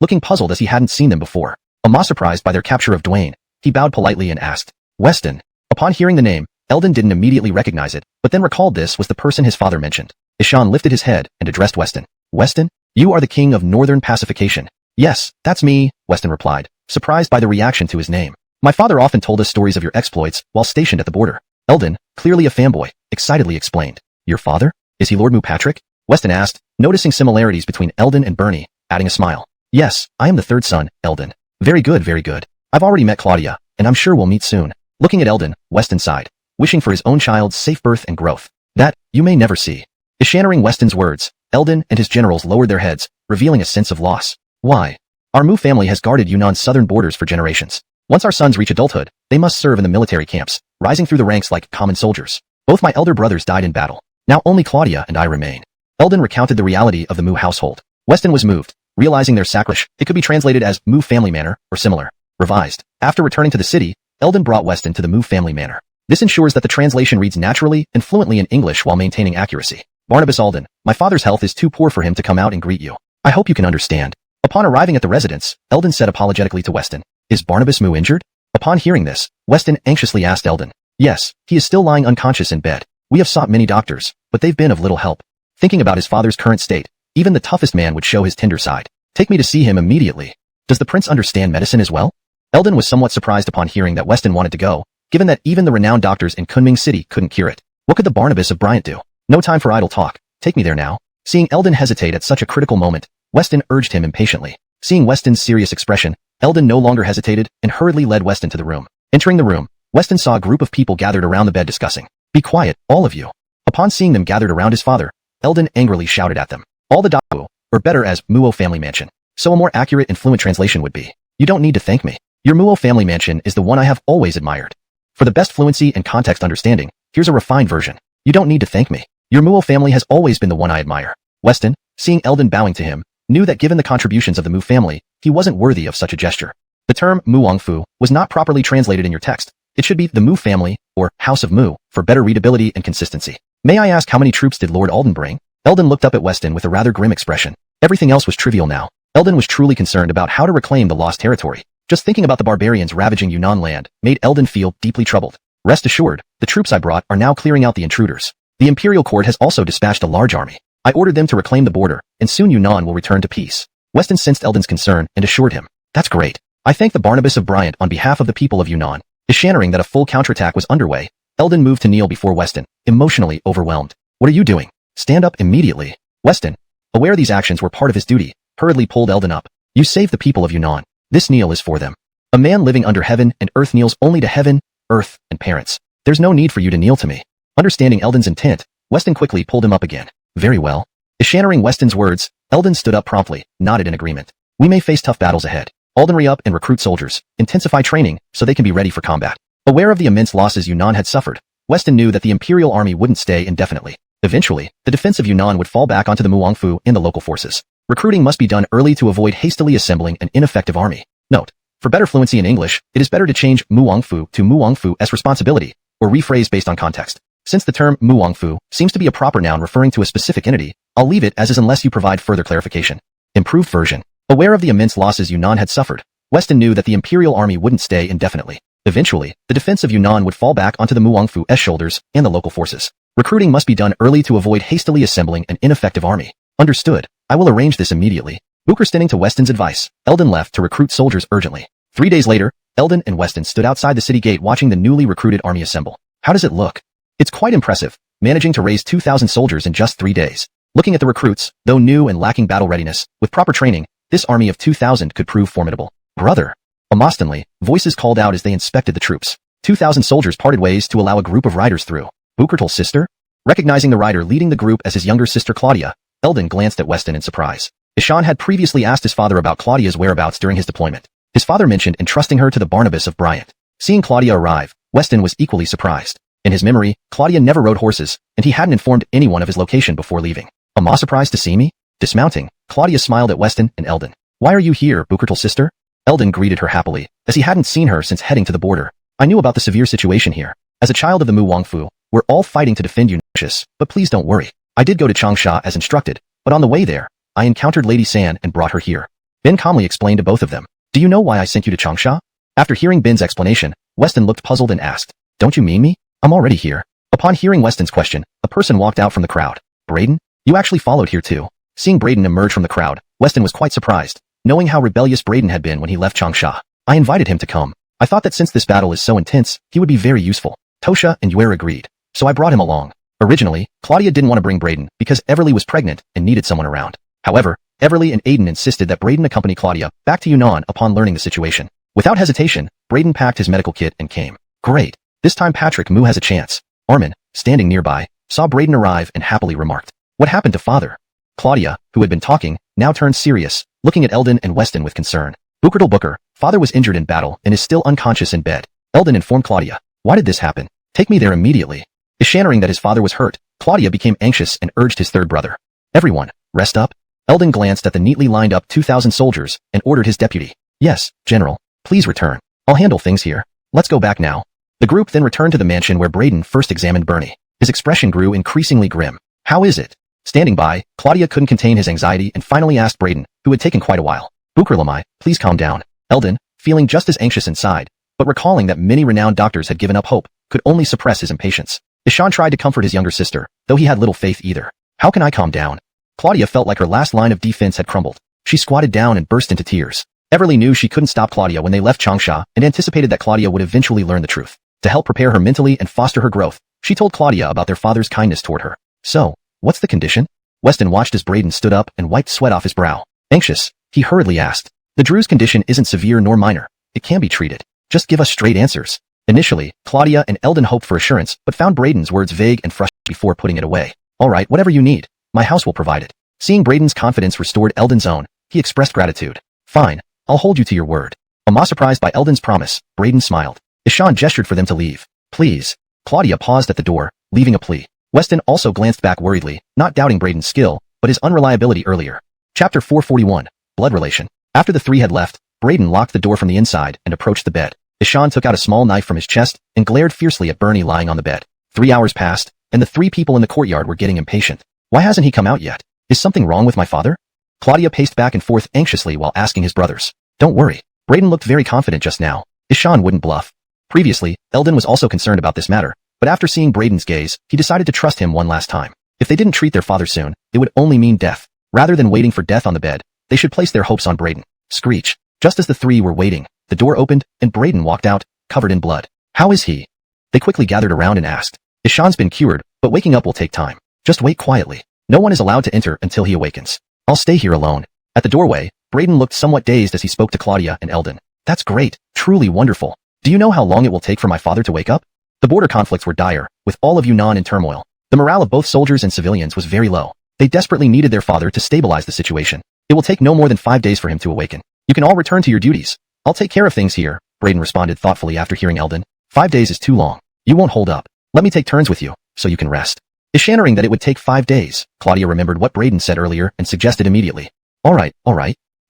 looking puzzled as he hadn't seen them before. Almost surprised by their capture of Dwayne, he bowed politely and asked, Weston. Upon hearing the name, Eldon didn't immediately recognize it, but then recalled this was the person his father mentioned. Ishan lifted his head and addressed Weston. Weston, you are the king of Northern Pacification. Yes, that's me, Weston replied, surprised by the reaction to his name. My father often told us stories of your exploits while stationed at the border. Eldon, clearly a fanboy, excitedly explained. Your father? Is he Lord Patrick? Weston asked, noticing similarities between Eldon and Bernie, adding a smile. Yes, I am the third son, Eldon. Very good, very good. I've already met Claudia, and I'm sure we'll meet soon. Looking at Eldon, Weston sighed, wishing for his own child's safe birth and growth. That, you may never see. Ishaning Weston's words, Eldon and his generals lowered their heads, revealing a sense of loss. Why? Our Mu family has guarded Yunnan's southern borders for generations. Once our sons reach adulthood, they must serve in the military camps, rising through the ranks like common soldiers. Both my elder brothers died in battle. Now only Claudia and I remain. Eldon recounted the reality of the Mu household. Weston was moved, realizing their sacrifice. It could be translated as Mu family manor, or similar. Revised. After returning to the city, Eldon brought Weston to the Mu family manor. This ensures that the translation reads naturally and fluently in English while maintaining accuracy. Barnabas Alden, my father's health is too poor for him to come out and greet you. I hope you can understand. Upon arriving at the residence, Eldon said apologetically to Weston, Is Barnabas Mu injured? Upon hearing this, Weston anxiously asked Eldon. Yes, he is still lying unconscious in bed. We have sought many doctors, but they've been of little help. Thinking about his father's current state, even the toughest man would show his tender side. Take me to see him immediately. Does the prince understand medicine as well? Eldon was somewhat surprised upon hearing that Weston wanted to go, given that even the renowned doctors in Kunming City couldn't cure it. What could the Barnabas of Bryant do? No time for idle talk. Take me there now. Seeing Eldon hesitate at such a critical moment, Weston urged him impatiently. Seeing Weston's serious expression, Eldon no longer hesitated and hurriedly led Weston to the room. Entering the room, Weston saw a group of people gathered around the bed discussing. Be quiet, all of you. Upon seeing them gathered around his father, Eldon angrily shouted at them. All the donghua, or better as Muo family mansion. So a more accurate and fluent translation would be. You don't need to thank me. Your Muo family mansion is the one I have always admired. For the best fluency and context understanding, here's a refined version. You don't need to thank me. Your Muo family has always been the one I admire. Weston, seeing Eldon bowing to him, knew that given the contributions of the Mu family, he wasn't worthy of such a gesture. The term Muongfu was not properly translated in your text. It should be the Mu family, or House of Mu, for better readability and consistency. May I ask how many troops did Lord Alden bring? Eldon looked up at Weston with a rather grim expression. Everything else was trivial now. Eldon was truly concerned about how to reclaim the lost territory. Just thinking about the barbarians ravaging Yunnan land made Eldon feel deeply troubled. Rest assured, the troops I brought are now clearing out the intruders. The imperial court has also dispatched a large army. I ordered them to reclaim the border, and soon Yunnan will return to peace. Weston sensed Eldon's concern and assured him. That's great. I thank the Barnabas of Bryant on behalf of the people of Yunnan. Ishaning that a full counterattack was underway, Eldon moved to kneel before Weston, emotionally overwhelmed. What are you doing? Stand up immediately. Weston, aware these actions were part of his duty, hurriedly pulled Eldon up. You saved the people of Yunnan. This kneel is for them. A man living under heaven and earth kneels only to heaven, earth, and parents. There's no need for you to kneel to me. Understanding Eldon's intent, Weston quickly pulled him up again. Very well. Ishaning Weston's words, Eldon stood up promptly, nodded in agreement. We may face tough battles ahead. Alden re-up and recruit soldiers, intensify training, so they can be ready for combat. Aware of the immense losses Yunnan had suffered, Weston knew that the imperial army wouldn't stay indefinitely. Eventually, the defense of Yunnan would fall back onto the Muongfu and the local forces. Recruiting must be done early to avoid hastily assembling an ineffective army. Note: for better fluency in English, it is better to change Muongfu to Muongfu as responsibility, or rephrase based on context. Since the term Muongfu seems to be a proper noun referring to a specific entity, I'll leave it as is unless you provide further clarification. Improved version. Aware of the immense losses Yunnan had suffered, Weston knew that the imperial army wouldn't stay indefinitely. Eventually, the defense of Yunnan would fall back onto the Muongfu's shoulders and the local forces. Recruiting must be done early to avoid hastily assembling an ineffective army. Understood. I will arrange this immediately. Bookerstening to Weston's advice, Eldon left to recruit soldiers urgently. 3 days later, Eldon and Weston stood outside the city gate watching the newly recruited army assemble. How does it look? It's quite impressive, managing to raise 2,000 soldiers in just 3 days. Looking at the recruits, though new and lacking battle readiness, with proper training, this army of 2,000 could prove formidable. Brother! Amostonly, voices called out as they inspected the troops. 2,000 soldiers parted ways to allow a group of riders through. Bukertal's sister? Recognizing the rider leading the group as his younger sister Claudia, Eldon glanced at Weston in surprise. Ishan had previously asked his father about Claudia's whereabouts during his deployment. His father mentioned entrusting her to the Barnabas of Bryant. Seeing Claudia arrive, Weston was equally surprised. In his memory, Claudia never rode horses, and he hadn't informed anyone of his location before leaving. Am I surprised to see me? Dismounting, Claudia smiled at Weston and Eldon. Why are you here, Bukertal's sister? Eldon greeted her happily, as he hadn't seen her since heading to the border. I knew about the severe situation here. As a child of the Muongfu, We're all fighting to defend you, Noxious, but please don't worry. I did go to Changsha as instructed, but on the way there, I encountered Lady San and brought her here. Ben calmly explained to both of them. Do you know why I sent you to Changsha? After hearing Ben's explanation, Weston looked puzzled and asked, Don't you mean me? I'm already here. Upon hearing Weston's question, a person walked out from the crowd. Braden? You actually followed here too. Seeing Braden emerge from the crowd, Weston was quite surprised, knowing how rebellious Braden had been when he left Changsha. I invited him to come. I thought that since this battle is so intense, he would be very useful. Tosha and Yuer agreed, so I brought him along. Originally, Claudia didn't want to bring Braden because Everly was pregnant and needed someone around. However, Everly and Aiden insisted that Braden accompany Claudia back to Yunnan upon learning the situation. Without hesitation, Braden packed his medical kit and came. Great. This time Patrick Mu has a chance. Armin, standing nearby, saw Braden arrive and happily remarked, What happened to father? Claudia, who had been talking, now turned serious, looking at Eldon and Weston with concern. Booker, father was injured in battle and is still unconscious in bed. Eldon informed Claudia, Why did this happen? Take me there immediately. Isharing that his father was hurt, Claudia became anxious and urged his third brother. Everyone, rest up. Eldon glanced at the neatly lined up 2,000 soldiers and ordered his deputy. Yes, General. Please return. I'll handle things here. Let's go back now. The group then returned to the mansion where Braden first examined Bernie. His expression grew increasingly grim. How is it? Standing by, Claudia couldn't contain his anxiety and finally asked Braden, who had taken quite a while. Bukerlamai, please calm down. Eldon, feeling just as anxious inside, but recalling that many renowned doctors had given up hope, could only suppress his impatience. Ishan tried to comfort his younger sister, though he had little faith either. How can I calm down? Claudia felt like her last line of defense had crumbled. She squatted down and burst into tears. Everly knew she couldn't stop Claudia when they left Changsha and anticipated that Claudia would eventually learn the truth. To help prepare her mentally and foster her growth, she told Claudia about their father's kindness toward her. So, what's the condition? Weston watched as Braden stood up and wiped sweat off his brow. Anxious, he hurriedly asked. The Drew's condition isn't severe nor minor. It can be treated. Just give us straight answers. Initially, Claudia and Eldon hoped for assurance, but found Braden's words vague and frustrating before putting it away. All right, whatever you need. My house will provide it. Seeing Braden's confidence restored Eldon's own, he expressed gratitude. Fine, I'll hold you to your word. Almost surprised by Eldon's promise, Braden smiled. Ishan gestured for them to leave. Please. Claudia paused at the door, leaving a plea. Weston also glanced back worriedly, not doubting Braden's skill, but his unreliability earlier. Chapter 441, Blood Relation. After the three had left, Braden locked the door from the inside and approached the bed. Ishan took out a small knife from his chest and glared fiercely at Bernie lying on the bed. 3 hours passed, and the three people in the courtyard were getting impatient. Why hasn't he come out yet? Is something wrong with my father? Claudia paced back and forth anxiously while asking his brothers. Don't worry. Braden looked very confident just now. Ishan wouldn't bluff. Previously, Eldon was also concerned about this matter, but after seeing Braden's gaze, he decided to trust him one last time. If they didn't treat their father soon, it would only mean death. Rather than waiting for death on the bed, they should place their hopes on Braden. Screech. Just as the three were waiting, the door opened, and Braden walked out, covered in blood. How is he? They quickly gathered around and asked. Ishan's been cured, but waking up will take time. Just wait quietly. No one is allowed to enter until he awakens. I'll stay here alone. At the doorway, Braden looked somewhat dazed as he spoke to Claudia and Eldon. That's great. Truly wonderful. Do you know how long it will take for my father to wake up? The border conflicts were dire, with all of Yunnan in turmoil. The morale of both soldiers and civilians was very low. They desperately needed their father to stabilize the situation. It will take no more than 5 days for him to awaken. You can all return to your duties. I'll take care of things here, Braden responded thoughtfully after hearing Eldon. 5 days is too long. You won't hold up. Let me take turns with you, so you can rest. Isharing that it would take 5 days, Claudia remembered what Braden said earlier and suggested immediately. All right.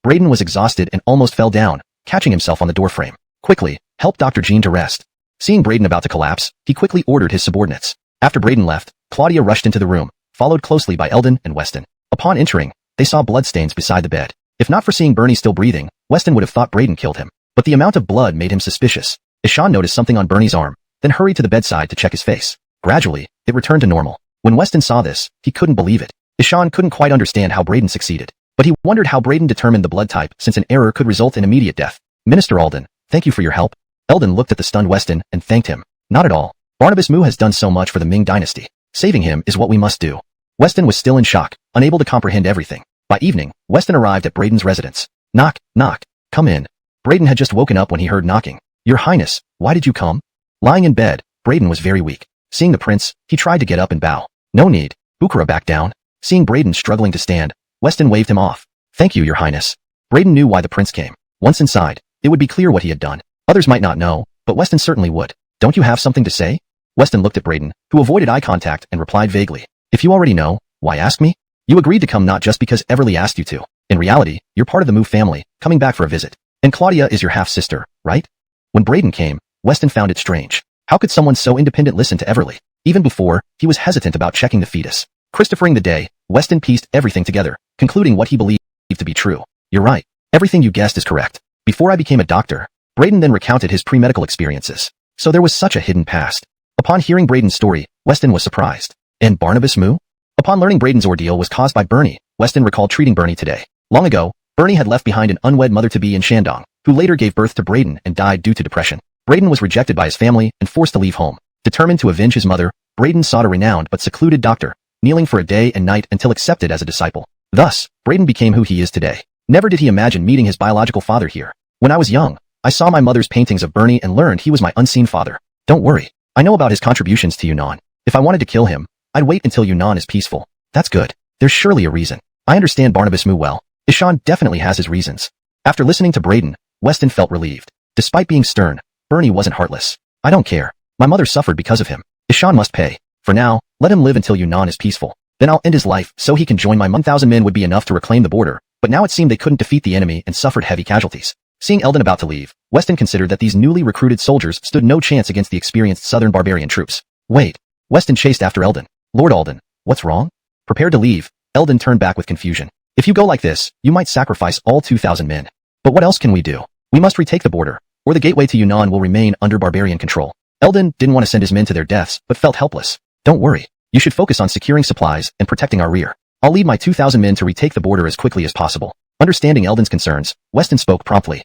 Braden was exhausted and almost fell down, catching himself on the doorframe. Quickly, help Dr. Jean to rest. Seeing Braden about to collapse, he quickly ordered his subordinates. After Braden left, Claudia rushed into the room, followed closely by Eldon and Weston. Upon entering, they saw bloodstains beside the bed. If not for seeing Bernie still breathing, Weston would have thought Braden killed him. But the amount of blood made him suspicious. Ishan noticed something on Bernie's arm, then hurried to the bedside to check his face. Gradually, it returned to normal. When Weston saw this, he couldn't believe it. Ishan couldn't quite understand how Braden succeeded, but he wondered how Braden determined the blood type since an error could result in immediate death. Minister Alden, thank you for your help. Eldon looked at the stunned Weston and thanked him. Not at all. Barnabas Mu has done so much for the Ming dynasty. Saving him is what we must do. Weston was still in shock, unable to comprehend everything. By evening, Weston arrived at Braden's residence. Knock, knock. Come in. Braden had just woken up when he heard knocking. Your Highness, why did you come? Lying in bed, Braden was very weak. Seeing the prince, he tried to get up and bow. No need. Bukhara backed down. Seeing Braden struggling to stand, Weston waved him off. Thank you, Your Highness. Braden knew why the prince came. Once inside, it would be clear what he had done. Others might not know, but Weston certainly would. Don't you have something to say? Weston looked at Braden, who avoided eye contact and replied vaguely. If you already know, why ask me? You agreed to come not just because Everly asked you to. In reality, you're part of the Mu family, coming back for a visit. And Claudia is your half-sister, right? When Braden came, Weston found it strange. How could someone so independent listen to Everly? Even before, he was hesitant about checking the fetus. Christophering the day, Weston pieced everything together, concluding what he believed to be true. You're right. Everything you guessed is correct. Before I became a doctor, Braden then recounted his pre-medical experiences. So there was such a hidden past. Upon hearing Braden's story, Weston was surprised. And Barnabas Moo? Upon learning Braden's ordeal was caused by Bernie, Weston recalled treating Bernie today. Long ago, Bernie had left behind an unwed mother-to-be in Shandong, who later gave birth to Braden and died due to depression. Braden was rejected by his family and forced to leave home. Determined to avenge his mother, Braden sought a renowned but secluded doctor, kneeling for a day and night until accepted as a disciple. Thus, Braden became who he is today. Never did he imagine meeting his biological father here. When I was young, I saw my mother's paintings of Bernie and learned he was my unseen father. Don't worry. I know about his contributions to Yunnan. If I wanted to kill him, I'd wait until Yunnan is peaceful. That's good. There's surely a reason. I understand Barnabas Moo well. Ishan definitely has his reasons. After listening to Braden, Weston felt relieved. Despite being stern, Bernie wasn't heartless. I don't care. My mother suffered because of him. Ishan must pay. For now, let him live until Yunnan is peaceful. Then I'll end his life so he can join my 1,000 men would be enough to reclaim the border, but now it seemed they couldn't defeat the enemy and suffered heavy casualties. Seeing Eldon about to leave, Weston considered that these newly recruited soldiers stood no chance against the experienced southern barbarian troops. Wait. Weston chased after Eldon. Lord Alden, what's wrong? Prepared to leave, Eldon turned back with confusion. If you go like this, you might sacrifice all 2,000 men. But what else can we do? We must retake the border, or the gateway to Yunnan will remain under barbarian control. Eldon didn't want to send his men to their deaths, but felt helpless. Don't worry. You should focus on securing supplies and protecting our rear. I'll lead my 2,000 men to retake the border as quickly as possible. Understanding Eldon's concerns, Weston spoke promptly.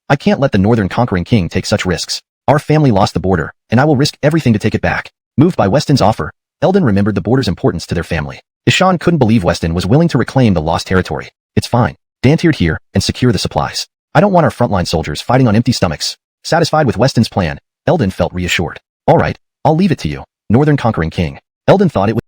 I can't let the northern conquering king take such risks. Our family lost the border, and I will risk everything to take it back. Moved by Weston's offer, Eldon remembered the border's importance to their family. Ishan couldn't believe Weston was willing to reclaim the lost territory. It's fine. Dantiered here and secure the supplies. I don't want our frontline soldiers fighting on empty stomachs. Satisfied with Weston's plan, Eldon felt reassured. All right, I'll leave it to you, northern conquering king. Eldon thought it would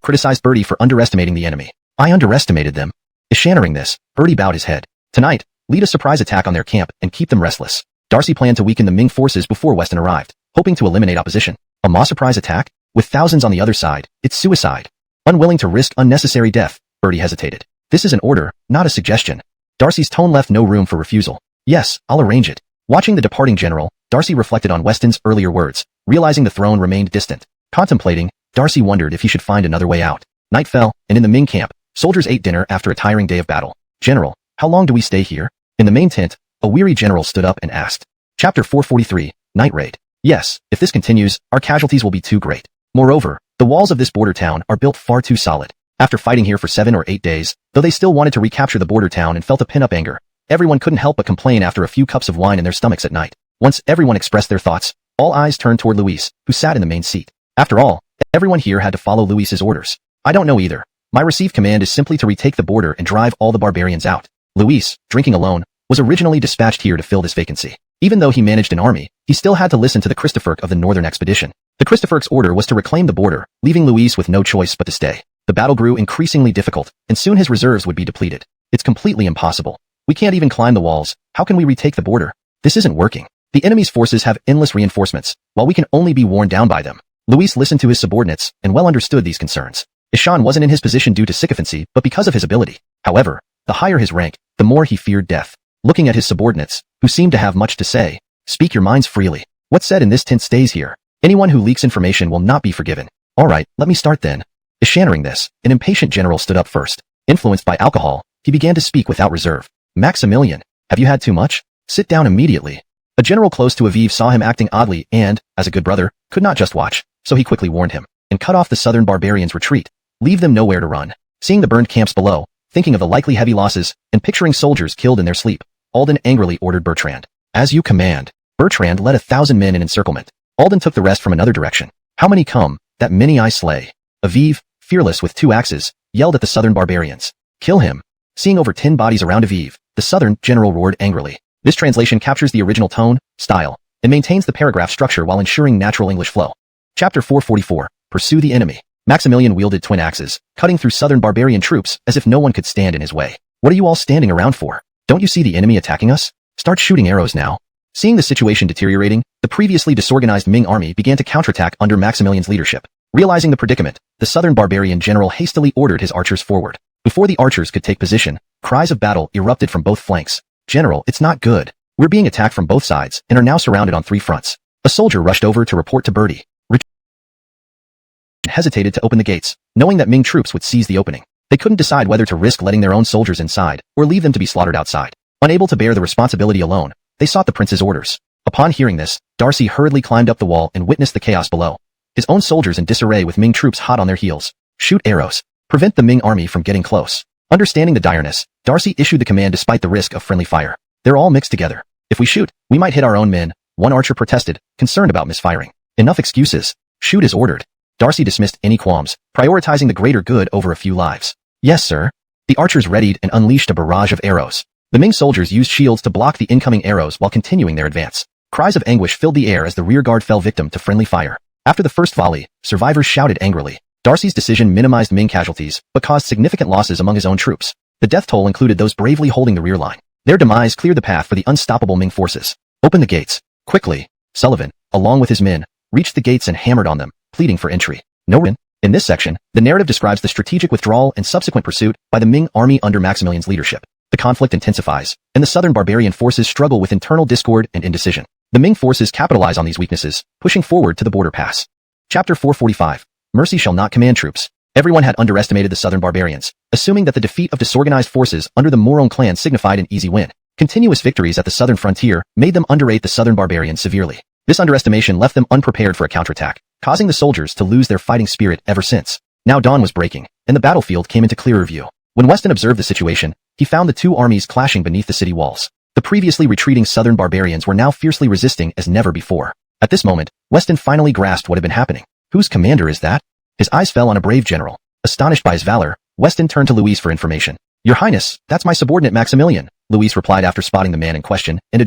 criticized Bertie for underestimating the enemy. I underestimated them. Ishannering this, Bertie bowed his head. Tonight, lead a surprise attack on their camp and keep them restless. Darcy planned to weaken the Ming forces before Weston arrived, hoping to eliminate opposition. A Ma surprise attack? With thousands on the other side, it's suicide. Unwilling to risk unnecessary death, Bertie hesitated. This is an order, not a suggestion. Darcy's tone left no room for refusal. Yes, I'll arrange it. Watching the departing general, Darcy reflected on Weston's earlier words, realizing the throne remained distant. Contemplating, Darcy wondered if he should find another way out. Night fell, and in the Ming camp, soldiers ate dinner after a tiring day of battle. General, how long do we stay here? In the main tent, a weary general stood up and asked. Chapter 443, Night Raid. Yes, if this continues, our casualties will be too great. Moreover, the walls of this border town are built far too solid. After fighting here for 7 or 8 days, though they still wanted to recapture the border town and felt a pin-up anger, everyone couldn't help but complain after a few cups of wine in their stomachs at night. Once everyone expressed their thoughts, all eyes turned toward Luis, who sat in the main seat. After all, everyone here had to follow Luis's orders. I don't know either. My received command is simply to retake the border and drive all the barbarians out. Luis, drinking alone, was originally dispatched here to fill this vacancy. Even though he managed an army, he still had to listen to the Christopherk of the northern expedition. The Christopherk's order was to reclaim the border, leaving Luis with no choice but to stay. The battle grew increasingly difficult, and soon his reserves would be depleted. It's completely impossible. We can't even climb the walls. How can we retake the border? This isn't working. The enemy's forces have endless reinforcements, while we can only be worn down by them. Luis listened to his subordinates and well understood these concerns. Ishan wasn't in his position due to sycophancy, but because of his ability. However, the higher his rank, the more he feared death. Looking at his subordinates, who seemed to have much to say, speak your minds freely. What's said in this tent stays here. Anyone who leaks information will not be forgiven. All right, let me start then. Ishannering this, an impatient general stood up first. Influenced by alcohol, he began to speak without reserve. Maximilian, have you had too much? Sit down immediately. A general close to Aviv saw him acting oddly and, as a good brother, could not just watch, so he quickly warned him, and cut off the southern barbarians' retreat. Leave them nowhere to run. Seeing the burned camps below, thinking of the likely heavy losses, and picturing soldiers killed in their sleep, Alden angrily ordered Bertrand. As you command. Bertrand led 1,000 men in encirclement. Alden took the rest from another direction. How many come, that many I slay. Aviv, fearless with 2 axes, yelled at the southern barbarians. Kill him. Seeing over 10 bodies around Aviv, the southern general roared angrily. This translation captures the original tone, style, and maintains the paragraph structure while ensuring natural English flow. Chapter 444, Pursue the Enemy. Maximilian wielded twin axes, cutting through southern barbarian troops as if no one could stand in his way. What are you all standing around for? Don't you see the enemy attacking us? Start shooting arrows now. Seeing the situation deteriorating, the previously disorganized Ming army began to counterattack under Maximilian's leadership. Realizing the predicament, the southern barbarian general hastily ordered his archers forward. Before the archers could take position, cries of battle erupted from both flanks. General, it's not good. We're being attacked from both sides and are now surrounded on 3 fronts. A soldier rushed over to report to Birdie. Richard hesitated to open the gates, knowing that Ming troops would seize the opening. They couldn't decide whether to risk letting their own soldiers inside or leave them to be slaughtered outside. Unable to bear the responsibility alone, they sought the prince's orders. Upon hearing this, Darcy hurriedly climbed up the wall and witnessed the chaos below. His own soldiers in disarray with Ming troops hot on their heels. Shoot arrows. Prevent the Ming army from getting close. Understanding the direness, Darcy issued the command despite the risk of friendly fire. They're all mixed together. If we shoot, we might hit our own men, one archer protested, concerned about misfiring. Enough excuses. Shoot as ordered. Darcy dismissed any qualms, prioritizing the greater good over a few lives. Yes, sir. The archers readied and unleashed a barrage of arrows. The Ming soldiers used shields to block the incoming arrows while continuing their advance. Cries of anguish filled the air as the rearguard fell victim to friendly fire. After the first volley, survivors shouted angrily. Darcy's decision minimized Ming casualties, but caused significant losses among his own troops. The death toll included those bravely holding the rear line. Their demise cleared the path for the unstoppable Ming forces. Open the gates. Quickly. Sullivan, along with his men, reached the gates and hammered on them, pleading for entry. No reason. In this section, the narrative describes the strategic withdrawal and subsequent pursuit by the Ming army under Maximilian's leadership. The conflict intensifies, and the southern barbarian forces struggle with internal discord and indecision. The Ming forces capitalize on these weaknesses, pushing forward to the border pass. Chapter 445. Mercy shall not command troops. Everyone had underestimated the southern barbarians, assuming that the defeat of disorganized forces under the Morong clan signified an easy win. Continuous victories at the southern frontier made them underrate the southern barbarians severely. This underestimation left them unprepared for a counterattack, causing the soldiers to lose their fighting spirit ever since. Now dawn was breaking, and the battlefield came into clearer view. When Weston observed the situation, he found the two armies clashing beneath the city walls. The previously retreating southern barbarians were now fiercely resisting as never before. At this moment, Weston finally grasped what had been happening. Whose commander is that? His eyes fell on a brave general. Astonished by his valor, Weston turned to Louise for information. Your Highness, that's my subordinate Maximilian, Louise replied after spotting the man in question and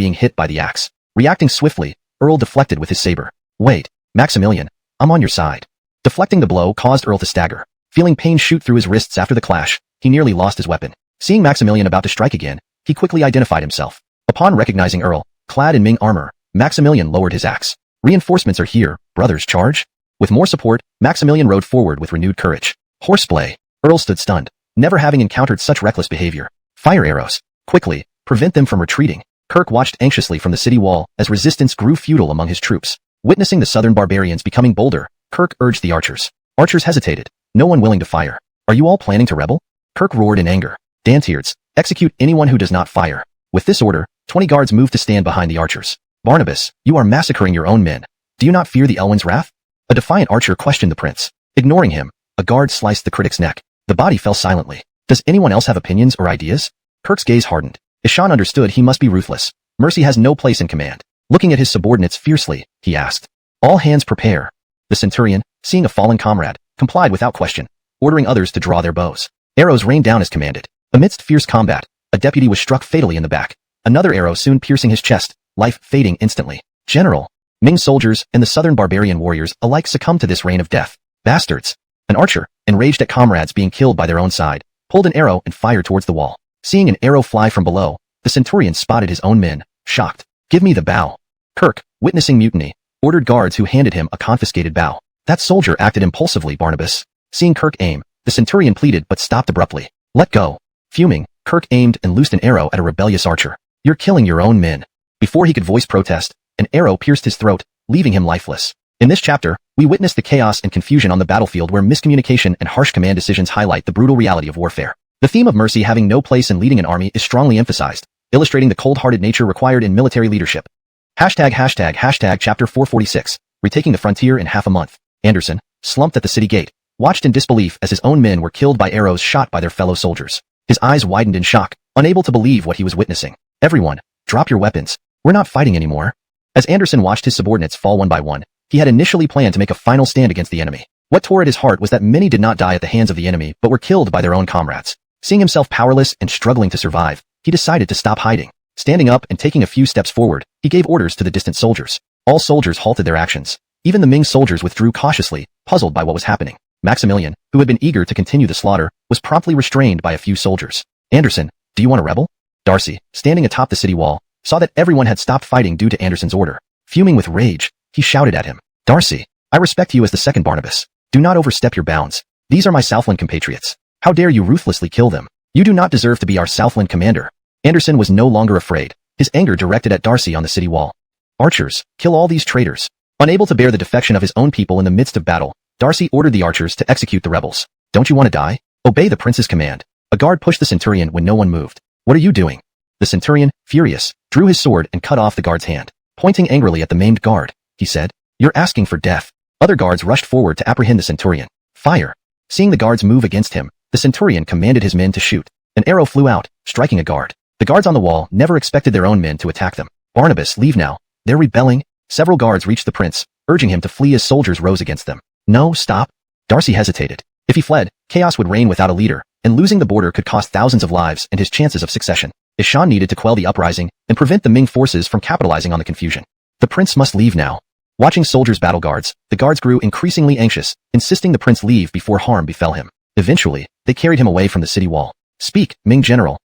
being hit by the axe. Reacting swiftly, Earl deflected with his saber. Wait, Maximilian, I'm on your side. Deflecting the blow caused Earl to stagger. Feeling pain shoot through his wrists after the clash, he nearly lost his weapon. Seeing Maximilian about to strike again, he quickly identified himself. Upon recognizing Earl, clad in Ming armor, Maximilian lowered his axe. Reinforcements are here, brothers, charge. With more support, Maximilian rode forward with renewed courage. Horseplay. Earl stood stunned, never having encountered such reckless behavior. Fire arrows. Quickly, prevent them from retreating. Kirk watched anxiously from the city wall as resistance grew futile among his troops. Witnessing the southern barbarians becoming bolder, Kirk urged the archers. Archers hesitated, no one willing to fire. Are you all planning to rebel? Kirk roared in anger. Danteards, execute anyone who does not fire. With this order, 20 guards moved to stand behind the archers. Barnabas, you are massacring your own men. Do you not fear the Elwyn's wrath? A defiant archer questioned the prince. Ignoring him, a guard sliced the critic's neck. The body fell silently. Does anyone else have opinions or ideas? Kirk's gaze hardened. Ishan understood he must be ruthless. Mercy has no place in command. Looking at his subordinates fiercely, he asked. All hands prepare. The centurion, seeing a fallen comrade, complied without question, ordering others to draw their bows. Arrows rained down as commanded. Amidst fierce combat, a deputy was struck fatally in the back. Another arrow soon piercing his chest, life fading instantly. General, Ming soldiers and the southern barbarian warriors alike succumbed to this rain of death. Bastards. An archer, enraged at comrades being killed by their own side, pulled an arrow and fired towards the wall. Seeing an arrow fly from below, the centurion spotted his own men, shocked. Give me the bow. Kirk, witnessing mutiny, ordered guards who handed him a confiscated bow. That soldier acted impulsively, Barnabas. Seeing Kirk aim, the centurion pleaded but stopped abruptly. Let go. Fuming, Kirk aimed and loosed an arrow at a rebellious archer. You're killing your own men. Before he could voice protest, an arrow pierced his throat, leaving him lifeless. In this chapter, we witness the chaos and confusion on the battlefield where miscommunication and harsh command decisions highlight the brutal reality of warfare. The theme of mercy having no place in leading an army is strongly emphasized, illustrating the cold-hearted nature required in military leadership. Chapter 446, Retaking the Frontier in Half a Month. Anderson, slumped at the city gate, watched in disbelief as his own men were killed by arrows shot by their fellow soldiers. His eyes widened in shock, unable to believe what he was witnessing. Everyone, drop your weapons. We're not fighting anymore. As Anderson watched his subordinates fall one by one, he had initially planned to make a final stand against the enemy. What tore at his heart was that many did not die at the hands of the enemy but were killed by their own comrades. Seeing himself powerless and struggling to survive, he decided to stop hiding. Standing up and taking a few steps forward, he gave orders to the distant soldiers. All soldiers halted their actions. Even the Ming soldiers withdrew cautiously, puzzled by what was happening. Maximilian, who had been eager to continue the slaughter, was promptly restrained by a few soldiers. Anderson, do you want to rebel? Darcy, standing atop the city wall, saw that everyone had stopped fighting due to Anderson's order. Fuming with rage, he shouted at him. Darcy, I respect you as the second Barnabas. Do not overstep your bounds. These are my Southland compatriots. How dare you ruthlessly kill them? You do not deserve to be our Southland commander. Anderson was no longer afraid, his anger directed at Darcy on the city wall. Archers, kill all these traitors. Unable to bear the defection of his own people in the midst of battle, Darcy ordered the archers to execute the rebels. Don't you want to die? Obey the prince's command. A guard pushed the centurion when no one moved. What are you doing? The centurion, furious, drew his sword and cut off the guard's hand. Pointing angrily at the maimed guard, he said, "You're asking for death." Other guards rushed forward to apprehend the centurion. Fire! Seeing the guards move against him, the centurion commanded his men to shoot. An arrow flew out, striking a guard. The guards on the wall never expected their own men to attack them. Barnabas, leave now. They're rebelling. Several guards reached the prince, urging him to flee as soldiers rose against them. No, stop. Darcy hesitated. If he fled, chaos would reign without a leader, and losing the border could cost thousands of lives and his chances of succession. Ishan needed to quell the uprising and prevent the Ming forces from capitalizing on the confusion. The prince must leave now. Watching soldiers battle guards, the guards grew increasingly anxious, insisting the prince leave before harm befell him. Eventually, they carried him away from the city wall. Speak, Ming general.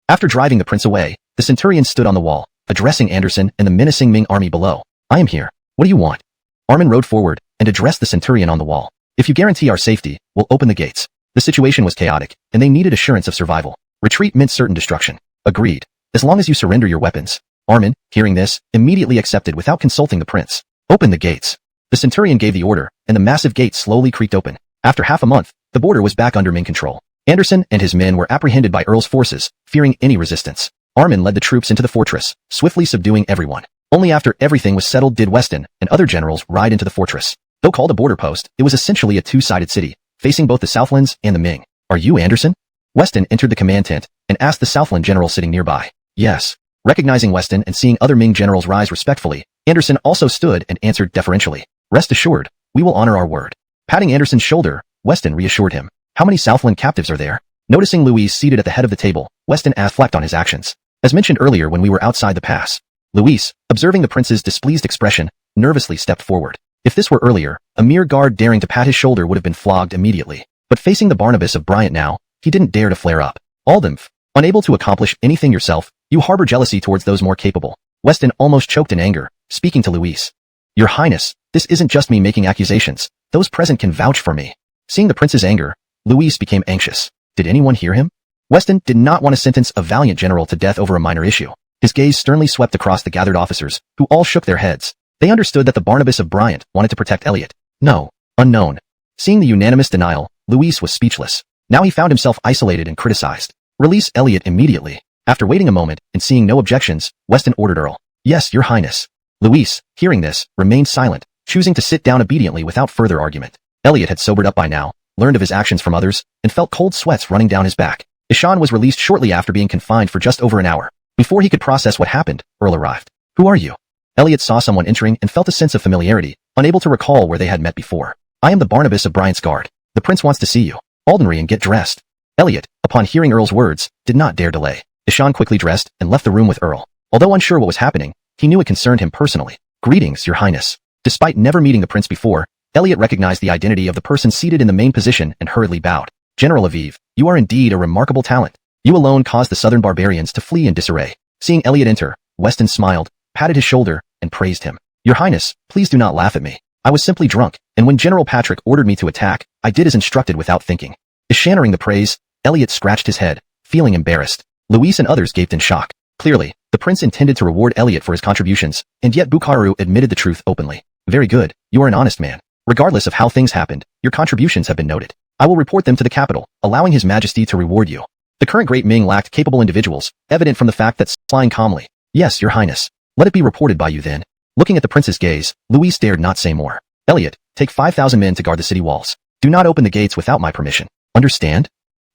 After driving the prince away, the centurion stood on the wall, addressing Anderson and the menacing Ming army below. I am here. What do you want? Armin rode forward and addressed the centurion on the wall. If you guarantee our safety, we'll open the gates. The situation was chaotic, and they needed assurance of survival. Retreat meant certain destruction. Agreed. As long as you surrender your weapons. Armin, hearing this, immediately accepted without consulting the prince. Open the gates. The centurion gave the order, and the massive gate slowly creaked open. After half a month, the border was back under Ming control. Anderson and his men were apprehended by Earl's forces, fearing any resistance. Armin led the troops into the fortress, swiftly subduing everyone. Only after everything was settled did Weston and other generals ride into the fortress. Though called a border post, it was essentially a two-sided city, facing both the Southlands and the Ming. Are you Anderson? Weston entered the command tent and asked the Southland general sitting nearby. Yes. Recognizing Weston and seeing other Ming generals rise respectfully, Anderson also stood and answered deferentially. Rest assured, we will honor our word. Patting Anderson's shoulder, Weston reassured him. How many Southland captives are there? Noticing Louise seated at the head of the table, Weston asked reflect on his actions. As mentioned earlier when we were outside the pass. Louise, observing the prince's displeased expression, nervously stepped forward. If this were earlier, a mere guard daring to pat his shoulder would have been flogged immediately. But facing the Barnabas of Bryant now, he didn't dare to flare up. Aldenf, unable to accomplish anything yourself, you harbor jealousy towards those more capable. Weston almost choked in anger, speaking to Louise. Your Highness, this isn't just me making accusations. Those present can vouch for me. Seeing the prince's anger, Louise became anxious. Did anyone hear him? Weston did not want to sentence a valiant general to death over a minor issue. His gaze sternly swept across the gathered officers, who all shook their heads. They understood that the Barnabas of Bryant wanted to protect Elliot. No. Unknown. Seeing the unanimous denial, Louise was speechless. Now he found himself isolated and criticized. Release Elliot immediately. After waiting a moment and seeing no objections, Weston ordered Earl. Yes, Your Highness. Louise, hearing this, remained silent, choosing to sit down obediently without further argument. Elliot had sobered up by now, learned of his actions from others, and felt cold sweats running down his back. Ishan was released shortly after being confined for just over an hour. Before he could process what happened, Earl arrived. Who are you? Elliot saw someone entering and felt a sense of familiarity, unable to recall where they had met before. I am the Barnabas of Bryant's guard. The prince wants to see you. Aldenry and get dressed. Elliot, upon hearing Earl's words, did not dare delay. Ishan quickly dressed and left the room with Earl. Although unsure what was happening, he knew it concerned him personally. Greetings, Your Highness. Despite never meeting the prince before, Elliot recognized the identity of the person seated in the main position and hurriedly bowed. General Aviv, you are indeed a remarkable talent. You alone caused the southern barbarians to flee in disarray. Seeing Elliot enter, Weston smiled, patted his shoulder, and praised him. Your Highness, please do not laugh at me. I was simply drunk, and when General Patrick ordered me to attack, I did as instructed without thinking. Ishannering the praise, Elliot scratched his head, feeling embarrassed. Louise and others gaped in shock. Clearly, the prince intended to reward Elliot for his contributions, and yet Bukharu admitted the truth openly. Very good, you are an honest man. Regardless of how things happened, your contributions have been noted. I will report them to the capital, allowing His Majesty to reward you. The current Great Ming lacked capable individuals, evident from the fact that flying calmly. Yes, Your Highness. Let it be reported by you then. Looking at the prince's gaze, Louise dared not say more. Elliot, take 5,000 men to guard the city walls. Do not open the gates without my permission. Understand?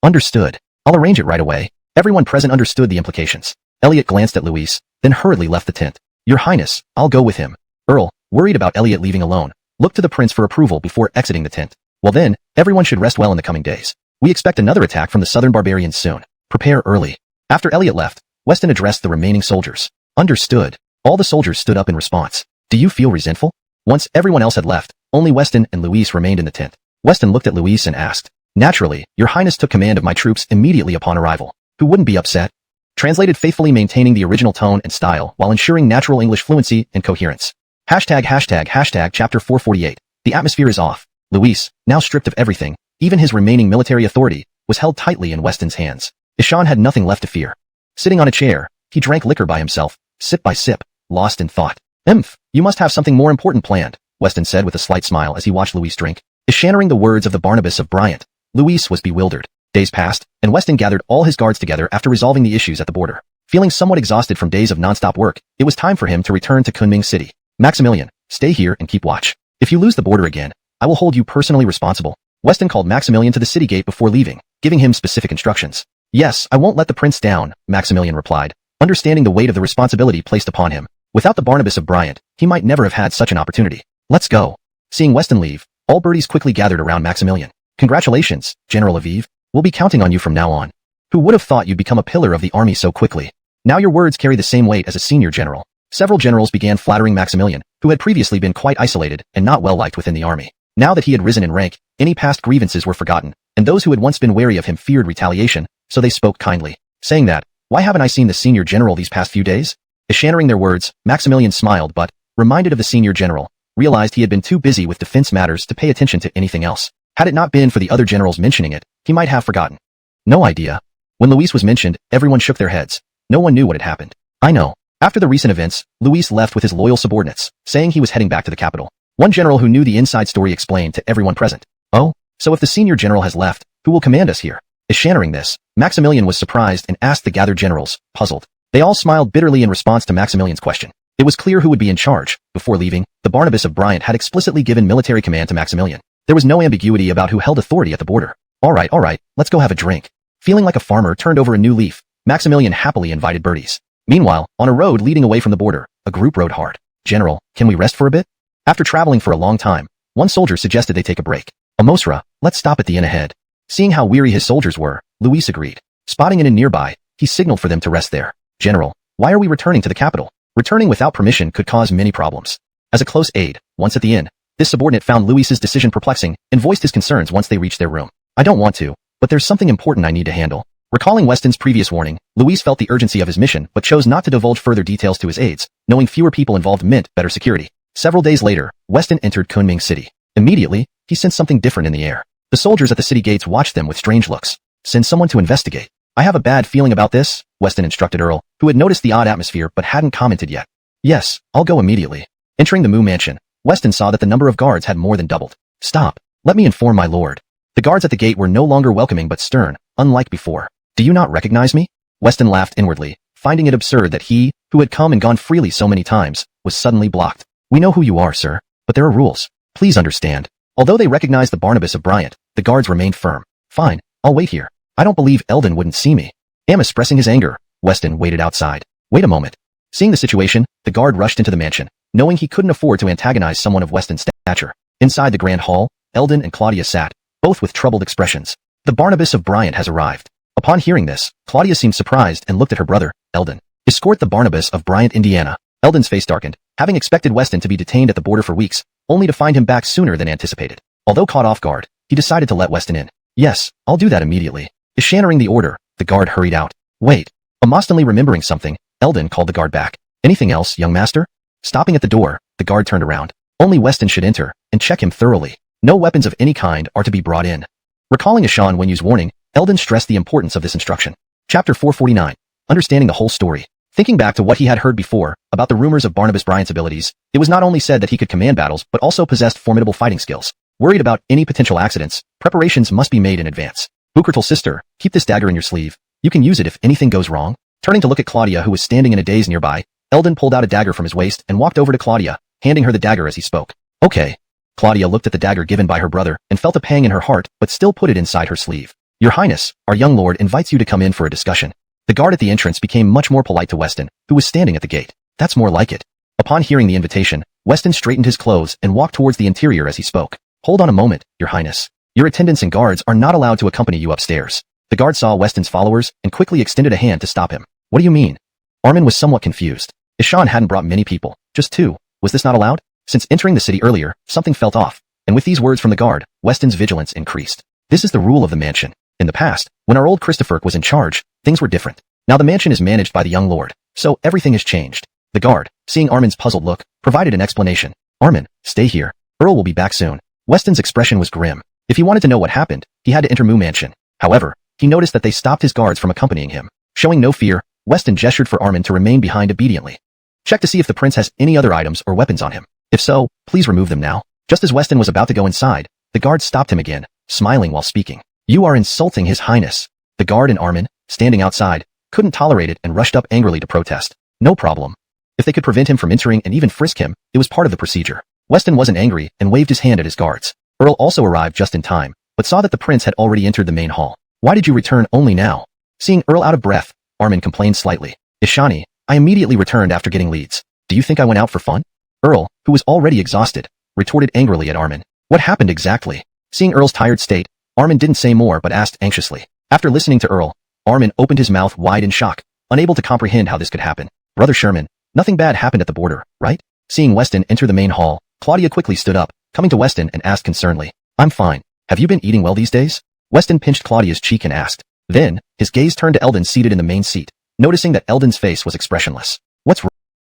Understood. I'll arrange it right away. Everyone present understood the implications. Elliot glanced at Louise, then hurriedly left the tent. Your Highness, I'll go with him. Earl, worried about Elliot leaving alone, looked to the prince for approval before exiting the tent. Well then, everyone should rest well in the coming days. We expect another attack from the southern barbarians soon. Prepare early. After Elliot left, Weston addressed the remaining soldiers. Understood. All the soldiers stood up in response. Do you feel resentful? Once everyone else had left, only Weston and Louise remained in the tent. Weston looked at Louise and asked, Naturally, Your Highness took command of my troops immediately upon arrival. Who wouldn't be upset? Translated faithfully maintaining the original tone and style while ensuring natural English fluency and coherence. Hashtag chapter 448. The atmosphere is off. Louise, now stripped of everything, even his remaining military authority, was held tightly in Weston's hands. Ishan had nothing left to fear. Sitting on a chair, he drank liquor by himself, sip by sip, lost in thought. You must have something more important planned, Weston said with a slight smile as he watched Luis drink. Ishaning the words of the Barnabas of Bryant, Luis was bewildered. Days passed, and Weston gathered all his guards together after resolving the issues at the border. Feeling somewhat exhausted from days of non-stop work, it was time for him to return to Kunming City. Maximilian, stay here and keep watch. If you lose the border again, I will hold you personally responsible. Weston called Maximilian to the city gate before leaving, giving him specific instructions. Yes, I won't let the prince down, Maximilian replied, understanding the weight of the responsibility placed upon him. Without the Barnabas of Bryant, he might never have had such an opportunity. Let's go. Seeing Weston leave, all birdies quickly gathered around Maximilian. Congratulations, General Aviv. We'll be counting on you from now on. Who would have thought you'd become a pillar of the army so quickly? Now your words carry the same weight as a senior general. Several generals began flattering Maximilian, who had previously been quite isolated and not well liked within the army. Now that he had risen in rank, any past grievances were forgotten, and those who had once been wary of him feared retaliation, so they spoke kindly, saying that, why haven't I seen the senior general these past few days? Ishaning their words, Maximilian smiled but, reminded of the senior general, realized he had been too busy with defense matters to pay attention to anything else. Had it not been for the other generals mentioning it, he might have forgotten. No idea. When Luis was mentioned, everyone shook their heads. No one knew what had happened. I know. After the recent events, Luis left with his loyal subordinates, saying he was heading back to the capital. One general who knew the inside story explained to everyone present. Oh, so if the senior general has left, who will command us here? Ishaning this, Maximilian was surprised and asked the gathered generals, puzzled. They all smiled bitterly in response to Maximilian's question. It was clear who would be in charge. Before leaving, the Barnabas of Bryant had explicitly given military command to Maximilian. There was no ambiguity about who held authority at the border. All right, let's go have a drink. Feeling like a farmer turned over a new leaf, Maximilian happily invited birdies. Meanwhile, on a road leading away from the border, a group rode hard. General, can we rest for a bit? After traveling for a long time, one soldier suggested they take a break. Amosra, let's stop at the inn ahead. Seeing how weary his soldiers were, Luis agreed. Spotting an inn nearby, he signaled for them to rest there. General, why are we returning to the capital? Returning without permission could cause many problems. As a close aide, once at the inn, this subordinate found Luis's decision perplexing and voiced his concerns once they reached their room. I don't want to, but there's something important I need to handle. Recalling Weston's previous warning, Luis felt the urgency of his mission but chose not to divulge further details to his aides, knowing fewer people involved meant better security. Several days later, Weston entered Kunming City. Immediately, he sensed something different in the air. The soldiers at the city gates watched them with strange looks. Send someone to investigate. I have a bad feeling about this, Weston instructed Earl, who had noticed the odd atmosphere but hadn't commented yet. Yes, I'll go immediately. Entering the Mu mansion, Weston saw that the number of guards had more than doubled. Stop. Let me inform my lord. The guards at the gate were no longer welcoming but stern, unlike before. Do you not recognize me? Weston laughed inwardly, finding it absurd that he, who had come and gone freely so many times, was suddenly blocked. We know who you are, sir, but there are rules. Please understand. Although they recognized the Barnabas of Bryant, the guards remained firm. Fine, I'll wait here. I don't believe Eldon wouldn't see me. Expressing his anger, Weston waited outside. Wait a moment. Seeing the situation, the guard rushed into the mansion, knowing he couldn't afford to antagonize someone of Weston's stature. Inside the grand hall, Eldon and Claudia sat, both with troubled expressions. The Barnabas of Bryant has arrived. Upon hearing this, Claudia seemed surprised and looked at her brother, Eldon. Escort the Barnabas of Bryant, Indiana. Eldon's face darkened, having expected Weston to be detained at the border for weeks, only to find him back sooner than anticipated. Although caught off guard, he decided to let Weston in. Yes, I'll do that immediately. Ishaning the order, the guard hurried out. Wait. Amostantly remembering something, Eldon called the guard back. Anything else, young master? Stopping at the door, the guard turned around. Only Weston should enter, and check him thoroughly. No weapons of any kind are to be brought in. Recalling Ishan Wenyu's warning, Eldon stressed the importance of this instruction. Chapter 449. Understanding the whole story. Thinking back to what he had heard before, about the rumors of Barnabas Bryant's abilities, it was not only said that he could command battles but also possessed formidable fighting skills. Worried about any potential accidents, preparations must be made in advance. Bukertal's sister, keep this dagger in your sleeve. You can use it if anything goes wrong. Turning to look at Claudia who was standing in a daze nearby, Eldon pulled out a dagger from his waist and walked over to Claudia, handing her the dagger as he spoke. Okay. Claudia looked at the dagger given by her brother and felt a pang in her heart but still put it inside her sleeve. Your Highness, our young lord invites you to come in for a discussion. The guard at the entrance became much more polite to Weston, who was standing at the gate. That's more like it. Upon hearing the invitation, Weston straightened his clothes and walked towards the interior as he spoke. Hold on a moment, Your Highness. Your attendants and guards are not allowed to accompany you upstairs. The guard saw Weston's followers and quickly extended a hand to stop him. What do you mean? Armin was somewhat confused. Ishan hadn't brought many people, just 2. Was this not allowed? Since entering the city earlier, something felt off. And with these words from the guard, Weston's vigilance increased. This is the rule of the mansion. In the past, when our old Christopher was in charge, things were different. Now the mansion is managed by the young lord, so everything has changed. The guard, seeing Armin's puzzled look, provided an explanation. Armin, stay here. Earl will be back soon. Weston's expression was grim. If he wanted to know what happened, he had to enter Mu Mansion. However, he noticed that they stopped his guards from accompanying him. Showing no fear, Weston gestured for Armin to remain behind obediently. Check to see if the prince has any other items or weapons on him. If so, please remove them now. Just as Weston was about to go inside, the guard stopped him again, smiling while speaking. You are insulting his highness. The guard and Armin, standing outside, couldn't tolerate it and rushed up angrily to protest. No problem. If they could prevent him from entering and even frisk him, it was part of the procedure. Weston wasn't angry and waved his hand at his guards. Earl also arrived just in time, but saw that the prince had already entered the main hall. Why did you return only now? Seeing Earl out of breath, Armin complained slightly. Ishani, I immediately returned after getting leads. Do you think I went out for fun? Earl, who was already exhausted, retorted angrily at Armin. What happened exactly? Seeing Earl's tired state, Armin didn't say more but asked anxiously. After listening to Earl, Armin opened his mouth wide in shock, unable to comprehend how this could happen. Brother Sherman, nothing bad happened at the border, right? Seeing Weston enter the main hall, Claudia quickly stood up, coming to Weston and asked concernedly. I'm fine. Have you been eating well these days? Weston pinched Claudia's cheek and asked. Then, his gaze turned to Eldon seated in the main seat, noticing that Eldon's face was expressionless. What's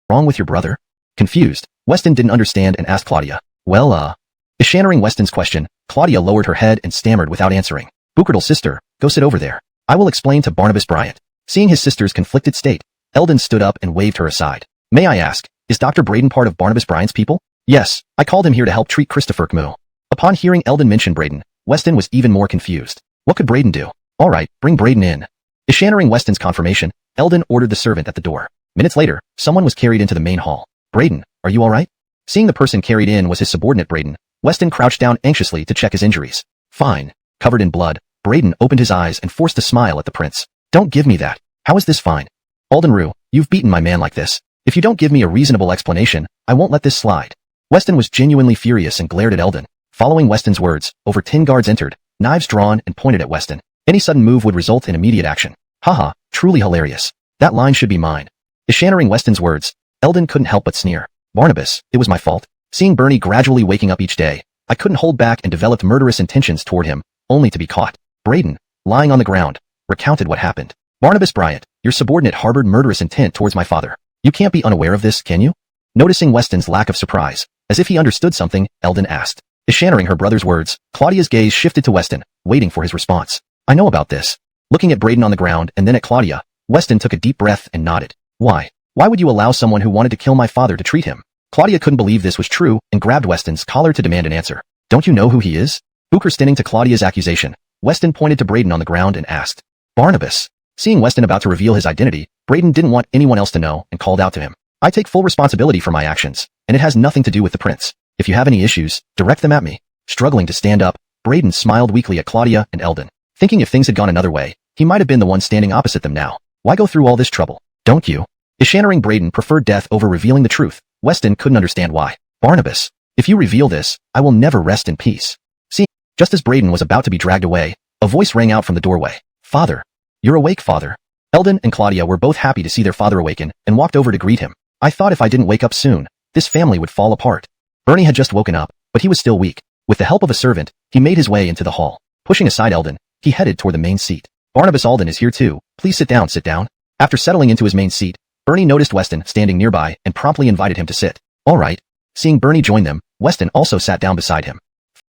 wrong with your brother? Confused, Weston didn't understand and asked Claudia. Well, Ishannering Weston's question, Claudia lowered her head and stammered without answering. Bucardal's sister, go sit over there. I will explain to Barnabas Bryant. Seeing his sister's conflicted state, Eldon stood up and waved her aside. May I ask, is Dr. Braden part of Barnabas Bryant's people? Yes, I called him here to help treat Christopher Kmoo. Upon hearing Eldon mention Braden, Weston was even more confused. What could Braden do? All right, bring Braden in. Ishannering Weston's confirmation, Eldon ordered the servant at the door. Minutes later, someone was carried into the main hall. Braden, are you all right? Seeing the person carried in was his subordinate Braden, Weston crouched down anxiously to check his injuries. Fine. Covered in blood, Braden opened his eyes and forced a smile at the prince. Don't give me that. How is this fine? Alden Rue, you've beaten my man like this. If you don't give me a reasonable explanation, I won't let this slide. Weston was genuinely furious and glared at Eldon. Following Weston's words, over 10 guards entered, knives drawn and pointed at Weston. Any sudden move would result in immediate action. Haha, truly hilarious. That line should be mine. Ishannering Weston's words, Eldon couldn't help but sneer. Barnabas, it was my fault. Seeing Bernie gradually waking up each day, I couldn't hold back and developed murderous intentions toward him, only to be caught. Braden, lying on the ground, recounted what happened. Barnabas Bryant, your subordinate harbored murderous intent towards my father. You can't be unaware of this, can you? Noticing Weston's lack of surprise, as if he understood something, Eldon asked. Ishannering her brother's words, Claudia's gaze shifted to Weston, waiting for his response. I know about this. Looking at Braden on the ground and then at Claudia, Weston took a deep breath and nodded. Why? Why would you allow someone who wanted to kill my father to treat him? Claudia couldn't believe this was true and grabbed Weston's collar to demand an answer. Don't you know who he is? Standing to Claudia's accusation, Weston pointed to Braden on the ground and asked. Barnabas. Seeing Weston about to reveal his identity, Braden didn't want anyone else to know and called out to him. I take full responsibility for my actions, and it has nothing to do with the prince. If you have any issues, direct them at me. Struggling to stand up, Braden smiled weakly at Claudia and Eldon. Thinking if things had gone another way, he might have been the one standing opposite them now. Why go through all this trouble? Don't you? Ishannering Braden preferred death over revealing the truth. Weston couldn't understand why. Barnabas, if you reveal this, I will never rest in peace. See, just as Braden was about to be dragged away, a voice rang out from the doorway. Father. You're awake, father. Eldon and Claudia were both happy to see their father awaken and walked over to greet him. I thought if I didn't wake up soon, this family would fall apart. Bernie had just woken up, but he was still weak. With the help of a servant, he made his way into the hall. Pushing aside Eldon, he headed toward the main seat. Barnabas Alden is here too. Please sit down, sit down. After settling into his main seat, Bernie noticed Weston standing nearby and promptly invited him to sit. All right. Seeing Bernie join them, Weston also sat down beside him.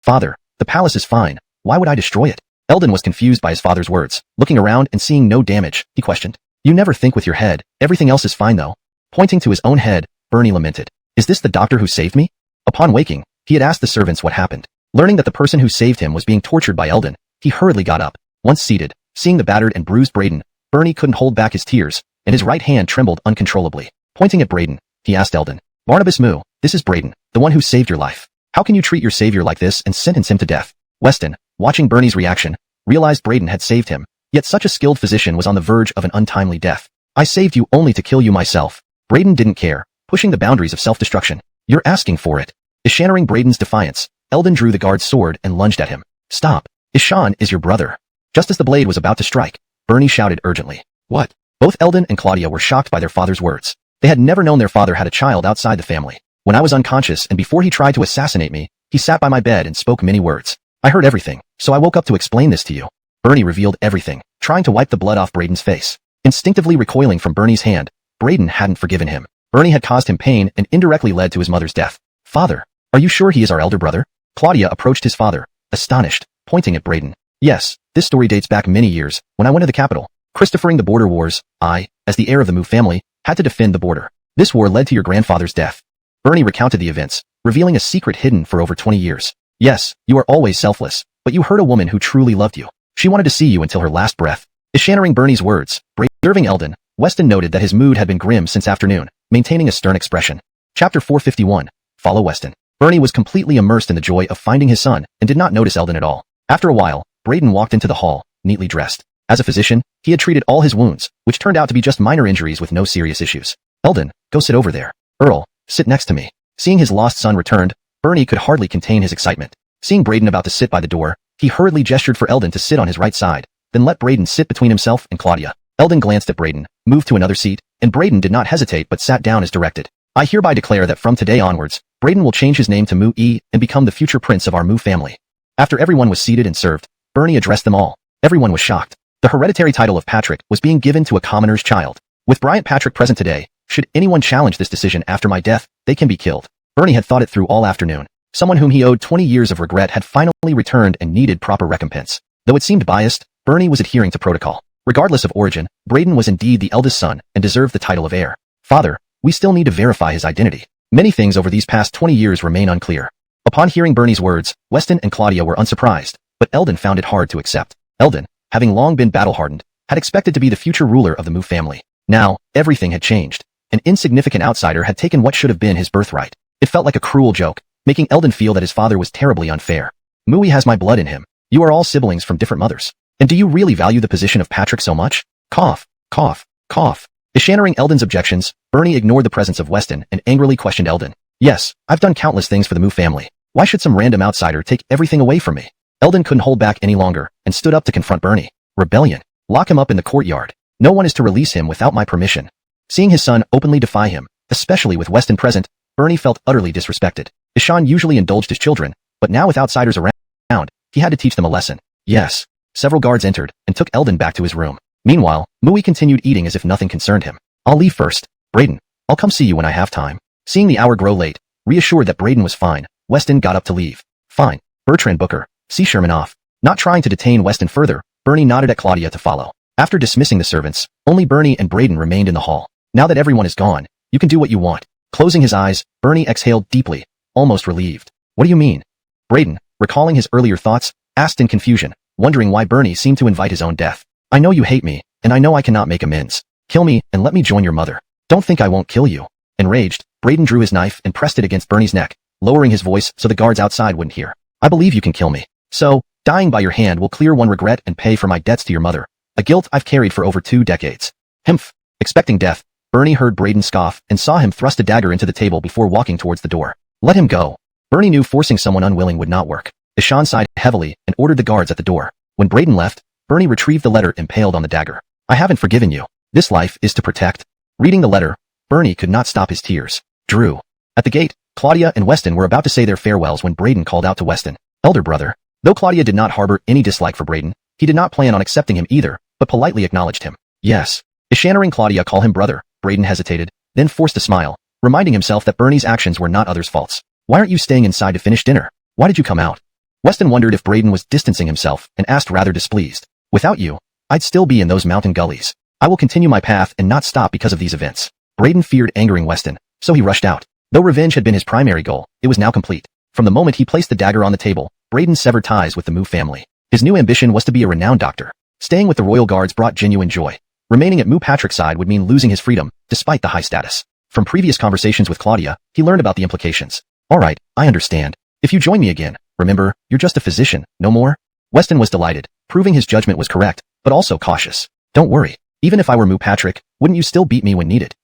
Father, the palace is fine. Why would I destroy it? Eldon was confused by his father's words. Looking around and seeing no damage, he questioned. You never think with your head. Everything else is fine though. Pointing to his own head, Bernie lamented. Is this the doctor who saved me? Upon waking, he had asked the servants what happened. Learning that the person who saved him was being tortured by Eldon, he hurriedly got up. Once seated, seeing the battered and bruised Braden, Bernie couldn't hold back his tears, and his right hand trembled uncontrollably. Pointing at Braden, he asked Eldon. Barnabas Moo, this is Braden, the one who saved your life. How can you treat your savior like this and sentence him to death? Weston, watching Bernie's reaction, realized Braden had saved him, yet such a skilled physician was on the verge of an untimely death. I saved you only to kill you myself. Braden didn't care, pushing the boundaries of self-destruction. You're asking for it. Ishannering Braden's defiance, Eldon drew the guard's sword and lunged at him. Stop. Ishan is your brother. Just as the blade was about to strike, Bernie shouted urgently. What? Both Eldon and Claudia were shocked by their father's words. They had never known their father had a child outside the family. When I was unconscious and before he tried to assassinate me, he sat by my bed and spoke many words. I heard everything, so I woke up to explain this to you. Bernie revealed everything, trying to wipe the blood off Braden's face. Instinctively recoiling from Bernie's hand, Braden hadn't forgiven him. Bernie had caused him pain and indirectly led to his mother's death. Father, are you sure he is our elder brother? Claudia approached his father, astonished, pointing at Braden. Yes, this story dates back many years, when I went to the capital. Christophering the border wars, I, as the heir of the Mu family, had to defend the border. This war led to your grandfather's death. Bernie recounted the events, revealing a secret hidden for over 20 years. Yes, you are always selfless, but you hurt a woman who truly loved you. She wanted to see you until her last breath. Eschannering Bernie's words, observing Eldon, Weston noted that his mood had been grim since afternoon, maintaining a stern expression. Chapter 451. Follow Weston. Bernie was completely immersed in the joy of finding his son and did not notice Eldon at all. After a while, Braden walked into the hall, neatly dressed. As a physician, he had treated all his wounds, which turned out to be just minor injuries with no serious issues. Eldon, go sit over there. Earl, sit next to me. Seeing his lost son returned, Bernie could hardly contain his excitement. Seeing Braden about to sit by the door, he hurriedly gestured for Eldon to sit on his right side, then let Braden sit between himself and Claudia. Eldon glanced at Braden, moved to another seat, and Braden did not hesitate but sat down as directed. I hereby declare that from today onwards, Braden will change his name to Mu-E and become the future prince of our Mu family. After everyone was seated and served, Bernie addressed them all. Everyone was shocked. The hereditary title of Patrick was being given to a commoner's child. With Bryant Patrick present today, should anyone challenge this decision after my death, they can be killed. Bernie had thought it through all afternoon. Someone whom he owed 20 years of regret had finally returned and needed proper recompense. Though it seemed biased, Bernie was adhering to protocol. Regardless of origin, Braden was indeed the eldest son and deserved the title of heir. Father, we still need to verify his identity. Many things over these past 20 years remain unclear. Upon hearing Bernie's words, Weston and Claudia were unsurprised, but Eldon found it hard to accept. Eldon, having long been battle-hardened, had expected to be the future ruler of the Mu family. Now, everything had changed. An insignificant outsider had taken what should have been his birthright. It felt like a cruel joke, making Eldon feel that his father was terribly unfair. Mui has my blood in him. You are all siblings from different mothers. And do you really value the position of Patrick so much? Cough, cough, cough. Eschannering Eldon's objections, Bernie ignored the presence of Weston and angrily questioned Eldon. Yes, I've done countless things for the Mu family. Why should some random outsider take everything away from me? Eldon couldn't hold back any longer and stood up to confront Bernie. Rebellion. Lock him up in the courtyard. No one is to release him without my permission. Seeing his son openly defy him, especially with Weston present, Bernie felt utterly disrespected. Ishan usually indulged his children, but now with outsiders around, he had to teach them a lesson. Yes. Several guards entered and took Eldon back to his room. Meanwhile, Mui continued eating as if nothing concerned him. I'll leave first. Braden, I'll come see you when I have time. Seeing the hour grow late, reassured that Braden was fine, Weston got up to leave. Fine. Bertrand Booker, see Sherman off. Not trying to detain Weston further, Bernie nodded at Claudia to follow. After dismissing the servants, only Bernie and Braden remained in the hall. Now that everyone is gone, you can do what you want. Closing his eyes, Bernie exhaled deeply, almost relieved. What do you mean? Braden, recalling his earlier thoughts, asked in confusion, wondering why Bernie seemed to invite his own death. I know you hate me, and I know I cannot make amends. Kill me, and let me join your mother. Don't think I won't kill you. Enraged, Braden drew his knife and pressed it against Bernie's neck, lowering his voice so the guards outside wouldn't hear. I believe you can kill me. So, dying by your hand will clear one regret and pay for my debts to your mother, a guilt I've carried for over 2 decades. Himph. Expecting death, Bernie heard Braden scoff and saw him thrust a dagger into the table before walking towards the door. Let him go. Bernie knew forcing someone unwilling would not work. Ishan sighed heavily and ordered the guards at the door. When Braden left, Bernie retrieved the letter impaled on the dagger. I haven't forgiven you. This life is to protect. Reading the letter, Bernie could not stop his tears. Drew. At the gate, Claudia and Weston were about to say their farewells when Braden called out to Weston. Elder brother. Though Claudia did not harbor any dislike for Braden, he did not plan on accepting him either, but politely acknowledged him. Yes. Eschannering Claudia call him brother, Braden hesitated, then forced a smile, reminding himself that Bernie's actions were not others' faults. Why aren't you staying inside to finish dinner? Why did you come out? Weston wondered if Braden was distancing himself and asked rather displeased. Without you, I'd still be in those mountain gullies. I will continue my path and not stop because of these events. Braden feared angering Weston, so he rushed out. Though revenge had been his primary goal, it was now complete. From the moment he placed the dagger on the table, Braden severed ties with the Mu family. His new ambition was to be a renowned doctor. Staying with the royal guards brought genuine joy. Remaining at Mu Patrick's side would mean losing his freedom, despite the high status. From previous conversations with Claudia, he learned about the implications. Alright, I understand. If you join me again, remember, you're just a physician, no more? Weston was delighted, proving his judgment was correct, but also cautious. Don't worry. Even if I were Mu Patrick, wouldn't you still beat me when needed?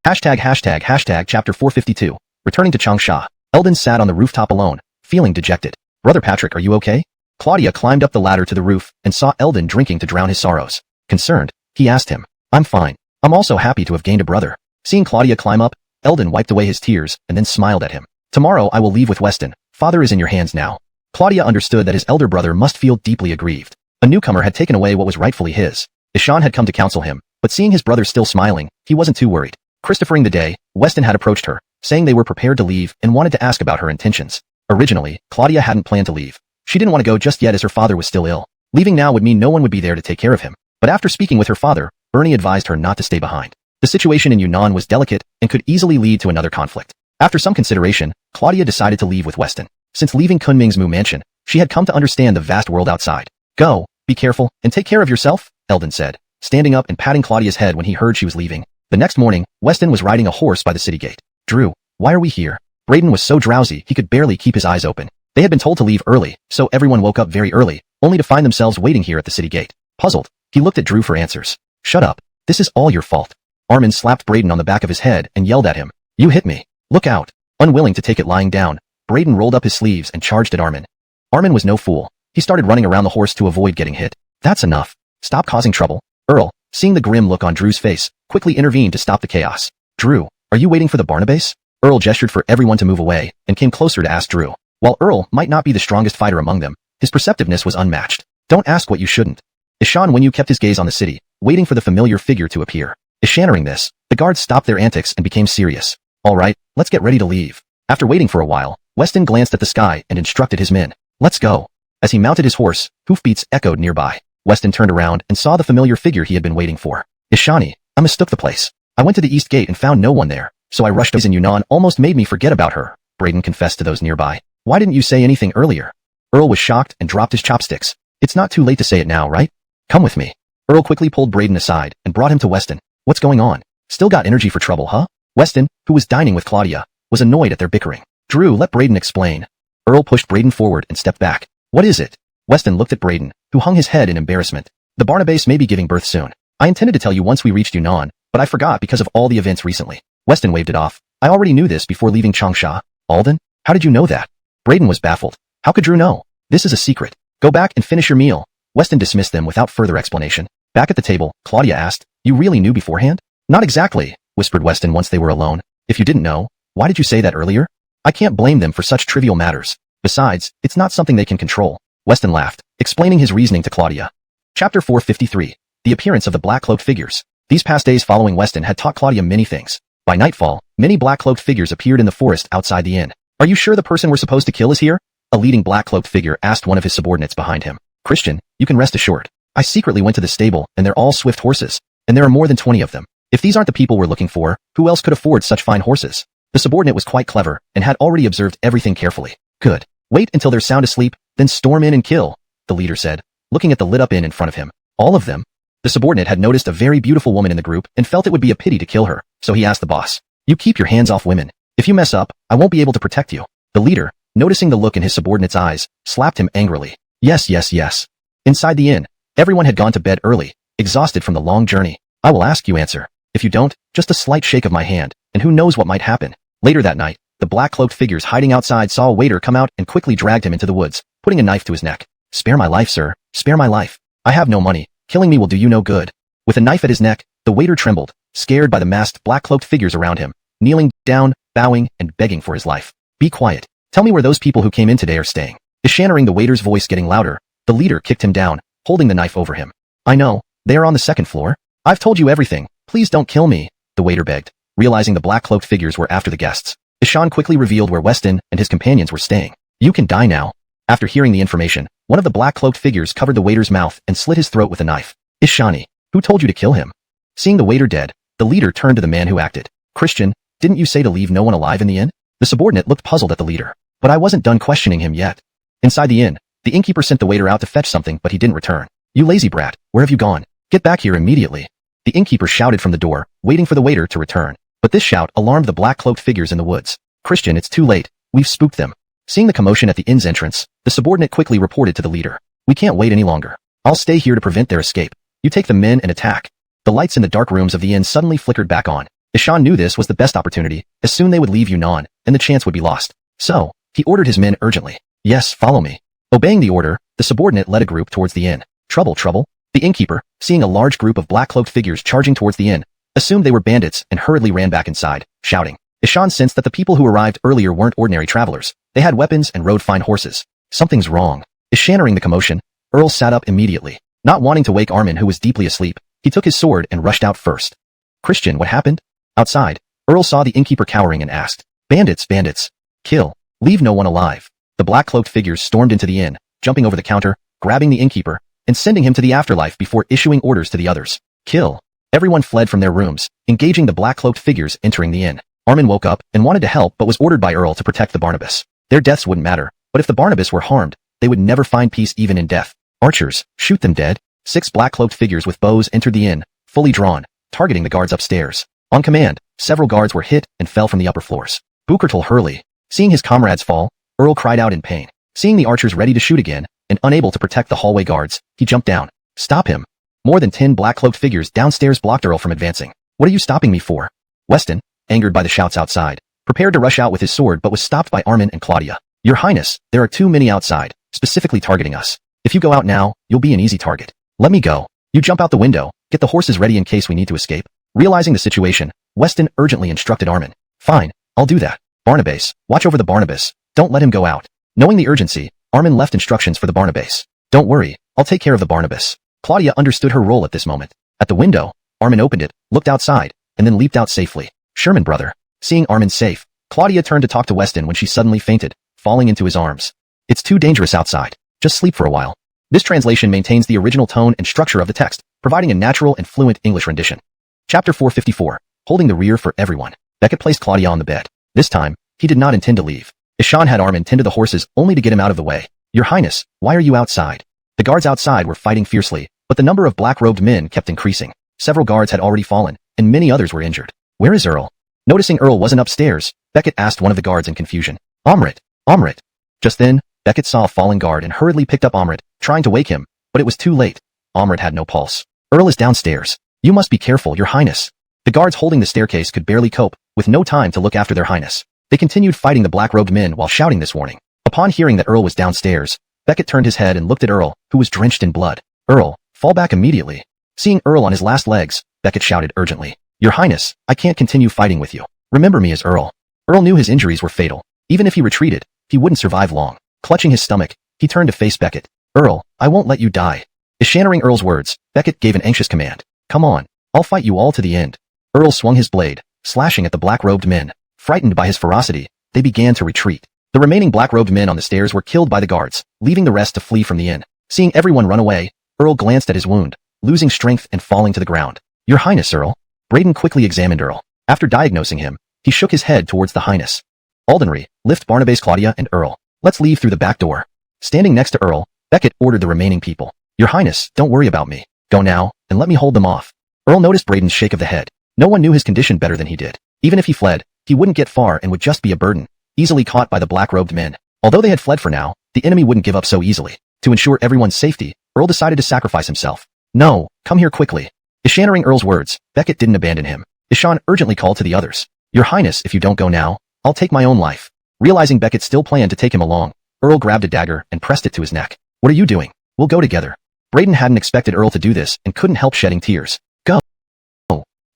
Chapter 452. Returning to Changsha, Eldon sat on the rooftop alone, feeling dejected. Brother Patrick, are you okay? Claudia climbed up the ladder to the roof and saw Eldon drinking to drown his sorrows. Concerned, he asked him. I'm fine. I'm also happy to have gained a brother. Seeing Claudia climb up, Eldon wiped away his tears and then smiled at him. Tomorrow I will leave with Weston. Father is in your hands now. Claudia understood that his elder brother must feel deeply aggrieved. A newcomer had taken away what was rightfully his. Ishan had come to counsel him, but seeing his brother still smiling, he wasn't too worried. Christophering the day, Weston had approached her, saying they were prepared to leave and wanted to ask about her intentions. Originally, Claudia hadn't planned to leave. She didn't want to go just yet as her father was still ill. Leaving now would mean no one would be there to take care of him. But after speaking with her father, Bernie advised her not to stay behind. The situation in Yunnan was delicate and could easily lead to another conflict. After some consideration, Claudia decided to leave with Weston. Since leaving Kunming's Mu mansion, she had come to understand the vast world outside. Go, be careful, and take care of yourself, Eldon said, standing up and patting Claudia's head when he heard she was leaving. The next morning, Weston was riding a horse by the city gate. Drew, why are we here? Braden was so drowsy he could barely keep his eyes open. They had been told to leave early, so everyone woke up very early, only to find themselves waiting here at the city gate. Puzzled, he looked at Drew for answers. Shut up. This is all your fault. Armin slapped Braden on the back of his head and yelled at him. You hit me. Look out. Unwilling to take it lying down, Braden rolled up his sleeves and charged at Armin. Armin was no fool. He started running around the horse to avoid getting hit. That's enough. Stop causing trouble. Earl, seeing the grim look on Drew's face, quickly intervened to stop the chaos. Drew, are you waiting for the Barnabas? Earl gestured for everyone to move away and came closer to ask Drew. While Earl might not be the strongest fighter among them, his perceptiveness was unmatched. Don't ask what you shouldn't. Ishan Wenyu kept his gaze on the city, waiting for the familiar figure to appear. Ishannering this, the guards stopped their antics and became serious. All right, let's get ready to leave. After waiting for a while, Weston glanced at the sky and instructed his men. Let's go. As he mounted his horse, hoofbeats echoed nearby. Weston turned around and saw the familiar figure he had been waiting for. Ishani, I mistook the place. I went to the east gate and found no one there, so I rushed in Yunnan almost made me forget about her, Braden confessed to those nearby. Why didn't you say anything earlier? Earl was shocked and dropped his chopsticks. It's not too late to say it now, right? Come with me. Earl quickly pulled Braden aside and brought him to Weston. What's going on? Still got energy for trouble, huh? Weston, who was dining with Claudia, was annoyed at their bickering. Drew, let Braden explain. Earl pushed Braden forward and stepped back. What is it? Weston looked at Braden, who hung his head in embarrassment. The Barnabas may be giving birth soon. I intended to tell you once we reached Yunnan, but I forgot because of all the events recently. Weston waved it off. I already knew this before leaving Changsha. Alden? How did you know that? Braden was baffled. How could Drew know? This is a secret. Go back and finish your meal. Weston dismissed them without further explanation. Back at the table, Claudia asked, You really knew beforehand? Not exactly, whispered Weston once they were alone. If you didn't know, why did you say that earlier? I can't blame them for such trivial matters. Besides, it's not something they can control. Weston laughed, explaining his reasoning to Claudia. Chapter 453. The appearance of the black-cloaked figures. These past days following Weston had taught Claudia many things. By nightfall, many black-cloaked figures appeared in the forest outside the inn. Are you sure the person we're supposed to kill is here? A leading black-cloaked figure asked one of his subordinates behind him. Christian, you can rest assured. I secretly went to the stable, and they're all swift horses. And there are more than 20 of them. If these aren't the people we're looking for, who else could afford such fine horses? The subordinate was quite clever, and had already observed everything carefully. Good. Wait until they're sound asleep, then storm in and kill, the leader said, looking at the lit-up inn in front of him. All of them? The subordinate had noticed a very beautiful woman in the group and felt it would be a pity to kill her, so he asked the boss. You keep your hands off women. If you mess up, I won't be able to protect you. The leader, noticing the look in his subordinate's eyes, slapped him angrily. Yes, yes, yes. Inside the inn, everyone had gone to bed early, exhausted from the long journey. I will ask you answer. If you don't, just a slight shake of my hand, and who knows what might happen. Later that night, the black-cloaked figures hiding outside saw a waiter come out and quickly dragged him into the woods, putting a knife to his neck. Spare my life, sir. Spare my life. I have no money. Killing me will do you no good. With a knife at his neck, the waiter trembled, scared by the masked black-cloaked figures around him, kneeling down, bowing, and begging for his life. Be quiet. Tell me where those people who came in today are staying. Ishannering the waiter's voice getting louder, the leader kicked him down, holding the knife over him. I know. They are on the second floor. I've told you everything. Please don't kill me, the waiter begged, realizing the black-cloaked figures were after the guests. Ishan quickly revealed where Weston and his companions were staying. You can die now. After hearing the information, one of the black-cloaked figures covered the waiter's mouth and slit his throat with a knife. Ishani, who told you to kill him? Seeing the waiter dead, the leader turned to the man who acted. Christian, didn't you say to leave no one alive in the inn? The subordinate looked puzzled at the leader. But I wasn't done questioning him yet. Inside the inn, the innkeeper sent the waiter out to fetch something, but he didn't return. You lazy brat, where have you gone? Get back here immediately. The innkeeper shouted from the door, waiting for the waiter to return. But this shout alarmed the black-cloaked figures in the woods. Christian, it's too late. We've spooked them. Seeing the commotion at the inn's entrance, the subordinate quickly reported to the leader. We can't wait any longer. I'll stay here to prevent their escape. You take the men and attack. The lights in the dark rooms of the inn suddenly flickered back on. Ishan knew this was the best opportunity, as soon they would leave Yunnan, and the chance would be lost. So, he ordered his men urgently. Yes, follow me. Obeying the order, the subordinate led a group towards the inn. Trouble, trouble. The innkeeper, seeing a large group of black-cloaked figures charging towards the inn, assumed they were bandits and hurriedly ran back inside, shouting. Ishan sensed that the people who arrived earlier weren't ordinary travelers. They had weapons and rode fine horses. Something's wrong. Ishannering the commotion, Earl sat up immediately. Not wanting to wake Armin, who was deeply asleep, he took his sword and rushed out first. Christian, what happened? Outside, Earl saw the innkeeper cowering and asked. Bandits, bandits. Kill. Leave no one alive. The black-cloaked figures stormed into the inn, jumping over the counter, grabbing the innkeeper, and sending him to the afterlife before issuing orders to the others. Kill. Everyone fled from their rooms, engaging the black-cloaked figures entering the inn. Armin woke up and wanted to help but was ordered by Earl to protect the Barnabas. Their deaths wouldn't matter, but if the Barnabas were harmed, they would never find peace even in death. Archers, shoot them dead. 6 black-cloaked figures with bows entered the inn, fully drawn, targeting the guards upstairs. On command, several guards were hit and fell from the upper floors. Bukertal Hurley. Seeing his comrades fall, Earl cried out in pain. Seeing the archers ready to shoot again, and unable to protect the hallway guards, he jumped down. Stop him. More than 10 black-cloaked figures downstairs blocked Earl from advancing. What are you stopping me for? Weston, angered by the shouts outside, prepared to rush out with his sword but was stopped by Armin and Claudia. Your Highness, there are too many outside, specifically targeting us. If you go out now, you'll be an easy target. Let me go. You jump out the window, get the horses ready in case we need to escape. Realizing the situation, Weston urgently instructed Armin. Fine, I'll do that. Barnabas, watch over the Barnabas. Don't let him go out. Knowing the urgency, Armin left instructions for the Barnabas. Don't worry, I'll take care of the Barnabas. Claudia understood her role at this moment. At the window, Armin opened it, looked outside, and then leaped out safely. Sherman brother. Seeing Armin safe, Claudia turned to talk to Weston when she suddenly fainted, falling into his arms. It's too dangerous outside. Just sleep for a while. This translation maintains the original tone and structure of the text, providing a natural and fluent English rendition. Chapter 454. Holding the rear for everyone. Beckett placed Claudia on the bed. This time, he did not intend to leave. Ishan had Armin tend to the horses only to get him out of the way. Your Highness, why are you outside? The guards outside were fighting fiercely, but the number of black-robed men kept increasing. Several guards had already fallen, and many others were injured. Where is Earl? Noticing Earl wasn't upstairs, Beckett asked one of the guards in confusion. Amrit. Amrit. Just then, Beckett saw a fallen guard and hurriedly picked up Amrit, trying to wake him, but it was too late. Amrit had no pulse. Earl is downstairs. You must be careful, Your Highness. The guards holding the staircase could barely cope, with no time to look after their Highness. They continued fighting the black-robed men while shouting this warning. Upon hearing that Earl was downstairs, Beckett turned his head and looked at Earl, who was drenched in blood. Earl, fall back immediately. Seeing Earl on his last legs, Beckett shouted urgently. Your Highness, I can't continue fighting with you. Remember me as Earl. Earl knew his injuries were fatal. Even if he retreated, he wouldn't survive long. Clutching his stomach, he turned to face Beckett. Earl, I won't let you die. Eschannering Earl's words, Beckett gave an anxious command. Come on, I'll fight you all to the end. Earl swung his blade, slashing at the black-robed men. Frightened by his ferocity, they began to retreat. The remaining black-robed men on the stairs were killed by the guards, leaving the rest to flee from the inn. Seeing everyone run away, Earl glanced at his wound, losing strength and falling to the ground. Your Highness, Earl. Braden quickly examined Earl. After diagnosing him, he shook his head towards the Highness. Aldenry, lift Barnabas, Claudia, and Earl. Let's leave through the back door. Standing next to Earl, Beckett ordered the remaining people. Your Highness, don't worry about me. Go now, and let me hold them off. Earl noticed Braden's shake of the head. No one knew his condition better than he did. Even if he fled, he wouldn't get far and would just be a burden, easily caught by the black-robed men. Although they had fled for now, the enemy wouldn't give up so easily. To ensure everyone's safety, Earl decided to sacrifice himself. No, come here quickly. Eschannering Earl's words, Beckett didn't abandon him. Ishan urgently called to the others. Your Highness, if you don't go now, I'll take my own life. Realizing Beckett still planned to take him along, Earl grabbed a dagger and pressed it to his neck. What are you doing? We'll go together. Braden hadn't expected Earl to do this and couldn't help shedding tears. Go.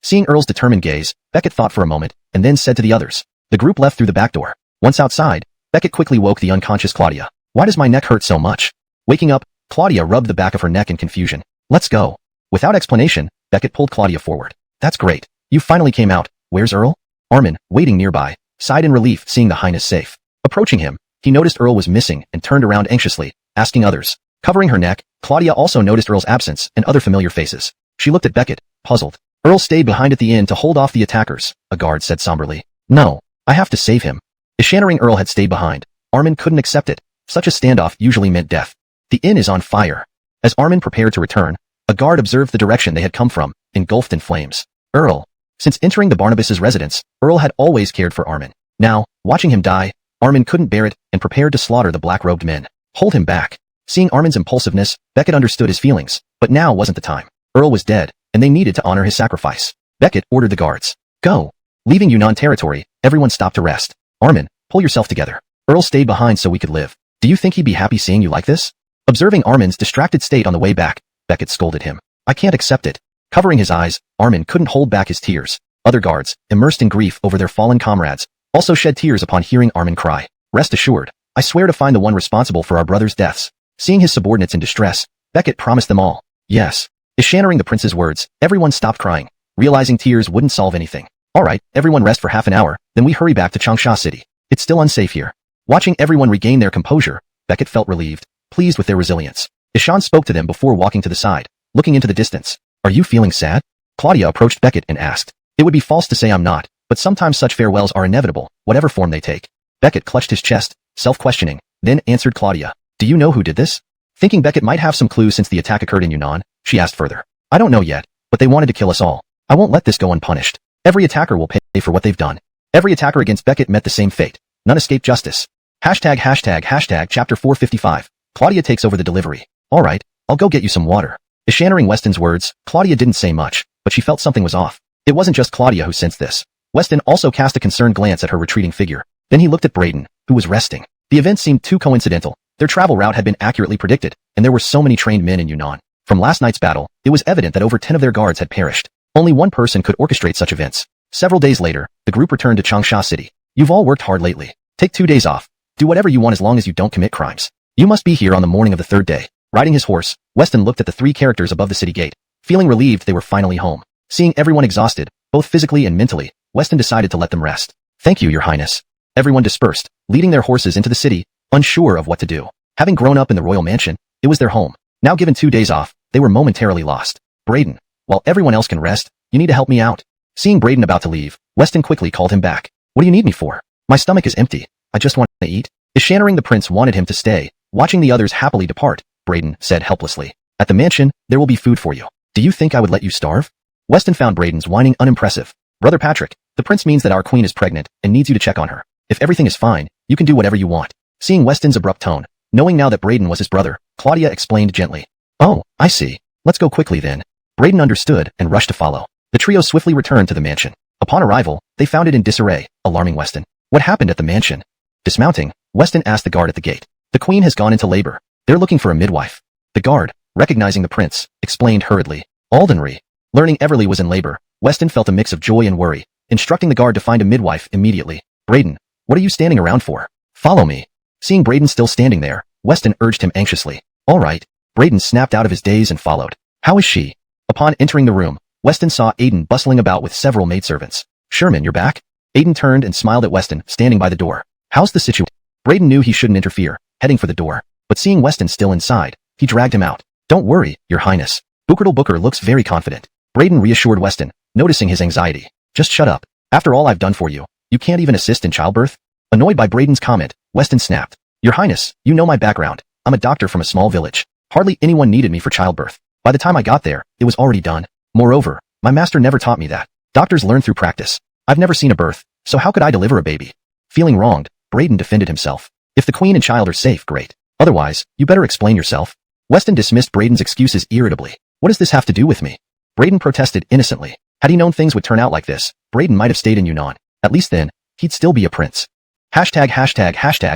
Seeing Earl's determined gaze, Beckett thought for a moment, and then said to the others. The group left through the back door. Once outside, Beckett quickly woke the unconscious Claudia. Why does my neck hurt so much? Waking up, Claudia rubbed the back of her neck in confusion. Let's go. Without explanation, Beckett pulled Claudia forward. That's great. You finally came out. Where's Earl? Armin, waiting nearby, sighed in relief seeing the Highness safe. Approaching him, he noticed Earl was missing and turned around anxiously, asking others. Covering her neck, Claudia also noticed Earl's absence and other familiar faces. She looked at Beckett, puzzled. Earl stayed behind at the inn to hold off the attackers, a guard said somberly. No, I have to save him. Eschannering Earl had stayed behind. Armin couldn't accept it. Such a standoff usually meant death. The inn is on fire. As Armin prepared to return, a guard observed the direction they had come from, engulfed in flames. Earl. Since entering the Barnabas' residence, Earl had always cared for Armin. Now, watching him die, Armin couldn't bear it and prepared to slaughter the black-robed men. Hold him back. Seeing Armin's impulsiveness, Beckett understood his feelings, but now wasn't the time. Earl was dead, and they needed to honor his sacrifice. Beckett ordered the guards. Go. Leaving Yunnan territory, everyone stopped to rest. Armin, pull yourself together. Earl stayed behind so we could live. Do you think he'd be happy seeing you like this? Observing Armin's distracted state on the way back, Beckett scolded him. I can't accept it. Covering his eyes, Armin couldn't hold back his tears. Other guards, immersed in grief over their fallen comrades, also shed tears upon hearing Armin cry. Rest assured, I swear to find the one responsible for our brothers' deaths. Seeing his subordinates in distress, Beckett promised them all. Yes. Eschannering the prince's words, everyone stopped crying, realizing tears wouldn't solve anything. All right, everyone rest for half an hour, then we hurry back to Changsha City. It's still unsafe here. Watching everyone regain their composure, Beckett felt relieved, pleased with their resilience. Ishan spoke to them before walking to the side, looking into the distance. Are you feeling sad? Claudia approached Beckett and asked. It would be false to say I'm not, but sometimes such farewells are inevitable, whatever form they take. Beckett clutched his chest, self-questioning, then answered Claudia. Do you know who did this? Thinking Beckett might have some clue since the attack occurred in Yunnan, she asked further. I don't know yet, but they wanted to kill us all. I won't let this go unpunished. Every attacker will pay for what they've done. Every attacker against Beckett met the same fate. None escaped justice. Hashtag chapter 455. Claudia takes over the delivery. Alright, I'll go get you some water. Ishaning Weston's words, Claudia didn't say much, but she felt something was off. It wasn't just Claudia who sensed this. Weston also cast a concerned glance at her retreating figure. Then he looked at Braden, who was resting. The event seemed too coincidental. Their travel route had been accurately predicted, and there were so many trained men in Yunnan. From last night's battle, it was evident that over 10 of their guards had perished. Only one person could orchestrate such events. Several days later, the group returned to Changsha City. You've all worked hard lately. Take 2 days off. Do whatever you want as long as you don't commit crimes. You must be here on the morning of the 3rd day. Riding his horse, Weston looked at the 3 characters above the city gate. Feeling relieved they were finally home. Seeing everyone exhausted, both physically and mentally, Weston decided to let them rest. Thank you, Your Highness. Everyone dispersed, leading their horses into the city, unsure of what to do. Having grown up in the royal mansion, it was their home. Now given 2 days off, they were momentarily lost. Braden, while everyone else can rest, you need to help me out. Seeing Braden about to leave, Weston quickly called him back. What do you need me for? My stomach is empty. I just want to eat. Ishaning the prince wanted him to stay, watching the others happily depart, Braden said helplessly. At the mansion, there will be food for you. Do you think I would let you starve? Weston found Braden's whining unimpressive. Brother Patrick, the prince means that our queen is pregnant and needs you to check on her. If everything is fine, you can do whatever you want. Seeing Weston's abrupt tone, knowing now that Braden was his brother, Claudia explained gently. Oh, I see. Let's go quickly then. Braden understood and rushed to follow. The trio swiftly returned to the mansion. Upon arrival, they found it in disarray, alarming Weston. What happened at the mansion? Dismounting, Weston asked the guard at the gate. The queen has gone into labor. They're looking for a midwife. The guard, recognizing the prince, explained hurriedly. Aldenry. Learning Everly was in labor, Weston felt a mix of joy and worry, instructing the guard to find a midwife immediately. Braden, what are you standing around for? Follow me. Seeing Braden still standing there, Weston urged him anxiously. All right. Braden snapped out of his daze and followed. How is she? Upon entering the room, Weston saw Aiden bustling about with several maidservants. Sherman, you're back? Aiden turned and smiled at Weston, standing by the door. How's the situation? Braden knew he shouldn't interfere, heading for the door. But seeing Weston still inside, he dragged him out. Don't worry, Your Highness. Booker looks very confident. Braden reassured Weston, noticing his anxiety. Just shut up. After all I've done for you, you can't even assist in childbirth? Annoyed by Braden's comment, Weston snapped. Your Highness, you know my background. I'm a doctor from a small village. Hardly anyone needed me for childbirth. By the time I got there, it was already done. Moreover, my master never taught me that. Doctors learn through practice. I've never seen a birth, so how could I deliver a baby? Feeling wronged, Braden defended himself. If the queen and child are safe, great. Otherwise, you better explain yourself. Weston dismissed Braden's excuses irritably. What does this have to do with me? Braden protested innocently. Had he known things would turn out like this, Braden might have stayed in Yunnan. At least then, he'd still be a prince. Hashtag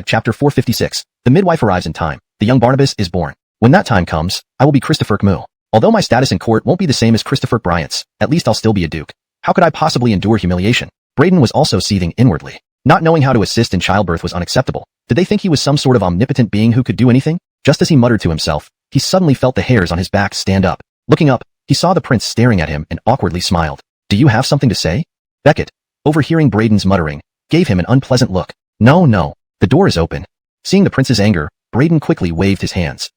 chapter 456. The midwife arrives in time. The young Barnabas is born. When that time comes, I will be Christopher Kmu. Although my status in court won't be the same as Christopher Bryant's, at least I'll still be a duke. How could I possibly endure humiliation? Braden was also seething inwardly. Not knowing how to assist in childbirth was unacceptable. Did they think he was some sort of omnipotent being who could do anything? Just as he muttered to himself, he suddenly felt the hairs on his back stand up. Looking up, he saw the prince staring at him and awkwardly smiled. Do you have something to say? Beckett, overhearing Braden's muttering, gave him an unpleasant look. No, the door is open. Seeing the prince's anger, Braden quickly waved his hands.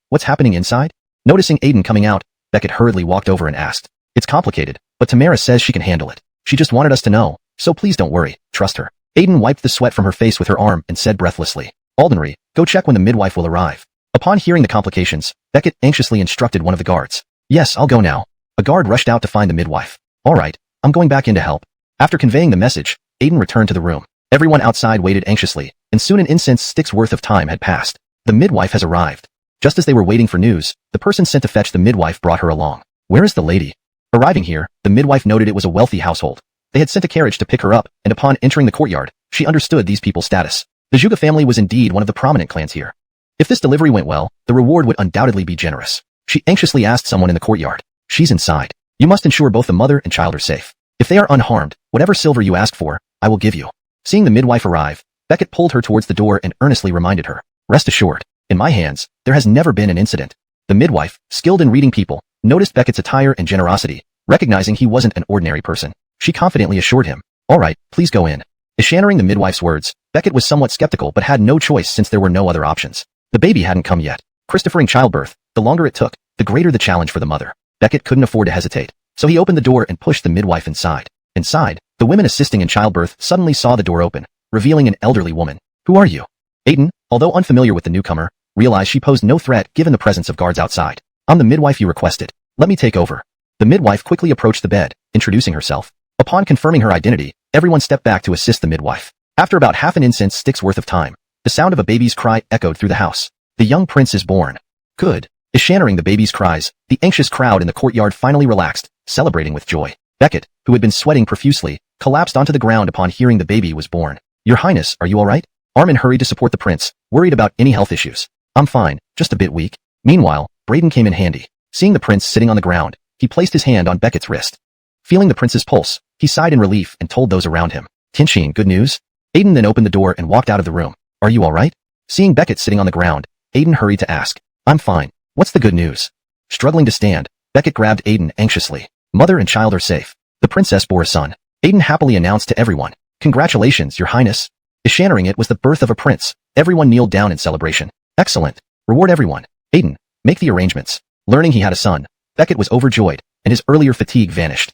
What's happening inside? Noticing Aiden coming out, Beckett hurriedly walked over and asked. It's complicated, but Tamara says she can handle it. She just wanted us to know, so please don't worry, trust her. Aiden wiped the sweat from her face with her arm and said breathlessly. Aldenry, go check when the midwife will arrive. Upon hearing the complications, Beckett anxiously instructed one of the guards. Yes, I'll go now. A guard rushed out to find the midwife. All right, I'm going back in to help. After conveying the message, Aiden returned to the room. Everyone outside waited anxiously, and soon an incense stick's worth of time had passed. The midwife has arrived. Just as they were waiting for news, the person sent to fetch the midwife brought her along. Where is the lady? Arriving here, the midwife noted it was a wealthy household. They had sent a carriage to pick her up, and upon entering the courtyard, she understood these people's status. The Zhuge family was indeed one of the prominent clans here. If this delivery went well, the reward would undoubtedly be generous. She anxiously asked someone in the courtyard. She's inside. You must ensure both the mother and child are safe. If they are unharmed, whatever silver you ask for, I will give you. Seeing the midwife arrive, Beckett pulled her towards the door and earnestly reminded her. Rest assured, in my hands, there has never been an incident. The midwife, skilled in reading people, noticed Beckett's attire and generosity, recognizing he wasn't an ordinary person. She confidently assured him. All right, please go in. Ishaning the midwife's words, Beckett was somewhat skeptical but had no choice since there were no other options. The baby hadn't come yet. Christophering childbirth, the longer it took, the greater the challenge for the mother. Beckett couldn't afford to hesitate, so he opened the door and pushed the midwife inside. Inside, the women assisting in childbirth suddenly saw the door open, revealing an elderly woman. Who are you? Aiden, although unfamiliar with the newcomer, realized she posed no threat given the presence of guards outside. I'm the midwife you requested. Let me take over. The midwife quickly approached the bed, introducing herself. Upon confirming her identity, everyone stepped back to assist the midwife. After about half an incense stick's worth of time, the sound of a baby's cry echoed through the house. The young prince is born. Good. Eschannering the baby's cries, the anxious crowd in the courtyard finally relaxed, celebrating with joy. Beckett, who had been sweating profusely, collapsed onto the ground upon hearing the baby was born. Your Highness, are you alright? Armin hurried to support the prince, worried about any health issues. I'm fine, just a bit weak. Meanwhile, Braden came in handy. Seeing the prince sitting on the ground, he placed his hand on Beckett's wrist. Feeling the prince's pulse, he sighed in relief and told those around him. Tianxin, good news? Aiden then opened the door and walked out of the room. Are you alright? Seeing Beckett sitting on the ground, Aiden hurried to ask. I'm fine. What's the good news? Struggling to stand, Beckett grabbed Aiden anxiously. Mother and child are safe. The princess bore a son. Aiden happily announced to everyone. Congratulations, your highness. Eschannering it was the birth of a prince. Everyone kneeled down in celebration. Excellent. Reward everyone. Aiden, make the arrangements. Learning he had a son, Beckett was overjoyed, and his earlier fatigue vanished.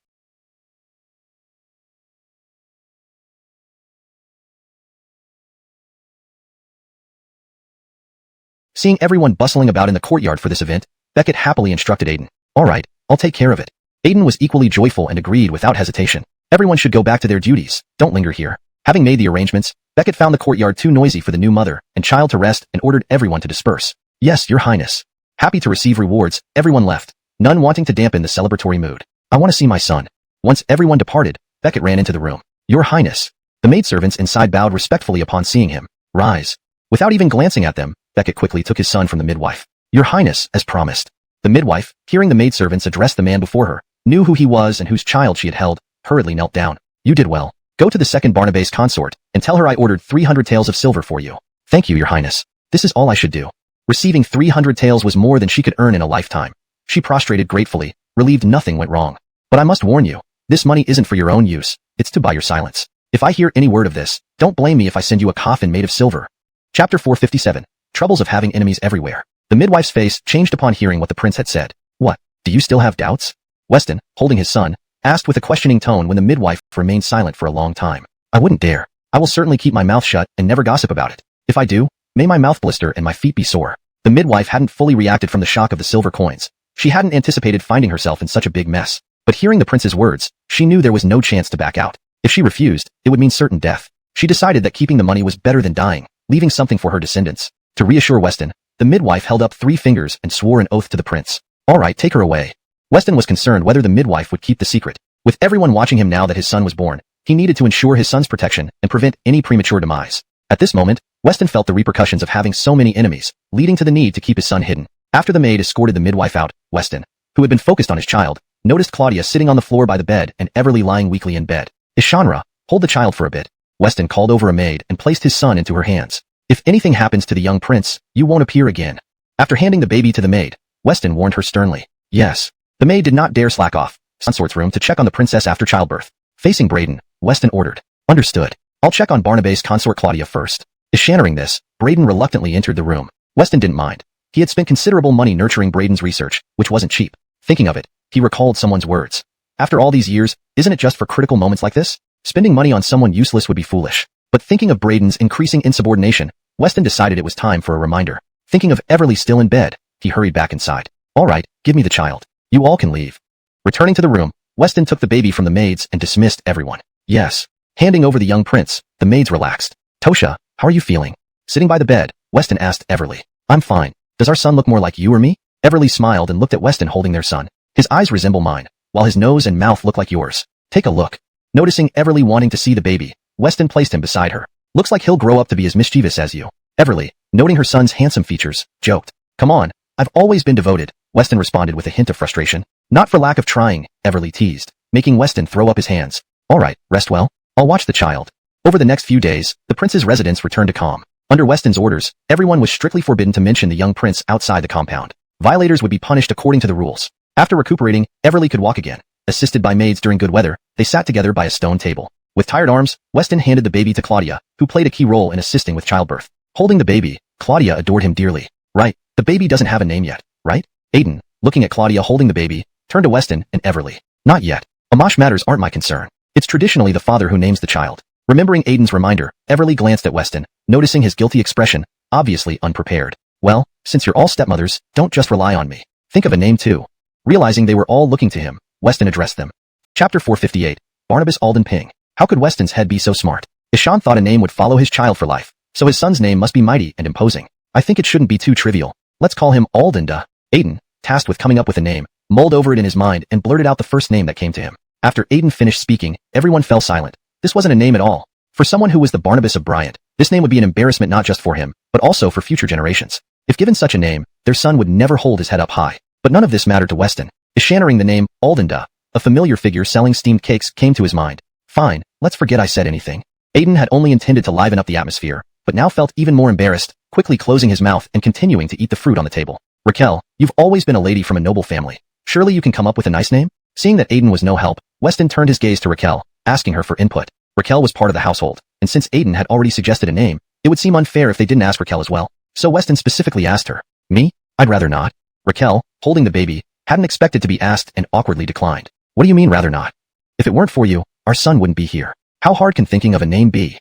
Seeing everyone bustling about in the courtyard for this event, Beckett happily instructed Aiden. Alright, I'll take care of it. Aiden was equally joyful and agreed without hesitation. Everyone should go back to their duties, don't linger here. Having made the arrangements, Beckett found the courtyard too noisy for the new mother and child to rest and ordered everyone to disperse. Yes, your highness. Happy to receive rewards, everyone left, none wanting to dampen the celebratory mood. I want to see my son. Once everyone departed, Beckett ran into the room. Your highness. The maidservants inside bowed respectfully upon seeing him. Rise. Without even glancing at them, Beckett quickly took his son from the midwife. Your highness, as promised. The midwife, hearing the maidservants address the man before her, knew who he was and whose child she had held, hurriedly knelt down. You did well. Go to the second Barnabas consort, and tell her I ordered 300 taels of silver for you. Thank you, your highness. This is all I should do. Receiving 300 taels was more than she could earn in a lifetime. She prostrated gratefully, relieved nothing went wrong. But I must warn you, this money isn't for your own use, it's to buy your silence. If I hear any word of this, don't blame me if I send you a coffin made of silver. Chapter 457. Troubles of having enemies everywhere. The midwife's face changed upon hearing what the prince had said. What? Do you still have doubts? Weston, holding his son, asked with a questioning tone when the midwife remained silent for a long time. I wouldn't dare. I will certainly keep my mouth shut and never gossip about it. If I do, may my mouth blister and my feet be sore. The midwife hadn't fully reacted from the shock of the silver coins. She hadn't anticipated finding herself in such a big mess. But hearing the prince's words, she knew there was no chance to back out. If she refused, it would mean certain death. She decided that keeping the money was better than dying, leaving something for her descendants. To reassure Weston, the midwife held up 3 fingers and swore an oath to the prince. All right, take her away. Weston was concerned whether the midwife would keep the secret. With everyone watching him now that his son was born, he needed to ensure his son's protection and prevent any premature demise. At this moment, Weston felt the repercussions of having so many enemies, leading to the need to keep his son hidden. After the maid escorted the midwife out, Weston, who had been focused on his child, noticed Claudia sitting on the floor by the bed and Everly lying weakly in bed. Ishanra, hold the child for a bit. Weston called over a maid and placed his son into her hands. If anything happens to the young prince, you won't appear again. After handing the baby to the maid, Weston warned her sternly. Yes. The maid did not dare slack off. Consort's room to check on the princess after childbirth. Facing Braden, Weston ordered. Understood. I'll check on Barnabas' consort Claudia first. Eschannering this, Braden reluctantly entered the room. Weston didn't mind. He had spent considerable money nurturing Braden's research, which wasn't cheap. Thinking of it, he recalled someone's words. After all these years, isn't it just for critical moments like this? Spending money on someone useless would be foolish. But thinking of Braden's increasing insubordination, Weston decided it was time for a reminder. Thinking of Everly still in bed, he hurried back inside. All right, give me the child. You all can leave. Returning to the room, Weston took the baby from the maids and dismissed everyone. Yes. Handing over the young prince, the maids relaxed. Tosha, how are you feeling? Sitting by the bed, Weston asked Everly. I'm fine. Does our son look more like you or me? Everly smiled and looked at Weston holding their son. His eyes resemble mine, while his nose and mouth look like yours. Take a look. Noticing Everly wanting to see the baby, Weston placed him beside her. Looks like he'll grow up to be as mischievous as you. Everly, noting her son's handsome features, joked. Come on, I've always been devoted, Weston responded with a hint of frustration. Not for lack of trying, Everly teased, making Weston throw up his hands. All right, rest well. I'll watch the child. Over the next few days, the prince's residence returned to calm. Under Weston's orders, everyone was strictly forbidden to mention the young prince outside the compound. Violators would be punished according to the rules. After recuperating, Everly could walk again. Assisted by maids during good weather, they sat together by a stone table. With tired arms, Weston handed the baby to Claudia, who played a key role in assisting with childbirth. Holding the baby, Claudia adored him dearly. Right, The baby doesn't have a name yet, right? Aiden, looking at Claudia holding the baby, turned to Weston and Everly. Not yet. Amash matters aren't my concern. It's traditionally the father who names the child. Remembering Aiden's reminder, Everly glanced at Weston, noticing his guilty expression, obviously unprepared. Well, since you're all stepmothers, don't just rely on me. Think of a name too. Realizing they were all looking to him, Weston addressed them. Chapter 458. Barnabas Alden Ping. How could Weston's head be so smart? Ishan thought a name would follow his child for life, so his son's name must be mighty and imposing. I think it shouldn't be too trivial. Let's call him Alden duh. Aiden, tasked with coming up with a name, mulled over it in his mind and blurted out the first name that came to him. After Aiden finished speaking, everyone fell silent. This wasn't a name at all. For someone who was the Barnabas of Bryant, this name would be an embarrassment not just for him, but also for future generations. If given such a name, their son would never hold his head up high. But none of this mattered to Weston. Ishannering the name, Alden duh, a familiar figure selling steamed cakes, came to his mind. Fine, let's forget I said anything. Aiden had only intended to liven up the atmosphere, but now felt even more embarrassed, quickly closing his mouth and continuing to eat the fruit on the table. Raquel, you've always been a lady from a noble family. Surely you can come up with a nice name? Seeing that Aiden was no help, Weston turned his gaze to Raquel, asking her for input. Raquel was part of the household, and since Aiden had already suggested a name, it would seem unfair if they didn't ask Raquel as well. So Weston specifically asked her. Me? I'd rather not. Raquel, holding the baby, hadn't expected to be asked and awkwardly declined. What do you mean rather not? If it weren't for you, our son wouldn't be here. How hard can thinking of a name be?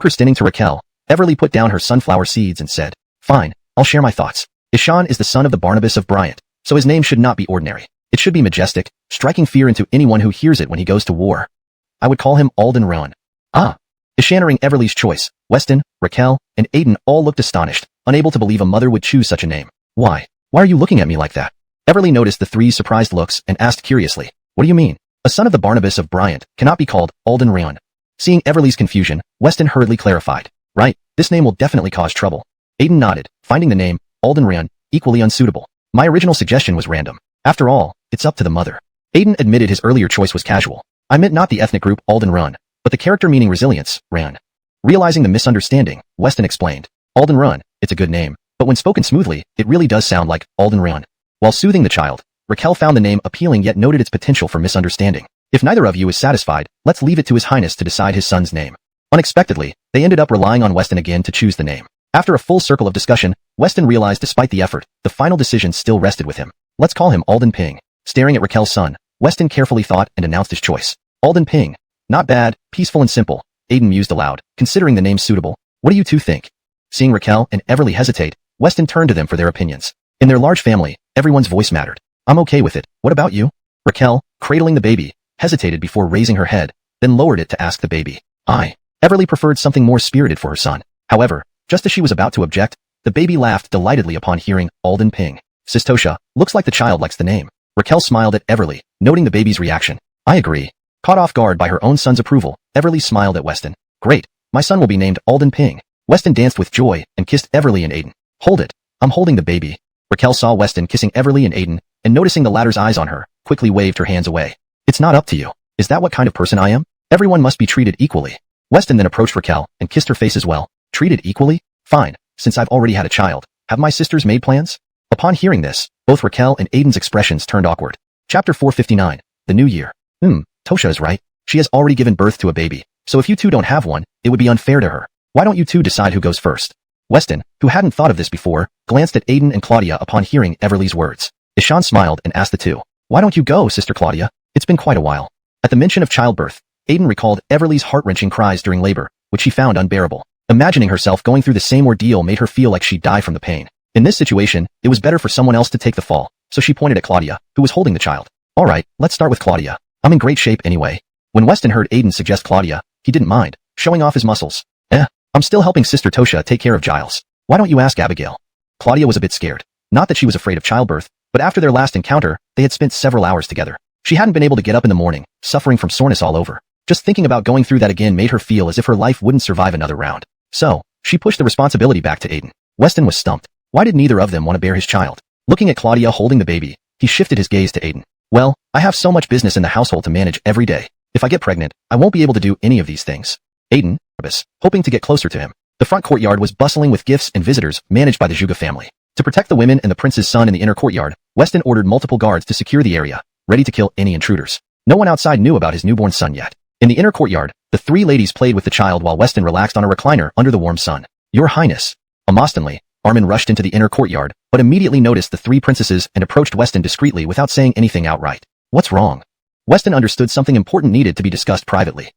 Standing to Raquel, Everly put down her sunflower seeds and said, Fine, I'll share my thoughts. Ishan is the son of the Barnabas of Bryant, so his name should not be ordinary. It should be majestic, striking fear into anyone who hears it when he goes to war. I would call him Alden Rowan. Ah. Ishannering Everly's choice, Weston, Raquel, and Aiden all looked astonished, unable to believe a mother would choose such a name. Why? Why are you looking at me like that? Everly noticed the three surprised looks and asked curiously, What do you mean? A son of the Barnabas of Bryant cannot be called Alden Rowan. Seeing Everly's confusion, Weston hurriedly clarified. Right, this name will definitely cause trouble. Aiden nodded, finding the name, Alden Rowan, equally unsuitable. My original suggestion was random. After all, it's up to the mother. Aiden admitted his earlier choice was casual. I meant not the ethnic group Alden Run, but the character meaning resilience, Ran. Realizing the misunderstanding, Weston explained. Alden Run, it's a good name, but when spoken smoothly, it really does sound like Alden Run. While soothing the child, Raquel found the name appealing yet noted its potential for misunderstanding. If neither of you is satisfied, let's leave it to His Highness to decide his son's name. Unexpectedly, they ended up relying on Weston again to choose the name. After a full circle of discussion, Weston realized despite the effort, the final decision still rested with him. Let's call him Alden Ping. Staring at Raquel's son, Weston carefully thought and announced his choice. Alden Ping. Not bad, peaceful and simple. Aiden mused aloud, considering the name suitable. What do you two think? Seeing Raquel and Everly hesitate, Weston turned to them for their opinions. In their large family, everyone's voice mattered. I'm okay with it. What about you? Raquel, cradling the baby, hesitated before raising her head, then lowered it to ask the baby. Everly preferred something more spirited for her son. However, just as she was about to object, the baby laughed delightedly upon hearing Alden Ping. Sis Tosha, looks like the child likes the name. Raquel smiled at Everly, noting the baby's reaction. I agree. Caught off guard by her own son's approval, Everly smiled at Weston. Great, my son will be named Alden Ping. Weston danced with joy and kissed Everly and Aiden. Hold it, I'm holding the baby. Raquel saw Weston kissing Everly and Aiden, and noticing the latter's eyes on her, quickly waved her hands away. It's not up to you. Is that what kind of person I am? Everyone must be treated equally. Weston then approached Raquel and kissed her face as well. Treated equally? Fine, since I've already had a child. Have my sisters made plans? Upon hearing this, both Raquel and Aiden's expressions turned awkward. Chapter 459. The New Year. Tosha is right. She has already given birth to a baby, so if you two don't have one, it would be unfair to her. Why don't you two decide who goes first? Weston, who hadn't thought of this before, glanced at Aiden and Claudia upon hearing Everly's words. Ishan smiled and asked the two. Why don't you go, Sister Claudia? It's been quite a while. At the mention of childbirth, Aiden recalled Everly's heart-wrenching cries during labor, which she found unbearable. Imagining herself going through the same ordeal made her feel like she'd die from the pain. In this situation, it was better for someone else to take the fall, so she pointed at Claudia, who was holding the child. Alright, let's start with Claudia. I'm in great shape anyway. When Weston heard Aiden suggest Claudia, he didn't mind, showing off his muscles. I'm still helping Sister Tosha take care of Giles. Why don't you ask Abigail? Claudia was a bit scared. Not that she was afraid of childbirth, but after their last encounter, they had spent several hours together. She hadn't been able to get up in the morning, suffering from soreness all over. Just thinking about going through that again made her feel as if her life wouldn't survive another round. So, she pushed the responsibility back to Aiden. Weston was stumped. Why did neither of them want to bear his child? Looking at Claudia holding the baby, he shifted his gaze to Aiden. Well, I have so much business in the household to manage every day. If I get pregnant, I won't be able to do any of these things. Aiden, hoping to get closer to him. The front courtyard was bustling with gifts and visitors managed by the Zhuge family. To protect the women and the prince's son in the inner courtyard, Weston ordered multiple guards to secure the area, ready to kill any intruders. No one outside knew about his newborn son yet. In the inner courtyard, the three ladies played with the child while Weston relaxed on a recliner under the warm sun. Your Highness. Amostonly, Armin rushed into the inner courtyard, but immediately noticed the three princesses and approached Weston discreetly without saying anything outright. What's wrong? Weston understood something important needed to be discussed privately.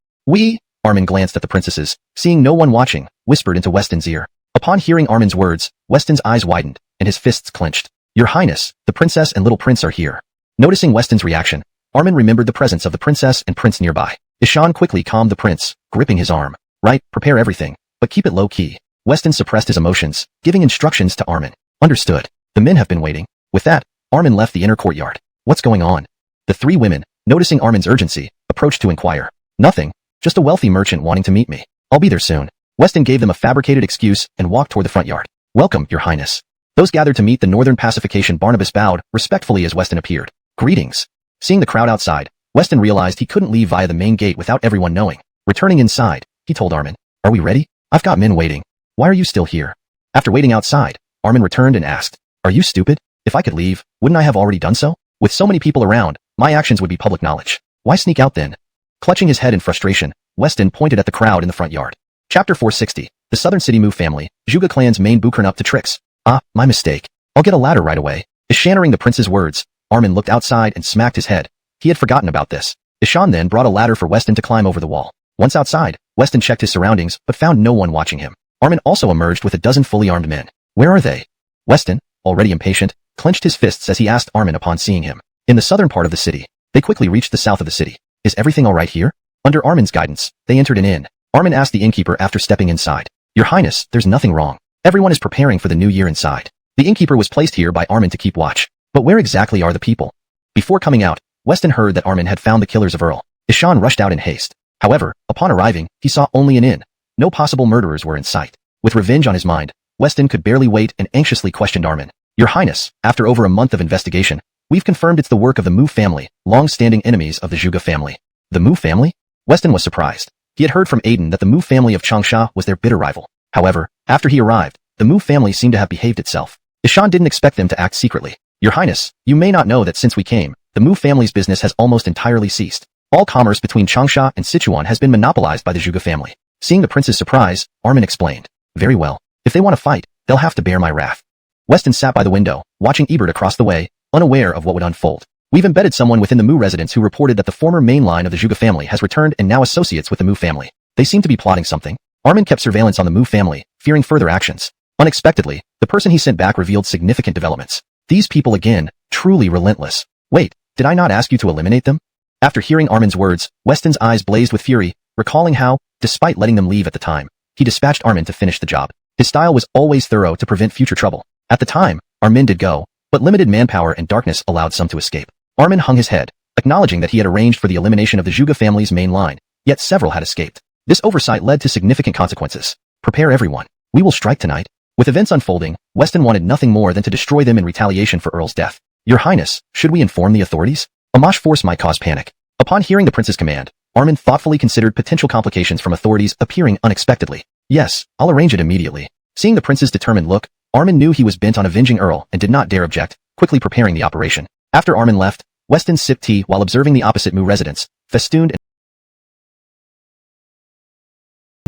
Armin glanced at the princesses, seeing no one watching, whispered into Weston's ear. Upon hearing Armin's words, Weston's eyes widened, and his fists clenched. Your Highness, the princess and little prince are here. Noticing Weston's reaction, Armin remembered the presence of the princess and prince nearby. Ishan quickly calmed the prince, gripping his arm. Right, prepare everything, but keep it low-key. Weston suppressed his emotions, giving instructions to Armin. Understood. The men have been waiting. With that, Armin left the inner courtyard. What's going on? The three women, noticing Armin's urgency, approached to inquire. Nothing. Just a wealthy merchant wanting to meet me. I'll be there soon. Weston gave them a fabricated excuse and walked toward the front yard. Welcome, Your Highness. Those gathered to meet the Northern Pacification Barnabas bowed respectfully as Weston appeared. Greetings. Seeing the crowd outside, Weston realized he couldn't leave via the main gate without everyone knowing. Returning inside, he told Armin, Are we ready? I've got men waiting. Why are you still here? After waiting outside, Armin returned and asked, Are you stupid? If I could leave, wouldn't I have already done so? With so many people around, my actions would be public knowledge. Why sneak out then? Clutching his head in frustration, Weston pointed at the crowd in the front yard. Chapter 460, The Southern City Mu Family, Zhuge Clan's main Bukurn up to tricks. Ah, my mistake. I'll get a ladder right away. Ishannering the prince's words, Armin looked outside and smacked his head. He had forgotten about this. Ishan then brought a ladder for Weston to climb over the wall. Once outside, Weston checked his surroundings but found no one watching him. Armin also emerged with a dozen fully armed men. Where are they? Weston, already impatient, clenched his fists as he asked Armin upon seeing him. In the southern part of the city, they quickly reached the south of the city. Is everything all right here? Under Armin's guidance, they entered an inn. Armin asked the innkeeper after stepping inside. Your Highness, there's nothing wrong. Everyone is preparing for the new year inside. The innkeeper was placed here by Armin to keep watch. But where exactly are the people? Before coming out, Weston heard that Armin had found the killers of Earl. Ishan rushed out in haste. However, upon arriving, he saw only an inn. No possible murderers were in sight. With revenge on his mind, Weston could barely wait and anxiously questioned Armin. Your Highness, after over a month of investigation, we've confirmed it's the work of the Mu family, long-standing enemies of the Zhuge family. The Mu family? Weston was surprised. He had heard from Aiden that the Mu family of Changsha was their bitter rival. However, after he arrived, the Mu family seemed to have behaved itself. Ishan didn't expect them to act secretly. Your Highness, you may not know that since we came, the Mu family's business has almost entirely ceased. All commerce between Changsha and Sichuan has been monopolized by the Zhuge family. Seeing the prince's surprise, Armin explained. Very well. If they want to fight, they'll have to bear my wrath. Weston sat by the window, watching Ebert across the way, unaware of what would unfold. We've embedded someone within the Mu residence who reported that the former main line of the Zhuge family has returned and now associates with the Mu family. They seem to be plotting something. Armin kept surveillance on the Mu family, fearing further actions. Unexpectedly, the person he sent back revealed significant developments. These people again, truly relentless. Wait, did I not ask you to eliminate them? After hearing Armin's words, Weston's eyes blazed with fury, recalling how, despite letting them leave at the time, he dispatched Armin to finish the job. His style was always thorough to prevent future trouble. At the time, Armin did go, but limited manpower and darkness allowed some to escape. Armin hung his head, acknowledging that he had arranged for the elimination of the Zhuge family's main line, yet several had escaped. This oversight led to significant consequences. Prepare everyone. We will strike tonight. With events unfolding, Weston wanted nothing more than to destroy them in retaliation for Earl's death. Your Highness, should we inform the authorities? Amash force might cause panic. Upon hearing the prince's command, Armin thoughtfully considered potential complications from authorities appearing unexpectedly. Yes, I'll arrange it immediately. Seeing the prince's determined look, Armin knew he was bent on avenging Earl and did not dare object, quickly preparing the operation. After Armin left, Weston sipped tea while observing the opposite Mu residence, festooned and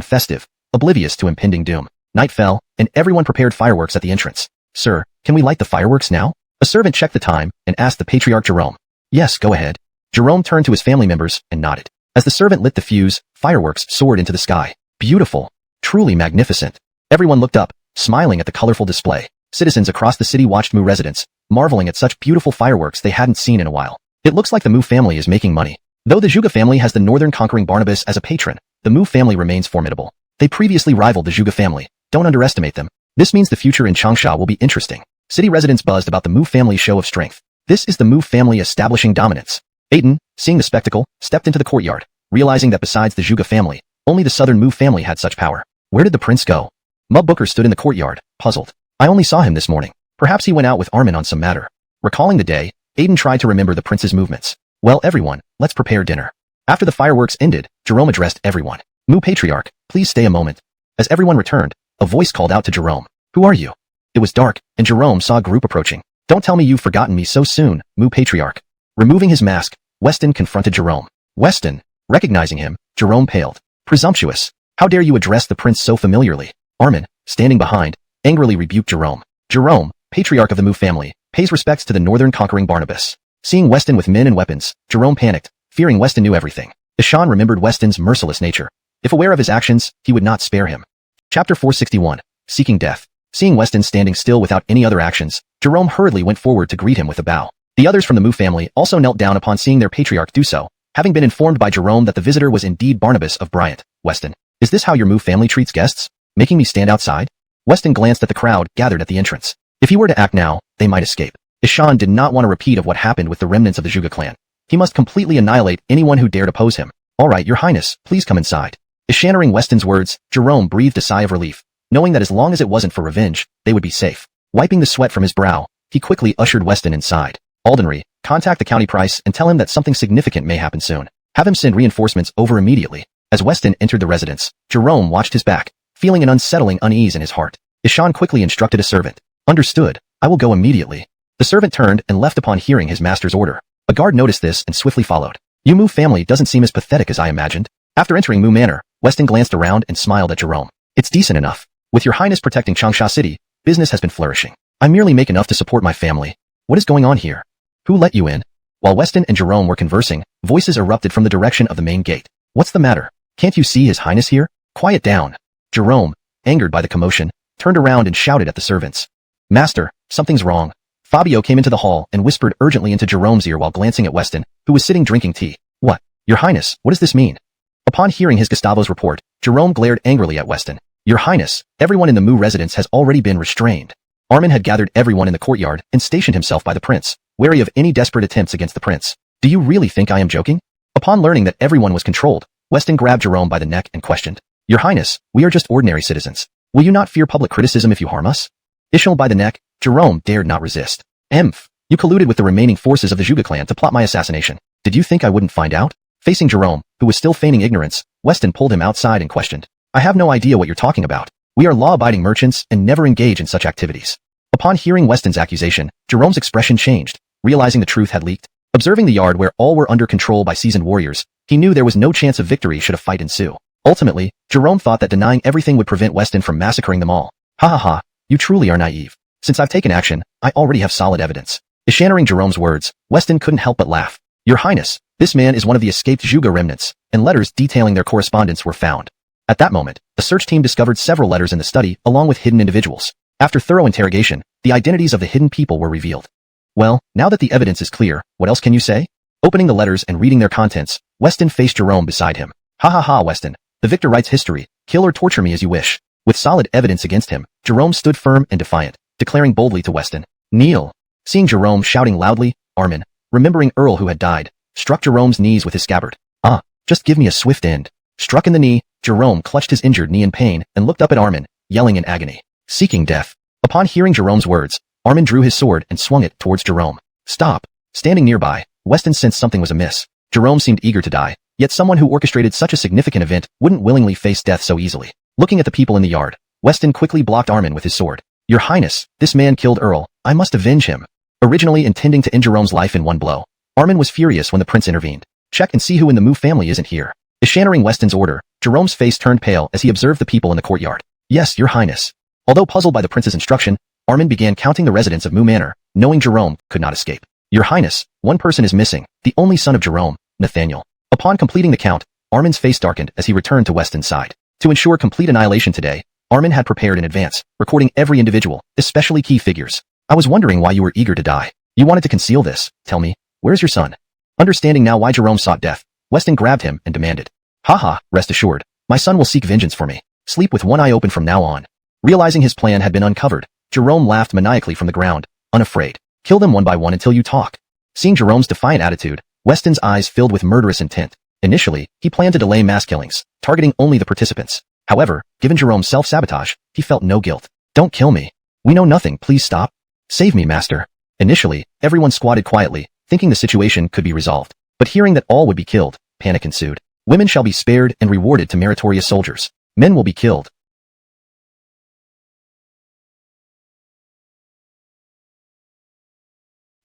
festive, oblivious to impending doom. Night fell, and everyone prepared fireworks at the entrance. Sir, can we light the fireworks now? A servant checked the time and asked the patriarch Jerome. Yes, go ahead. Jerome turned to his family members and nodded. As the servant lit the fuse, fireworks soared into the sky. Beautiful. Truly magnificent. Everyone looked up, smiling at the colorful display. Citizens across the city watched Mu residents, marveling at such beautiful fireworks they hadn't seen in a while. It looks like the Mu family is making money. Though the Zhuge family has the northern conquering Barnabas as a patron, the Mu family remains formidable. They previously rivaled the Zhuge family. Don't underestimate them. This means the future in Changsha will be interesting. City residents buzzed about the Mu family's show of strength. This is the Mu family establishing dominance. Aiden, seeing the spectacle, stepped into the courtyard, realizing that besides the Zhuge family, only the southern Mu family had such power. Where did the prince go? Mub Booker stood in the courtyard, puzzled. I only saw him this morning. Perhaps he went out with Armin on some matter. Recalling the day, Aiden tried to remember the prince's movements. Well, everyone, let's prepare dinner. After the fireworks ended, Jerome addressed everyone. Mu Patriarch, please stay a moment. As everyone returned, a voice called out to Jerome. Who are you? It was dark, and Jerome saw a group approaching. Don't tell me you've forgotten me so soon, Mu Patriarch. Removing his mask, Weston confronted Jerome. Weston, recognizing him, Jerome paled. Presumptuous. How dare you address the prince so familiarly? Armin, standing behind, angrily rebuked Jerome. Jerome, patriarch of the Mu family, pays respects to the northern conquering Barnabas. Seeing Weston with men and weapons, Jerome panicked, fearing Weston knew everything. Ishan remembered Weston's merciless nature. If aware of his actions, he would not spare him. Chapter 461. Seeking Death. Seeing Weston standing still without any other actions, Jerome hurriedly went forward to greet him with a bow. The others from the Mu family also knelt down upon seeing their patriarch do so, having been informed by Jerome that the visitor was indeed Barnabas of Bryant. Weston, is this how your Mu family treats guests? Making me stand outside? Weston glanced at the crowd gathered at the entrance. If he were to act now, they might escape. Ishan did not want a repeat of what happened with the remnants of the Zhuge clan. He must completely annihilate anyone who dared oppose him. All right, your highness, please come inside. Ishaning Weston's words, Jerome breathed a sigh of relief, knowing that as long as it wasn't for revenge, they would be safe. Wiping the sweat from his brow, he quickly ushered Weston inside. Aldenry, contact the county price and tell him that something significant may happen soon. Have him send reinforcements over immediately. As Weston entered the residence, Jerome watched his back, feeling an unsettling unease in his heart. Ishan quickly instructed a servant. Understood, I will go immediately. The servant turned and left upon hearing his master's order. A guard noticed this and swiftly followed. Your Mu family doesn't seem as pathetic as I imagined. After entering Mu Manor, Weston glanced around and smiled at Jerome. It's decent enough. With your highness protecting Changsha City, business has been flourishing. I merely make enough to support my family. What is going on here? Who let you in? While Weston and Jerome were conversing, voices erupted from the direction of the main gate. What's the matter? Can't you see his highness here? Quiet down. Jerome, angered by the commotion, turned around and shouted at the servants. Master, something's wrong. Fabio came into the hall and whispered urgently into Jerome's ear while glancing at Weston, who was sitting drinking tea. What? Your highness, what does this mean? Upon hearing his Gustavo's report, Jerome glared angrily at Weston. Your highness, everyone in the Mu residence has already been restrained. Armin had gathered everyone in the courtyard and stationed himself by the prince, wary of any desperate attempts against the prince. Do you really think I am joking? Upon learning that everyone was controlled, Weston grabbed Jerome by the neck and questioned. Your highness, we are just ordinary citizens. Will you not fear public criticism if you harm us? Ishmael by the neck, Jerome dared not resist. Emph, you colluded with the remaining forces of the Zhuge clan to plot my assassination. Did you think I wouldn't find out? Facing Jerome, who was still feigning ignorance, Weston pulled him outside and questioned. I have no idea what you're talking about. We are law-abiding merchants and never engage in such activities. Upon hearing Weston's accusation, Jerome's expression changed, realizing the truth had leaked. Observing the yard where all were under control by seasoned warriors, he knew there was no chance of victory should a fight ensue. Ultimately, Jerome thought that denying everything would prevent Weston from massacring them all. Ha ha ha, you truly are naive. Since I've taken action, I already have solid evidence. Ishaning Jerome's words, Weston couldn't help but laugh. Your highness, this man is one of the escaped Zhuge remnants, and letters detailing their correspondence were found. At that moment, the search team discovered several letters in the study along with hidden individuals. After thorough interrogation, the identities of the hidden people were revealed. Well, now that the evidence is clear, what else can you say? Opening the letters and reading their contents, Weston faced Jerome beside him. Ha ha ha, Weston. The victor writes history. Kill or torture me as you wish. With solid evidence against him, Jerome stood firm and defiant, declaring boldly to Weston, kneel. Seeing Jerome shouting loudly, Armin, remembering Earl who had died, struck Jerome's knees with his scabbard. Ah, just give me a swift end. Struck in the knee, Jerome clutched his injured knee in pain and looked up at Armin, yelling in agony. Seeking death. Upon hearing Jerome's words, Armin drew his sword and swung it towards Jerome. Stop. Standing nearby, Weston sensed something was amiss. Jerome seemed eager to die, yet someone who orchestrated such a significant event wouldn't willingly face death so easily. Looking at the people in the yard, Weston quickly blocked Armin with his sword. Your highness, this man killed Earl. I must avenge him. Originally intending to end Jerome's life in one blow, Armin was furious when the prince intervened. Check and see who in the Mu family isn't here. Ishaning Weston's order, Jerome's face turned pale as he observed the people in the courtyard. Yes, your highness. Although puzzled by the prince's instruction, Armin began counting the residents of Mu Manor, knowing Jerome could not escape. Your highness, one person is missing, the only son of Jerome, Nathaniel. Upon completing the count, Armin's face darkened as he returned to Weston's side. To ensure complete annihilation today, Armin had prepared in advance, recording every individual, especially key figures. I was wondering why you were eager to die. You wanted to conceal this. Tell me, where's your son? Understanding now why Jerome sought death, Weston grabbed him and demanded. Haha, rest assured, my son will seek vengeance for me. Sleep with one eye open from now on. Realizing his plan had been uncovered, Jerome laughed maniacally from the ground, unafraid. Kill them one by one until you talk. Seeing Jerome's defiant attitude, Weston's eyes filled with murderous intent. Initially, he planned to delay mass killings, targeting only the participants. However, given Jerome's self-sabotage, he felt no guilt. Don't kill me. We know nothing, please stop. Save me, master. Initially, everyone squatted quietly, thinking the situation could be resolved. But hearing that all would be killed, panic ensued. Women shall be spared and rewarded to meritorious soldiers. Men will be killed.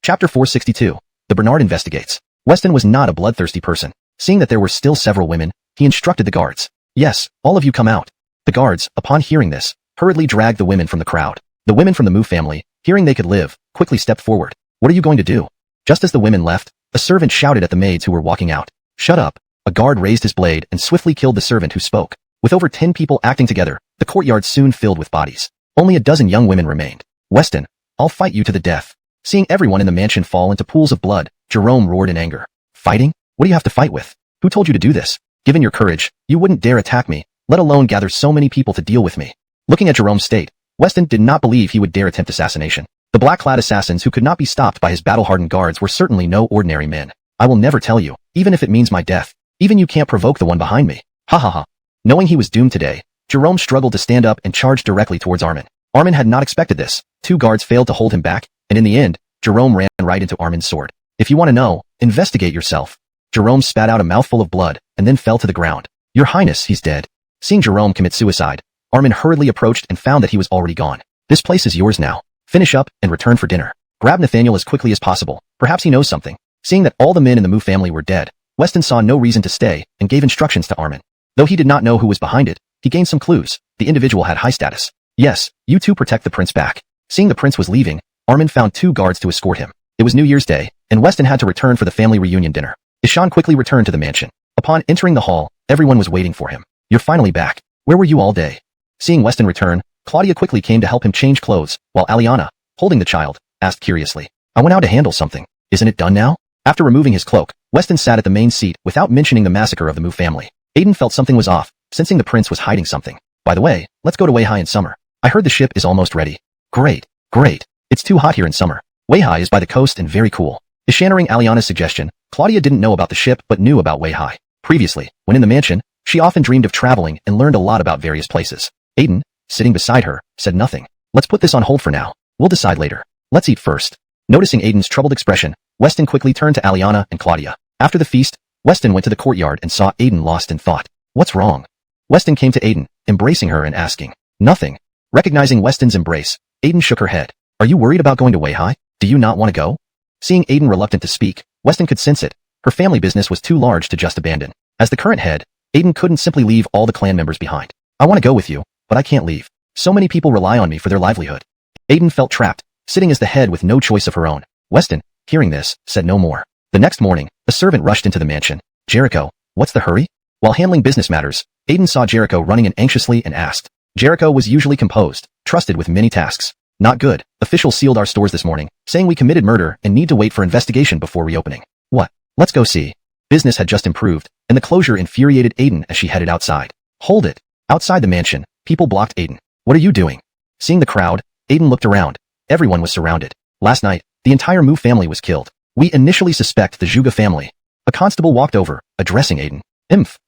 Chapter 462. The Bernard investigates. Weston was not a bloodthirsty person. Seeing that there were still several women, he instructed the guards. Yes, all of you come out. The guards, upon hearing this, hurriedly dragged the women from the crowd. The women from the Mu family, hearing they could live, quickly stepped forward. What are you going to do? Just as the women left, a servant shouted at the maids who were walking out. Shut up. A guard raised his blade and swiftly killed the servant who spoke. With over 10 people acting together, the courtyard soon filled with bodies. Only a dozen young women remained. Weston, I'll fight you to the death. Seeing everyone in the mansion fall into pools of blood, Jerome roared in anger. Fighting? What do you have to fight with? Who told you to do this? Given your courage, you wouldn't dare attack me, let alone gather so many people to deal with me. Looking at Jerome's state, Weston did not believe he would dare attempt assassination. The black-clad assassins who could not be stopped by his battle-hardened guards were certainly no ordinary men. I will never tell you, even if it means my death. Even you can't provoke the one behind me. Ha ha ha. Knowing he was doomed today, Jerome struggled to stand up and charged directly towards Armin. Armin had not expected this. 2 guards failed to hold him back, and in the end, Jerome ran right into Armin's sword. If you want to know, investigate yourself. Jerome spat out a mouthful of blood, and then fell to the ground. Your Highness, he's dead. Seeing Jerome commit suicide, Armin hurriedly approached and found that he was already gone. This place is yours now. Finish up and return for dinner. Grab Nathaniel as quickly as possible. Perhaps he knows something. Seeing that all the men in the Mu family were dead, Weston saw no reason to stay and gave instructions to Armin. Though he did not know who was behind it, he gained some clues. The individual had high status. Yes, you two protect the prince back. Seeing the prince was leaving, Armin found 2 guards to escort him. It was New Year's Day, and Weston had to return for the family reunion dinner. Ishan quickly returned to the mansion. Upon entering the hall, everyone was waiting for him. You're finally back. Where were you all day? Seeing Weston return, Claudia quickly came to help him change clothes, while Aliana, holding the child, asked curiously. I went out to handle something. Isn't it done now? After removing his cloak, Weston sat at the main seat without mentioning the massacre of the Mu family. Aiden felt something was off, sensing the prince was hiding something. By the way, let's go to Weihai in summer. I heard the ship is almost ready. Great, great. It's too hot here in summer. Weihai is by the coast and very cool. Ishaning Aliana's suggestion, Claudia didn't know about the ship but knew about Weihai. Previously, when in the mansion, she often dreamed of traveling and learned a lot about various places. Aiden, sitting beside her, said nothing. Let's put this on hold for now. We'll decide later. Let's eat first. Noticing Aiden's troubled expression, Weston quickly turned to Aliana and Claudia. After the feast, Weston went to the courtyard and saw Aiden lost in thought. What's wrong? Weston came to Aiden, embracing her and asking. Nothing. Recognizing Weston's embrace, Aiden shook her head. Are you worried about going to Weihai? Do you not want to go? Seeing Aiden reluctant to speak, Weston could sense it. Her family business was too large to just abandon. As the current head, Aiden couldn't simply leave all the clan members behind. I want to go with you, but I can't leave. So many people rely on me for their livelihood. Aiden felt trapped, sitting as the head with no choice of her own. Weston, hearing this, said no more. The next morning, a servant rushed into the mansion. Jericho, what's the hurry? While handling business matters, Aiden saw Jericho running in anxiously and asked. Jericho was usually composed, trusted with many tasks. Not good. Officials sealed our stores this morning, saying we committed murder and need to wait for investigation before reopening. What? Let's go see. Business had just improved, and the closure infuriated Aiden as she headed outside. Hold it. Outside the mansion, people blocked Aiden. What are you doing? Seeing the crowd, Aiden looked around. Everyone was surrounded. Last night, the entire Mu family was killed. We initially suspect the Zhuge family. A constable walked over, addressing Aiden.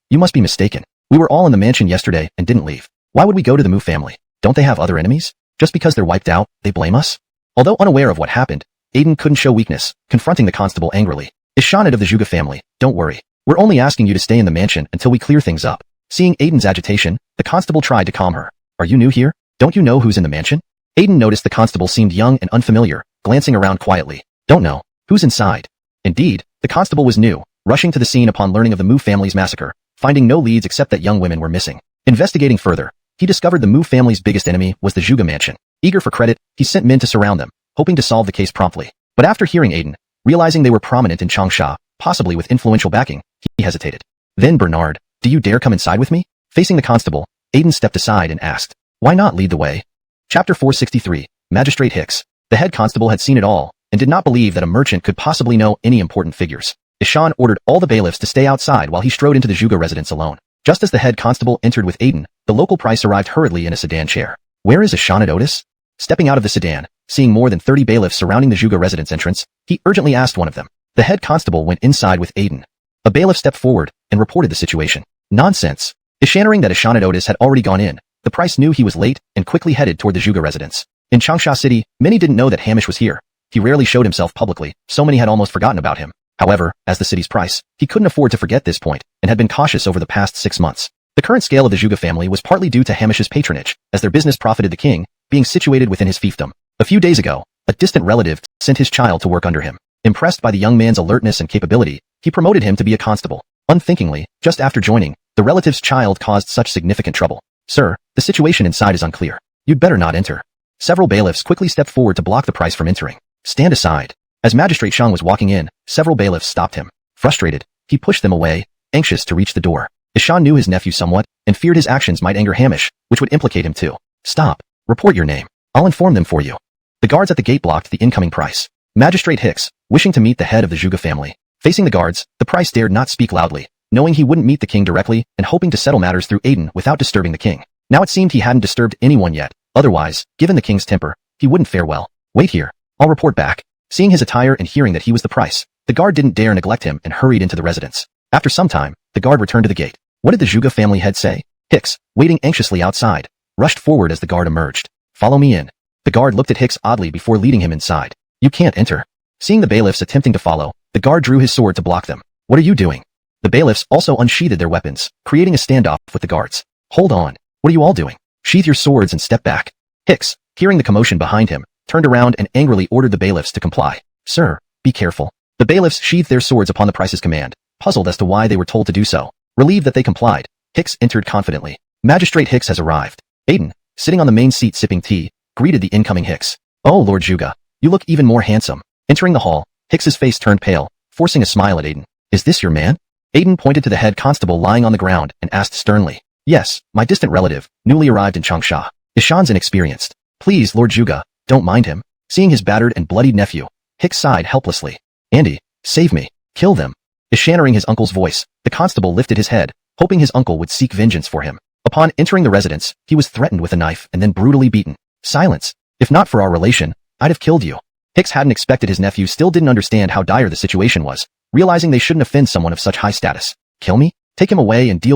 You must be mistaken. We were all in the mansion yesterday and didn't leave. Why would we go to the Mu family? Don't they have other enemies? Just because they're wiped out, they blame us? Although unaware of what happened, Aiden couldn't show weakness, confronting the constable angrily. Ishanid of the Zhuge family, don't worry. We're only asking you to stay in the mansion until we clear things up. Seeing Aiden's agitation, the constable tried to calm her. Are you new here? Don't you know who's in the mansion? Aiden noticed the constable seemed young and unfamiliar, glancing around quietly. Don't know. Who's inside? Indeed, the constable was new, rushing to the scene upon learning of the Mu family's massacre, finding no leads except that young women were missing. Investigating further, he discovered the Mu family's biggest enemy was the Zhuge mansion. Eager for credit, he sent men to surround them, hoping to solve the case promptly. But after hearing Aiden, realizing they were prominent in Changsha, possibly with influential backing, he hesitated. Then Bernard, do you dare come inside with me? Facing the constable, Aiden stepped aside and asked, why not lead the way? Chapter 463, Magistrate Hicks. The head constable had seen it all, and did not believe that a merchant could possibly know any important figures. Ishan ordered all the bailiffs to stay outside while he strode into the Zhuge residence alone. Just as the head constable entered with Aiden, the local price arrived hurriedly in a sedan chair. Where is Ishanid Otis? Stepping out of the sedan, seeing more than 30 bailiffs surrounding the Zhuge residence entrance, he urgently asked one of them. The head constable went inside with Aiden. A bailiff stepped forward and reported the situation. Nonsense. Ishaning that Ishanid Otis had already gone in, the price knew he was late and quickly headed toward the Zhuge residence. In Changsha City, many didn't know that Hamish was here. He rarely showed himself publicly, so many had almost forgotten about him. However, as the city's price, he couldn't afford to forget this point, and had been cautious over the past 6 months. The current scale of the Zhuge family was partly due to Hamish's patronage, as their business profited the king, being situated within his fiefdom. A few days ago, a distant relative sent his child to work under him. Impressed by the young man's alertness and capability, he promoted him to be a constable. Unthinkingly, just after joining, the relative's child caused such significant trouble. Sir, the situation inside is unclear. You'd better not enter. Several bailiffs quickly stepped forward to block the price from entering. Stand aside. As Magistrate Shang was walking in, several bailiffs stopped him. Frustrated, he pushed them away, anxious to reach the door. Ishan knew his nephew somewhat, and feared his actions might anger Hamish, which would implicate him too. Stop. Report your name. I'll inform them for you. The guards at the gate blocked the incoming price. Magistrate Hicks, wishing to meet the head of the Zhuge family. Facing the guards, the price dared not speak loudly, knowing he wouldn't meet the king directly and hoping to settle matters through Aiden without disturbing the king. Now it seemed he hadn't disturbed anyone yet, otherwise, given the king's temper, he wouldn't fare well. Wait here. I'll report back. Seeing his attire and hearing that he was the price, the guard didn't dare neglect him and hurried into the residence. After some time, the guard returned to the gate. What did the Zhuge family head say? Hicks, waiting anxiously outside, rushed forward as the guard emerged. Follow me in. The guard looked at Hicks oddly before leading him inside. You can't enter. Seeing the bailiffs attempting to follow, the guard drew his sword to block them. What are you doing? The bailiffs also unsheathed their weapons, creating a standoff with the guards. Hold on. What are you all doing? Sheath your swords and step back. Hicks, hearing the commotion behind him, turned around and angrily ordered the bailiffs to comply. Sir, be careful. The bailiffs sheathed their swords upon the price's command, puzzled as to why they were told to do so. Relieved that they complied, Hicks entered confidently. Magistrate Hicks has arrived. Aiden, sitting on the main seat sipping tea, greeted the incoming Hicks. Oh, Lord Zhuge, you look even more handsome. Entering the hall, Hicks's face turned pale, forcing a smile at Aiden. Is this your man? Aiden pointed to the head constable lying on the ground and asked sternly. Yes, my distant relative, newly arrived in Changsha. Ishan's inexperienced. Please, Lord Zhuge, don't mind him. Seeing his battered and bloodied nephew, Hicks sighed helplessly. Andy, save me. Kill them. Ishaning his uncle's voice, the constable lifted his head, hoping his uncle would seek vengeance for him. Upon entering the residence, he was threatened with a knife and then brutally beaten. Silence. If not for our relation, I'd have killed you. Hicks hadn't expected his nephew still didn't understand how dire the situation was, realizing they shouldn't offend someone of such high status. Kill me? Take him away and deal.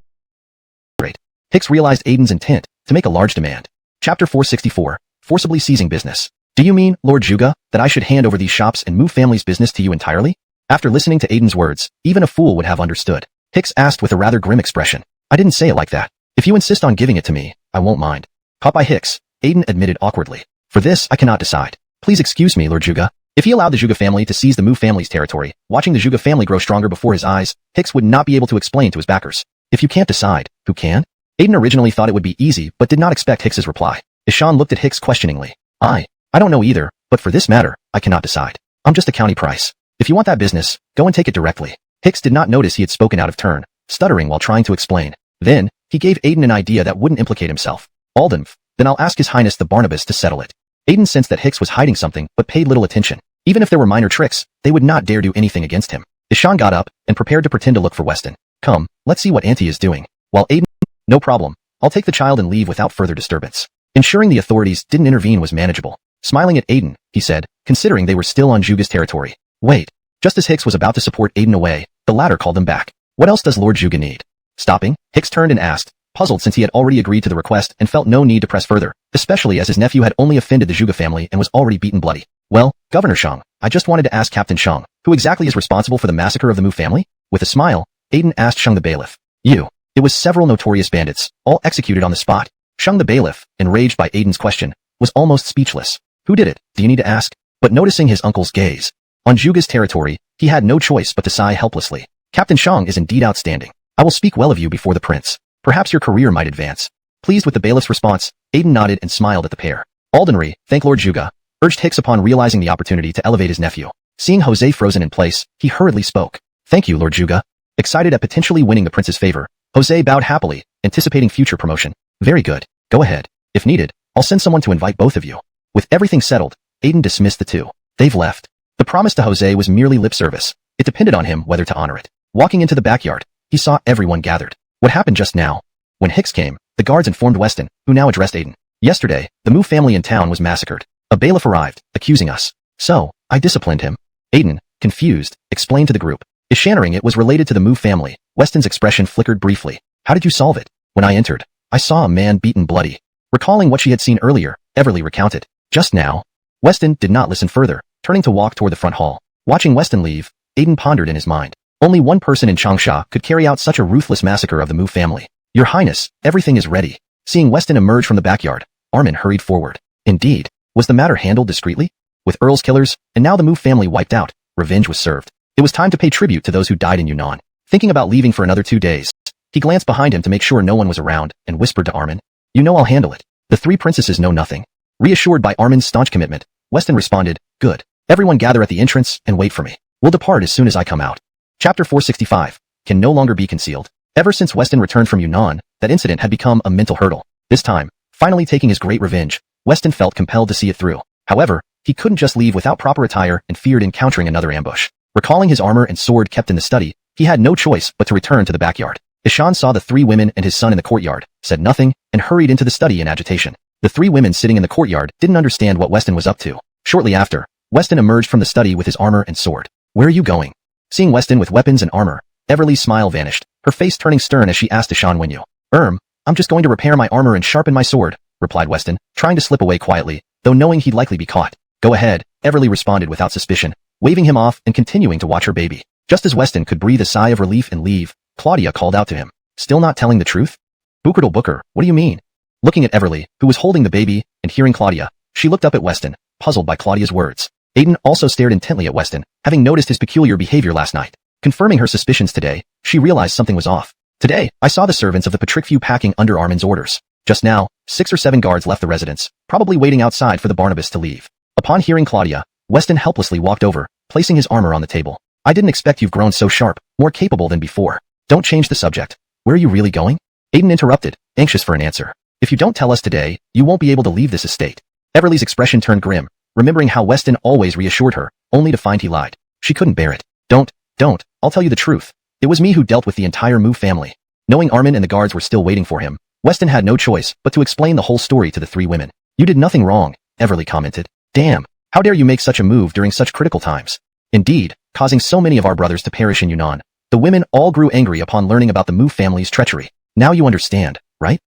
Great. Hicks realized Aiden's intent to make a large demand. Chapter 464, Forcibly Seizing Business. Do you mean, Lord Zhuge, that I should hand over these shops and move family's business to you entirely? After listening to Aiden's words, even a fool would have understood. Hicks asked with a rather grim expression. I didn't say it like that. If you insist on giving it to me, I won't mind. Caught by Hicks, Aiden admitted awkwardly. For this, I cannot decide. Please excuse me, Lord Zhuge. If he allowed the Zhuge family to seize the Mu family's territory, watching the Zhuge family grow stronger before his eyes, Hicks would not be able to explain to his backers. If you can't decide, who can? Aiden originally thought it would be easy but did not expect Hicks's reply. Ishan looked at Hicks questioningly. I don't know either, but for this matter, I cannot decide. I'm just a county price. If you want that business, go and take it directly. Hicks did not notice he had spoken out of turn, stuttering while trying to explain. Then, he gave Aiden an idea that wouldn't implicate himself. Then I'll ask His Highness the Barnabas to settle it. Aiden sensed that Hicks was hiding something but paid little attention. Even if there were minor tricks, they would not dare do anything against him. Ishan got up and prepared to pretend to look for Weston. Come, let's see what Auntie is doing. While Aiden, no problem. I'll take the child and leave without further disturbance. Ensuring the authorities didn't intervene was manageable. Smiling at Aiden, he said, considering they were still on Zhuge's territory. Wait. Just as Hicks was about to support Aiden away, the latter called them back. What else does Lord Zhuge need? Stopping, Hicks turned and asked, puzzled since he had already agreed to the request and felt no need to press further, especially as his nephew had only offended the Zhuge family and was already beaten bloody. Well, Governor Shang, I just wanted to ask Captain Shang, who exactly is responsible for the massacre of the Mu family? With a smile, Aiden asked Shang the bailiff. You. It was several notorious bandits, all executed on the spot. Shang the bailiff, enraged by Aiden's question, was almost speechless. Who did it, do you need to ask? But noticing his uncle's gaze on Zhuge's territory, he had no choice but to sigh helplessly. Captain Shang is indeed outstanding. I will speak well of you before the prince. Perhaps your career might advance. Pleased with the bailiff's response, Aiden nodded and smiled at the pair. Aldenry, thank Lord Zhuge, urged Hicks upon realizing the opportunity to elevate his nephew. Seeing Jose frozen in place, he hurriedly spoke. Thank you, Lord Zhuge. Excited at potentially winning the prince's favor, Jose bowed happily, anticipating future promotion. Very good. Go ahead. If needed, I'll send someone to invite both of you. With everything settled, Aiden dismissed the two. They've left. The promise to Jose was merely lip service. It depended on him whether to honor it. Walking into the backyard, he saw everyone gathered. What happened just now? When Hicks came, the guards informed Weston, who now addressed Aiden. Yesterday, the Mu family in town was massacred. A bailiff arrived, accusing us. So, I disciplined him. Aiden, confused, explained to the group. Ishaning it was related to the Mu family. Weston's expression flickered briefly. How did you solve it? When I entered, I saw a man beaten bloody. Recalling what she had seen earlier, Everly recounted. Just now. Weston did not listen further, turning to walk toward the front hall. Watching Weston leave, Aiden pondered in his mind. Only one person in Changsha could carry out such a ruthless massacre of the Mu family. Your Highness, everything is ready. Seeing Weston emerge from the backyard, Armin hurried forward. Indeed. Was the matter handled discreetly? With Earl's killers, and now the Mu family wiped out, revenge was served. It was time to pay tribute to those who died in Yunnan. Thinking about leaving for another 2 days, he glanced behind him to make sure no one was around, and whispered to Armin. You know I'll handle it. The three princesses know nothing. Reassured by Armin's staunch commitment, Weston responded, "Good. Everyone gather at the entrance and wait for me. We'll depart as soon as I come out." Chapter 465 can no longer be concealed. Ever since Weston returned from Yunnan, that incident had become a mental hurdle. This time, finally taking his great revenge, Weston felt compelled to see it through. However, he couldn't just leave without proper attire and feared encountering another ambush. Recalling his armor and sword kept in the study, he had no choice but to return to the backyard. Ishan saw the three women and his son in the courtyard, said nothing, and hurried into the study in agitation. The three women sitting in the courtyard didn't understand what Weston was up to. Shortly after, Weston emerged from the study with his armor and sword. "Where are you going?" Seeing Weston with weapons and armor, Everly's smile vanished, her face turning stern as she asked Ishan when you. I'm just going to repair my armor and sharpen my sword," replied Weston, trying to slip away quietly, though knowing he'd likely be caught. "Go ahead," Everly responded without suspicion, waving him off and continuing to watch her baby. Just as Weston could breathe a sigh of relief and leave, Claudia called out to him. "Still not telling the truth?" "Bookerdle Booker, what do you mean?" Looking at Everly, who was holding the baby, and hearing Claudia, she looked up at Weston, puzzled by Claudia's words. Aiden also stared intently at Weston, having noticed his peculiar behavior last night. Confirming her suspicions today, she realized something was off. "Today, I saw the servants of the Ep3of4 packing under Armin's orders. Just now, 6 or 7 guards left the residence, probably waiting outside for the Barnabas to leave." Upon hearing Claudia, Weston helplessly walked over, placing his armor on the table. "I didn't expect you've grown so sharp, more capable than before." "Don't change the subject. Where are you really going?" Aiden interrupted, anxious for an answer. "If you don't tell us today, you won't be able to leave this estate." Everly's expression turned grim, remembering how Weston always reassured her, only to find he lied. She couldn't bear it. Don't, I'll tell you the truth. It was me who dealt with the entire Mu family." Knowing Armin and the guards were still waiting for him, Weston had no choice but to explain the whole story to the three women. "You did nothing wrong," Everly commented. "Damn, how dare you make such a move during such critical times? Indeed, causing so many of our brothers to perish in Yunnan." The women all grew angry upon learning about the Mu family's treachery. "Now you understand, right?"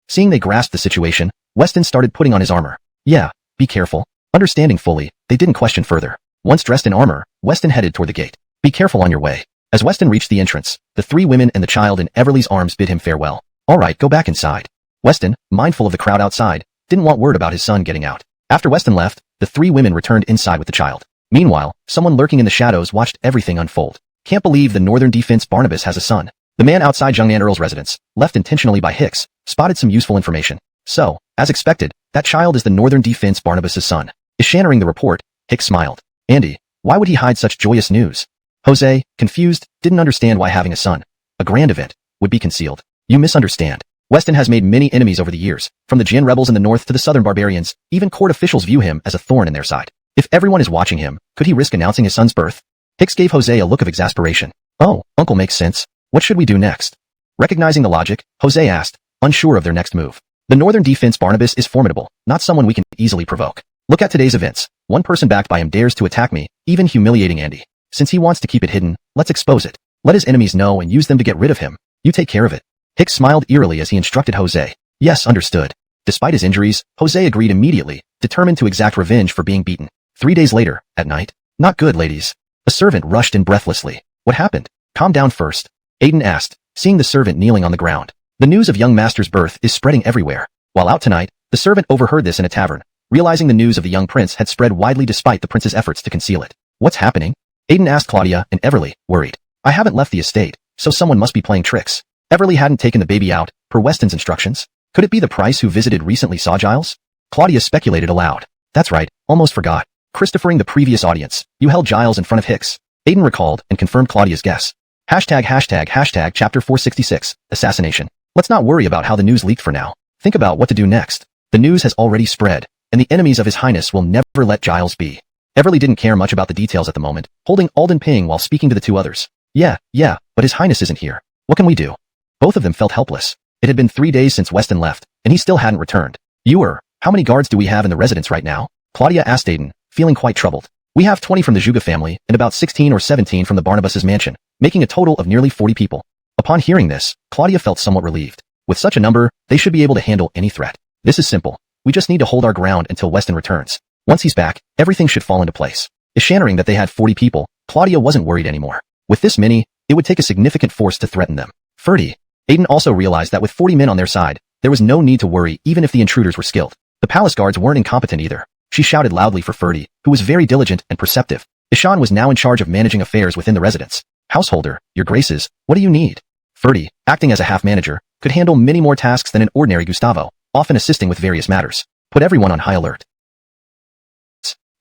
Seeing they grasped the situation, Weston started putting on his armor. "Yeah, be careful." Understanding fully, they didn't question further. Once dressed in armor, Weston headed toward the gate. "Be careful on your way." As Weston reached the entrance, the three women and the child in Everly's arms bid him farewell. "All right, go back inside." Weston, mindful of the crowd outside, didn't want word about his son getting out. After Weston left, the three women returned inside with the child. Meanwhile, someone lurking in the shadows watched everything unfold. "Can't believe the Northern Defense Barnabas has a son." The man outside Jungnan Earl's residence, left intentionally by Hicks, spotted some useful information. "So, as expected, that child is the Northern Defense Barnabas' son." Ishaning the report, Hicks smiled. "Andy, why would he hide such joyous news?" Jose, confused, didn't understand why having a son, a grand event, would be concealed. "You misunderstand. Weston has made many enemies over the years, from the Jin rebels in the north to the southern barbarians. Even court officials view him as a thorn in their side. If everyone is watching him, could he risk announcing his son's birth?" Hicks gave Jose a look of exasperation. "Oh, uncle makes sense. What should we do next?" Recognizing the logic, Jose asked, unsure of their next move. "The Northern Defense Barnabas is formidable, not someone we can easily provoke. Look at today's events. One person backed by him dares to attack me, even humiliating Andy. Since he wants to keep it hidden, let's expose it. Let his enemies know and use them to get rid of him. You take care of it." Hicks smiled eerily as he instructed Jose. "Yes, understood." Despite his injuries, Jose agreed immediately, determined to exact revenge for being beaten. 3 days later, at night. "Not good, ladies." A servant rushed in breathlessly. "What happened?" "Calm down first," Aiden asked, seeing the servant kneeling on the ground. "The news of young master's birth is spreading everywhere." While out tonight, the servant overheard this in a tavern, realizing the news of the young prince had spread widely despite the prince's efforts to conceal it. "What's happening?" Aiden asked Claudia and Everly, worried. "I haven't left the estate, so someone must be playing tricks." Everly hadn't taken the baby out, per Weston's instructions. Could it be the Price who visited recently saw Giles? Claudia speculated aloud. "That's right, almost forgot. Christopher,ing the previous audience, you held Giles in front of Hicks." Aiden recalled and confirmed Claudia's guess. ##### Chapter 466, Assassination. Let's not worry about how the news leaked for now. Think about what to do next. The news has already spread, and the enemies of His Highness will never let Giles be. Everly didn't care much about the details at the moment, holding Alden Ping while speaking to the two others. Yeah, but His Highness isn't here. What can we do?" Both of them felt helpless. It had been 3 days since Weston left, and he still hadn't returned. How many guards do we have in the residence right now?" Claudia asked Aiden, feeling quite troubled. "We have 20 from the Zhuge family and about 16 or 17 from the Barnabas' mansion, making a total of nearly 40 people." Upon hearing this, Claudia felt somewhat relieved. With such a number, they should be able to handle any threat. "This is simple. We just need to hold our ground until Weston returns. Once he's back, everything should fall into place." Ishaning that they had 40 people, Claudia wasn't worried anymore. With this many, it would take a significant force to threaten them. Ferdy. Aiden also realized that with 40 men on their side, there was no need to worry even if the intruders were skilled. The palace guards weren't incompetent either. She shouted loudly for Ferdy, who was very diligent and perceptive. Ishan was now in charge of managing affairs within the residence. "Householder, your graces, what do you need?" Ferdy, acting as a half-manager, could handle many more tasks than an ordinary Gustavo, often assisting with various matters, put everyone on high alert.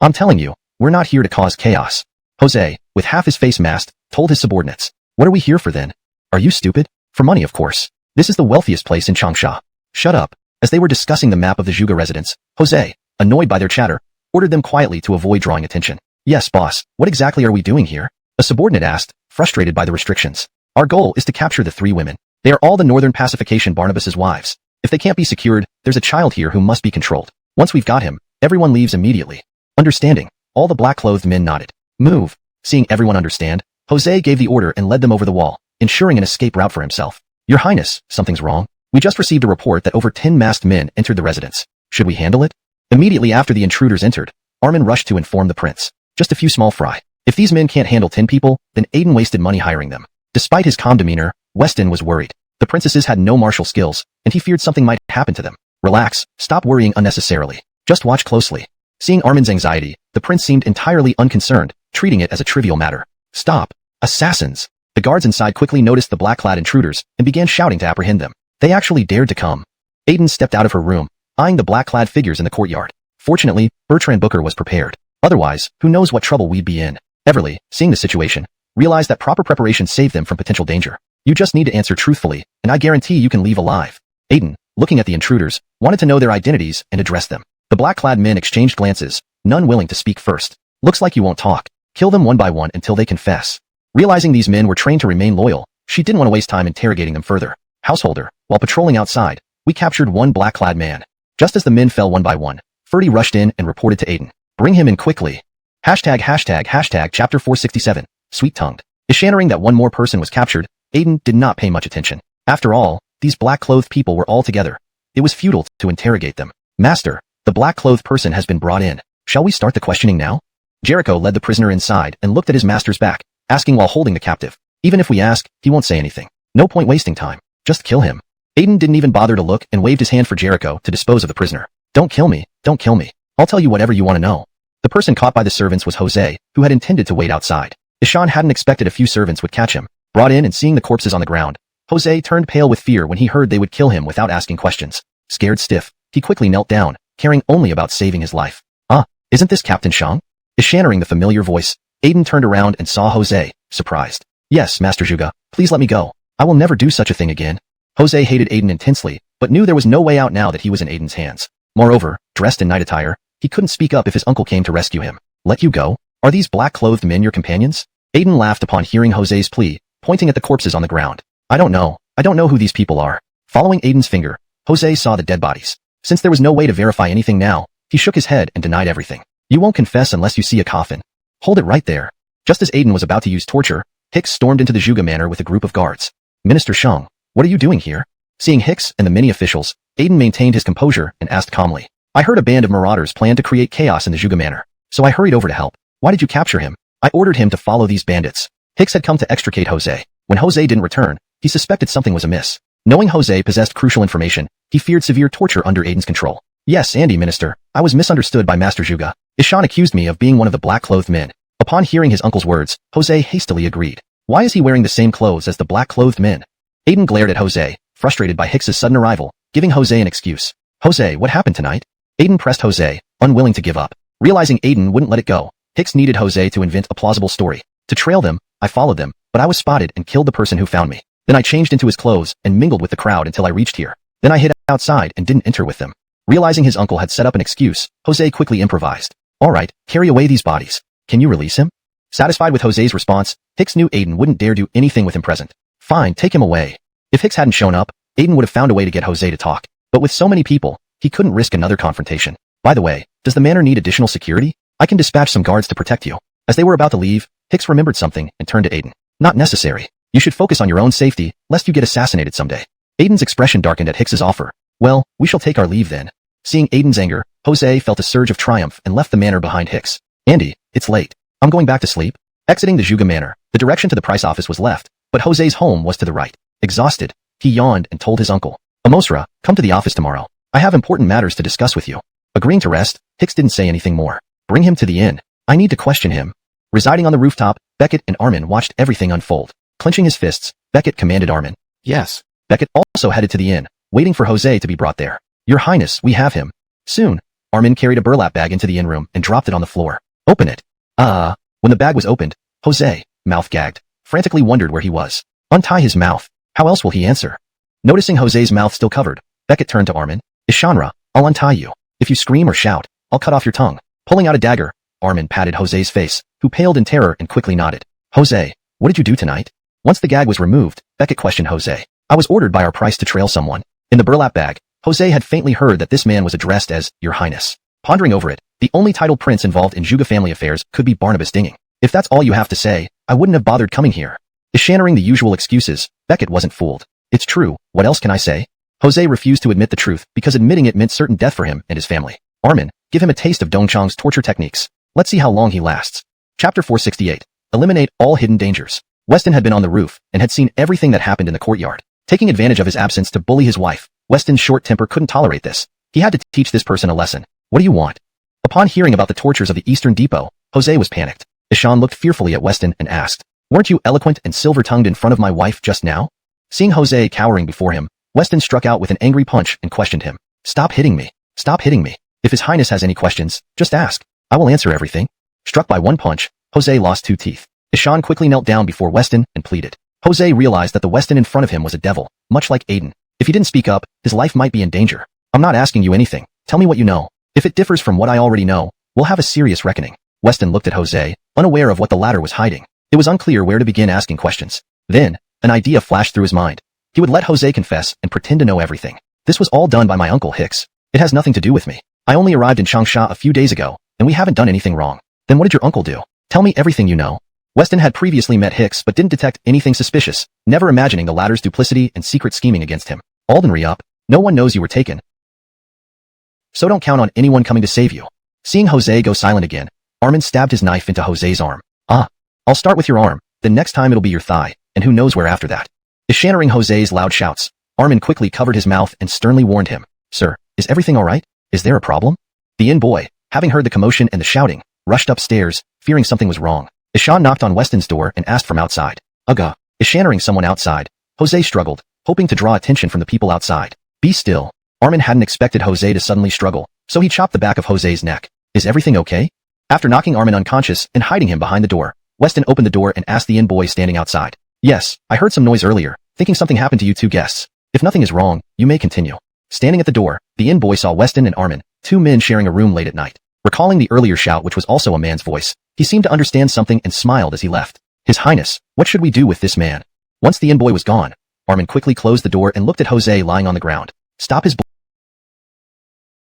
I'm telling you, we're not here to cause chaos. Jose, with half his face masked, told his subordinates. What are we here for then? Are you stupid? For money, of course. This is the wealthiest place in Changsha. Shut up. As they were discussing the map of the Zhuge residence, Jose, annoyed by their chatter, ordered them quietly to avoid drawing attention. Yes, boss, what exactly are we doing here? A subordinate asked, frustrated by the restrictions. Our goal is to capture the 3 women. They are all the Northern Pacification Barnabas's wives. If they can't be secured, there's a child here who must be controlled. Once we've got him, everyone leaves immediately. Understanding, all the black-clothed men nodded. Move. Seeing everyone understand, Jose gave the order and led them over the wall, ensuring an escape route for himself. Your Highness, something's wrong. We just received a report that over 10 masked men entered the residence. Should we handle it? Immediately after the intruders entered, Armin rushed to inform the prince. Just a few small fry. If these men can't handle 10 people, then Aiden wasted money hiring them. Despite his calm demeanor, Weston was worried. The princesses had no martial skills, and he feared something might happen to them. Relax, stop worrying unnecessarily. Just watch closely. Seeing Armin's anxiety, the prince seemed entirely unconcerned, treating it as a trivial matter. Stop! Assassins! The guards inside quickly noticed the black-clad intruders and began shouting to apprehend them. They actually dared to come. Aiden stepped out of her room, eyeing the black-clad figures in the courtyard. Fortunately, Bertrand Booker was prepared. Otherwise, who knows what trouble we'd be in. Everly, seeing the situation, realized that proper preparation saved them from potential danger. You just need to answer truthfully, and I guarantee you can leave alive. Aiden, looking at the intruders, wanted to know their identities and address them. The black-clad men exchanged glances, none willing to speak first. Looks like you won't talk. Kill them one by one until they confess. Realizing these men were trained to remain loyal, she didn't want to waste time interrogating them further. Householder, while patrolling outside, we captured one black-clad man. Just as the men fell one by one, Ferdy rushed in and reported to Aiden. Bring him in quickly. Chapter 467, sweet-tongued. Isharing that one more person was captured, Aiden did not pay much attention. After all, these black-clothed people were all together. It was futile to interrogate them. Master, the black-clothed person has been brought in. Shall we start the questioning now? Jericho led the prisoner inside and looked at his master's back, asking while holding the captive. Even if we ask, he won't say anything. No point wasting time. Just kill him. Aiden didn't even bother to look and waved his hand for Jericho to dispose of the prisoner. Don't kill me. Don't kill me. I'll tell you whatever you want to know. The person caught by the servants was Jose, who had intended to wait outside. Ishan hadn't expected a few servants would catch him. Brought in and seeing the corpses on the ground, Jose turned pale with fear when he heard they would kill him without asking questions. Scared stiff, he quickly knelt down, caring only about saving his life. Isn't this Captain Shang? Isharing the familiar voice, Aiden turned around and saw Jose, surprised. Yes, Master Zhuge, please let me go. I will never do such a thing again. Jose hated Aiden intensely, but knew there was no way out now that he was in Aiden's hands. Moreover, dressed in night attire, he couldn't speak up if his uncle came to rescue him. Let you go? Are these black-clothed men your companions? Aiden laughed upon hearing Jose's plea, pointing at the corpses on the ground. I don't know who these people are. Following Aiden's finger, Jose saw the dead bodies. Since there was no way to verify anything now, he shook his head and denied everything. You won't confess unless you see a coffin. Hold it right there. Just as Aiden was about to use torture, Hicks stormed into the Zhuge manor with a group of guards. Minister Shang, what are you doing here? Seeing Hicks and the many officials, Aiden maintained his composure and asked calmly. I heard a band of marauders planned to create chaos in the Zhuge manor, so I hurried over to help. Why did you capture him? I ordered him to follow these bandits. Hicks had come to extricate Jose. When Jose didn't return, he suspected something was amiss. Knowing Jose possessed crucial information, he feared severe torture under Aiden's control. Yes, Andy, Minister, I was misunderstood by Master Zhuge. Ishan accused me of being one of the black-clothed men. Upon hearing his uncle's words, Jose hastily agreed. Why is he wearing the same clothes as the black-clothed men? Aiden glared at Jose, frustrated by Hicks's sudden arrival, giving Jose an excuse. Jose, what happened tonight? Aiden pressed Jose, unwilling to give up. Realizing Aiden wouldn't let it go, Hicks needed Jose to invent a plausible story. To trail them, I followed them, but I was spotted and killed the person who found me. Then I changed into his clothes and mingled with the crowd until I reached here. Then I hid outside and didn't enter with them. Realizing his uncle had set up an excuse, Jose quickly improvised. All right, carry away these bodies. Can you release him? Satisfied with Jose's response, Hicks knew Aiden wouldn't dare do anything with him present. Fine, take him away. If Hicks hadn't shown up, Aiden would have found a way to get Jose to talk. But with so many people, he couldn't risk another confrontation. By the way, does the manor need additional security? I can dispatch some guards to protect you. As they were about to leave, Hicks remembered something and turned to Aiden. Not necessary. You should focus on your own safety, lest you get assassinated someday. Aiden's expression darkened at Hicks's offer. Well, we shall take our leave then. Seeing Aiden's anger, Jose felt a surge of triumph and left the manor behind Hicks. Andy, it's late. I'm going back to sleep. Exiting the Zhuge manor, the direction to the price office was left, but Jose's home was to the right. Exhausted, he yawned and told his uncle. Amosra, come to the office tomorrow. I have important matters to discuss with you. Agreeing to rest, Hicks didn't say anything more. Bring him to the inn. I need to question him. Residing on the rooftop, Beckett and Armin watched everything unfold. Clenching his fists, Beckett commanded Armin. Yes. Beckett also headed to the inn, waiting for Jose to be brought there. Your Highness, we have him. Soon, Armin carried a burlap bag into the inn room and dropped it on the floor. Open it. When the bag was opened, Jose, mouth gagged, frantically wondered where he was. Untie his mouth. How else will he answer? Noticing Jose's mouth still covered, Beckett turned to Armin. Ishanra, I'll untie you. If you scream or shout, I'll cut off your tongue. Pulling out a dagger, Armin patted Jose's face, who paled in terror and quickly nodded. Jose, what did you do tonight? Once the gag was removed, Beckett questioned Jose. I was ordered by our price to trail someone. In the burlap bag, Jose had faintly heard that this man was addressed as Your Highness. Pondering over it, the only titled prince involved in Juga family affairs could be Barnabas Dinging. If that's all you have to say, I wouldn't have bothered coming here. Ishannering the usual excuses, Beckett wasn't fooled. It's true, what else can I say? Jose refused to admit the truth because admitting it meant certain death for him and his family. Armin, give him a taste of Dongchang's torture techniques. Let's see how long he lasts. Chapter 468. Eliminate all hidden dangers. Weston had been on the roof and had seen everything that happened in the courtyard. Taking advantage of his absence to bully his wife, Weston's short temper couldn't tolerate this. He had to teach this person a lesson. What do you want? Upon hearing about the tortures of the Eastern Depot, Jose was panicked. Ishan looked fearfully at Weston and asked, Weren't you eloquent and silver-tongued in front of my wife just now? Seeing Jose cowering before him, Weston struck out with an angry punch and questioned him. Stop hitting me. Stop hitting me. If His Highness has any questions, just ask. I will answer everything. Struck by one punch, Jose lost 2 teeth. Ishan quickly knelt down before Weston and pleaded. Jose realized that the Weston in front of him was a devil, much like Aiden. If he didn't speak up, his life might be in danger. I'm not asking you anything. Tell me what you know. If it differs from what I already know, we'll have a serious reckoning. Weston looked at Jose, unaware of what the latter was hiding. It was unclear where to begin asking questions. Then, an idea flashed through his mind. He would let Jose confess and pretend to know everything. This was all done by my uncle Hicks. It has nothing to do with me. I only arrived in Changsha a few days ago, and we haven't done anything wrong. Then what did your uncle do? Tell me everything you know. Weston had previously met Hicks but didn't detect anything suspicious, never imagining the latter's duplicity and secret scheming against him. Aldenry up. No one knows you were taken. So don't count on anyone coming to save you. Seeing Jose go silent again, Armin stabbed his knife into Jose's arm. I'll start with your arm, then next time it'll be your thigh, and who knows where after that. Ishannering Jose's loud shouts, Armin quickly covered his mouth and sternly warned him. Sir, is everything alright? Is there a problem? The inn boy, having heard the commotion and the shouting, rushed upstairs, fearing something was wrong. Ishan knocked on Weston's door and asked from outside. Ugga. Ishannering someone outside, Jose struggled, hoping to draw attention from the people outside. Be still. Armin hadn't expected Jose to suddenly struggle, so he chopped the back of Jose's neck. Is everything okay? After knocking Armin unconscious and hiding him behind the door, Weston opened the door and asked the inn boy standing outside. Yes, I heard some noise earlier, thinking something happened to you 2 guests. If nothing is wrong, you may continue. Standing at the door, the inn boy saw Weston and Armin, 2 men sharing a room late at night. Recalling the earlier shout which was also a man's voice, he seemed to understand something and smiled as he left. His Highness, what should we do with this man? Once the inn boy was gone, Armin quickly closed the door and looked at Jose lying on the ground. Stop his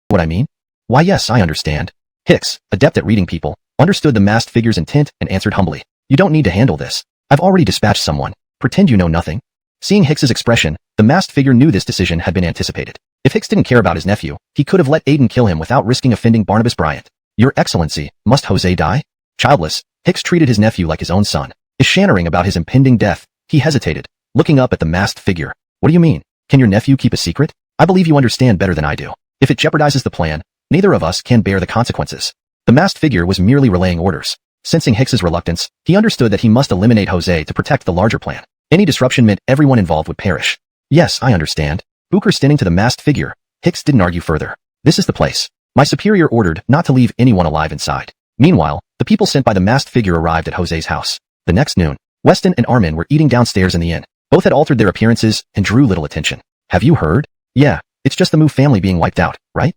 What I mean? Why yes, I understand. Hicks, adept at reading people, understood the masked figure's intent and answered humbly. You don't need to handle this. I've already dispatched someone. Pretend you know nothing. Seeing Hicks's expression, the masked figure knew this decision had been anticipated. If Hicks didn't care about his nephew, he could have let Aiden kill him without risking offending Barnabas Bryant. Your Excellency, must Jose die? Childless, Hicks treated his nephew like his own son. Ishannering about his impending death, he hesitated, looking up at the masked figure. What do you mean? Can your nephew keep a secret? I believe you understand better than I do. If it jeopardizes the plan, neither of us can bear the consequences. The masked figure was merely relaying orders. Sensing Hicks's reluctance, he understood that he must eliminate Jose to protect the larger plan. Any disruption meant everyone involved would perish. Yes, I understand. Booker standing to the masked figure, Hicks didn't argue further. This is the place. My superior ordered not to leave anyone alive inside. Meanwhile, the people sent by the masked figure arrived at Jose's house. The next noon, Weston and Armin were eating downstairs in the inn. Both had altered their appearances and drew little attention. Have you heard? Yeah, it's just the Mu family being wiped out, right?